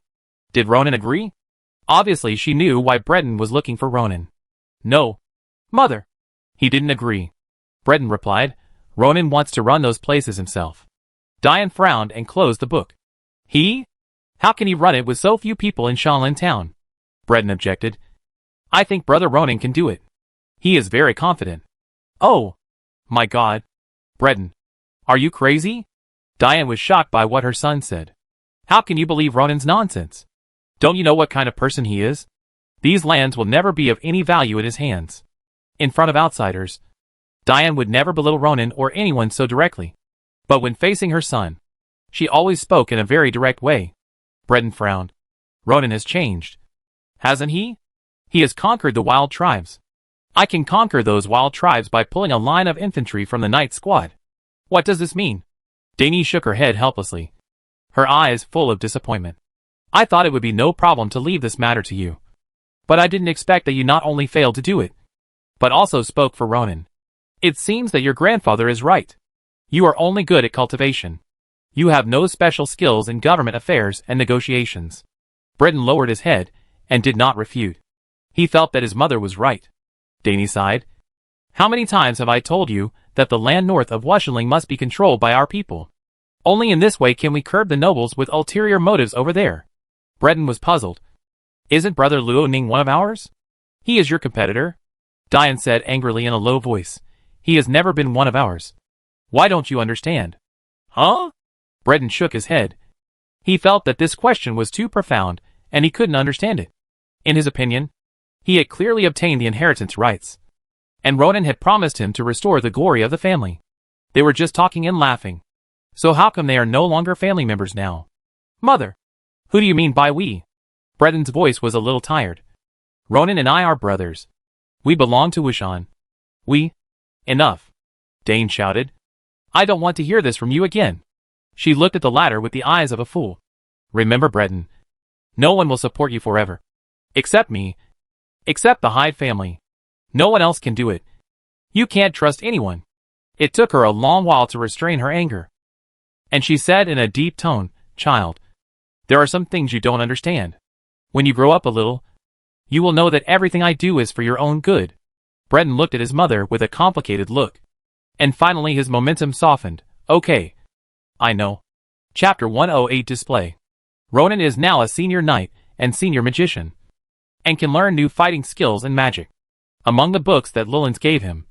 Did Ronan agree?" Obviously she knew why Breton was looking for Ronan. "No, mother. He didn't agree," Breton replied. "Ronan wants to run those places himself." Diane frowned and closed the book. "He? How can he run it with so few people in Shanlin town?" Breton objected. "I think brother Ronan can do it. He is very confident." "Oh, my God. Breton, are you crazy?" Diane was shocked by what her son said. "How can you believe Ronan's nonsense? Don't you know what kind of person he is? These lands will never be of any value in his hands." In front of outsiders, Diane would never belittle Ronan or anyone so directly. But when facing her son, she always spoke in a very direct way. Breton frowned. "Ronan has changed, hasn't he? He has conquered the wild tribes. I can conquer those wild tribes by pulling a line of infantry from the night squad. What does this mean?" Dani shook her head helplessly, her eyes full of disappointment. "I thought it would be no problem to leave this matter to you. But I didn't expect that you not only failed to do it, but also spoke for Ronan. It seems that your grandfather is right. You are only good at cultivation. You have no special skills in government affairs and negotiations." Breton lowered his head and did not refute. He felt that his mother was right. Dani sighed. "How many times have I told you that the land north of Wushling must be controlled by our people? Only in this way can we curb the nobles with ulterior motives over there." Breton was puzzled. "Isn't brother Luo Ning one of ours? He is your competitor," Diane said angrily in a low voice. "He has never been one of ours. Why don't you understand?" "Huh?" Breton shook his head. He felt that this question was too profound, and he couldn't understand it. In his opinion, he had clearly obtained the inheritance rights, and Ronan had promised him to restore the glory of the family. They were just talking and laughing. So how come they are no longer family members now? "Mother, who do you mean by we?" Breton's voice was a little tired. "Ronan and I are brothers. We belong to Wushan." "We?" "Enough," Dane shouted. "I don't want to hear this from you again." She looked at the latter with the eyes of a fool. "Remember, Breton, no one will support you forever. Except me. Except the Hyde family. No one else can do it. You can't trust anyone." It took her a long while to restrain her anger. And she said in a deep tone, "Child, there are some things you don't understand. When you grow up a little, you will know that everything I do is for your own good." Breton looked at his mother with a complicated look. And finally his momentum softened. "Okay. I know." Chapter 108 Display. Ronan is now a senior knight and senior magician, and can learn new fighting skills and magic. Among the books that Lulins gave him,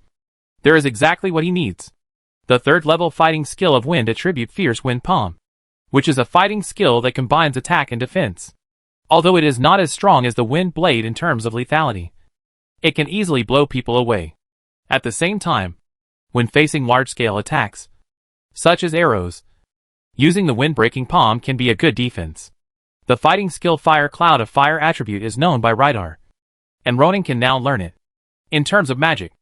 there is exactly what he needs. The third-level fighting skill of Wind Attribute Fierce Wind Palm, which is a fighting skill that combines attack and defense. Although it is not as strong as the Wind Blade in terms of lethality, it can easily blow people away. At the same time, when facing large-scale attacks, such as arrows, using the wind-breaking palm can be a good defense. The fighting skill Fire Cloud of Fire attribute is known by Rydar, and Ronan can now learn it. In terms of magic,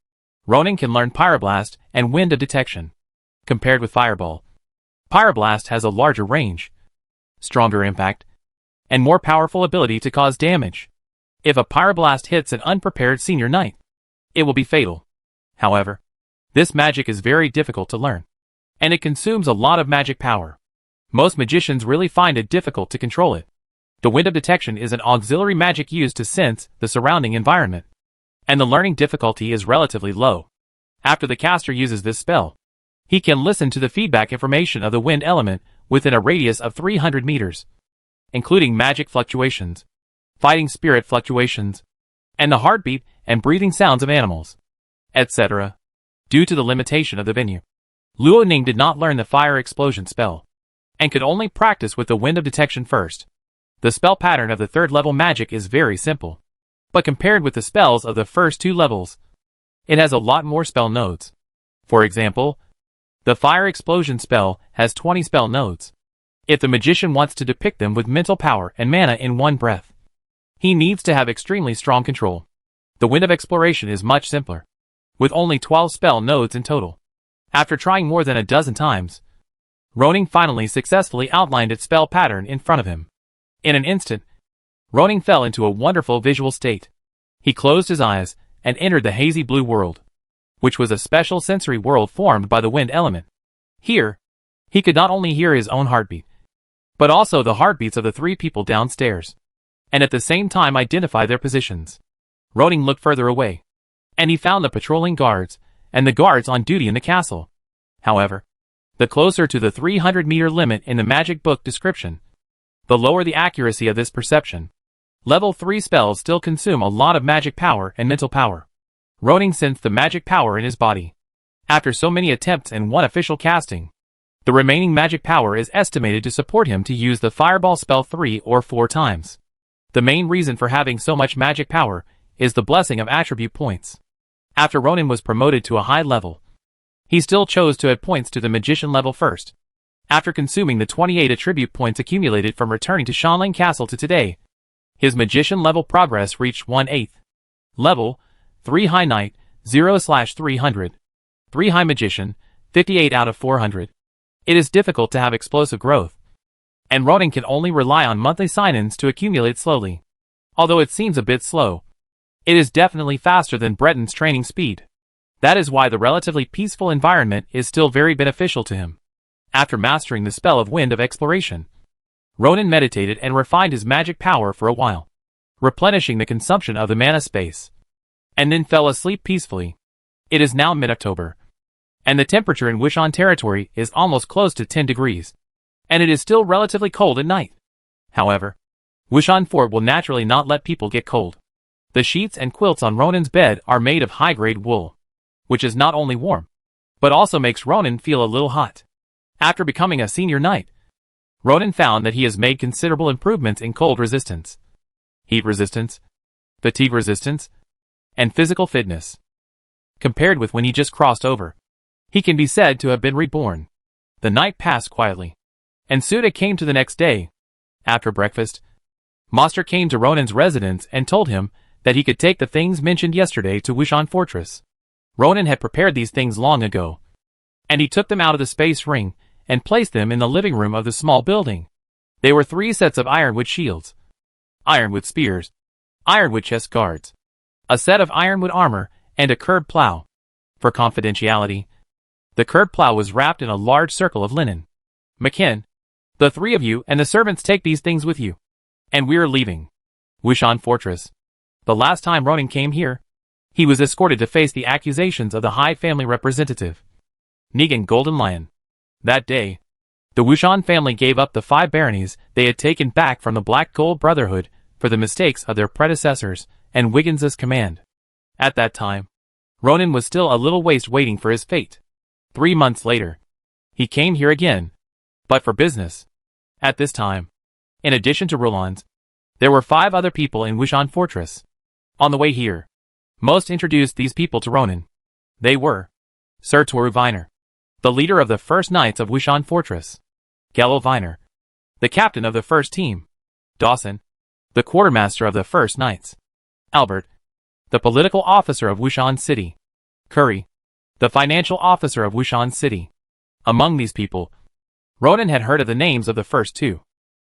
Ronan can learn Pyroblast and Wind of Detection. Compared with Fireball, Pyroblast has a larger range, stronger impact, and more powerful ability to cause damage. If a Pyroblast hits an unprepared senior knight, it will be fatal. However, this magic is very difficult to learn, and it consumes a lot of magic power. Most magicians really find it difficult to control it. The Wind of Detection is an auxiliary magic used to sense the surrounding environment, and the learning difficulty is relatively low. After the caster uses this spell, he can listen to the feedback information of the wind element within a radius of 300 meters, including magic fluctuations, fighting spirit fluctuations, and the heartbeat and breathing sounds of animals, etc. Due to the limitation of the venue, Luo Ning did not learn the fire explosion spell, and could only practice with the wind of detection first. The spell pattern of the third level magic is very simple, but compared with the spells of the first two levels, it has a lot more spell nodes. For example, the fire explosion spell has 20 spell nodes. If the magician wants to depict them with mental power and mana in one breath, he needs to have extremely strong control. The wind of exploration is much simpler, with only 12 spell nodes in total. After trying more than a dozen times, Ronin finally successfully outlined its spell pattern in front of him. In an instant, Ronin fell into a wonderful visual state. He closed his eyes and entered the hazy blue world, which was a special sensory world formed by the wind element. Here, he could not only hear his own heartbeat, but also the heartbeats of the three people downstairs, and at the same time identify their positions. Ronin looked further away, and he found the patrolling guards and the guards on duty in the castle. However, the closer to the 300-meter limit in the magic book description, the lower the accuracy of this perception. Level 3 spells still consume a lot of magic power and mental power. Ronin sensed the magic power in his body. After so many attempts and one official casting, the remaining magic power is estimated to support him to use the fireball spell 3 or 4 times. The main reason for having so much magic power is the blessing of attribute points. After Ronin was promoted to a high level, he still chose to add points to the magician level first. After consuming the 28 attribute points accumulated from returning to Shanling Castle to today, his magician level progress reached 1/8. Level 3 High Knight, 0/300. 3 High Magician, 58 out of 400. It is difficult to have explosive growth, and Ronin can only rely on monthly sign-ins to accumulate slowly. Although it seems a bit slow, it is definitely faster than Breton's training speed. That is why the relatively peaceful environment is still very beneficial to him. After mastering the spell of Wind of Exploration, Ronin meditated and refined his magic power for a while, replenishing the consumption of the mana space, and then fell asleep peacefully. It is now mid-October, and the temperature in Wishan territory is almost close to 10 degrees, and it is still relatively cold at night. However, Wishan Fort will naturally not let people get cold. The sheets and quilts on Ronin's bed are made of high-grade wool, which is not only warm, but also makes Ronin feel a little hot. After becoming a senior knight, Ronin found that he has made considerable improvements in cold resistance, heat resistance, fatigue resistance, and physical fitness. Compared with when he just crossed over, he can be said to have been reborn. The night passed quietly, and Suda came to the next day. After breakfast, Master came to Ronin's residence and told him that he could take the things mentioned yesterday to Wishan Fortress. Ronin had prepared these things long ago, and he took them out of the space ring and placed them in the living room of the small building. They were 3 sets of ironwood shields, ironwood spears, ironwood chest guards, a set of ironwood armor, and a curved plow. For confidentiality, the curved plow was wrapped in a large circle of linen. "McKin, the 3 of you and the servants take these things with you, and we're leaving Wishan Fortress." The last time Ronin came here, he was escorted to face the accusations of the High Family representative, Negan Golden Lion. That day, the Wishan family gave up the 5 baronies they had taken back from the Black Gold Brotherhood for the mistakes of their predecessors and Wiggins's command. At that time, Ronin was still a little waste waiting for his fate. 3 months later, he came here again, but for business. At this time, in addition to Rulons, there were 5 other people in Wishan Fortress. On the way here, most introduced these people to Ronin. They were Sir Toru Viner, the leader of the First Knights of Wishan Fortress; Gello Viner, the captain of the first team; Dawson, the quartermaster of the First Knights; Albert, the political officer of Wishan City; Curry, the financial officer of Wishan City. Among these people, Ronin had heard of the names of the first 2,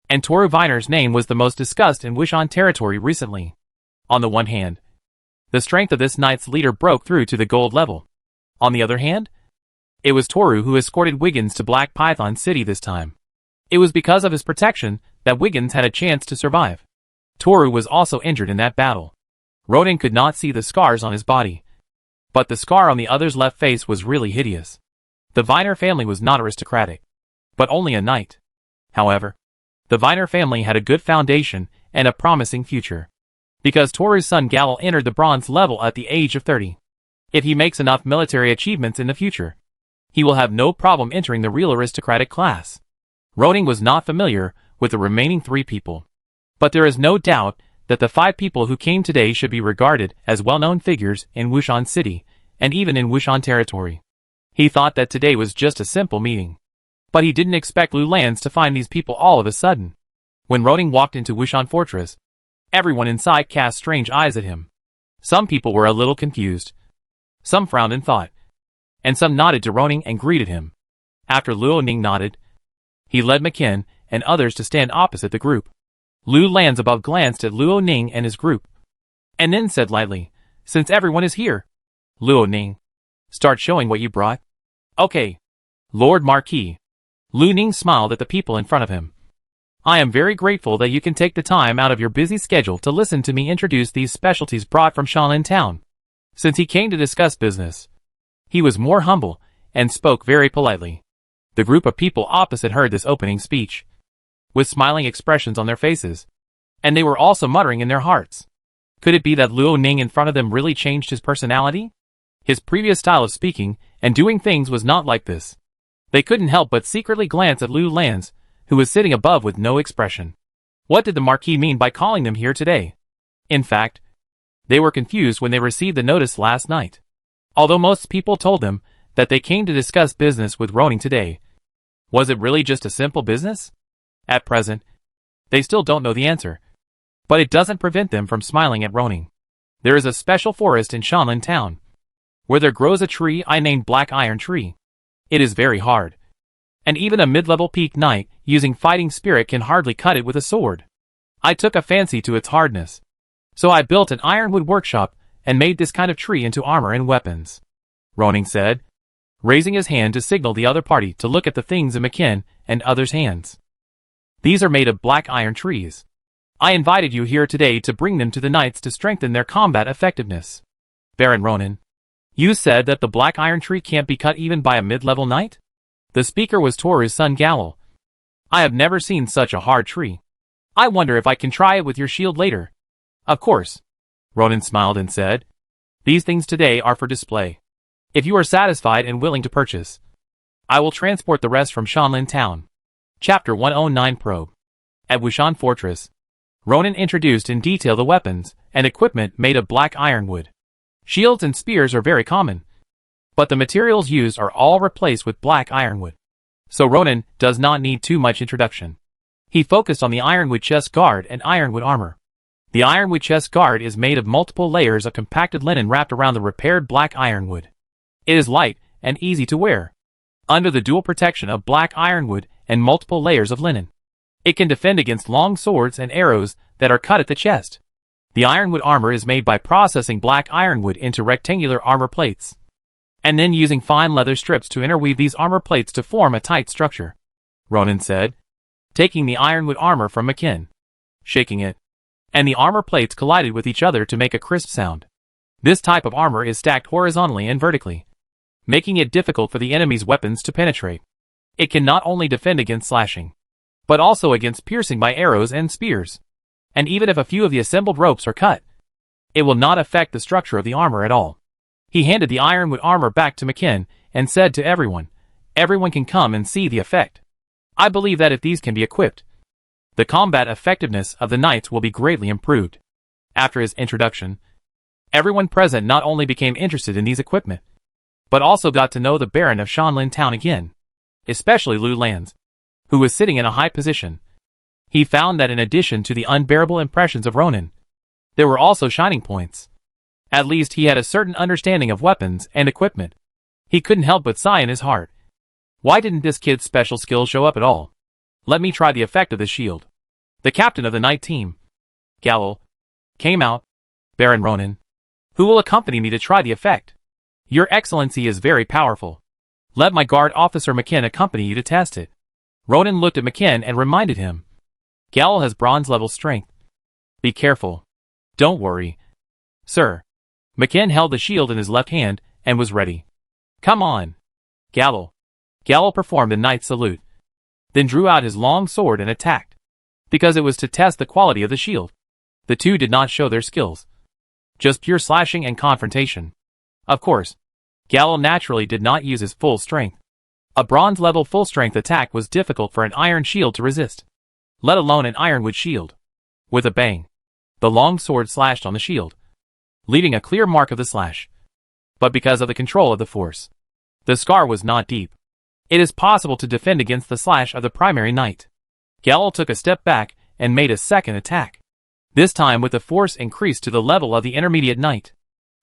and Toru Viner's name was the most discussed in Wishan territory recently. On the one hand, the strength of this knight's leader broke through to the gold level. On the other hand, it was Toru who escorted Wiggins to Black Python City this time. It was because of his protection that Wiggins had a chance to survive. Toru was also injured in that battle. Ronin could not see the scars on his body, but the scar on the other's left face was really hideous. The Viner family was not aristocratic, but only a knight. However, the Viner family had a good foundation and a promising future. Because Toru's son Galil entered the bronze level at the age of 30. If he makes enough military achievements in the future, he will have no problem entering the real aristocratic class. Ronin was not familiar with the remaining 3 people. But there is no doubt that the 5 people who came today should be regarded as well-known figures in Wushan City, and even in Wushan territory. He thought that today was just a simple meeting. But he didn't expect Lu Lands to find these people all of a sudden. When Ronin walked into Wushan Fortress, everyone inside cast strange eyes at him. Some people were a little confused. Some frowned in thought. And some nodded to Ronin and greeted him. After Luo Ning nodded, he led Makin and others to stand opposite the group. Lu Lands above glanced at Luo Ning and his group, and then said lightly, "Since everyone is here, Luo Ning, start showing what you brought." "Okay, Lord Marquis." Lu Ning smiled at the people in front of him. "I am very grateful that you can take the time out of your busy schedule to listen to me introduce these specialties brought from Shanlin Town." Since he came to discuss business, he was more humble and spoke very politely. The group of people opposite heard this opening speech with smiling expressions on their faces, and they were also muttering in their hearts. Could it be that Luo Ning in front of them really changed his personality? His previous style of speaking and doing things was not like this. They couldn't help but secretly glance at Lu Lands, who was sitting above with no expression. What did the Marquis mean by calling them here today? In fact, they were confused when they received the notice last night. Although most people told them that they came to discuss business with Ronin today, was it really just a simple business? At present, they still don't know the answer. But it doesn't prevent them from smiling at Ronin. There is a special forest in Shanlin Town, where there grows a tree I named Black Iron Tree. It is very hard, and even a mid-level peak knight using fighting spirit can hardly cut it with a sword. I took a fancy to its hardness, so I built an ironwood workshop and made this kind of tree into armor and weapons," Ronin said, raising his hand to signal the other party to look at the things in Makin and others' hands. "These are made of black iron trees. I invited you here today to bring them to the knights to strengthen their combat effectiveness." "Baron Ronin, you said that the black iron tree can't be cut even by a mid-level knight?" The speaker was Toru's son Galil. "I have never seen such a hard tree. I wonder if I can try it with your shield later." "Of course," Ronin smiled and said. "These things today are for display. If you are satisfied and willing to purchase, I will transport the rest from Shanlin Town." Chapter 109 Probe. At Wushan Fortress, Ronin introduced in detail the weapons and equipment made of black ironwood. Shields and spears are very common, but the materials used are all replaced with black ironwood. So Ronin does not need too much introduction. He focused on the ironwood chest guard and ironwood armor. The ironwood chest guard is made of multiple layers of compacted linen wrapped around the repaired black ironwood. It is light and easy to wear, under the dual protection of black ironwood and multiple layers of linen. It can defend against long swords and arrows that are cut at the chest. The ironwood armor is made by processing black ironwood into rectangular armor plates, and then using fine leather strips to interweave these armor plates to form a tight structure," Ronin said, taking the ironwood armor from Makin, shaking it, and the armor plates collided with each other to make a crisp sound. This type of armor is stacked horizontally and vertically, making it difficult for the enemy's weapons to penetrate. It can not only defend against slashing, but also against piercing by arrows and spears. And even if a few of the assembled ropes are cut, it will not affect the structure of the armor at all. He handed the ironwood armor back to Makin and said to everyone can come and see the effect. I believe that if these can be equipped, the combat effectiveness of the knights will be greatly improved. After his introduction, everyone present not only became interested in these equipment, but also got to know the Baron of Shanlin Town again, especially Lu Lands, who was sitting in a high position. He found that in addition to the unbearable impressions of Ronin, there were also shining points. At least he had a certain understanding of weapons and equipment. He couldn't help but sigh in his heart. Why didn't this kid's special skill show up at all? Let me try the effect of the shield. The captain of the knight team, Galil, came out. "Baron Ronin, who will accompany me to try the effect? Your Excellency is very powerful. Let my guard officer Makin accompany you to test it." Ronin looked at Makin and reminded him. "Galil has bronze-level strength. Be careful. Don't worry, sir." Makin held the shield in his left hand and was ready. "Come on, Galil." Galil performed the knight's salute. then drew out his long sword and attacked. Because it was to test the quality of the shield. The two did not show their skills. Just pure slashing and confrontation. Of course, Gallo naturally did not use his full strength. A bronze-level full-strength attack was difficult for an iron shield to resist, let alone an ironwood shield. With a bang, the long sword slashed on the shield, leaving a clear mark of the slash. But because of the control of the force, the scar was not deep. It is possible to defend against the slash of the primary knight. Gallo took a step back and made a second attack. This time with the force increased to the level of the intermediate knight.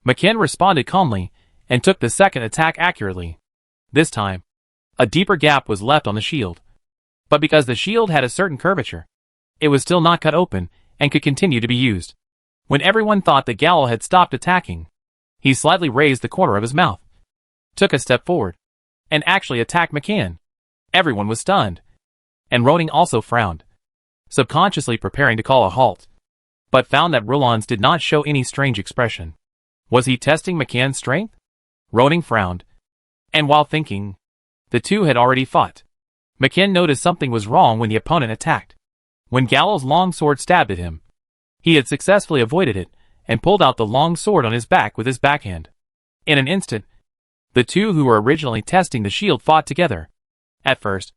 McKen responded calmly and took the second attack accurately. This time, a deeper gap was left on the shield. But because the shield had a certain curvature, it was still not cut open and could continue to be used. When everyone thought that Gallo had stopped attacking, he slightly raised the corner of his mouth, took a step forward, and actually attacked McKen. Everyone was stunned, and Ronan also frowned, subconsciously preparing to call a halt, but found that Roland's did not show any strange expression. Was he testing McKen's strength? Ronan frowned, and while thinking, the two had already fought. McKen noticed something was wrong when the opponent attacked. When Gallo's long sword stabbed at him, he had successfully avoided it and pulled out the long sword on his back with his backhand. In an instant, the two who were originally testing the shield fought together. At first,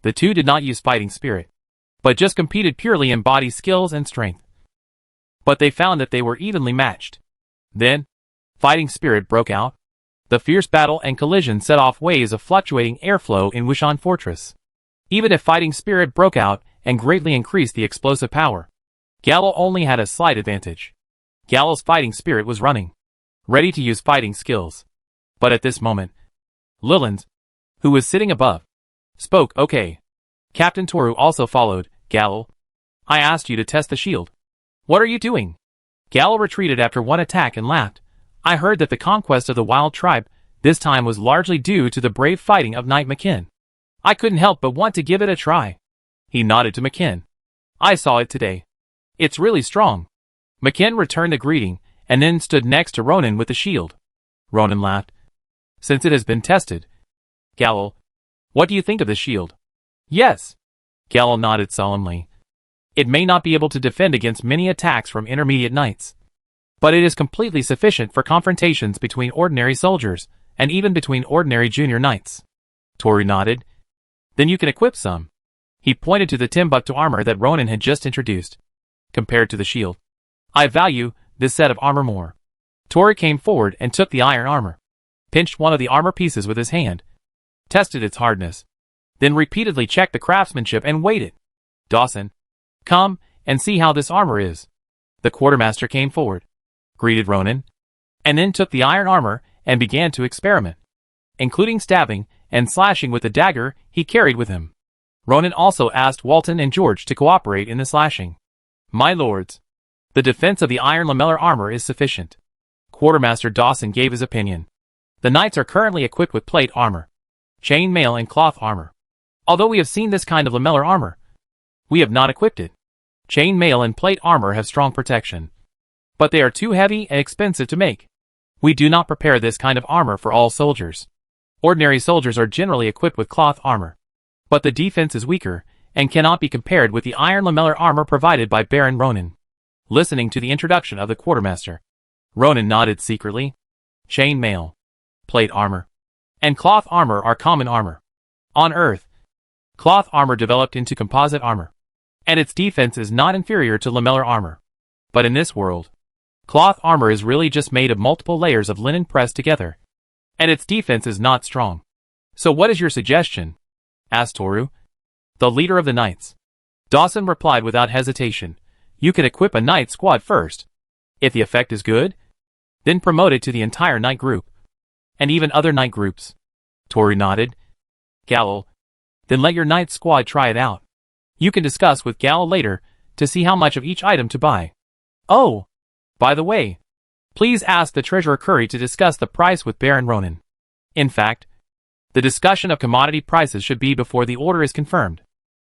the two did not use fighting spirit, but just competed purely in body skills and strength. But they found that they were evenly matched. Then, fighting spirit broke out. The fierce battle and collision set off waves of fluctuating airflow in Wishan Fortress. Even if fighting spirit broke out and greatly increased the explosive power, Gallo only had a slight advantage. Gallo's fighting spirit was running, ready to use fighting skills. But at this moment, Lilland, who was sitting above, spoke. Okay. Captain Toru also followed. Gallo, I asked you to test the shield. What are you doing? Gallo retreated after one attack and laughed. I heard that the conquest of the wild tribe this time was largely due to the brave fighting of Knight McKen. I couldn't help but want to give it a try. He nodded to McKen. I saw it today. It's really strong. McKen returned the greeting and then stood next to Ronan with the shield. Ronan laughed. Since it has been tested. Gallo, what do you think of the shield? Yes. Gallo nodded solemnly. It may not be able to defend against many attacks from intermediate knights, but it is completely sufficient for confrontations between ordinary soldiers, and even between ordinary junior knights. Toru nodded. Then you can equip some. He pointed to the Timbuktu armor that Ronan had just introduced. Compared to the shield, I value this set of armor more. Toru came forward and took the iron armor, pinched one of the armor pieces with his hand, tested its hardness, then repeatedly checked the craftsmanship and waited. Dawson, come and see how this armor is. The quartermaster came forward, greeted Ronan, and then took the iron armor and began to experiment, including stabbing and slashing with the dagger he carried with him. Ronan also asked Walton and George to cooperate in the slashing. My lords, the defense of the iron lamellar armor is sufficient. Quartermaster Dawson gave his opinion. The knights are currently equipped with plate armor, chain mail and cloth armor. Although we have seen this kind of lamellar armor, we have not equipped it. Chain mail and plate armor have strong protection, but they are too heavy and expensive to make. We do not prepare this kind of armor for all soldiers. Ordinary soldiers are generally equipped with cloth armor, but the defense is weaker and cannot be compared with the iron lamellar armor provided by Baron Ronan. Listening to the introduction of the quartermaster, Ronan nodded secretly. Chain mail, plate armor, and cloth armor are common armor. On Earth, cloth armor developed into composite armor, and its defense is not inferior to lamellar armor. But in this world, cloth armor is really just made of multiple layers of linen pressed together, and its defense is not strong. So what is your suggestion? Asked Toru, the leader of the knights. Dawson replied without hesitation. You can equip a knight squad first. If the effect is good, then promote it to the entire knight group, and even other knight groups. Toru nodded. Gallo, then let your knight squad try it out. You can discuss with Gallo later to see how much of each item to buy. Oh, by the way, please ask the Treasurer Curry to discuss the price with Baron Ronan. In fact, the discussion of commodity prices should be before the order is confirmed.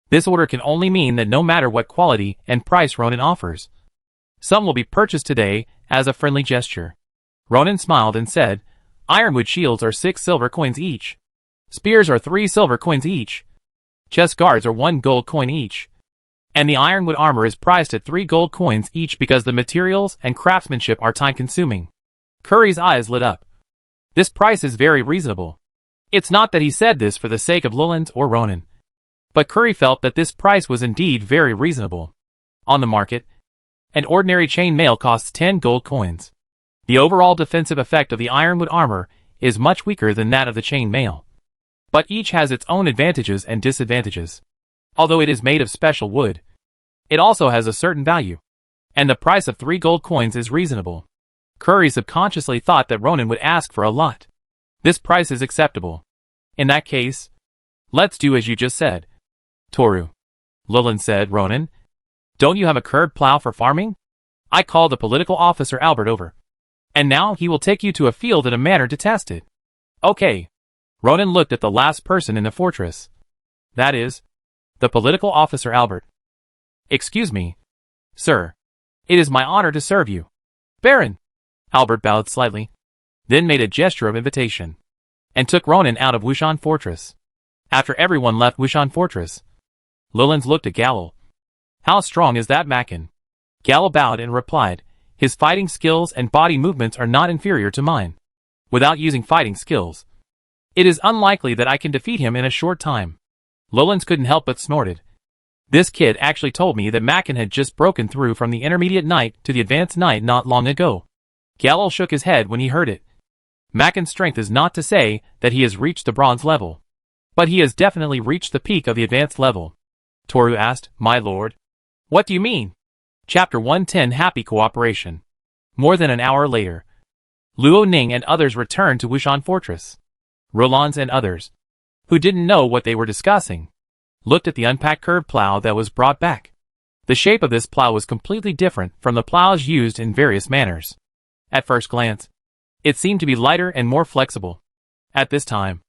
This order can only mean that no matter what quality and price Ronan offers, some will be purchased today as a friendly gesture. Ronan smiled and said, Ironwood shields are 6 silver coins each. Spears are 3 silver coins each. Chest guards are 1 gold coin each. And the ironwood armor is priced at 3 gold coins each because the materials and craftsmanship are time-consuming. Curry's eyes lit up. This price is very reasonable. It's not that he said this for the sake of Lullans or Ronan. But Curry felt that this price was indeed very reasonable. On the market, an ordinary chain mail costs 10 gold coins. The overall defensive effect of the ironwood armor is much weaker than that of the chain mail. But each has its own advantages and disadvantages. Although it is made of special wood, it also has a certain value. And the price of 3 gold coins is reasonable. Curry subconsciously thought that Ronan would ask for a lot. This price is acceptable. In that case, let's do as you just said. Toru. Lullans said, Ronan, don't you have a curved plow for farming? I called the political officer Albert over. And now he will take you to a field in a manner to test it. Okay. Ronan looked at the last person in the fortress. That is, the political officer Albert. Excuse me, sir. It is my honor to serve you. Baron. Albert bowed slightly, then made a gesture of invitation, and took Ronan out of Wushan Fortress. After everyone left Wushan Fortress, Lullans looked at Galil. How strong is that Makin? Galil bowed and replied, his fighting skills and body movements are not inferior to mine. Without using fighting skills, it is unlikely that I can defeat him in a short time. Lullans couldn't help but snorted. This kid actually told me that Makin had just broken through from the intermediate knight to the advanced knight not long ago. Galil shook his head when he heard it. Makin's strength is not to say that he has reached the bronze level, but he has definitely reached the peak of the advanced level. Toru asked, my lord. What do you mean? Chapter 110 Happy Cooperation. More than an hour later, Luo Ning and others returned to Wushan Fortress. Rollans and others, who didn't know what they were discussing, looked at the unpacked curved plow that was brought back. The shape of this plow was completely different from the plows used in various manners. At first glance, it seemed to be lighter and more flexible. At this time,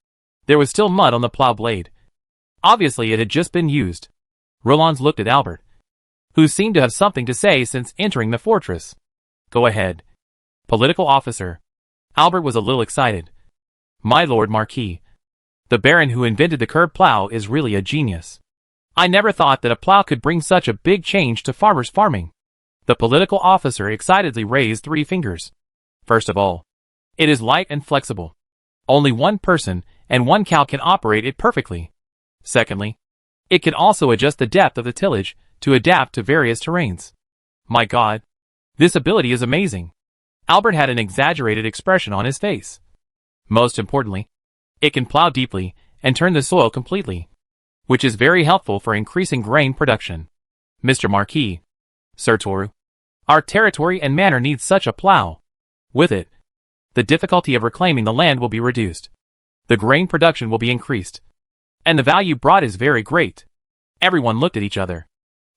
there was still mud on the plow blade. Obviously it had just been used. Rollans looked at Albert, who seemed to have something to say since entering the fortress. Go ahead. Political officer. Albert was a little excited. My lord Marquis, the baron who invented the curved plow is really a genius. I never thought that a plow could bring such a big change to farmers' farming. The political officer excitedly raised 3 fingers. First of all, it is light and flexible. Only 1 person and 1 cow can operate it perfectly. Secondly, it can also adjust the depth of the tillage to adapt to various terrains. My God, this ability is amazing. Albert had an exaggerated expression on his face. Most importantly, it can plow deeply and turn the soil completely, which is very helpful for increasing grain production. Mr. Marquis, Sir Toru, our territory and manor needs such a plow. With it, the difficulty of reclaiming the land will be reduced. The grain production will be increased. And the value brought is very great. Everyone looked at each other,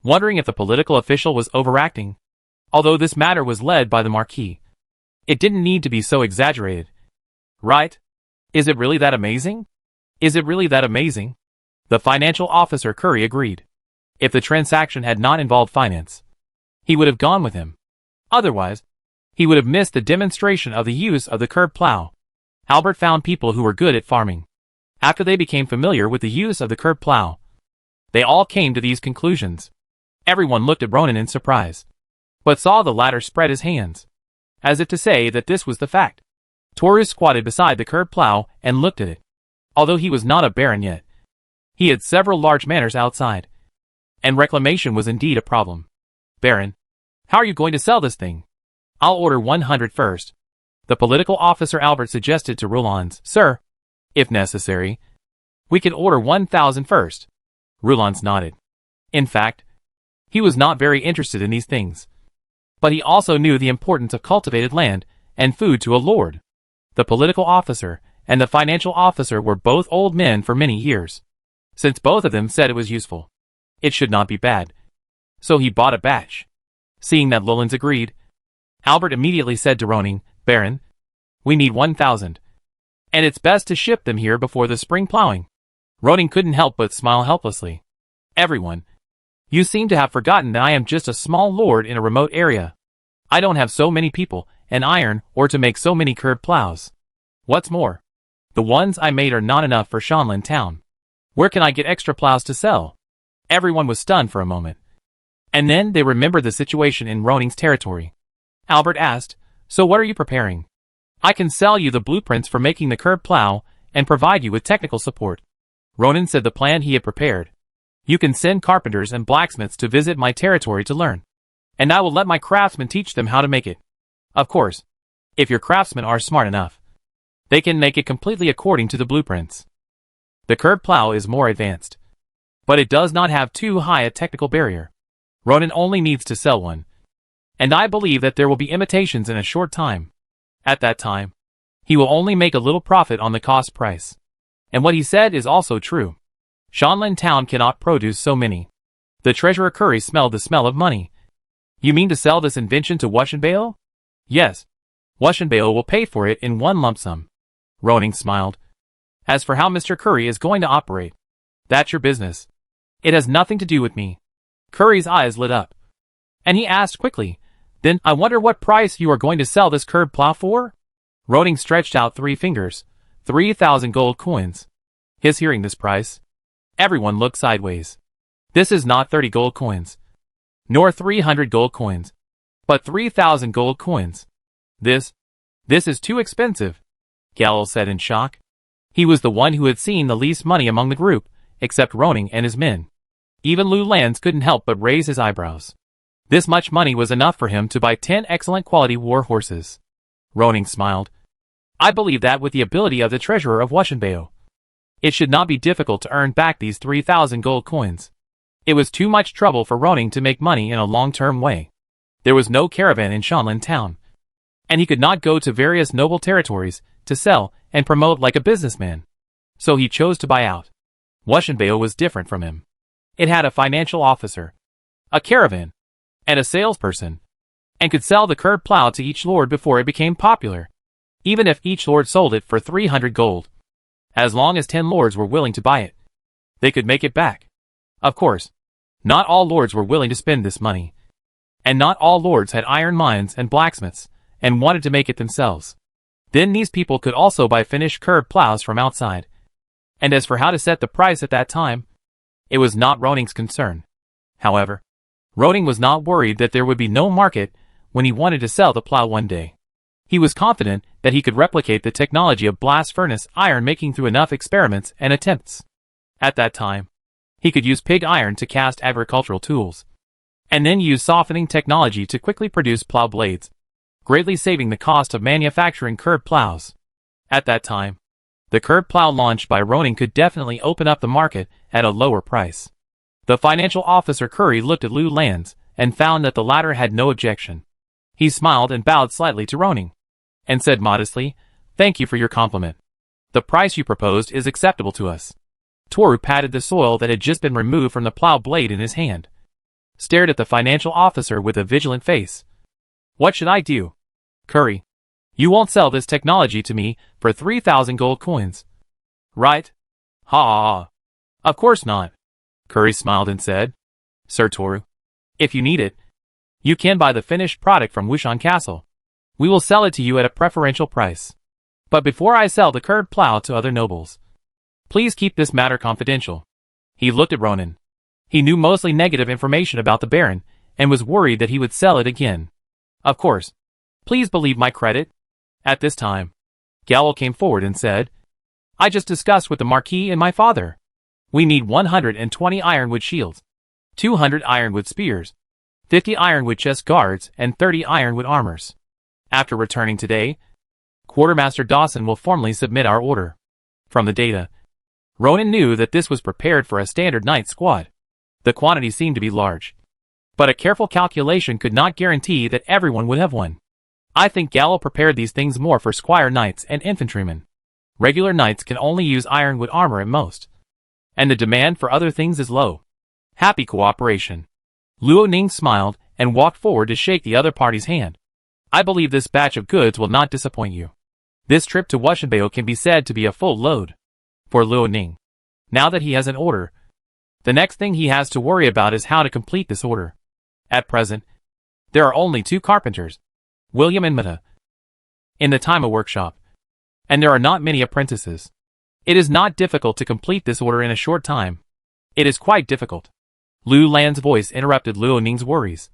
wondering if the political official was overacting. Although this matter was led by the Marquis, it didn't need to be so exaggerated. Right? Is it really that amazing? Is it really that amazing? The financial officer Curry agreed. If the transaction had not involved finance, he would have gone with him. Otherwise, he would have missed the demonstration of the use of the curved plow. Albert found people who were good at farming. After they became familiar with the use of the curved plow, they all came to these conclusions. Everyone looked at Ronan in surprise, but saw the latter spread his hands, as if to say that this was the fact. Toru squatted beside the curved plow and looked at it. Although he was not a baron yet, he had several large manors outside, and reclamation was indeed a problem. Baron, how are you going to sell this thing? I'll order 100 first. The political officer Albert suggested to Rollans. Sir, if necessary, we can order 1,000 first. Rollans nodded. In fact, he was not very interested in these things. But he also knew the importance of cultivated land and food to a lord. The political officer and the financial officer were both old men for many years. Since both of them said it was useful, it should not be bad. So he bought a batch. Seeing that Lullans agreed, Albert immediately said to Ronan, Baron, we need 1,000. And it's best to ship them here before the spring plowing. Ronan couldn't help but smile helplessly. Everyone, you seem to have forgotten that I am just a small lord in a remote area. I don't have so many people and iron or to make so many curved plows. What's more, the ones I made are not enough for Shanlin town. Where can I get extra plows to sell? Everyone was stunned for a moment. And then they remembered the situation in Roning's territory. Albert asked, "So what are you preparing?" "I can sell you the blueprints for making the curb plow and provide you with technical support." Ronin said the plan he had prepared. "You can send carpenters and blacksmiths to visit my territory to learn. And I will let my craftsmen teach them how to make it. Of course, if your craftsmen are smart enough, they can make it completely according to the blueprints. The curb plow is more advanced, but it does not have too high a technical barrier. Ronin only needs to sell one. And I believe that there will be imitations in a short time. At that time, he will only make a little profit on the cost price." And what he said is also true. Shanlin town cannot produce so many. The treasurer Curry smelled the smell of money. "You mean to sell this invention to Washenbale?" "Yes. Washenbale will pay for it in one lump sum." Ronin smiled. "As for how Mr. Curry is going to operate, that's your business. It has nothing to do with me." Curry's eyes lit up. And he asked quickly, "Then I wonder what price you are going to sell this curb plow for?" Ronin stretched out 3 fingers. 3,000 gold coins. His hearing this price, everyone looked sideways. This is not 30 gold coins, nor 300 gold coins, but 3,000 gold coins. This is too expensive," Gallo said in shock. He was the one who had seen the least money among the group, except Ronin and his men. Even Lu Lans couldn't help but raise his eyebrows. This much money was enough for him to buy 10 excellent quality war horses. Ronin smiled. "I believe that with the ability of the treasurer of Washenbao, it should not be difficult to earn back these 3,000 gold coins." It was too much trouble for Ronin to make money in a long-term way. There was no caravan in Shanlin town, and he could not go to various noble territories to sell and promote like a businessman. So he chose to buy out. Washenbao was different from him. It had a financial officer, a caravan, and a salesperson, and could sell the curb plow to each lord before it became popular, even if each lord sold it for 300 gold. As long as 10 lords were willing to buy it, they could make it back. Of course, not all lords were willing to spend this money, and not all lords had iron mines and blacksmiths, and wanted to make it themselves. Then these people could also buy finished curb plows from outside. And as for how to set the price at that time, it was not Ronin's concern. However, Ronin was not worried that there would be no market when he wanted to sell the plow one day. He was confident that he could replicate the technology of blast furnace iron making through enough experiments and attempts. At that time, he could use pig iron to cast agricultural tools, and then use softening technology to quickly produce plow blades, greatly saving the cost of manufacturing curb plows. At that time, the curb plow launched by Ronin could definitely open up the market at a lower price. The financial officer Curry looked at Lu Lans and found that the latter had no objection. He smiled and bowed slightly to Ronin, and said modestly, "Thank you for your compliment. The price you proposed is acceptable to us." Toru patted the soil that had just been removed from the plow blade in his hand, stared at the financial officer with a vigilant face. "What should I do?" "Curry, you won't sell this technology to me for 3,000 gold coins, right?" "Ha! Of course not." Curry smiled and said, "Sir Toru, if you need it, you can buy the finished product from Wushan Castle. We will sell it to you at a preferential price. But before I sell the curb plow to other nobles, please keep this matter confidential." He looked at Ronin. He knew mostly negative information about the Baron, and was worried that he would sell it again. "Of course. Please believe my credit." At this time, Gallo came forward and said, "I just discussed with the Marquis and my father. We need 120 ironwood shields, 200 ironwood spears, 50 ironwood chest guards, and 30 ironwood armors. After returning today, Quartermaster Dawson will formally submit our order." From the data, Ronin knew that this was prepared for a standard knight squad. The quantity seemed to be large, but a careful calculation could not guarantee that everyone would have one. "I think Gallo prepared these things more for squire knights and infantrymen. Regular knights can only use ironwood armor at most, and the demand for other things is low." Happy cooperation. Luo Ning smiled and walked forward to shake the other party's hand. "I believe this batch of goods will not disappoint you. This trip to Washenbao can be said to be a full load for Luo Ning. Now that he has an order, the next thing he has to worry about is how to complete this order. At present, there are only 2 carpenters, William and Mata, in the Taima workshop, and there are not many apprentices. It is not difficult to complete this order in a short time. It is quite difficult. Lu Lan's voice interrupted Luo Ning's worries.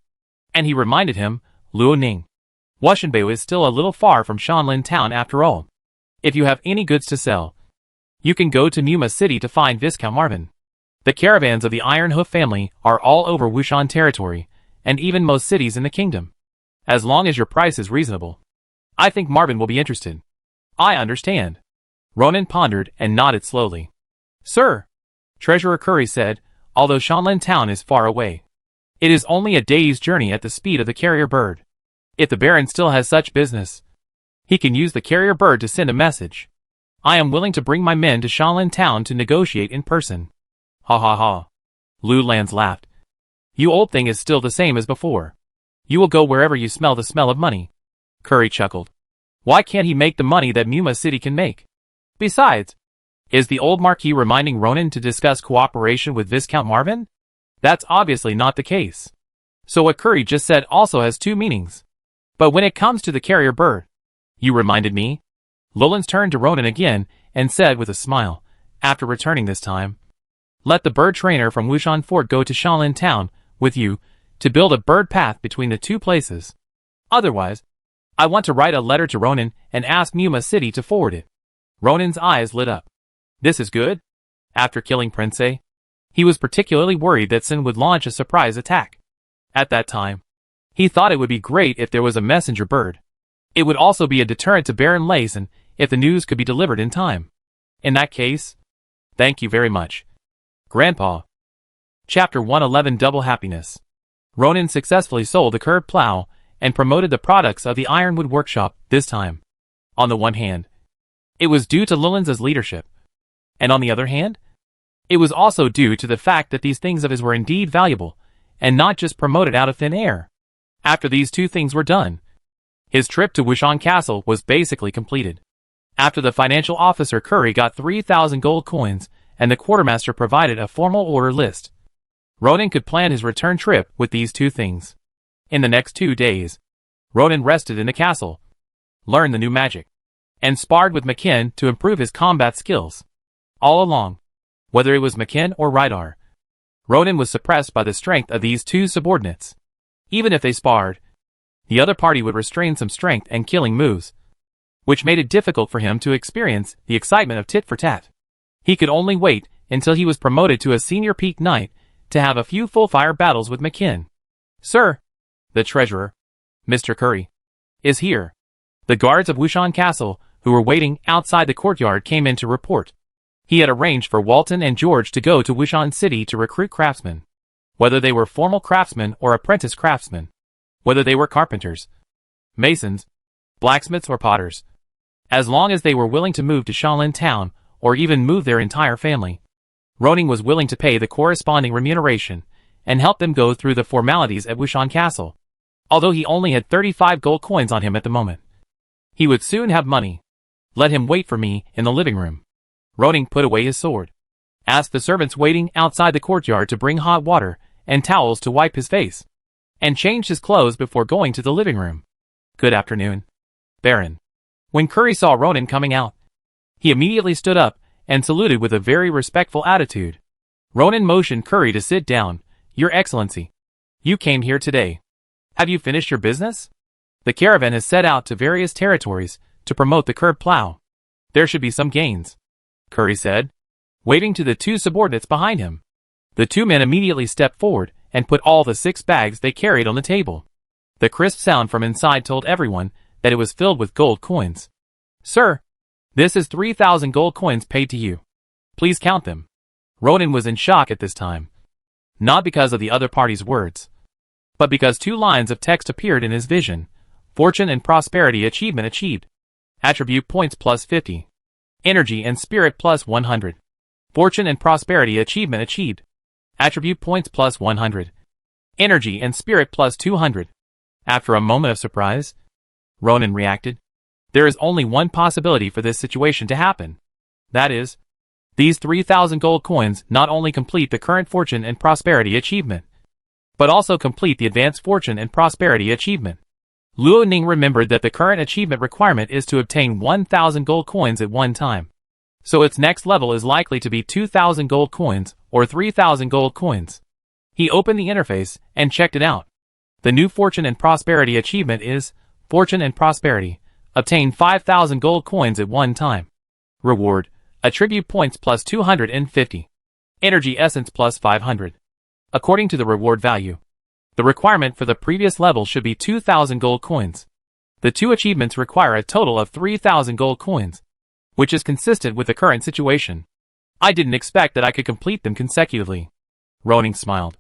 And he reminded him, Luo Ning, Washenbei is still a little far from Shanlin town after all. If you have any goods to sell, you can go to Muma City to find Viscount Marvin. The caravans of the Iron Hoof family are all over Wushan territory, and even most cities in the kingdom. As long as your price is reasonable, I think Marvin will be interested. I understand. Ronan pondered and nodded slowly. Sir, Treasurer Curry said, although Shanlin town is far away, it is only a day's journey at the speed of the carrier bird. If the Baron still has such business, he can use the carrier bird to send a message. I am willing to bring my men to Shanlin town to negotiate in person. Ha ha ha. Lu Lan's laughed. You old thing is still the same as before. You will go wherever you smell the smell of money. Curry chuckled. Why can't he make the money that Muma City can make? Besides, is the old Marquis reminding Ronan to discuss cooperation with Viscount Marvin? That's obviously not the case. So what Curry just said also has two meanings. But when it comes to the carrier bird, you reminded me. Lolans turned to Ronan again and said with a smile, after returning this time, let the bird trainer from Wushan Fort go to Shanlin town with you to build a bird path between the two places. Otherwise, I want to write a letter to Ronan and ask Muma City to forward it. Ronan's eyes lit up. This is good. After killing Prince A, he was particularly worried that Sin would launch a surprise attack. At that time, he thought it would be great if there was a messenger bird. It would also be a deterrent to Baron Layson if the news could be delivered in time. In that case, thank you very much, Grandpa. Chapter 111 Double Happiness. Ronan successfully sold the curved plow and promoted the products of the Ironwood Workshop this time. On the one hand, it was due to Lolans' leadership. And on the other hand, it was also due to the fact that these things of his were indeed valuable, and not just promoted out of thin air. After these two things were done, his trip to Wushan Castle was basically completed. After the financial officer Curry got 3,000 gold coins, and the quartermaster provided a formal order list, Ronan could plan his return trip with these two things. In the next 2 days, Ronan rested in the castle, learned the new magic, and sparred with Makin to improve his combat skills. All along, whether it was Makin or Rydar, Ronan was suppressed by the strength of these two subordinates. Even if they sparred, the other party would restrain some strength and killing moves, which made it difficult for him to experience the excitement of tit for tat. He could only wait until he was promoted to a senior peak knight to have a few full-fire battles with Makin. Sir, the treasurer, Mr. Curry, is here. The guards of Wushan Castle, who were waiting outside the courtyard, came in to report. He had arranged for Walton and George to go to Wushan City to recruit craftsmen. Whether they were formal craftsmen or apprentice craftsmen. Whether they were carpenters, masons, blacksmiths or potters. As long as they were willing to move to Shanlin town, or even move their entire family, Ronan was willing to pay the corresponding remuneration, and help them go through the formalities at Wushan Castle. Although he only had 35 gold coins on him at the moment, he would soon have money. Let him wait for me in the living room. Ronan put away his sword, asked the servants waiting outside the courtyard to bring hot water and towels to wipe his face, and changed his clothes before going to the living room. Good afternoon, Baron. When Curry saw Ronan coming out, he immediately stood up and saluted with a very respectful attitude. Ronan motioned Curry to sit down. Your Excellency, you came here today. Have you finished your business? The caravan has set out to various territories to promote the curved plow. There should be some gains, Curry said, waving to the two subordinates behind him. The two men immediately stepped forward and put all the 6 bags they carried on the table. The crisp sound from inside told everyone that it was filled with gold coins. Sir, this is 3,000 gold coins paid to you. Please count them. Ronan was in shock at this time. Not because of the other party's words, but because 2 lines of text appeared in his vision. Fortune and prosperity achievement achieved. Attribute points plus 50. Energy and spirit plus 100. Fortune and prosperity achievement achieved. Attribute points plus 100. Energy and spirit plus 200. After a moment of surprise, Ronan reacted. There is only one possibility for this situation to happen. That is, these 3,000 gold coins not only complete the current fortune and prosperity achievement, but also complete the advanced fortune and prosperity achievement. Luo Ning remembered that the current achievement requirement is to obtain 1,000 gold coins at one time. so its next level is likely to be 2,000 gold coins or 3,000 gold coins. He opened the interface and checked it out. The new Fortune and Prosperity achievement is Fortune and Prosperity. Obtain 5,000 gold coins at one time. Reward: Attribute points plus 250. Energy Essence plus 500. According to the reward value, the requirement for the previous level should be 2,000 gold coins. The two achievements require a total of 3,000 gold coins, which is consistent with the current situation. I didn't expect that I could complete them consecutively. Ronan smiled.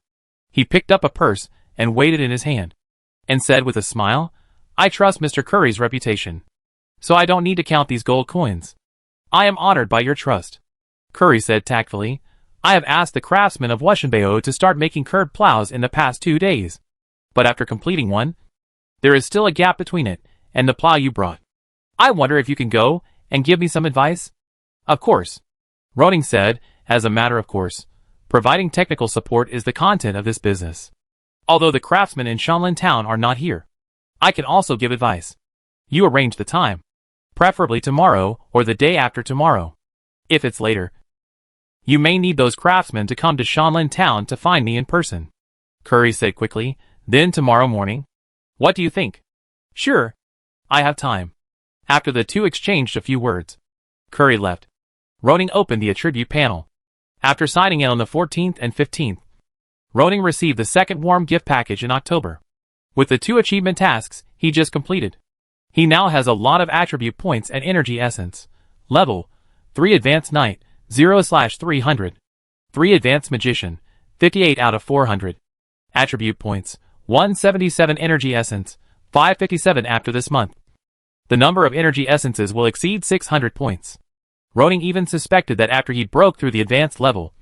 He picked up a purse and weighed it in his hand, and said with a smile, I trust Mr. Curry's reputation, so I don't need to count these gold coins. I am honored by your trust. Curry said tactfully, I have asked the craftsmen of Wushanbeo to start making curved plows in the past 2 days, but after completing one, there is still a gap between it and the plow you brought. I wonder if you can go and give me some advice? Of course. Ronan said, as a matter of course. Providing technical support is the content of this business. Although the craftsmen in Shanlin Town are not here, I can also give advice. You arrange the time, preferably tomorrow or the day after tomorrow. If it's later, you may need those craftsmen to come to Shanlin Town to find me in person. Curry said quickly, then tomorrow morning? What do you think? Sure. I have time. After the two exchanged a few words, Curry left. Ronan opened the attribute panel. After signing in on the 14th and 15th, Ronan received the second warm gift package in October. With the 2 achievement tasks he just completed, he now has a lot of attribute points and energy essence. Level 3 Advanced Knight, 0/300. 3 Advanced Magician, 58 out of 400. Attribute points, 177 energy essence, 557 after this month. The number of energy essences will exceed 600 points. Ronan even suspected that after he broke through the advanced level,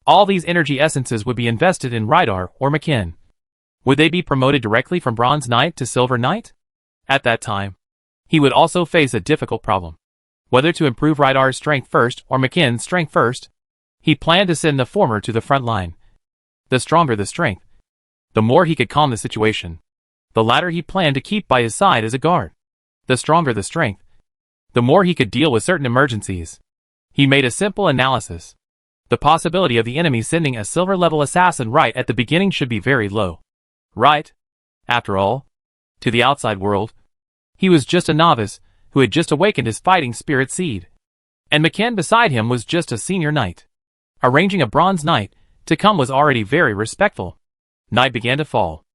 all these energy essences would be invested in Rydar or McKinn. Would they be promoted directly from Bronze Knight to Silver Knight? At that time, he would also face a difficult problem. Whether to improve Rydar's strength first or McKinn's strength first. He planned to send the former to the front line. The stronger the strength, the more he could calm the situation. The latter he planned to keep by his side as a guard. The stronger the strength, the more he could deal with certain emergencies. He made a simple analysis. The possibility of the enemy sending a silver-level assassin right at the beginning should be very low. Right? After all, to the outside world, he was just a novice who had just awakened his fighting spirit seed. And McKinn beside him was just a senior knight. Arranging a Bronze Knight to come was already very respectful. Night began to fall.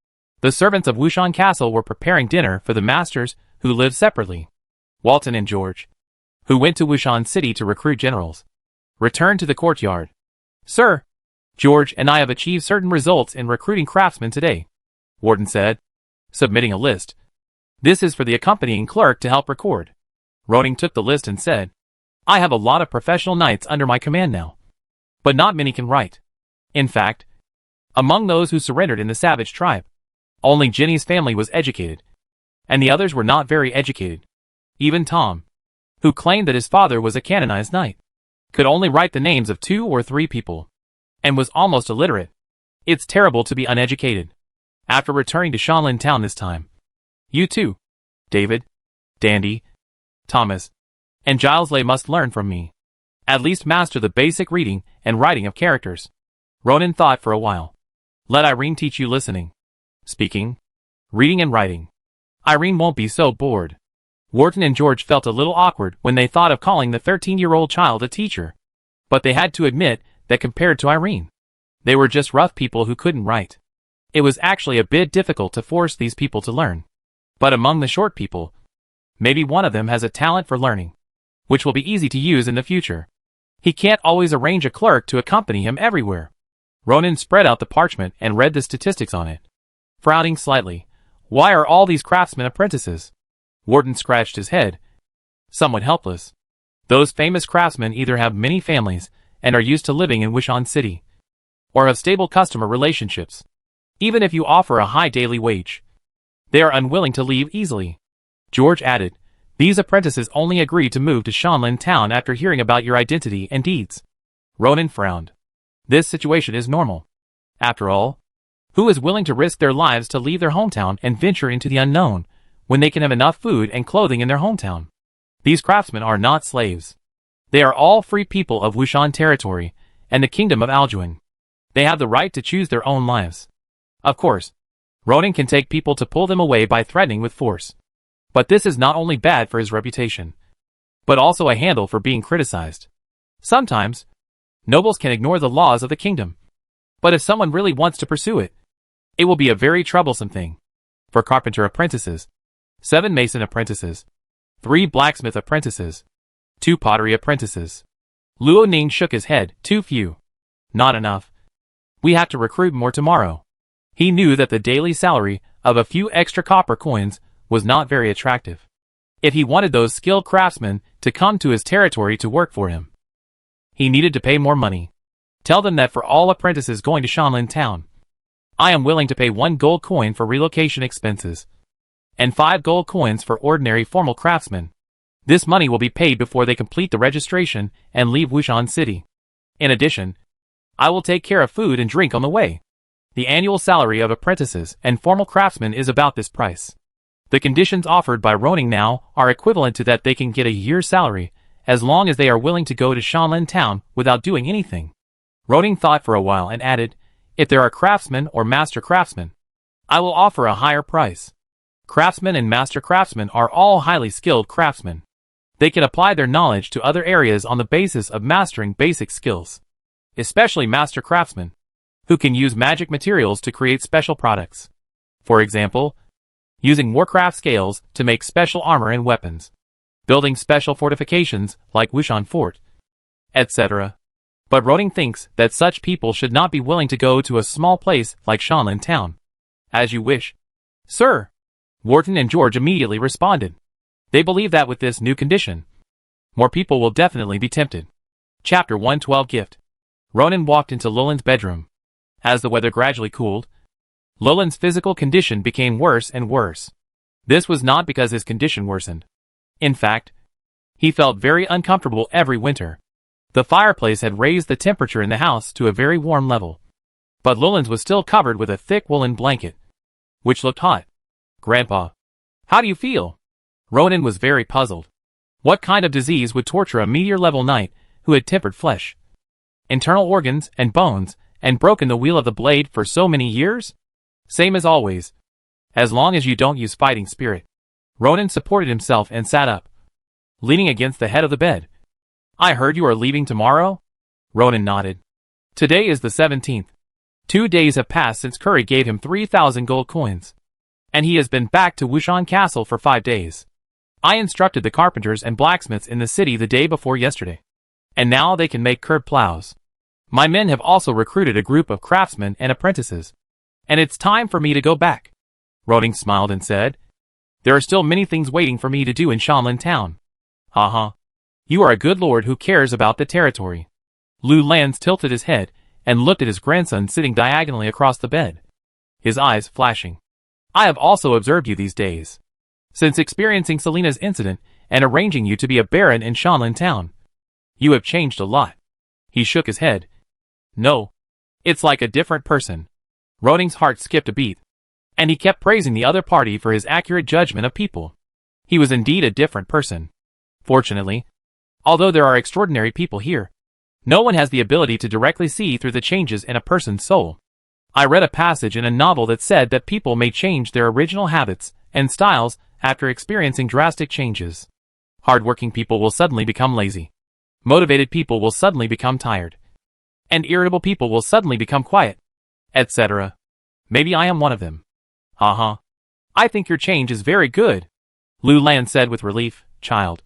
The servants of Wushan Castle were preparing dinner for the masters who lived separately. Walton and George, who went to Wushan City to recruit generals, returned to the courtyard. Sir, George and I have achieved certain results in recruiting craftsmen today, Warden said, submitting a list. This is for the accompanying clerk to help record. Ronan took the list and said, I have a lot of professional knights under my command now, but not many can write. In fact, among those who surrendered in the savage tribe, only Jenny's family was educated, and the others were not very educated. Even Tom, who claimed that his father was a canonized knight, could only write the names of 2 or 3 people, and was almost illiterate. It's terrible to be uneducated. After returning to Shanlin Town this time, you too, David, Dandy, Thomas, and Giles Lay must learn from me. At least master the basic reading and writing of characters. Ronan thought for a while. Let Irene teach you listening, speaking, reading and writing. Irene won't be so bored. Wharton and George felt a little awkward when they thought of calling the 13-year-old child a teacher. But they had to admit that compared to Irene, they were just rough people who couldn't write. It was actually a bit difficult to force these people to learn. But among the short people, maybe one of them has a talent for learning, which will be easy to use in the future. He can't always arrange a clerk to accompany him everywhere. Ronan spread out the parchment and read the statistics on it. Frowning slightly, why are all these craftsmen apprentices? Wharton scratched his head, somewhat helpless. Those famous craftsmen either have many families and are used to living in Wushan City, or have stable customer relationships. Even if you offer a high daily wage, they are unwilling to leave easily. George added, these apprentices only agree to move to Shanlin Town after hearing about your identity and deeds. Ronan frowned. This situation is normal. After all, who is willing to risk their lives to leave their hometown and venture into the unknown when they can have enough food and clothing in their hometown? These craftsmen are not slaves. They are all free people of Wushan territory and the kingdom of Aljuan. They have the right to choose their own lives. Of course, Ronan can take people to pull them away by threatening with force. But this is not only bad for his reputation, but also a handle for being criticized. Sometimes, nobles can ignore the laws of the kingdom. But if someone really wants to pursue it, it will be a very troublesome thing. For carpenter apprentices, 7 mason apprentices, 3 blacksmith apprentices, 2 pottery apprentices. Luo Ning shook his head. Too few. Not enough. We have to recruit more tomorrow. He knew that the daily salary of a few extra copper coins was not very attractive. If he wanted those skilled craftsmen to come to his territory to work for him, he needed to pay more money. Tell them that for all apprentices going to Shanlin Town, I am willing to pay 1 gold coin for relocation expenses, and 5 gold coins for ordinary formal craftsmen. This money will be paid before they complete the registration and leave Wushan City. In addition, I will take care of food and drink on the way. The annual salary of apprentices and formal craftsmen is about this price. The conditions offered by Ronan now are equivalent to that they can get a year's salary, as long as they are willing to go to Shanlin Town without doing anything. Ronan thought for a while and added, if there are craftsmen or master craftsmen, I will offer a higher price. Craftsmen and master craftsmen are all highly skilled craftsmen. They can apply their knowledge to other areas on the basis of mastering basic skills. Especially master craftsmen, who can use magic materials to create special products. For example, using warcraft scales to make special armor and weapons, building special fortifications like Wushan Fort, etc. But Ronan thinks that such people should not be willing to go to a small place like Shanlin Town. As you wish, sir. Wharton and George immediately responded. They believe that with this new condition, more people will definitely be tempted. Chapter 112 Gift. Ronan walked into Lulin's bedroom. As the weather gradually cooled, Lulin's physical condition became worse and worse. This was not because his condition worsened. In fact, he felt very uncomfortable every winter. The fireplace had raised the temperature in the house to a very warm level. But Lulin's was still covered with a thick woolen blanket, which looked hot. Grandpa, how do you feel? Ronan was very puzzled. What kind of disease would torture a meteor-level knight who had tempered flesh, internal organs and bones, and broken the wheel of the blade for so many years? Same as always. As long as you don't use fighting spirit. Ronan supported himself and sat up, leaning against the head of the bed. I heard you are leaving tomorrow? Ronan nodded. Today is the 17th. 2 days have passed since Curry gave him 3,000 gold coins, and he has been back to Wushan Castle for 5 days. I instructed the carpenters and blacksmiths in the city the day before yesterday, and now they can make curved plows. My men have also recruited a group of craftsmen and apprentices, and it's time for me to go back. Ronan smiled and said, there are still many things waiting for me to do in Shanlin Town. Haha. You are a good lord who cares about the territory. Lu Lans tilted his head and looked at his grandson sitting diagonally across the bed, his eyes flashing. I have also observed you these days, since experiencing Selena's incident and arranging you to be a baron in Shanlin Town. You have changed a lot. He shook his head. No. It's like a different person. Ronan's heart skipped a beat, and he kept praising the other party for his accurate judgment of people. He was indeed a different person. Fortunately, although there are extraordinary people here, no one has the ability to directly see through the changes in a person's soul. I read a passage in a novel that said that people may change their original habits and styles after experiencing drastic changes. Hardworking people will suddenly become lazy. Motivated people will suddenly become tired. And irritable people will suddenly become quiet, etc. Maybe I am one of them. Haha. I think your change is very good, Lu Lan said with relief. Child,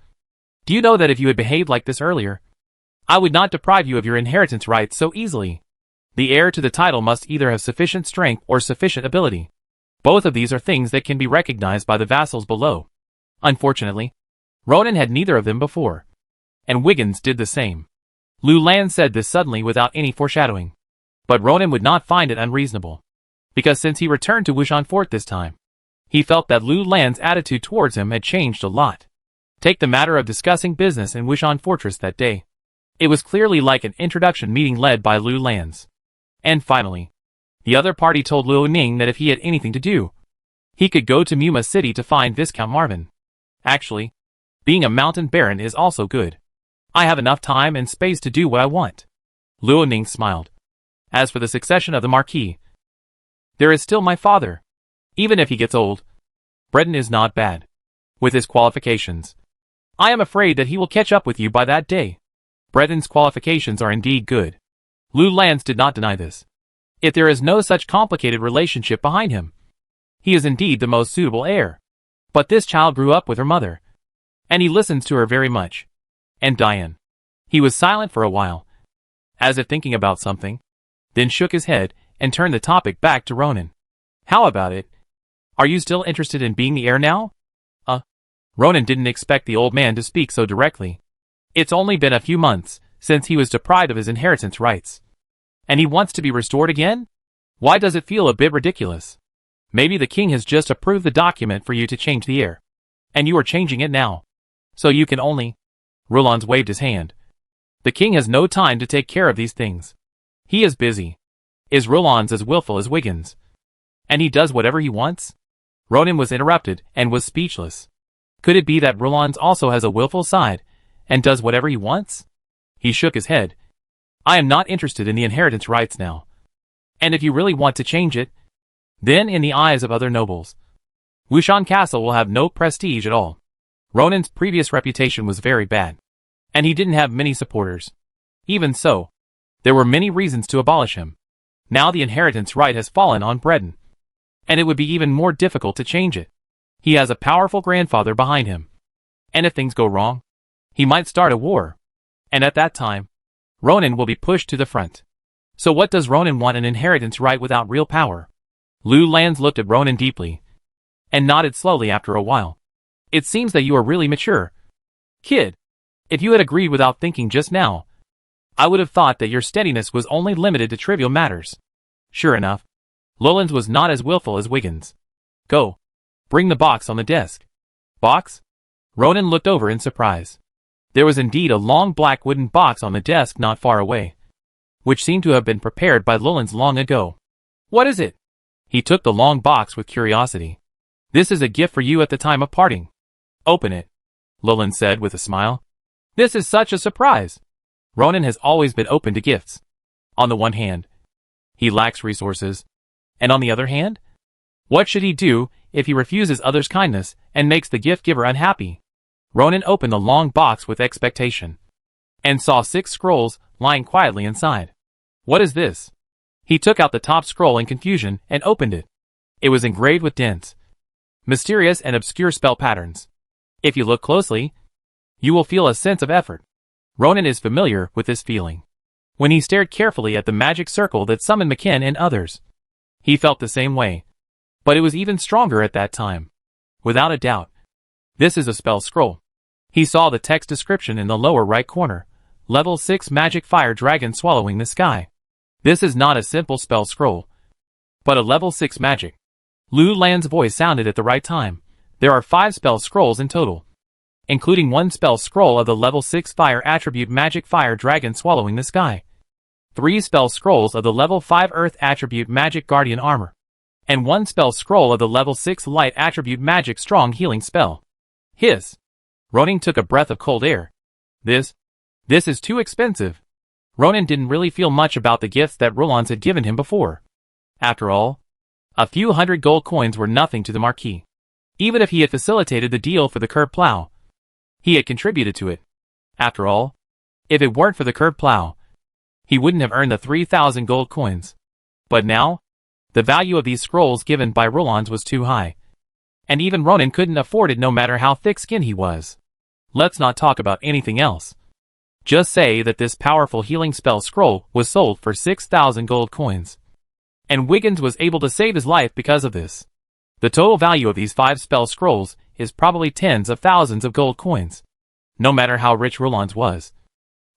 do you know that if you had behaved like this earlier, I would not deprive you of your inheritance rights so easily? The heir to the title must either have sufficient strength or sufficient ability. Both of these are things that can be recognized by the vassals below. Unfortunately, Ronan had neither of them before, and Wiggins did the same. Lu Lan said this suddenly without any foreshadowing. But Ronan would not find it unreasonable, because since he returned to Wushan Fort this time, he felt that Lu Lan's attitude towards him had changed a lot. Take the matter of discussing business in Wushan Fortress that day. It was clearly like an introduction meeting led by Lu Lan's. And finally, the other party told Luo Ning that if he had anything to do, he could go to Muma City to find Viscount Marvin. Actually, being a mountain baron is also good. I have enough time and space to do what I want. Luo Ning smiled. As for the succession of the marquis, there is still my father. Even if he gets old, Breton is not bad. With his qualifications, I am afraid that he will catch up with you by that day. Breton's qualifications are indeed good. Lu Lance did not deny this. If there is no such complicated relationship behind him, he is indeed the most suitable heir. But this child grew up with her mother, and he listens to her very much. And Diane. He was silent for a while, as if thinking about something, then shook his head and turned the topic back to Ronan. How about it? Are you still interested in being the heir now? Ronan didn't expect the old man to speak so directly. It's only been a few months since he was deprived of his inheritance rights. And he wants to be restored again? Why does it feel a bit ridiculous? Maybe the king has just approved the document for you to change the heir. And you are changing it now. So you can only... Rollans waved his hand. The king has no time to take care of these things. He is busy. Is Rollans as willful as Wiggins? And he does whatever he wants? Ronan was interrupted and was speechless. Could it be that Rollans also has a willful side, and does whatever he wants? He shook his head. I am not interested in the inheritance rights now. And if you really want to change it, then in the eyes of other nobles, Wushan Castle will have no prestige at all. Ronan's previous reputation was very bad, and he didn't have many supporters. Even so, there were many reasons to abolish him. Now the inheritance right has fallen on Breton, and it would be even more difficult to change it. He has a powerful grandfather behind him. And if things go wrong, he might start a war. And at that time, Ronan will be pushed to the front. So what does Ronan want an inheritance right without real power? Lu Lans looked at Ronan deeply, and nodded slowly after a while. It seems that you are really mature. Kid, if you had agreed without thinking just now, I would have thought that your steadiness was only limited to trivial matters. Sure enough, Lowlands was not as willful as Wiggins. Go. Bring the box on the desk. Box? Ronan looked over in surprise. There was indeed a long black wooden box on the desk not far away, which seemed to have been prepared by Lowlands long ago. What is it? He took the long box with curiosity. This is a gift for you at the time of parting. Open it, Lowlands said with a smile. This is such a surprise. Ronan has always been open to gifts. On the one hand, he lacks resources, and on the other hand, what should he do if he refuses others' kindness and makes the gift giver unhappy? Ronan opened the long box with expectation, and saw 6 scrolls lying quietly inside. What is this? He took out the top scroll in confusion and opened it. It was engraved with dense, mysterious and obscure spell patterns. If you look closely, you will feel a sense of effort. Ronan is familiar with this feeling. When he stared carefully at the magic circle that summoned McKen and others, he felt the same way. But it was even stronger at that time. Without a doubt, this is a spell scroll. He saw the text description in the lower right corner. Level 6 Magic Fire Dragon Swallowing the Sky. This is not a simple spell scroll, but a level 6 magic. Lu Lan's voice sounded at the right time. There are 5 spell scrolls in total, including 1 spell scroll of the level 6 Fire Attribute Magic Fire Dragon Swallowing the Sky, 3 spell scrolls of the level 5 Earth Attribute Magic Guardian Armor, and 1 spell scroll of the level 6 Light Attribute Magic Strong Healing Spell. Hiss. Ronan took a breath of cold air. This is too expensive. Ronan didn't really feel much about the gifts that Rollans had given him before. After all, a few 100 gold coins were nothing to the Marquis. Even if he had facilitated the deal for the curb plow, he had contributed to it. After all, if it weren't for the curb plow, he wouldn't have earned the 3,000 gold coins. But now, the value of these scrolls given by Rollans was too high, and even Ronan couldn't afford it no matter how thick-skinned he was. Let's not talk about anything else. Just say that this powerful healing spell scroll was sold for 6,000 gold coins, and Wiggins was able to save his life because of this. The total value of these 5 spell scrolls is probably tens of thousands of gold coins. No matter how rich Rollans was,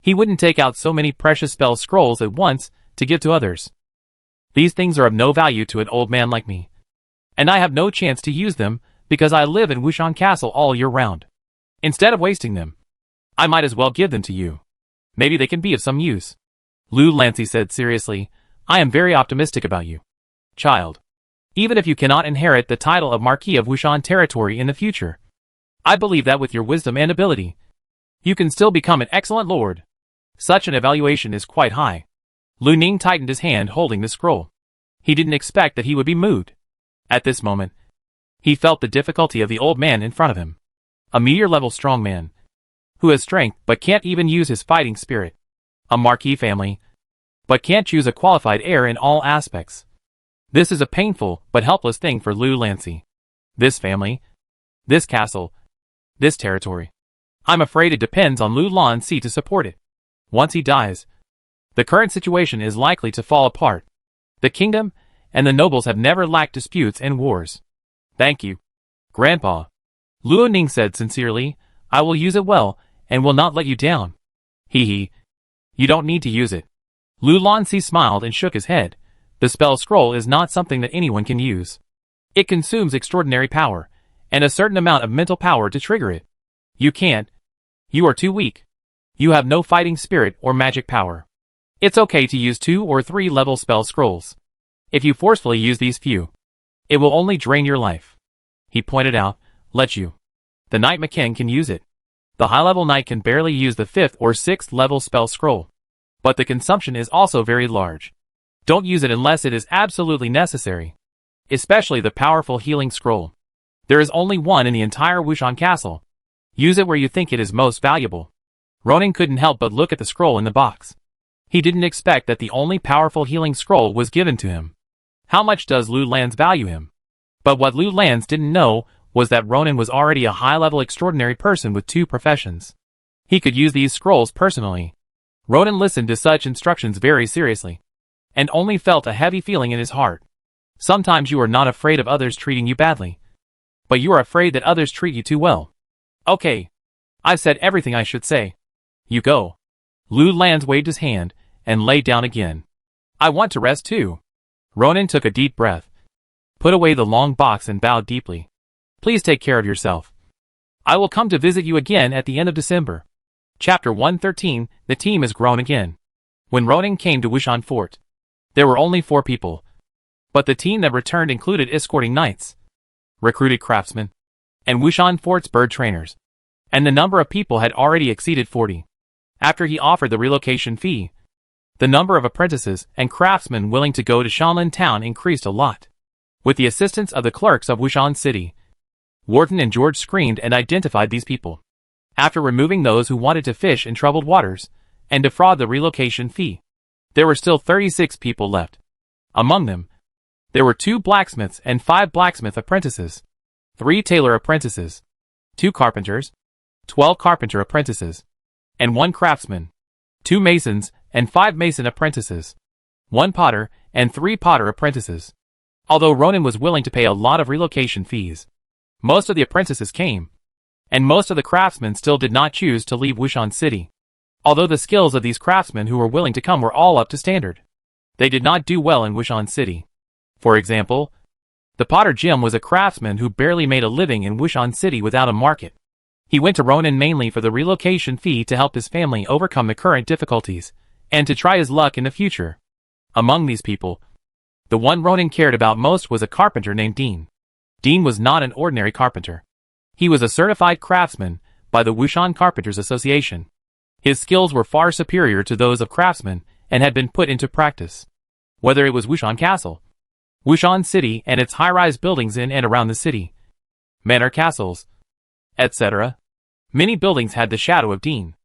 he wouldn't take out so many precious spell scrolls at once to give to others. These things are of no value to an old man like me, and I have no chance to use them because I live in Wushan Castle all year round. Instead of wasting them, I might as well give them to you. Maybe they can be of some use. Lu Lancy said seriously, I am very optimistic about you, child. Even if you cannot inherit the title of Marquis of Wushan territory in the future, I believe that with your wisdom and ability, you can still become an excellent lord. Such an evaluation is quite high. Lu Ning tightened his hand holding the scroll. He didn't expect that he would be moved. At this moment, he felt the difficulty of the old man in front of him. A meteor-level strong man, who has strength but can't even use his fighting spirit. A marquis family, but can't choose a qualified heir in all aspects. This is a painful but helpless thing for Lu Lancy. This family, this castle, this territory. I'm afraid it depends on Lu Lancy to support it. Once he dies, the current situation is likely to fall apart. The kingdom and the nobles have never lacked disputes and wars. Thank you, Grandpa. Lu Ning said sincerely. I will use it well and will not let you down. Hee. You don't need to use it. Lu Lancy smiled and shook his head. The spell scroll is not something that anyone can use. It consumes extraordinary power, and a certain amount of mental power to trigger it. You can't. You are too weak. You have no fighting spirit or magic power. It's okay to use 2 or 3 level spell scrolls. If you forcefully use these few, it will only drain your life. He pointed out, let you. The Knight McKen can use it. The high-level knight can barely use the 5th or 6th level spell scroll. But the consumption is also very large. Don't use it unless it is absolutely necessary. Especially the powerful healing scroll. There is only one in the entire Wushan Castle. Use it where you think it is most valuable. Ronan couldn't help but look at the scroll in the box. He didn't expect that the only powerful healing scroll was given to him. How much does Lu Lanz value him? But what Lu Lanz didn't know was that Ronan was already a high-level extraordinary person with 2 professions. He could use these scrolls personally. Ronan listened to such instructions very seriously, and only felt a heavy feeling in his heart. Sometimes you are not afraid of others treating you badly, but you are afraid that others treat you too well. Okay. I've said everything I should say. You go. Lu Lanz waved his hand and lay down again. I want to rest too. Ronan took a deep breath, put away the long box and bowed deeply. Please take care of yourself. I will come to visit you again at the end of December. Chapter 113, The team has grown again. When Ronan came to Wushan Fort, there were only 4 people. But the team that returned included escorting knights, recruited craftsmen, and Wushan Fort's bird trainers. And the number of people had already exceeded 40. After he offered the relocation fee, the number of apprentices and craftsmen willing to go to Shanlin Town increased a lot. With the assistance of the clerks of Wushan City, Wharton and George screened and identified these people. After removing those who wanted to fish in troubled waters and defraud the relocation fee, there were still 36 people left. Among them, there were 2 blacksmiths and 5 blacksmith apprentices, 3 tailor apprentices, 2 carpenters, 12 carpenter apprentices, and 1 craftsman, 2 masons and 5 mason apprentices, 1 potter and 3 potter apprentices. Although Ronan was willing to pay a lot of relocation fees, most of the apprentices came, and most of the craftsmen still did not choose to leave Wushan City. Although the skills of these craftsmen who were willing to come were all up to standard, they did not do well in Wushan City. For example, the potter Jim was a craftsman who barely made a living in Wushan City without a market. He went to Ronan mainly for the relocation fee to help his family overcome the current difficulties, and to try his luck in the future. Among these people, the one Ronan cared about most was a carpenter named Dean. Dean was not an ordinary carpenter. He was a certified craftsman by the Wushan Carpenters Association. His skills were far superior to those of craftsmen and had been put into practice. Whether it was Wushan Castle, Wushan City and its high-rise buildings in and around the city, manor castles, etc., many buildings had the shadow of Dean.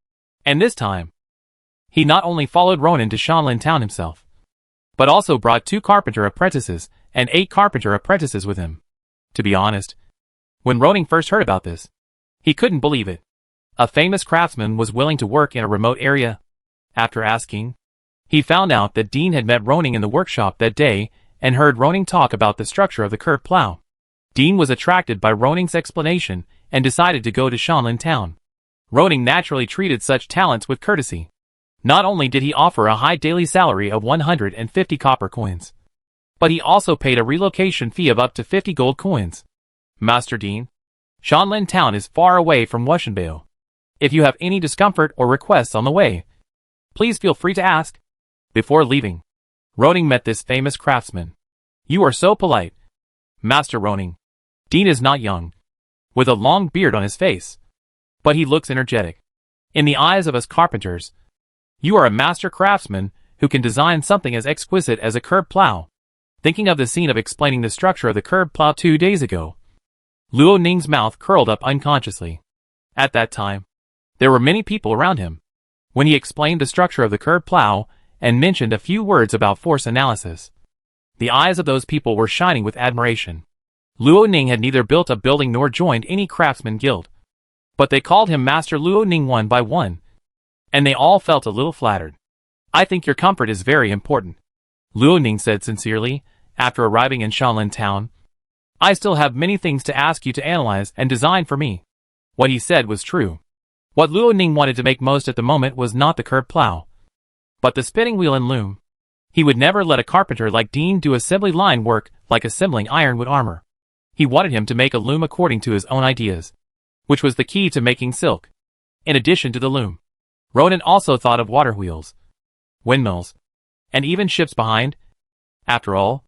And this time, he not only followed Ronan to Shanlin Town himself, but also brought 2 carpenter apprentices and 8 carpenter apprentices with him. To be honest, when Ronan first heard about this, he couldn't believe it. A famous craftsman was willing to work in a remote area. After asking, he found out that Dean had met Ronan in the workshop that day and heard Ronan talk about the structure of the curved plow. Dean was attracted by Ronan's explanation and decided to go to Shanlin Town. Ronan naturally treated such talents with courtesy. Not only did he offer a high daily salary of 150 copper coins, but he also paid a relocation fee of up to 50 gold coins. Master Dean, Shanlin Town is far away from Wushanbao. If you have any discomfort or requests on the way, please feel free to ask. Before leaving, Ronan met this famous craftsman. You are so polite, Master Ronan. Dean is not young, with a long beard on his face, but he looks energetic. In the eyes of us carpenters, you are a master craftsman who can design something as exquisite as a curb plow. Thinking of the scene of explaining the structure of the curb plow 2 days ago, Luo Ning's mouth curled up unconsciously. At that time, there were many people around him. When he explained the structure of the curb plow and mentioned a few words about force analysis, the eyes of those people were shining with admiration. Luo Ning had neither built a building nor joined any craftsman guild, but they called him Master Luo Ning one by one, and they all felt a little flattered. I think your comfort is very important, Luo Ning said sincerely, after arriving in Shanlin town. I still have many things to ask you to analyze and design for me. What he said was true. What Luo Ning wanted to make most at the moment was not the curb plow, but the spinning wheel and loom. He would never let a carpenter like Dean do assembly line work like assembling ironwood armor. He wanted him to make a loom according to his own ideas, which was the key to making silk. In addition to the loom, Ronan also thought of water wheels, windmills, and even ships behind. After all,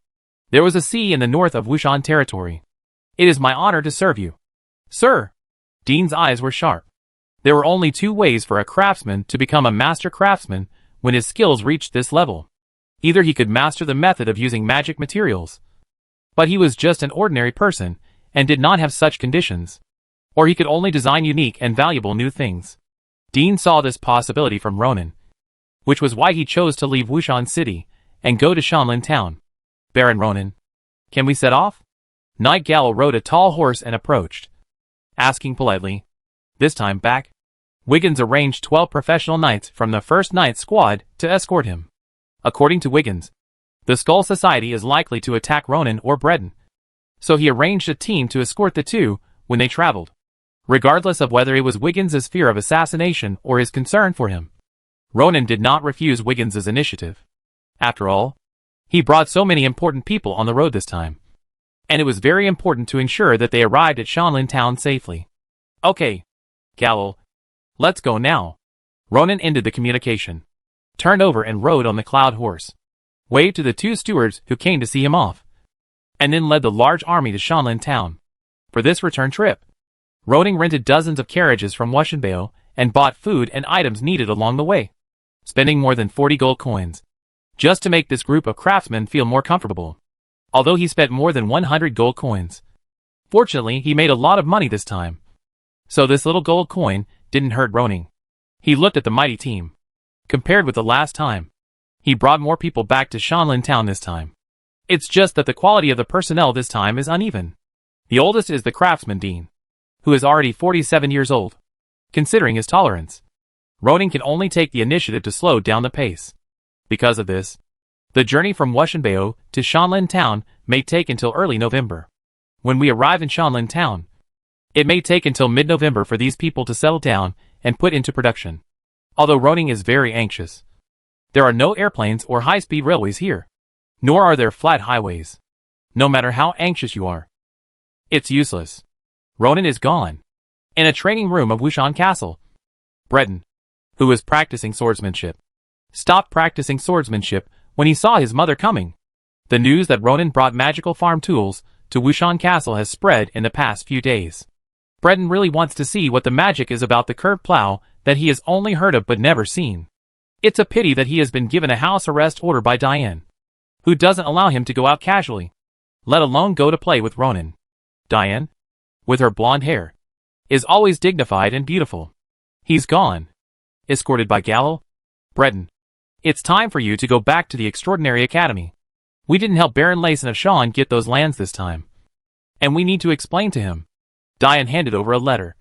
there was a sea in the north of Wushan territory. It is my honor to serve you, sir. Dean's eyes were sharp. There were only 2 ways for a craftsman to become a master craftsman when his skills reached this level. Either he could master the method of using magic materials, but he was just an ordinary person and did not have such conditions, or he could only design unique and valuable new things. Dean saw this possibility from Ronan, which was why he chose to leave Wushan City and go to Shanlin town. Baron Ronan, can we set off? Night Gal rode a tall horse and approached, asking politely. This time back, Wiggins arranged 12 professional knights from the first night squad to escort him. According to Wiggins, the Skull Society is likely to attack Ronan or Breton, so he arranged a team to escort the two when they traveled, regardless of whether it was Wiggins' fear of assassination or his concern for him. Ronan did not refuse Wiggins' initiative. After all, he brought so many important people on the road this time, and it was very important to ensure that they arrived at Shanlin town safely. Okay, Galil, let's go now. Ronan ended the communication, turned over and rode on the cloud horse, waved to the 2 stewards who came to see him off, and then led the large army to Shanlin town. For this return trip, Ronan rented dozens of carriages from Wushanbao and bought food and items needed along the way, spending more than 40 gold coins, just to make this group of craftsmen feel more comfortable. Although he spent more than 100 gold coins, fortunately he made a lot of money this time, so this little gold coin didn't hurt Ronan. He looked at the mighty team. Compared with the last time, he brought more people back to Shanlin town this time. It's just that the quality of the personnel this time is uneven. The oldest is the craftsman Dean, who is already 47 years old. Considering his tolerance, Ronan can only take the initiative to slow down the pace. Because of this, the journey from Wushanbao to Shanlin town may take until early November. When we arrive in Shanlin town, it may take until mid-November for these people to settle down and put into production. Although Ronan is very anxious, there are no airplanes or high-speed railways here, nor are there flat highways. No matter how anxious you are, it's useless. Ronan is gone. In a training room of Wushan Castle, Breton, who was practicing swordsmanship, stopped practicing swordsmanship when he saw his mother coming. The news that Ronan brought magical farm tools to Wushan Castle has spread in the past few days. Breton really wants to see what the magic is about the curved plow that he has only heard of but never seen. It's a pity that he has been given a house arrest order by Diane, who doesn't allow him to go out casually, let alone go to play with Ronan. Diane, with her blonde hair, is always dignified and beautiful. He's gone, escorted by Galil. Breton, it's time for you to go back to the Extraordinary Academy. We didn't help Baron Layson of Sean get those lands this time, and we need to explain to him. Diane handed over a letter.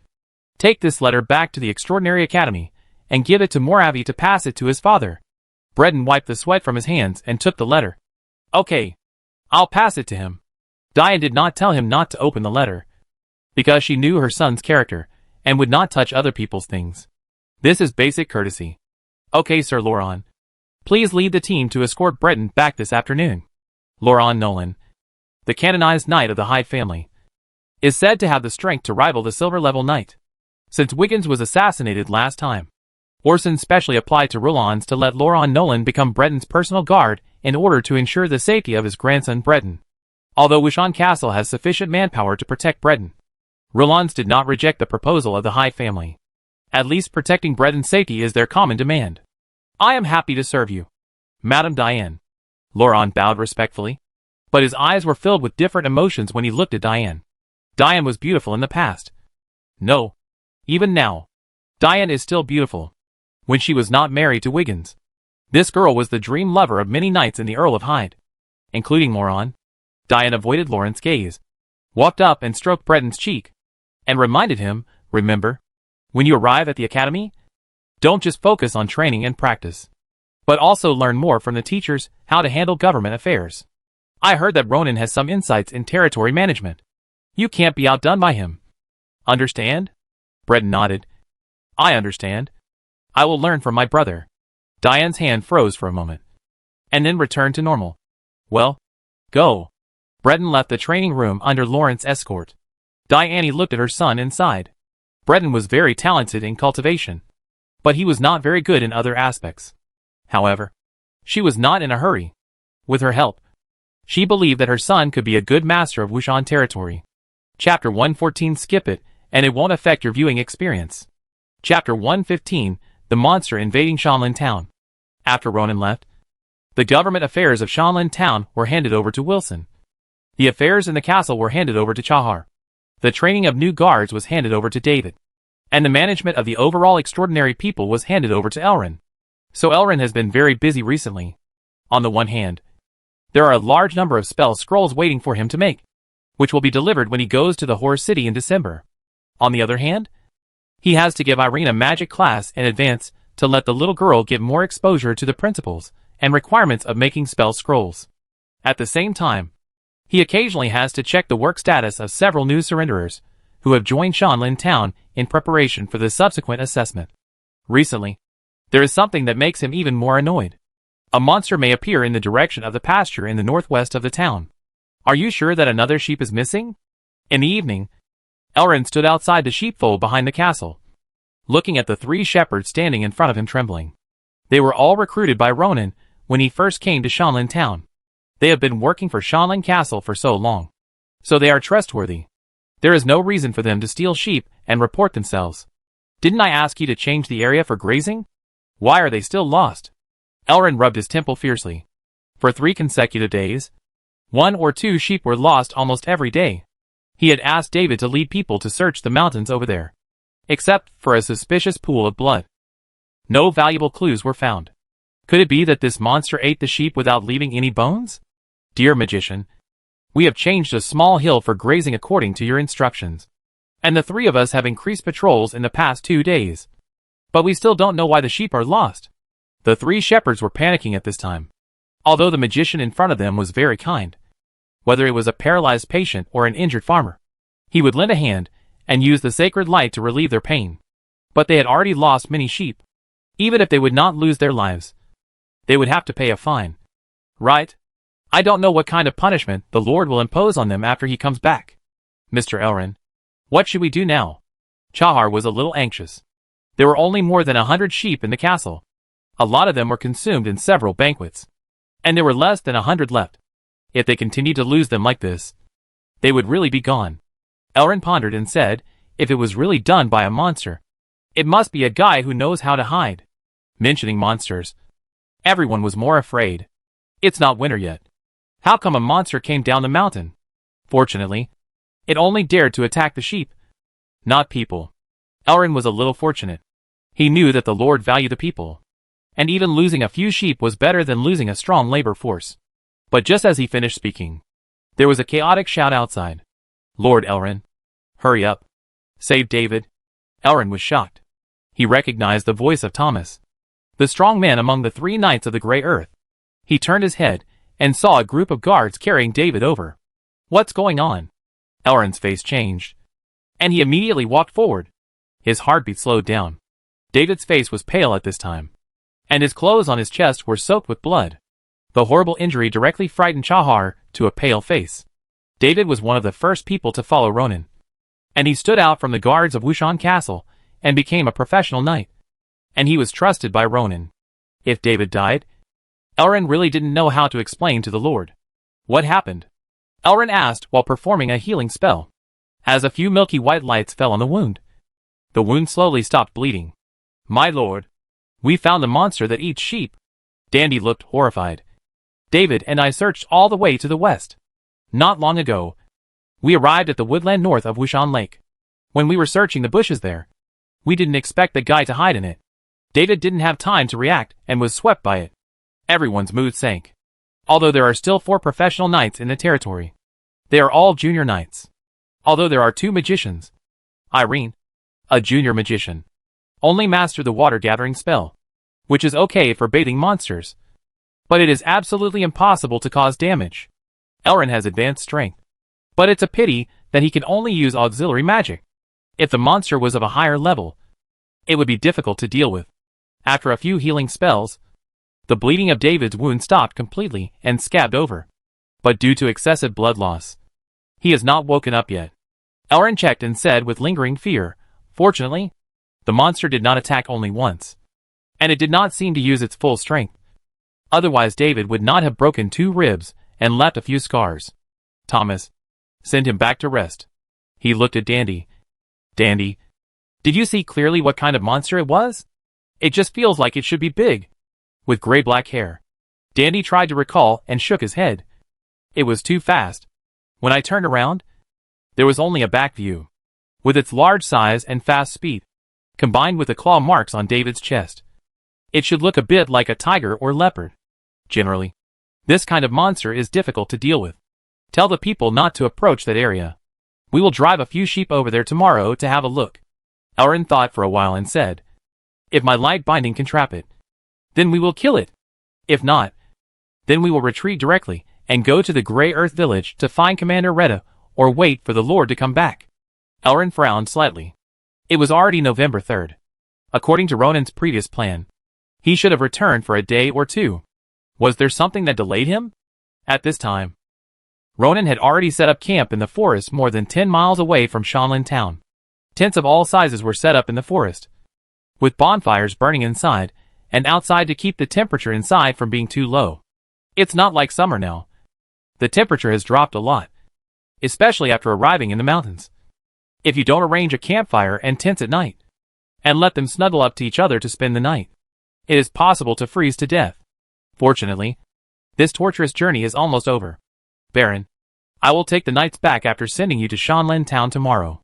Take this letter back to the Extraordinary Academy and give it to Moravi to pass it to his father. Breton wiped the sweat from his hands and took the letter. Okay, I'll pass it to him. Diane did not tell him not to open the letter, because she knew her son's character and would not touch other people's things. This is basic courtesy. Okay, Sir Laurent. Please lead the team to escort Breton back this afternoon. Laurent Nolan, the canonized knight of the Hyde family, is said to have the strength to rival the silver-level knight. Since Wiggins was assassinated last time, Orson specially applied to Rollans to let Laurent Nolan become Breton's personal guard in order to ensure the safety of his grandson Breton. Although Wushan Castle has sufficient manpower to protect Breton, Rollans did not reject the proposal of the Hyde family. At least protecting Breden's safety is their common demand. I am happy to serve you, Madame Diane. Laurent bowed respectfully, but his eyes were filled with different emotions when he looked at Diane. Diane was beautiful in the past. No, even now, Diane is still beautiful. When she was not married to Wiggins, this girl was the dream lover of many knights in the Earl of Hyde, including Laurent. Diane avoided Laurent's gaze, walked up and stroked Breden's cheek, and reminded him, remember, when you arrive at the academy, don't just focus on training and practice, but also learn more from the teachers how to handle government affairs. I heard that Ronan has some insights in territory management. You can't be outdone by him. Understand? Breden nodded. I understand. I will learn from my brother. Diane's hand froze for a moment, and then returned to normal. Well, go. Breden left the training room under Laurent's escort. Diane looked at her son and sighed. Breden was very talented in cultivation, but he was not very good in other aspects. However, she was not in a hurry. With her help, she believed that her son could be a good master of Wushan territory. Chapter 114. Skip it, and it won't affect your viewing experience. Chapter 115. The monster invading Shanlin Town. After Ronan left, the government affairs of Shanlin Town were handed over to Wilson. The affairs in the castle were handed over to Chahar. The training of new guards was handed over to David. And the management of the overall extraordinary people was handed over to Elrin. So Elrin has been very busy recently. On the one hand, there are a large number of spell scrolls waiting for him to make, which will be delivered when he goes to the Horror City in December. On the other hand, he has to give Irene a magic class in advance to let the little girl get more exposure to the principles and requirements of making spell scrolls. At the same time, he occasionally has to check the work status of several new surrenderers who have joined Shanlin Town in preparation for the subsequent assessment. Recently, there is something that makes him even more annoyed. A monster may appear in the direction of the pasture in the northwest of the town. Are you sure that another sheep is missing? In the evening, Elrin stood outside the sheepfold behind the castle, looking at the 3 shepherds standing in front of him trembling. They were all recruited by Ronan when he first came to Shanlin Town. They have been working for Shanlin Castle for so long, so they are trustworthy. There is no reason for them to steal sheep and report themselves. Didn't I ask you to change the area for grazing? Why are they still lost? Elrin rubbed his temple fiercely. For 3 consecutive days, 1 or 2 sheep were lost almost every day. He had asked David to lead people to search the mountains over there, except for a suspicious pool of blood. No valuable clues were found. Could it be that this monster ate the sheep without leaving any bones? Dear magician, we have changed a small hill for grazing according to your instructions, and the 3 of us have increased patrols in the past 2 days. But we still don't know why the sheep are lost. The 3 shepherds were panicking at this time, although the magician in front of them was very kind. Whether it was a paralyzed patient or an injured farmer, he would lend a hand and use the sacred light to relieve their pain. But they had already lost many sheep. Even if they would not lose their lives, they would have to pay a fine. Right? I don't know what kind of punishment the Lord will impose on them after he comes back. Mr. Elrin, what should we do now? Chahar was a little anxious. There were only more than 100 sheep in the castle. A lot of them were consumed in several banquets, and there were less than 100 left. If they continued to lose them like this, they would really be gone. Elrin pondered and said, if it was really done by a monster, it must be a guy who knows how to hide. Mentioning monsters, everyone was more afraid. It's not winter yet. How come a monster came down the mountain? Fortunately, it only dared to attack the sheep, not people. Elrin was a little fortunate. He knew that the Lord valued the people, and even losing a few sheep was better than losing a strong labor force. But just as he finished speaking, there was a chaotic shout outside. Lord Elrin, hurry up. Save David. Elrin was shocked. He recognized the voice of Thomas, the strong man among the 3 knights of the Grey Earth. He turned his head and saw a group of guards carrying David over. What's going on? Elrin's face changed, and he immediately walked forward. His heartbeat slowed down. David's face was pale at this time, and his clothes on his chest were soaked with blood. The horrible injury directly frightened Chahar to a pale face. David was one of the first people to follow Ronan, and he stood out from the guards of Wushan Castle and became a professional knight. And he was trusted by Ronan. If David died, Elrin really didn't know how to explain to the Lord. What happened? Elrin asked while performing a healing spell, as a few milky white lights fell on the wound. The wound slowly stopped bleeding. My lord, we found the monster that eats sheep. Dandy looked horrified. David and I searched all the way to the west. Not long ago, we arrived at the woodland north of Wushan Lake. When we were searching the bushes there, we didn't expect the guy to hide in it. David didn't have time to react and was swept by it. Everyone's mood sank. Although there are still 4 professional knights in the territory, they are all junior knights. Although there are 2 magicians, Irene, a junior magician, only mastered the water-gathering spell, which is okay for baiting monsters, but it is absolutely impossible to cause damage. Elrin has advanced strength, but it's a pity that he can only use auxiliary magic. If the monster was of a higher level, it would be difficult to deal with. After a few healing spells, the bleeding of David's wound stopped completely and scabbed over. But due to excessive blood loss, he has not woken up yet. Elrin checked and said with lingering fear, fortunately, the monster did not attack only once, and it did not seem to use its full strength. Otherwise David would not have broken 2 ribs and left a few scars. Thomas, send him back to rest. He looked at Dandy. Dandy, did you see clearly what kind of monster it was? It just feels like it should be big, with gray-black hair. Dandy tried to recall and shook his head. It was too fast. When I turned around, there was only a back view. With its large size and fast speed, combined with the claw marks on David's chest, it should look a bit like a tiger or leopard. Generally, this kind of monster is difficult to deal with. Tell the people not to approach that area. We will drive a few sheep over there tomorrow to have a look. Elrin thought for a while and said, if my light binding can trap it, then we will kill it. If not, then we will retreat directly and go to the Grey Earth village to find Commander Retta or wait for the Lord to come back. Elrin frowned slightly. It was already November 3rd. According to Ronan's previous plan, he should have returned for a day or 2. Was there something that delayed him? At this time, Ronan had already set up camp in the forest more than 10 miles away from Shanlin town. Tents of all sizes were set up in the forest, with bonfires burning inside and outside to keep the temperature inside from being too low. It's not like summer now. The temperature has dropped a lot, especially after arriving in the mountains. If you don't arrange a campfire and tents at night, and let them snuggle up to each other to spend the night, it is possible to freeze to death. Fortunately, this torturous journey is almost over. Baron, I will take the knights back after sending you to Shanlin town tomorrow.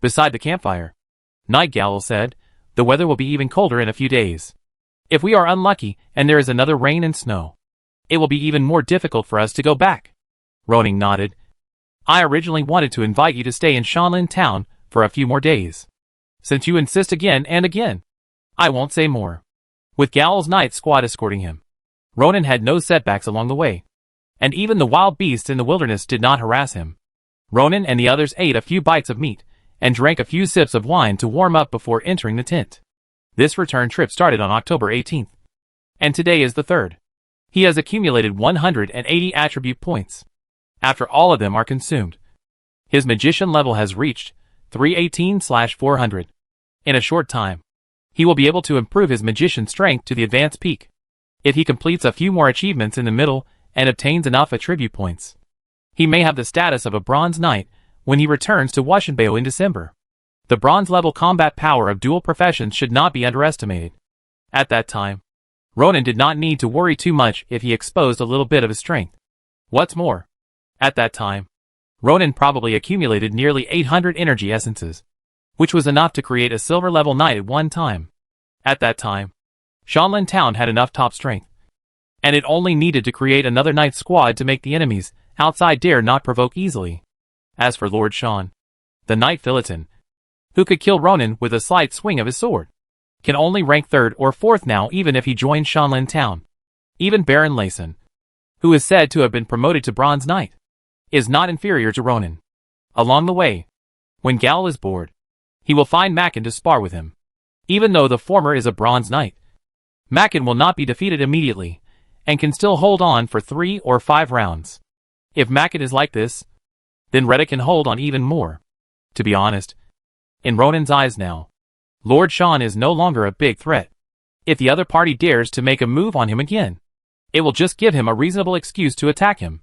Beside the campfire, Night Gowl said, the weather will be even colder in a few days. If we are unlucky and there is another rain and snow, it will be even more difficult for us to go back. Ronan nodded. I originally wanted to invite you to stay in Shanlin town for a few more days. Since you insist again and again, I won't say more. With Gowl's night squad escorting him, Ronan had no setbacks along the way, and even the wild beasts in the wilderness did not harass him. Ronan and the others ate a few bites of meat and drank a few sips of wine to warm up before entering the tent. This return trip started on October 18th, and today is the 3rd. He has accumulated 180 attribute points. After all of them are consumed, his magician level has reached 318/400. In a short time, he will be able to improve his magician strength to the advanced peak. If he completes a few more achievements in the middle and obtains enough attribute points, he may have the status of a bronze knight when he returns to Washenbao in December. The bronze level combat power of dual professions should not be underestimated. At that time, Ronan did not need to worry too much if he exposed a little bit of his strength. What's more, at that time, Ronan probably accumulated nearly 800 energy essences, which was enough to create a silver level knight at one time. At that time, Shanlin town had enough top strength, and it only needed to create another knight squad to make the enemies outside dare not provoke easily. As for Lord Shan, the knight Philoton, who could kill Ronan with a slight swing of his sword, can only rank 3rd or 4th now even if he joined Shanlin town. Even Baron Layson, who is said to have been promoted to Bronze Knight, is not inferior to Ronan. Along the way, when Gowl is bored, he will find Mackin to spar with him. Even though the former is a Bronze Knight, Mackin will not be defeated immediately, and can still hold on for 3 or 5 rounds. If Mackin is like this, then Retta can hold on even more. To be honest, in Ronan's eyes now, Lord Shan is no longer a big threat. If the other party dares to make a move on him again, it will just give him a reasonable excuse to attack him.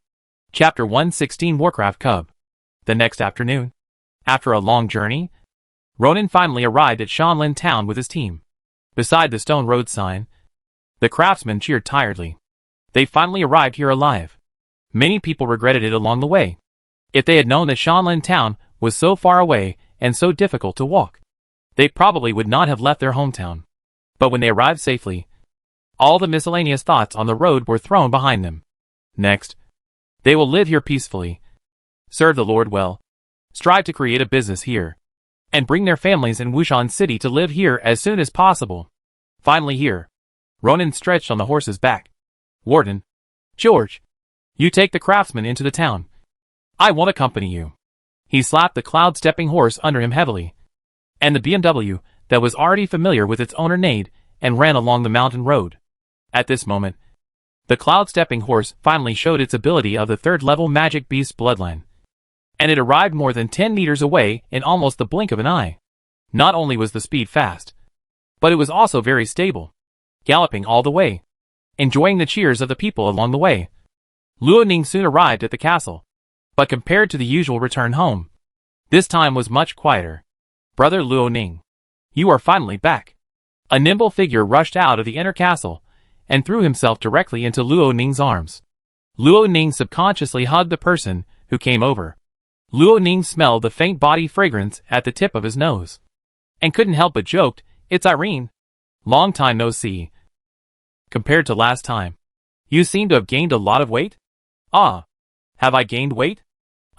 Chapter 116 Warcraft Cub. The next afternoon, after a long journey, Ronan finally arrived at Shanlin town with his team. Beside the stone road sign, the craftsmen cheered tiredly. They finally arrived here alive. Many people regretted it along the way. If they had known that Shanlin town was so far away and so difficult to walk, they probably would not have left their hometown. But when they arrived safely, all the miscellaneous thoughts on the road were thrown behind them. Next, they will live here peacefully, serve the Lord well, strive to create a business here, and bring their families in Wushan City to live here as soon as possible. Finally here, Ronan stretched on the horse's back. Warden, George, you take the craftsman into the town. I won't accompany you. He slapped the cloud-stepping horse under him heavily, and the BMW, that was already familiar with its owner, neighed and ran along the mountain road. At this moment, the cloud-stepping horse finally showed its ability of the third-level magic beast bloodline, and it arrived more than 10 meters away in almost the blink of an eye. Not only was the speed fast, but it was also very stable, galloping all the way, enjoying the cheers of the people along the way. Luo Ning soon arrived at the castle, but compared to the usual return home, this time was much quieter. Brother Luo Ning, you are finally back. A nimble figure rushed out of the inner castle and threw himself directly into Luo Ning's arms. Luo Ning subconsciously hugged the person who came over. Luo Ning smelled the faint body fragrance at the tip of his nose, and couldn't help but joked, "It's Irene. Long time no see. Compared to last time, you seem to have gained a lot of weight?" "Ah, have I gained weight?"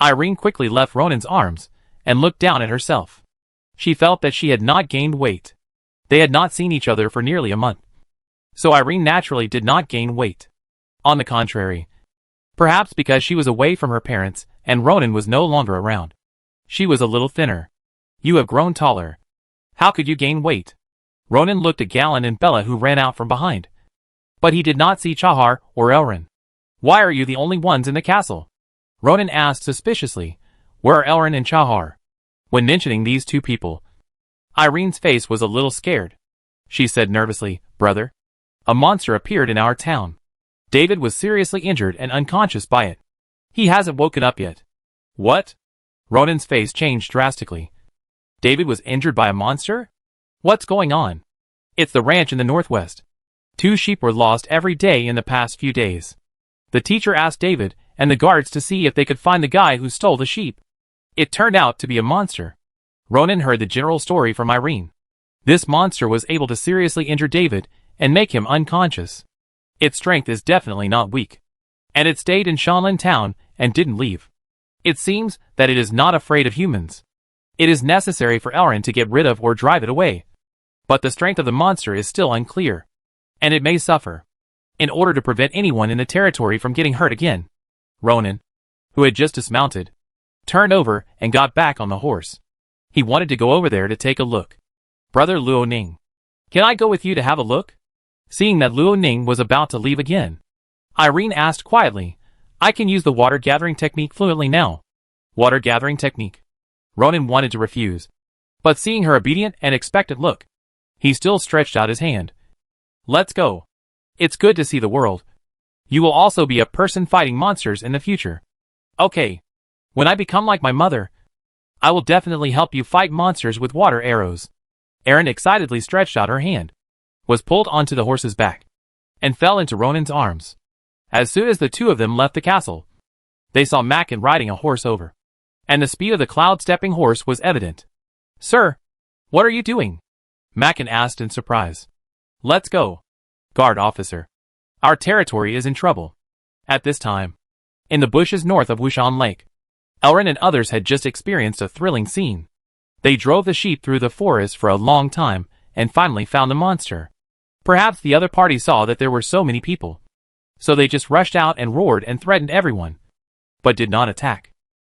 Irene quickly left Ronan's arms and looked down at herself. She felt that she had not gained weight. They had not seen each other for nearly a month, so Irene naturally did not gain weight. On the contrary, perhaps because she was away from her parents and Ronan was no longer around, she was a little thinner. "You have grown taller. How could you gain weight?" Ronan looked at Galen and Bella, who ran out from behind, but he did not see Chahar or Elrin. "Why are you the only ones in the castle?" Ronan asked suspiciously. "Where are Elrin and Chahar?" When mentioning these two people, Irene's face was a little scared. She said nervously, "Brother, a monster appeared in our town. David was seriously injured and unconscious by it. He hasn't woken up yet." "What?" Ronan's face changed drastically. "David was injured by a monster? What's going on?" "It's the ranch in the northwest. 2 sheep were lost every day in the past few days. The teacher asked David and the guards to see if they could find the guy who stole the sheep. It turned out to be a monster." Ronan heard the general story from Irene. This monster was able to seriously injure David and make him unconscious. Its strength is definitely not weak, and it stayed in Shanlin town and didn't leave. It seems that it is not afraid of humans. It is necessary for Elrin to get rid of or drive it away, but the strength of the monster is still unclear, and it may suffer. In order to prevent anyone in the territory from getting hurt again, Ronan, who had just dismounted, turned over and got back on the horse. He wanted to go over there to take a look. "Brother Luo Ning, can I go with you to have a look?" Seeing that Luo Ning was about to leave again, Irene asked quietly, "I can use the water gathering technique fluently now." "Water gathering technique?" Ronan wanted to refuse, but seeing her obedient and expectant look, he still stretched out his hand. "Let's go. It's good to see the world. You will also be a person fighting monsters in the future." "Okay. When I become like my mother, I will definitely help you fight monsters with water arrows." Erin excitedly stretched out her hand, was pulled onto the horse's back, and fell into Ronan's arms. As soon as the two of them left the castle, they saw Mackin riding a horse over, and the speed of the cloud-stepping horse was evident. "Sir, what are you doing?" Mackin asked in surprise. "Let's go, guard officer. Our territory is in trouble." At this time, in the bushes north of Wushan Lake, Elrin and others had just experienced a thrilling scene. They drove the sheep through the forest for a long time and finally found the monster. Perhaps the other party saw that there were so many people, so they just rushed out and roared and threatened everyone, but did not attack.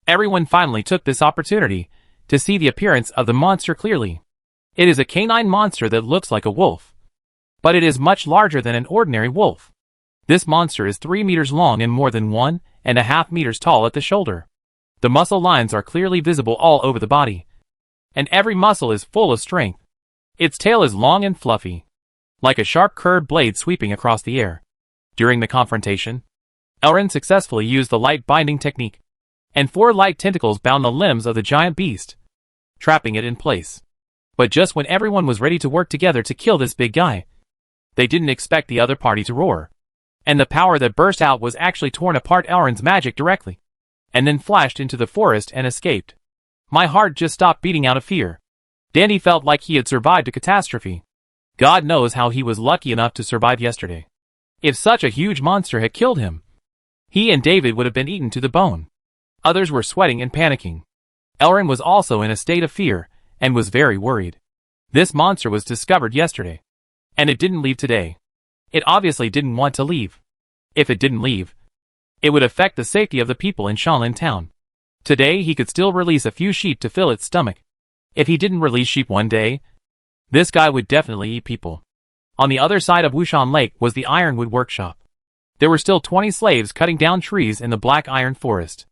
Everyone finally took this opportunity to see the appearance of the monster clearly. It is a canine monster that looks like a wolf, but it is much larger than an ordinary wolf. This monster is 3 meters long and more than 1.5 meters tall at the shoulder. The muscle lines are clearly visible all over the body, and every muscle is full of strength. Its tail is long and fluffy, like a sharp curved blade sweeping across the air. During the confrontation, Elrin successfully used the light binding technique, and 4 light tentacles bound the limbs of the giant beast, trapping it in place. But just when everyone was ready to work together to kill this big guy, they didn't expect the other party to roar. And the power that burst out was actually torn apart Elrond's magic directly, and then flashed into the forest and escaped. My heart just stopped beating out of fear. Danny felt like he had survived a catastrophe. God knows how he was lucky enough to survive yesterday. If such a huge monster had killed him, he and David would have been eaten to the bone. Others were sweating and panicking. Elrond was also in a state of fear, and was very worried. This monster was discovered yesterday, and it didn't leave today. It obviously didn't want to leave. If it didn't leave, it would affect the safety of the people in Shanlin Town. Today he could still release a few sheep to fill its stomach. If he didn't release sheep one day, this guy would definitely eat people. On the other side of Wushan Lake was the ironwood workshop. There were still 20 slaves cutting down trees in the black iron forest.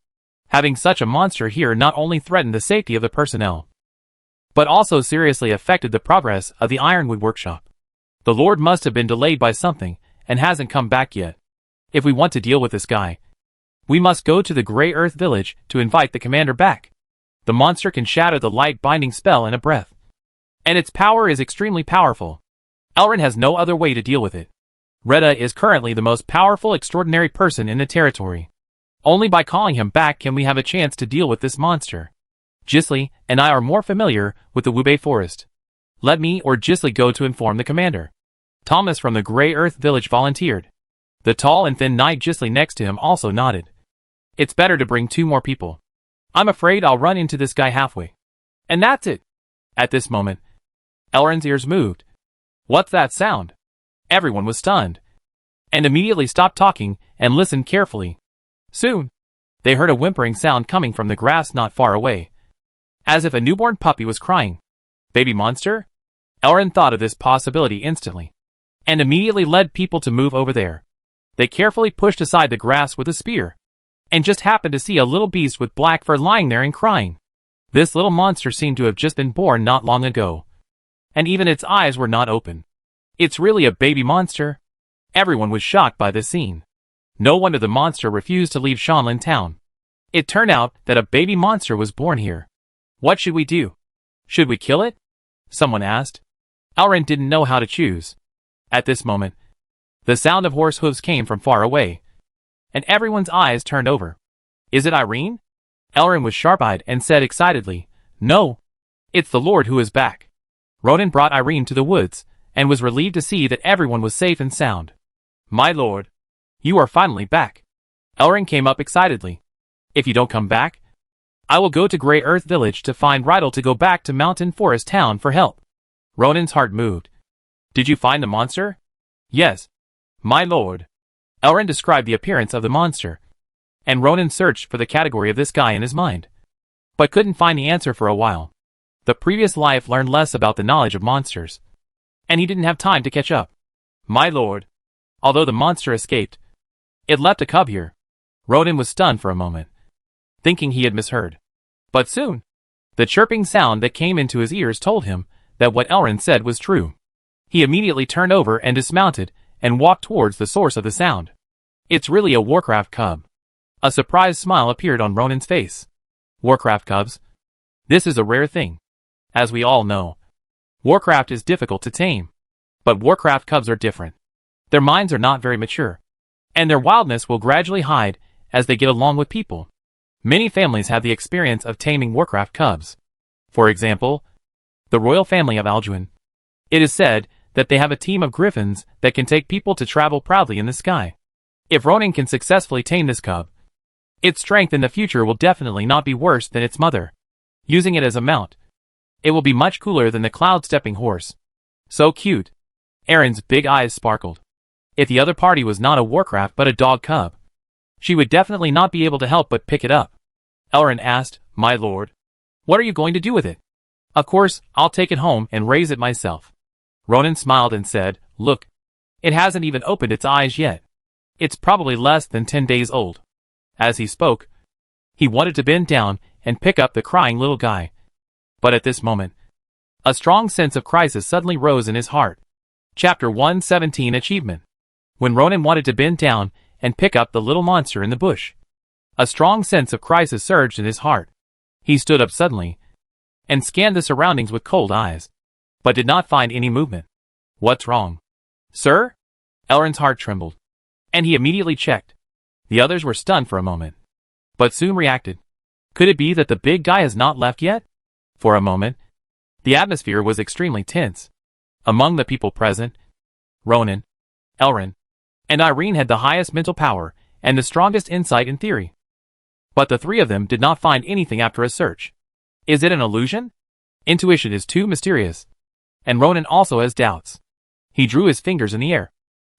Having such a monster here not only threatened the safety of the personnel, but also seriously affected the progress of the ironwood workshop. The Lord must have been delayed by something, and hasn't come back yet. If we want to deal with this guy, we must go to the Grey Earth village to invite the commander back. The monster can shatter the light binding spell in a breath, and its power is extremely powerful. Elrond has no other way to deal with it. Retta is currently the most powerful extraordinary person in the territory. Only by calling him back can we have a chance to deal with this monster. Gisli and I are more familiar with the Wubei forest. Let me or Gisli go to inform the commander. Thomas from the Grey Earth village volunteered. The tall and thin knight Gisli next to him also nodded. It's better to bring 2 more people. I'm afraid I'll run into this guy halfway. And that's it. At this moment, Elrond's ears moved. What's that sound? Everyone was stunned, and immediately stopped talking and listened carefully. Soon, they heard a whimpering sound coming from the grass not far away, as if a newborn puppy was crying. Baby monster? Elrond thought of this possibility instantly, and immediately led people to move over there. They carefully pushed aside the grass with a spear, and just happened to see a little beast with black fur lying there and crying. This little monster seemed to have just been born not long ago, and even its eyes were not open. It's really a baby monster? Everyone was shocked by this scene. No wonder the monster refused to leave Shanlin Town. It turned out that a baby monster was born here. What should we do? Should we kill it? Someone asked. Elrond didn't know how to choose. At this moment, the sound of horse hooves came from far away, and everyone's eyes turned over. Is it Irene? Elrond was sharp-eyed and said excitedly, No, it's the Lord who is back. Ronan brought Irene to the woods, and was relieved to see that everyone was safe and sound. My lord, you are finally back. Elrond came up excitedly. If you don't come back, I will go to Grey Earth village to find Rydell to go back to Mountain Forest Town for help. Ronan's heart moved. Did you find the monster? Yes, my lord. Elrond described the appearance of the monster, and Ronan searched for the category of this guy in his mind, but couldn't find the answer for a while. The previous life learned less about the knowledge of monsters, and he didn't have time to catch up. My lord, although the monster escaped, it left a cub here. Ronan was stunned for a moment, thinking he had misheard. But soon, the chirping sound that came into his ears told him that what Elrond said was true. He immediately turned over and dismounted, and walked towards the source of the sound. It's really a Warcraft cub. A surprised smile appeared on Ronan's face. Warcraft cubs? This is a rare thing. As we all know, Warcraft is difficult to tame. But Warcraft cubs are different. Their minds are not very mature, and their wildness will gradually hide as they get along with people. Many families have the experience of taming Warcraft cubs. For example, the royal family of Alduin. It is said that they have a team of griffins that can take people to travel proudly in the sky. If Ronan can successfully tame this cub, its strength in the future will definitely not be worse than its mother. Using it as a mount, it will be much cooler than the cloud-stepping horse. So cute. Erin's big eyes sparkled. If the other party was not a Warcraft but a dog cub, she would definitely not be able to help but pick it up. Elrond asked, My lord, what are you going to do with it? Of course, I'll take it home and raise it myself. Ronan smiled and said, Look, it hasn't even opened its eyes yet. It's probably less than 10 days old. As he spoke, he wanted to bend down and pick up the crying little guy. But at this moment, a strong sense of crisis suddenly rose in his heart. Chapter 117 Achievement. When Ronan wanted to bend down and pick up the little monster in the bush, a strong sense of crisis surged in his heart. He stood up suddenly and scanned the surroundings with cold eyes. but did not find any movement. What's wrong, sir? Elrond's heart trembled, and he immediately checked. The others were stunned for a moment, but soon reacted. Could it be that the big guy has not left yet? For a moment, the atmosphere was extremely tense. Among the people present, Ronan, Elrond, and Irene had the highest mental power and the strongest insight in theory. But the three of them did not find anything after a search. Is it an illusion? Intuition is too mysterious. And Ronan also has doubts. He drew his fingers in the air,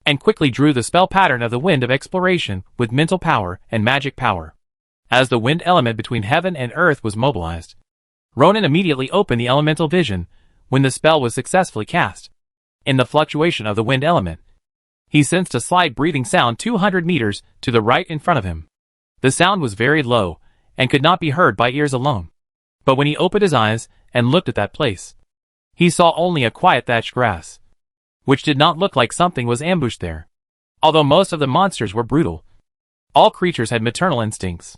and quickly drew the spell pattern of the wind of exploration with mental power and magic power. As the wind element between heaven and earth was mobilized, Ronan immediately opened the elemental vision when the spell was successfully cast. In the fluctuation of the wind element, he sensed a slight breathing sound 200 meters to the right in front of him. The sound was very low and could not be heard by ears alone. But when he opened his eyes and looked at that place, he saw only a quiet thatched grass, which did not look like something was ambushed there. Although most of the monsters were brutal, all creatures had maternal instincts.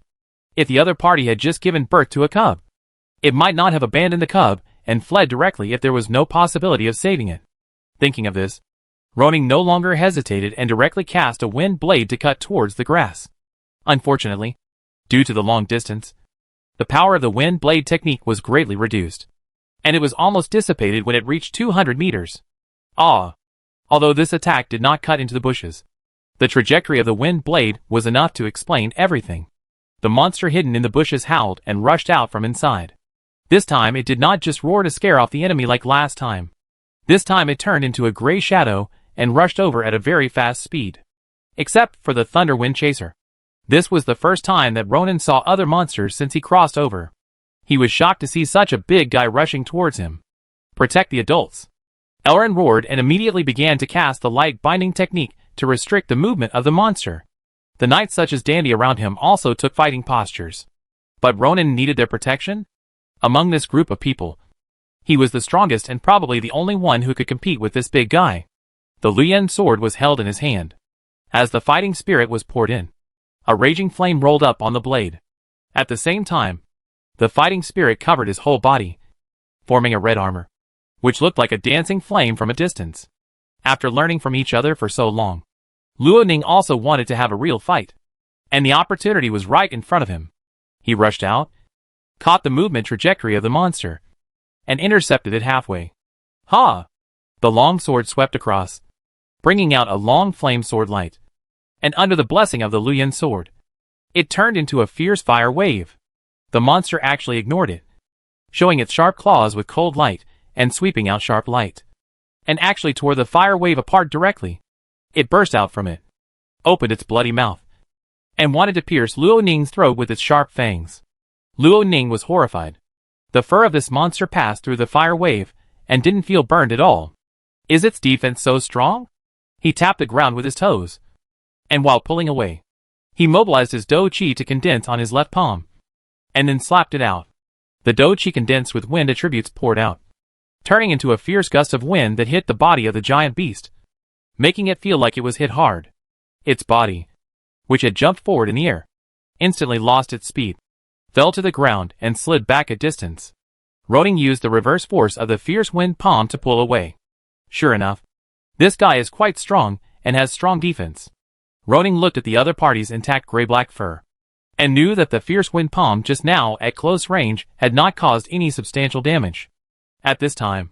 If the other party had just given birth to a cub, it might not have abandoned the cub and fled directly if there was no possibility of saving it. Thinking of this, Ronan no longer hesitated and directly cast a wind blade to cut towards the grass. Unfortunately, due to the long distance, the power of the wind blade technique was greatly reduced, and it was almost dissipated when it reached 200 meters. Although this attack did not cut into the bushes, the trajectory of the wind blade was enough to explain everything. The monster hidden in the bushes howled and rushed out from inside. This time it did not just roar to scare off the enemy like last time. This time it turned into a gray shadow and rushed over at a very fast speed. Except for the Thunder Wind Chaser. This was the first time that Ronan saw other monsters since he crossed over. He was shocked to see such a big guy rushing towards him. Protect the adults. Elrond roared and immediately began to cast the light binding technique to restrict the movement of the monster. The knights such as Dandy around him also took fighting postures. But Ronan needed their protection? Among this group of people, he was the strongest and probably the only one who could compete with this big guy. The Luyen sword was held in his hand. As the fighting spirit was poured in, a raging flame rolled up on the blade. At the same time, the fighting spirit covered his whole body, forming a red armor, which looked like a dancing flame from a distance. After learning from each other for so long, Luo Ning also wanted to have a real fight, and the opportunity was right in front of him. He rushed out, caught the movement trajectory of the monster, and intercepted it halfway. Ha! The long sword swept across, bringing out a long flame sword light, and under the blessing of the Luyen sword, it turned into a fierce fire wave. The monster actually ignored it, showing its sharp claws with cold light and sweeping out sharp light, and actually tore the fire wave apart directly. It burst out from it, opened its bloody mouth, and wanted to pierce Luo Ning's throat with its sharp fangs. Luo Ning was horrified. The fur of this monster passed through the fire wave and didn't feel burned at all. Is its defense so strong? He tapped the ground with his toes, and while pulling away, he mobilized his Do Chi to condense on his left palm, and then slapped it out. The Do Chi condensed with wind attributes poured out, turning into a fierce gust of wind that hit the body of the giant beast, making it feel like it was hit hard. Its body, which had jumped forward in the air, instantly lost its speed, fell to the ground and slid back a distance. Ronan used the reverse force of the fierce wind palm to pull away. Sure enough, this guy is quite strong and has strong defense. Ronan looked at the other party's intact gray-black fur, and knew that the fierce wind palm just now at close range had not caused any substantial damage. At this time,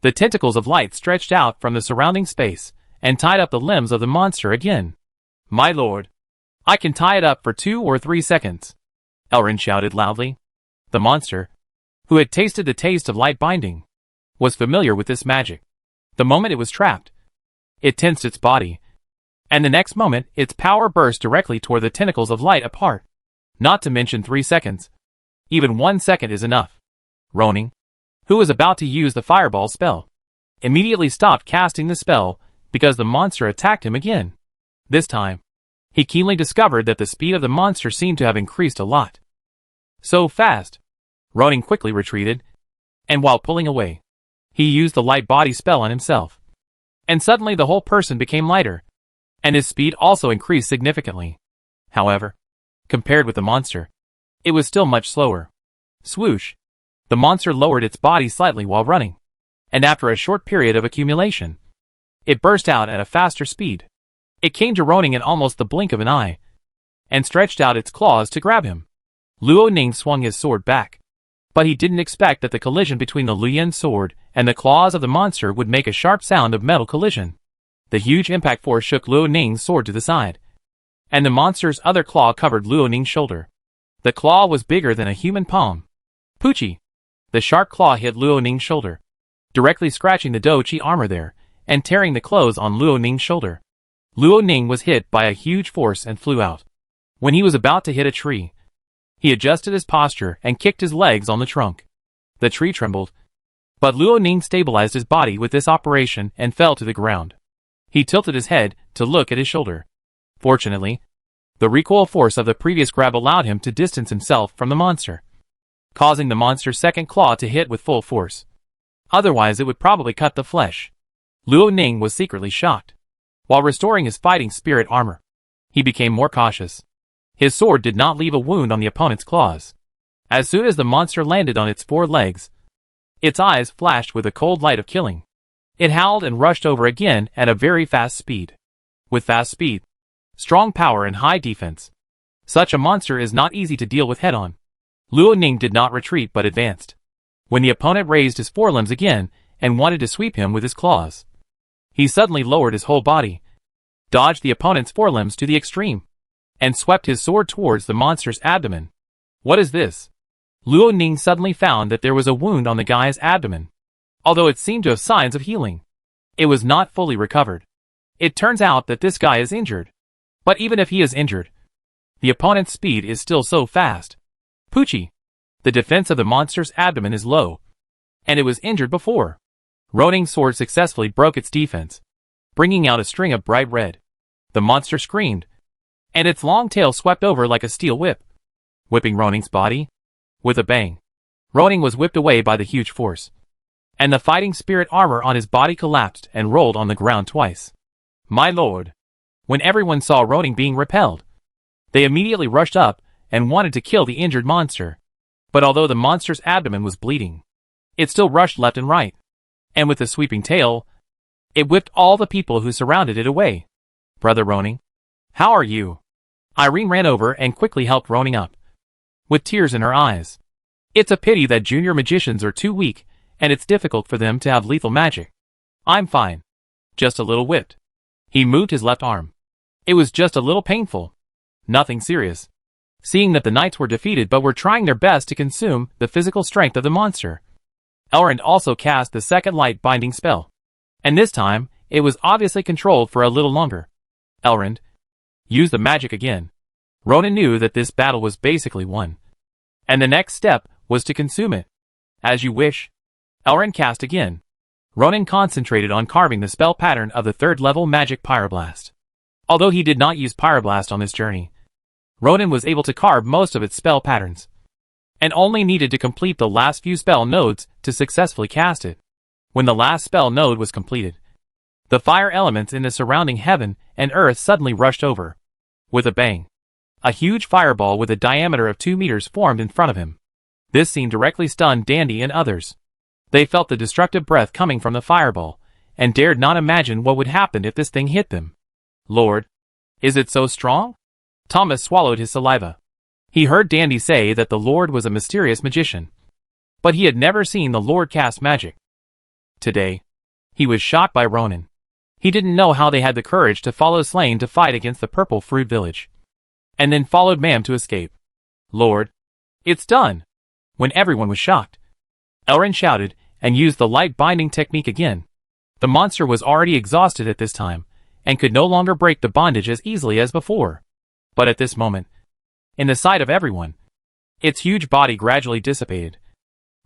the tentacles of light stretched out from the surrounding space and tied up the limbs of the monster again. My lord, I can tie it up for 2 or 3 seconds, Elrond shouted loudly. The monster, who had tasted the taste of light binding, was familiar with this magic. The moment it was trapped, it tensed its body, and the next moment its power burst directly toward the tentacles of light apart. Not to mention 3 seconds. Even 1 second is enough. Ronan, who was about to use the fireball spell, immediately stopped casting the spell because the monster attacked him again. This time, he keenly discovered that the speed of the monster seemed to have increased a lot. So fast. Ronan quickly retreated, and while pulling away, he used the light body spell on himself. And suddenly the whole person became lighter, and his speed also increased significantly. However, compared with the monster, it was still much slower. Swoosh! The monster lowered its body slightly while running, and after a short period of accumulation, it burst out at a faster speed. It came to Ronin in almost the blink of an eye, and stretched out its claws to grab him. Luo Ning swung his sword back, but he didn't expect that the collision between the Liuyan sword and the claws of the monster would make a sharp sound of metal collision. The huge impact force shook Luo Ning's sword to the side, and the monster's other claw covered Luo Ning's shoulder. The claw was bigger than a human palm. Poochie! The sharp claw hit Luo Ning's shoulder, directly scratching the Dochi armor there, and tearing the clothes on Luo Ning's shoulder. Luo Ning was hit by a huge force and flew out. When he was about to hit a tree, he adjusted his posture and kicked his legs on the trunk. The tree trembled, but Luo Ning stabilized his body with this operation and fell to the ground. He tilted his head to look at his shoulder. Fortunately, the recoil force of the previous grab allowed him to distance himself from the monster, causing the monster's second claw to hit with full force. Otherwise it would probably cut the flesh. Luo Ning was secretly shocked. While restoring his fighting spirit armor, he became more cautious. His sword did not leave a wound on the opponent's claws. As soon as the monster landed on its four legs, its eyes flashed with a cold light of killing. It howled and rushed over again at a very fast speed. With fast speed, strong power and high defense, such a monster is not easy to deal with head-on. Luo Ning did not retreat but advanced. When the opponent raised his forelimbs again and wanted to sweep him with his claws, he suddenly lowered his whole body, dodged the opponent's forelimbs to the extreme, and swept his sword towards the monster's abdomen. What is this? Luo Ning suddenly found that there was a wound on the guy's abdomen. Although it seemed to have signs of healing, it was not fully recovered. It turns out that this guy is injured. But even if he is injured, the opponent's speed is still so fast. Poochie! The defense of the monster's abdomen is low, and it was injured before. Ronin's sword successfully broke its defense, bringing out a string of bright red. The monster screamed, and its long tail swept over like a steel whip, whipping Ronin's body. With a bang, Ronin was whipped away by the huge force, and the fighting spirit armor on his body collapsed and rolled on the ground twice. My lord! When everyone saw Ronin being repelled, they immediately rushed up and wanted to kill the injured monster. But although the monster's abdomen was bleeding, it still rushed left and right, and with a sweeping tail, it whipped all the people who surrounded it away. Brother Ronin, how are you? Irene ran over and quickly helped Ronin up, with tears in her eyes. It's a pity that junior magicians are too weak, and it's difficult for them to have lethal magic. I'm fine. Just a little whipped. He moved his left arm. It was just a little painful. Nothing serious. Seeing that the knights were defeated but were trying their best to consume the physical strength of the monster, Elrond also cast the second light binding spell. And this time, it was obviously controlled for a little longer. Elrond, use the magic again. Ronin knew that this battle was basically won, and the next step was to consume it. As you wish. Elrond cast again. Ronin concentrated on carving the spell pattern of the third-level magic Pyroblast. Although he did not use Pyroblast on this journey, Ronin was able to carve most of its spell patterns, and only needed to complete the last few spell nodes to successfully cast it. When the last spell node was completed, the fire elements in the surrounding heaven and earth suddenly rushed over. With a bang, a huge fireball with a diameter of 2 meters formed in front of him. This scene directly stunned Dandy and others. They felt the destructive breath coming from the fireball, and dared not imagine what would happen if this thing hit them. Lord, is it so strong? Thomas swallowed his saliva. He heard Dandy say that the Lord was a mysterious magician, but he had never seen the Lord cast magic. Today, he was shocked by Ronin. He didn't know how they had the courage to follow Slain to fight against the Purple Fruit Village, and then followed Mam to escape. Lord, it's done! When everyone was shocked, Elrond shouted and used the light binding technique again. The monster was already exhausted at this time, and could no longer break the bondage as easily as before. But at this moment, in the sight of everyone, its huge body gradually dissipated,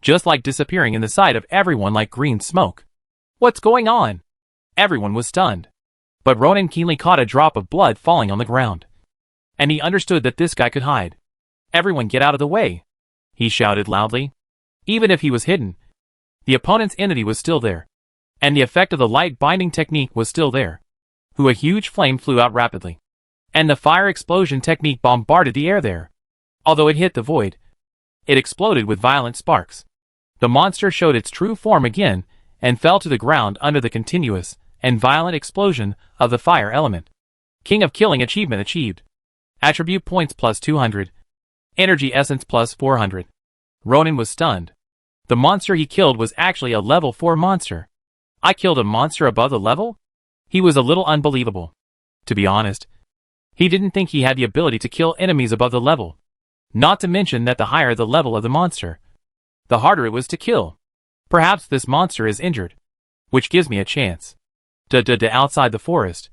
just like disappearing in the sight of everyone like green smoke. What's going on? Everyone was stunned. But Ronin keenly caught a drop of blood falling on the ground, and he understood that this guy could hide. Everyone get out of the way, he shouted loudly. Even if he was hidden, the opponent's entity was still there, and the effect of the light binding technique was still there. A huge flame flew out rapidly, and the fire explosion technique bombarded the air there. Although it hit the void, it exploded with violent sparks. The monster showed its true form again, and fell to the ground under the continuous and violent explosion of the fire element. King of Killing achievement achieved. Attribute points plus 200. Energy essence plus 400. Ronin was stunned. The monster he killed was actually a level 4 monster. I killed a monster above the level? He was a little unbelievable. To be honest, he didn't think he had the ability to kill enemies above the level. Not to mention that the higher the level of the monster, the harder it was to kill. Perhaps this monster is injured, which gives me a chance. Outside the forest,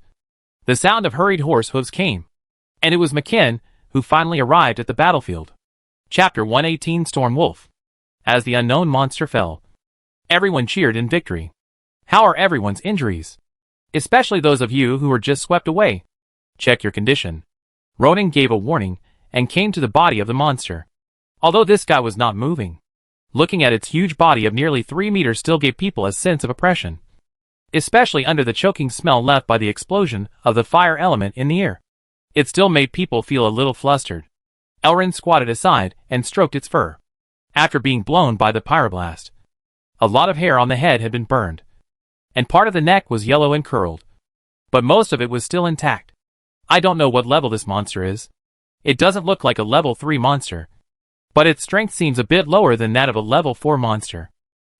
the sound of hurried horse hooves came, and it was McKen who finally arrived at the battlefield. Chapter 118 Storm Wolf. As the unknown monster fell, everyone cheered in victory. How are everyone's injuries? Especially those of you who were just swept away. Check your condition. Ronin gave a warning and came to the body of the monster. Although this guy was not moving, looking at its huge body of nearly 3 meters still gave people a sense of oppression, especially under the choking smell left by the explosion of the fire element in the air. It still made people feel a little flustered. Elrin squatted aside and stroked its fur. After being blown by the pyroblast, a lot of hair on the head had been burned, and part of the neck was yellow and curled, but most of it was still intact. I don't know what level this monster is. It doesn't look like a level 3 monster, but its strength seems a bit lower than that of a level 4 monster.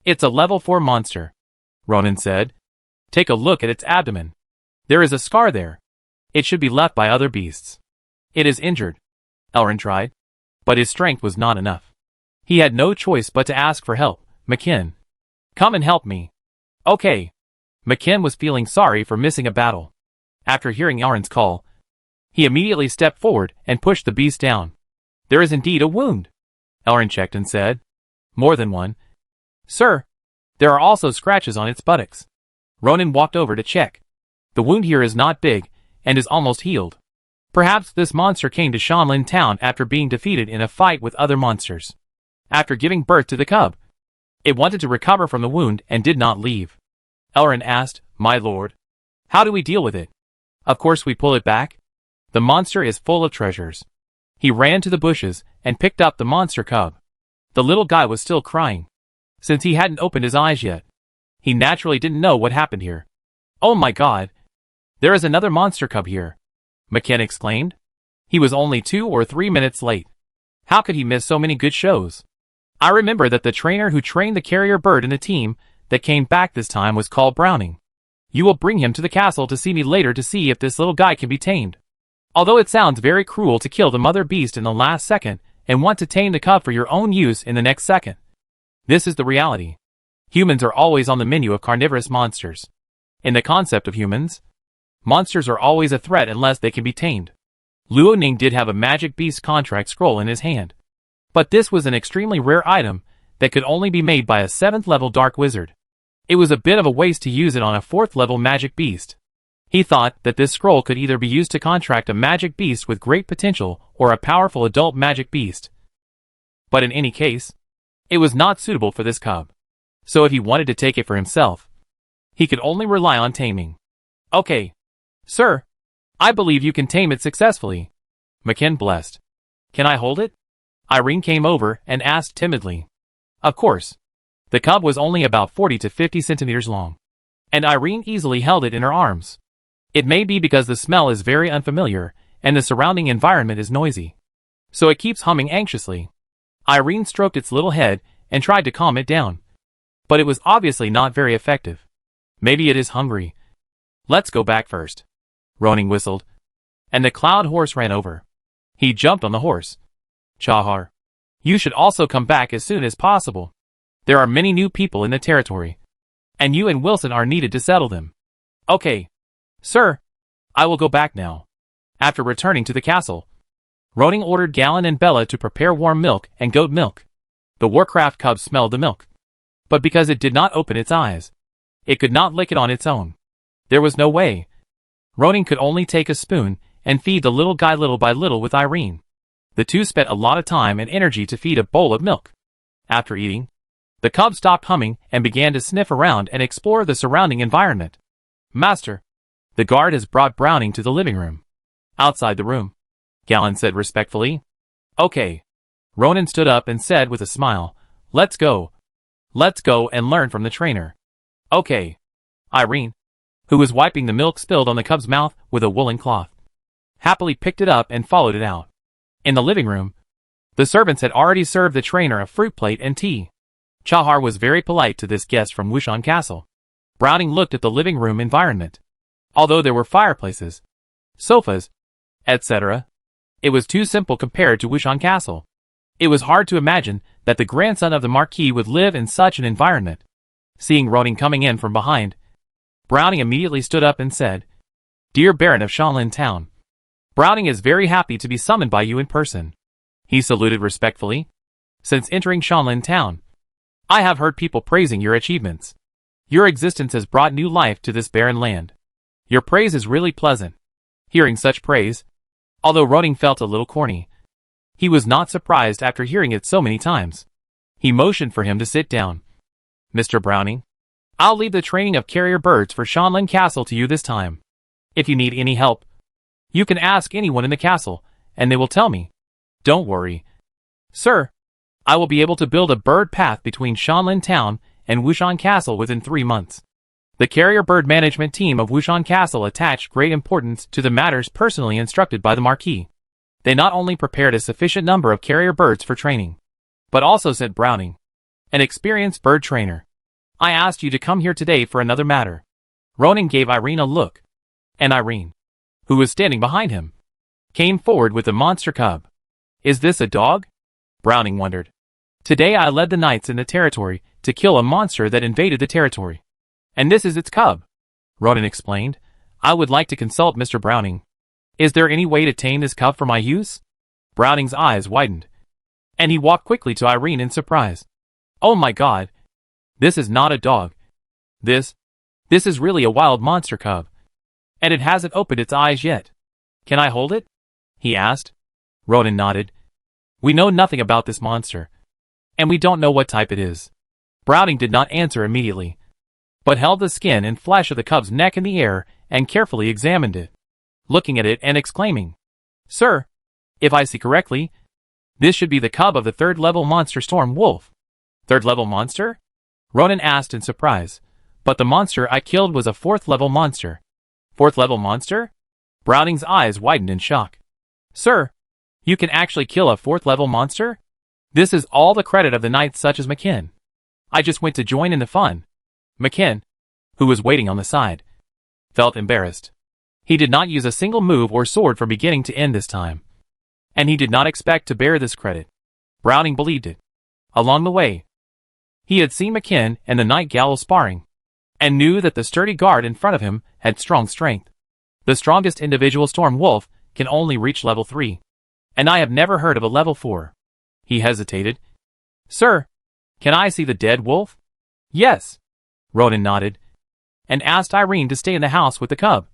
It's a level 4 monster, Ronin said. Take a look at its abdomen. There is a scar there. It should be left by other beasts. It is injured. Elrin tried, but his strength was not enough. He had no choice but to ask for help. McKen, come and help me. Okay. McKen was feeling sorry for missing a battle. After hearing Elrin's call, he immediately stepped forward and pushed the beast down. There is indeed a wound, Elrin checked and said. More than one. Sir, there are also scratches on its buttocks. Ronin walked over to check. The wound here is not big and is almost healed. Perhaps this monster came to Shanlin Town after being defeated in a fight with other monsters. After giving birth to the cub, it wanted to recover from the wound and did not leave. Elrin asked, My lord, how do we deal with it? Of course we pull it back. The monster is full of treasures. He ran to the bushes and picked up the monster cub. The little guy was still crying. Since he hadn't opened his eyes yet, he naturally didn't know what happened here. Oh my god! There is another monster cub here, McKen exclaimed. He was only 2 or 3 minutes late. How could he miss so many good shows? I remember that the trainer who trained the carrier bird in the team that came back this time was called Browning. You will bring him to the castle to see me later to see if this little guy can be tamed. Although it sounds very cruel to kill the mother beast in the last second and want to tame the cub for your own use in the next second, this is the reality. Humans are always on the menu of carnivorous monsters. In the concept of humans, monsters are always a threat unless they can be tamed. Luo Ning did have a magic beast contract scroll in his hand, but this was an extremely rare item that could only be made by a 7th level dark wizard. It was a bit of a waste to use it on a 4th level magic beast. He thought that this scroll could either be used to contract a magic beast with great potential or a powerful adult magic beast. But in any case, it was not suitable for this cub. So if he wanted to take it for himself, he could only rely on taming. Okay. Sir, I believe you can tame it successfully. McKen blessed. Can I hold it? Irene came over and asked timidly. Of course. The cub was only about 40 to 50 centimeters long, and Irene easily held it in her arms. It may be because the smell is very unfamiliar and the surrounding environment is noisy, so it keeps humming anxiously. Irene stroked its little head and tried to calm it down, but it was obviously not very effective. Maybe it is hungry. Let's go back first. Ronin whistled, and the cloud horse ran over. He jumped on the horse. Chahar, you should also come back as soon as possible. There are many new people in the territory, and you and Wilson are needed to settle them. Okay. Sir, I will go back now. After returning to the castle, Ronin ordered Gallon and Bella to prepare warm milk and goat milk. The Warcraft cub smelled the milk, but because it did not open its eyes, it could not lick it on its own. There was no way. Ronin could only take a spoon and feed the little guy little by little with Irene. The two spent a lot of time and energy to feed a bowl of milk. After eating, the cub stopped humming and began to sniff around and explore the surrounding environment. Master, the guard has brought Browning to the living room. Outside the room, Gallon said respectfully. Okay. Ronin stood up and said with a smile, Let's go. Let's go and learn from the trainer. Okay. Irene, who was wiping the milk spilled on the cub's mouth with a woolen cloth, happily picked it up and followed it out. In the living room, the servants had already served the trainer a fruit plate and tea. Chahar was very polite to this guest from Wushan Castle. Browning looked at the living room environment. Although there were fireplaces, sofas, etc., it was too simple compared to Wushan Castle. It was hard to imagine that the grandson of the Marquis would live in such an environment. Seeing Roning coming in from behind, Browning immediately stood up and said, "Dear Baron of Shanlin Town, Browning is very happy to be summoned by you in person." He saluted respectfully. "Since entering Shanlin Town, I have heard people praising your achievements. Your existence has brought new life to this barren land. Your praise is really pleasant." Hearing such praise, although Roning felt a little corny, he was not surprised after hearing it so many times. He motioned for him to sit down. "Mr. Browning, I'll leave the training of carrier birds for Shanlin Castle to you this time. If you need any help, you can ask anyone in the castle, and they will tell me. Don't worry, sir. I will be able to build a bird path between Shanlin Town and Wushan Castle within 3 months." The carrier bird management team of Wushan Castle attached great importance to the matters personally instructed by the Marquis. They not only prepared a sufficient number of carrier birds for training, but also sent Browning, an experienced bird trainer. "I asked you to come here today for another matter." Roning gave Irene a look, and Irene, who was standing behind him, came forward with a monster cub. "Is this a dog?" Browning wondered. "Today I led the knights in the territory to kill a monster that invaded the territory, and this is its cub," Roning explained. "I would like to consult Mr. Browning. Is there any way to tame this cub for my use?" Browning's eyes widened, and he walked quickly to Irene in surprise. "Oh my God! This is not a dog. This is really a wild monster cub. And it hasn't opened its eyes yet. Can I hold it?" he asked. Ronan nodded. "We know nothing about this monster, and we don't know what type it is." Browning did not answer immediately, but held the skin and flesh of the cub's neck in the air and carefully examined it, looking at it and exclaiming, "Sir, if I see correctly, this should be the cub of the 3rd-level monster Storm Wolf." "3rd-level monster?" Ronan asked in surprise. "But the monster I killed was a 4th-level monster." "4th-level monster?" Browning's eyes widened in shock. "Sir, you can actually kill a 4th-level monster? This is all the credit of the knights such as McKin. I just went to join in the fun." McKin, who was waiting on the side, felt embarrassed. He did not use a single move or sword from beginning to end this time, and he did not expect to bear this credit. Browning believed it. Along the way, he had seen McKin and the Night Gallo sparring, and knew that the sturdy guard in front of him had strong strength. The strongest individual Storm Wolf can only reach level 3, and I have never heard of a level 4. He hesitated. "Sir, can I see the dead wolf?" "Yes." Ronan nodded, and asked Irene to stay in the house with the cub,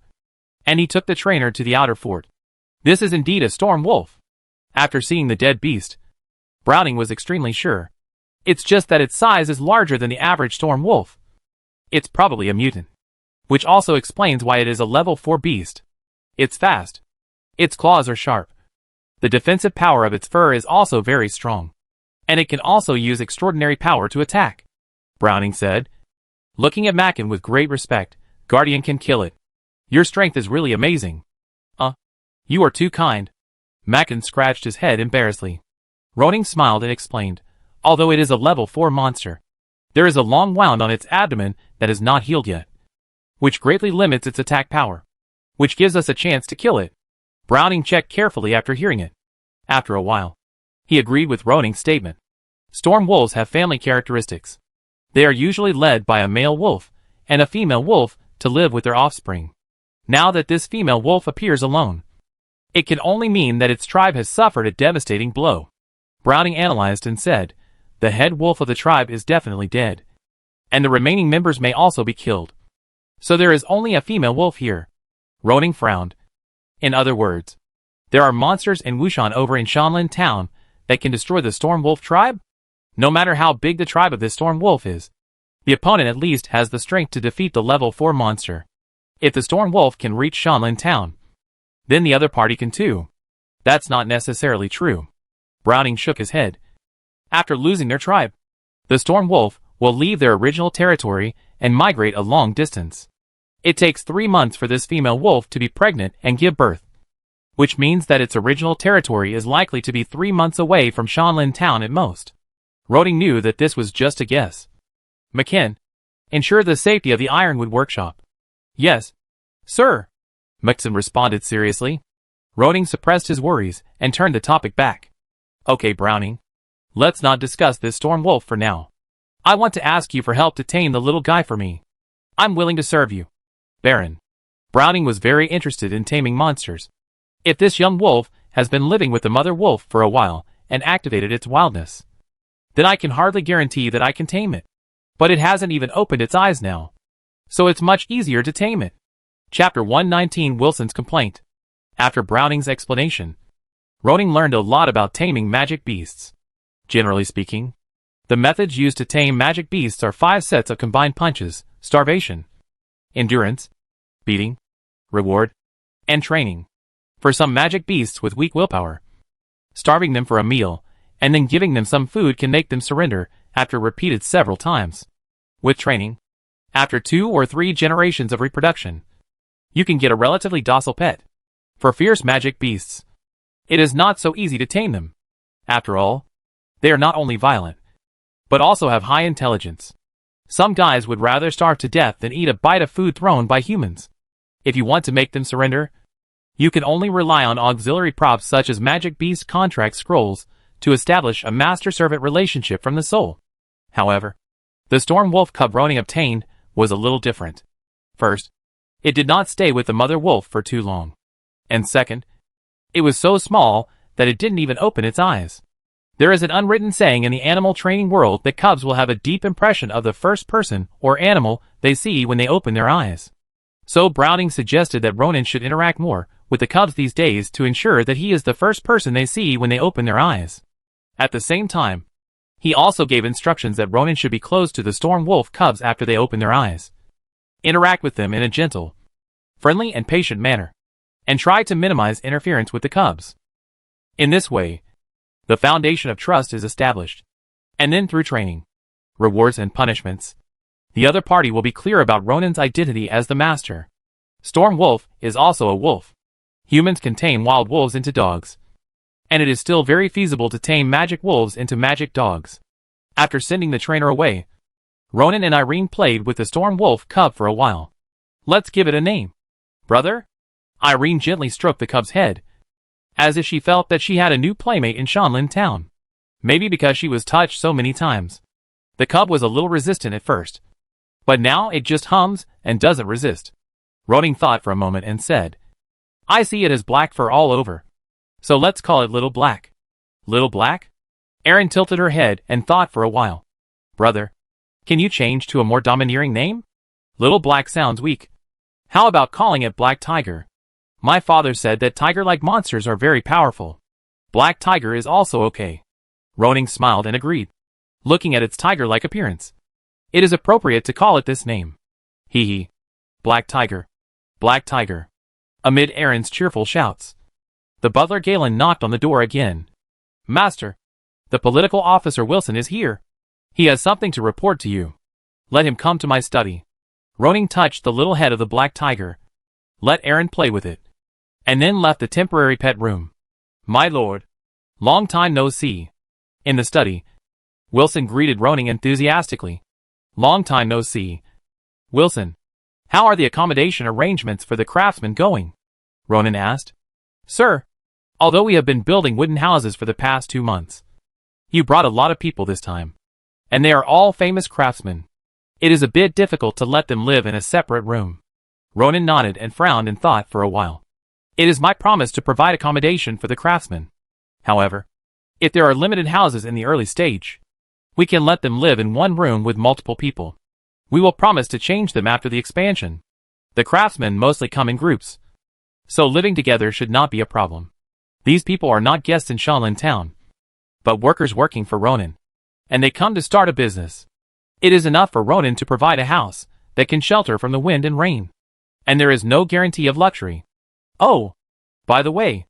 and he took the trainer to the outer fort. This is indeed a storm wolf. After seeing the dead beast, Browning was extremely sure. It's just that its size is larger than the average storm wolf. It's probably a mutant, which also explains why it is a level 4 beast. It's fast. Its claws are sharp. The defensive power of its fur is also very strong, and it can also use extraordinary power to attack, Browning said. Looking at Mackin with great respect, Guardian can kill it. Your strength is really amazing. You are too kind. Mackin scratched his head embarrassedly. Roning smiled and explained, although it is a level 4 monster, there is a long wound on its abdomen that is not healed yet, which greatly limits its attack power, which gives us a chance to kill it. Browning checked carefully after hearing it. After a while, he agreed with Roning's statement. Storm wolves have family characteristics. They are usually led by a male wolf and a female wolf to live with their offspring. Now that this female wolf appears alone, it can only mean that its tribe has suffered a devastating blow. Browning analyzed and said, the head wolf of the tribe is definitely dead, and the remaining members may also be killed. So there is only a female wolf here. Roning frowned. In other words, there are monsters in Wushan over in Shanlin town that can destroy the Storm Wolf tribe? No matter how big the tribe of this Storm Wolf is, the opponent at least has the strength to defeat the level 4 monster. If the Storm Wolf can reach Shanlin town, then the other party can too. That's not necessarily true. Browning shook his head. After losing their tribe, the Storm Wolf will leave their original territory and migrate a long distance. It takes 3 months for this female wolf to be pregnant and give birth, which means that its original territory is likely to be 3 months away from Shanlin Town at most. Roding knew that this was just a guess. McKin, ensure the safety of the Ironwood workshop. Yes, sir, McKin responded seriously. Roding suppressed his worries and turned the topic back. Okay, Browning. Let's not discuss this storm wolf for now. I want to ask you for help to tame the little guy for me. I'm willing to serve you. Baron. Browning was very interested in taming monsters. If this young wolf has been living with the mother wolf for a while and activated its wildness, then I can hardly guarantee that I can tame it. But it hasn't even opened its eyes now, so it's much easier to tame it. Chapter 119 Wilson's Complaint. After Browning's explanation, Roding learned a lot about taming magic beasts. Generally speaking, the methods used to tame magic beasts are 5 sets of combined punches: starvation, endurance, beating, reward, and training. For some magic beasts with weak willpower, starving them for a meal and then giving them some food can make them surrender after repeated several times. With training, after 2 or 3 generations of reproduction, you can get a relatively docile pet. For fierce magic beasts, it is not so easy to tame them. After all, they are not only violent, but also have high intelligence. Some guys would rather starve to death than eat a bite of food thrown by humans. If you want to make them surrender, you can only rely on auxiliary props such as magic beast contract scrolls to establish a master-servant relationship from the soul. However, the storm wolf cub Roding obtained was a little different. First, it did not stay with the mother wolf for too long. And second, it was so small that it didn't even open its eyes. There is an unwritten saying in the animal training world that cubs will have a deep impression of the first person or animal they see when they open their eyes. So Browning suggested that Ronan should interact more with the cubs these days to ensure that he is the first person they see when they open their eyes. At the same time, he also gave instructions that Ronan should be close to the storm wolf cubs after they open their eyes. Interact with them in a gentle, friendly, and patient manner, and try to minimize interference with the cubs. In this way, the foundation of trust is established. And then through training, rewards, and punishments, the other party will be clear about Ronan's identity as the master. Storm Wolf is also a wolf. Humans can tame wild wolves into dogs, and it is still very feasible to tame magic wolves into magic dogs. After sending the trainer away, Ronan and Irene played with the Storm Wolf cub for a while. Let's give it a name. Brother? Irene gently stroked the cub's head, as if she felt that she had a new playmate in Shanlin Town. Maybe because she was touched so many times. The cub was a little resistant at first, but now it just hums and doesn't resist. Roding thought for a moment and said, I see it has black fur all over, so let's call it Little Black. Little Black? Erin tilted her head and thought for a while. Brother, can you change to a more domineering name? Little Black sounds weak. How about calling it Black Tiger? My father said that tiger-like monsters are very powerful. Black Tiger is also okay. Roding smiled and agreed, looking at its tiger-like appearance. It is appropriate to call it this name. Hee hee. Black Tiger. Black Tiger. Amid Erin's cheerful shouts, the butler Galen knocked on the door again. Master, the political officer Wilson is here. He has something to report to you. Let him come to my study. Roding touched the little head of the black tiger, let Erin play with it, and then left the temporary pet room. My lord. Long time no see. In the study, Wilson greeted Roding enthusiastically. Long time no see. Wilson, how are the accommodation arrangements for the craftsmen going? Ronan asked. Sir, although we have been building wooden houses for the past 2 months, you brought a lot of people this time, and they are all famous craftsmen. It is a bit difficult to let them live in a separate room. Ronan nodded and frowned and thought for a while. It is my promise to provide accommodation for the craftsmen. However, if there are limited houses in the early stage, we can let them live in one room with multiple people. We will promise to change them after the expansion. The craftsmen mostly come in groups, so living together should not be a problem. These people are not guests in Shanlin Town, but workers working for Ronan, and they come to start a business. It is enough for Ronan to provide a house that can shelter from the wind and rain, and there is no guarantee of luxury. Oh, by the way,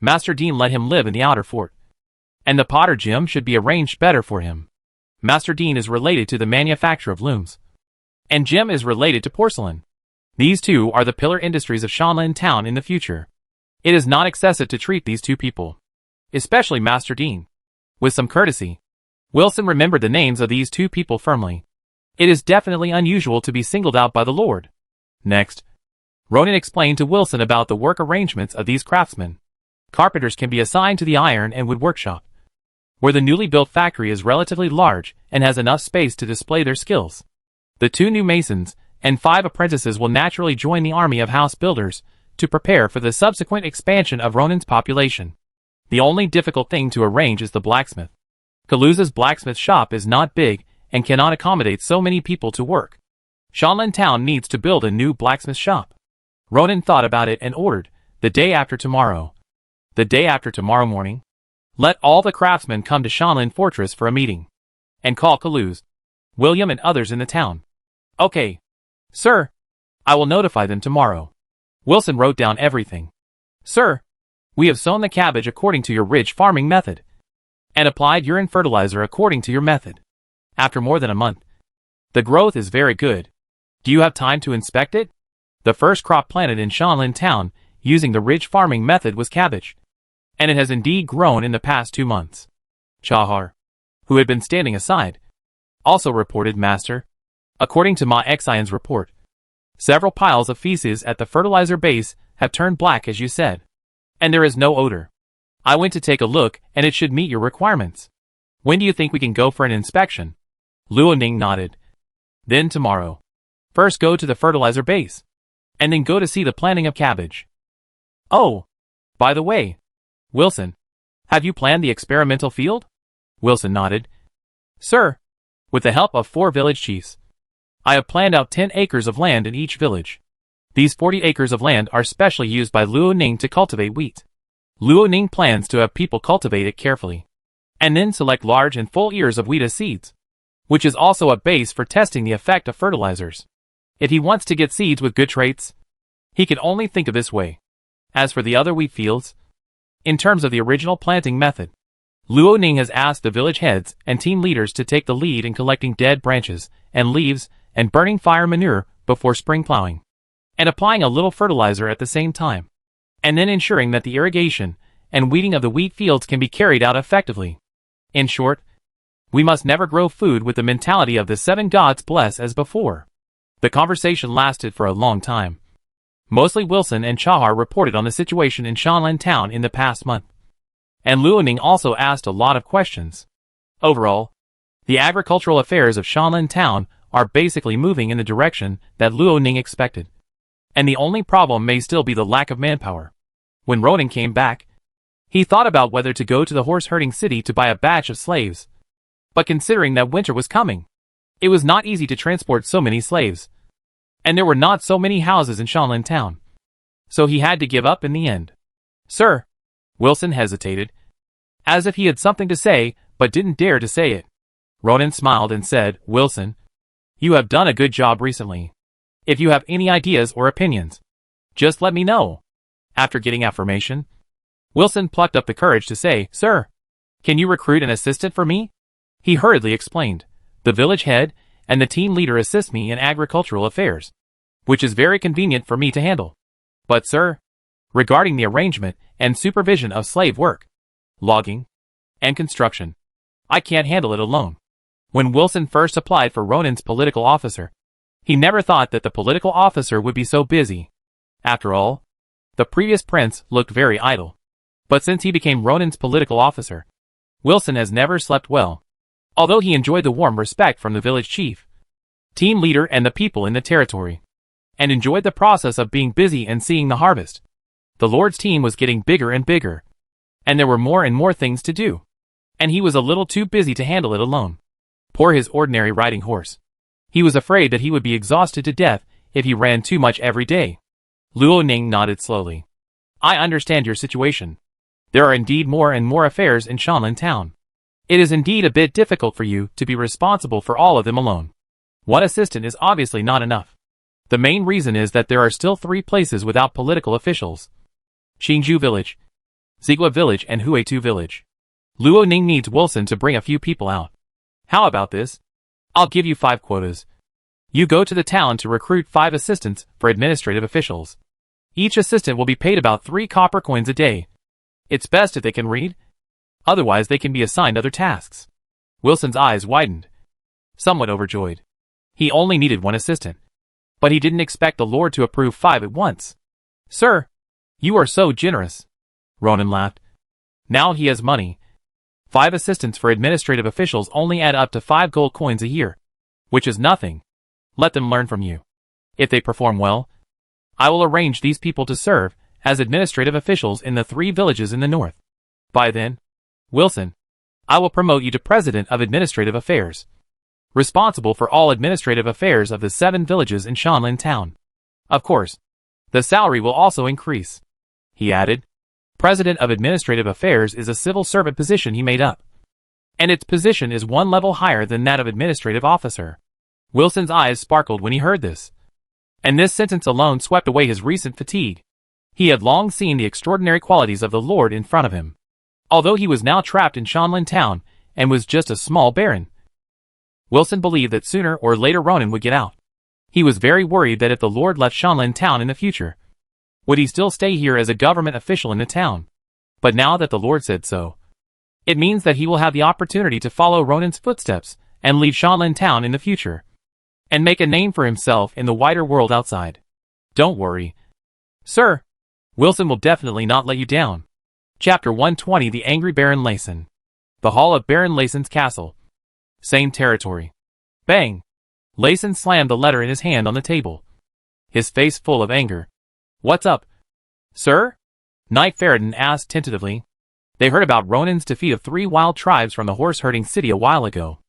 Master Dean let him live in the outer fort, and the Potter Gym should be arranged better for him. Master Dean is related to the manufacture of looms, and Jim is related to porcelain. These two are the pillar industries of Shanlin Town in the future. It is not excessive to treat these two people, especially Master Dean, with some courtesy. Wilson remembered the names of these two people firmly. It is definitely unusual to be singled out by the Lord. Next, Ronan explained to Wilson about the work arrangements of these craftsmen. Carpenters can be assigned to the iron and wood workshop, where the newly built factory is relatively large and has enough space to display their skills. The 2 new masons and 5 apprentices will naturally join the army of house builders to prepare for the subsequent expansion of Ronan's population. The only difficult thing to arrange is the blacksmith. Kaluza's blacksmith shop is not big and cannot accommodate so many people to work. Shanlin Town needs to build a new blacksmith shop. Ronan thought about it and ordered, the day after tomorrow. The day after tomorrow morning, let all the craftsmen come to Shanlin Fortress for a meeting. And call Kaluz, William and others in the town. Okay. Sir. I will notify them tomorrow. Wilson wrote down everything. Sir. We have sown the cabbage according to your ridge farming method, and applied urine fertilizer according to your method. After more than a month, the growth is very good. Do you have time to inspect it? The first crop planted in Shanlin Town using the ridge farming method was cabbage, and it has indeed grown in the past 2 months. Chahar, who had been standing aside, also reported, Master. According to Ma Xian's report, several piles of feces at the fertilizer base have turned black as you said, and there is no odor. I went to take a look and it should meet your requirements. When do you think we can go for an inspection? Luo Ning nodded. Then tomorrow. First go to the fertilizer base, and then go to see the planting of cabbage. Oh, by the way, Wilson, have you planned the experimental field? Wilson nodded. Sir, with the help of 4 village chiefs, I have planned out 10 acres of land in each village. These 40 acres of land are specially used by Luo Ning to cultivate wheat. Luo Ning plans to have people cultivate it carefully, and then select large and full ears of wheat as seeds, which is also a base for testing the effect of fertilizers. If he wants to get seeds with good traits, he can only think of this way. As for the other wheat fields, in terms of the original planting method, Luo Ning has asked the village heads and team leaders to take the lead in collecting dead branches and leaves and burning fire manure before spring plowing, and applying a little fertilizer at the same time, and then ensuring that the irrigation and weeding of the wheat fields can be carried out effectively. In short, we must never grow food with the mentality of the 7 gods bless as before. The conversation lasted for a long time. Mostly Wilson and Chahar reported on the situation in Shanlin Town in the past month, and Luo Ning also asked a lot of questions. Overall, the agricultural affairs of Shanlin Town are basically moving in the direction that Luo Ning expected, and the only problem may still be the lack of manpower. When Ronan came back, he thought about whether to go to the horse-herding city to buy a batch of slaves, but considering that winter was coming, it was not easy to transport so many slaves, and there were not so many houses in Shanlin Town, so he had to give up in the end. Sir, Wilson hesitated, as if he had something to say but didn't dare to say it. Ronan smiled and said, Wilson, you have done a good job recently. If you have any ideas or opinions, just let me know. After getting affirmation, Wilson plucked up the courage to say, Sir, can you recruit an assistant for me? He hurriedly explained, the village head and the team leader assist me in agricultural affairs, which is very convenient for me to handle. But sir, regarding the arrangement and supervision of slave work, logging, and construction, I can't handle it alone. When Wilson first applied for Ronan's political officer, he never thought that the political officer would be so busy. After all, the previous prince looked very idle. But since he became Ronan's political officer, Wilson has never slept well. Although he enjoyed the warm respect from the village chief, team leader and the people in the territory, and enjoyed the process of being busy and seeing the harvest, the Lord's team was getting bigger and bigger, and there were more and more things to do, and he was a little too busy to handle it alone. Poor his ordinary riding horse. He was afraid that he would be exhausted to death if he ran too much every day. Luo Ning nodded slowly. I understand your situation. There are indeed more and more affairs in Shanlin Town. It is indeed a bit difficult for you to be responsible for all of them alone. One assistant is obviously not enough. The main reason is that there are still 3 places without political officials: Qingzhou Village, Zigua Village and Huitu Village. Luo Ning needs Wilson to bring a few people out. How about this? I'll give you 5 quotas. You go to the town to recruit 5 assistants for administrative officials. Each assistant will be paid about 3 copper coins a day. It's best if they can read. Otherwise they can be assigned other tasks. Wilson's eyes widened, somewhat overjoyed. He only needed 1 assistant. But he didn't expect the Lord to approve 5 at once. Sir, you are so generous. Ronan laughed. Now he has money. 5 assistants for administrative officials only add up to 5 gold coins a year, which is nothing. Let them learn from you. If they perform well, I will arrange these people to serve as administrative officials in the 3 villages in the north. By then, Wilson, I will promote you to President of Administrative Affairs, responsible for all administrative affairs of the 7 villages in Shanlin Town. Of course, the salary will also increase. He added, President of Administrative Affairs is a civil servant position he made up, and its position is 1 level higher than that of administrative officer. Wilson's eyes sparkled when he heard this, and this sentence alone swept away his recent fatigue. He had long seen the extraordinary qualities of the Lord in front of him, although he was now trapped in Shanlin Town and was just a small baron. Wilson believed that sooner or later Ronan would get out. He was very worried that if the Lord left Shanlin Town in the future, would he still stay here as a government official in the town? But now that the Lord said so, it means that he will have the opportunity to follow Ronan's footsteps and leave Shanlin Town in the future, and make a name for himself in the wider world outside. Don't worry, sir. Wilson will definitely not let you down. Chapter 120 The Angry Baron Layson. The hall of Baron Layson's castle. Same territory. Bang! Layson slammed the letter in his hand on the table, his face full of anger. What's up, sir? Knight Ferreton asked tentatively. They heard about Ronan's defeat of 3 wild tribes from the horse-herding city a while ago.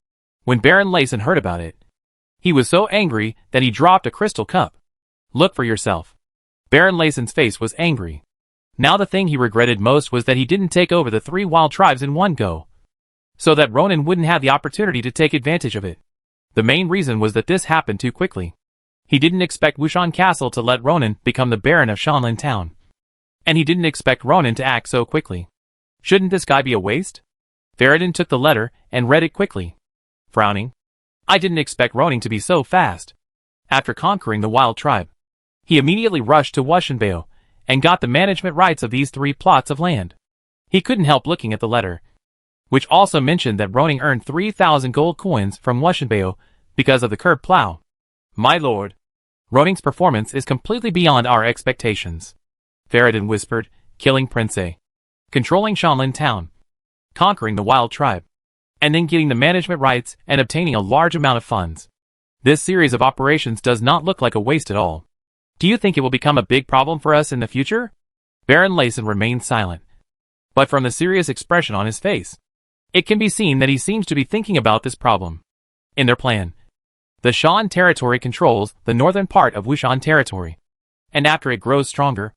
When Baron Layson heard about it, he was so angry that he dropped a crystal cup. Look for yourself. Baron Layson's face was angry. Now the thing he regretted most was that he didn't take over the 3 wild tribes in one go, so that Ronan wouldn't have the opportunity to take advantage of it. The main reason was that this happened too quickly. He didn't expect Wushan Castle to let Ronan become the Baron of Shanlin Town. And he didn't expect Ronan to act so quickly. Shouldn't this guy be a waste? Ferreton took the letter and read it quickly, frowning. I didn't expect Ronan to be so fast. After conquering the wild tribe, he immediately rushed to Wushanbao and got the management rights of these 3 plots of land. He couldn't help looking at the letter, which also mentioned that Ronan earned 3,000 gold coins from Wushanbao because of the curb plow. My lord, Ronan's performance is completely beyond our expectations. Ferreton whispered, killing Prince A, controlling Shanlin Town, conquering the wild tribe, and then getting the management rights and obtaining a large amount of funds. This series of operations does not look like a waste at all. Do you think it will become a big problem for us in the future? Baron Layson remained silent, but from the serious expression on his face, it can be seen that he seems to be thinking about this problem. In their plan, the Shan territory controls the northern part of Wushan territory, and after it grows stronger,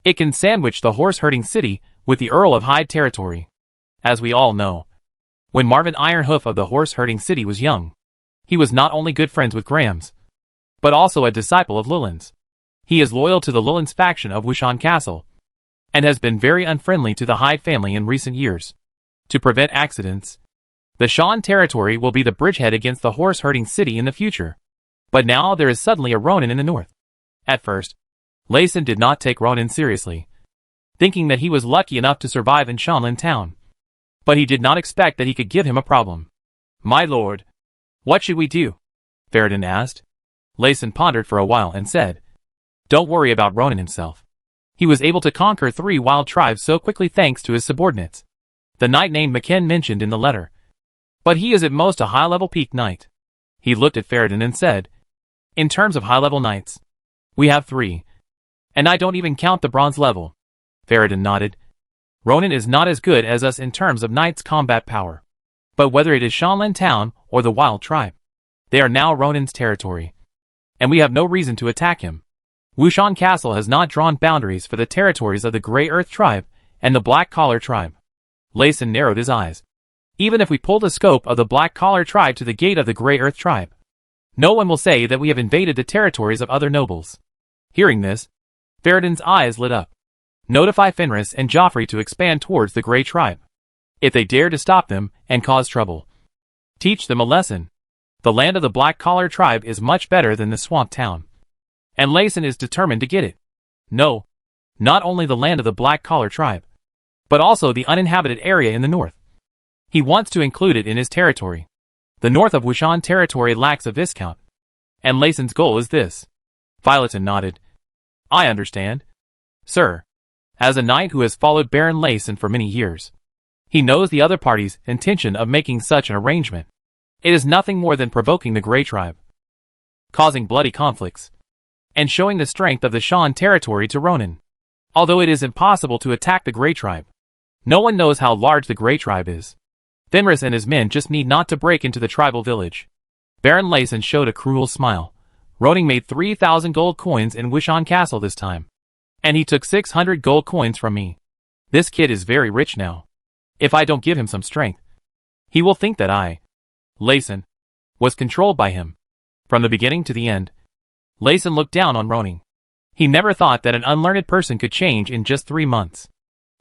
it can sandwich the horse-herding city with the Earl of Hyde territory. As we all know, when Marvin Ironhoof of the horse-herding city was young, he was not only good friends with Graham's, but also a disciple of Lilland's. He is loyal to the Lilland's faction of Wushan Castle, and has been very unfriendly to the Hyde family in recent years. To prevent accidents, the Shan territory will be the bridgehead against the horse-herding city in the future. But now there is suddenly a Ronan in the north. At first, Layson did not take Ronan seriously, thinking that he was lucky enough to survive in Shanlin Town. But he did not expect that he could give him a problem. My lord, what should we do? Ferreton asked. Layson pondered for a while and said, don't worry about Ronan himself. He was able to conquer 3 wild tribes so quickly thanks to his subordinates, the knight named McKen mentioned in the letter. But he is at most a high-level peak knight. He looked at Ferreton and said, in terms of high-level knights, we have 3. And I don't even count the bronze level. Ferreton nodded. Ronan is not as good as us in terms of knights' combat power. But whether it is Shanlin Town or the wild tribe, they are now Ronan's territory, and we have no reason to attack him. Wushan Castle has not drawn boundaries for the territories of the Grey Earth tribe and the Black Collar tribe. Layson narrowed his eyes. Even if we pull the scope of the Black Collar tribe to the gate of the Grey Earth tribe, no one will say that we have invaded the territories of other nobles. Hearing this, Ferreton's eyes lit up. Notify Fenris and Joffrey to expand towards the Grey tribe. If they dare to stop them and cause trouble, teach them a lesson. The land of the black-collar tribe is much better than the swamp town. And Layson is determined to get it. No, not only the land of the black-collar tribe, but also the uninhabited area in the north. He wants to include it in his territory. The north of Wushan territory lacks a viscount. And Layson's goal is this. Violeton nodded. I understand. Sir. As a knight who has followed Baron Layson for many years, he knows the other party's intention of making such an arrangement. It is nothing more than provoking the Grey Tribe, causing bloody conflicts, and showing the strength of the Shan territory to Ronin. Although it is impossible to attack the Grey Tribe, no one knows how large the Grey Tribe is. Fenris and his men just need not to break into the tribal village. Baron Layson showed a cruel smile. Ronin made 3,000 gold coins in Wushan Castle this time. And he took 600 gold coins from me. This kid is very rich now. If I don't give him some strength, he will think that I, Layson, was controlled by him. From the beginning to the end, Layson looked down on Ronin. He never thought that an unlearned person could change in just 3 months.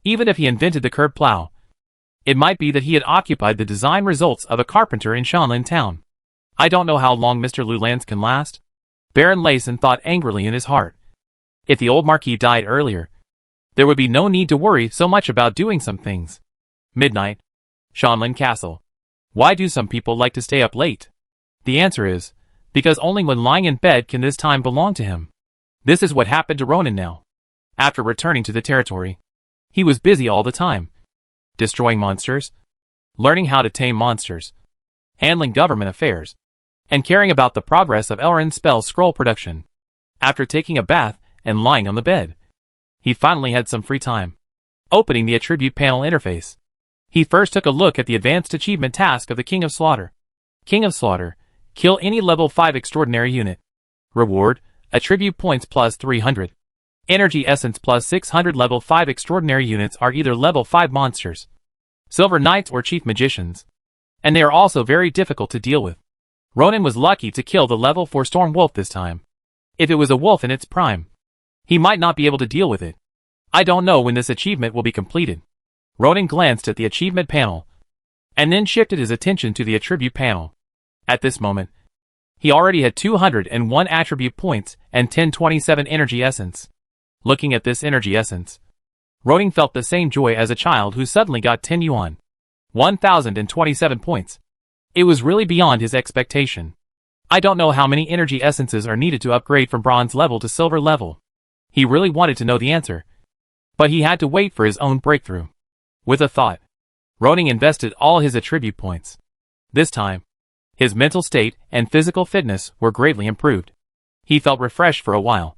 Even if he invented the curved plow, it might be that he had occupied the design results of a carpenter in Shanlin town. I don't know how long Mr. Lulans can last. Baron Layson thought angrily in his heart. If the old Marquis died earlier, there would be no need to worry so much about doing some things. Midnight. Shanlin Castle. Why do some people like to stay up late? The answer is, because only when lying in bed can this time belong to him. This is what happened to Ronin now. After returning to the territory, he was busy all the time. Destroying monsters, learning how to tame monsters, handling government affairs, and caring about the progress of Elrond's spell scroll production. After taking a bath and lying on the bed, he finally had some free time. Opening the attribute panel interface, he first took a look at the advanced achievement task of the King of Slaughter. King of Slaughter, kill any level 5 extraordinary unit. Reward, attribute points plus 300. Energy essence plus 600. Level 5 extraordinary units are either level 5 monsters, silver knights or chief magicians. And they are also very difficult to deal with. Ronin was lucky to kill the level 4 storm wolf this time. If it was a wolf in its prime, he might not be able to deal with it. I don't know when this achievement will be completed. Ronin glanced at the achievement panel, and then shifted his attention to the attribute panel. At this moment, he already had 201 attribute points and 1027 energy essence. Looking at this energy essence, Ronin felt the same joy as a child who suddenly got 10 yuan. 1,027 points. It was really beyond his expectation. I don't know how many energy essences are needed to upgrade from bronze level to silver level. He really wanted to know the answer, but he had to wait for his own breakthrough. With a thought, Ronin invested all his attribute points. This time, his mental state and physical fitness were greatly improved. He felt refreshed for a while,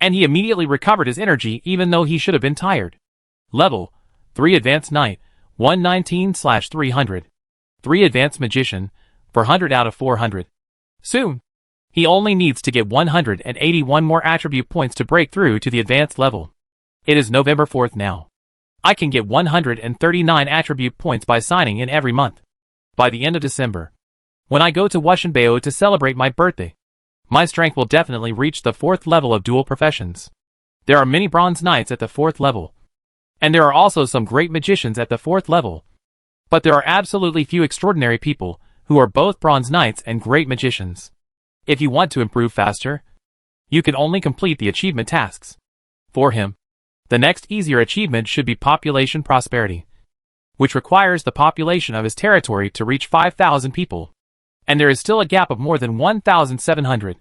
and he immediately recovered his energy even though he should have been tired. Level 3 Advanced Knight, 119/300. 3 Advanced Magician, 400 out of 400. Soon, he only needs to get 181 more attribute points to break through to the advanced level. It is November 4th now. I can get 139 attribute points by signing in every month. By the end of December, when I go to Wushanbao to celebrate my birthday, my strength will definitely reach the 4th level of dual professions. There are many bronze knights at the 4th level, and there are also some great magicians at the 4th level. But there are absolutely few extraordinary people who are both bronze knights and great magicians. If you want to improve faster, you can only complete the achievement tasks. For him, the next easier achievement should be Population Prosperity, which requires the population of his territory to reach 5,000 people. And there is still a gap of more than 1,700.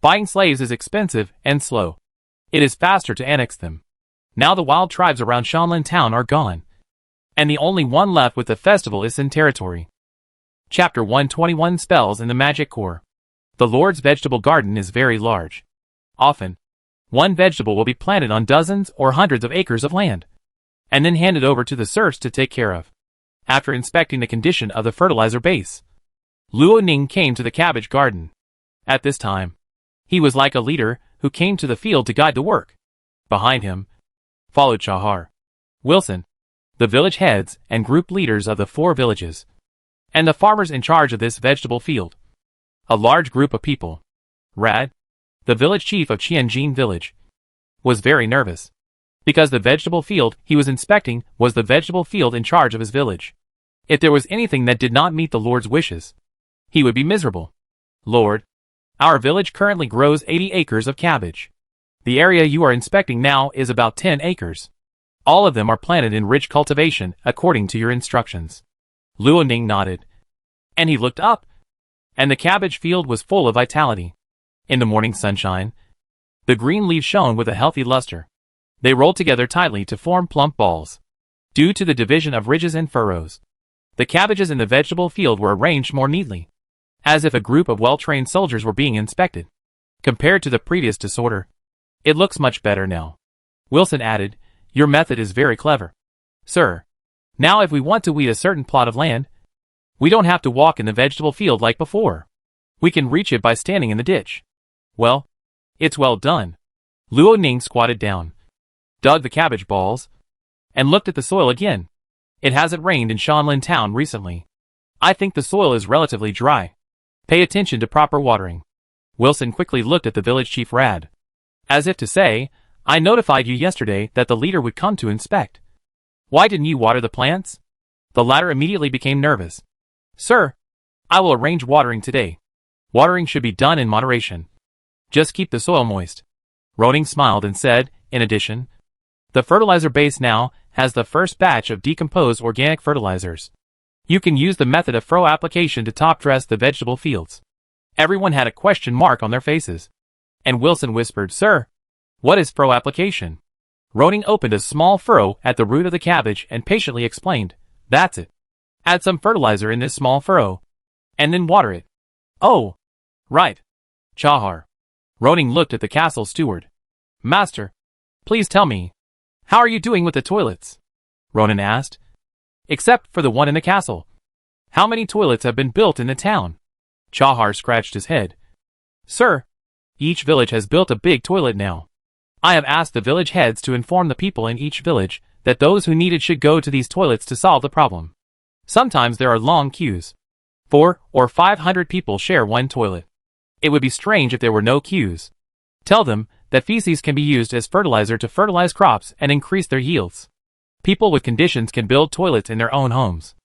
Buying slaves is expensive and slow. It is faster to annex them. Now the wild tribes around Shanlin town are gone, and the only one left with the festival is in territory. Chapter 121 Spells in the Magic Core. The Lord's vegetable garden is very large. Often, one vegetable will be planted on dozens or hundreds of acres of land, and then handed over to the serfs to take care of. After inspecting the condition of the fertilizer base, Luo Ning came to the cabbage garden. At this time, he was like a leader who came to the field to guide the work. Behind him, followed Shahar, Wilson, the village heads and group leaders of the 4 villages, and the farmers in charge of this vegetable field. A large group of people. Rad, the village chief of Qianjin village, was very nervous, because the vegetable field he was inspecting was the vegetable field in charge of his village. If there was anything that did not meet the Lord's wishes, he would be miserable. Lord, our village currently grows 80 acres of cabbage. The area you are inspecting now is about 10 acres. All of them are planted in rich cultivation, according to your instructions. Luo Ning nodded. And he looked up. And the cabbage field was full of vitality. In the morning sunshine, the green leaves shone with a healthy luster. They rolled together tightly to form plump balls. Due to the division of ridges and furrows, the cabbages in the vegetable field were arranged more neatly, as if a group of well-trained soldiers were being inspected. Compared to the previous disorder, it looks much better now. Wilson added, your method is very clever. Sir, now if we want to weed a certain plot of land, we don't have to walk in the vegetable field like before. We can reach it by standing in the ditch. Well, it's well done. Luo Ning squatted down, dug the cabbage balls, and looked at the soil again. It hasn't rained in Shanlin town recently. I think the soil is relatively dry. Pay attention to proper watering. Wilson quickly looked at the village chief Rad, as if to say, I notified you yesterday that the leader would come to inspect. Why didn't you water the plants? The latter immediately became nervous. Sir, I will arrange watering today. Watering should be done in moderation. Just keep the soil moist. Roning smiled and said, in addition, the fertilizer base now has the first batch of decomposed organic fertilizers. You can use the method of furrow application to top dress the vegetable fields. Everyone had a question mark on their faces. And Wilson whispered, Sir, what is furrow application? Roning opened a small furrow at the root of the cabbage and patiently explained, that's it. Add some fertilizer in this small furrow, and then water it. Oh, right. Chahar. Roning looked at the castle steward. Master, please tell me, how are you doing with the toilets? Ronan asked. Except for the one in the castle. How many toilets have been built in the town? Chahar scratched his head. Sir, each village has built a big toilet now. I have asked the village heads to inform the people in each village that those who need it should go to these toilets to solve the problem. Sometimes there are long queues. 400 or 500 people share one toilet. It would be strange if there were no queues. Tell them that feces can be used as fertilizer to fertilize crops and increase their yields. People with conditions can build toilets in their own homes.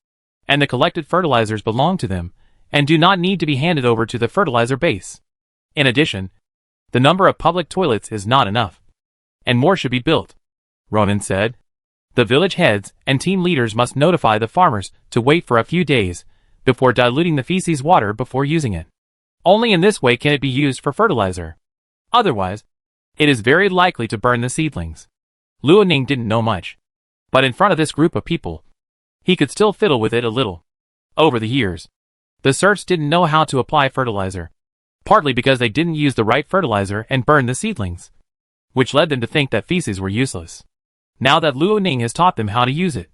And the collected fertilizers belong to them, and do not need to be handed over to the fertilizer base. In addition, the number of public toilets is not enough. And more should be built. Ronan said. The village heads and team leaders must notify the farmers to wait for a few days before diluting the feces water before using it. Only in this way can it be used for fertilizer. Otherwise, it is very likely to burn the seedlings. Luo Ning didn't know much, but in front of this group of people, he could still fiddle with it a little. Over the years, the serfs didn't know how to apply fertilizer, partly because they didn't use the right fertilizer and burned the seedlings, which led them to think that feces were useless. Now that Luo Ning has taught them how to use it,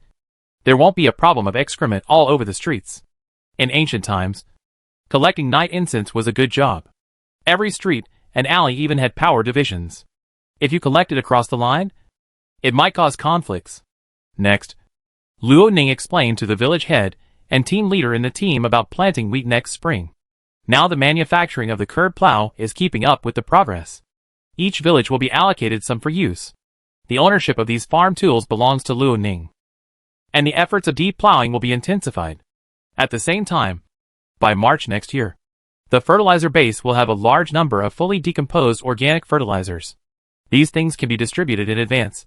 there won't be a problem of excrement all over the streets. In ancient times, collecting night incense was a good job. Every street and alley even had power divisions. If you collected across the line, it might cause conflicts. Next, Luo Ning explained to the village head and team leader in the team about planting wheat next spring. Now the manufacturing of the curb plow is keeping up with the progress. Each village will be allocated some for use. The ownership of these farm tools belongs to Luo Ning. And the efforts of deep plowing will be intensified. At the same time, by March next year, the fertilizer base will have a large number of fully decomposed organic fertilizers. These things can be distributed in advance,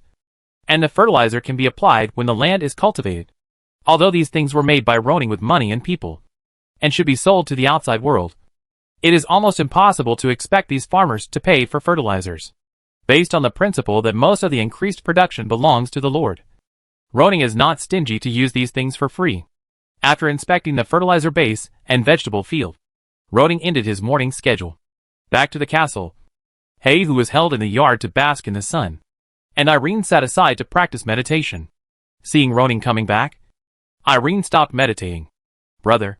and the fertilizer can be applied when the land is cultivated. Although these things were made by Roning with money and people, and should be sold to the outside world, it is almost impossible to expect these farmers to pay for fertilizers, based on the principle that most of the increased production belongs to the Lord. Roning is not stingy to use these things for free. After inspecting the fertilizer base and vegetable field, Roning ended his morning schedule. Back to the castle, Hay, who was held in the yard to bask in the sun, and Irene sat aside to practice meditation. Seeing Roning coming back, Irene stopped meditating. Brother,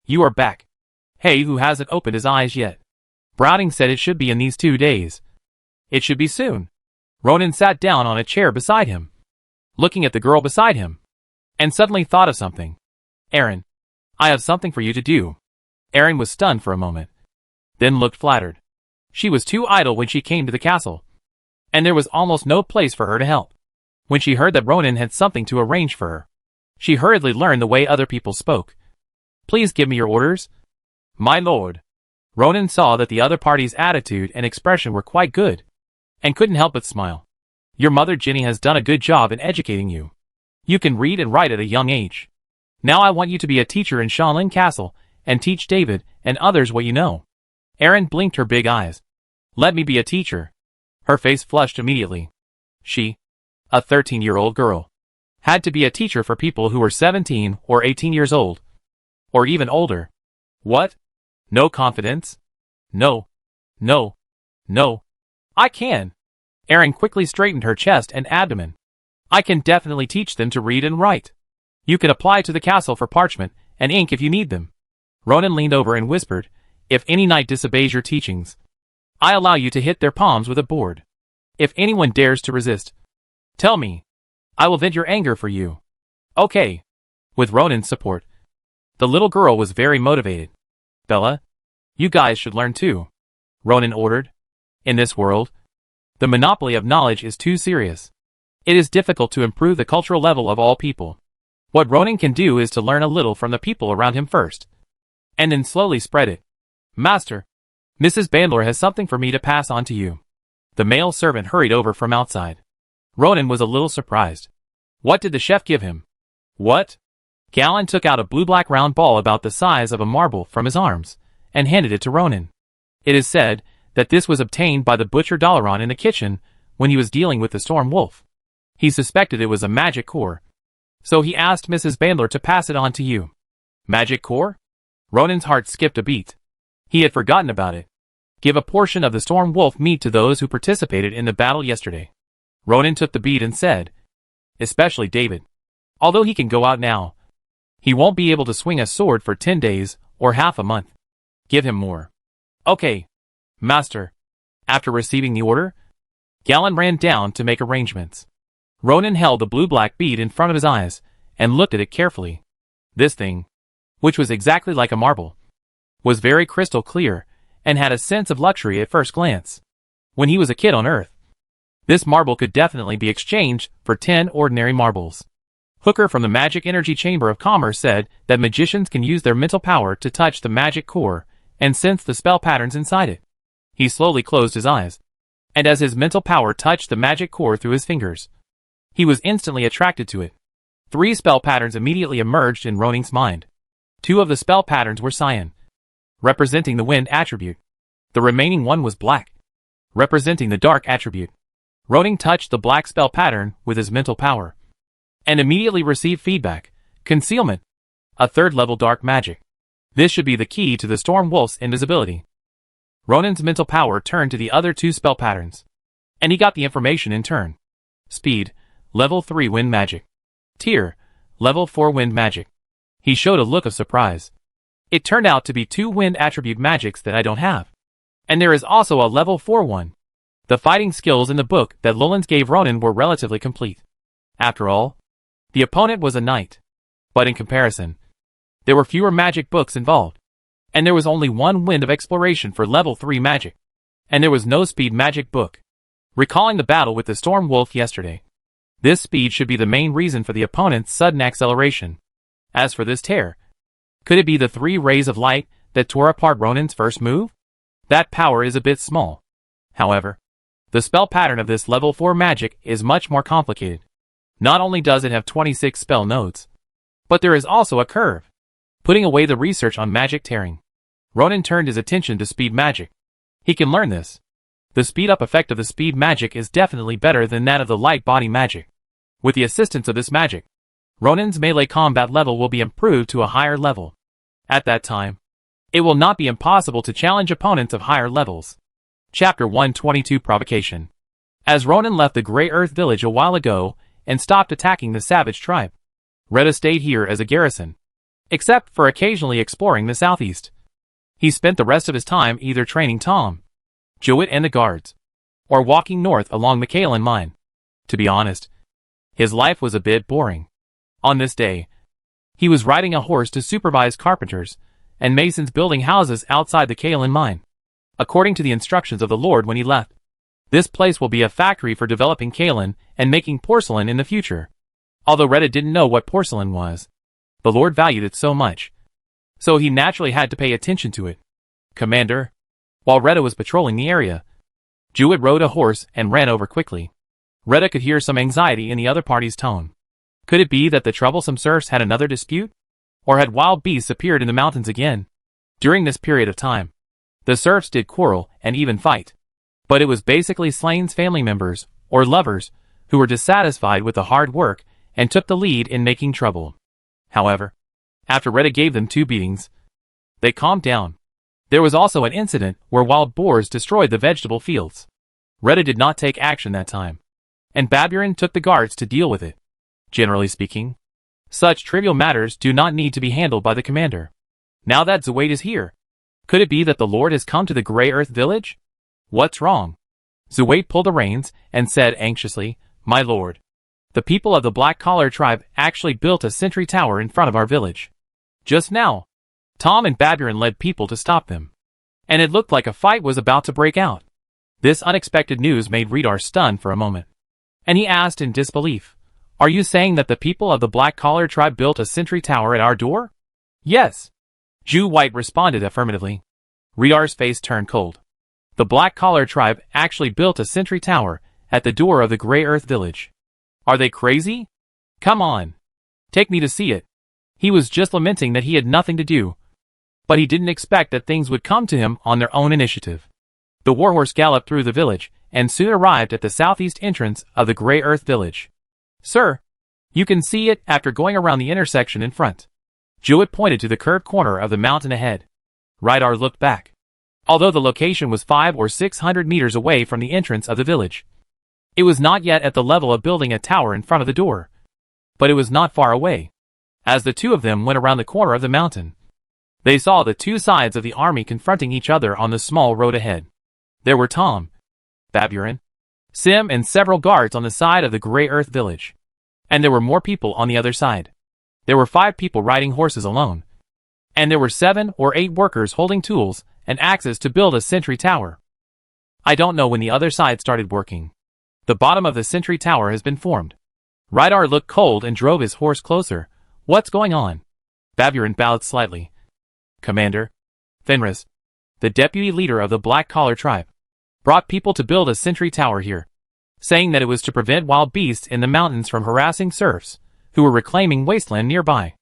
you are back. Hay, who hasn't opened his eyes yet. Browning said it should be in these 2 days. It should be soon. Ronan sat down on a chair beside him, looking at the girl beside him, and suddenly thought of something. Aaron, I have something for you to do. Aaron was stunned for a moment, then looked flattered. She was too idle when she came to the castle, and there was almost no place for her to help. When she heard that Ronan had something to arrange for her, she hurriedly learned the way other people spoke. Please give me your orders. My lord. Ronan saw that the other party's attitude and expression were quite good, and couldn't help but smile. Your mother Ginny has done a good job in educating you. You can read and write at a young age. Now I want you to be a teacher in Shanlin Castle, and teach David and others what you know. Erin blinked her big eyes. Let me be a teacher. Her face flushed immediately. She, a 13-year-old girl, had to be a teacher for people who were 17 or 18 years old. Or even older. What? No confidence? No. No. No. I can. Erin quickly straightened her chest and abdomen. I can definitely teach them to read and write. You can apply to the castle for parchment and ink if you need them. Ronan leaned over and whispered, if any knight disobeys your teachings, I allow you to hit their palms with a board. If anyone dares to resist, tell me. I will vent your anger for you. Okay. With Ronan's support, the little girl was very motivated. Bella, you guys should learn too, Ronan ordered. In this world, the monopoly of knowledge is too serious. It is difficult to improve the cultural level of all people. What Ronan can do is to learn a little from the people around him first, and then slowly spread it. Master, Mrs. Bandler has something for me to pass on to you. The male servant hurried over from outside. Ronan was a little surprised. What did the chef give him? What? Galen took out a blue-black round ball about the size of a marble from his arms, and handed it to Ronan. It is said that this was obtained by the butcher Dalaran in the kitchen when he was dealing with the storm wolf. He suspected it was a magic core, so he asked Mrs. Bandler to pass it on to you. Magic core? Ronan's heart skipped a beat. He had forgotten about it. Give a portion of the storm wolf meat to those who participated in the battle yesterday. Ronan took the bead and said, especially David. Although he can go out now, he won't be able to swing a sword for 10 days or half a month. Give him more. Okay, Master. After receiving the order, Galen ran down to make arrangements. Ronan held the blue-black bead in front of his eyes and looked at it carefully. This thing, which was exactly like a marble, was very crystal clear and had a sense of luxury at first glance. When he was a kid on Earth, this marble could definitely be exchanged for 10 ordinary marbles. Hooker from the Magic Energy Chamber of Commerce said that magicians can use their mental power to touch the magic core and sense the spell patterns inside it. He slowly closed his eyes, and as his mental power touched the magic core through his fingers, he was instantly attracted to it. 3 spell patterns immediately emerged in Ronan's mind. 2 of the spell patterns were cyan, representing the wind attribute. The remaining one was black, representing the dark attribute. Ronan touched the black spell pattern with his mental power, and immediately received feedback. Concealment. A 3rd level dark magic. This should be the key to the Storm Wolf's invisibility. Ronan's mental power turned to the other 2 spell patterns, and he got the information in turn. Speed. Level 3 wind magic. Tier. Level 4 wind magic. He showed a look of surprise. It turned out to be 2 wind attribute magics that I don't have. And there is also a level 4 one. The fighting skills in the book that Lolans gave Ronan were relatively complete. After all, the opponent was a knight. But in comparison, there were fewer magic books involved. And there was only 1 wind of exploration for level 3 magic. And there was no speed magic book. Recalling the battle with the Storm Wolf yesterday, this speed should be the main reason for the opponent's sudden acceleration. As for this tear, could it be the 3 rays of light that tore apart Ronan's first move? That power is a bit small. However, the spell pattern of this level 4 magic is much more complicated. Not only does it have 26 spell nodes, but there is also a curve. Putting away the research on magic tearing, Ronan turned his attention to speed magic. He can learn this. The speed-up effect of the speed magic is definitely better than that of the light body magic. With the assistance of this magic, Ronan's melee combat level will be improved to a higher level. At that time, it will not be impossible to challenge opponents of higher levels. Chapter 122 Provocation. As Ronan left the Grey Earth village a while ago and stopped attacking the savage tribe, Retta stayed here as a garrison, except for occasionally exploring the southeast. He spent the rest of his time either training Tom, Jewett and the guards, or walking north along the Kaelin mine. To be honest, his life was a bit boring. On this day, he was riding a horse to supervise carpenters and masons building houses outside the Kaelin mine, according to the instructions of the Lord when he left. This place will be a factory for developing kaolin and making porcelain in the future. Although Retta didn't know what porcelain was, the Lord valued it so much, so he naturally had to pay attention to it. Commander. While Retta was patrolling the area, Jewett rode a horse and ran over quickly. Retta could hear some anxiety in the other party's tone. Could it be that the troublesome serfs had another dispute? Or had wild beasts appeared in the mountains again? During this period of time, the serfs did quarrel and even fight. But it was basically Slane's family members, or lovers, who were dissatisfied with the hard work and took the lead in making trouble. However, after Retta gave them 2 beatings, they calmed down. There was also an incident where wild boars destroyed the vegetable fields. Retta did not take action that time, and Baburin took the guards to deal with it. Generally speaking, such trivial matters do not need to be handled by the commander. Now that Zewade is here, could it be that the Lord has come to the Grey Earth village? What's wrong? Zewade pulled the reins and said anxiously, "My lord, the people of the Black Collar tribe actually built a sentry tower in front of our village. Just now, Tom and Baburin led people to stop them, and it looked like a fight was about to break out." This unexpected news made Redar stunned for a moment, and he asked in disbelief, "Are you saying that the people of the Black Collar tribe built a sentry tower at our door?" "Yes." Jew White responded affirmatively. Redar's face turned cold. The Black Collar tribe actually built a sentry tower at the door of the Grey Earth village. Are they crazy? Come on. Take me to see it. He was just lamenting that he had nothing to do, but he didn't expect that things would come to him on their own initiative. The warhorse galloped through the village and soon arrived at the southeast entrance of the Grey Earth village. "Sir, you can see it after going around the intersection in front." Jewett pointed to the curved corner of the mountain ahead. Redar looked back. Although the location was 500 or 600 meters away from the entrance of the village, it was not yet at the level of building a tower in front of the door. But it was not far away. As the two of them went around the corner of the mountain, they saw the 2 sides of the army confronting each other on the small road ahead. There were Tom, Baburin, Sim and several guards on the side of the Grey Earth village. And there were more people on the other side. There were 5 people riding horses alone. And there were 7 or 8 workers holding tools and axes to build a sentry tower. I don't know when the other side started working. The bottom of the sentry tower has been formed. Redar looked cold and drove his horse closer. What's going on? Baburin bowed slightly. Commander, Fenris, the deputy leader of the Black Collar tribe, brought people to build a sentry tower here, saying that it was to prevent wild beasts in the mountains from harassing serfs who were reclaiming wasteland nearby.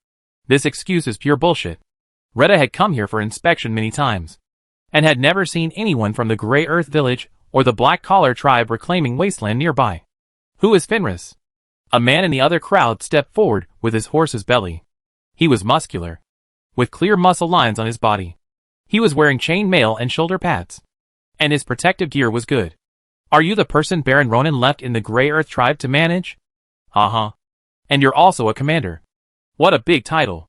This excuse is pure bullshit. Retta had come here for inspection many times, and had never seen anyone from the Grey Earth village or the Black Collar tribe reclaiming wasteland nearby. Who is Fenris? A man in the other crowd stepped forward with his horse's belly. He was muscular, with clear muscle lines on his body. He was wearing chain mail and shoulder pads, and his protective gear was good. Are you the person Baron Ronan left in the Grey Earth tribe to manage? Uh-huh. And you're also a commander. What a big title.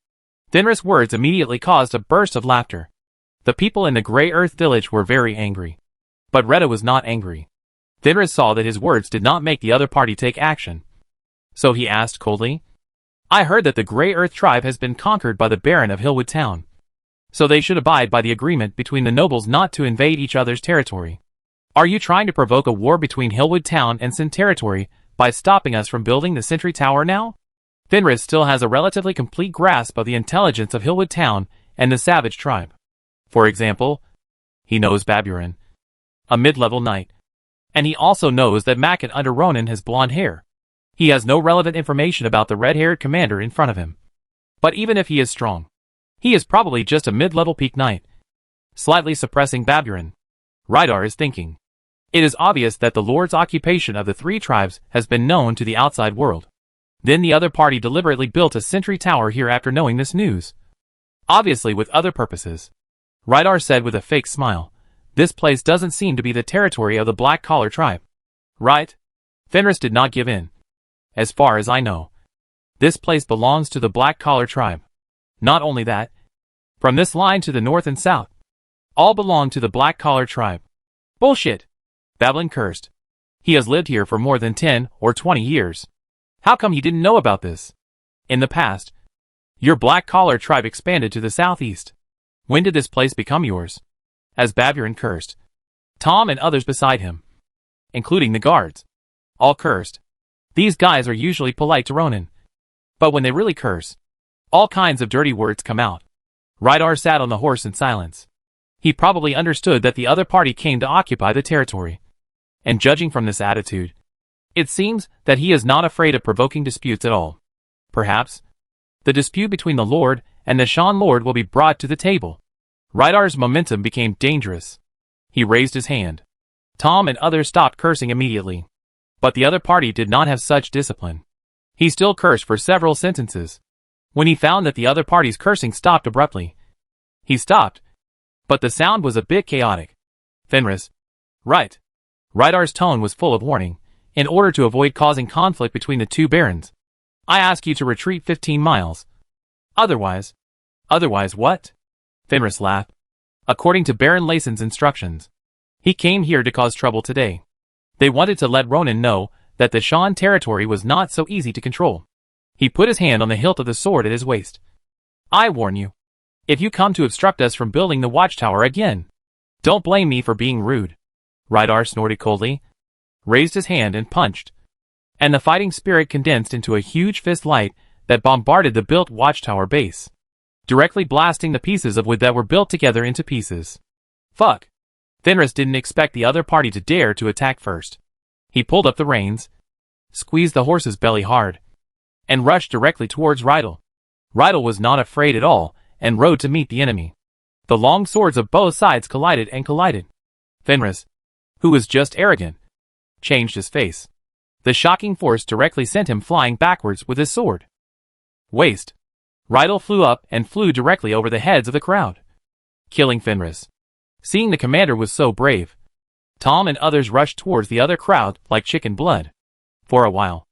Fenris' words immediately caused a burst of laughter. The people in the Grey Earth village were very angry. But Retta was not angry. Fenris saw that his words did not make the other party take action. So he asked coldly, I heard that the Grey Earth tribe has been conquered by the Baron of Hillwood Town. So they should abide by the agreement between the nobles not to invade each other's territory. Are you trying to provoke a war between Hillwood Town and Sin territory by stopping us from building the sentry tower now? Fenris still has a relatively complete grasp of the intelligence of Hillwood Town and the Savage tribe. For example, he knows Baburin, a mid-level knight. And he also knows that Mackett under Ronan has blonde hair. He has no relevant information about the red-haired commander in front of him. But even if he is strong, he is probably just a mid-level peak knight. Slightly suppressing Baburin, Redar is thinking. It is obvious that the Lord's occupation of the 3 tribes has been known to the outside world. Then the other party deliberately built a sentry tower here after knowing this news. Obviously with other purposes. Redar said with a fake smile. This place doesn't seem to be the territory of the Black Collar tribe. Right? Fenris did not give in. As far as I know, this place belongs to the Black Collar tribe. Not only that, from this line to the north and south, all belong to the Black Collar tribe. Bullshit! Bablin cursed. He has lived here for more than 10 or 20 years. How come he didn't know about this? In the past, your Black Collar tribe expanded to the southeast. When did this place become yours? As Baburin cursed, Tom and others beside him, including the guards, all cursed. These guys are usually polite to Ronan, but when they really curse, all kinds of dirty words come out. Redar sat on the horse in silence. He probably understood that the other party came to occupy the territory. And judging from this attitude, it seems that he is not afraid of provoking disputes at all. Perhaps the dispute between the Lord and the Shan Lord will be brought to the table. Rydar's momentum became dangerous. He raised his hand. Tom and others stopped cursing immediately. But the other party did not have such discipline. He still cursed for several sentences. When he found that the other party's cursing stopped abruptly, he stopped. But the sound was a bit chaotic. Fenris. Right. Rydar's tone was full of warning, in order to avoid causing conflict between the two barons. I ask you to retreat 15 miles. Otherwise what? Fenris laughed. According to Baron Layson's instructions, he came here to cause trouble today. They wanted to let Ronan know that the Shan territory was not so easy to control. He put his hand on the hilt of the sword at his waist. I warn you. If you come to obstruct us from building the watchtower again, don't blame me for being rude. Rydar snorted coldly, raised his hand and punched. And the fighting spirit condensed into a huge fist light that bombarded the built watchtower base, directly blasting the pieces of wood that were built together into pieces. Fuck. Fenris didn't expect the other party to dare to attack first. He pulled up the reins, squeezed the horse's belly hard, and rushed directly towards Rydal. Rydal was not afraid at all, and rode to meet the enemy. The long swords of both sides collided and collided. Fenris, who was just arrogant, changed his face. The shocking force directly sent him flying backwards with his sword. Waste. Rydal flew up and flew directly over the heads of the crowd, killing Fenris. Seeing the commander was so brave, Tom and others rushed towards the other crowd like chicken blood. For a while,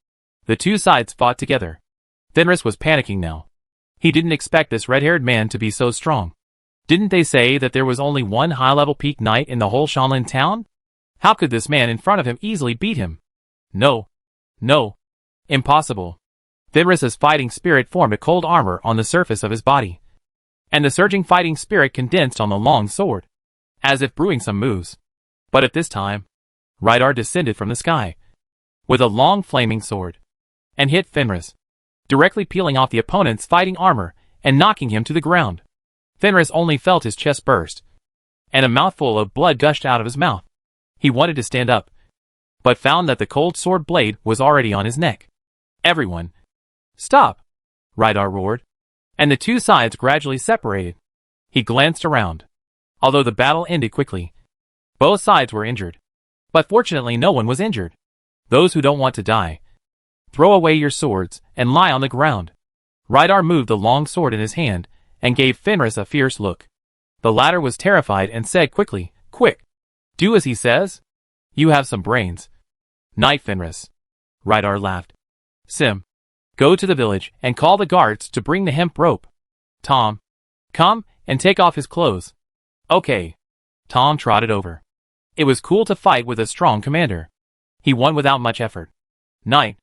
the two sides fought together. Fenris was panicking now. He didn't expect this red-haired man to be so strong. Didn't they say that there was only one high-level peak knight in the whole Shanlin town? How could this man in front of him easily beat him? No. Impossible. Fenris's fighting spirit formed a cold armor on the surface of his body, and the surging fighting spirit condensed on the long sword, as if brewing some moves. But at this time, Rydar descended from the sky, with a long flaming sword, and hit Fenris, directly peeling off the opponent's fighting armor and knocking him to the ground. Fenris only felt his chest burst, and a mouthful of blood gushed out of his mouth. He wanted to stand up, but found that the cold sword blade was already on his neck. Everyone, stop! Rydar roared, and the two sides gradually separated. He glanced around. Although the battle ended quickly, both sides were injured. But fortunately no one was injured. Those who don't want to die, throw away your swords and lie on the ground. Rydar moved the long sword in his hand and gave Fenris a fierce look. The latter was terrified and said quickly, Quick! Do as he says? You have some brains. Knight Fenris. Rydar laughed. Sim. Go to the village and call the guards to bring the hemp rope. Tom. Come and take off his clothes. Okay. Tom trotted over. It was cool to fight with a strong commander. He won without much effort. Knight.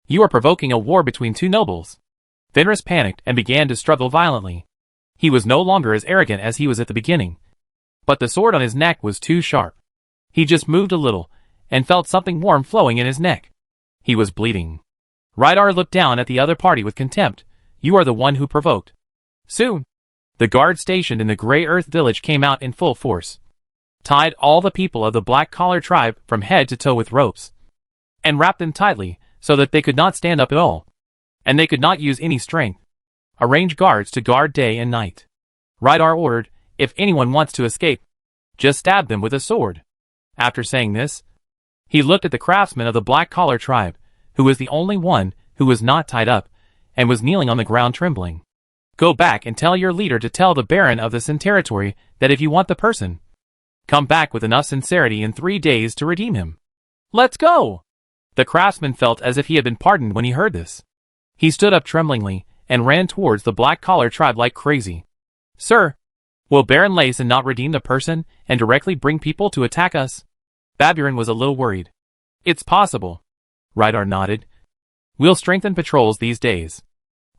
You are provoking a war between two nobles. Fenris panicked and began to struggle violently. He was no longer as arrogant as he was at the beginning. But the sword on his neck was too sharp. He just moved a little, and felt something warm flowing in his neck. He was bleeding. Rydar looked down at the other party with contempt. You are the one who provoked. Soon, the guard stationed in the Grey Earth village came out in full force, tied all the people of the Black Collar tribe from head to toe with ropes, and wrapped them tightly so that they could not stand up at all, and they could not use any strength. Arrange guards to guard day and night. Rydar ordered, if anyone wants to escape, just stab them with a sword. After saying this, he looked at the craftsman of the Black Collar tribe, who was the only one who was not tied up, and was kneeling on the ground trembling. Go back and tell your leader to tell the Baron of the Sin territory that if you want the person, come back with enough sincerity in 3 days to redeem him. Let's go! The craftsman felt as if he had been pardoned when he heard this. He stood up tremblingly and ran towards the Black Collar tribe like crazy. Sir, will Baron Layson not redeem the person and directly bring people to attack us? Baburin was a little worried. It's possible. Rydar nodded. We'll strengthen patrols these days.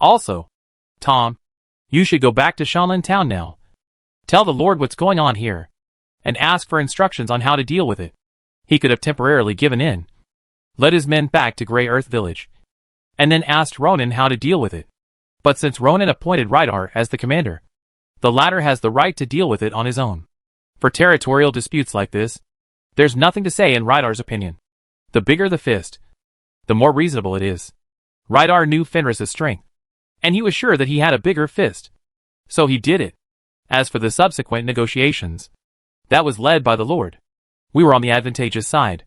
Also, Tom, you should go back to Shanlin town now. Tell the Lord what's going on here, and ask for instructions on how to deal with it. He could have temporarily given in, led his men back to Grey Earth village, and then asked Ronan how to deal with it. But since Ronan appointed Rydar as the commander, the latter has the right to deal with it on his own. For territorial disputes like this, there's nothing to say in Rydar's opinion. The bigger the fist, the more reasonable it is. Rydar knew Fenris's strength, and he was sure that he had a bigger fist. So he did it. As for the subsequent negotiations, that was led by the Lord. We were on the advantageous side,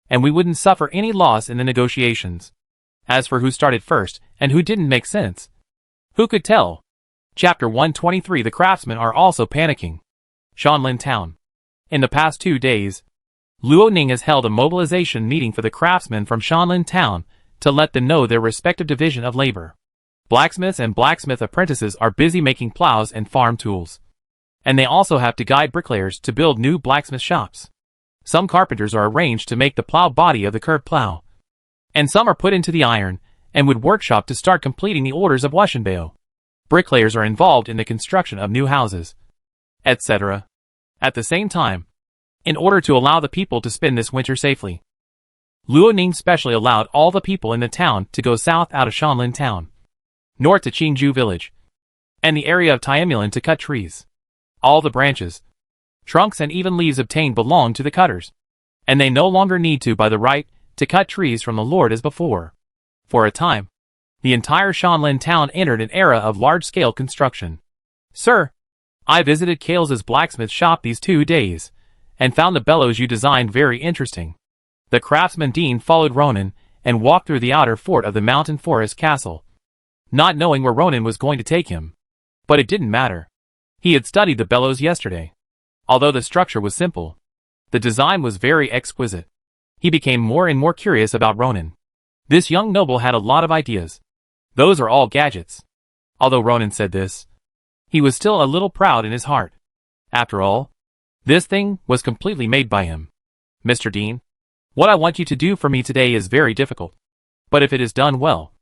and we wouldn't suffer any loss in the negotiations. As for who started first and who didn't make sense, who could tell? Chapter 123. The craftsmen are also panicking. Shanlin Town. In the past 2 days, Luo Ning has held a mobilization meeting for the craftsmen from Shanlin Town to let them know their respective division of labor. Blacksmiths and blacksmith apprentices are busy making plows and farm tools. And they also have to guide bricklayers to build new blacksmith shops. Some carpenters are arranged to make the plow body of the curved plow. And some are put into the iron and wood workshop to start completing the orders of Washenbeo. Bricklayers are involved in the construction of new houses, etc. At the same time, in order to allow the people to spend this winter safely, Luo Ning specially allowed all the people in the town to go south out of Shanlin Town, north to Qingju Village, and the area of Tiamulan to cut trees. All the branches, trunks and even leaves obtained belong to the cutters, and they no longer need to by the right to cut trees from the Lord as before. For a time, the entire Shanlin Town entered an era of large-scale construction. Sir, I visited Kales's blacksmith shop these 2 days, and found the bellows you designed very interesting. The craftsman Dean followed Ronan and walked through the outer fort of the mountain forest castle, not knowing where Ronan was going to take him. But it didn't matter. He had studied the bellows yesterday. Although the structure was simple, the design was very exquisite. He became more and more curious about Ronan. This young noble had a lot of ideas. Those are all gadgets. Although Ronan said this, he was still a little proud in his heart. After all, this thing was completely made by him. Mr. Dean, what I want you to do for me today is very difficult. But if it is done well,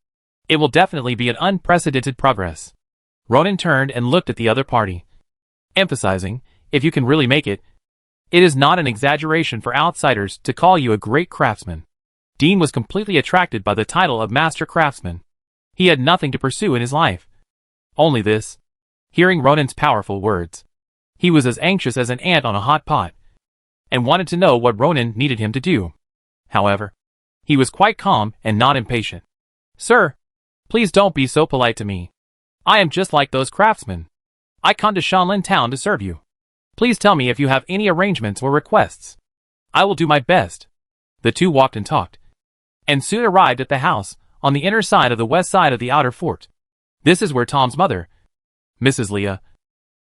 it will definitely be an unprecedented progress. Ronan turned and looked at the other party, emphasizing, if you can really make it, it is not an exaggeration for outsiders to call you a great craftsman. Dean was completely attracted by the title of Master Craftsman. He had nothing to pursue in his life. Only this. Hearing Ronan's powerful words, he was as anxious as an ant on a hot pot, and wanted to know what Ronan needed him to do. However, he was quite calm and not impatient. Sir, please don't be so polite to me. I am just like those craftsmen. I come to Shanlin Town to serve you. Please tell me if you have any arrangements or requests. I will do my best. The two walked and talked, and soon arrived at the house, on the inner side of the west side of the outer fort. This is where Tom's mother, Mrs. Leah,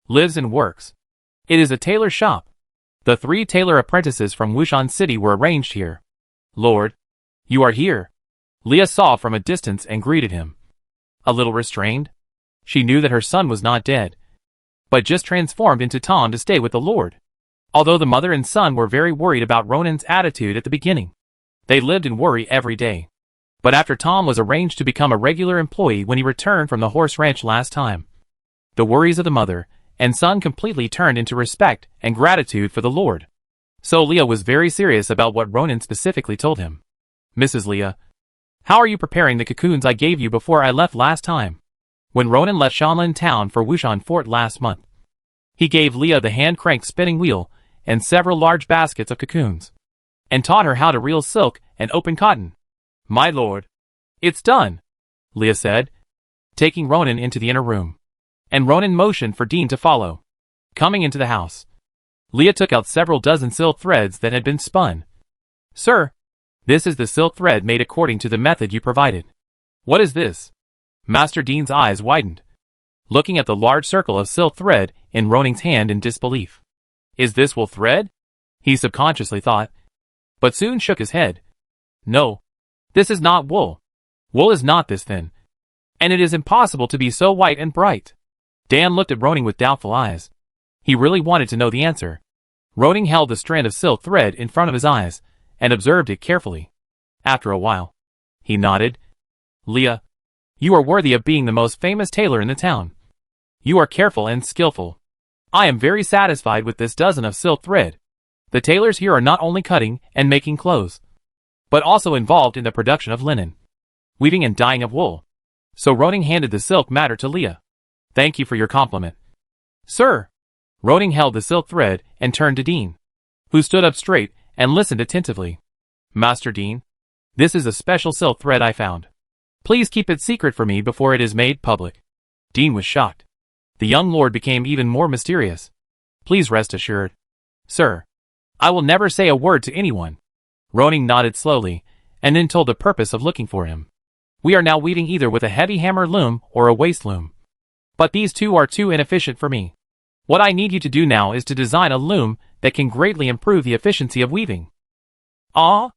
lives and works. It is a tailor shop. The 3 tailor apprentices from Wushan City were arranged here. Lord, you are here. Leah saw from a distance and greeted him. A little restrained, she knew that her son was not dead, but just transformed into Tom to stay with the Lord. Although the mother and son were very worried about Ronan's attitude at the beginning, they lived in worry every day. But after Tom was arranged to become a regular employee when he returned from the horse ranch last time, the worries of the mother and son completely turned into respect and gratitude for the Lord. So Leah was very serious about what Ronan specifically told him. Mrs. Leah, how are you preparing the cocoons I gave you before I left last time? When Ronan left Shanlin Town for Wushan Fort last month, he gave Leah the hand-cranked spinning wheel and several large baskets of cocoons, and taught her how to reel silk and open cotton. My lord, it's done, Leah said, taking Ronan into the inner room. And Ronan motioned for Dean to follow. Coming into the house, Leah took out several dozen silk threads that had been spun. Sir, this is the silk thread made according to the method you provided. What is this? Master Dean's eyes widened, looking at the large circle of silk thread in Ronan's hand in disbelief. Is this wool thread? He subconsciously thought, but soon shook his head. No, this is not wool. Wool is not this thin, and it is impossible to be so white and bright. Dan looked at Ronan with doubtful eyes. He really wanted to know the answer. Ronan held the strand of silk thread in front of his eyes and observed it carefully. After a while, he nodded. Leah, you are worthy of being the most famous tailor in the town. You are careful and skillful. I am very satisfied with this dozen of silk thread. The tailors here are not only cutting and making clothes, but also involved in the production of linen, weaving and dyeing of wool. So Ronan handed the silk matter to Leah. Thank you for your compliment. Sir, Ronan held the silk thread and turned to Dean, who stood up straight and listened attentively. Master Dean, this is a special silk thread I found. Please keep it secret for me before it is made public. Dean was shocked. The young lord became even more mysterious. Please rest assured, sir, I will never say a word to anyone. Ronan nodded slowly, and then told the purpose of looking for him. We are now weaving either with a heavy hammer loom or a waist loom. But these two are too inefficient for me. What I need you to do now is to design a loom that can greatly improve the efficiency of weaving. Ah?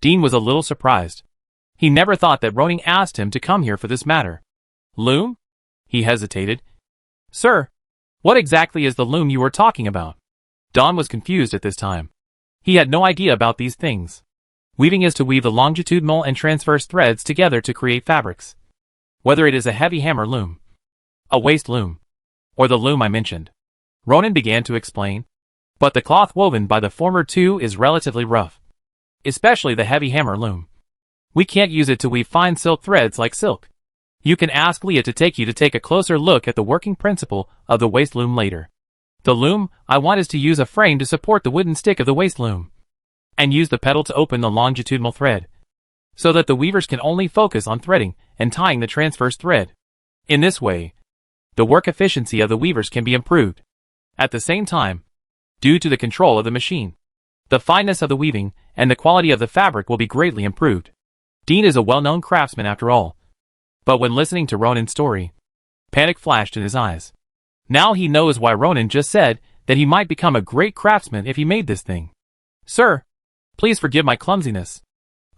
Dean was a little surprised. He never thought that Ronan asked him to come here for this matter. Loom? He hesitated. Sir, what exactly is the loom you were talking about? Don was confused at this time. He had no idea about these things. Weaving is to weave the longitudinal and transverse threads together to create fabrics. Whether it is a heavy hammer loom, a waist loom, or the loom I mentioned. Ronan began to explain. But the cloth woven by the former two is relatively rough. Especially the heavy hammer loom. We can't use it to weave fine silk threads like silk. You can ask Leah to take a closer look at the working principle of the waist loom later. The loom I want is to use a frame to support the wooden stick of the waist loom, and use the pedal to open the longitudinal thread, so that the weavers can only focus on threading and tying the transverse thread. In this way, the work efficiency of the weavers can be improved. At the same time, due to the control of the machine, the fineness of the weaving and the quality of the fabric will be greatly improved. Dean is a well-known craftsman after all. But when listening to Ronan's story, panic flashed in his eyes. Now he knows why Ronan just said that he might become a great craftsman if he made this thing. Sir, please forgive my clumsiness.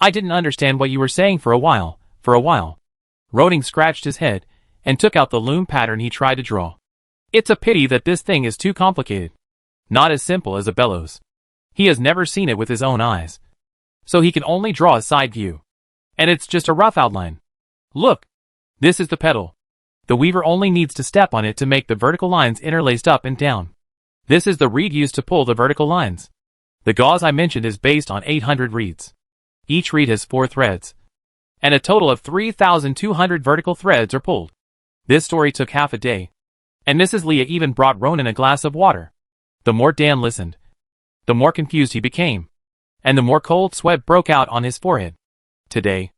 I didn't understand what you were saying for a while. Ronan scratched his head and took out the loom pattern he tried to draw. It's a pity that this thing is too complicated. Not as simple as a bellows. He has never seen it with his own eyes. So he can only draw a side view. And it's just a rough outline. Look. This is the pedal. The weaver only needs to step on it to make the vertical lines interlaced up and down. This is the reed used to pull the vertical lines. The gauze I mentioned is based on 800 reeds. Each reed has 4 threads. And a total of 3,200 vertical threads are pulled. This story took half a day. And Mrs. Leah even brought Ronan a glass of water. The more Dan listened, the more confused he became. And the more cold sweat broke out on his forehead. Today,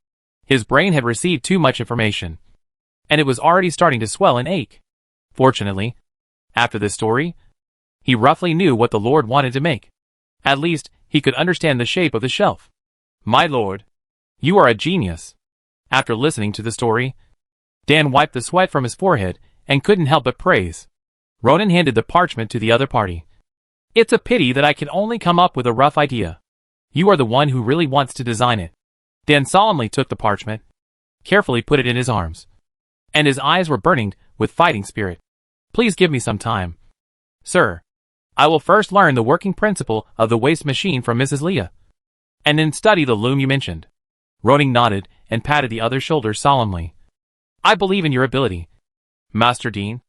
his brain had received too much information, and it was already starting to swell and ache. Fortunately, after this story, he roughly knew what the Lord wanted to make. At least, he could understand the shape of the shelf. My lord, you are a genius. After listening to the story, Dan wiped the sweat from his forehead and couldn't help but praise. Ronan handed the parchment to the other party. It's a pity that I can only come up with a rough idea. You are the one who really wants to design it. Dan solemnly took the parchment, carefully put it in his arms, and his eyes were burning with fighting spirit. Please give me some time. Sir, I will first learn the working principle of the waist machine from Mrs. Leah, and then study the loom you mentioned. Ronan nodded and patted the other's shoulder solemnly. I believe in your ability, Master Dean.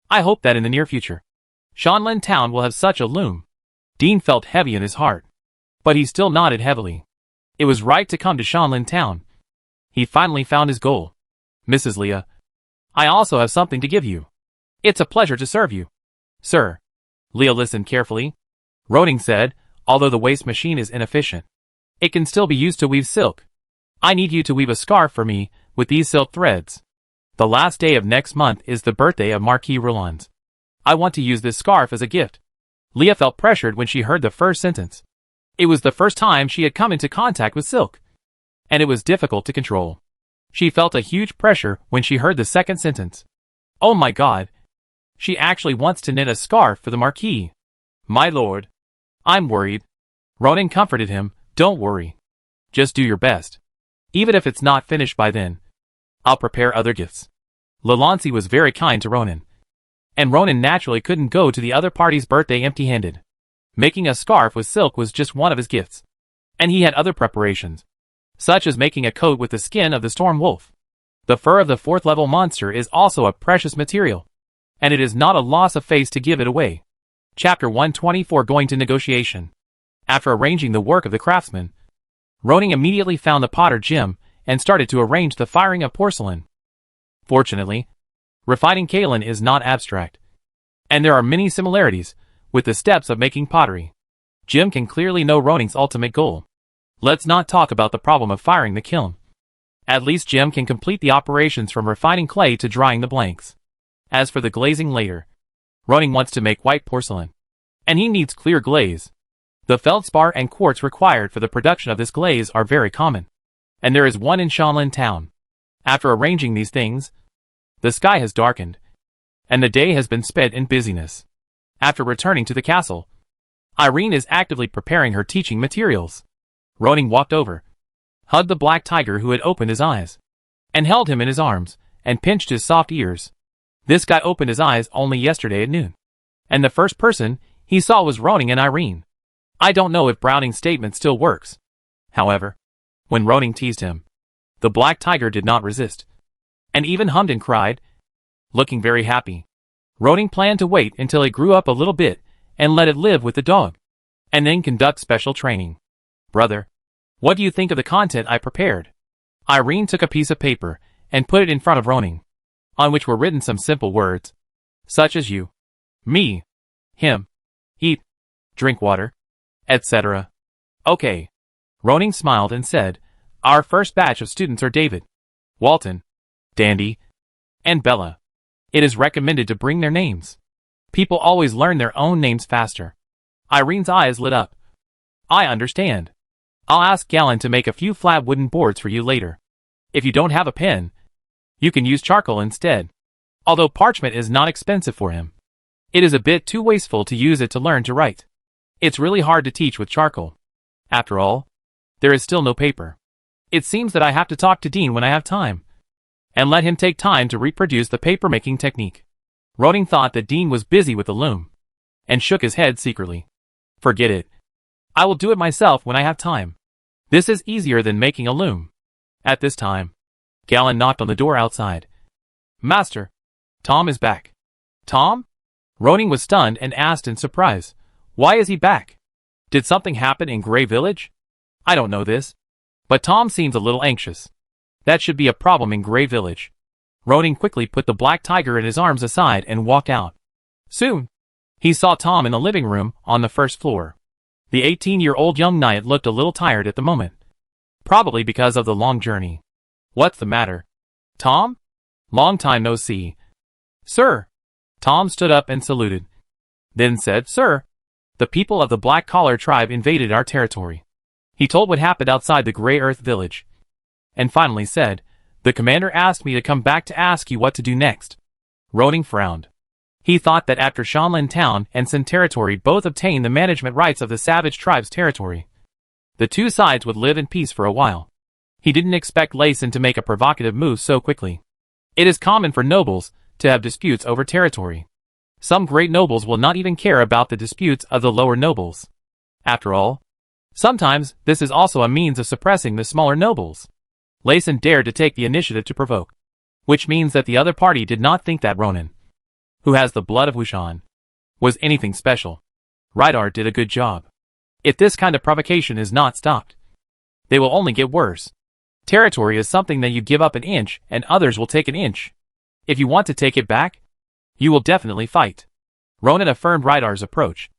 I hope that in the near future, Shanlin Town will have such a loom. Dean felt heavy in his heart, but he still nodded heavily. It was right to come to Shanlin Town. He finally found his goal. Mrs. Leah, I also have something to give you. It's a pleasure to serve you. Sir. Leah listened carefully. Ronan said, although the waist machine is inefficient, it can still be used to weave silk. I need you to weave a scarf for me with these silk threads. The last day of next month is the birthday of Marquis Rollins. I want to use this scarf as a gift. Leah felt pressured when she heard the first sentence. It was the first time she had come into contact with silk, and it was difficult to control. She felt a huge pressure when she heard the second sentence. Oh my God! She actually wants to knit a scarf for the Marquis. My lord, I'm worried. Ronan comforted him. Don't worry. Just do your best. Even if it's not finished by then, I'll prepare other gifts. Lalancy was very kind to Ronan, and Ronan naturally couldn't go to the other party's birthday empty-handed. Making a scarf with silk was just one of his gifts, and he had other preparations, such as making a coat with the skin of the storm wolf. The fur of the 4th level monster is also a precious material, and it is not a loss of face to give it away. Chapter 124 Going to Negotiation. After arranging the work of the craftsman, Ronan immediately found the potter Jim and started to arrange the firing of porcelain. Fortunately, refining kaolin is not abstract, and there are many similarities with the steps of making pottery. Jim can clearly know Roning's ultimate goal. Let's not talk about the problem of firing the kiln. At least Jim can complete the operations from refining clay to drying the blanks. As for the glazing later, Roning wants to make white porcelain, and he needs clear glaze. The feldspar and quartz required for the production of this glaze are very common, and there is one in Shanlin town. After arranging these things, the sky has darkened, and the day has been spent in busyness. After returning to the castle, Irene is actively preparing her teaching materials. Roning walked over, hugged the black tiger who had opened his eyes, and held him in his arms, and pinched his soft ears. This guy opened his eyes only yesterday at noon, and the first person he saw was Roning and Irene. I don't know if Browning's statement still works. However, when Roning teased him, the black tiger did not resist, and even hummed and cried, looking very happy. Roning planned to wait until it grew up a little bit and let it live with the dog, and then conduct special training. Brother, what do you think of the content I prepared? Irene took a piece of paper and put it in front of Roning, on which were written some simple words, such as you, me, him, eat, drink water, etc. Okay. Roning smiled and said, our first batch of students are David, Walton, Dandy, and Bella. It is recommended to bring their names. People always learn their own names faster. Irene's eyes lit up. I understand. I'll ask Galen to make a few flat wooden boards for you later. If you don't have a pen, you can use charcoal instead. Although parchment is not expensive for him, it is a bit too wasteful to use it to learn to write. It's really hard to teach with charcoal. After all, there is still no paper. It seems that I have to talk to Dean when I have time, and let him take time to reproduce the paper-making technique. Roning thought that Dean was busy with the loom, and shook his head secretly. Forget it. I will do it myself when I have time. This is easier than making a loom. At this time, Galen knocked on the door outside. Master, Tom is back. Tom? Roning was stunned and asked in surprise, why is he back? Did something happen in Grey Village? I don't know this, but Tom seems a little anxious. That should be a problem in Grey Village. Roning quickly put the black tiger in his arms aside and walked out. Soon, he saw Tom in the living room on the first floor. The 18-year-old young knight looked a little tired at the moment, probably because of the long journey. What's the matter? Tom? Long time no see. Sir. Tom stood up and saluted, then said, Sir, the people of the Black Collar tribe invaded our territory. He told what happened outside the Grey Earth village, and finally said, the commander asked me to come back to ask you what to do next. Roning frowned. He thought that after Shanlin Town and Sin territory both obtained the management rights of the savage tribe's territory, the two sides would live in peace for a while. He didn't expect Layson to make a provocative move so quickly. It is common for nobles to have disputes over territory. Some great nobles will not even care about the disputes of the lower nobles. After all, sometimes this is also a means of suppressing the smaller nobles. Layson dared to take the initiative to provoke, which means that the other party did not think that Ronan, who has the blood of Wushan, was anything special. Rydar did a good job. If this kind of provocation is not stopped, they will only get worse. Territory is something that you give up an inch and others will take an inch. If you want to take it back, you will definitely fight. Ronan affirmed Rydar's approach,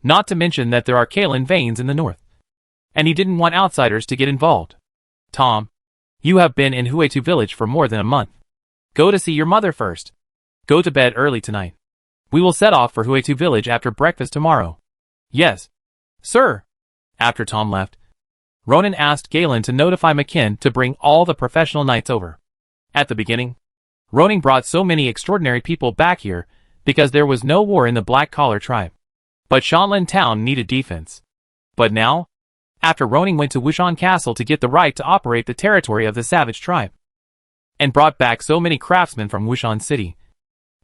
not to mention that there are Kalen veins in the north, and he didn't want outsiders to get involved. Tom, you have been in Huetu village for more than a month. Go to see your mother first. Go to bed early tonight. We will set off for Huetu village after breakfast tomorrow. Yes, sir. After Tom left, Ronan asked Galen to notify McKinn to bring all the professional knights over. At the beginning, Ronan brought so many extraordinary people back here because there was no war in the Black Collar tribe. But Shanlin Town needed defense. But now, after Ronan went to Wushan Castle to get the right to operate the territory of the savage tribe, and brought back so many craftsmen from Wushan City,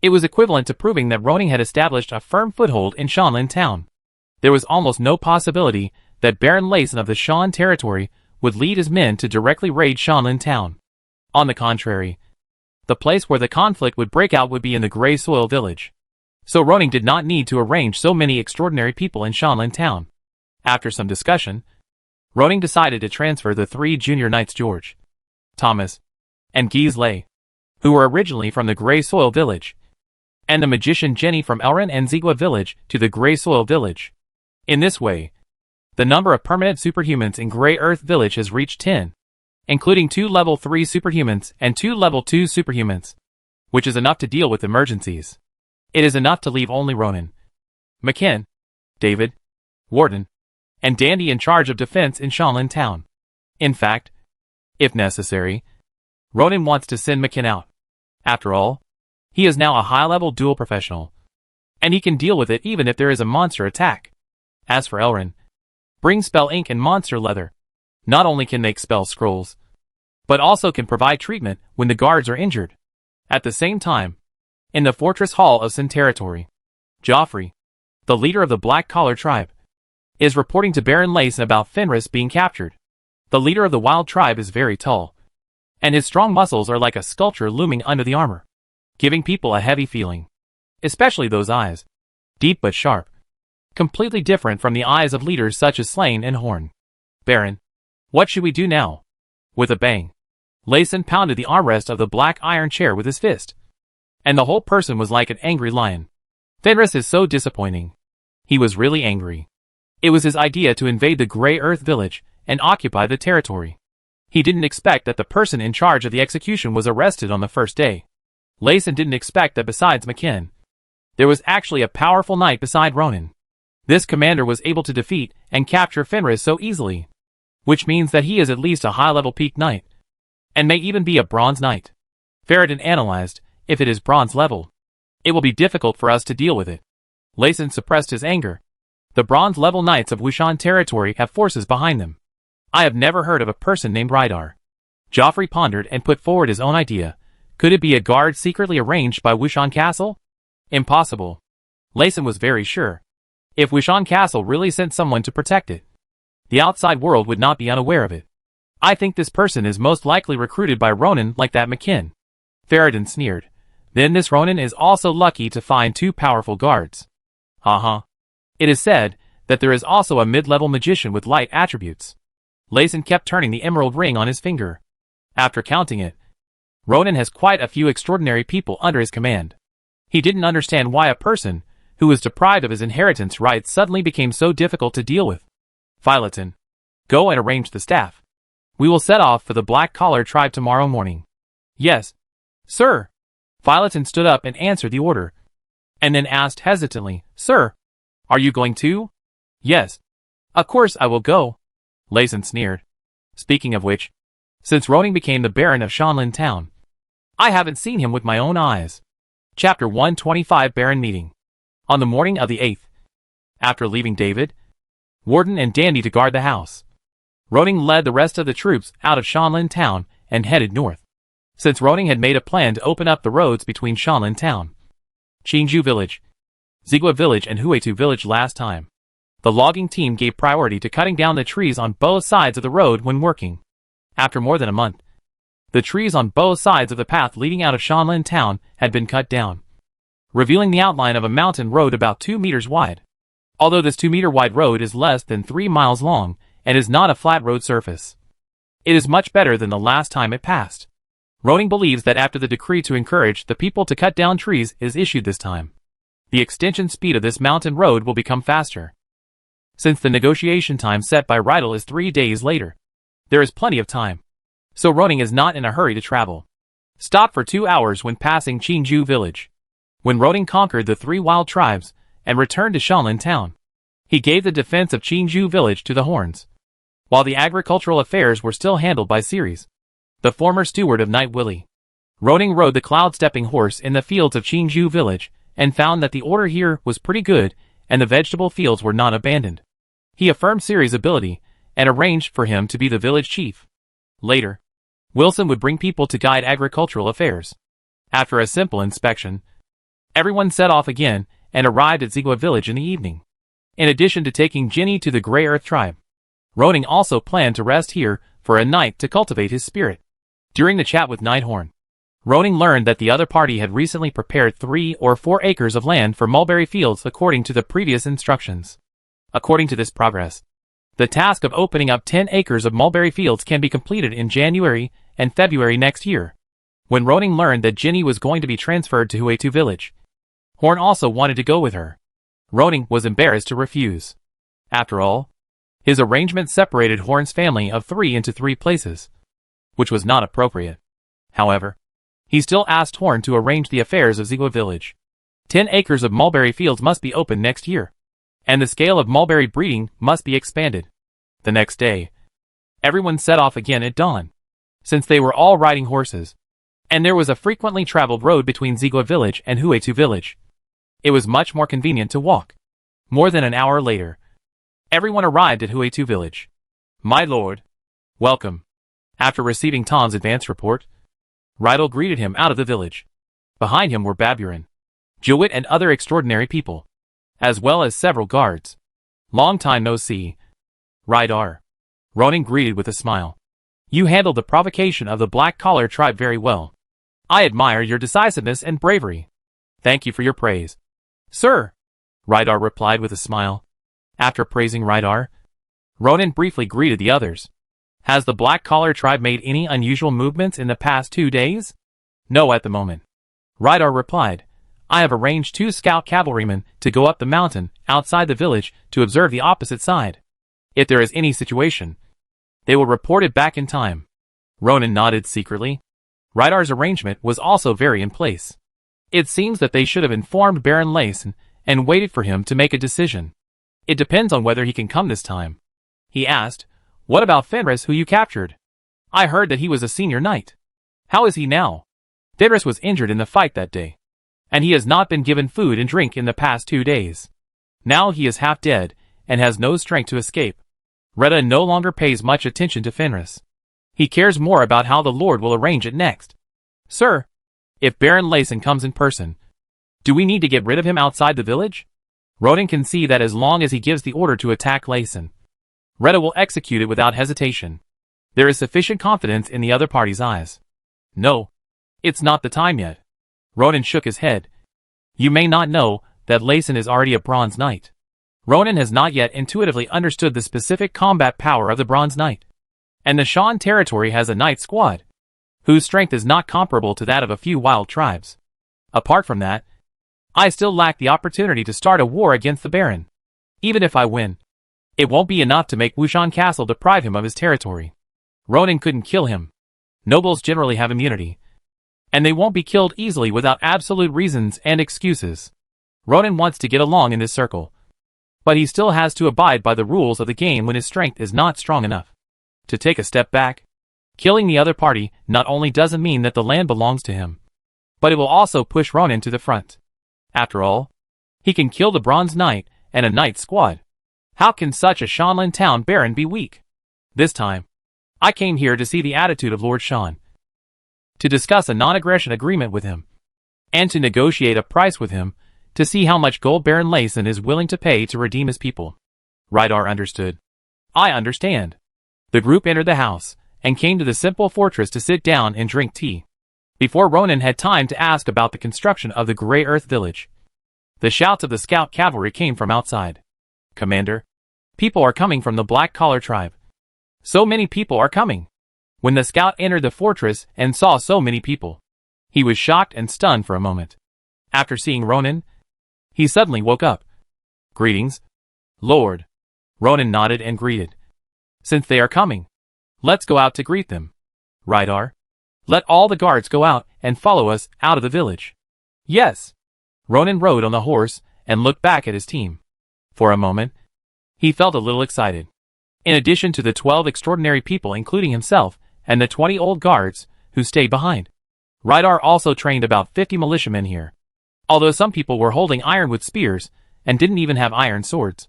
it was equivalent to proving that Ronan had established a firm foothold in Shanlin Town. There was almost no possibility that Baron Layson of the Shan territory would lead his men to directly raid Shanlin Town. On the contrary, the place where the conflict would break out would be in the Grey Soil village. So Ronan did not need to arrange so many extraordinary people in Shanlin Town. After some discussion, Ronan decided to transfer the 3 junior knights George, Thomas, and Gisle, who were originally from the Grey Soil village, and the magician Jenny from Elrin and Zegwa village to the Grey Soil village. In this way, the number of permanent superhumans in Grey Earth village has reached 10, including 2 level 3 superhumans and 2 level 2 superhumans, which is enough to deal with emergencies. It is enough to leave only Ronan, McKen, David, Warden, and Dandy in charge of defense in Shanlin Town. In fact, if necessary, Ronan wants to send McKen out. After all, he is now a high-level dual professional, and he can deal with it even if there is a monster attack. As for Elrin, bring spell ink and monster leather. Not only can make spell scrolls, but also can provide treatment when the guards are injured. At the same time, in the Fortress Hall of Sin Territory, Joffrey, the leader of the Black Collar tribe, is reporting to Baron Lacen about Fenris being captured. The leader of the Wild tribe is very tall, and his strong muscles are like a sculpture looming under the armor, giving people a heavy feeling. Especially those eyes, deep but sharp, completely different from the eyes of leaders such as Slain and Horn. Baron, what should we do now? With a bang, Lacen pounded the armrest of the black iron chair with his fist, and the whole person was like an angry lion. Fenris is so disappointing. He was really angry. It was his idea to invade the Grey Earth village and occupy the territory. He didn't expect that the person in charge of the execution was arrested on the first day. Lacen didn't expect that besides McKen, there was actually a powerful knight beside Ronan. This commander was able to defeat and capture Fenris so easily, which means that he is at least a high-level peak knight, and may even be a bronze knight. Ferreton analyzed, if it is bronze level, it will be difficult for us to deal with it. Lacen suppressed his anger. The bronze level knights of Wushan territory have forces behind them. I have never heard of a person named Rydar. Joffrey pondered and put forward his own idea. Could it be a guard secretly arranged by Wushan Castle? Impossible. Lacen was very sure. If Wushan Castle really sent someone to protect it, the outside world would not be unaware of it. I think this person is most likely recruited by Ronan like that McKen. Ferreton sneered. Then this Ronan is also lucky to find 2 powerful guards. It is said that there is also a mid-level magician with light attributes. Lacen kept turning the emerald ring on his finger. After counting it, Ronan has quite a few extraordinary people under his command. He didn't understand why a person who was deprived of his inheritance rights suddenly became so difficult to deal with. Philoton, go and arrange the staff. We will set off for the Black Collar tribe tomorrow morning. Yes, sir. Philoton stood up and answered the order, and then asked hesitantly, Sir, are you going too? Yes. Of course I will go. Lacen sneered. Speaking of which, since Ronan became the Baron of Shanlin Town, I haven't seen him with my own eyes. Chapter 125 Baron Meeting. On the morning of the 8th, after leaving David, Warden and Dandy to guard the house, Ronan led the rest of the troops out of Shanlin Town and headed north. Since Ronan had made a plan to open up the roads between Shanlin Town, Qingju Village, Zegwa Village and Huetu Village last time, the logging team gave priority to cutting down the trees on both sides of the road when working. After more than a month, the trees on both sides of the path leading out of Shanlin Town had been cut down, revealing the outline of a mountain road about 2 meters wide. Although this 2-meter wide road is less than 3 miles long and is not a flat road surface, it is much better than the last time it passed. Ronan believes that after the decree to encourage the people to cut down trees is issued this time, the extension speed of this mountain road will become faster. Since the negotiation time set by Rydal is 3 days later, there is plenty of time, so Ronan is not in a hurry to travel. Stop for 2 hours when passing Qingju Village. When Ronan conquered the 3 wild tribes and returned to Shanlin Town, he gave the defense of Qingju Village to the Horns, while the agricultural affairs were still handled by Ceres, the former steward of Knight Willie. Ronan rode the cloud-stepping horse in the fields of Qingju Village and found that the order here was pretty good and the vegetable fields were not abandoned. He affirmed Ceres' ability and arranged for him to be the village chief. Later, Wilson would bring people to guide agricultural affairs. After a simple inspection, everyone set off again and arrived at Zegwa Village in the evening. In addition to taking Ginny to the Grey Earth tribe, Ronan also planned to rest here for a night to cultivate his spirit. During the chat with Nighthorn, Ronan learned that the other party had recently prepared 3 or 4 acres of land for mulberry fields according to the previous instructions. According to this progress, the task of opening up 10 acres of mulberry fields can be completed in January and February next year. When Ronan learned that Ginny was going to be transferred to Huetu Village, Horn also wanted to go with her. Ronan was embarrassed to refuse. After all, his arrangement separated Horn's family of 3 into 3 places, which was not appropriate. However, he still asked Horn to arrange the affairs of Ziegler Village. 10 acres of mulberry fields must be opened next year, and the scale of mulberry breeding must be expanded. The next day, everyone set off again at dawn, since they were all riding horses, and there was a frequently traveled road between Ziegler Village and Huetu Village. It was much more convenient to walk. More than an hour later, everyone arrived at Huetu Village. "My lord, welcome." After receiving Tom's advance report, Rydell greeted him out of the village. Behind him were Baburin, Jewett and other extraordinary people, as well as several guards. "Long time no see, Rydell," Ronan greeted with a smile. "You handled the provocation of the black-collar tribe very well. I admire your decisiveness and bravery. Thank you for your praise." "Sir," Rydell replied with a smile. After praising Rydell, Ronan briefly greeted the others. "Has the black-collar tribe made any unusual movements in the past 2 days?" "No at the moment," Rydell replied. "I have arranged 2 scout cavalrymen to go up the mountain outside the village to observe the opposite side. If there is any situation, they will report it back in time." Ronan nodded secretly. Rydell's arrangement was also very in place. It seems that they should have informed Baron Layson and waited for him to make a decision. "It depends on whether he can come this time," he asked. "What about Fenris, who you captured? I heard that he was a senior knight. How is he now?" "Fenris was injured in the fight that day, and he has not been given food and drink in the past 2 days. Now he is half dead and has no strength to escape. Retta no longer pays much attention to Fenris. He cares more about how the Lord will arrange it next." "Sir, if Baron Layson comes in person, do we need to get rid of him outside the village?" Ronan can see that as long as he gives the order to attack Layson, Retta will execute it without hesitation. There is sufficient confidence in the other party's eyes. "No, it's not the time yet." Ronan shook his head. "You may not know that Layson is already a Bronze Knight." Ronan has not yet intuitively understood the specific combat power of the Bronze Knight. And the Shan territory has a knight squad, whose strength is not comparable to that of a few wild tribes. Apart from that, I still lack the opportunity to start a war against the Baron. Even if I win, it won't be enough to make Wushan Castle deprive him of his territory. Ronan couldn't kill him. Nobles generally have immunity, and they won't be killed easily without absolute reasons and excuses. Ronan wants to get along in this circle, but he still has to abide by the rules of the game when his strength is not strong enough to take a step back. Killing the other party not only doesn't mean that the land belongs to him, but it will also push Ronan to the front. After all, he can kill the Bronze Knight and a knight squad. How can such a Shanlan town baron be weak? This time, I came here to see the attitude of Lord Shan, to discuss a non-aggression agreement with him, and to negotiate a price with him to see how much gold Baron Layson is willing to pay to redeem his people. Rydell understood. "I understand." The group entered the house and came to the simple fortress to sit down and drink tea, before Ronan had time to ask about the construction of the Grey Earth village. The shouts of the scout cavalry came from outside. "Commander, people are coming from the black-collar tribe. So many people are coming." When the scout entered the fortress and saw so many people, he was shocked and stunned for a moment. After seeing Ronan, he suddenly woke up. "Greetings, Lord." Ronan nodded and greeted. "Since they are coming, let's go out to greet them. Rydell, let all the guards go out and follow us out of the village." "Yes." Ronan rode on the horse and looked back at his team. For a moment, he felt a little excited. In addition to the 12 extraordinary people, including himself, and the 20 old guards who stayed behind, Rydell also trained about 50 militiamen here. Although some people were holding ironwood spears and didn't even have iron swords,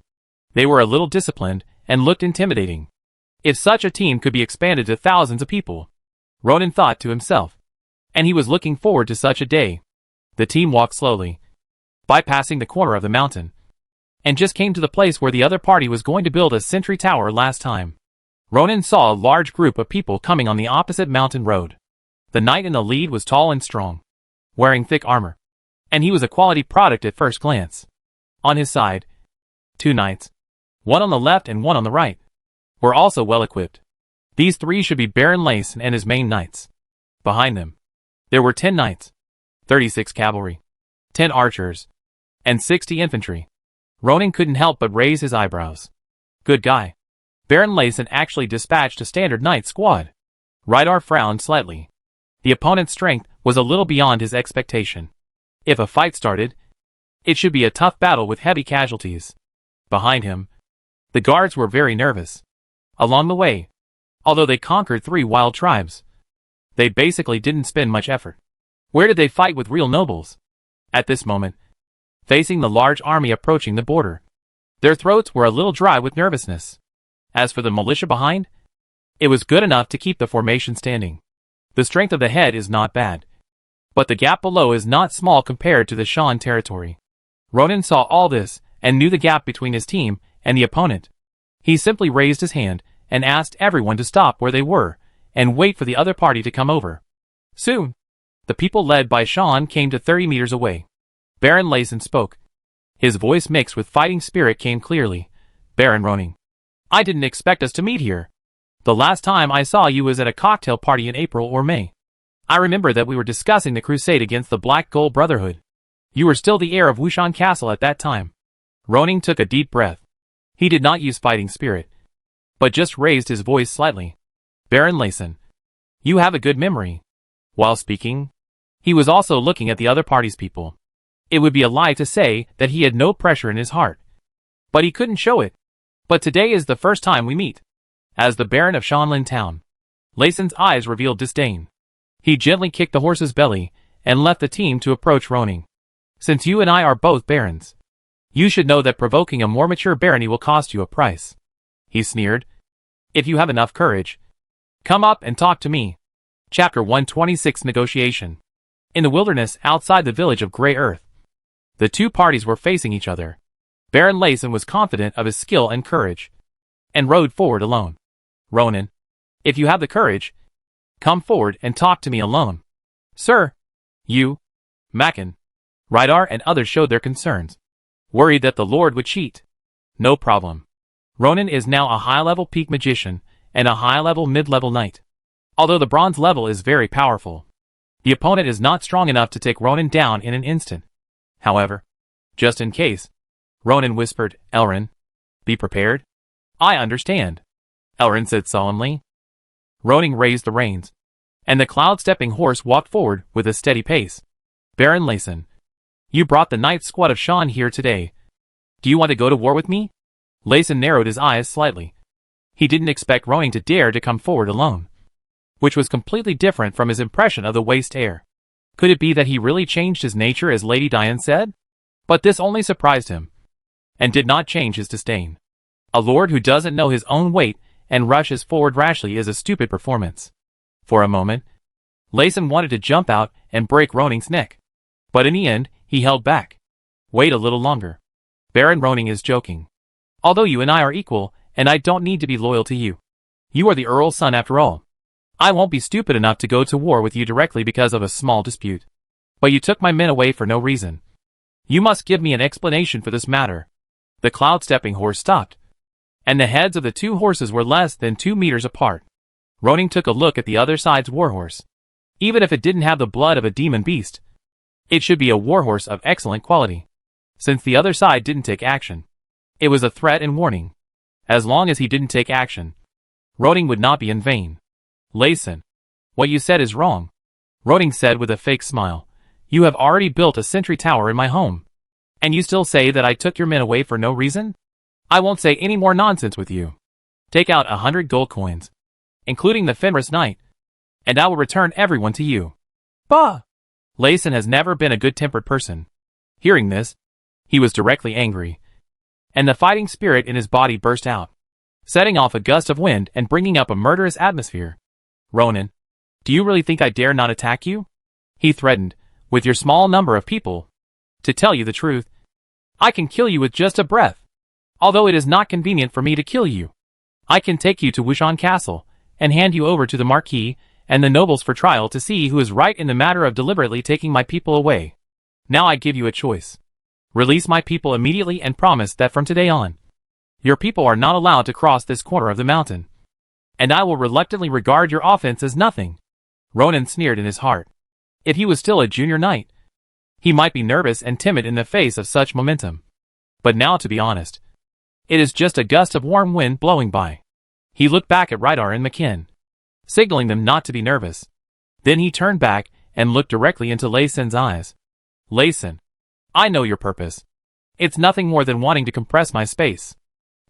they were a little disciplined and looked intimidating. If such a team could be expanded to thousands of people, Ronan thought to himself, and he was looking forward to such a day. The team walked slowly, bypassing the corner of the mountain, and just came to the place where the other party was going to build a sentry tower last time. Ronan saw a large group of people coming on the opposite mountain road. The knight in the lead was tall and strong, wearing thick armor, and he was a quality product at first glance. On his side, 2 knights, one on the left and one on the right, were also well equipped. These 3 should be Baron Layson and his main knights. Behind them, there were 10 knights, 36 cavalry, 10 archers, and 60 infantry. Ronan couldn't help but raise his eyebrows. Good guy. Baron Layson actually dispatched a standard knight squad. Rydar frowned slightly. The opponent's strength was a little beyond his expectation. If a fight started, it should be a tough battle with heavy casualties. Behind him, the guards were very nervous. Along the way, although they conquered 3 wild tribes, they basically didn't spend much effort. Where did they fight with real nobles? At this moment, facing the large army approaching the border, their throats were a little dry with nervousness. As for the militia behind, it was good enough to keep the formation standing. The strength of the head is not bad, but the gap below is not small compared to the Shan territory. Ronan saw all this and knew the gap between his team and the opponent. He simply raised his hand and asked everyone to stop where they were and wait for the other party to come over. Soon, the people led by Shan came to 30 meters away. Baron Layson spoke. His voice mixed with fighting spirit came clearly. Baron Ronan, I didn't expect us to meet here. The last time I saw you was at a cocktail party in April or May. I remember that we were discussing the crusade against the Black Gold Brotherhood. You were still the heir of Wushan Castle at that time. Ronan took a deep breath. He did not use fighting spirit, but just raised his voice slightly. Baron Layson, you have a good memory. While speaking, he was also looking at the other party's people. It would be a lie to say that he had no pressure in his heart, but he couldn't show it. But today is the first time we meet. As the Baron of Shanlin Town, Layson's eyes revealed disdain. He gently kicked the horse's belly and left the team to approach Ronan. Since you and I are both barons, you should know that provoking a more mature barony will cost you a price. He sneered. If you have enough courage, come up and talk to me. Chapter 126 Negotiation. In the wilderness outside the village of Grey Earth, the two parties were facing each other. Baron Layson was confident of his skill and courage, and rode forward alone. Ronan, if you have the courage, come forward and talk to me alone. Sir, you, Makan, Rydar and others showed their concerns, worried that the Lord would cheat. No problem. Ronan is now a high-level peak magician and a high-level mid-level knight. Although the bronze level is very powerful, the opponent is not strong enough to take Ronan down in an instant. However, just in case, Ronan whispered, Elrin, be prepared. I understand, Elrin said solemnly. Ronan raised the reins, and the cloud-stepping horse walked forward with a steady pace. Baron Layson, you brought the knight squad of Shan here today. Do you want to go to war with me? Layson narrowed his eyes slightly. He didn't expect Ronan to dare to come forward alone, which was completely different from his impression of the waste air. Could it be that he really changed his nature as Lady Diane said? But this only surprised him, and did not change his disdain. A lord who doesn't know his own weight and rushes forward rashly is a stupid performance. For a moment, Layson wanted to jump out and break Ronan's neck, but in the end, he held back. Wait a little longer. Baron Ronan is joking. Although you and I are equal, and I don't need to be loyal to you. You are the Earl's son after all. I won't be stupid enough to go to war with you directly because of a small dispute. But you took my men away for no reason. You must give me an explanation for this matter. The cloud-stepping horse stopped, and the heads of the two horses were less than 2 meters apart. Ronan took a look at the other side's warhorse. Even if it didn't have the blood of a demon beast, it should be a warhorse of excellent quality. Since the other side didn't take action, it was a threat and warning. As long as he didn't take action, Ronan would not be in vain. Layson, what you said is wrong, Ronan said with a fake smile. You have already built a sentry tower in my home, and you still say that I took your men away for no reason? I won't say any more nonsense with you. Take out 100 gold coins, including the Fenris Knight, and I will return everyone to you. Bah! Layson has never been a good-tempered person. Hearing this, he was directly angry, and the fighting spirit in his body burst out, setting off a gust of wind and bringing up a murderous atmosphere. Ronan, do you really think I dare not attack you? He threatened, with your small number of people. To tell you the truth, I can kill you with just a breath. Although it is not convenient for me to kill you, I can take you to Wushan Castle and hand you over to the Marquis and the nobles for trial to see who is right in the matter of deliberately taking my people away. Now I give you a choice. Release my people immediately and promise that from today on, your people are not allowed to cross this corner of the mountain, and I will reluctantly regard your offense as nothing. Ronan sneered in his heart. If he was still a junior knight, He might be nervous and timid in the face of such momentum. But now, to be honest, it is just a gust of warm wind blowing by. He looked back at Rydar and McKen, signaling them not to be nervous. Then he turned back and looked directly into Laysen's eyes. Laysen, I know your purpose. It's nothing more than wanting to compress my space.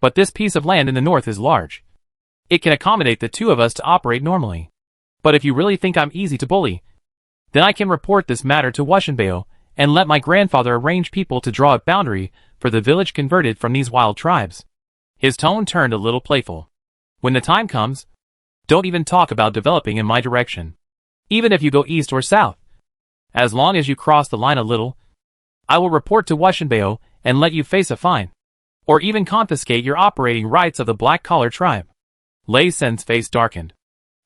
But this piece of land in the north is large. It can accommodate the two of us to operate normally. But if you really think I'm easy to bully, then I can report this matter to Washenbeo and let my grandfather arrange people to draw a boundary for the village converted from these wild tribes. His tone turned a little playful. When the time comes, don't even talk about developing in my direction. Even if you go east or south. As long as you cross the line a little, I will report to Washenbeo and let you face a fine. Or even confiscate your operating rights of the black-collar tribe. Lei Sen's face darkened.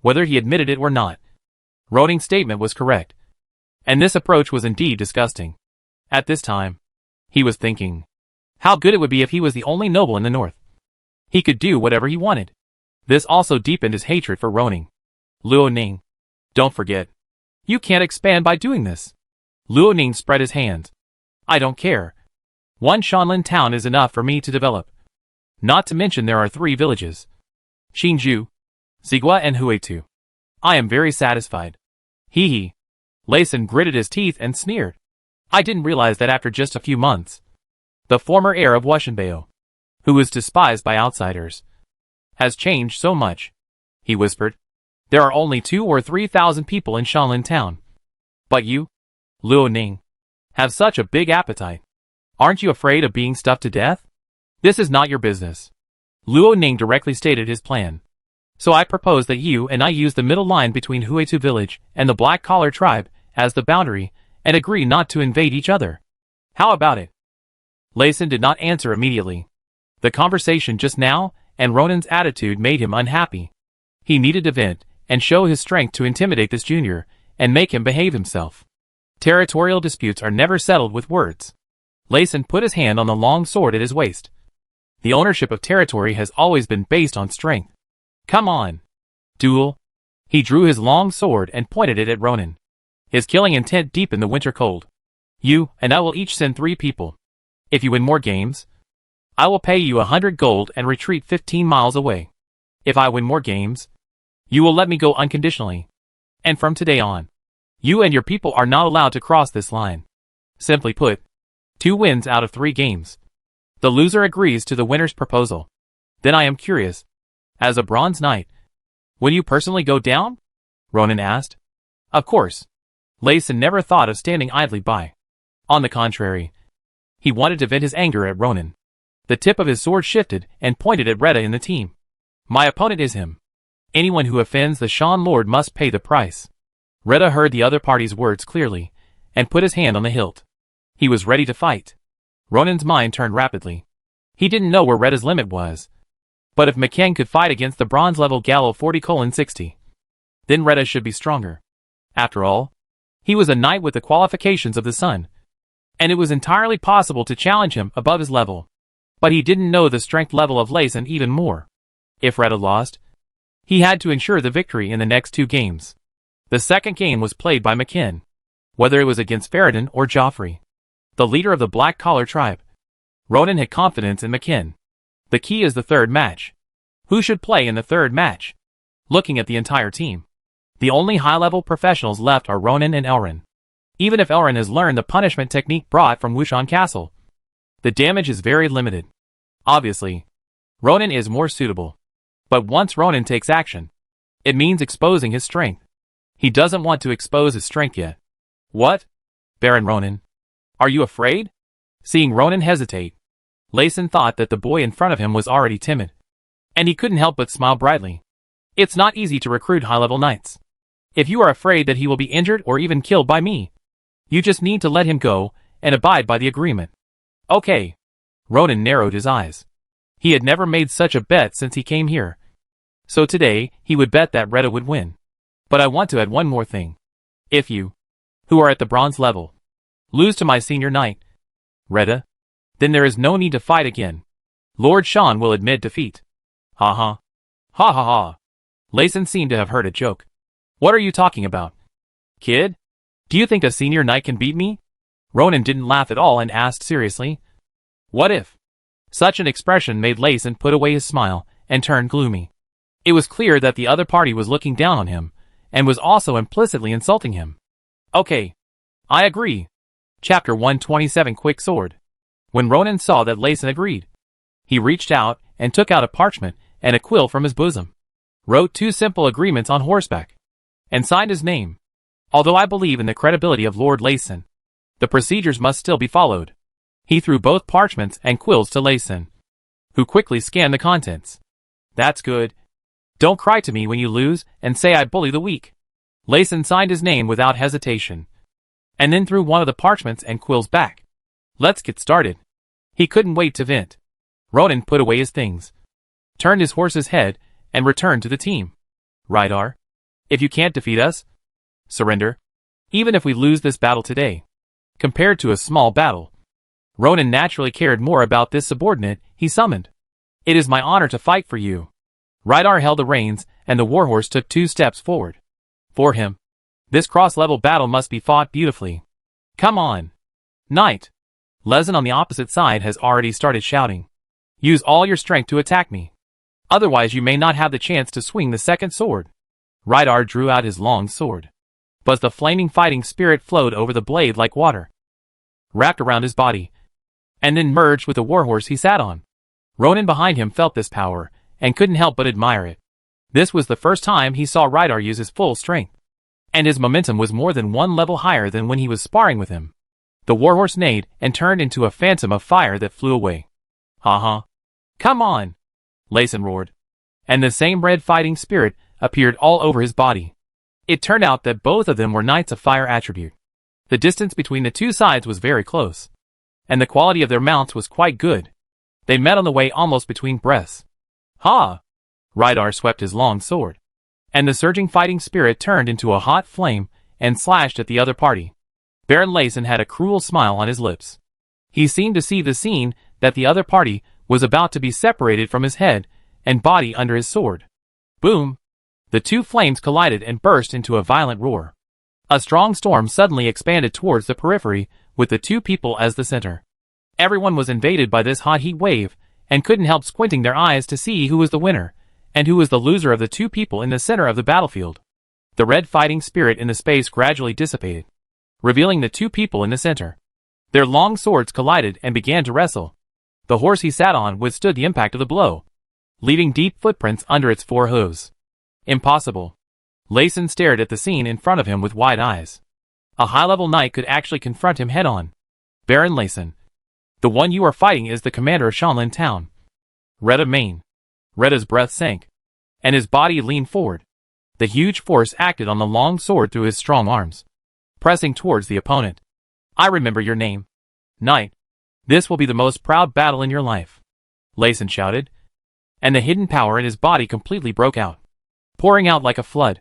Whether he admitted it or not, Roning's statement was correct. And this approach was indeed disgusting. At this time, he was thinking how good it would be if he was the only noble in the north. He could do whatever he wanted. This also deepened his hatred for Roning. Luo Ning, don't forget, you can't expand by doing this. Luo Ning spread his hands. I don't care. One Shanlin town is enough for me to develop. Not to mention there are 3 villages. Xinju, Zigua and Huetu. I am very satisfied. Hee hee. Laysen gritted his teeth and sneered. I didn't realize that after just a few months, the former heir of Washenbeo, who was despised by outsiders, has changed so much. He whispered. There are only 2,000 or 3,000 people in Shanlin town. But you, Luo Ning, have such a big appetite. Aren't you afraid of being stuffed to death? This is not your business. Luo Ning directly stated his plan. So I propose that you and I use the middle line between Huetu village and the Black Collar tribe as the boundary and agree not to invade each other. How about it? Laysen did not answer immediately. The conversation just now and Ronin's attitude made him unhappy. He needed to vent and show his strength to intimidate this junior and make him behave himself. Territorial disputes are never settled with words. Laysen put his hand on the long sword at his waist. The ownership of territory has always been based on strength. Come on. Duel. He drew his long sword and pointed it at Ronin. His killing intent deepened the winter cold. You and I will each send 3 people. If you win more games, I will pay you 100 gold and retreat 15 miles away. If I win more games, you will let me go unconditionally. And from today on, you and your people are not allowed to cross this line. Simply put, 2 wins out of 3 games. The loser agrees to the winner's proposal. Then I am curious. As a Bronze Knight, will you personally go down? Ronin asked. Of course. Laysen never thought of standing idly by. On the contrary, he wanted to vent his anger at Ronin. The tip of his sword shifted and pointed at Retta in the team. My opponent is him. Anyone who offends the Shan Lord must pay the price. Retta heard the other party's words clearly and put his hand on the hilt. He was ready to fight. Ronin's mind turned rapidly. He didn't know where Retta's limit was. But if McKen could fight against the bronze level Gallo 40:60, then Retta should be stronger. After all, he was a knight with the qualifications of the sun, and it was entirely possible to challenge him above his level. But he didn't know the strength level of Laysen even more. If Retta lost, he had to ensure the victory in the next 2 games. The second game was played by McKen, whether it was against Faradin or Joffrey, the leader of the Black Collar tribe. Ronin had confidence in McKen. The key is the third match. Who should play in the third match? Looking at the entire team, the only high-level professionals left are Ronin and Elrin. Even if Elrin has learned the punishment technique brought from Wushan Castle, the damage is very limited. Obviously, Ronin is more suitable. But once Ronin takes action, it means exposing his strength. He doesn't want to expose his strength yet. What? Baron Ronin? Are you afraid? Seeing Ronin hesitate, Laysen thought that the boy in front of him was already timid. And he couldn't help but smile brightly. It's not easy to recruit high-level knights. If you are afraid that he will be injured or even killed by me, you just need to let him go and abide by the agreement. Okay. Ronin narrowed his eyes. He had never made such a bet since he came here. So today, he would bet that Retta would win. But I want to add one more thing. If you, who are at the bronze level, lose to my senior knight, Retta, then there is no need to fight again. Lord Shan will admit defeat. Ha ha. Ha ha ha. Laysen seemed to have heard a joke. What are you talking about? Kid? Do you think a senior knight can beat me? Ronan didn't laugh at all and asked seriously, "What if?" Such an expression made Layson put away his smile and turn gloomy. It was clear that the other party was looking down on him, and was also implicitly insulting him. "Okay. I agree." Chapter 127 Quick Sword. When Ronan saw that Layson agreed, he reached out and took out a parchment and a quill from his bosom, wrote 2 simple agreements on horseback, and signed his name. Although I believe in the credibility of Lord Layson, the procedures must still be followed. He threw both parchments and quills to Layson, who quickly scanned the contents. "That's good. Don't cry to me when you lose and say I bully the weak." Layson signed his name without hesitation, and then threw one of the parchments and quills back. "Let's get started." He couldn't wait to vent. Ronan put away his things, turned his horse's head, and returned to the team. "Rydar, if you can't defeat us, surrender, even if we lose this battle today." Compared to a small battle, Ronan naturally cared more about this subordinate he summoned. "It is my honor to fight for you." Rydar held the reins, and the warhorse took 2 steps forward. For him, this cross-level battle must be fought beautifully. "Come on, knight." Lezen on the opposite side has already started shouting. "Use all your strength to attack me. Otherwise you may not have the chance to swing the second sword." Rydar drew out his long sword, but the flaming fighting spirit flowed over the blade like water, wrapped around his body, and then merged with the warhorse he sat on. Ronan behind him felt this power, and couldn't help but admire it. This was the first time he saw Rydar use his full strength, and his momentum was more than 1 level higher than when he was sparring with him. The warhorse neighed and turned into a phantom of fire that flew away. "Ha! Come on!" Layson roared, and the same red fighting spirit appeared all over his body. It turned out that both of them were knights of fire attribute. The distance between the 2 sides was very close, and the quality of their mounts was quite good. They met on the way almost between breaths. "Ha!" Rydar swept his long sword, and the surging fighting spirit turned into a hot flame and slashed at the other party. Baron Layson had a cruel smile on his lips. He seemed to see the scene that the other party was about to be separated from his head and body under his sword. Boom! The 2 flames collided and burst into a violent roar. A strong storm suddenly expanded towards the periphery, with the 2 people as the center. Everyone was invaded by this hot heat wave, and couldn't help squinting their eyes to see who was the winner, and who was the loser of the 2 people in the center of the battlefield. The red fighting spirit in the space gradually dissipated, revealing the 2 people in the center. Their long swords collided and began to wrestle. The horse he sat on withstood the impact of the blow, leaving deep footprints under its 4 hooves. Impossible. Layson stared at the scene in front of him with wide eyes. A high-level knight could actually confront him head-on. "Baron Layson, the one you are fighting is the commander of Shanlin Town. Reda Main." Reda's breath sank, and his body leaned forward. The huge force acted on the long sword through his strong arms, pressing towards the opponent. "I remember your name, knight. This will be the most proud battle in your life," Layson shouted, and the hidden power in his body completely broke out, pouring out like a flood,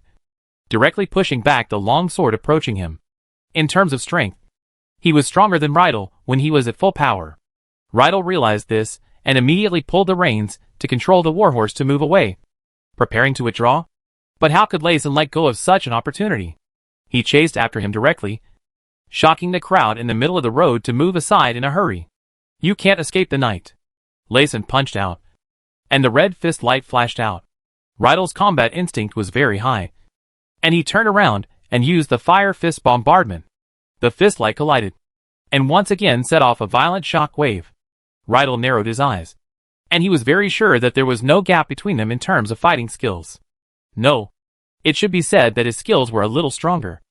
directly pushing back the long sword approaching him. In terms of strength, he was stronger than Rydal when he was at full power. Rydal realized this, and immediately pulled the reins to control the warhorse to move away, preparing to withdraw. But how could Layson let go of such an opportunity? He chased after him directly, shocking the crowd in the middle of the road to move aside in a hurry. "You can't escape the knight." Layson punched out, and the red fist light flashed out. Rydal's combat instinct was very high, and he turned around and used the fire fist bombardment. The fist light collided, and once again set off a violent shock wave. Rydal narrowed his eyes, and he was very sure that there was no gap between them in terms of fighting skills. No, it should be said that his skills were a little stronger.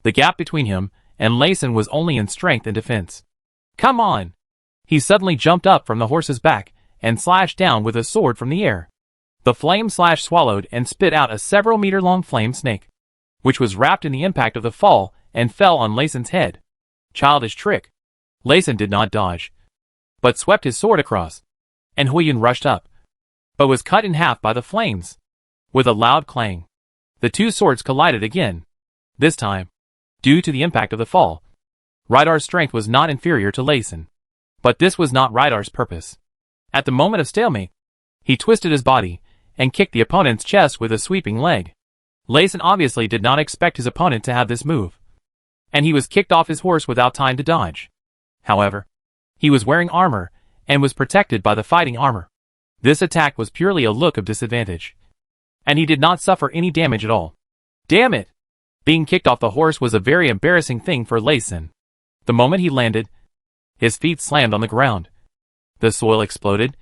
The gap between him and Layson was only in strength and defense. "Come on!" He suddenly jumped up from the horse's back and slashed down with a sword from the air. The flame slash swallowed and spit out a several-meter-long flame snake, which was wrapped in the impact of the fall and fell on Layson's head. Childish trick. Layson did not dodge, but swept his sword across, and Huiyun rushed up, but was cut in half by the flames. With a loud clang, the 2 swords collided again. This time, due to the impact of the fall, Rydar's strength was not inferior to Layson. But this was not Rydar's purpose. At the moment of stalemate, he twisted his body and kicked the opponent's chest with a sweeping leg. Layson obviously did not expect his opponent to have this move. and he was kicked off his horse without time to dodge. However, he was wearing armor, and was protected by the fighting armor. This attack was purely a look of disadvantage, and he did not suffer any damage at all. Damn it! Being kicked off the horse was a very embarrassing thing for Layson. The moment he landed, his feet slammed on the ground. The soil exploded,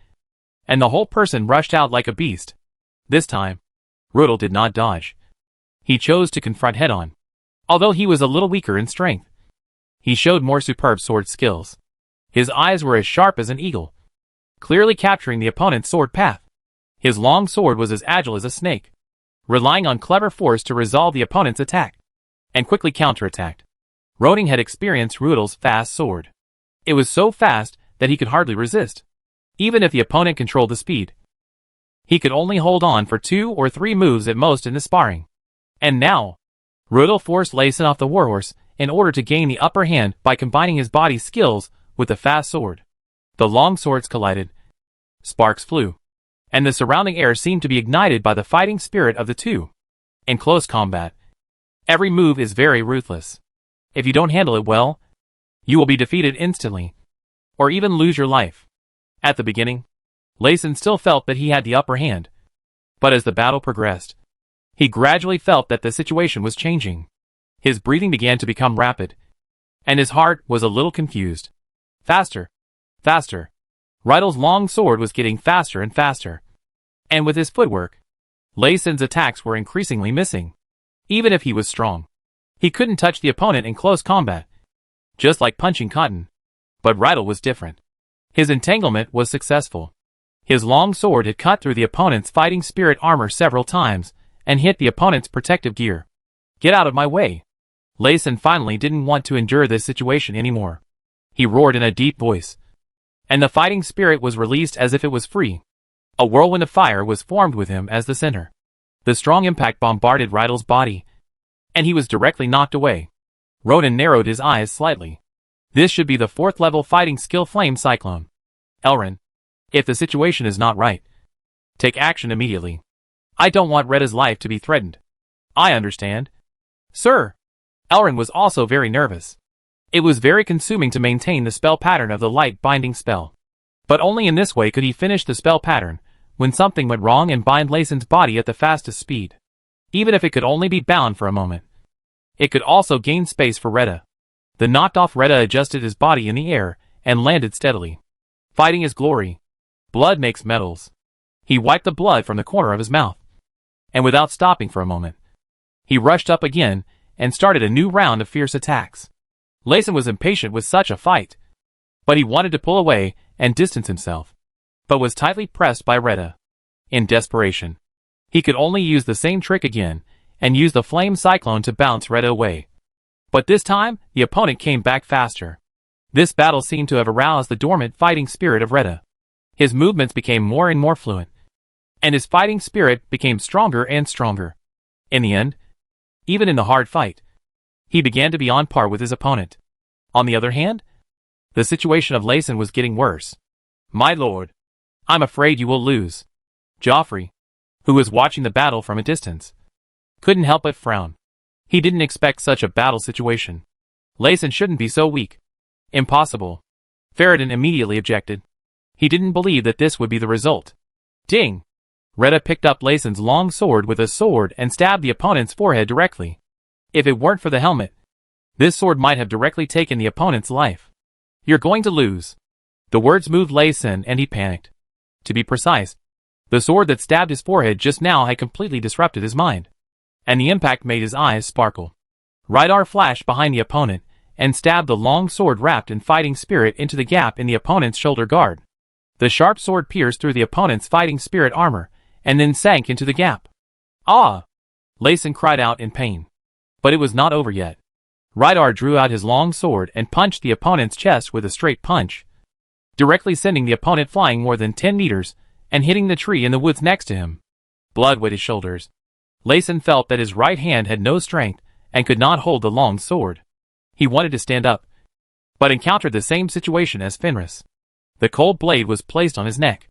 and the whole person rushed out like a beast. This time, Rudel did not dodge. He chose to confront head-on. Although he was a little weaker in strength, he showed more superb sword skills. His eyes were as sharp as an eagle, clearly capturing the opponent's sword path. His long sword was as agile as a snake, relying on clever force to resolve the opponent's attack, and quickly counterattacked. Roding had experienced Rudel's fast sword. It was so fast that he could hardly resist. Even if the opponent controlled the speed, he could only hold on for 2 or 3 moves at most in the sparring. And now, Rudel forced Layson off the warhorse in order to gain the upper hand by combining his body's skills with the fast sword. The long swords collided, sparks flew, and the surrounding air seemed to be ignited by the fighting spirit of the two. In close combat, every move is very ruthless. If you don't handle it well, you will be defeated instantly, or even lose your life. At the beginning, Layson still felt that he had the upper hand, but as the battle progressed, he gradually felt that the situation was changing. His breathing began to become rapid, and his heart was a little confused. Faster, faster. Rudel's long sword was getting faster and faster, and with his footwork, Layson's attacks were increasingly missing. Even if he was strong, he couldn't touch the opponent in close combat, just like punching cotton. But Rudel was different. His entanglement was successful. His long sword had cut through the opponent's fighting spirit armor several times and hit the opponent's protective gear. Get out of my way! Layson finally didn't want to endure this situation anymore. He roared in a deep voice, and the fighting spirit was released as if it was free. A whirlwind of fire was formed with him as the center. The strong impact bombarded Rudel's body, and he was directly knocked away. Roden narrowed his eyes slightly. This should be the 4th level fighting skill Flame Cyclone. Elrin, if the situation is not right, take action immediately. I don't want Reda's life to be threatened. I understand, sir. Elrin was also very nervous. It was very consuming to maintain the spell pattern of the light binding spell. But only in this way could he finish the spell pattern when something went wrong and bind Layson's body at the fastest speed. Even if it could only be bound for a moment, it could also gain space for Reda. The knocked-off Reda adjusted his body in the air and landed steadily. Fighting is glory. Blood makes metals. He wiped the blood from the corner of his mouth, and without stopping for a moment, he rushed up again and started a new round of fierce attacks. Layson was impatient with such a fight, but he wanted to pull away and distance himself, but was tightly pressed by Reda. In desperation, he could only use the same trick again and use the Flame Cyclone to bounce Reda away. But this time, the opponent came back faster. This battle seemed to have aroused the dormant fighting spirit of Reda. His movements became more and more fluent, and his fighting spirit became stronger and stronger. In the end, even in the hard fight, he began to be on par with his opponent. On the other hand, the situation of Layson was getting worse. My lord, I'm afraid you will lose. Joffrey, who was watching the battle from a distance, couldn't help but frown. He didn't expect such a battle situation. Layson shouldn't be so weak. Impossible. Ferrodin immediately objected. He didn't believe that this would be the result. Ding! Reda picked up Layson's long sword with a sword and stabbed the opponent's forehead directly. If it weren't for the helmet, this sword might have directly taken the opponent's life. You're going to lose. The words moved Layson and he panicked. To be precise, the sword that stabbed his forehead just now had completely disrupted his mind, and the impact made his eyes sparkle. Rydar flashed behind the opponent and stabbed the long sword wrapped in fighting spirit into the gap in the opponent's shoulder guard. The sharp sword pierced through the opponent's fighting spirit armor and then sank into the gap. Ah! Layson cried out in pain. But it was not over yet. Rydar drew out his long sword and punched the opponent's chest with a straight punch, directly sending the opponent flying more than 10 meters and hitting the tree in the woods next to him. Blood wet his shoulders. Layson felt that his right hand had no strength and could not hold the long sword. He wanted to stand up, but encountered the same situation as Fenris. The cold blade was placed on his neck.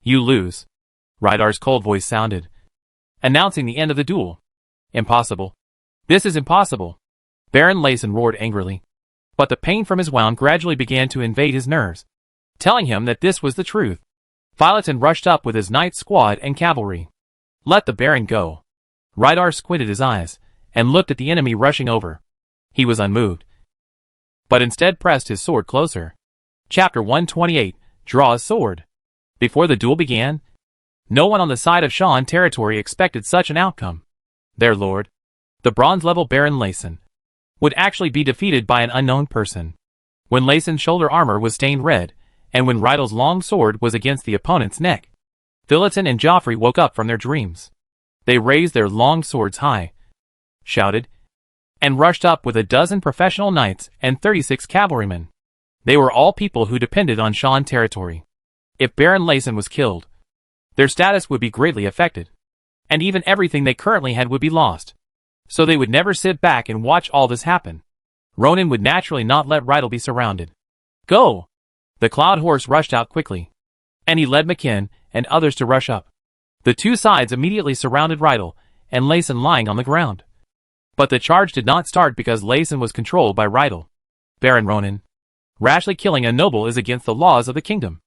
You lose. Rydar's cold voice sounded, announcing the end of the duel. Impossible. This is impossible. Baron Layson roared angrily. But the pain from his wound gradually began to invade his nerves, telling him that this was the truth. Philoten rushed up with his knight squad and cavalry. Let the Baron go. Rydar squinted his eyes, and looked at the enemy rushing over. He was unmoved, but instead pressed his sword closer. Chapter 128, Draw a Sword. Before the duel began, no one on the side of Shan territory expected such an outcome. Their lord, the bronze-level Baron Layson, would actually be defeated by an unknown person. When Layson's shoulder armor was stained red, and when Rydal's long sword was against the opponent's neck, Philoten and Joffrey woke up from their dreams. They raised their long swords high, shouted, and rushed up with a dozen professional knights and 36 cavalrymen. They were all people who depended on Shan territory. If Baron Layson was killed, their status would be greatly affected, and even everything they currently had would be lost. So they would never sit back and watch all this happen. Ronan would naturally not let Rydal be surrounded. Go! The Cloud Horse rushed out quickly, and he led McKinn and others to rush up. The two sides immediately surrounded Rydal and Layson lying on the ground. But the charge did not start because Layson was controlled by Rydal. Baron Ronan, rashly killing a noble is against the laws of the kingdom.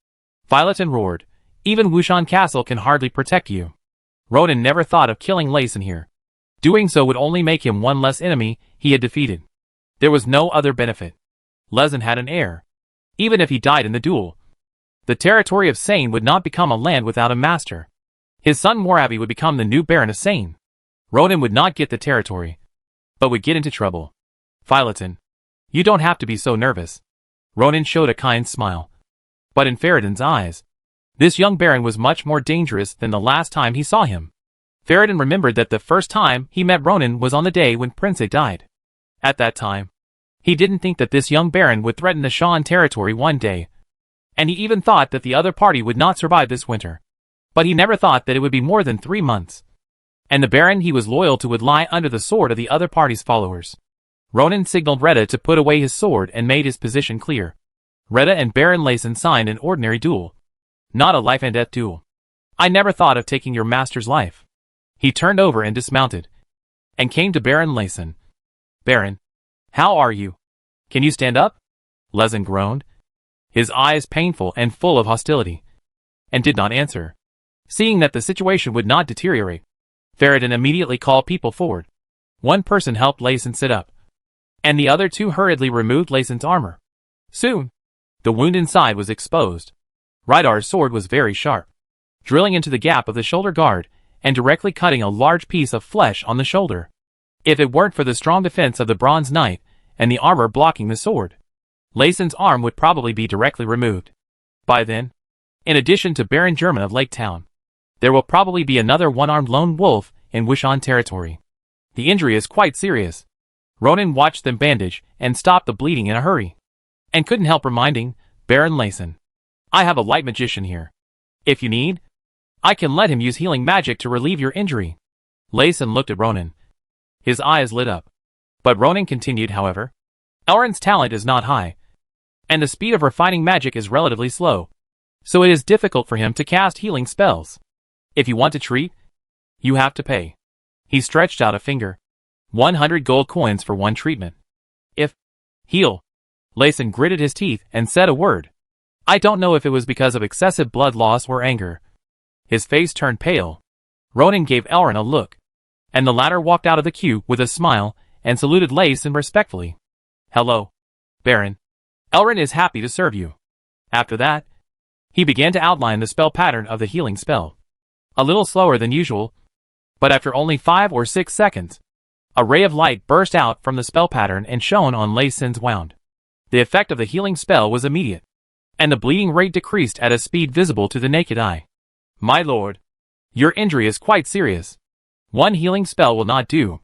Philoten roared, even Wushan Castle can hardly protect you. Ronan never thought of killing Layson here. Doing so would only make him one less enemy he had defeated. There was no other benefit. Layson had an heir. Even if he died in the duel, the territory of Sain would not become a land without a master. His son Moravi would become the new Baron of Sain. Ronan would not get the territory, but would get into trouble. Philoten, you don't have to be so nervous. Ronan showed a kind smile. But in Faradin's eyes, this young Baron was much more dangerous than the last time he saw him. Faradin remembered that the first time he met Ronan was on the day when Prince died. At that time, he didn't think that this young Baron would threaten the Shan territory one day, and he even thought that the other party would not survive this winter. But he never thought that it would be more than 3 months. And the Baron he was loyal to would lie under the sword of the other party's followers. Ronan signaled Reda to put away his sword and made his position clear. Reda and Baron Layson signed an ordinary duel, not a life-and-death duel. I never thought of taking your master's life. He turned over and dismounted, and came to Baron Layson. Baron, how are you? Can you stand up? Layson groaned, his eyes painful and full of hostility, and did not answer. Seeing that the situation would not deteriorate, Faradin immediately called people forward. One person helped Layson sit up, and the other two hurriedly removed Layson's armor. Soon, the wound inside was exposed. Rydar's sword was very sharp, drilling into the gap of the shoulder guard and directly cutting a large piece of flesh on the shoulder. If it weren't for the strong defense of the Bronze Knight and the armor blocking the sword, Layson's arm would probably be directly removed. By then, in addition to Baron German of Lake Town, there will probably be another one-armed lone wolf in Wushan territory. The injury is quite serious. Ronan watched them bandage and stopped the bleeding in a hurry, and couldn't help reminding Baron Layson, I have a light magician here. If you need, I can let him use healing magic to relieve your injury. Layson looked at Ronan. His eyes lit up. But Ronan continued, however. Elrond's talent is not high, and the speed of refining magic is relatively slow, so it is difficult for him to cast healing spells. If you want to treat, you have to pay. He stretched out a finger. 100 gold coins for one treatment. If heal. Layson gritted his teeth and said a word. I don't know if it was because of excessive blood loss or anger. His face turned pale. Ronan gave Elrond a look, and the latter walked out of the queue with a smile and saluted Layson respectfully. Hello, Baron. Elrond is happy to serve you. After that, he began to outline the spell pattern of the healing spell. A little slower than usual, but after only 5 or 6 seconds, a ray of light burst out from the spell pattern and shone on Layson's wound. The effect of the healing spell was immediate, and the bleeding rate decreased at a speed visible to the naked eye. My lord, your injury is quite serious. One healing spell will not do.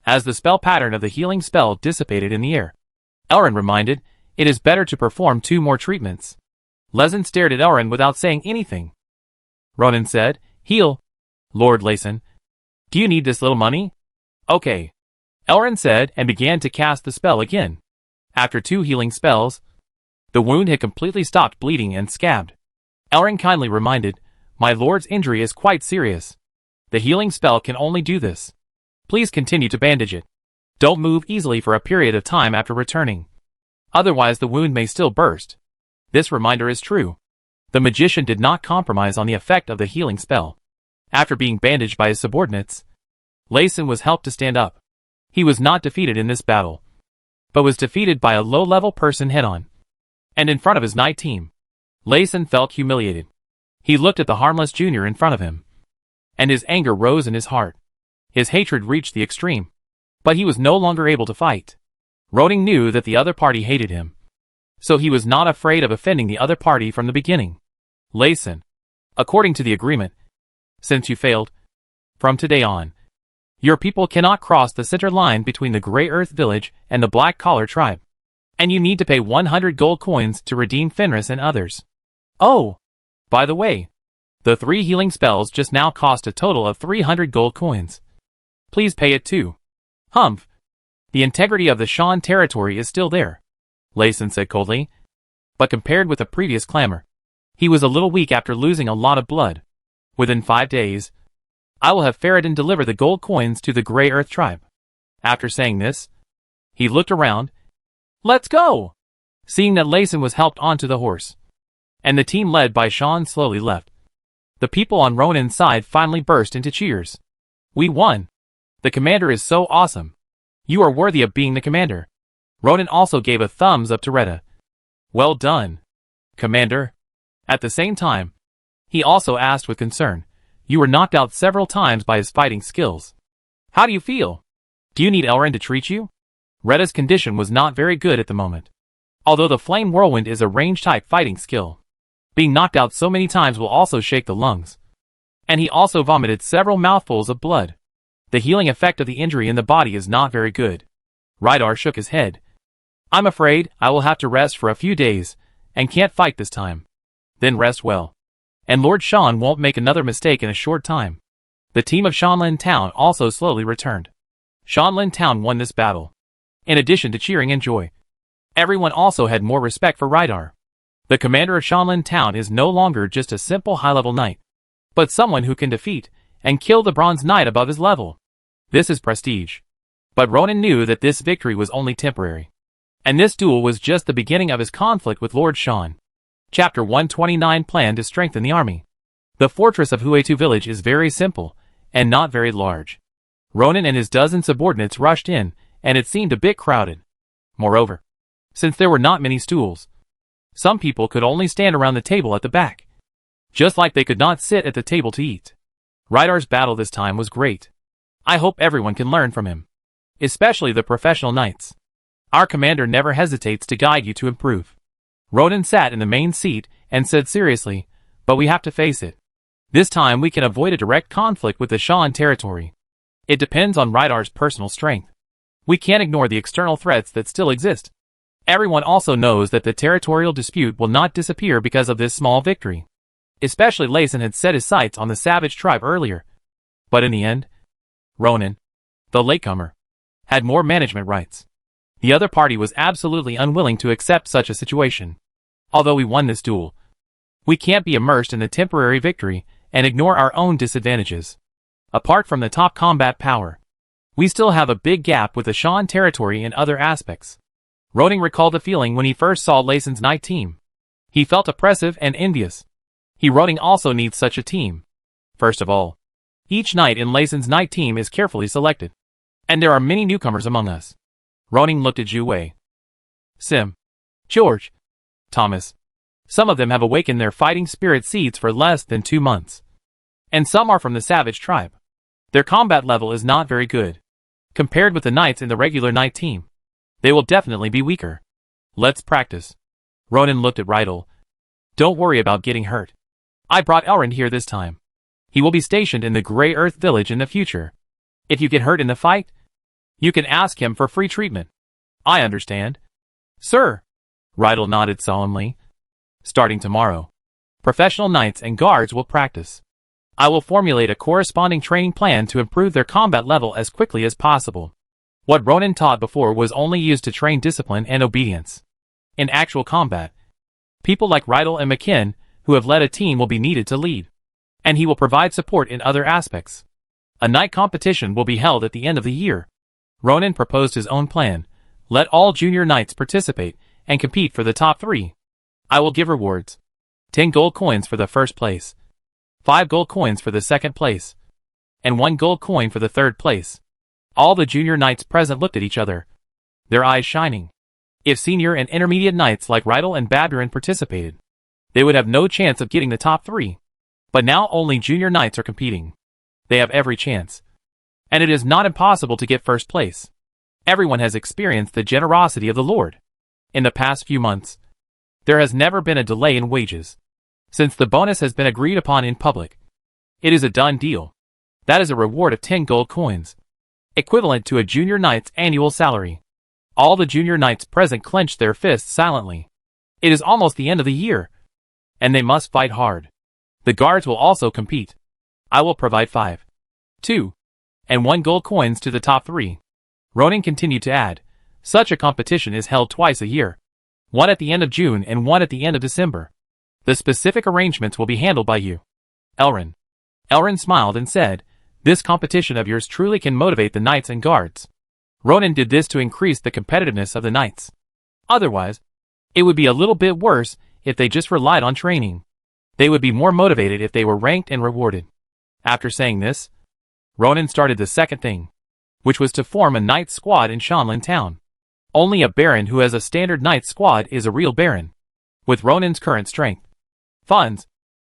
As the spell pattern of the healing spell dissipated in the air, Elrond reminded, it is better to perform 2 more treatments. Layson stared at Elrond without saying anything. Ronan said, Heal, Lord Layson. Do you need this little money? Okay. Elrond said and began to cast the spell again. After 2 healing spells, the wound had completely stopped bleeding and scabbed. Elrond kindly reminded, my lord's injury is quite serious. The healing spell can only do this. Please continue to bandage it. Don't move easily for a period of time after returning. Otherwise the wound may still burst. This reminder is true. The magician did not compromise on the effect of the healing spell. After being bandaged by his subordinates, Layson was helped to stand up. He was not defeated in this battle, but was defeated by a low-level person head-on. And in front of his night team, Layson felt humiliated. He looked at the harmless junior in front of him, and his anger rose in his heart. His hatred reached the extreme. But he was no longer able to fight. Ronan knew that the other party hated him, so he was not afraid of offending the other party from the beginning. Layson, according to the agreement, since you failed, from today on, your people cannot cross the center line between the Grey Earth Village and the Black Collar Tribe, and you need to pay 100 gold coins to redeem Fenris and others. Oh, by the way, the 3 healing spells just now cost a total of 300 gold coins. Please pay it too. Humph. The integrity of the Shan territory is still there, Layson said coldly. But compared with the previous clamor, he was a little weak after losing a lot of blood. Within 5 days, I will have Faradin deliver the gold coins to the Grey Earth tribe. After saying this, he looked around. Let's go! Seeing that Layson was helped onto the horse, and the team led by Shan slowly left, the people on Ronan's side finally burst into cheers. We won! The commander is so awesome. You are worthy of being the commander. Ronan also gave a thumbs up to Retta. Well done, commander. At the same time, he also asked with concern, you were knocked out several times by his fighting skills. How do you feel? Do you need Elrin to treat you? Retta's condition was not very good at the moment. Although the Flame Whirlwind is a range-type fighting skill, being knocked out so many times will also shake the lungs. And he also vomited several mouthfuls of blood. The healing effect of the injury in the body is not very good. Rydar shook his head. I'm afraid I will have to rest for a few days, and can't fight this time. Then rest well. And Lord Shan won't make another mistake in a short time. The team of Shanlin Town also slowly returned. Shanlin Town won this battle. In addition to cheering and joy, everyone also had more respect for Rydar. The commander of Shanlin Town is no longer just a simple high-level knight, but someone who can defeat and kill the Bronze Knight above his level. This is prestige. But Ronan knew that this victory was only temporary. And this duel was just the beginning of his conflict with Lord Shan. Chapter 129 Plan to strengthen the army. The fortress of Huetu village is very simple, and not very large. Ronan and his dozen subordinates rushed in, and it seemed a bit crowded. Moreover, since there were not many stools, some people could only stand around the table at the back. Just like they could not sit at the table to eat. Rydar's battle this time was great. I hope everyone can learn from him. Especially the professional knights. Our commander never hesitates to guide you to improve. Ronan sat in the main seat and said seriously, but we have to face it. This time we can avoid a direct conflict with the Shan territory. It depends on Rydar's personal strength. We can't ignore the external threats that still exist. Everyone also knows that the territorial dispute will not disappear because of this small victory. Especially Layson had set his sights on the savage tribe earlier. But in the end, Ronan, the latecomer, had more management rights. The other party was absolutely unwilling to accept such a situation. Although we won this duel, we can't be immersed in the temporary victory and ignore our own disadvantages. Apart from the top combat power, we still have a big gap with the Shan territory in other aspects. Ronan recalled the feeling when he first saw Layson's knight team. He felt oppressive and envious. Ronan also needs such a team. First of all, each knight in Layson's knight team is carefully selected. And there are many newcomers among us. Ronan looked at Zhu Wei, Sim, George, Thomas. Some of them have awakened their fighting spirit seeds for less than 2 months. And some are from the savage tribe. Their combat level is not very good. Compared with the knights in the regular knight team, they will definitely be weaker. Let's practice. Ronan looked at Rydal. Don't worry about getting hurt. I brought Elrond here this time. He will be stationed in the Grey Earth village in the future. If you get hurt in the fight, you can ask him for free treatment. I understand. Sir. Rydal nodded solemnly. Starting tomorrow, professional knights and guards will practice. I will formulate a corresponding training plan to improve their combat level as quickly as possible. What Ronan taught before was only used to train discipline and obedience. In actual combat, people like Rydal and McKinn, who have led a team, will be needed to lead. And he will provide support in other aspects. A knight competition will be held at the end of the year. Ronan proposed his own plan. Let all junior knights participate and compete for the top 3. I will give rewards. 10 gold coins for the first place, 5 gold coins for the second place, and 1 gold coin for the third place. All the junior knights present looked at each other, their eyes shining. If senior and intermediate knights like Rydell and Baburin participated, they would have no chance of getting the top 3. But now only junior knights are competing. They have every chance. And it is not impossible to get first place. Everyone has experienced the generosity of the Lord. In the past few months, there has never been a delay in wages. Since the bonus has been agreed upon in public, it is a done deal. That is a reward of 10 gold coins, equivalent to a junior knight's annual salary. All the junior knights present clenched their fists silently. It is almost the end of the year, and they must fight hard. The guards will also compete. I will provide 5, 2, and 1 gold coins to the top 3. Ronan continued to add, such a competition is held twice a year. One at the end of June and one at the end of December. The specific arrangements will be handled by you. Elrin. Elrin smiled and said, this competition of yours truly can motivate the knights and guards. Ronan did this to increase the competitiveness of the knights. Otherwise, it would be a little bit worse if they just relied on training. They would be more motivated if they were ranked and rewarded. After saying this, Ronan started the second thing, which was to form a knight squad in Shanlin town. Only a baron who has a standard knight squad is a real baron. With Ronan's current strength, funds,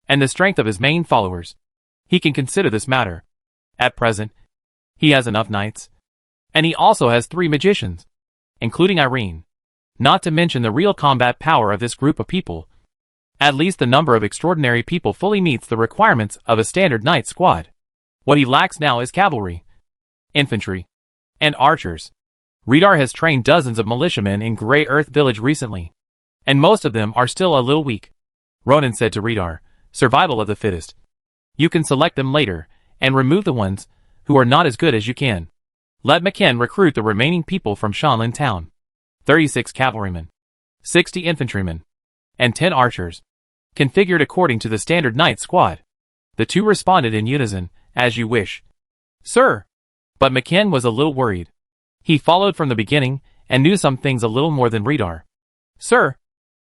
and the strength of his main followers, he can consider this matter. At present, he has enough knights. And he also has 3 magicians, including Irene. Not to mention the real combat power of this group of people. At least the number of extraordinary people fully meets the requirements of a standard knight squad. What he lacks now is cavalry, infantry, and archers. Rydell has trained dozens of militiamen in Grey Earth Village recently, and most of them are still a little weak. Ronan said to Rydell, survival of the fittest. You can select them later, and remove the ones who are not as good as you can. Let McKen recruit the remaining people from Shanlin town. 36 cavalrymen, 60 infantrymen, and 10 archers, configured according to the standard knight squad. The 2 responded in unison, as you wish. Sir. But McKen was a little worried. He followed from the beginning, and knew some things a little more than Rydell. Sir,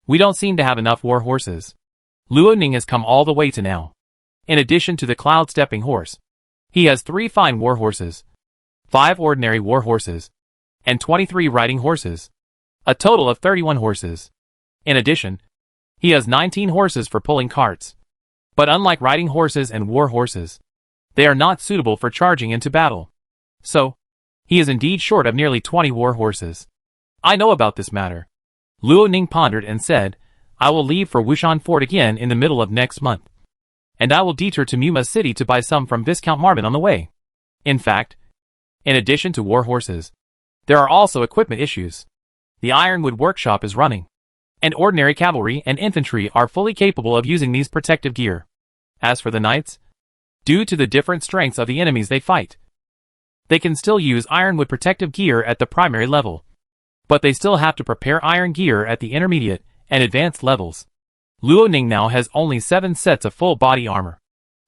we don't seem to have enough war horses. Luo Ning has come all the way to now. In addition to the cloud-stepping horse, he has 3 fine war horses, 5 ordinary war horses, and 23 riding horses. A total of 31 horses. In addition, he has 19 horses for pulling carts. But unlike riding horses and war horses, they are not suitable for charging into battle. So, he is indeed short of nearly 20 war horses. I know about this matter. Luo Ning pondered and said, I will leave for Wushan Fort again in the middle of next month. And I will detour to Muma City to buy some from Viscount Marvin on the way. In fact, in addition to war horses, there are also equipment issues. The Ironwood workshop is running, and ordinary cavalry and infantry are fully capable of using these protective gear. As for the knights, due to the different strengths of the enemies they fight, they can still use Ironwood protective gear at the primary level, but they still have to prepare iron gear at the intermediate and advanced levels. Luo Ning now has only 7 sets of full body armor,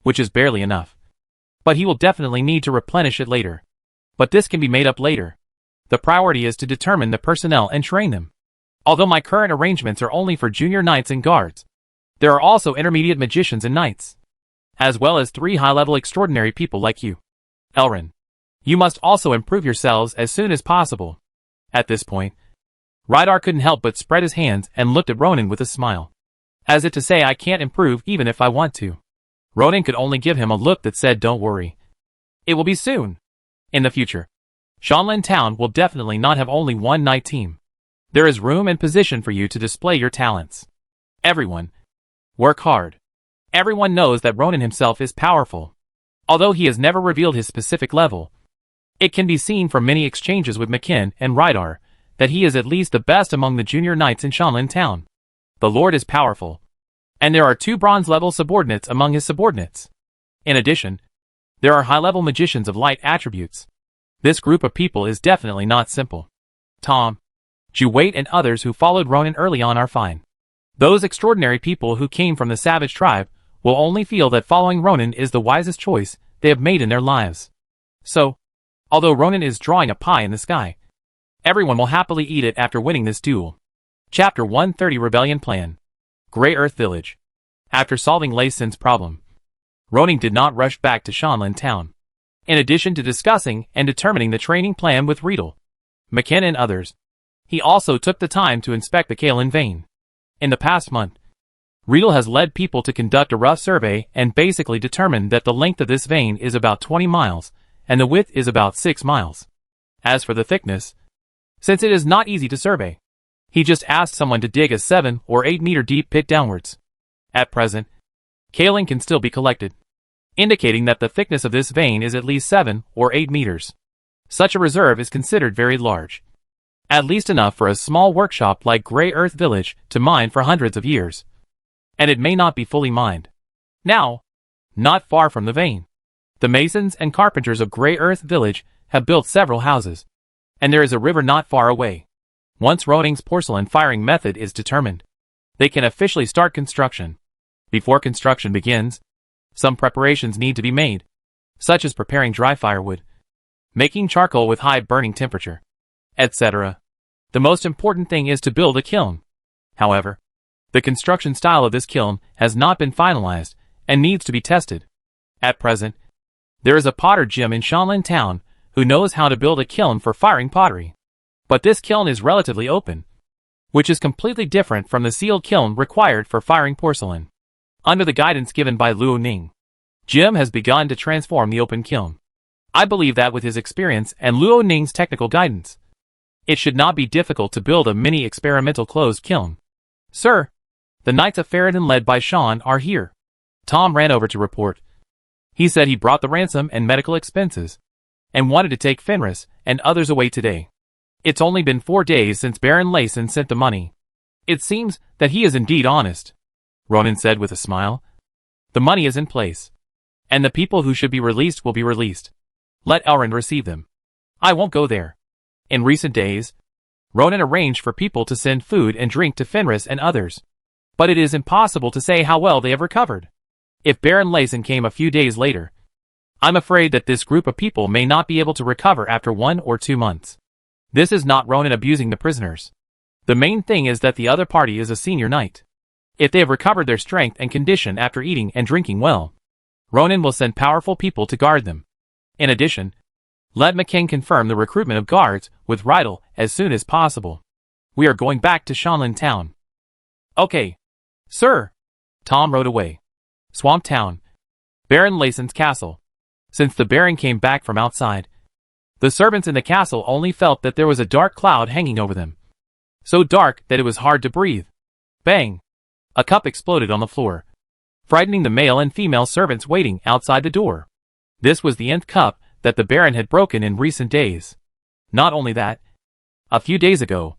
which is barely enough. But he will definitely need to replenish it later. But this can be made up later. The priority is to determine the personnel and train them. Although my current arrangements are only for junior knights and guards, there are also intermediate magicians and knights, as well as 3 high-level extraordinary people like you. Elrin, you must also improve yourselves as soon as possible. At this point, Rydell couldn't help but spread his hands and looked at Ronan with a smile, as if to say I can't improve even if I want to. Ronan could only give him a look that said don't worry. It will be soon. In the future, Shanlin Town will definitely not have only one knight team. There is room and position for you to display your talents. Everyone, work hard. Everyone knows that Ronan himself is powerful. Although he has never revealed his specific level, it can be seen from many exchanges with McKen and Rydell that he is at least the best among the junior knights in Shanlin Town. The Lord is powerful, and there are 2 bronze-level subordinates among his subordinates. In addition, there are high-level magicians of light attributes. This group of people is definitely not simple. Tom, Juwait and others who followed Ronan early on are fine. Those extraordinary people who came from the savage tribe will only feel that following Ronan is the wisest choice they have made in their lives. So, Although Ronan is drawing a pie in the sky, everyone will happily eat it after winning this duel. Chapter 130 Rebellion Plan. Grey Earth Village. After solving Lei Sin's problem, Ronan did not rush back to Shanlin Town. In addition to discussing and determining the training plan with Riedel, McKenna and others, he also took the time to inspect the Kalen vein. In the past month, Riedel has led people to conduct a rough survey and basically determined that the length of this vein is about 20 miles, and the width is about 6 miles. As for the thickness, since it is not easy to survey, he just asked someone to dig a 7 or 8 meter deep pit downwards. At present, kaolin can still be collected, indicating that the thickness of this vein is at least 7 or 8 meters. Such a reserve is considered very large. At least enough for a small workshop like Grey Earth Village to mine for hundreds of years. And it may not be fully mined. Now, not far from the vein, the masons and carpenters of Grey Earth Village have built several houses. And there is a river not far away. Once Roning's porcelain firing method is determined, they can officially start construction. Before construction begins, some preparations need to be made, such as preparing dry firewood, making charcoal with high burning temperature, etc. The most important thing is to build a kiln. However, the construction style of this kiln has not been finalized and needs to be tested. At present, there is a potter Jim in Shanlin Town who knows how to build a kiln for firing pottery. But this kiln is relatively open, which is completely different from the sealed kiln required for firing porcelain. Under the guidance given by Luo Ning, Jim has begun to transform the open kiln. I believe that with his experience and Luo Ning's technical guidance, it should not be difficult to build a mini experimental closed kiln. Sir, the Knights of Ferrodin led by Sean are here. Tom ran over to report. He said he brought the ransom and medical expenses, and wanted to take Fenris and others away today. It's only been 4 days since Baron Lei Sin sent the money. It seems that he is indeed honest, Ronan said with a smile. The money is in place, and the people who should be released will be released. Let Elrond receive them. I won't go there. In recent days, Ronan arranged for people to send food and drink to Fenris and others, but it is impossible to say how well they have recovered. If Baron Lei Sin came a few days later, I'm afraid that this group of people may not be able to recover after 1 or 2 months. This is not Ronan abusing the prisoners. The main thing is that the other party is a senior knight. If they have recovered their strength and condition after eating and drinking well, Ronan will send powerful people to guard them. In addition, let McKen confirm the recruitment of guards with Riedel as soon as possible. We are going back to Shanlin Town. Okay, sir. Tom rode away. Swamp Town. Baron Lei Sin's castle. Since the Baron came back from outside, the servants in the castle only felt that there was a dark cloud hanging over them. So dark that it was hard to breathe. Bang! A cup exploded on the floor, frightening the male and female servants waiting outside the door. This was the nth cup that the Baron had broken in recent days. Not only that, a few days ago,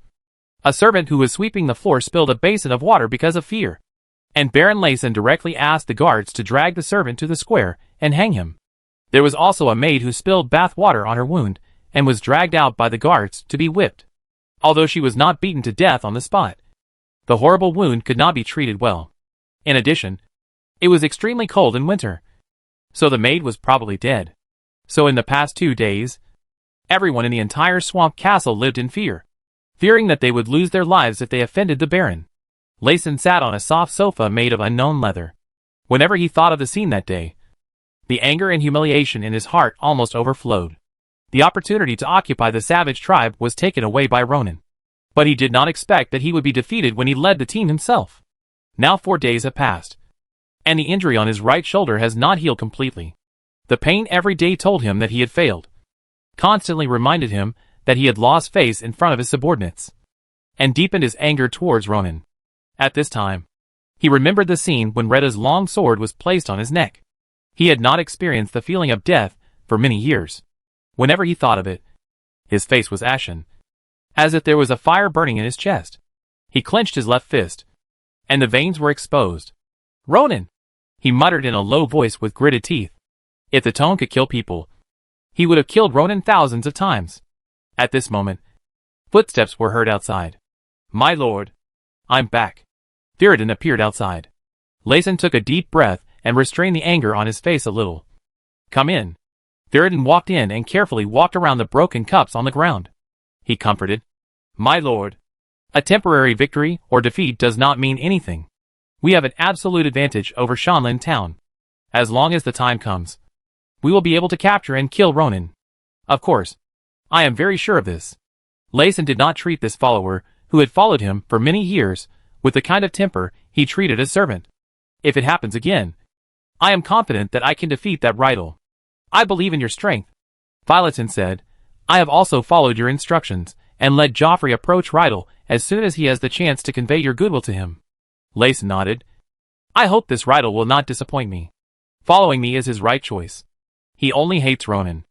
a servant who was sweeping the floor spilled a basin of water because of fear, and Baron Lei Sin directly asked the guards to drag the servant to the square and hang him. There was also a maid who spilled bath water on her wound and was dragged out by the guards to be whipped. Although she was not beaten to death on the spot, the horrible wound could not be treated well. In addition, it was extremely cold in winter, so the maid was probably dead. So in the past 2 days, everyone in the entire swamp castle lived in fear, fearing that they would lose their lives if they offended the Baron. Lei Sin sat on a soft sofa made of unknown leather. Whenever he thought of the scene that day, the anger and humiliation in his heart almost overflowed. The opportunity to occupy the savage tribe was taken away by Ronan, but he did not expect that he would be defeated when he led the team himself. Now 4 days have passed, and the injury on his right shoulder has not healed completely. The pain every day told him that he had failed, constantly reminded him that he had lost face in front of his subordinates, and deepened his anger towards Ronan. At this time, he remembered the scene when Retta's long sword was placed on his neck. He had not experienced the feeling of death for many years. Whenever he thought of it, his face was ashen, as if there was a fire burning in his chest. He clenched his left fist, and the veins were exposed. Ronan! He muttered in a low voice with gritted teeth. If the tone could kill people, he would have killed Ronan thousands of times. At this moment, footsteps were heard outside. My lord, I'm back. Ferrodin appeared outside. Lei Sin took a deep breath and restrained the anger on his face a little. Come in. Theoden walked in and carefully walked around the broken cups on the ground. He comforted. My lord. A temporary victory or defeat does not mean anything. We have an absolute advantage over Shanlin Town. As long as the time comes, we will be able to capture and kill Ronan. Of course. I am very sure of this. Layson did not treat this follower, who had followed him for many years, with the kind of temper he treated a servant. If it happens again, I am confident that I can defeat that Rydell. I believe in your strength. Philoten said, I have also followed your instructions, and let Joffrey approach Rydell as soon as he has the chance to convey your goodwill to him. Layson nodded. I hope this Rydell will not disappoint me. Following me is his right choice. He only hates Ronan.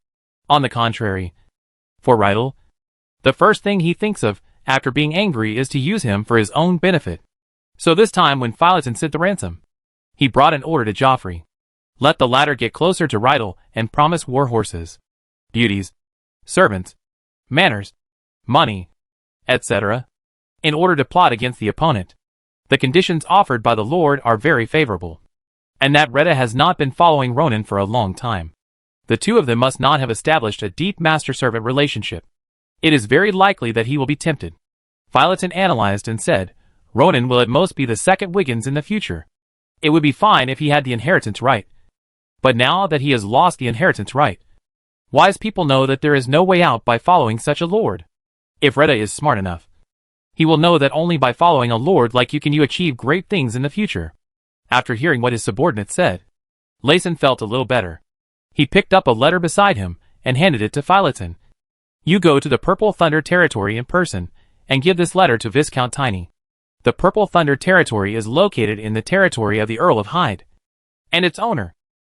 On the contrary, for Rydell, the first thing he thinks of after being angry is to use him for his own benefit. So this time when Philoten sent the ransom, he brought an order to Joffrey. Let the latter get closer to Rydell and promise war horses, beauties, servants, manors, money, etc., in order to plot against the opponent. The conditions offered by the Lord are very favorable, and that Retta has not been following Ronan for a long time. The two of them must not have established a deep master-servant relationship. It is very likely that he will be tempted. Philoten analyzed and said, Ronan will at most be the second Wiggins in the future. It would be fine if he had the inheritance right. But now that he has lost the inheritance right, wise people know that there is no way out by following such a lord. If Retta is smart enough, he will know that only by following a lord like you can you achieve great things in the future. After hearing what his subordinate said, Layson felt a little better. He picked up a letter beside him and handed it to Philoten. You go to the Purple Thunder territory in person and give this letter to Viscount Tiny. The Purple Thunder territory is located in the territory of the Earl of Hyde, and its owner,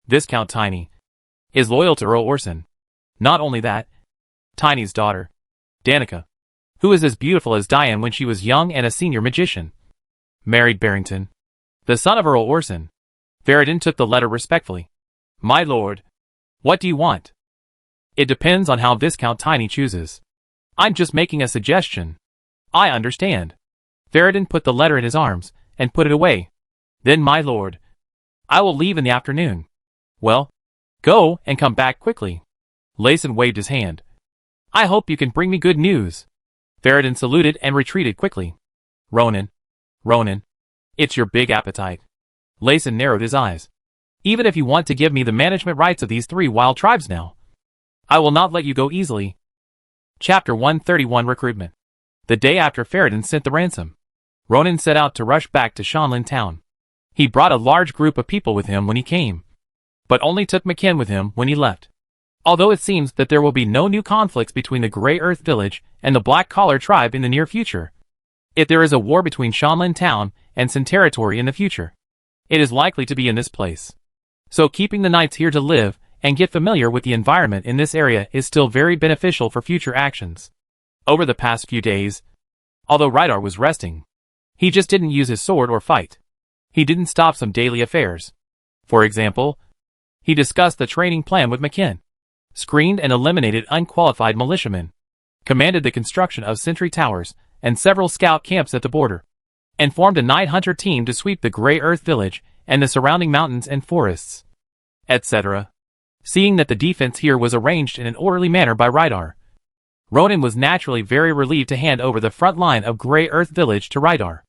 Viscount Tiny, is loyal to Earl Orson. Not only that, Tiny's daughter, Danica, who is as beautiful as Diane when she was young and a senior magician, married Barrington, the son of Earl Orson. Theoden took the letter respectfully. My lord, what do you want? It depends on how Viscount Tiny chooses. I'm just making a suggestion. I understand. Theoden put the letter in his arms and put it away. Then, my lord, I will leave in the afternoon. Well, go and come back quickly. Layson waved his hand. I hope you can bring me good news. Theoden saluted and retreated quickly. Ronan, it's your big appetite. Layson narrowed his eyes. Even if you want to give me the management rights of these 3 wild tribes now, I will not let you go easily. Chapter 131 Recruitment. The day after Theoden sent the ransom, Ronan set out to rush back to Shanlin Town. He brought a large group of people with him when he came, but only took McKen with him when he left. Although it seems that there will be no new conflicts between the Grey Earth Village and the Black Collar tribe in the near future, if there is a war between Shanlin Town and Sin Territory in the future, it is likely to be in this place. So keeping the knights here to live and get familiar with the environment in this area is still very beneficial for future actions. Over the past few days, although Rydell was resting, he just didn't use his sword or fight. He didn't stop some daily affairs. For example, he discussed the training plan with McKen, screened and eliminated unqualified militiamen, commanded the construction of sentry towers and several scout camps at the border, and formed a night hunter team to sweep the Grey Earth Village and the surrounding mountains and forests, etc. Seeing that the defense here was arranged in an orderly manner by Rydell, Ronan was naturally very relieved to hand over the front line of Grey Earth Village to Rydell.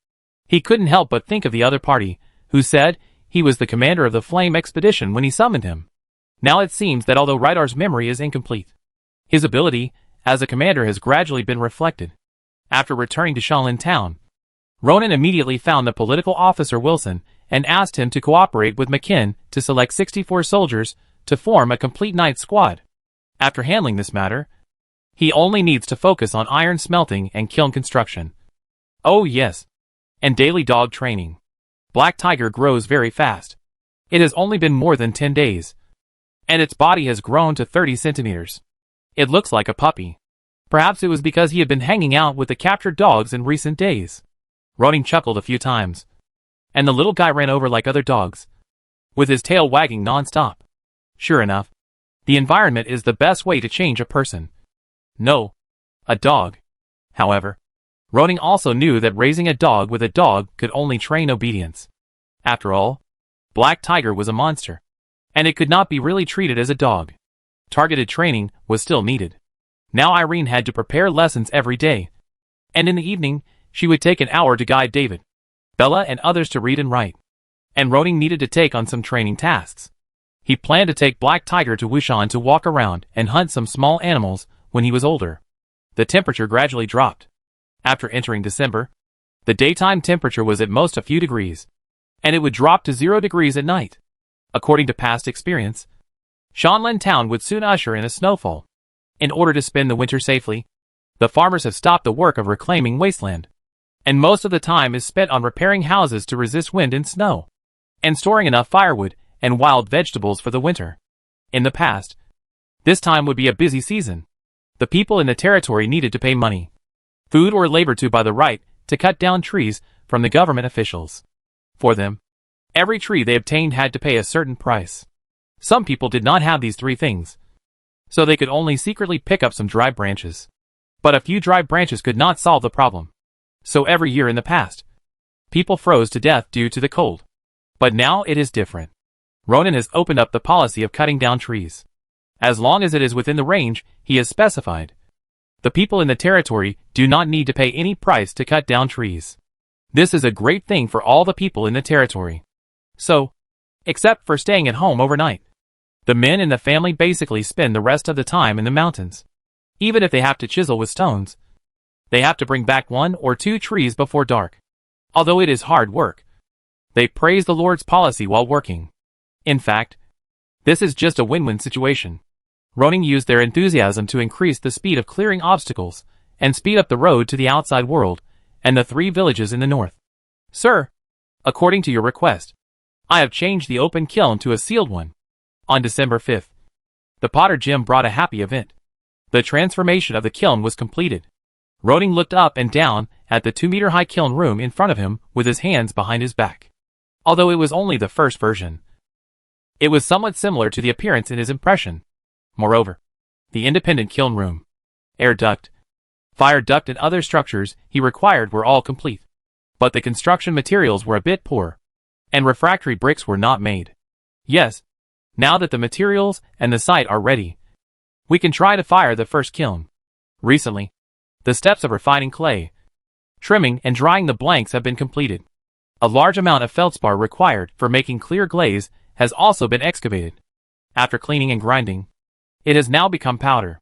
He couldn't help but think of the other party, who said he was the commander of the Flame Expedition when he summoned him. Now it seems that although Rydell's memory is incomplete, his ability as a commander has gradually been reflected. After returning to Shanlin Town, Ronan immediately found the political officer Wilson and asked him to cooperate with McKen to select 64 soldiers to form a complete night squad. After handling this matter, he only needs to focus on iron smelting and kiln construction. Oh yes, and daily dog training. Black Tiger grows very fast. It has only been more than 10 days, and its body has grown to 30 centimeters. It looks like a puppy. Perhaps it was because he had been hanging out with the captured dogs in recent days. Ronan chuckled a few times, and the little guy ran over like other dogs, with his tail wagging non-stop. Sure enough, the environment is the best way to change a person. No, a dog. However, Ronan also knew that raising a dog with a dog could only train obedience. After all, Black Tiger was a monster, and it could not be really treated as a dog. Targeted training was still needed. Now Irene had to prepare lessons every day. And in the evening, she would take an hour to guide David, Bella and others to read and write. And Roning needed to take on some training tasks. He planned to take Black Tiger to Wushan to walk around and hunt some small animals when he was older. The temperature gradually dropped. After entering December, the daytime temperature was at most a few degrees, and it would drop to 0 degrees at night. According to past experience, Shanlin Town would soon usher in a snowfall. In order to spend the winter safely, the farmers have stopped the work of reclaiming wasteland, and most of the time is spent on repairing houses to resist wind and snow, and storing enough firewood and wild vegetables for the winter. In the past, this time would be a busy season. The people in the territory needed to pay money, food or labor to buy the right to cut down trees from the government officials. For them, every tree they obtained had to pay a certain price. Some people did not have these three things, so they could only secretly pick up some dry branches. But a few dry branches could not solve the problem. So every year in the past, people froze to death due to the cold. But now it is different. Ronan has opened up the policy of cutting down trees, as long as it is within the range he has specified. The people in the territory do not need to pay any price to cut down trees. This is a great thing for all the people in the territory. So, except for staying at home overnight, the men in the family basically spend the rest of the time in the mountains. Even if they have to chisel with stones, they have to bring back 1 or 2 trees before dark. Although it is hard work, they praise the Lord's policy while working. In fact, this is just a win-win situation. Ronin used their enthusiasm to increase the speed of clearing obstacles and speed up the road to the outside world and the 3 villages in the north. Sir, according to your request, I have changed the open kiln to a sealed one. On December 5th, the Potter Gym brought a happy event. The transformation of the kiln was completed. Roning looked up and down at the 2-meter-high kiln room in front of him with his hands behind his back. Although it was only the first version, it was somewhat similar to the appearance in his impression. Moreover, the independent kiln room, air duct, fire duct and other structures he required were all complete. But the construction materials were a bit poor, and refractory bricks were not made. Yes, now that the materials and the site are ready, we can try to fire the first kiln. Recently, the steps of refining clay, trimming and drying the blanks have been completed. A large amount of feldspar required for making clear glaze has also been excavated. After cleaning and grinding, it has now become powder.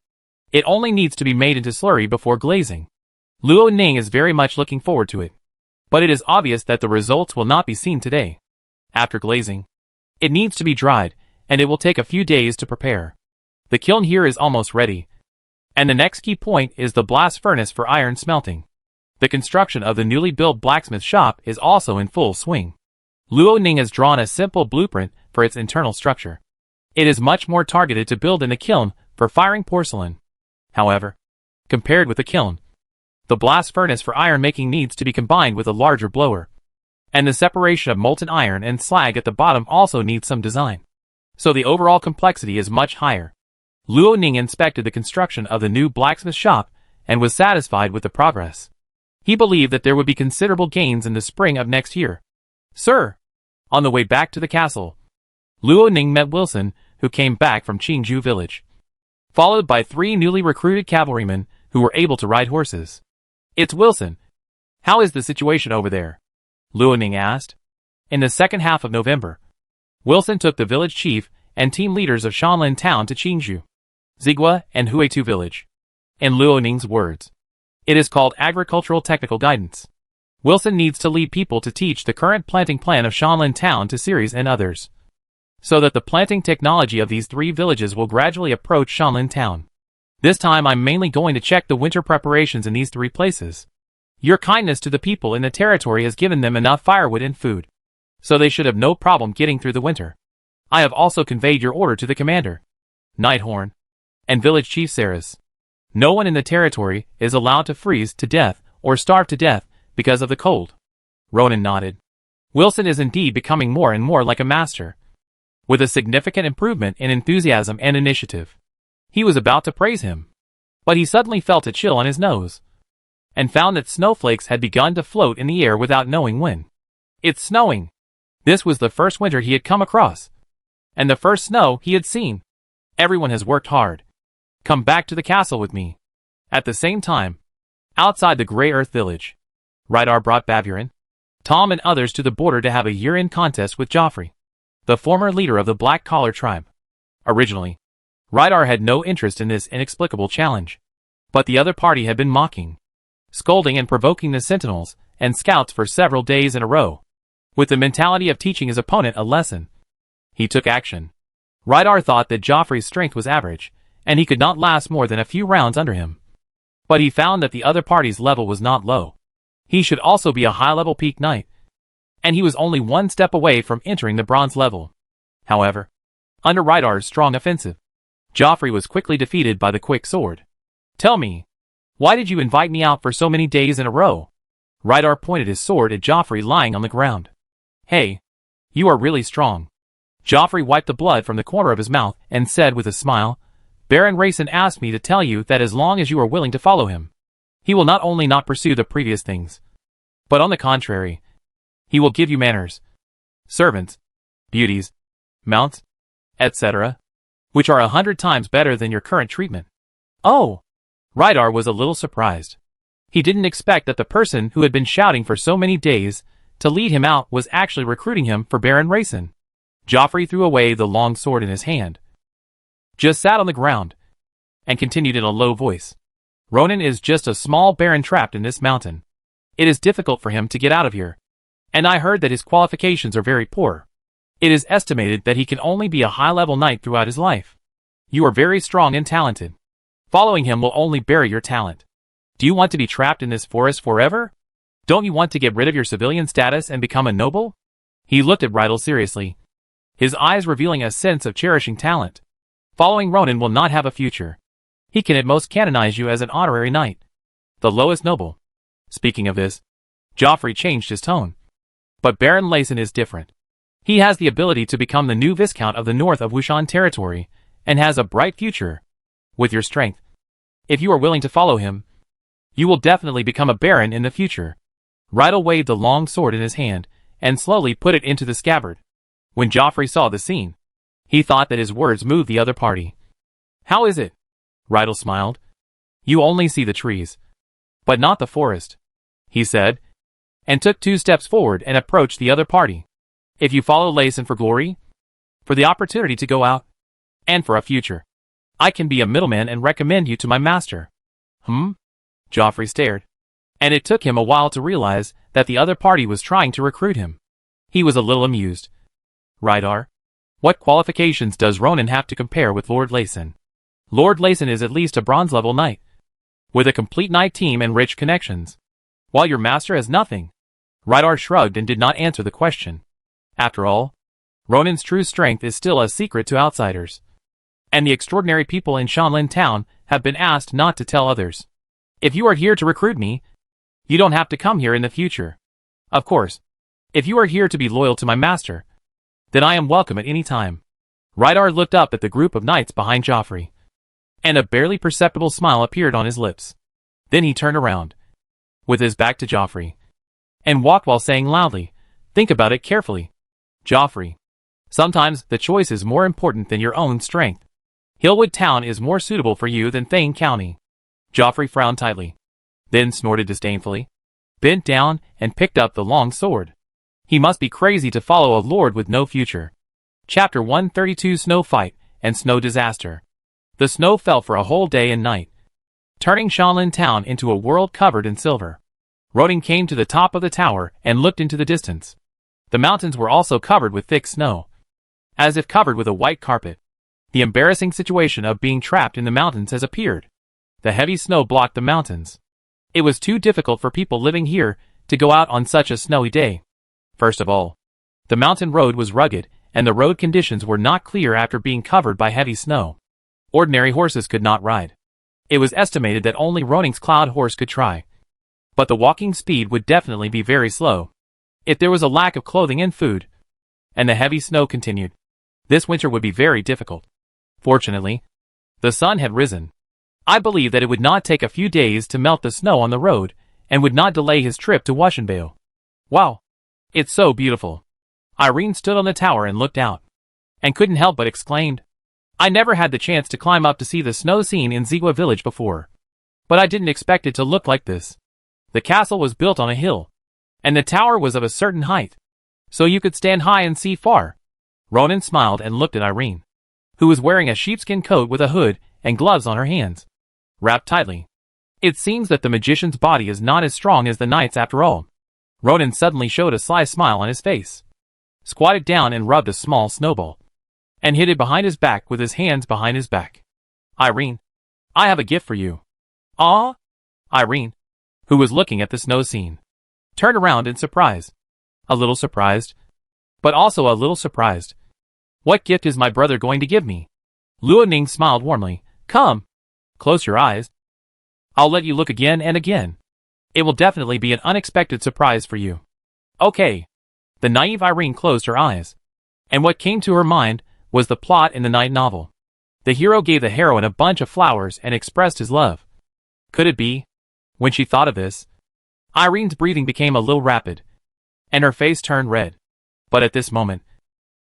It only needs to be made into slurry before glazing. Luo Ning is very much looking forward to it, but it is obvious that the results will not be seen today. After glazing, it needs to be dried, and it will take a few days to prepare. The kiln here is almost ready, and the next key point is the blast furnace for iron smelting. The construction of the newly built blacksmith shop is also in full swing. Luo Ning has drawn a simple blueprint for its internal structure. It is much more targeted to build in the kiln for firing porcelain. However, compared with the kiln, the blast furnace for iron making needs to be combined with a larger blower, and the separation of molten iron and slag at the bottom also needs some design. So the overall complexity is much higher. Luo Ning inspected the construction of the new blacksmith shop and was satisfied with the progress. He believed that there would be considerable gains in the spring of next year. Sir, on the way back to the castle, Luo Ning met Wilson, who came back from Qingju village, followed by 3 newly recruited cavalrymen who were able to ride horses. It's Wilson. How is the situation over there? Luo Ning asked. In the second half of November, Wilson took the village chief and team leaders of Shanlin Town to Qingju, Zigua, and Huitu village. In Luo Ning's words, it is called agricultural technical guidance. Wilson needs to lead people to teach the current planting plan of Shanlin Town to Ceres and others, so that the planting technology of these 3 villages will gradually approach Shanlin Town. This time I'm mainly going to check the winter preparations in these 3 places. Your kindness to the people in the territory has given them enough firewood and food, so they should have no problem getting through the winter. I have also conveyed your order to the commander, Nighthorn, and village chief Ceres. No one in the territory is allowed to freeze to death or starve to death because of the cold. Ronan nodded. Wilson is indeed becoming more and more like a master, with a significant improvement in enthusiasm and initiative. He was about to praise him, but he suddenly felt a chill on his nose, and found that snowflakes had begun to float in the air without knowing when. It's snowing. This was the first winter he had come across, and the first snow he had seen. Everyone has worked hard. Come back to the castle with me. At the same time, outside the Grey Earth village, Rydar brought Baburin, Tom and others to the border to have a year-end contest with Joffrey, the former leader of the Black Collar tribe. Originally, Rydar had no interest in this inexplicable challenge, but the other party had been mocking, scolding and provoking the sentinels and scouts for several days in a row. With the mentality of teaching his opponent a lesson, he took action. Rydar thought that Joffrey's strength was average, and he could not last more than a few rounds under him. But he found that the other party's level was not low. He should also be a high-level peak knight, and he was only one step away from entering the bronze level. However, under Rydar's strong offensive, Joffrey was quickly defeated by the quick sword. Tell me, why did you invite me out for so many days in a row? Rydar pointed his sword at Joffrey lying on the ground. Hey, you are really strong. Joffrey wiped the blood from the corner of his mouth and said with a smile, Baron Rayson asked me to tell you that as long as you are willing to follow him, he will not only not pursue the previous things, but on the contrary, he will give you manners, servants, beauties, mounts, etc., which are 100 times better than your current treatment. Oh! Rydar was a little surprised. He didn't expect that the person who had been shouting for so many days to lead him out was actually recruiting him for Baron Rayson. Joffrey threw away the long sword in his hand, just sat on the ground, and continued in a low voice. Ronan is just a small baron trapped in this mountain. It is difficult for him to get out of here, and I heard that his qualifications are very poor. It is estimated that he can only be a high-level knight throughout his life. You are very strong and talented. Following him will only bury your talent. Do you want to be trapped in this forest forever? Don't you want to get rid of your civilian status and become a noble? He looked at Rydal seriously, his eyes revealing a sense of cherishing talent. Following Ronan will not have a future. He can at most canonize you as an honorary knight, the lowest noble. Speaking of this, Joffrey changed his tone. But Baron Rayson is different. He has the ability to become the new Viscount of the north of Wushan territory, and has a bright future. With your strength, if you are willing to follow him, you will definitely become a baron in the future. Rydal waved the long sword in his hand, and slowly put it into the scabbard. When Joffrey saw the scene, he thought that his words moved the other party. How is it? Rydal smiled. You only see the trees, but not the forest, he said, and took 2 steps forward and approached the other party. If you follow Rayson for glory, for the opportunity to go out, and for a future, I can be a middleman and recommend you to my master. Joffrey stared, and it took him a while to realize that the other party was trying to recruit him. He was a little amused. Rydar, what qualifications does Ronan have to compare with Lord Rayson? Lord Rayson is at least a bronze-level knight, with a complete knight team and rich connections, while your master has nothing. Rydar shrugged and did not answer the question. After all, Ronan's true strength is still a secret to outsiders, and the extraordinary people in Shanlin town have been asked not to tell others. If you are here to recruit me, you don't have to come here in the future. Of course, if you are here to be loyal to my master, then I am welcome at any time. Rydar looked up at the group of knights behind Joffrey, and a barely perceptible smile appeared on his lips. Then he turned around, with his back to Joffrey, and walked while saying loudly, Think about it carefully. Joffrey, sometimes the choice is more important than your own strength. Hillwood Town is more suitable for you than Thane County. Joffrey frowned tightly, then snorted disdainfully, bent down, and picked up the long sword. He must be crazy to follow a lord with no future. Chapter 132 Snow Fight and Snow Disaster. The snow fell for a whole day and night, turning Shanlin Town into a world covered in silver. Ronan came to the top of the tower and looked into the distance. The mountains were also covered with thick snow, as if covered with a white carpet. The embarrassing situation of being trapped in the mountains has appeared. The heavy snow blocked the mountains. It was too difficult for people living here to go out on such a snowy day. First of all, the mountain road was rugged, and the road conditions were not clear after being covered by heavy snow. Ordinary horses could not ride. It was estimated that only Ronan's cloud horse could try, but the walking speed would definitely be very slow. If there was a lack of clothing and food, and the heavy snow continued, this winter would be very difficult. Fortunately, the sun had risen. I believe that it would not take a few days to melt the snow on the road, and would not delay his trip to Washenbale. Wow! It's so beautiful. Irene stood on the tower and looked out, and couldn't help but exclaimed, I never had the chance to climb up to see the snow scene in Zigua village before. But I didn't expect it to look like this. The castle was built on a hill, and the tower was of a certain height, so you could stand high and see far. Ronan smiled and looked at Irene, who was wearing a sheepskin coat with a hood and gloves on her hands, wrapped tightly. It seems that the magician's body is not as strong as the knight's after all. Ronan suddenly showed a sly smile on his face, squatted down and rubbed a small snowball, and hid it behind his back with his hands behind his back. Irene, I have a gift for you. Ah? Irene, who was looking at the snow scene, turned around in surprise. A little surprised, but also a little surprised. What gift is my brother going to give me? Luo Ning smiled warmly. Come. Close your eyes. I'll let you look again and again. It will definitely be an unexpected surprise for you. Okay. The naive Irene closed her eyes, and what came to her mind was the plot in the night novel. The hero gave the heroine a bunch of flowers and expressed his love. Could it be? When she thought of this, Irene's breathing became a little rapid, and her face turned red. But at this moment,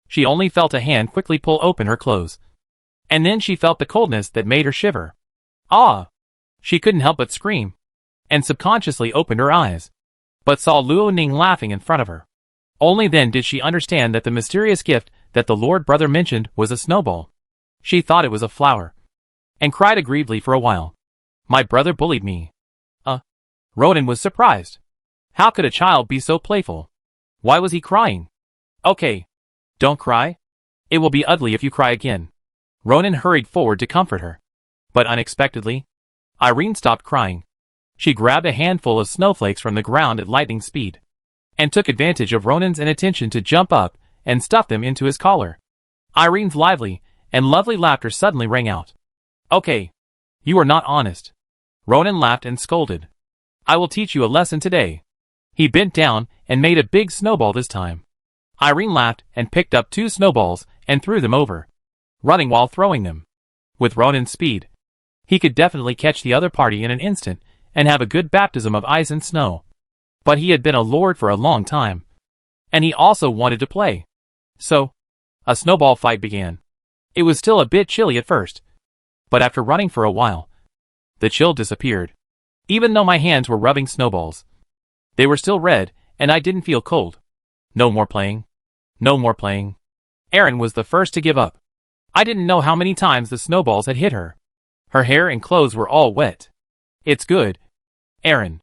she only felt a hand quickly pull open her clothes. And then she felt the coldness that made her shiver. Ah! She couldn't help but scream, and subconsciously opened her eyes, but saw Luo Ning laughing in front of her. Only then did she understand that the mysterious gift that the Lord Brother mentioned was a snowball. She thought it was a flower, and cried aggrievedly for a while. My brother bullied me. Ronan was surprised. How could a child be so playful? Why was he crying? Okay. Don't cry. It will be ugly if you cry again. Ronan hurried forward to comfort her. But unexpectedly, Irene stopped crying. She grabbed a handful of snowflakes from the ground at lightning speed, and took advantage of Ronan's inattention to jump up and stuff them into his collar. Irene's lively and lovely laughter suddenly rang out. Okay. You are not honest. Ronan laughed and scolded. I will teach you a lesson today. He bent down and made a big snowball this time. Irene laughed and picked up 2 snowballs and threw them over, running while throwing them. With Ronan's speed, he could definitely catch the other party in an instant and have a good baptism of ice and snow. But he had been a lord for a long time, and he also wanted to play. So, a snowball fight began. It was still a bit chilly at first, but after running for a while, the chill disappeared. Even though my hands were rubbing snowballs, they were still red, and I didn't feel cold. No more playing. No more playing. Erin was the first to give up. I didn't know how many times the snowballs had hit her. Her hair and clothes were all wet. It's good. Erin,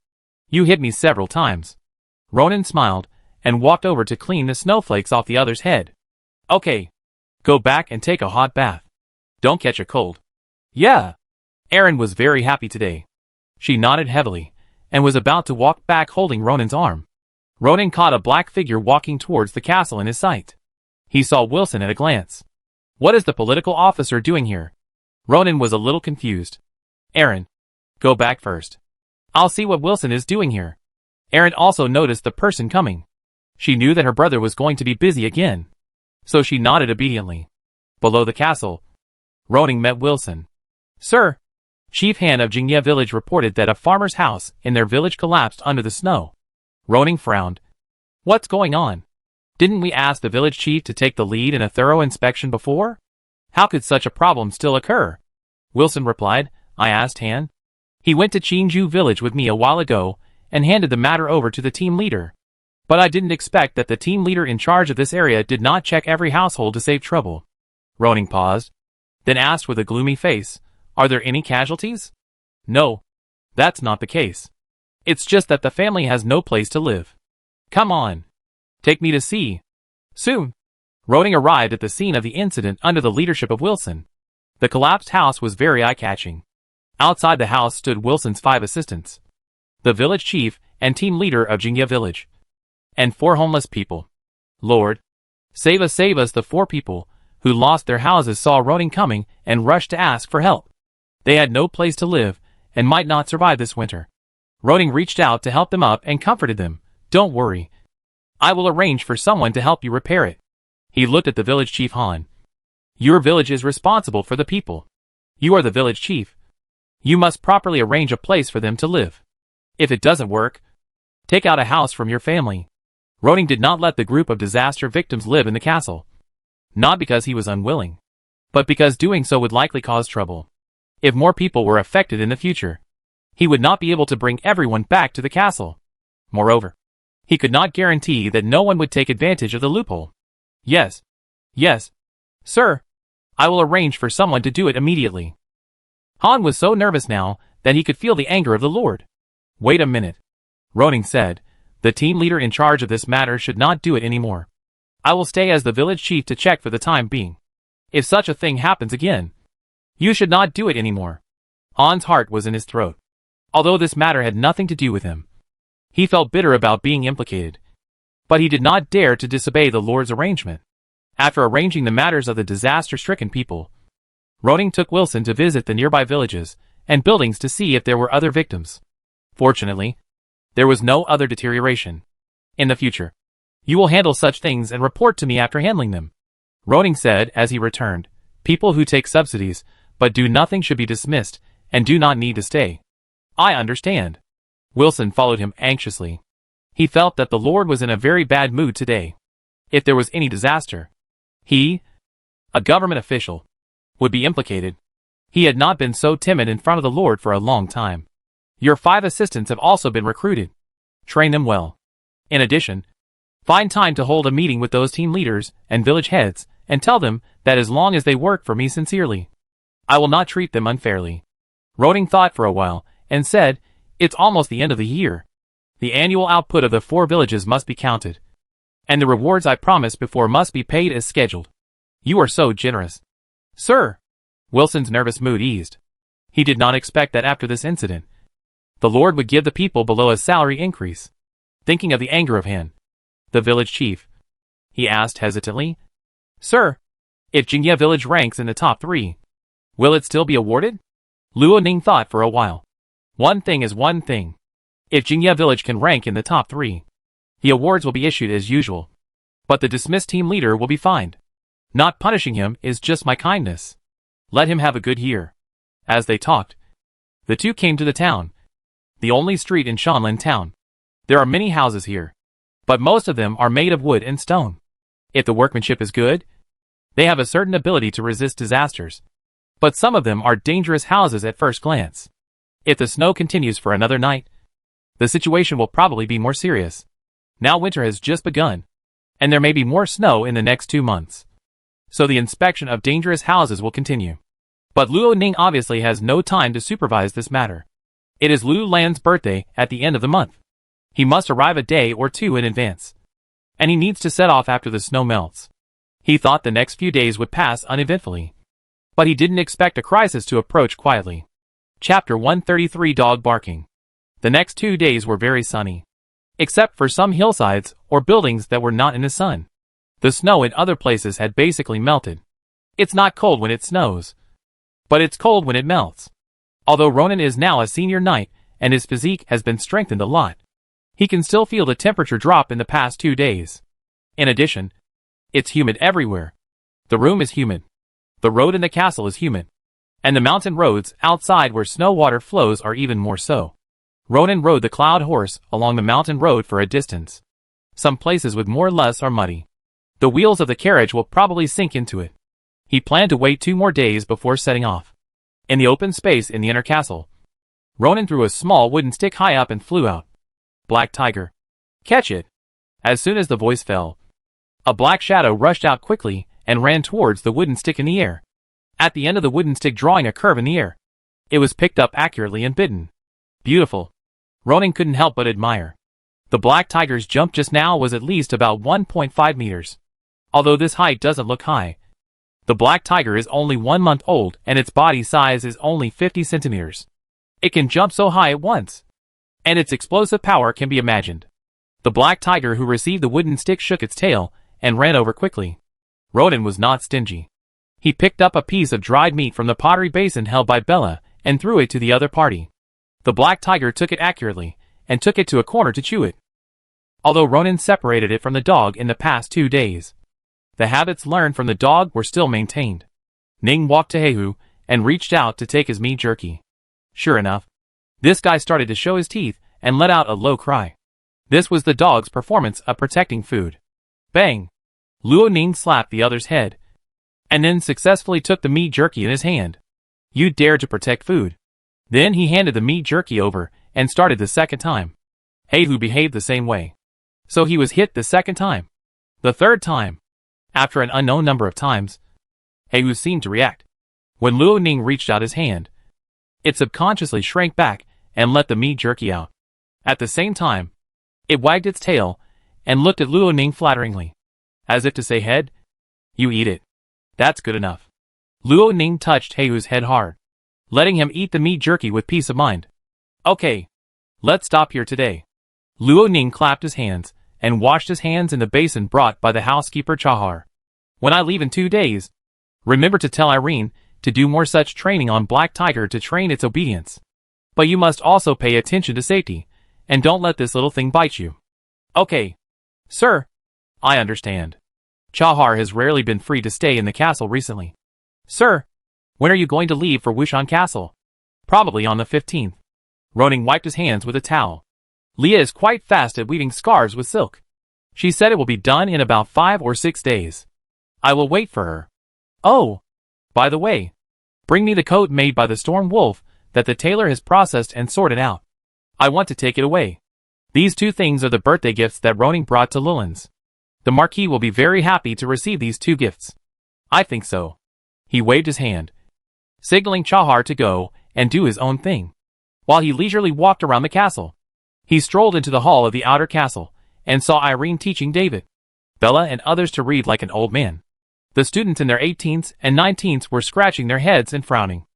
you hit me several times. Ronan smiled and walked over to clean the snowflakes off the other's head. Okay. Go back and take a hot bath. Don't catch a cold. Yeah. Erin was very happy today. She nodded heavily, and was about to walk back holding Ronan's arm. Ronan caught a black figure walking towards the castle in his sight. He saw Wilson at a glance. What is the political officer doing here? Ronan was a little confused. Erin, go back first. I'll see what Wilson is doing here. Erin also noticed the person coming. She knew that her brother was going to be busy again, so she nodded obediently. Below the castle, Ronan met Wilson. Sir, Chief Han of Jingye village reported that a farmer's house in their village collapsed under the snow. Ronan frowned. What's going on? Didn't we ask the village chief to take the lead in a thorough inspection before? How could such a problem still occur? Wilson replied, I asked Han. He went to Qingju village with me a while ago and handed the matter over to the team leader. But I didn't expect that the team leader in charge of this area did not check every household to save trouble. Ronan paused, then asked with a gloomy face, Are there any casualties? No. That's not the case. It's just that the family has no place to live. Come on. Take me to see. Soon. Ronan arrived at the scene of the incident under the leadership of Wilson. The collapsed house was very eye-catching. Outside the house stood Wilson's 5 assistants, the village chief and team leader of Jingye village, and 4 homeless people. Lord, save us, the 4 people who lost their houses saw Ronan coming and rushed to ask for help. They had no place to live and might not survive this winter. Ronan reached out to help them up and comforted them. Don't worry. I will arrange for someone to help you repair it. He looked at the village chief Han. Your village is responsible for the people. You are the village chief. You must properly arrange a place for them to live. If it doesn't work, take out a house from your family. Ronan did not let the group of disaster victims live in the castle. Not because he was unwilling, but because doing so would likely cause trouble. If more people were affected in the future, he would not be able to bring everyone back to the castle. Moreover, he could not guarantee that no one would take advantage of the loophole. Yes, sir. I will arrange for someone to do it immediately. Han was so nervous now that he could feel the anger of the Lord. Wait a minute, Ronan said. The team leader in charge of this matter should not do it anymore. I will stay as the village chief to check for the time being. If such a thing happens again, you should not do it anymore. Han's heart was in his throat. Although this matter had nothing to do with him, he felt bitter about being implicated. But he did not dare to disobey the Lord's arrangement. After arranging the matters of the disaster-stricken people, Ronan took Wilson to visit the nearby villages and buildings to see if there were other victims. Fortunately, there was no other deterioration. In the future, you will handle such things and report to me after handling them, Ronan said as he returned. People who take subsidies but do nothing should be dismissed and do not need to stay. I understand. Wilson followed him anxiously. He felt that the Lord was in a very bad mood today. If there was any disaster, he, a government official, would be implicated. He had not been so timid in front of the Lord for a long time. Your 5 assistants have also been recruited. Train them well. In addition, find time to hold a meeting with those team leaders and village heads and tell them that as long as they work for me sincerely, I will not treat them unfairly. Ronan thought for a while and said, it's almost the end of the year. The annual output of the 4 villages must be counted, and the rewards I promised before must be paid as scheduled. You are so generous. Sir. Wilson's nervous mood eased. He did not expect that after this incident, the Lord would give the people below a salary increase. Thinking of the anger of Han, the village chief, he asked hesitantly, Sir, if Jingye village ranks in the top 3, will it still be awarded? Luo Ning thought for a while. One thing is one thing. If Jingye village can rank in the top 3, the awards will be issued as usual. But the dismissed team leader will be fined. Not punishing him is just my kindness. Let him have a good year. As they talked, the two came to the town, the only street in Shanlin town. There are many houses here, but most of them are made of wood and stone. If the workmanship is good, they have a certain ability to resist disasters. But some of them are dangerous houses at first glance. If the snow continues for another night, the situation will probably be more serious. Now winter has just begun, and there may be more snow in the next 2 months. So the inspection of dangerous houses will continue. But Luo Ning obviously has no time to supervise this matter. It is Lu Lan's birthday at the end of the month. He must arrive a day or 2 in advance. And he needs to set off after the snow melts. He thought the next few days would pass uneventfully. But he didn't expect a crisis to approach quietly. Chapter 133 Dog Barking. The next 2 days were very sunny. Except for some hillsides or buildings that were not in the sun. The snow in other places had basically melted. It's not cold when it snows, but it's cold when it melts. Although Ronan is now a senior knight and his physique has been strengthened a lot, he can still feel the temperature drop in the past 2 days. In addition, it's humid everywhere. The room is humid. The road in the castle is humid. And the mountain roads outside where snow water flows are even more so. Ronan rode the cloud horse along the mountain road for a distance. Some places with more or less are muddy. The wheels of the carriage will probably sink into it. He planned to wait 2 more days before setting off. In the open space in the inner castle, Ronan threw a small wooden stick high up and flew out. Black Tiger. Catch it. As soon as the voice fell, a black shadow rushed out quickly and ran towards the wooden stick in the air. At the end of the wooden stick drawing a curve in the air. It was picked up accurately and bitten. Beautiful. Ronan couldn't help but admire. The black tiger's jump just now was at least about 1.5 meters. Although this height doesn't look high, the black tiger is only 1 month old and its body size is only 50 centimeters. It can jump so high at once, and its explosive power can be imagined. The black tiger who received the wooden stick shook its tail and ran over quickly. Ronan was not stingy. He picked up a piece of dried meat from the pottery basin held by Bella and threw it to the other party. The black tiger took it accurately and took it to a corner to chew it. Although Ronan separated it from the dog in the past 2 days, the habits learned from the dog were still maintained. Ning walked to Heihu and reached out to take his meat jerky. Sure enough, this guy started to show his teeth and let out a low cry. This was the dog's performance of protecting food. Bang! Luo Ning slapped the other's head. and then successfully took the meat jerky in his hand. You dare to protect food. Then he handed the meat jerky over and started the second time. Hey-Hu behaved the same way. So he was hit the second time. The third time. After an unknown number of times, Hey-Hu seemed to react. When Luo Ning reached out his hand, it subconsciously shrank back and let the meat jerky out. At the same time, it wagged its tail and looked at Luo Ning flatteringly, as if to say, "Head, you eat it. That's good enough." Luo Ning touched Hey-Hu's head hard, letting him eat the meat jerky with peace of mind. "Okay, let's stop here today." Luo Ning clapped his hands and washed his hands in the basin brought by the housekeeper Chahar. "When I leave in 2 days, remember to tell Irene to do more such training on Black Tiger to train its obedience. But you must also pay attention to safety, and don't let this little thing bite you." "Okay, sir. I understand." Chahar has rarely been free to stay in the castle recently. "Sir, when are you going to leave for Wushan Castle?" "Probably on the 15th. Ronin wiped his hands with a towel. "Leah is quite fast at weaving scarves with silk. She said it will be done in about 5 or 6 days. I will wait for her. Oh, by the way, bring me the coat made by the Storm Wolf that the tailor has processed and sorted out. I want to take it away." These 2 things are the birthday gifts that Ronin brought to Lilins. The Marquis will be very happy to receive these 2 gifts. "I think so." He waved his hand, signaling Chahar to go and do his own thing, while he leisurely walked around the castle. He strolled into the hall of the outer castle and saw Irene teaching David, Bella and others to read like an old man. The students in their 18ths and 19ths were scratching their heads and frowning,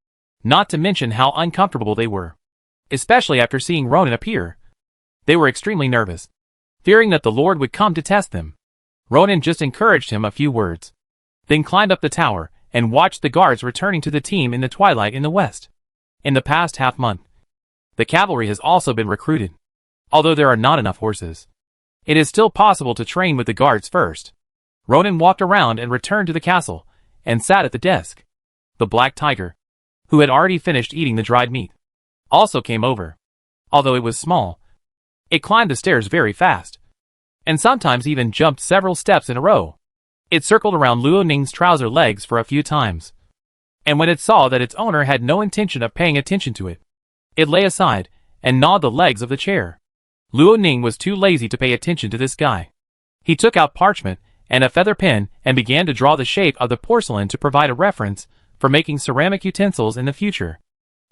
not to mention how uncomfortable they were, especially after seeing Ronin appear. They were extremely nervous, fearing that the Lord would come to test them. Ronin just encouraged him a few words, then climbed up the tower and watched the guards returning to the team in the twilight in the west. In the past half-month, the cavalry has also been recruited. Although there are not enough horses, it is still possible to train with the guards first. Ronin walked around and returned to the castle, and sat at the desk. The Black Tiger, who had already finished eating the dried meat, also came over. Although it was small, it climbed the stairs very fast, and sometimes even jumped several steps in a row. It circled around Luo Ning's trouser legs for a few times, and when it saw that its owner had no intention of paying attention to it, it lay aside and gnawed the legs of the chair. Luo Ning was too lazy to pay attention to this guy. He took out parchment and a feather pen and began to draw the shape of the porcelain to provide a reference for making ceramic utensils in the future.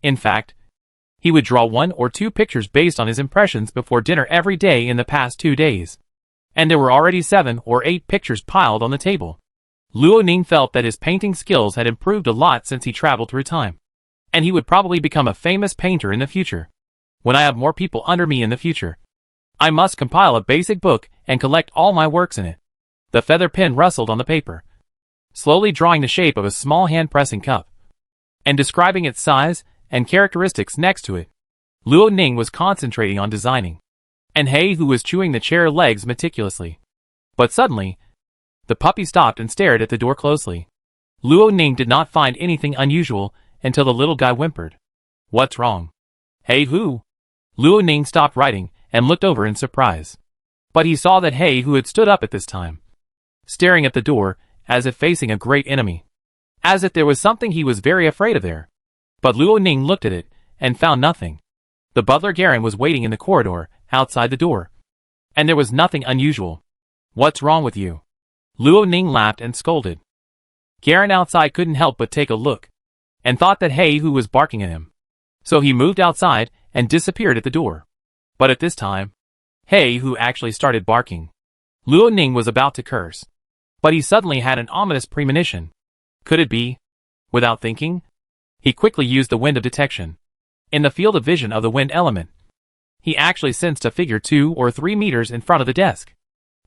In fact, he would draw 1 or 2 pictures based on his impressions before dinner every day in the past 2 days. And there were already 7 or 8 pictures piled on the table. Luo Ning felt that his painting skills had improved a lot since he traveled through time, and he would probably become a famous painter in the future. When I have more people under me in the future, I must compile a basic book and collect all my works in it. The feather pen rustled on the paper, slowly drawing the shape of a small hand-pressing cup, and describing its size and characteristics next to it. Luo Ning was concentrating on designing, and Hey-Hu was chewing the chair legs meticulously. But suddenly, the puppy stopped and stared at the door closely. Luo Ning did not find anything unusual until the little guy whimpered. "What's wrong?" "Hey-Hu." Luo Ning stopped writing and looked over in surprise. But he saw that Hey-Hu had stood up at this time, staring at the door as if facing a great enemy, as if there was something he was very afraid of there. But Luo Ning looked at it and found nothing. The butler Garen was waiting in the corridor outside the door, and there was nothing unusual. "What's wrong with you?" Luo Ning laughed and scolded. Garen outside couldn't help but take a look, and thought that Hey-Hu was barking at him. So he moved outside and disappeared at the door. But at this time, Hey-Hu actually started barking. Luo Ning was about to curse, but he suddenly had an ominous premonition. Could it be? Without thinking, he quickly used the wind of detection. In the field of vision of the wind element, he actually sensed a figure 2 or 3 meters in front of the desk.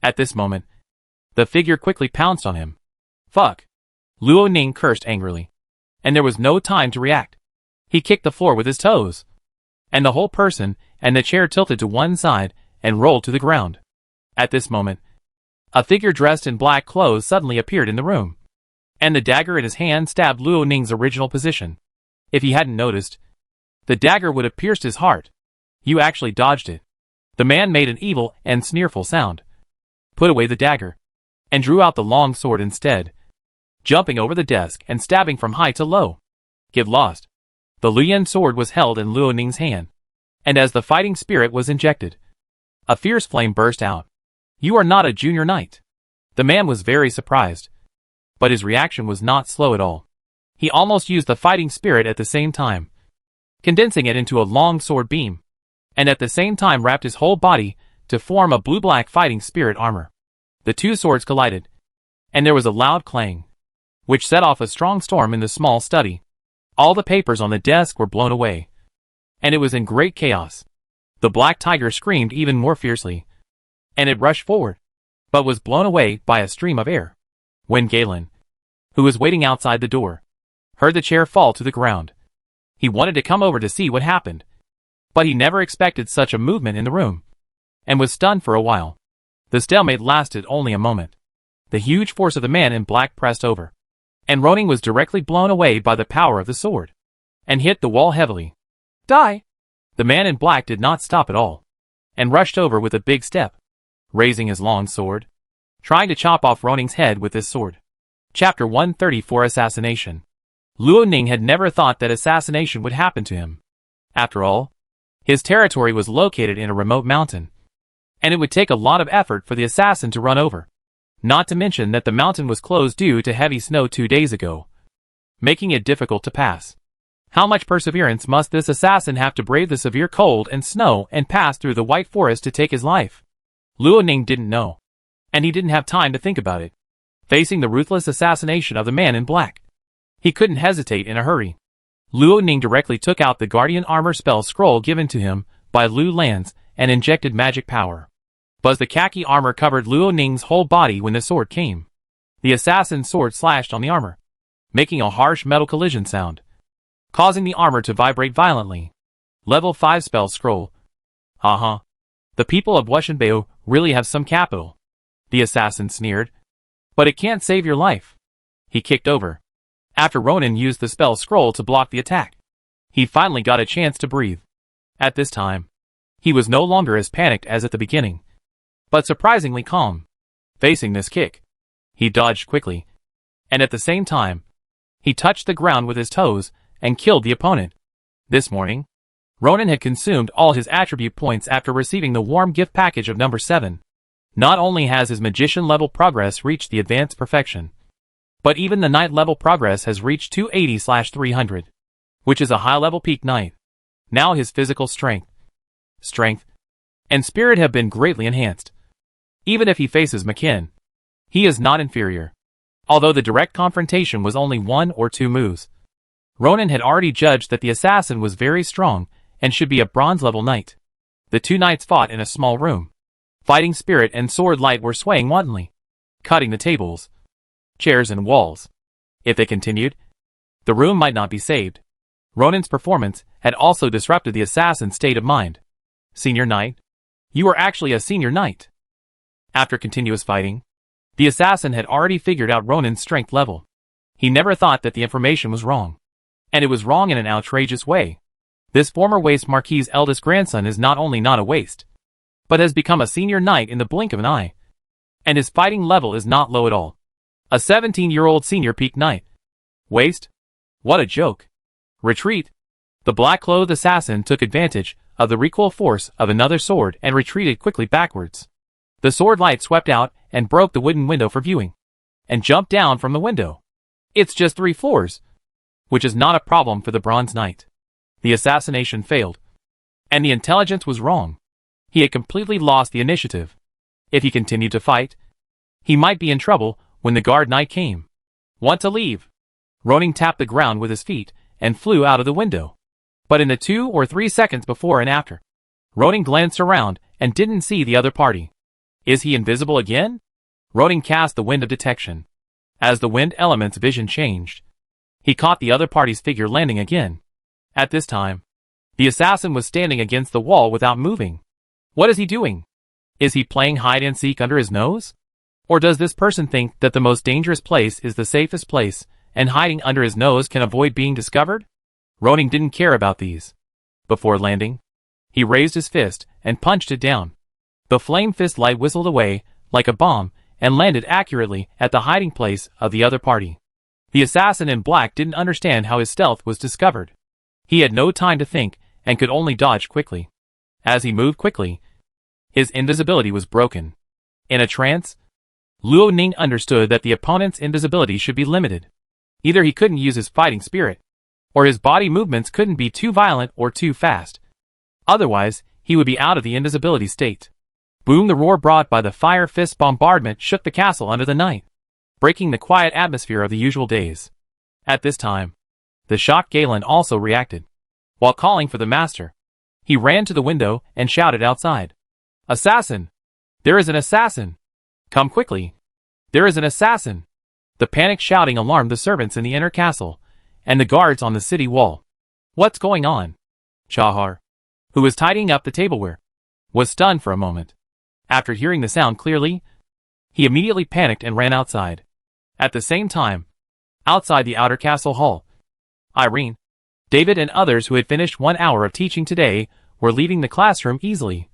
At this moment, the figure quickly pounced on him. "Fuck!" Luo Ning cursed angrily, and there was no time to react. He kicked the floor with his toes, and the whole person and the chair tilted to one side and rolled to the ground. At this moment, a figure dressed in black clothes suddenly appeared in the room, and the dagger in his hand stabbed Luo Ning's original position. If he hadn't noticed, the dagger would have pierced his heart. "You actually dodged it." The man made an evil and sneerful sound, put away the dagger, and drew out the long sword instead. jumping over the desk and stabbing from high to low. Get lost. The Luoyan sword was held in Luo Ning's hand, and as the fighting spirit was injected, a fierce flame burst out. You are not a junior knight. The man was very surprised, but his reaction was not slow at all. He almost used the fighting spirit at the same time, condensing it into a long sword beam, and at the same time wrapped his whole body to form a blue-black fighting spirit armor. The two swords collided, and there was a loud clang, which set off a strong storm in the small study. All the papers on the desk were blown away, and it was in great chaos. The black tiger screamed even more fiercely, and it rushed forward, but was blown away by a stream of air. When Galen, who was waiting outside the door, heard the chair fall to the ground, he wanted to come over to see what happened, but he never expected such a movement in the room, and was stunned for a while. The stalemate lasted only a moment. The huge force of the man in black pressed over, and Ronin was directly blown away by the power of the sword, and hit the wall heavily. Die! The man in black did not stop at all, and rushed over with a big step, raising his long sword, trying to chop off Ronin's head with his sword. Chapter 134 Assassination. Luo Ning had never thought that assassination would happen to him. After all, his territory was located in a remote mountain, and it would take a lot of effort for the assassin to run over. Not to mention that the mountain was closed due to heavy snow 2 days ago, making it difficult to pass. How much perseverance must this assassin have to brave the severe cold and snow and pass through the white forest to take his life? Luo Ning didn't know, and he didn't have time to think about it. Facing the ruthless assassination of the man in black, he couldn't hesitate in a hurry. Luo Ning directly took out the Guardian Armor spell scroll given to him by Lu Lanz and injected magic power. But the khaki armor covered Luo Ning's whole body when the sword came. The assassin's sword slashed on the armor, making a harsh metal collision sound, causing the armor to vibrate violently. Level 5 spell scroll. The people of Wushanbei really have some capital, the assassin sneered. But it can't save your life. He kicked over, after Ronin used the spell scroll to block the attack. He finally got a chance to breathe. At this time, he was no longer as panicked as at the beginning, but surprisingly calm. Facing this kick, he dodged quickly, and at the same time, he touched the ground with his toes and killed the opponent. This morning, Ronin had consumed all his attribute points after receiving the warm gift package of number 7. Not only has his magician level progress reached the advanced perfection, but even the knight level progress has reached 280/300, which is a high level peak knight. Now his physical strength, and spirit have been greatly enhanced. Even if he faces Makin, he is not inferior. Although the direct confrontation was only 1 or 2 moves, Ronin had already judged that the assassin was very strong and should be a bronze level knight. The two knights fought in a small room. Fighting spirit and sword light were swaying wantonly, cutting the tables, chairs and walls. If they continued, the room might not be saved. Ronin's performance had also disrupted the assassin's state of mind. Senior knight? You are actually a senior knight. After continuous fighting, the assassin had already figured out Ronin's strength level. He never thought that the information was wrong, and it was wrong in an outrageous way. This former waste marquis's eldest grandson is not only not a waste, but has become a senior knight in the blink of an eye. And his fighting level is not low at all. A 17-year-old senior peak knight. Waste? What a joke. Retreat. The black-clothed assassin took advantage of the recoil force of another sword and retreated quickly backwards. The sword light swept out and broke the wooden window for viewing, and jumped down from the window. It's just 3 floors, which is not a problem for the bronze knight. The assassination failed, and the intelligence was wrong. He had completely lost the initiative. If he continued to fight, he might be in trouble when the guard knight came. Want to leave? Ronin tapped the ground with his feet and flew out of the window. But in the 2 or 3 seconds before and after, Ronin glanced around and didn't see the other party. Is he invisible again? Ronin cast the wind of detection. As the wind element's vision changed, he caught the other party's figure landing again. At this time, the assassin was standing against the wall without moving. What is he doing? Is he playing hide-and-seek under his nose? Or does this person think that the most dangerous place is the safest place, and hiding under his nose can avoid being discovered? Ronin didn't care about these. Before landing, he raised his fist and punched it down. The flame fist light whistled away like a bomb and landed accurately at the hiding place of the other party. The assassin in black didn't understand how his stealth was discovered. He had no time to think, and could only dodge quickly. As he moved quickly, his invisibility was broken. In a trance, Luo Ning understood that the opponent's invisibility should be limited. Either he couldn't use his fighting spirit, or his body movements couldn't be too violent or too fast. Otherwise, he would be out of the invisibility state. Boom! The roar brought by the fire fist bombardment shook the castle under the night, breaking the quiet atmosphere of the usual days. At this time, the shocked Galen also reacted. While calling for the master, he ran to the window and shouted outside. "Assassin! There is an assassin! Come quickly! There is an assassin!" The panic shouting alarmed the servants in the inner castle, and the guards on the city wall. "What's going on?" Chahar, who was tidying up the tableware, was stunned for a moment. After hearing the sound clearly, he immediately panicked and ran outside. At the same time, outside the outer castle hall, Irene, David and others who had finished 1 hour of teaching today were leaving the classroom easily.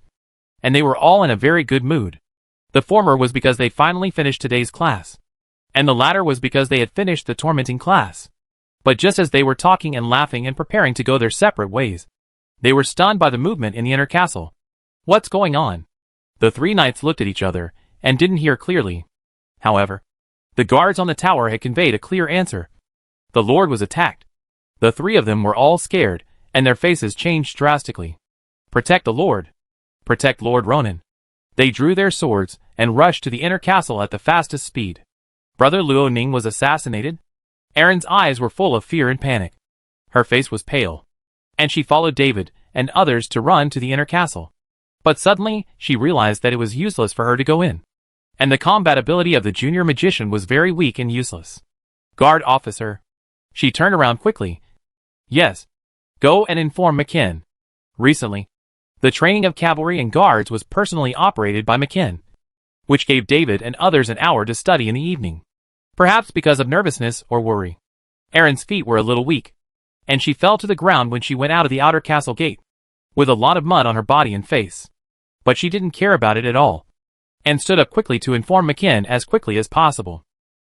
And they were all in a very good mood. The former was because they finally finished today's class, and the latter was because they had finished the tormenting class. But just as they were talking and laughing and preparing to go their separate ways, they were stunned by the movement in the inner castle. "What's going on?" The three knights looked at each other and didn't hear clearly. However, the guards on the tower had conveyed a clear answer. The Lord was attacked. The three of them were all scared, and their faces changed drastically. "Protect the Lord! Protect Lord Ronan!" They drew their swords and rushed to the inner castle at the fastest speed. Brother Luo Ning was assassinated? Erin's eyes were full of fear and panic. Her face was pale, and she followed David and others to run to the inner castle. But suddenly, she realized that it was useless for her to go in, and the combat ability of the junior magician was very weak and useless. "Guard officer." She turned around quickly. "Yes. Go and inform McKin." Recently, the training of cavalry and guards was personally operated by McKin, which gave David and others an hour to study in the evening. Perhaps because of nervousness or worry, Erin's feet were a little weak, and she fell to the ground when she went out of the outer castle gate, with a lot of mud on her body and face. But she didn't care about it at all, and stood up quickly to inform McKin as quickly as possible.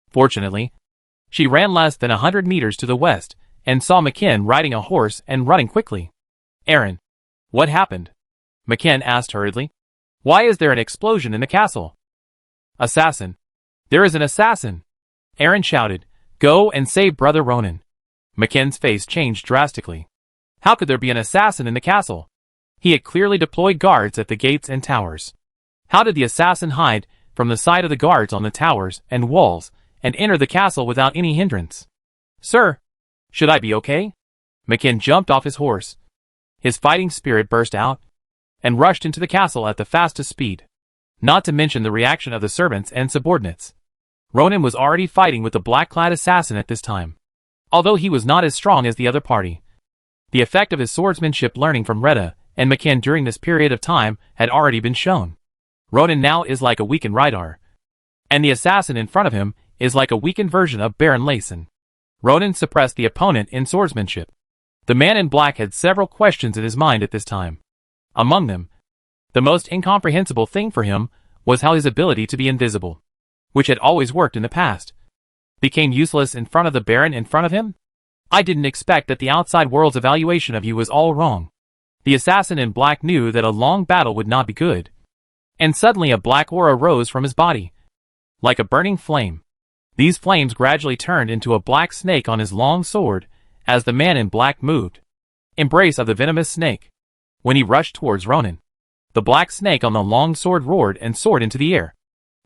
Fortunately, she ran less than 100 meters to the west, and saw McKin riding a horse and running quickly. "Erin, what happened?" McKin asked hurriedly. "Why is there an explosion in the castle?" "Assassin! There is an assassin!" Erin shouted. "Go and save Brother Ronan." McKin's face changed drastically. How could there be an assassin in the castle? He had clearly deployed guards at the gates and towers. How did the assassin hide from the sight of the guards on the towers and walls and enter the castle without any hindrance? "Sir, should I be okay?" McKin jumped off his horse. His fighting spirit burst out and rushed into the castle at the fastest speed. Not to mention the reaction of the servants and subordinates. Ronan was already fighting with the black-clad assassin at this time. Although he was not as strong as the other party, the effect of his swordsmanship learning from Retta and McKin during this period of time had already been shown. Ronan now is like a weakened Rydar, and the assassin in front of him is like a weakened version of Baron Layson. Ronan suppressed the opponent in swordsmanship. The man in black had several questions in his mind at this time. Among them, the most incomprehensible thing for him was how his ability to be invisible, which had always worked in the past, became useless in front of the Baron in front of him? "I didn't expect that the outside world's evaluation of you was all wrong." The assassin in black knew that a long battle would not be good. And suddenly a black aura rose from his body, like a burning flame. These flames gradually turned into a black snake on his long sword as the man in black moved. Embrace of the venomous snake. When he rushed towards Ronan, the black snake on the long sword roared and soared into the air,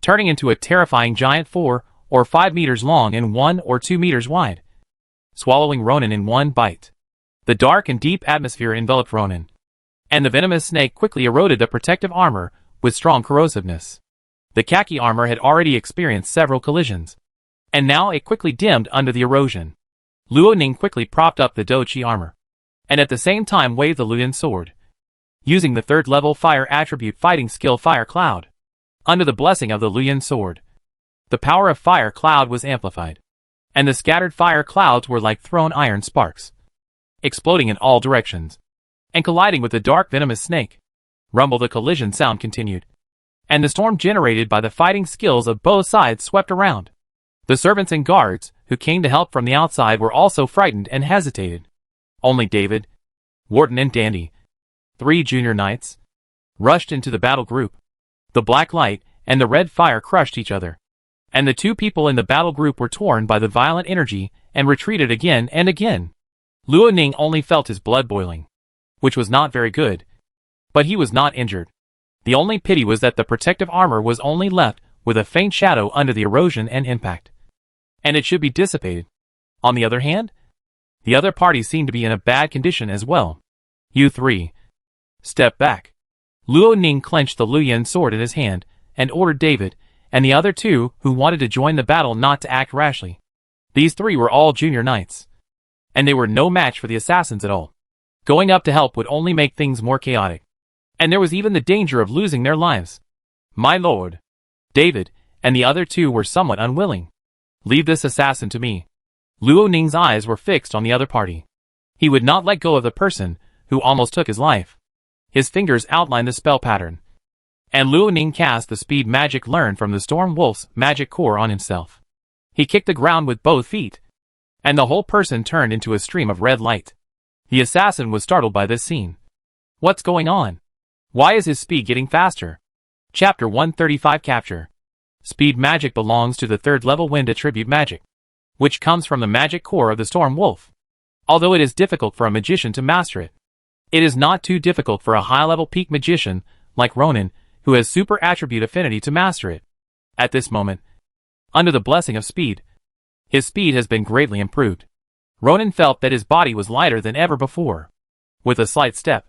turning into a terrifying giant 4 or 5 meters long and 1 or 2 meters wide, swallowing Ronan in one bite. The dark and deep atmosphere enveloped Ronan, and the venomous snake quickly eroded the protective armor with strong corrosiveness. The khaki armor had already experienced several collisions, and now it quickly dimmed under the erosion. Luo Ning quickly propped up the Dochi armor, and at the same time waved the Luyan sword, using the 3rd level fire attribute fighting skill Fire Cloud. Under the blessing of the Luyan sword, the power of Fire Cloud was amplified, and the scattered fire clouds were like thrown iron sparks, exploding in all directions, and colliding with the dark venomous snake. Rumble. The collision sound continued, and the storm generated by the fighting skills of both sides swept around. The servants and guards, who came to help from the outside were also frightened and hesitated. Only David, Wharton and Dandy, 3 junior knights, rushed into the battle group. The black light and the red fire crushed each other, and the 2 people in the battle group were torn by the violent energy and retreated again and again. Luo Ning only felt his blood boiling, which was not very good, but he was not injured. The only pity was that the protective armor was only left with a faint shadow under the erosion and impact, and it should be dissipated. On the other hand, the other party seemed to be in a bad condition as well. You 3. Step back. Luo Ning clenched the Luyan sword in his hand and ordered David and the other 2 who wanted to join the battle not to act rashly. These 3 were all junior knights, and they were no match for the assassins at all. Going up to help would only make things more chaotic, and there was even the danger of losing their lives. My lord. David and the other 2 were somewhat unwilling. Leave this assassin to me. Luo Ning's eyes were fixed on the other party. He would not let go of the person who almost took his life. His fingers outlined the spell pattern, and Luo Ning cast the speed magic learned from the Storm Wolf's magic core on himself. He kicked the ground with both feet, and the whole person turned into a stream of red light. The assassin was startled by this scene. What's going on? Why is his speed getting faster? Chapter 135 Capture. Speed magic belongs to the 3rd level wind attribute magic, which comes from the magic core of the Storm Wolf. Although it is difficult for a magician to master it, it is not too difficult for a high-level peak magician like Ronan, who has super attribute affinity, to master it. At this moment, under the blessing of speed, his speed has been greatly improved. Ronan felt that his body was lighter than ever before. With a slight step,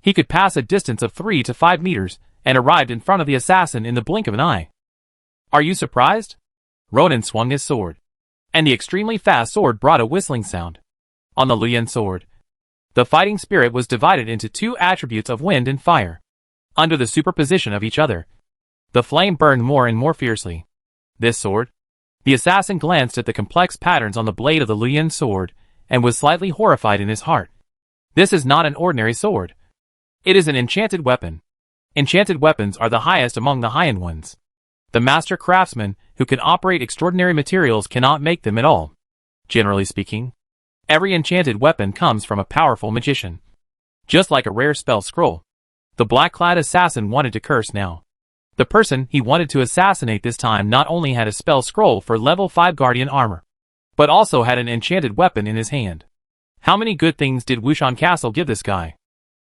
he could pass a distance of 3 to 5 meters and arrived in front of the assassin in the blink of an eye. Are you surprised? Ronan swung his sword, and the extremely fast sword brought a whistling sound. On the Luyan sword, the fighting spirit was divided into 2 attributes of wind and fire. Under the superposition of each other, the flame burned more and more fiercely. This sword? The assassin glanced at the complex patterns on the blade of the Luyan sword and was slightly horrified in his heart. This is not an ordinary sword. It is an enchanted weapon. Enchanted weapons are the highest among the high-end ones. The master craftsman who can operate extraordinary materials cannot make them at all. Generally speaking, every enchanted weapon comes from a powerful magician. Just like a rare spell scroll, the black-clad assassin wanted to curse now. The person he wanted to assassinate this time not only had a spell scroll for level 5 guardian armor, but also had an enchanted weapon in his hand. How many good things did Wushan Castle give this guy?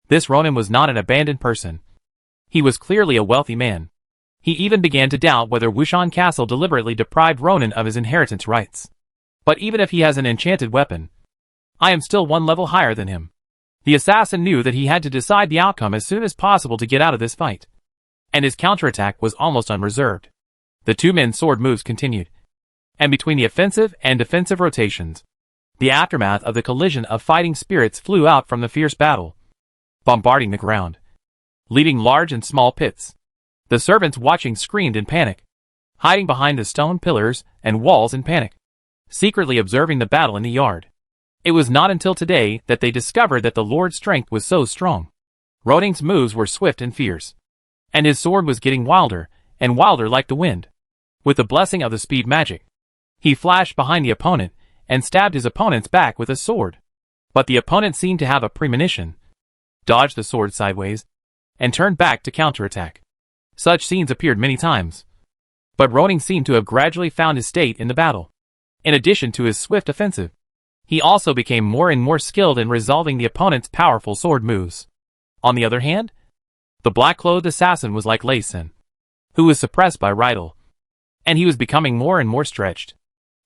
This Ronan was not an abandoned person. He was clearly a wealthy man. He even began to doubt whether Wushan Castle deliberately deprived Ronan of his inheritance rights. But even if he has an enchanted weapon, I am still 1 level higher than him. The assassin knew that he had to decide the outcome as soon as possible to get out of this fight, and his counterattack was almost unreserved. The 2 men's sword moves continued, and between the offensive and defensive rotations, the aftermath of the collision of fighting spirits flew out from the fierce battle, bombarding the ground, leaving large and small pits. The servants watching screamed in panic, hiding behind the stone pillars and walls in panic, secretly observing the battle in the yard. It was not until today that they discovered that the Lord's strength was so strong. Ronan's moves were swift and fierce, and his sword was getting wilder and wilder like the wind. With the blessing of the speed magic, he flashed behind the opponent and stabbed his opponent's back with his sword. But the opponent seemed to have a premonition, dodged the sword sideways, and turned back to counterattack. Such scenes appeared many times, but Ronan seemed to have gradually found his state in the battle. In addition to his swift offensive, he also became more and more skilled in resolving the opponent's powerful sword moves. On the other hand, the black-clothed assassin was like Lei Sin, who was suppressed by Rydell, and he was becoming more and more stretched.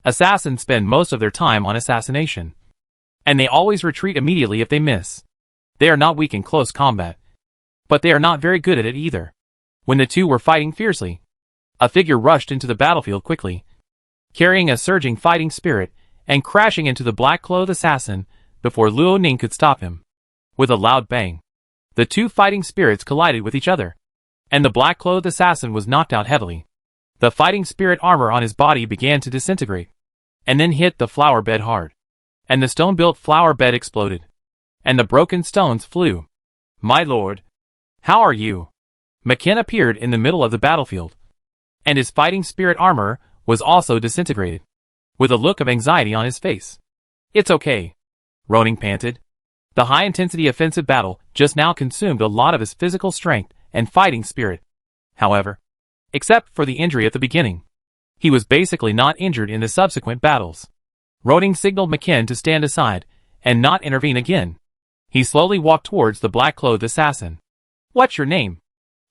Assassins spend most of their time on assassination, and they always retreat immediately if they miss. They are not weak in close combat, but they are not very good at it either. When the 2 were fighting fiercely, a figure rushed into the battlefield quickly, carrying a surging fighting spirit, and crashing into the black-clothed assassin before Luo Ning could stop him. With a loud bang, the 2 fighting spirits collided with each other, and the black-clothed assassin was knocked out heavily. The fighting spirit armor on his body began to disintegrate, and then hit the flower bed hard, and the stone-built flower bed exploded, and the broken stones flew. My lord, how are you? McKen appeared in the middle of the battlefield, and his fighting spirit armor was also disintegrated. with a look of anxiety on his face. "It's okay," Ronan panted. The high-intensity offensive battle just now consumed a lot of his physical strength and fighting spirit. However, except for the injury at the beginning, he was basically not injured in the subsequent battles. Ronan signaled McKen to stand aside and not intervene again. He slowly walked towards the black-clothed assassin. "What's your name?"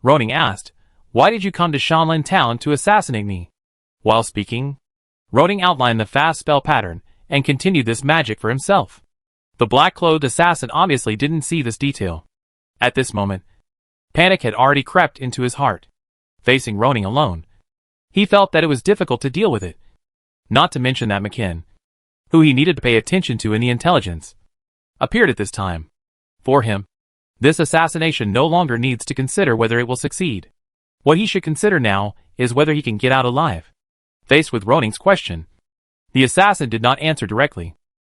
Ronan asked. "Why did you come to Shanlin Town to assassinate me?" While speaking, Ronan outlined the fast spell pattern and continued this magic for himself. The black-clothed assassin obviously didn't see this detail. At this moment, panic had already crept into his heart. Facing Ronan alone, he felt that it was difficult to deal with it. Not to mention that McKen, who he needed to pay attention to in the intelligence, appeared at this time. For him, this assassination no longer needs to consider whether it will succeed. What he should consider now is whether he can get out alive. Faced with Ronan's question, the assassin did not answer directly.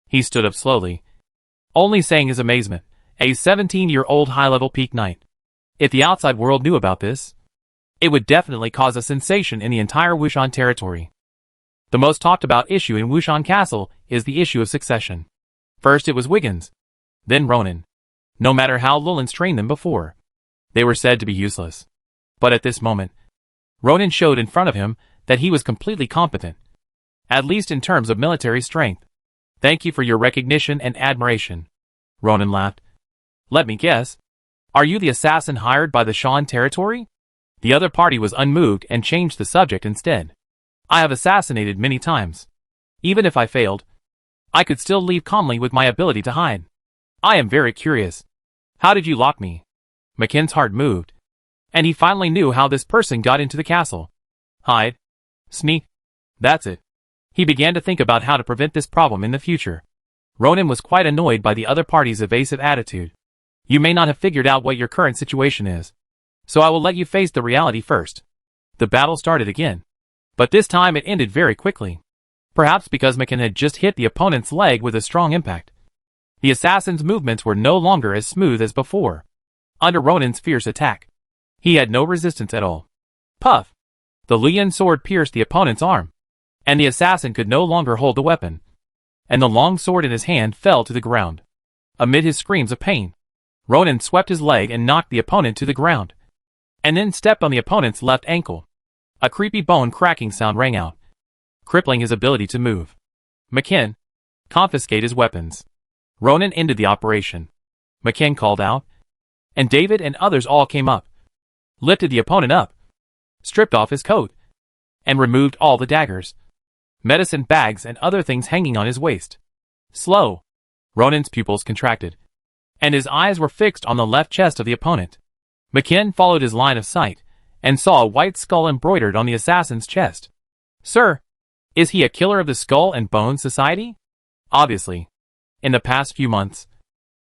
He stood up slowly, only saying his amazement, "A 17-year-old high-level peak knight. If the outside world knew about this, it would definitely cause a sensation in the entire Wushan territory." The most talked about issue in Wushan Castle is the issue of succession. First it was Wiggins, then Ronan. No matter how Lulins trained them before, they were said to be useless. But at this moment, Ronan showed in front of him that he was completely competent, at least in terms of military strength. "Thank you for your recognition and admiration," Ronan laughed. "Let me guess. Are you the assassin hired by the Shan territory?" The other party was unmoved and changed the subject instead. "I have assassinated many times. Even if I failed, I could still leave calmly with my ability to hide. I am very curious. How did you lock me?" McKen's heart moved, and he finally knew how this person got into the castle. Hide. Sneak. That's it. He began to think about how to prevent this problem in the future. Ronan was quite annoyed by the other party's evasive attitude. "You may not have figured out what your current situation is, so I will let you face the reality first." The battle started again, but this time it ended very quickly. Perhaps because McKen had just hit the opponent's leg with a strong impact. The assassin's movements were no longer as smooth as before. Under Ronan's fierce attack, he had no resistance at all. Puff! The Lian sword pierced the opponent's arm, and the assassin could no longer hold the weapon, and the long sword in his hand fell to the ground. Amid his screams of pain, Ronan swept his leg and knocked the opponent to the ground, and then stepped on the opponent's left ankle. A creepy bone cracking sound rang out, crippling his ability to move. "McKen, confiscate his weapons." Ronan ended the operation. McKen called out, and David and others all came up, lifted the opponent up, stripped off his coat, and removed all the daggers, medicine bags and other things hanging on his waist. Slow. Ronan's pupils contracted, and his eyes were fixed on the left chest of the opponent. McKen followed his line of sight, and saw a white skull embroidered on the assassin's chest. "Sir, is he a killer of the Skull and Bone Society?" Obviously. In the past few months,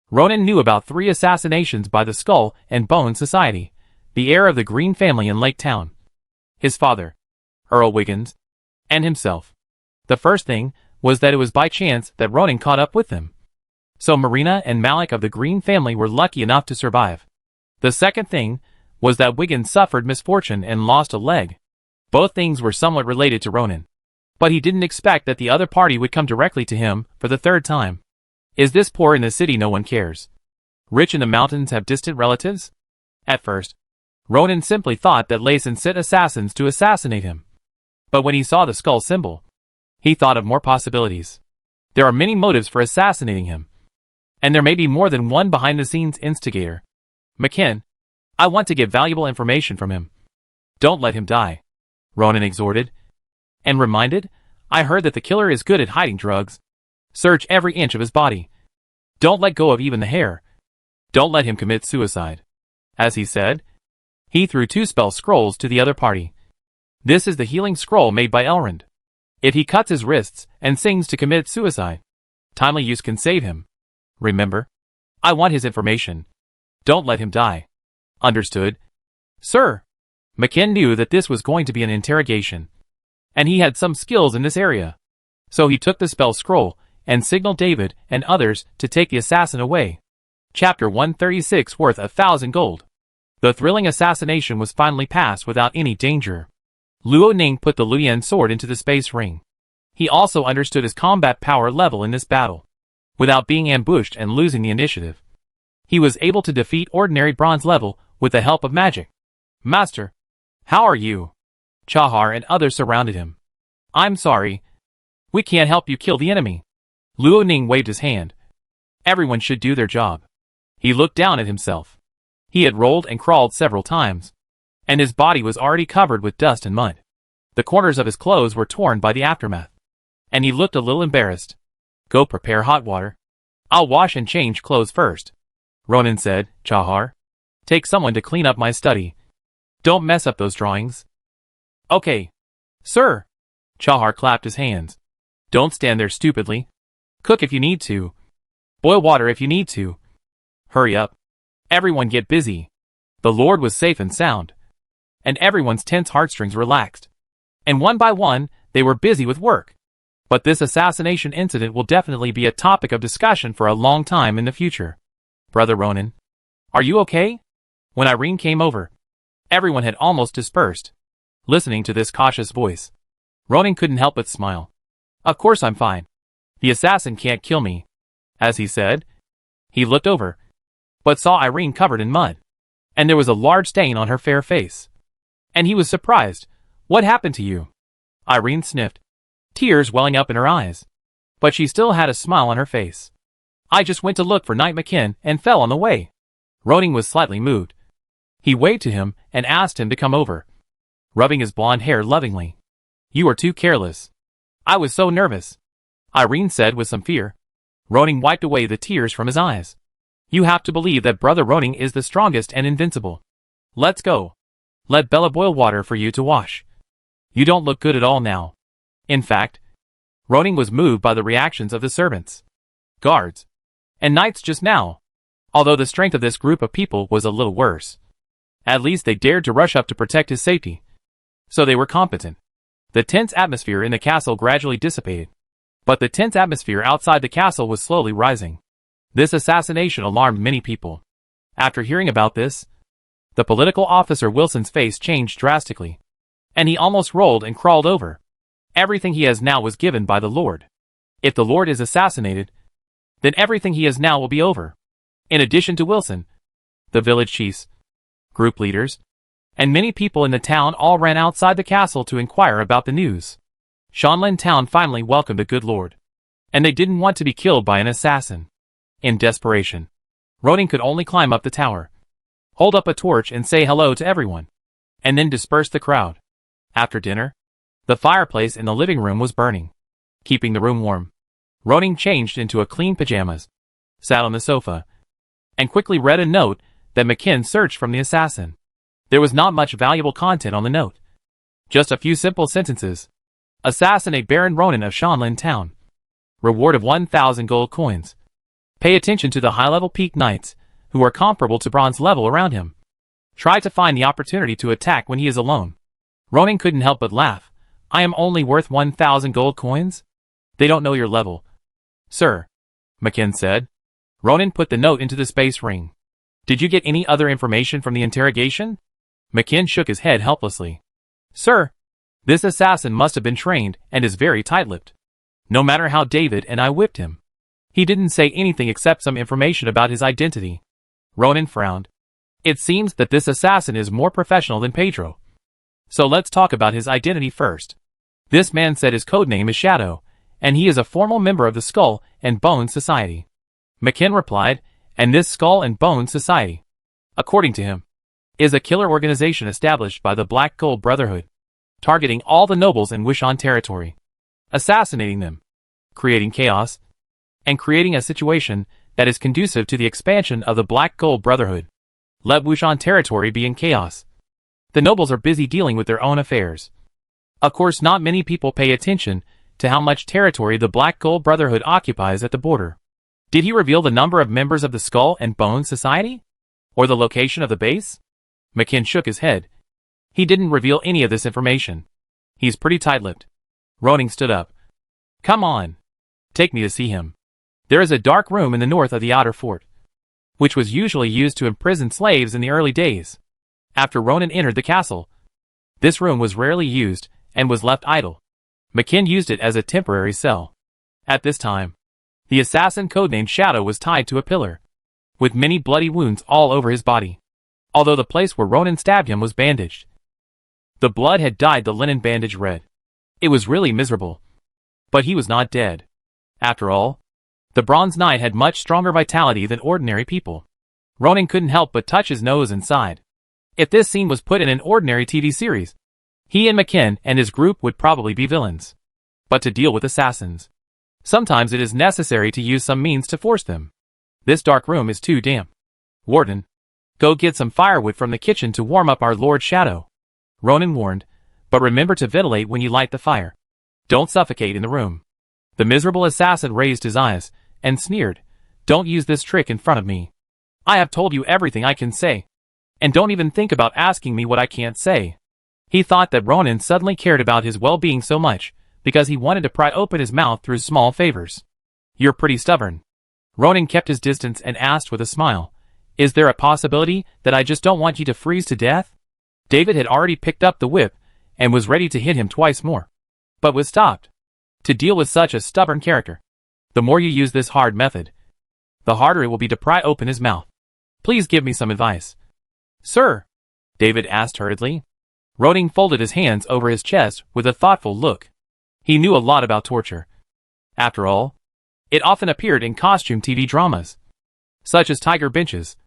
Ronan knew about 3 assassinations by the Skull and Bone Society, the heir of the Green family in Lake Town. His father, Earl Wiggins, and himself. The first thing was that it was by chance that Ronan caught up with them. So Marina and Malik of the Green family were lucky enough to survive. The second thing was that Wiggins suffered misfortune and lost a leg. Both things were somewhat related to Ronan, but he didn't expect that the other party would come directly to him for the third time. Is this poor in the city no one cares? Rich in the mountains have distant relatives? At first, Ronan simply thought that Layson sent assassins to assassinate him. But when he saw the skull symbol, he thought of more possibilities. There are many motives for assassinating him, and there may be more than one behind-the-scenes instigator. "McKen, I want to get valuable information from him. Don't let him die," Ronan exhorted. And reminded, "I heard that the killer is good at hiding drugs. Search every inch of his body. Don't let go of even the hair. Don't let him commit suicide." As he said, he threw 2 spell scrolls to the other party. "This is the healing scroll made by Elrond. If he cuts his wrists and sings to commit suicide, timely use can save him. Remember, I want his information. Don't let him die." "Understood, sir." McKen knew that this was going to be an interrogation, and he had some skills in this area. So he took the spell scroll and signaled David and others to take the assassin away. Chapter 136 worth 1,000 gold. The thrilling assassination was finally passed without any danger. Luo Ning put the Luyan sword into the space ring. He also understood his combat power level in this battle. Without being ambushed and losing the initiative, he was able to defeat ordinary bronze level with the help of magic. Master, how are you? Chahar and others surrounded him. I'm sorry. We can't help you kill the enemy. Luo Ning waved his hand. Everyone should do their job. He looked down at himself. He had rolled and crawled several times, and his body was already covered with dust and mud. The corners of his clothes were torn by the aftermath, and he looked a little embarrassed. Go prepare hot water. I'll wash and change clothes first, Ronan said. Chahar, take someone to clean up my study. Don't mess up those drawings. Okay, sir. Chahar clapped his hands. Don't stand there stupidly. Cook if you need to. Boil water if you need to. Hurry up. Everyone get busy. The Lord was safe and sound, and everyone's tense heartstrings relaxed. And one by one, they were busy with work. But this assassination incident will definitely be a topic of discussion for a long time in the future. Brother Ronan, are you okay? When Irene came over, everyone had almost dispersed, listening to this cautious voice. Ronan couldn't help but smile. Of course I'm fine. The assassin can't kill me. As he said, he looked over, but saw Irene covered in mud, and there was a large stain on her fair face. And he was surprised. What happened to you? Irene sniffed, tears welling up in her eyes, but she still had a smile on her face. I just went to look for Knight McKin and fell on the way. Ronan was slightly moved. He waved to him and asked him to come over, rubbing his blonde hair lovingly. You are too careless. I was so nervous, Irene said with some fear. Ronan wiped away the tears from his eyes. You have to believe that Brother Ronan is the strongest and invincible. Let's go. Let Bella boil water for you to wash. You don't look good at all now. In fact, Ronan was moved by the reactions of the servants, guards, and knights just now. Although the strength of this group of people was a little worse, at least they dared to rush up to protect his safety. So they were competent. The tense atmosphere in the castle gradually dissipated, but the tense atmosphere outside the castle was slowly rising. This assassination alarmed many people. After hearing about this, the political officer Wilson's face changed drastically, and he almost rolled and crawled over. Everything he has now was given by the Lord. If the Lord is assassinated, then everything he has now will be over. In addition to Wilson, the village chiefs, group leaders, and many people in the town all ran outside the castle to inquire about the news. Shanlin town finally welcomed the good Lord, and they didn't want to be killed by an assassin. In desperation, Ronan could only climb up the tower, hold up a torch and say hello to everyone, and then disperse the crowd. After dinner, the fireplace in the living room was burning, keeping the room warm. Ronan changed into a clean pajamas, sat on the sofa, and quickly read a note that McKin searched from the assassin. There was not much valuable content on the note. Just a few simple sentences. Assassinate Baron Ronan of Shanlin Town. Reward of 1,000 gold coins. Pay attention to the high-level peak knights, who are comparable to bronze level around him. Try to find the opportunity to attack when he is alone. Ronan couldn't help but laugh. I am only worth 1,000 gold coins? They don't know your level. Sir, McKin said. Ronan put the note into the space ring. Did you get any other information from the interrogation? McKin shook his head helplessly. Sir, this assassin must have been trained and is very tight-lipped. No matter how David and I whipped him, he didn't say anything except some information about his identity. Ronan frowned. It seems that this assassin is more professional than Pedro. So let's talk about his identity first. This man said his codename is Shadow, and he is a formal member of the Skull and Bones Society. McKin replied, and this Skull and Bones Society, according to him, is a killer organization established by the Black Gold Brotherhood, targeting all the nobles in Wushan territory, assassinating them, creating chaos, and creating a situation that is conducive to the expansion of the Black Gold Brotherhood. Let Wushan territory be in chaos. The nobles are busy dealing with their own affairs. Of course, not many people pay attention to how much territory the Black Gold Brotherhood occupies at the border. Did he reveal the number of members of the Skull and Bones Society? Or the location of the base? McKin shook his head. He didn't reveal any of this information. He's pretty tight-lipped. Ronan stood up. Come on. Take me to see him. There is a dark room in the north of the outer fort, which was usually used to imprison slaves in the early days. After Ronan entered the castle, this room was rarely used and was left idle. McKinn used it as a temporary cell. At this time, the assassin codenamed Shadow was tied to a pillar, with many bloody wounds all over his body, although the place where Ronan stabbed him was bandaged. The blood had dyed the linen bandage red. It was really miserable. But he was not dead. After all, the Bronze Knight had much stronger vitality than ordinary people. Ronan couldn't help but touch his nose and sighed. If this scene was put in an ordinary TV series, he and McKinn and his group would probably be villains. But to deal with assassins, sometimes it is necessary to use some means to force them. This dark room is too damp. Warden, go get some firewood from the kitchen to warm up our Lord Shadow, Ronan warned, but remember to ventilate when you light the fire. Don't suffocate in the room. The miserable assassin raised his eyes and sneered, don't use this trick in front of me. I have told you everything I can say. And don't even think about asking me what I can't say. He thought that Ronan suddenly cared about his well-being so much, because he wanted to pry open his mouth through small favors. You're pretty stubborn. Ronan kept his distance and asked with a smile, is there a possibility that I just don't want you to freeze to death? David had already picked up the whip, and was ready to hit him twice more, but was stopped. To deal with such a stubborn character, the more you use this hard method, the harder it will be to pry open his mouth. Please give me some advice. Sir? David asked hurriedly. Ronan folded his hands over his chest with a thoughtful look. He knew a lot about torture. After all, it often appeared in costume TV dramas, such as tiger benches,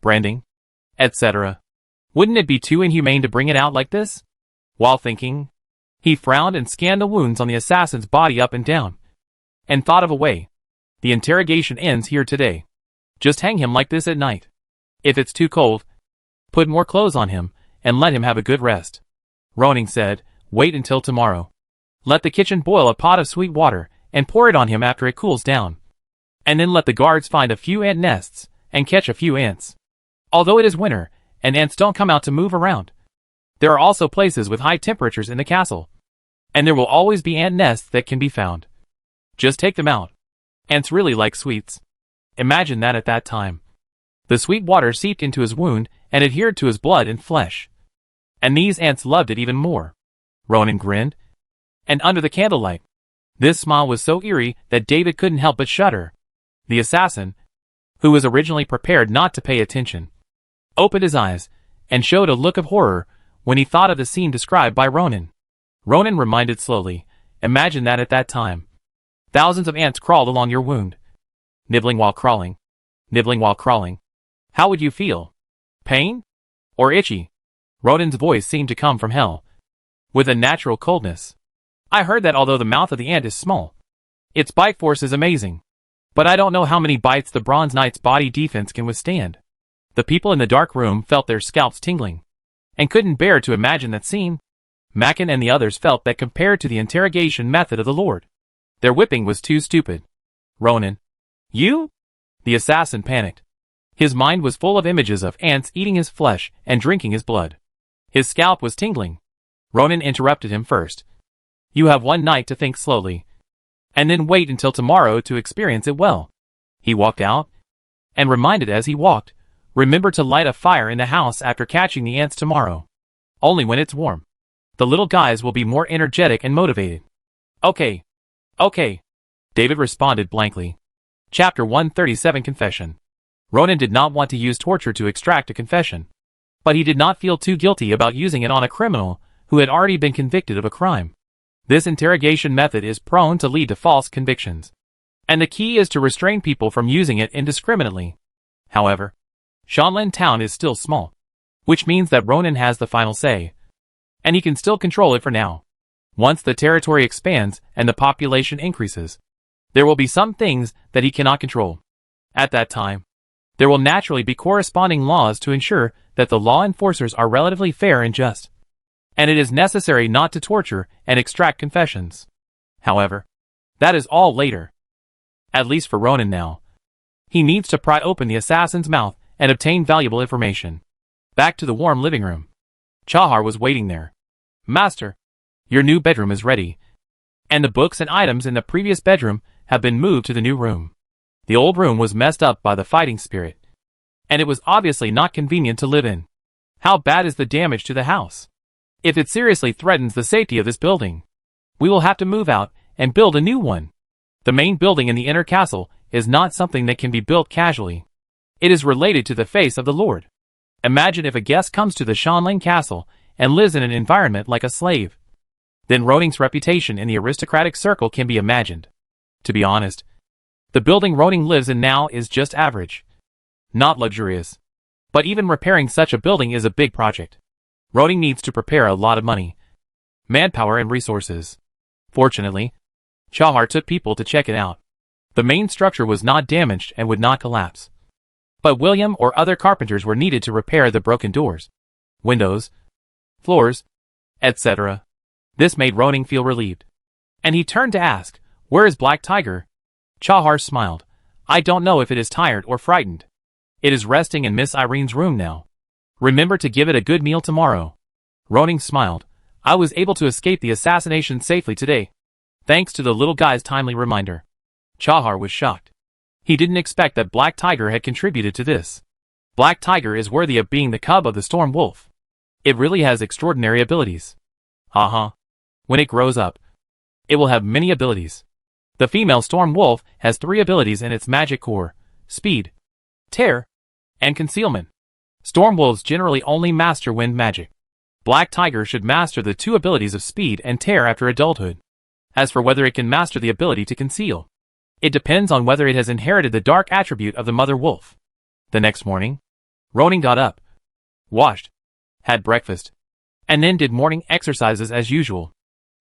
branding, etc. Wouldn't it be too inhumane to bring it out like this? While thinking, he frowned and scanned the wounds on the assassin's body up and down, and thought of a way. The interrogation ends here today. Just hang him like this at night. If it's too cold, put more clothes on him, and let him have a good rest. Ronan said, wait until tomorrow. Let the kitchen boil a pot of sweet water, and pour it on him after it cools down. And then let the guards find a few ant nests, and catch a few ants. Although it is winter, and ants don't come out to move around, there are also places with high temperatures in the castle. And there will always be ant nests that can be found. Just take them out. Ants really like sweets. Imagine that at that time. The sweet water seeped into his wound and adhered to his blood and flesh. And these ants loved it even more. Ronan grinned. And under the candlelight, this smile was so eerie that David couldn't help but shudder. The assassin, who was originally prepared not to pay attention, opened his eyes and showed a look of horror when he thought of the scene described by Ronan. Ronan reminded slowly, imagine that at that time. Thousands of ants crawled along your wound. Nibbling while crawling. Nibbling while crawling. How would you feel? Pain? Or itchy? Ronan's voice seemed to come from hell, with a natural coldness. I heard that although the mouth of the ant is small, its bite force is amazing. But I don't know how many bites the Bronze Knight's body defense can withstand. The people in the dark room felt their scalps tingling, and couldn't bear to imagine that scene. Mackin and the others felt that compared to the interrogation method of the Lord, their whipping was too stupid. Ronan. You? The assassin panicked. His mind was full of images of ants eating his flesh and drinking his blood. His scalp was tingling. Ronan interrupted him first. You have one night to think slowly, and then wait until tomorrow to experience it well. He walked out, and reminded as he walked, remember to light a fire in the house after catching the ants tomorrow. Only when it's warm. The little guys will be more energetic and motivated. Okay. Okay. David responded blankly. Chapter 137 Confession. Ronan did not want to use torture to extract a confession, but he did not feel too guilty about using it on a criminal who had already been convicted of a crime. This interrogation method is prone to lead to false convictions, and the key is to restrain people from using it indiscriminately. However, Shanlin Town is still small, which means that Ronan has the final say, and he can still control it for now. Once the territory expands and the population increases, there will be some things that he cannot control. At that time, there will naturally be corresponding laws to ensure that the law enforcers are relatively fair and just, and it is necessary not to torture and extract confessions. However, that is all later. At least for Ronan now. He needs to pry open the assassin's mouth and obtain valuable information. Back to the warm living room. Chahar was waiting there. Master, your new bedroom is ready, and the books and items in the previous bedroom have been moved to the new room. The old room was messed up by the fighting spirit, and it was obviously not convenient to live in. How bad is the damage to the house? If it seriously threatens the safety of this building, We will have to move out and build a new one. The main building in the inner castle is not something that can be built casually. It is related to the face of the Lord. Imagine if a guest comes to the Shanling castle and lives in an environment like a slave. Then Roning's reputation in the aristocratic circle can be imagined. To be honest, the building Roning lives in now is just average. Not luxurious. But even repairing such a building is a big project. Roning needs to prepare a lot of money, manpower and resources. Fortunately, Chahar took people to check it out. The main structure was not damaged and would not collapse. But William or other carpenters were needed to repair the broken doors, windows, floors, etc. This made Roning feel relieved. And he turned to ask, "Where is Black Tiger?" Chahar smiled. "I don't know if it is tired or frightened. It is resting in Miss Irene's room now. Remember to give it a good meal tomorrow." Roning smiled. "I was able to escape the assassination safely today, thanks to the little guy's timely reminder." Chahar was shocked. He didn't expect that Black Tiger had contributed to this. Black Tiger is worthy of being the cub of the Storm Wolf. It really has extraordinary abilities. When it grows up, it will have many abilities. The female Storm Wolf has 3 abilities in its magic core: speed, tear, and concealment. Storm Wolves generally only master wind magic. Black Tiger should master the 2 abilities of speed and tear after adulthood. As for whether it can master the ability to conceal, it depends on whether it has inherited the dark attribute of the mother wolf. The next morning, Roning got up, washed, had breakfast, and then did morning exercises as usual.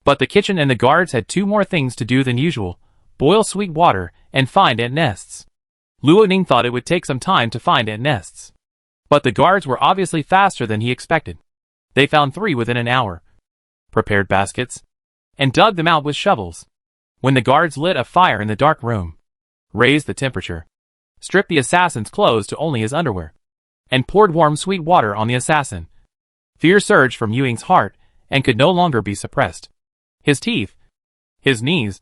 But the kitchen and the guards had 2 more things to do than usual: boil sweet water and find ant nests. Luoning thought it would take some time to find ant nests. But the guards were obviously faster than he expected. They found 3 within an hour, prepared baskets, and dug them out with shovels. When the guards lit a fire in the dark room, raised the temperature, stripped the assassin's clothes to only his underwear, and poured warm sweet water on the assassin, fear surged from Ewing's heart and could no longer be suppressed. His teeth, his knees,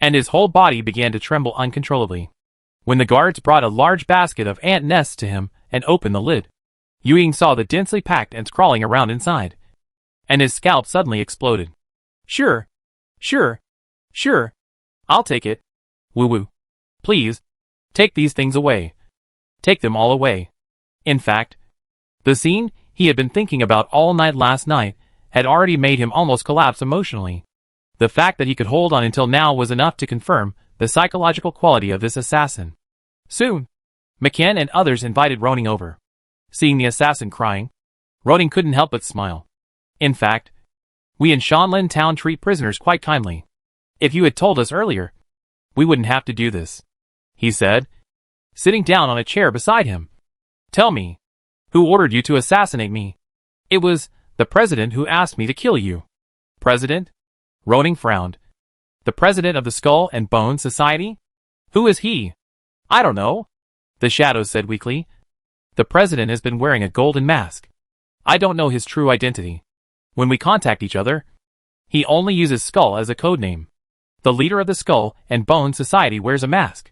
and his whole body began to tremble uncontrollably. When the guards brought a large basket of ant nests to him and opened the lid, Ewing saw the densely packed ants crawling around inside, and his scalp suddenly exploded. Sure. I'll take it. Woo-woo. Please, take these things away. Take them all away." In fact, the scene he had been thinking about all night last night had already made him almost collapse emotionally. The fact that he could hold on until now was enough to confirm the psychological quality of this assassin. Soon, McKen and others invited Roning over. Seeing the assassin crying, Roning couldn't help but smile. "In fact, we in Shanlin town treat prisoners quite kindly. If you had told us earlier, we wouldn't have to do this," he said, sitting down on a chair beside him. "Tell me, who ordered you to assassinate me?" "It was the president who asked me to kill you." "President?" Roning frowned. "The president of the Skull and Bone Society? Who is he?" "I don't know," the shadow said weakly. "The president has been wearing a golden mask. I don't know his true identity. When we contact each other, he only uses Skull as a code name. The leader of the Skull and Bone Society wears a mask.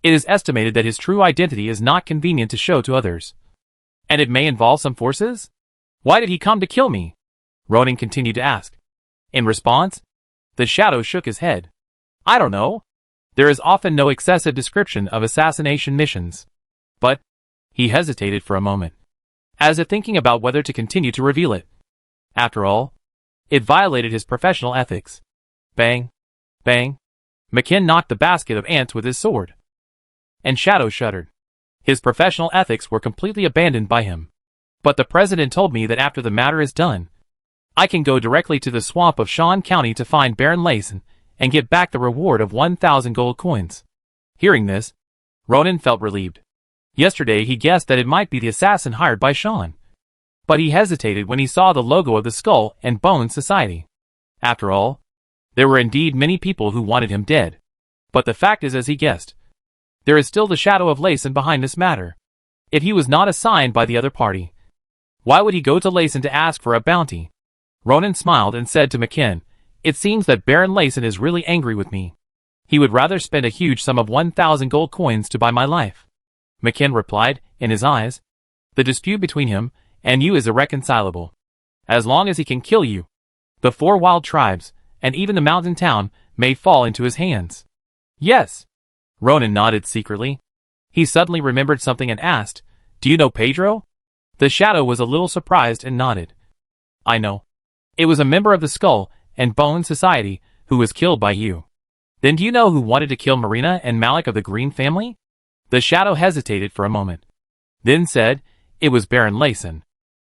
It is estimated that his true identity is not convenient to show to others. And it may involve some forces? Why did he come to kill me?" Roning continued to ask. In response, the shadow shook his head. "I don't know. There is often no excessive description of assassination missions." But he hesitated for a moment, as if thinking about whether to continue to reveal it. After all, it violated his professional ethics. Bang. Bang. McKen knocked the basket of ants with his sword. And Shadow shuddered. His professional ethics were completely abandoned by him. "But the president told me that after the matter is done, I can go directly to the swamp of Shan County to find Baron Layson and get back the reward of 1,000 gold coins." Hearing this, Ronan felt relieved. Yesterday he guessed that it might be the assassin hired by Shan. But he hesitated when he saw the logo of the Skull and Bone Society. After all, there were indeed many people who wanted him dead. But the fact is as he guessed. There is still the shadow of Layson behind this matter. If he was not assigned by the other party, why would he go to Layson to ask for a bounty? Ronan smiled and said to McKen, "It seems that Baron Layson is really angry with me. He would rather spend a huge sum of 1,000 gold coins to buy my life." McKen replied, in his eyes, "The dispute between him and you is irreconcilable. As long as he can kill you, the 4 wild tribes, and even the mountain town may fall into his hands. Yes. Ronan nodded secretly. He suddenly remembered something and asked, "Do you know Pedro?" The shadow was a little surprised and nodded. "I know. It was a member of the Skull and Bone Society who was killed by you." "Then do you know who wanted to kill Marina and Malik of the Green family?" The shadow hesitated for a moment. Then said, "It was Baron Layson.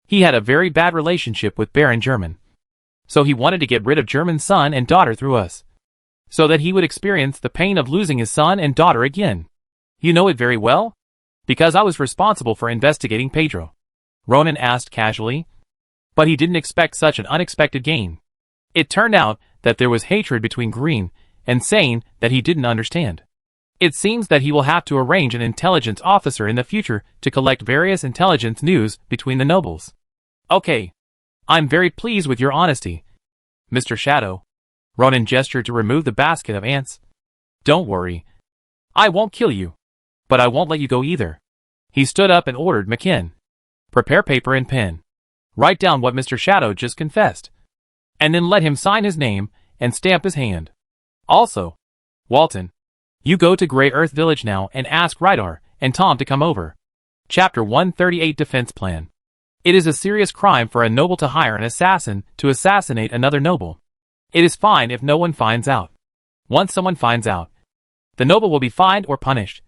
He had a very bad relationship with Baron German. So he wanted to get rid of German's son and daughter through us, so that he would experience the pain of losing his son and daughter again." "You know it very well?" "Because I was responsible for investigating Pedro," Ronan asked casually. But he didn't expect such an unexpected gain. It turned out that there was hatred between Green and Sane that he didn't understand. It seems that he will have to arrange an intelligence officer in the future to collect various intelligence news between the nobles. "Okay. I'm very pleased with your honesty, Mr. Shadow." Ronan gestured to remove the basket of ants. "Don't worry. I won't kill you. But I won't let you go either." He stood up and ordered McKin, "Prepare paper and pen. Write down what Mr. Shadow just confessed. And then let him sign his name and stamp his hand. Also, Walton, you go to Grey Earth Village now and ask Rydar and Tom to come over." Chapter 138 Defense Plan. It is a serious crime for a noble to hire an assassin to assassinate another noble. It is fine if no one finds out. Once someone finds out, the noble will be fined or punished,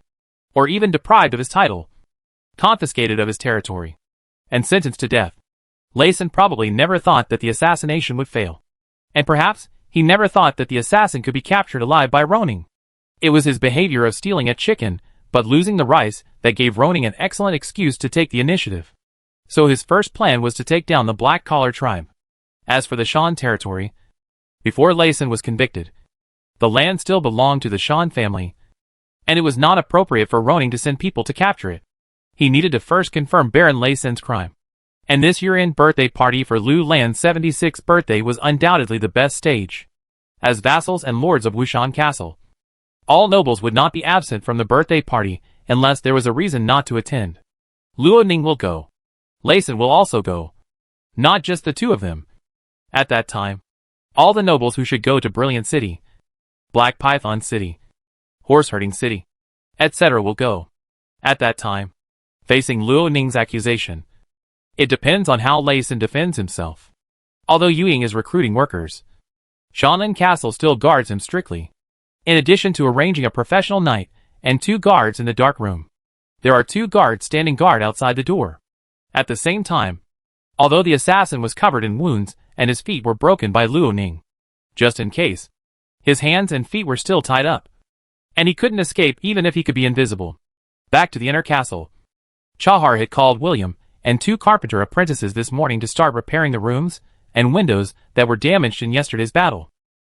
or even deprived of his title, confiscated of his territory, and sentenced to death. Layson probably never thought that the assassination would fail. And perhaps he never thought that the assassin could be captured alive by Roning. It was his behavior of stealing a chicken, but losing the rice, that gave Roning an excellent excuse to take the initiative. So his first plan was to take down the Black Collar tribe. As for the Shan territory, before Layson was convicted, the land still belonged to the Shan family, and it was not appropriate for Roning to send people to capture it. He needed to first confirm Baron Layson's crime. And this year-end birthday party for Lu Lan's 76th birthday was undoubtedly the best stage. As vassals and lords of Wushan Castle, all nobles would not be absent from the birthday party unless there was a reason not to attend. Luo Ning will go. Layson will also go. Not just the two of them. At that time, all the nobles who should go to Brilliant City, Black Python City, Horseherding City, etc. will go. At that time, facing Luo Ning's accusation. It depends on how Layson defends himself. Although Yuying is recruiting workers, Shanlin Castle still guards him strictly. In addition to arranging a professional night and 2 guards in the dark room, there are 2 guards standing guard outside the door. At the same time, although the assassin was covered in wounds and his feet were broken by Luo Ning, just in case, his hands and feet were still tied up, and he couldn't escape even if he could be invisible. Back to the inner castle. Chahar had called William and 2 carpenter apprentices this morning to start repairing the rooms and windows that were damaged in yesterday's battle.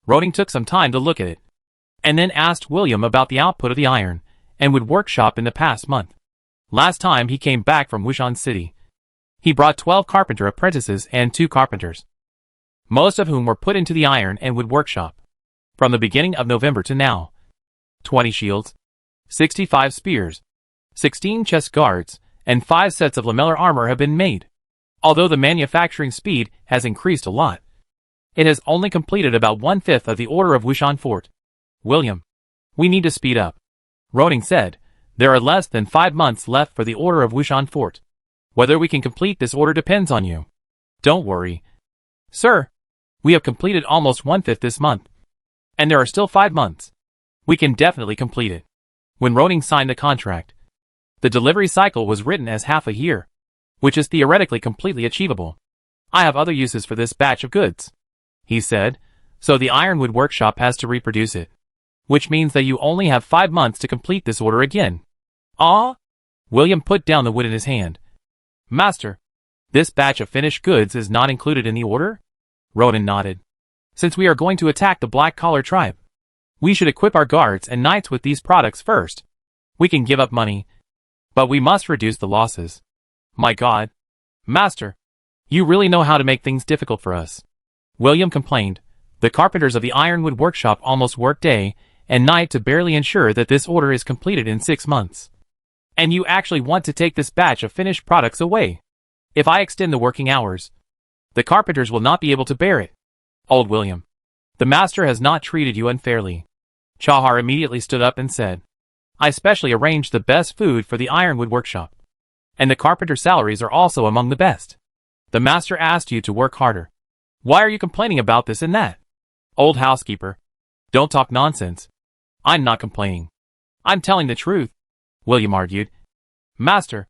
Roning took some time to look at it, and then asked William about the output of the iron and wood workshop in the past month. Last time he came back from Wushan City, he brought 12 carpenter apprentices and 2 carpenters, most of whom were put into the iron and wood workshop. From the beginning of November to now, 20 shields, 65 spears, 16 chest guards, and 5 sets of lamellar armor have been made. Although the manufacturing speed has increased a lot, it has only completed about 1/5 of the order of Wushan Fort. "William, we need to speed up," Roning said. "There are less than 5 months left for the order of Wushan Fort. Whether we can complete this order depends on you." "Don't worry, sir. We have completed almost 1/5 this month, and there are still 5 months. We can definitely complete it." When Roning signed the contract, the delivery cycle was written as half a year, which is theoretically completely achievable. "I have other uses for this batch of goods," he said, "so the ironwood workshop has to reproduce it, which means that you only have 5 months to complete this order again." "Ah?" William put down the wood in his hand. "Master, this batch of finished goods is not included in the order?" Ronan nodded. "Since we are going to attack the Black Collar tribe, we should equip our guards and knights with these products first. We can give up money, but we must reduce the losses." "My God, Master, you really know how to make things difficult for us," William complained. "The carpenters of the ironwood workshop almost work day and night to barely ensure that this order is completed in 6 months. And you actually want to take this batch of finished products away. If I extend the working hours, the carpenters will not be able to bear it." "Old William, The master has not treated you unfairly. Chahar immediately stood up and said, I specially arranged the best food for the ironwood workshop. And the carpenter's salaries are also among the best. The master asked you to work harder. Why are you complaining about this and that? Old housekeeper. Don't talk nonsense. I'm not complaining. I'm telling the truth, William argued. Master,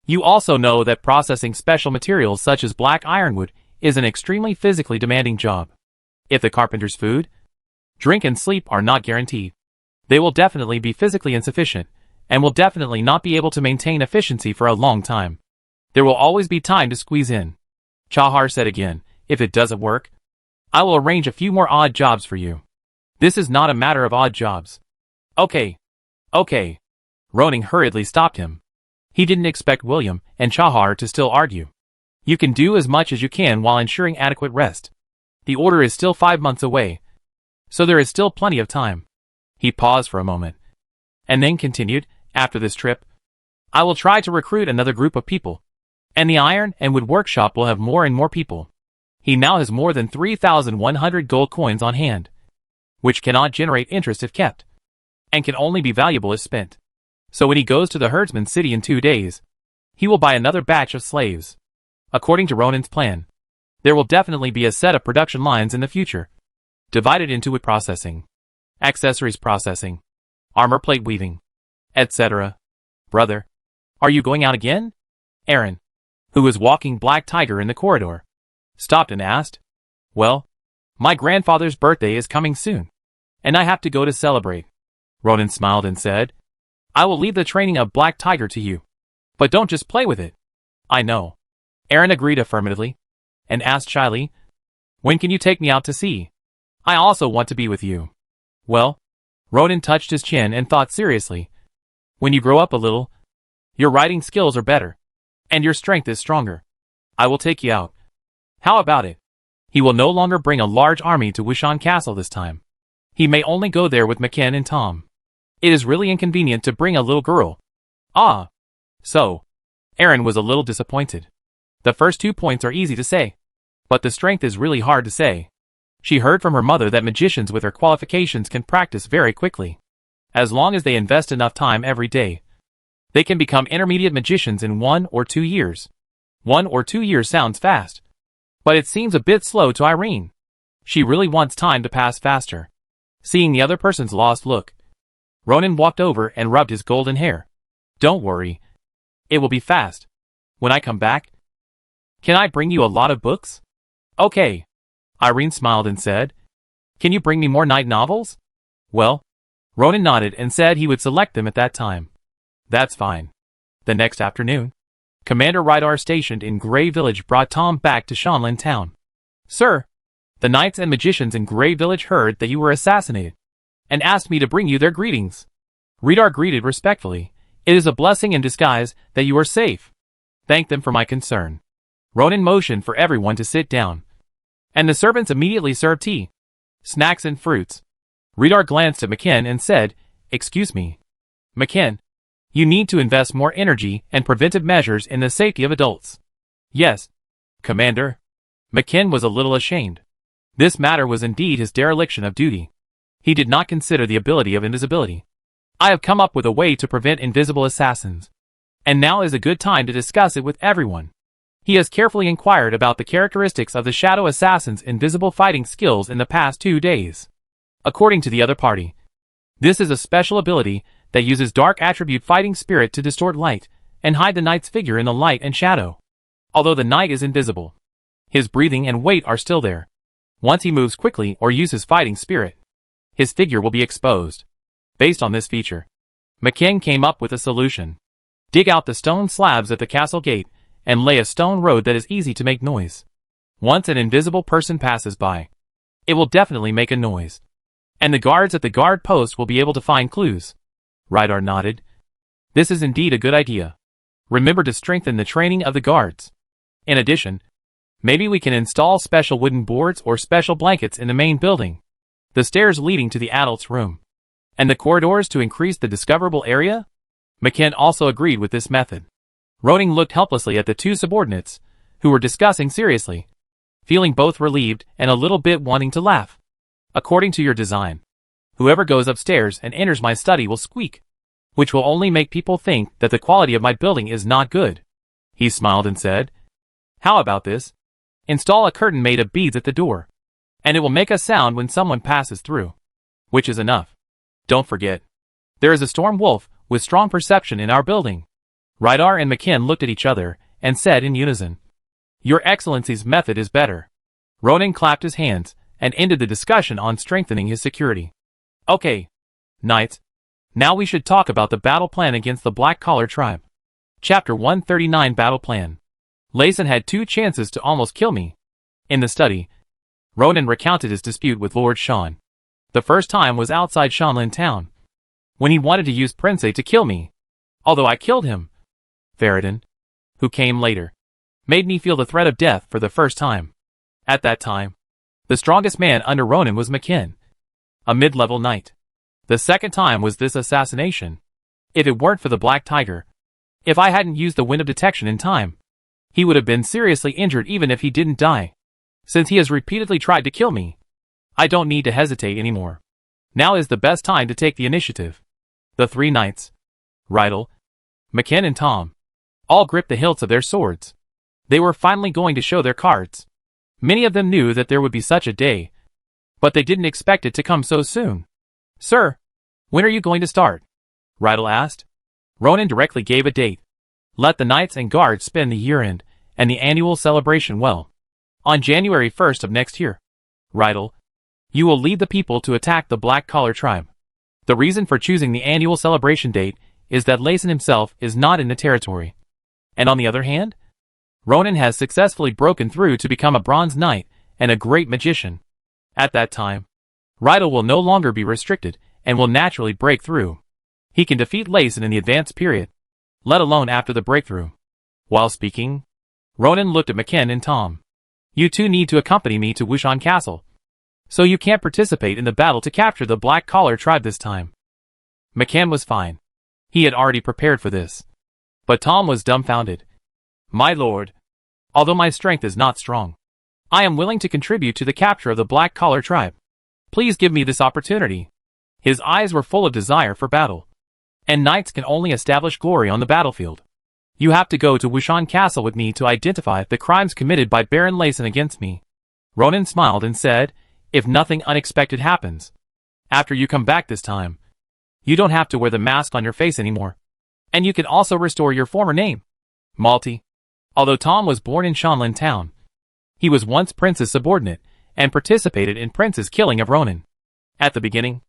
you also know that processing special materials such as black ironwood is an extremely physically demanding job. If the carpenter's food, drink and sleep are not guaranteed, they will definitely be physically insufficient, and will definitely not be able to maintain efficiency for a long time. There will always be time to squeeze in. Chahar said again, if it doesn't work, I will arrange a few more odd jobs for you. This is not a matter of odd jobs. Okay. Ronan hurriedly stopped him. He didn't expect William and Chahar to still argue. You can do as much as you can while ensuring adequate rest. The order is still 5 months away, so there is still plenty of time. He paused for a moment, and then continued, after this trip, I will try to recruit another group of people, and the iron and wood workshop will have more and more people. He now has more than 3,100 gold coins on hand, which cannot generate interest if kept, and can only be valuable if spent. So when he goes to the herdsman's city in 2 days, he will buy another batch of slaves. According to Ronan's plan, there will definitely be a set of production lines in the future, divided into wood processing, accessories processing, armor plate weaving, etc. Brother, are you going out again? Aaron, who was walking Black Tiger in the corridor, stopped and asked. Well, my grandfather's birthday is coming soon, and I have to go to celebrate. Ronan smiled and said, I will leave the training of Black Tiger to you, but don't just play with it. I know. Aaron agreed affirmatively, and asked shyly, when can you take me out to sea? I also want to be with you. Well, Ronan touched his chin and thought seriously. When you grow up a little, your riding skills are better, and your strength is stronger. I will take you out. How about it? He will no longer bring a large army to Wishan Castle this time. He may only go there with McKen and Tom. It is really inconvenient to bring a little girl. Ah. So. Aaron was a little disappointed. The first 2 points are easy to say, but the strength is really hard to say. She heard from her mother that magicians with her qualifications can practice very quickly. As long as they invest enough time every day, they can become intermediate magicians in 1 or 2 years. 1 or 2 years sounds fast, but it seems a bit slow to Irene. She really wants time to pass faster. Seeing the other person's lost look, Ronan walked over and rubbed his golden hair. Don't worry. It will be fast. When I come back, can I bring you a lot of books? Okay. Irene smiled and said, can you bring me more night novels? Well, Ronan nodded and said he would select them at that time. That's fine. The next afternoon, Commander Rydar stationed in Grey Village brought Tom back to Shanlin Town. Sir, the knights and magicians in Grey Village heard that you were assassinated, and asked me to bring you their greetings. Rydar greeted respectfully. It is a blessing in disguise that you are safe. Thank them for my concern. Ronan motioned for everyone to sit down, and the servants immediately served tea, snacks and fruits. Rydar glanced at McKen and said, excuse me. McKen, you need to invest more energy and preventive measures in the safety of adults. Yes, Commander. McKen was a little ashamed. This matter was indeed his dereliction of duty. He did not consider the ability of invisibility. I have come up with a way to prevent invisible assassins, and now is a good time to discuss it with everyone. He has carefully inquired about the characteristics of the shadow assassin's invisible fighting skills in the past 2 days. According to the other party, this is a special ability that uses dark attribute fighting spirit to distort light and hide the knight's figure in the light and shadow. Although the knight is invisible, his breathing and weight are still there. Once he moves quickly or uses fighting spirit, his figure will be exposed. Based on this feature, McKen came up with a solution. Dig out the stone slabs at the castle gate and lay a stone road that is easy to make noise. Once an invisible person passes by, it will definitely make a noise, and the guards at the guard post will be able to find clues. Rydar nodded. This is indeed a good idea. Remember to strengthen the training of the guards. In addition, maybe we can install special wooden boards or special blankets in the main building, the stairs leading to the adults' room, and the corridors to increase the discoverable area. McKen also agreed with this method. Ronan looked helplessly at the 2 subordinates, who were discussing seriously, feeling both relieved and a little bit wanting to laugh. According to your design, whoever goes upstairs and enters my study will squeak, which will only make people think that the quality of my building is not good. He smiled and said, how about this? Install a curtain made of beads at the door, and it will make a sound when someone passes through. Which is enough. Don't forget, there is a storm wolf with strong perception in our building. Rydar and McKinn looked at each other and said in unison, Your Excellency's method is better. Ronan clapped his hands and ended the discussion on strengthening his security. Okay, knights, now we should talk about the battle plan against the Black Collar tribe. Chapter 139 Battle Plan. Layson had 2 chances to almost kill me. In the study, Ronan recounted his dispute with Lord Shan. The first time was outside Shanlin town, when he wanted to use Prince to kill me. Although I killed him, Faradin, who came later, made me feel the threat of death for the first time. At that time, the strongest man under Ronan was McKinn, a mid-level knight. The second time was this assassination. If it weren't for the Black Tiger, if I hadn't used the wind of detection in time, he would have been seriously injured even if he didn't die. Since he has repeatedly tried to kill me, I don't need to hesitate anymore. Now is the best time to take the initiative. The 3 knights, Rydal, McKinn and Tom, all gripped the hilts of their swords. They were finally going to show their cards. Many of them knew that there would be such a day, but they didn't expect it to come so soon. Sir, when are you going to start? Rydal asked. Ronan directly gave a date. Let the knights and guards spend the year-end and the annual celebration well. On January 1st of next year. Rydal, you will lead the people to attack the Black Collar tribe. The reason for choosing the annual celebration date is that Layson himself is not in the territory. And on the other hand, Ronan has successfully broken through to become a bronze knight and a great magician. At that time, Rydal will no longer be restricted and will naturally break through. He can defeat Layson in the advanced period, let alone after the breakthrough. While speaking, Ronan looked at McKinn and Tom. You 2 need to accompany me to Wushan Castle, so you can't participate in the battle to capture the Black Collar tribe this time. McKinn was fine. He had already prepared for this. But Tom was dumbfounded. My lord, although my strength is not strong, I am willing to contribute to the capture of the Black Collar tribe. Please give me this opportunity. His eyes were full of desire for battle. And knights can only establish glory on the battlefield. You have to go to Wushan Castle with me to identify the crimes committed by Baron Layson against me. Ronan smiled and said, if nothing unexpected happens, after you come back this time, you don't have to wear the mask on your face anymore. And you can also restore your former name, Malty. Although Tom was born in Shanlin town, he was once Prince's subordinate and participated in Prince's killing of Ronan. At the beginning,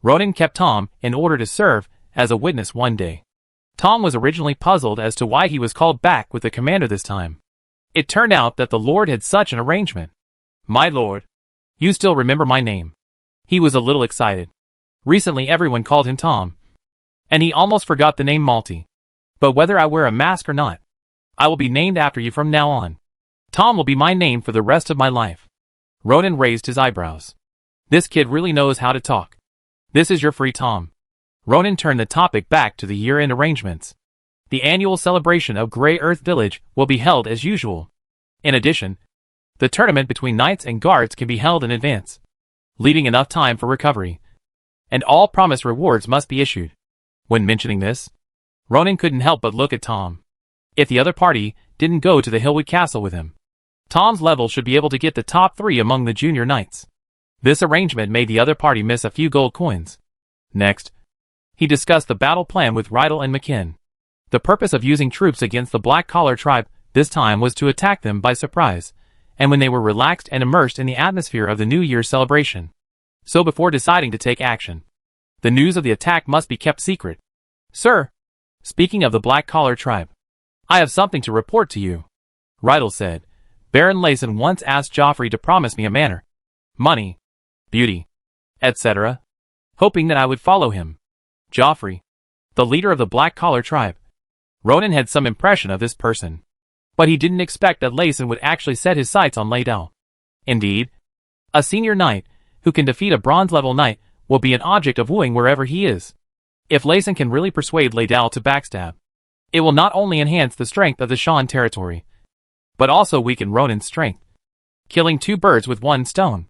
Ronan kept Tom in order to serve as a witness one day. Tom was originally puzzled as to why he was called back with the commander this time. It turned out that the Lord had such an arrangement. My lord, you still remember my name. He was a little excited. Recently everyone called him Tom, and he almost forgot the name Malty. But whether I wear a mask or not, I will be named after you from now on. Tom will be my name for the rest of my life. Ronan raised his eyebrows. This kid really knows how to talk. This is your free Tom. Ronan turned the topic back to the year-end arrangements. The annual celebration of Grey Earth Village will be held as usual. In addition, the tournament between knights and guards can be held in advance, leaving enough time for recovery. And all promised rewards must be issued. When mentioning this, Ronan couldn't help but look at Tom. If the other party didn't go to the Hillwood Castle with him, Tom's level should be able to get the top 3 among the junior knights. This arrangement made the other party miss a few gold coins. Next, he discussed the battle plan with Rydal and McKinn. The purpose of using troops against the Black Collar tribe this time was to attack them by surprise, and when they were relaxed and immersed in the atmosphere of the New Year's celebration. So before deciding to take action, the news of the attack must be kept secret. Sir, speaking of the Black Collar tribe, I have something to report to you. Rydal said, Baron Layson once asked Joffrey to promise me a manor, money, beauty, etc., hoping that I would follow him. Joffrey, the leader of the Black Collar tribe. Ronan had some impression of this person, but he didn't expect that Layson would actually set his sights on Laydell. Indeed, a senior knight who can defeat a bronze-level knight will be an object of wooing wherever he is. If Layson can really persuade Laydell to backstab, it will not only enhance the strength of the Shan territory, but also weaken Ronan's strength, killing 2 birds with 1 stone.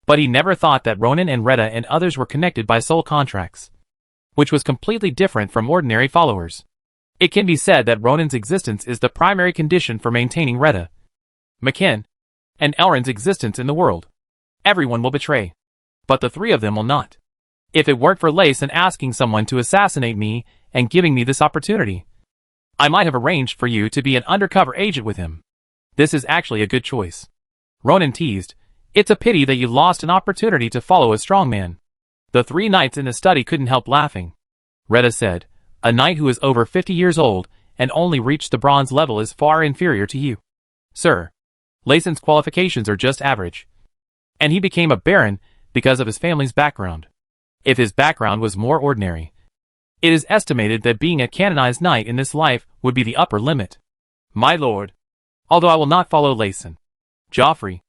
But he never thought that Ronan and Retta and others were connected by soul contracts, which was completely different from ordinary followers. It can be said that Ronan's existence is the primary condition for maintaining Retta, McKin, and Elrond's existence in the world. Everyone will betray, but the three of them will not. If it weren't for Layson asking someone to assassinate me and giving me this opportunity, I might have arranged for you to be an undercover agent with him. This is actually a good choice. Ronan teased, "It's a pity that you lost an opportunity to follow a strong man." The three knights in the study couldn't help laughing. Retta said, "A knight who is over 50 years old and only reached the bronze level is far inferior to you, sir. Layson's qualifications are just average. And he became a baron because of his family's background. If his background was more ordinary, it is estimated that being a canonized knight in this life would be the upper limit. My lord, although I will not follow Layson, Joffrey,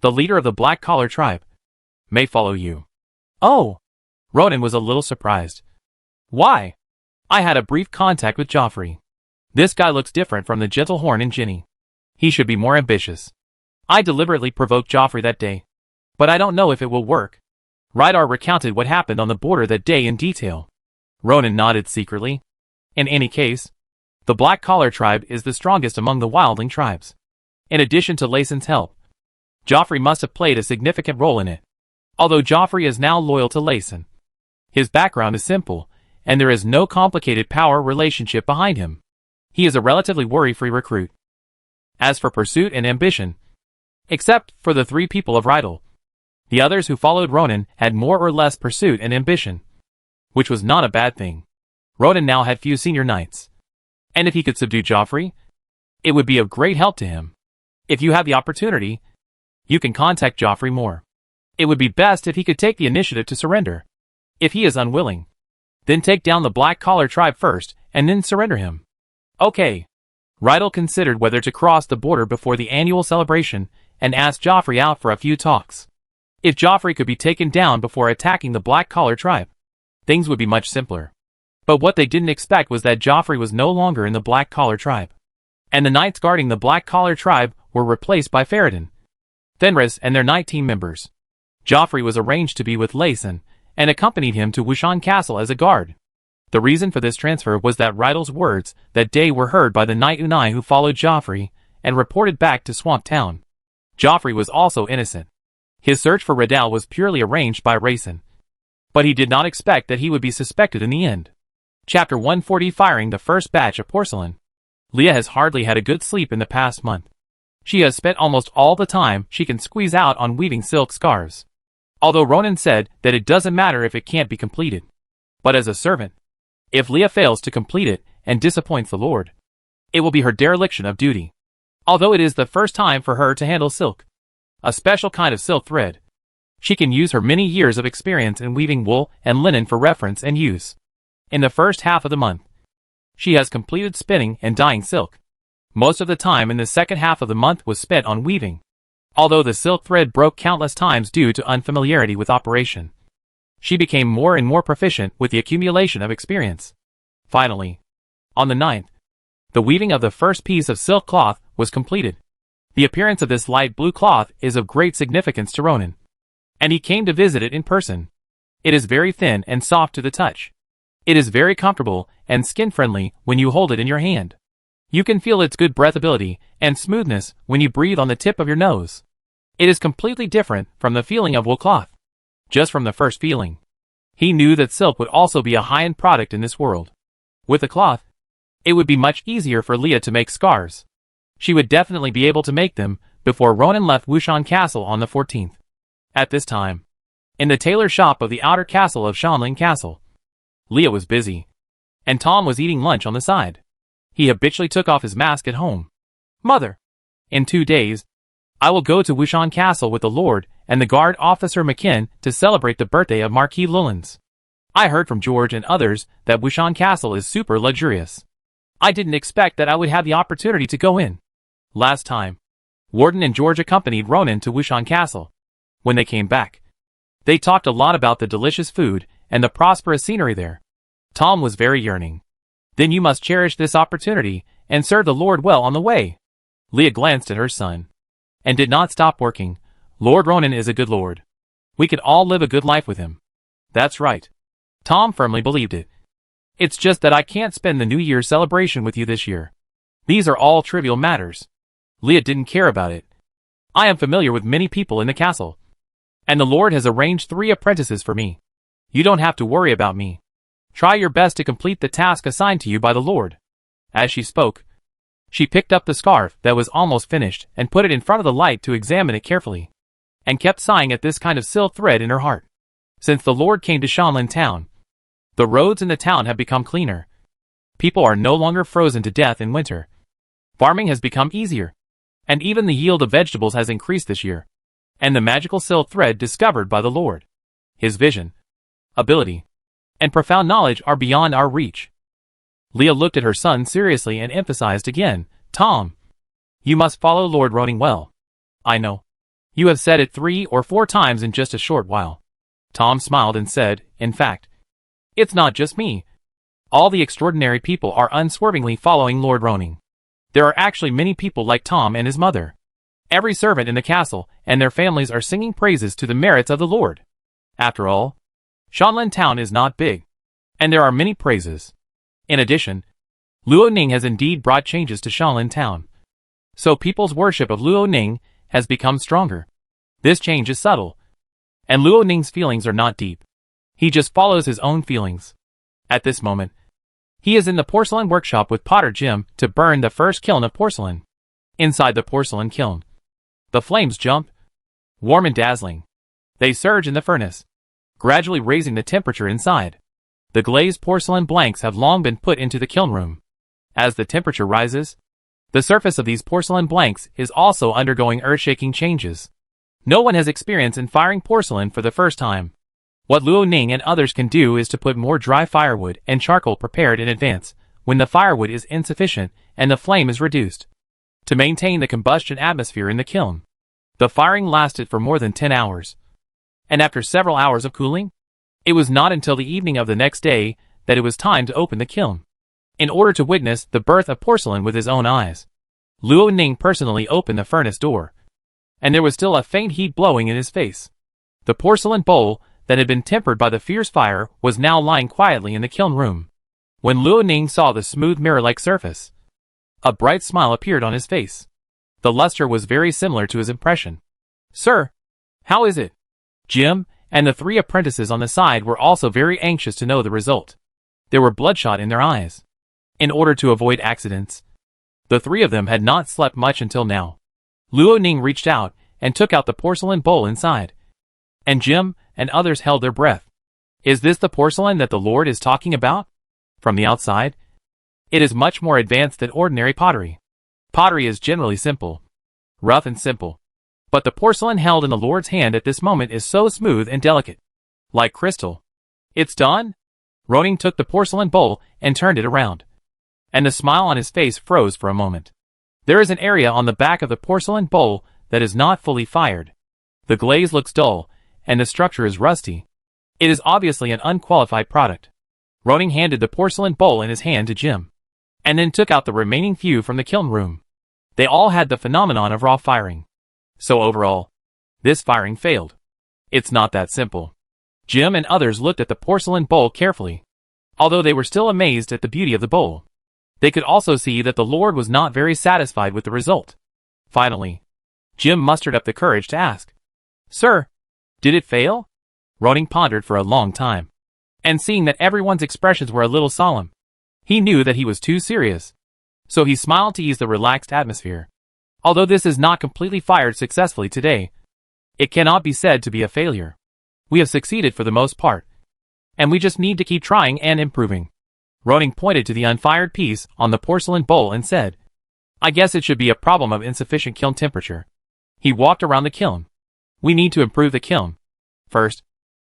the leader of the black-collar tribe, may follow you." "Oh!" Ronan was a little surprised. "Why?" "I had a brief contact with Joffrey. This guy looks different from the gentle Horn and Ginny. He should be more ambitious. I deliberately provoked Joffrey that day, but I don't know if it will work." Rydar recounted what happened on the border that day in detail. Ronan nodded secretly. In any case, the black-collar tribe is the strongest among the wildling tribes. In addition to Layson's help, Joffrey must have played a significant role in it. Although Joffrey is now loyal to Layson, his background is simple, and there is no complicated power relationship behind him. He is a relatively worry-free recruit. As for pursuit and ambition, except for the three people of Rydal, the others who followed Ronan had more or less pursuit and ambition, which was not a bad thing. Ronan now had few senior knights, and if he could subdue Joffrey, it would be of great help to him. If you have the opportunity, you can contact Joffrey more. It would be best if he could take the initiative to surrender. If he is unwilling, then take down the black-collar tribe first, and then surrender him. Okay. Rydal considered whether to cross the border before the annual celebration, and asked Joffrey out for a few talks. If Joffrey could be taken down before attacking the black-collar tribe, things would be much simpler. But what they didn't expect was that Joffrey was no longer in the black-collar tribe, and the knights guarding the black-collar tribe were replaced by Farad'n, Fenris and their knight team members. Joffrey was arranged to be with Layson, and accompanied him to Wushan Castle as a guard. The reason for this transfer was that Rydal's words that day were heard by the Knight Unai who followed Joffrey, and reported back to Swamp Town. Joffrey was also innocent. His search for Rydal was purely arranged by Rayson, but he did not expect that he would be suspected in the end. Chapter 140 Firing the First Batch of Porcelain. Leah has hardly had a good sleep in the past month. She has spent almost all the time she can squeeze out on weaving silk scarves. Although Ronan said that it doesn't matter if it can't be completed. But as a servant, if Leah fails to complete it and disappoints the Lord, it will be her dereliction of duty. Although it is the first time for her to handle silk, a special kind of silk thread, she can use her many years of experience in weaving wool and linen for reference and use. In the first half of the month, she has completed spinning and dyeing silk. Most of the time in the second half of the month was spent on weaving, although the silk thread broke countless times due to unfamiliarity with operation. She became more and more proficient with the accumulation of experience. Finally, on the 9th, the weaving of the first piece of silk cloth was completed. The appearance of this light blue cloth is of great significance to Ronan, and he came to visit it in person. It is very thin and soft to the touch. It is very comfortable and skin-friendly when you hold it in your hand. You can feel its good breathability and smoothness when you breathe on the tip of your nose. It is completely different from the feeling of wool cloth. Just from the first feeling, he knew that silk would also be a high-end product in this world. With the cloth, it would be much easier for Leah to make scarves. She would definitely be able to make them before Ronan left Wushan Castle on the 14th. At this time, in the tailor shop of the outer castle of Shanling Castle, Leah was busy, and Tom was eating lunch on the side. He habitually took off his mask at home. "Mother, in 2 days, I will go to Wushan Castle with the Lord and the guard officer McKin to celebrate the birthday of Marquis Lullins. I heard from George and others that Wushan Castle is super luxurious. I didn't expect that I would have the opportunity to go in." Last time, Warden and George accompanied Ronan to Wushan Castle. When they came back, they talked a lot about the delicious food and the prosperous scenery there. Tom was very yearning. "Then you must cherish this opportunity and serve the Lord well on the way." Leah glanced at her son, and did not stop working. "Lord Ronan is a good lord. We could all live a good life with him. That's right. Tom firmly believed it. It's just that I can't spend the New Year's celebration with you this year. These are all trivial matters. Leah didn't care about it. I am familiar with many people in the castle. And the Lord has arranged 3 apprentices for me. You don't have to worry about me. Try your best to complete the task assigned to you by the Lord. As she spoke, she picked up the scarf that was almost finished and put it in front of the light to examine it carefully, and kept sighing at this kind of silk thread in her heart. Since the Lord came to Shanlin Town, the roads in the town have become cleaner. People are no longer frozen to death in winter. Farming has become easier, and even the yield of vegetables has increased this year. And the magical silk thread discovered by the Lord, his vision, ability, and profound knowledge are beyond our reach. Leah looked at her son seriously and emphasized again, Tom, you must follow Lord Roning well. I know. You have said it 3 or 4 times in just a short while. Tom smiled and said, in fact, it's not just me. All the extraordinary people are unswervingly following Lord Roning. There are actually many people like Tom and his mother. Every servant in the castle and their families are singing praises to the merits of the Lord. After all, Shanlin Town is not big, and there are many praises. In addition, Luo Ning has indeed brought changes to Shanlin Town. So people's worship of Luo Ning has become stronger. This change is subtle, and Luo Ning's feelings are not deep. He just follows his own feelings. At this moment, he is in the porcelain workshop with Potter Jim to burn the first kiln of porcelain. Inside the porcelain kiln, the flames jump, warm and dazzling. They surge in the furnace, gradually raising the temperature inside. The glazed porcelain blanks have long been put into the kiln room. As the temperature rises, the surface of these porcelain blanks is also undergoing earth-shaking changes. No one has experience in firing porcelain for the first time. What Luo Ning and others can do is to put more dry firewood and charcoal prepared in advance, when the firewood is insufficient and the flame is reduced, to maintain the combustion atmosphere in the kiln. The firing lasted for more than 10 hours. And after several hours of cooling, it was not until the evening of the next day that it was time to open the kiln, in order to witness the birth of porcelain with his own eyes. Luo Ning personally opened the furnace door, and there was still a faint heat blowing in his face. The porcelain bowl that had been tempered by the fierce fire was now lying quietly in the kiln room. When Luo Ning saw the smooth mirror-like surface, a bright smile appeared on his face. The luster was very similar to his impression. Sir, how is it? Jim and the 3 apprentices on the side were also very anxious to know the result. They were bloodshot in their eyes. In order to avoid accidents, the 3 of them had not slept much until now. Luo Ning reached out and took out the porcelain bowl inside, and Jim and others held their breath. Is this the porcelain that the Lord is talking about? From the outside, it is much more advanced than ordinary pottery. Pottery is generally simple, rough and simple. But the porcelain held in the Lord's hand at this moment is so smooth and delicate, like crystal. It's done? Roning took the porcelain bowl and turned it around, and the smile on his face froze for a moment. There is an area on the back of the porcelain bowl that is not fully fired. The glaze looks dull, and the structure is rusty. It is obviously an unqualified product. Roning handed the porcelain bowl in his hand to Jim, and then took out the remaining few from the kiln room. They all had the phenomenon of raw firing. So overall, this firing failed. It's not that simple. Jim and others looked at the porcelain bowl carefully. Although they were still amazed at the beauty of the bowl, they could also see that the Lord was not very satisfied with the result. Finally, Jim mustered up the courage to ask, Sir, did it fail? Roning pondered for a long time, and seeing that everyone's expressions were a little solemn, he knew that he was too serious. So he smiled to ease the relaxed atmosphere. Although this is not completely fired successfully today, it cannot be said to be a failure. We have succeeded for the most part, and we just need to keep trying and improving. Roning pointed to the unfired piece on the porcelain bowl and said, I guess it should be a problem of insufficient kiln temperature. He walked around the kiln. We need to improve the kiln. First,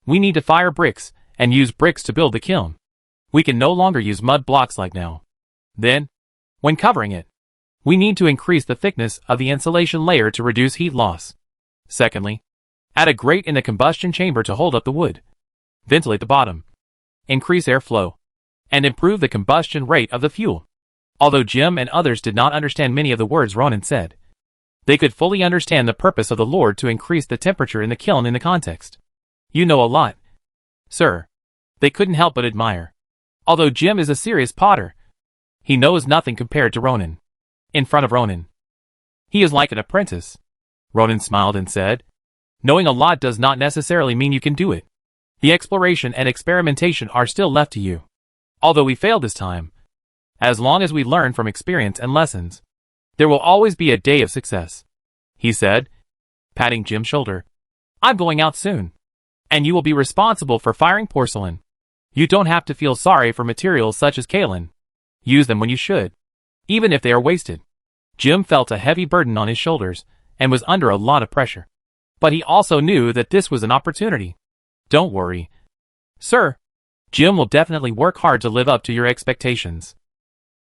we need to fire bricks and use bricks to build the kiln. We can no longer use mud blocks like now. Then, when covering it, we need to increase the thickness of the insulation layer to reduce heat loss. Secondly, add a grate in the combustion chamber to hold up the wood. Ventilate the bottom. Increase airflow, and improve the combustion rate of the fuel. Although Jim and others did not understand many of the words Ronan said, they could fully understand the purpose of the Lord to increase the temperature in the kiln in the context. You know a lot, sir. They couldn't help but admire. Although Jim is a serious potter, he knows nothing compared to Ronan. In front of Ronan, he is like an apprentice. Ronan smiled and said, knowing a lot does not necessarily mean you can do it. The exploration and experimentation are still left to you. Although we failed this time, as long as we learn from experience and lessons, there will always be a day of success, he said, patting Jim's shoulder. I'm going out soon, and you will be responsible for firing porcelain. You don't have to feel sorry for materials such as kaolin. Use them when you should, even if they are wasted. Jim felt a heavy burden on his shoulders and was under a lot of pressure. But he also knew that this was an opportunity. Don't worry, sir. Jim will definitely work hard to live up to your expectations.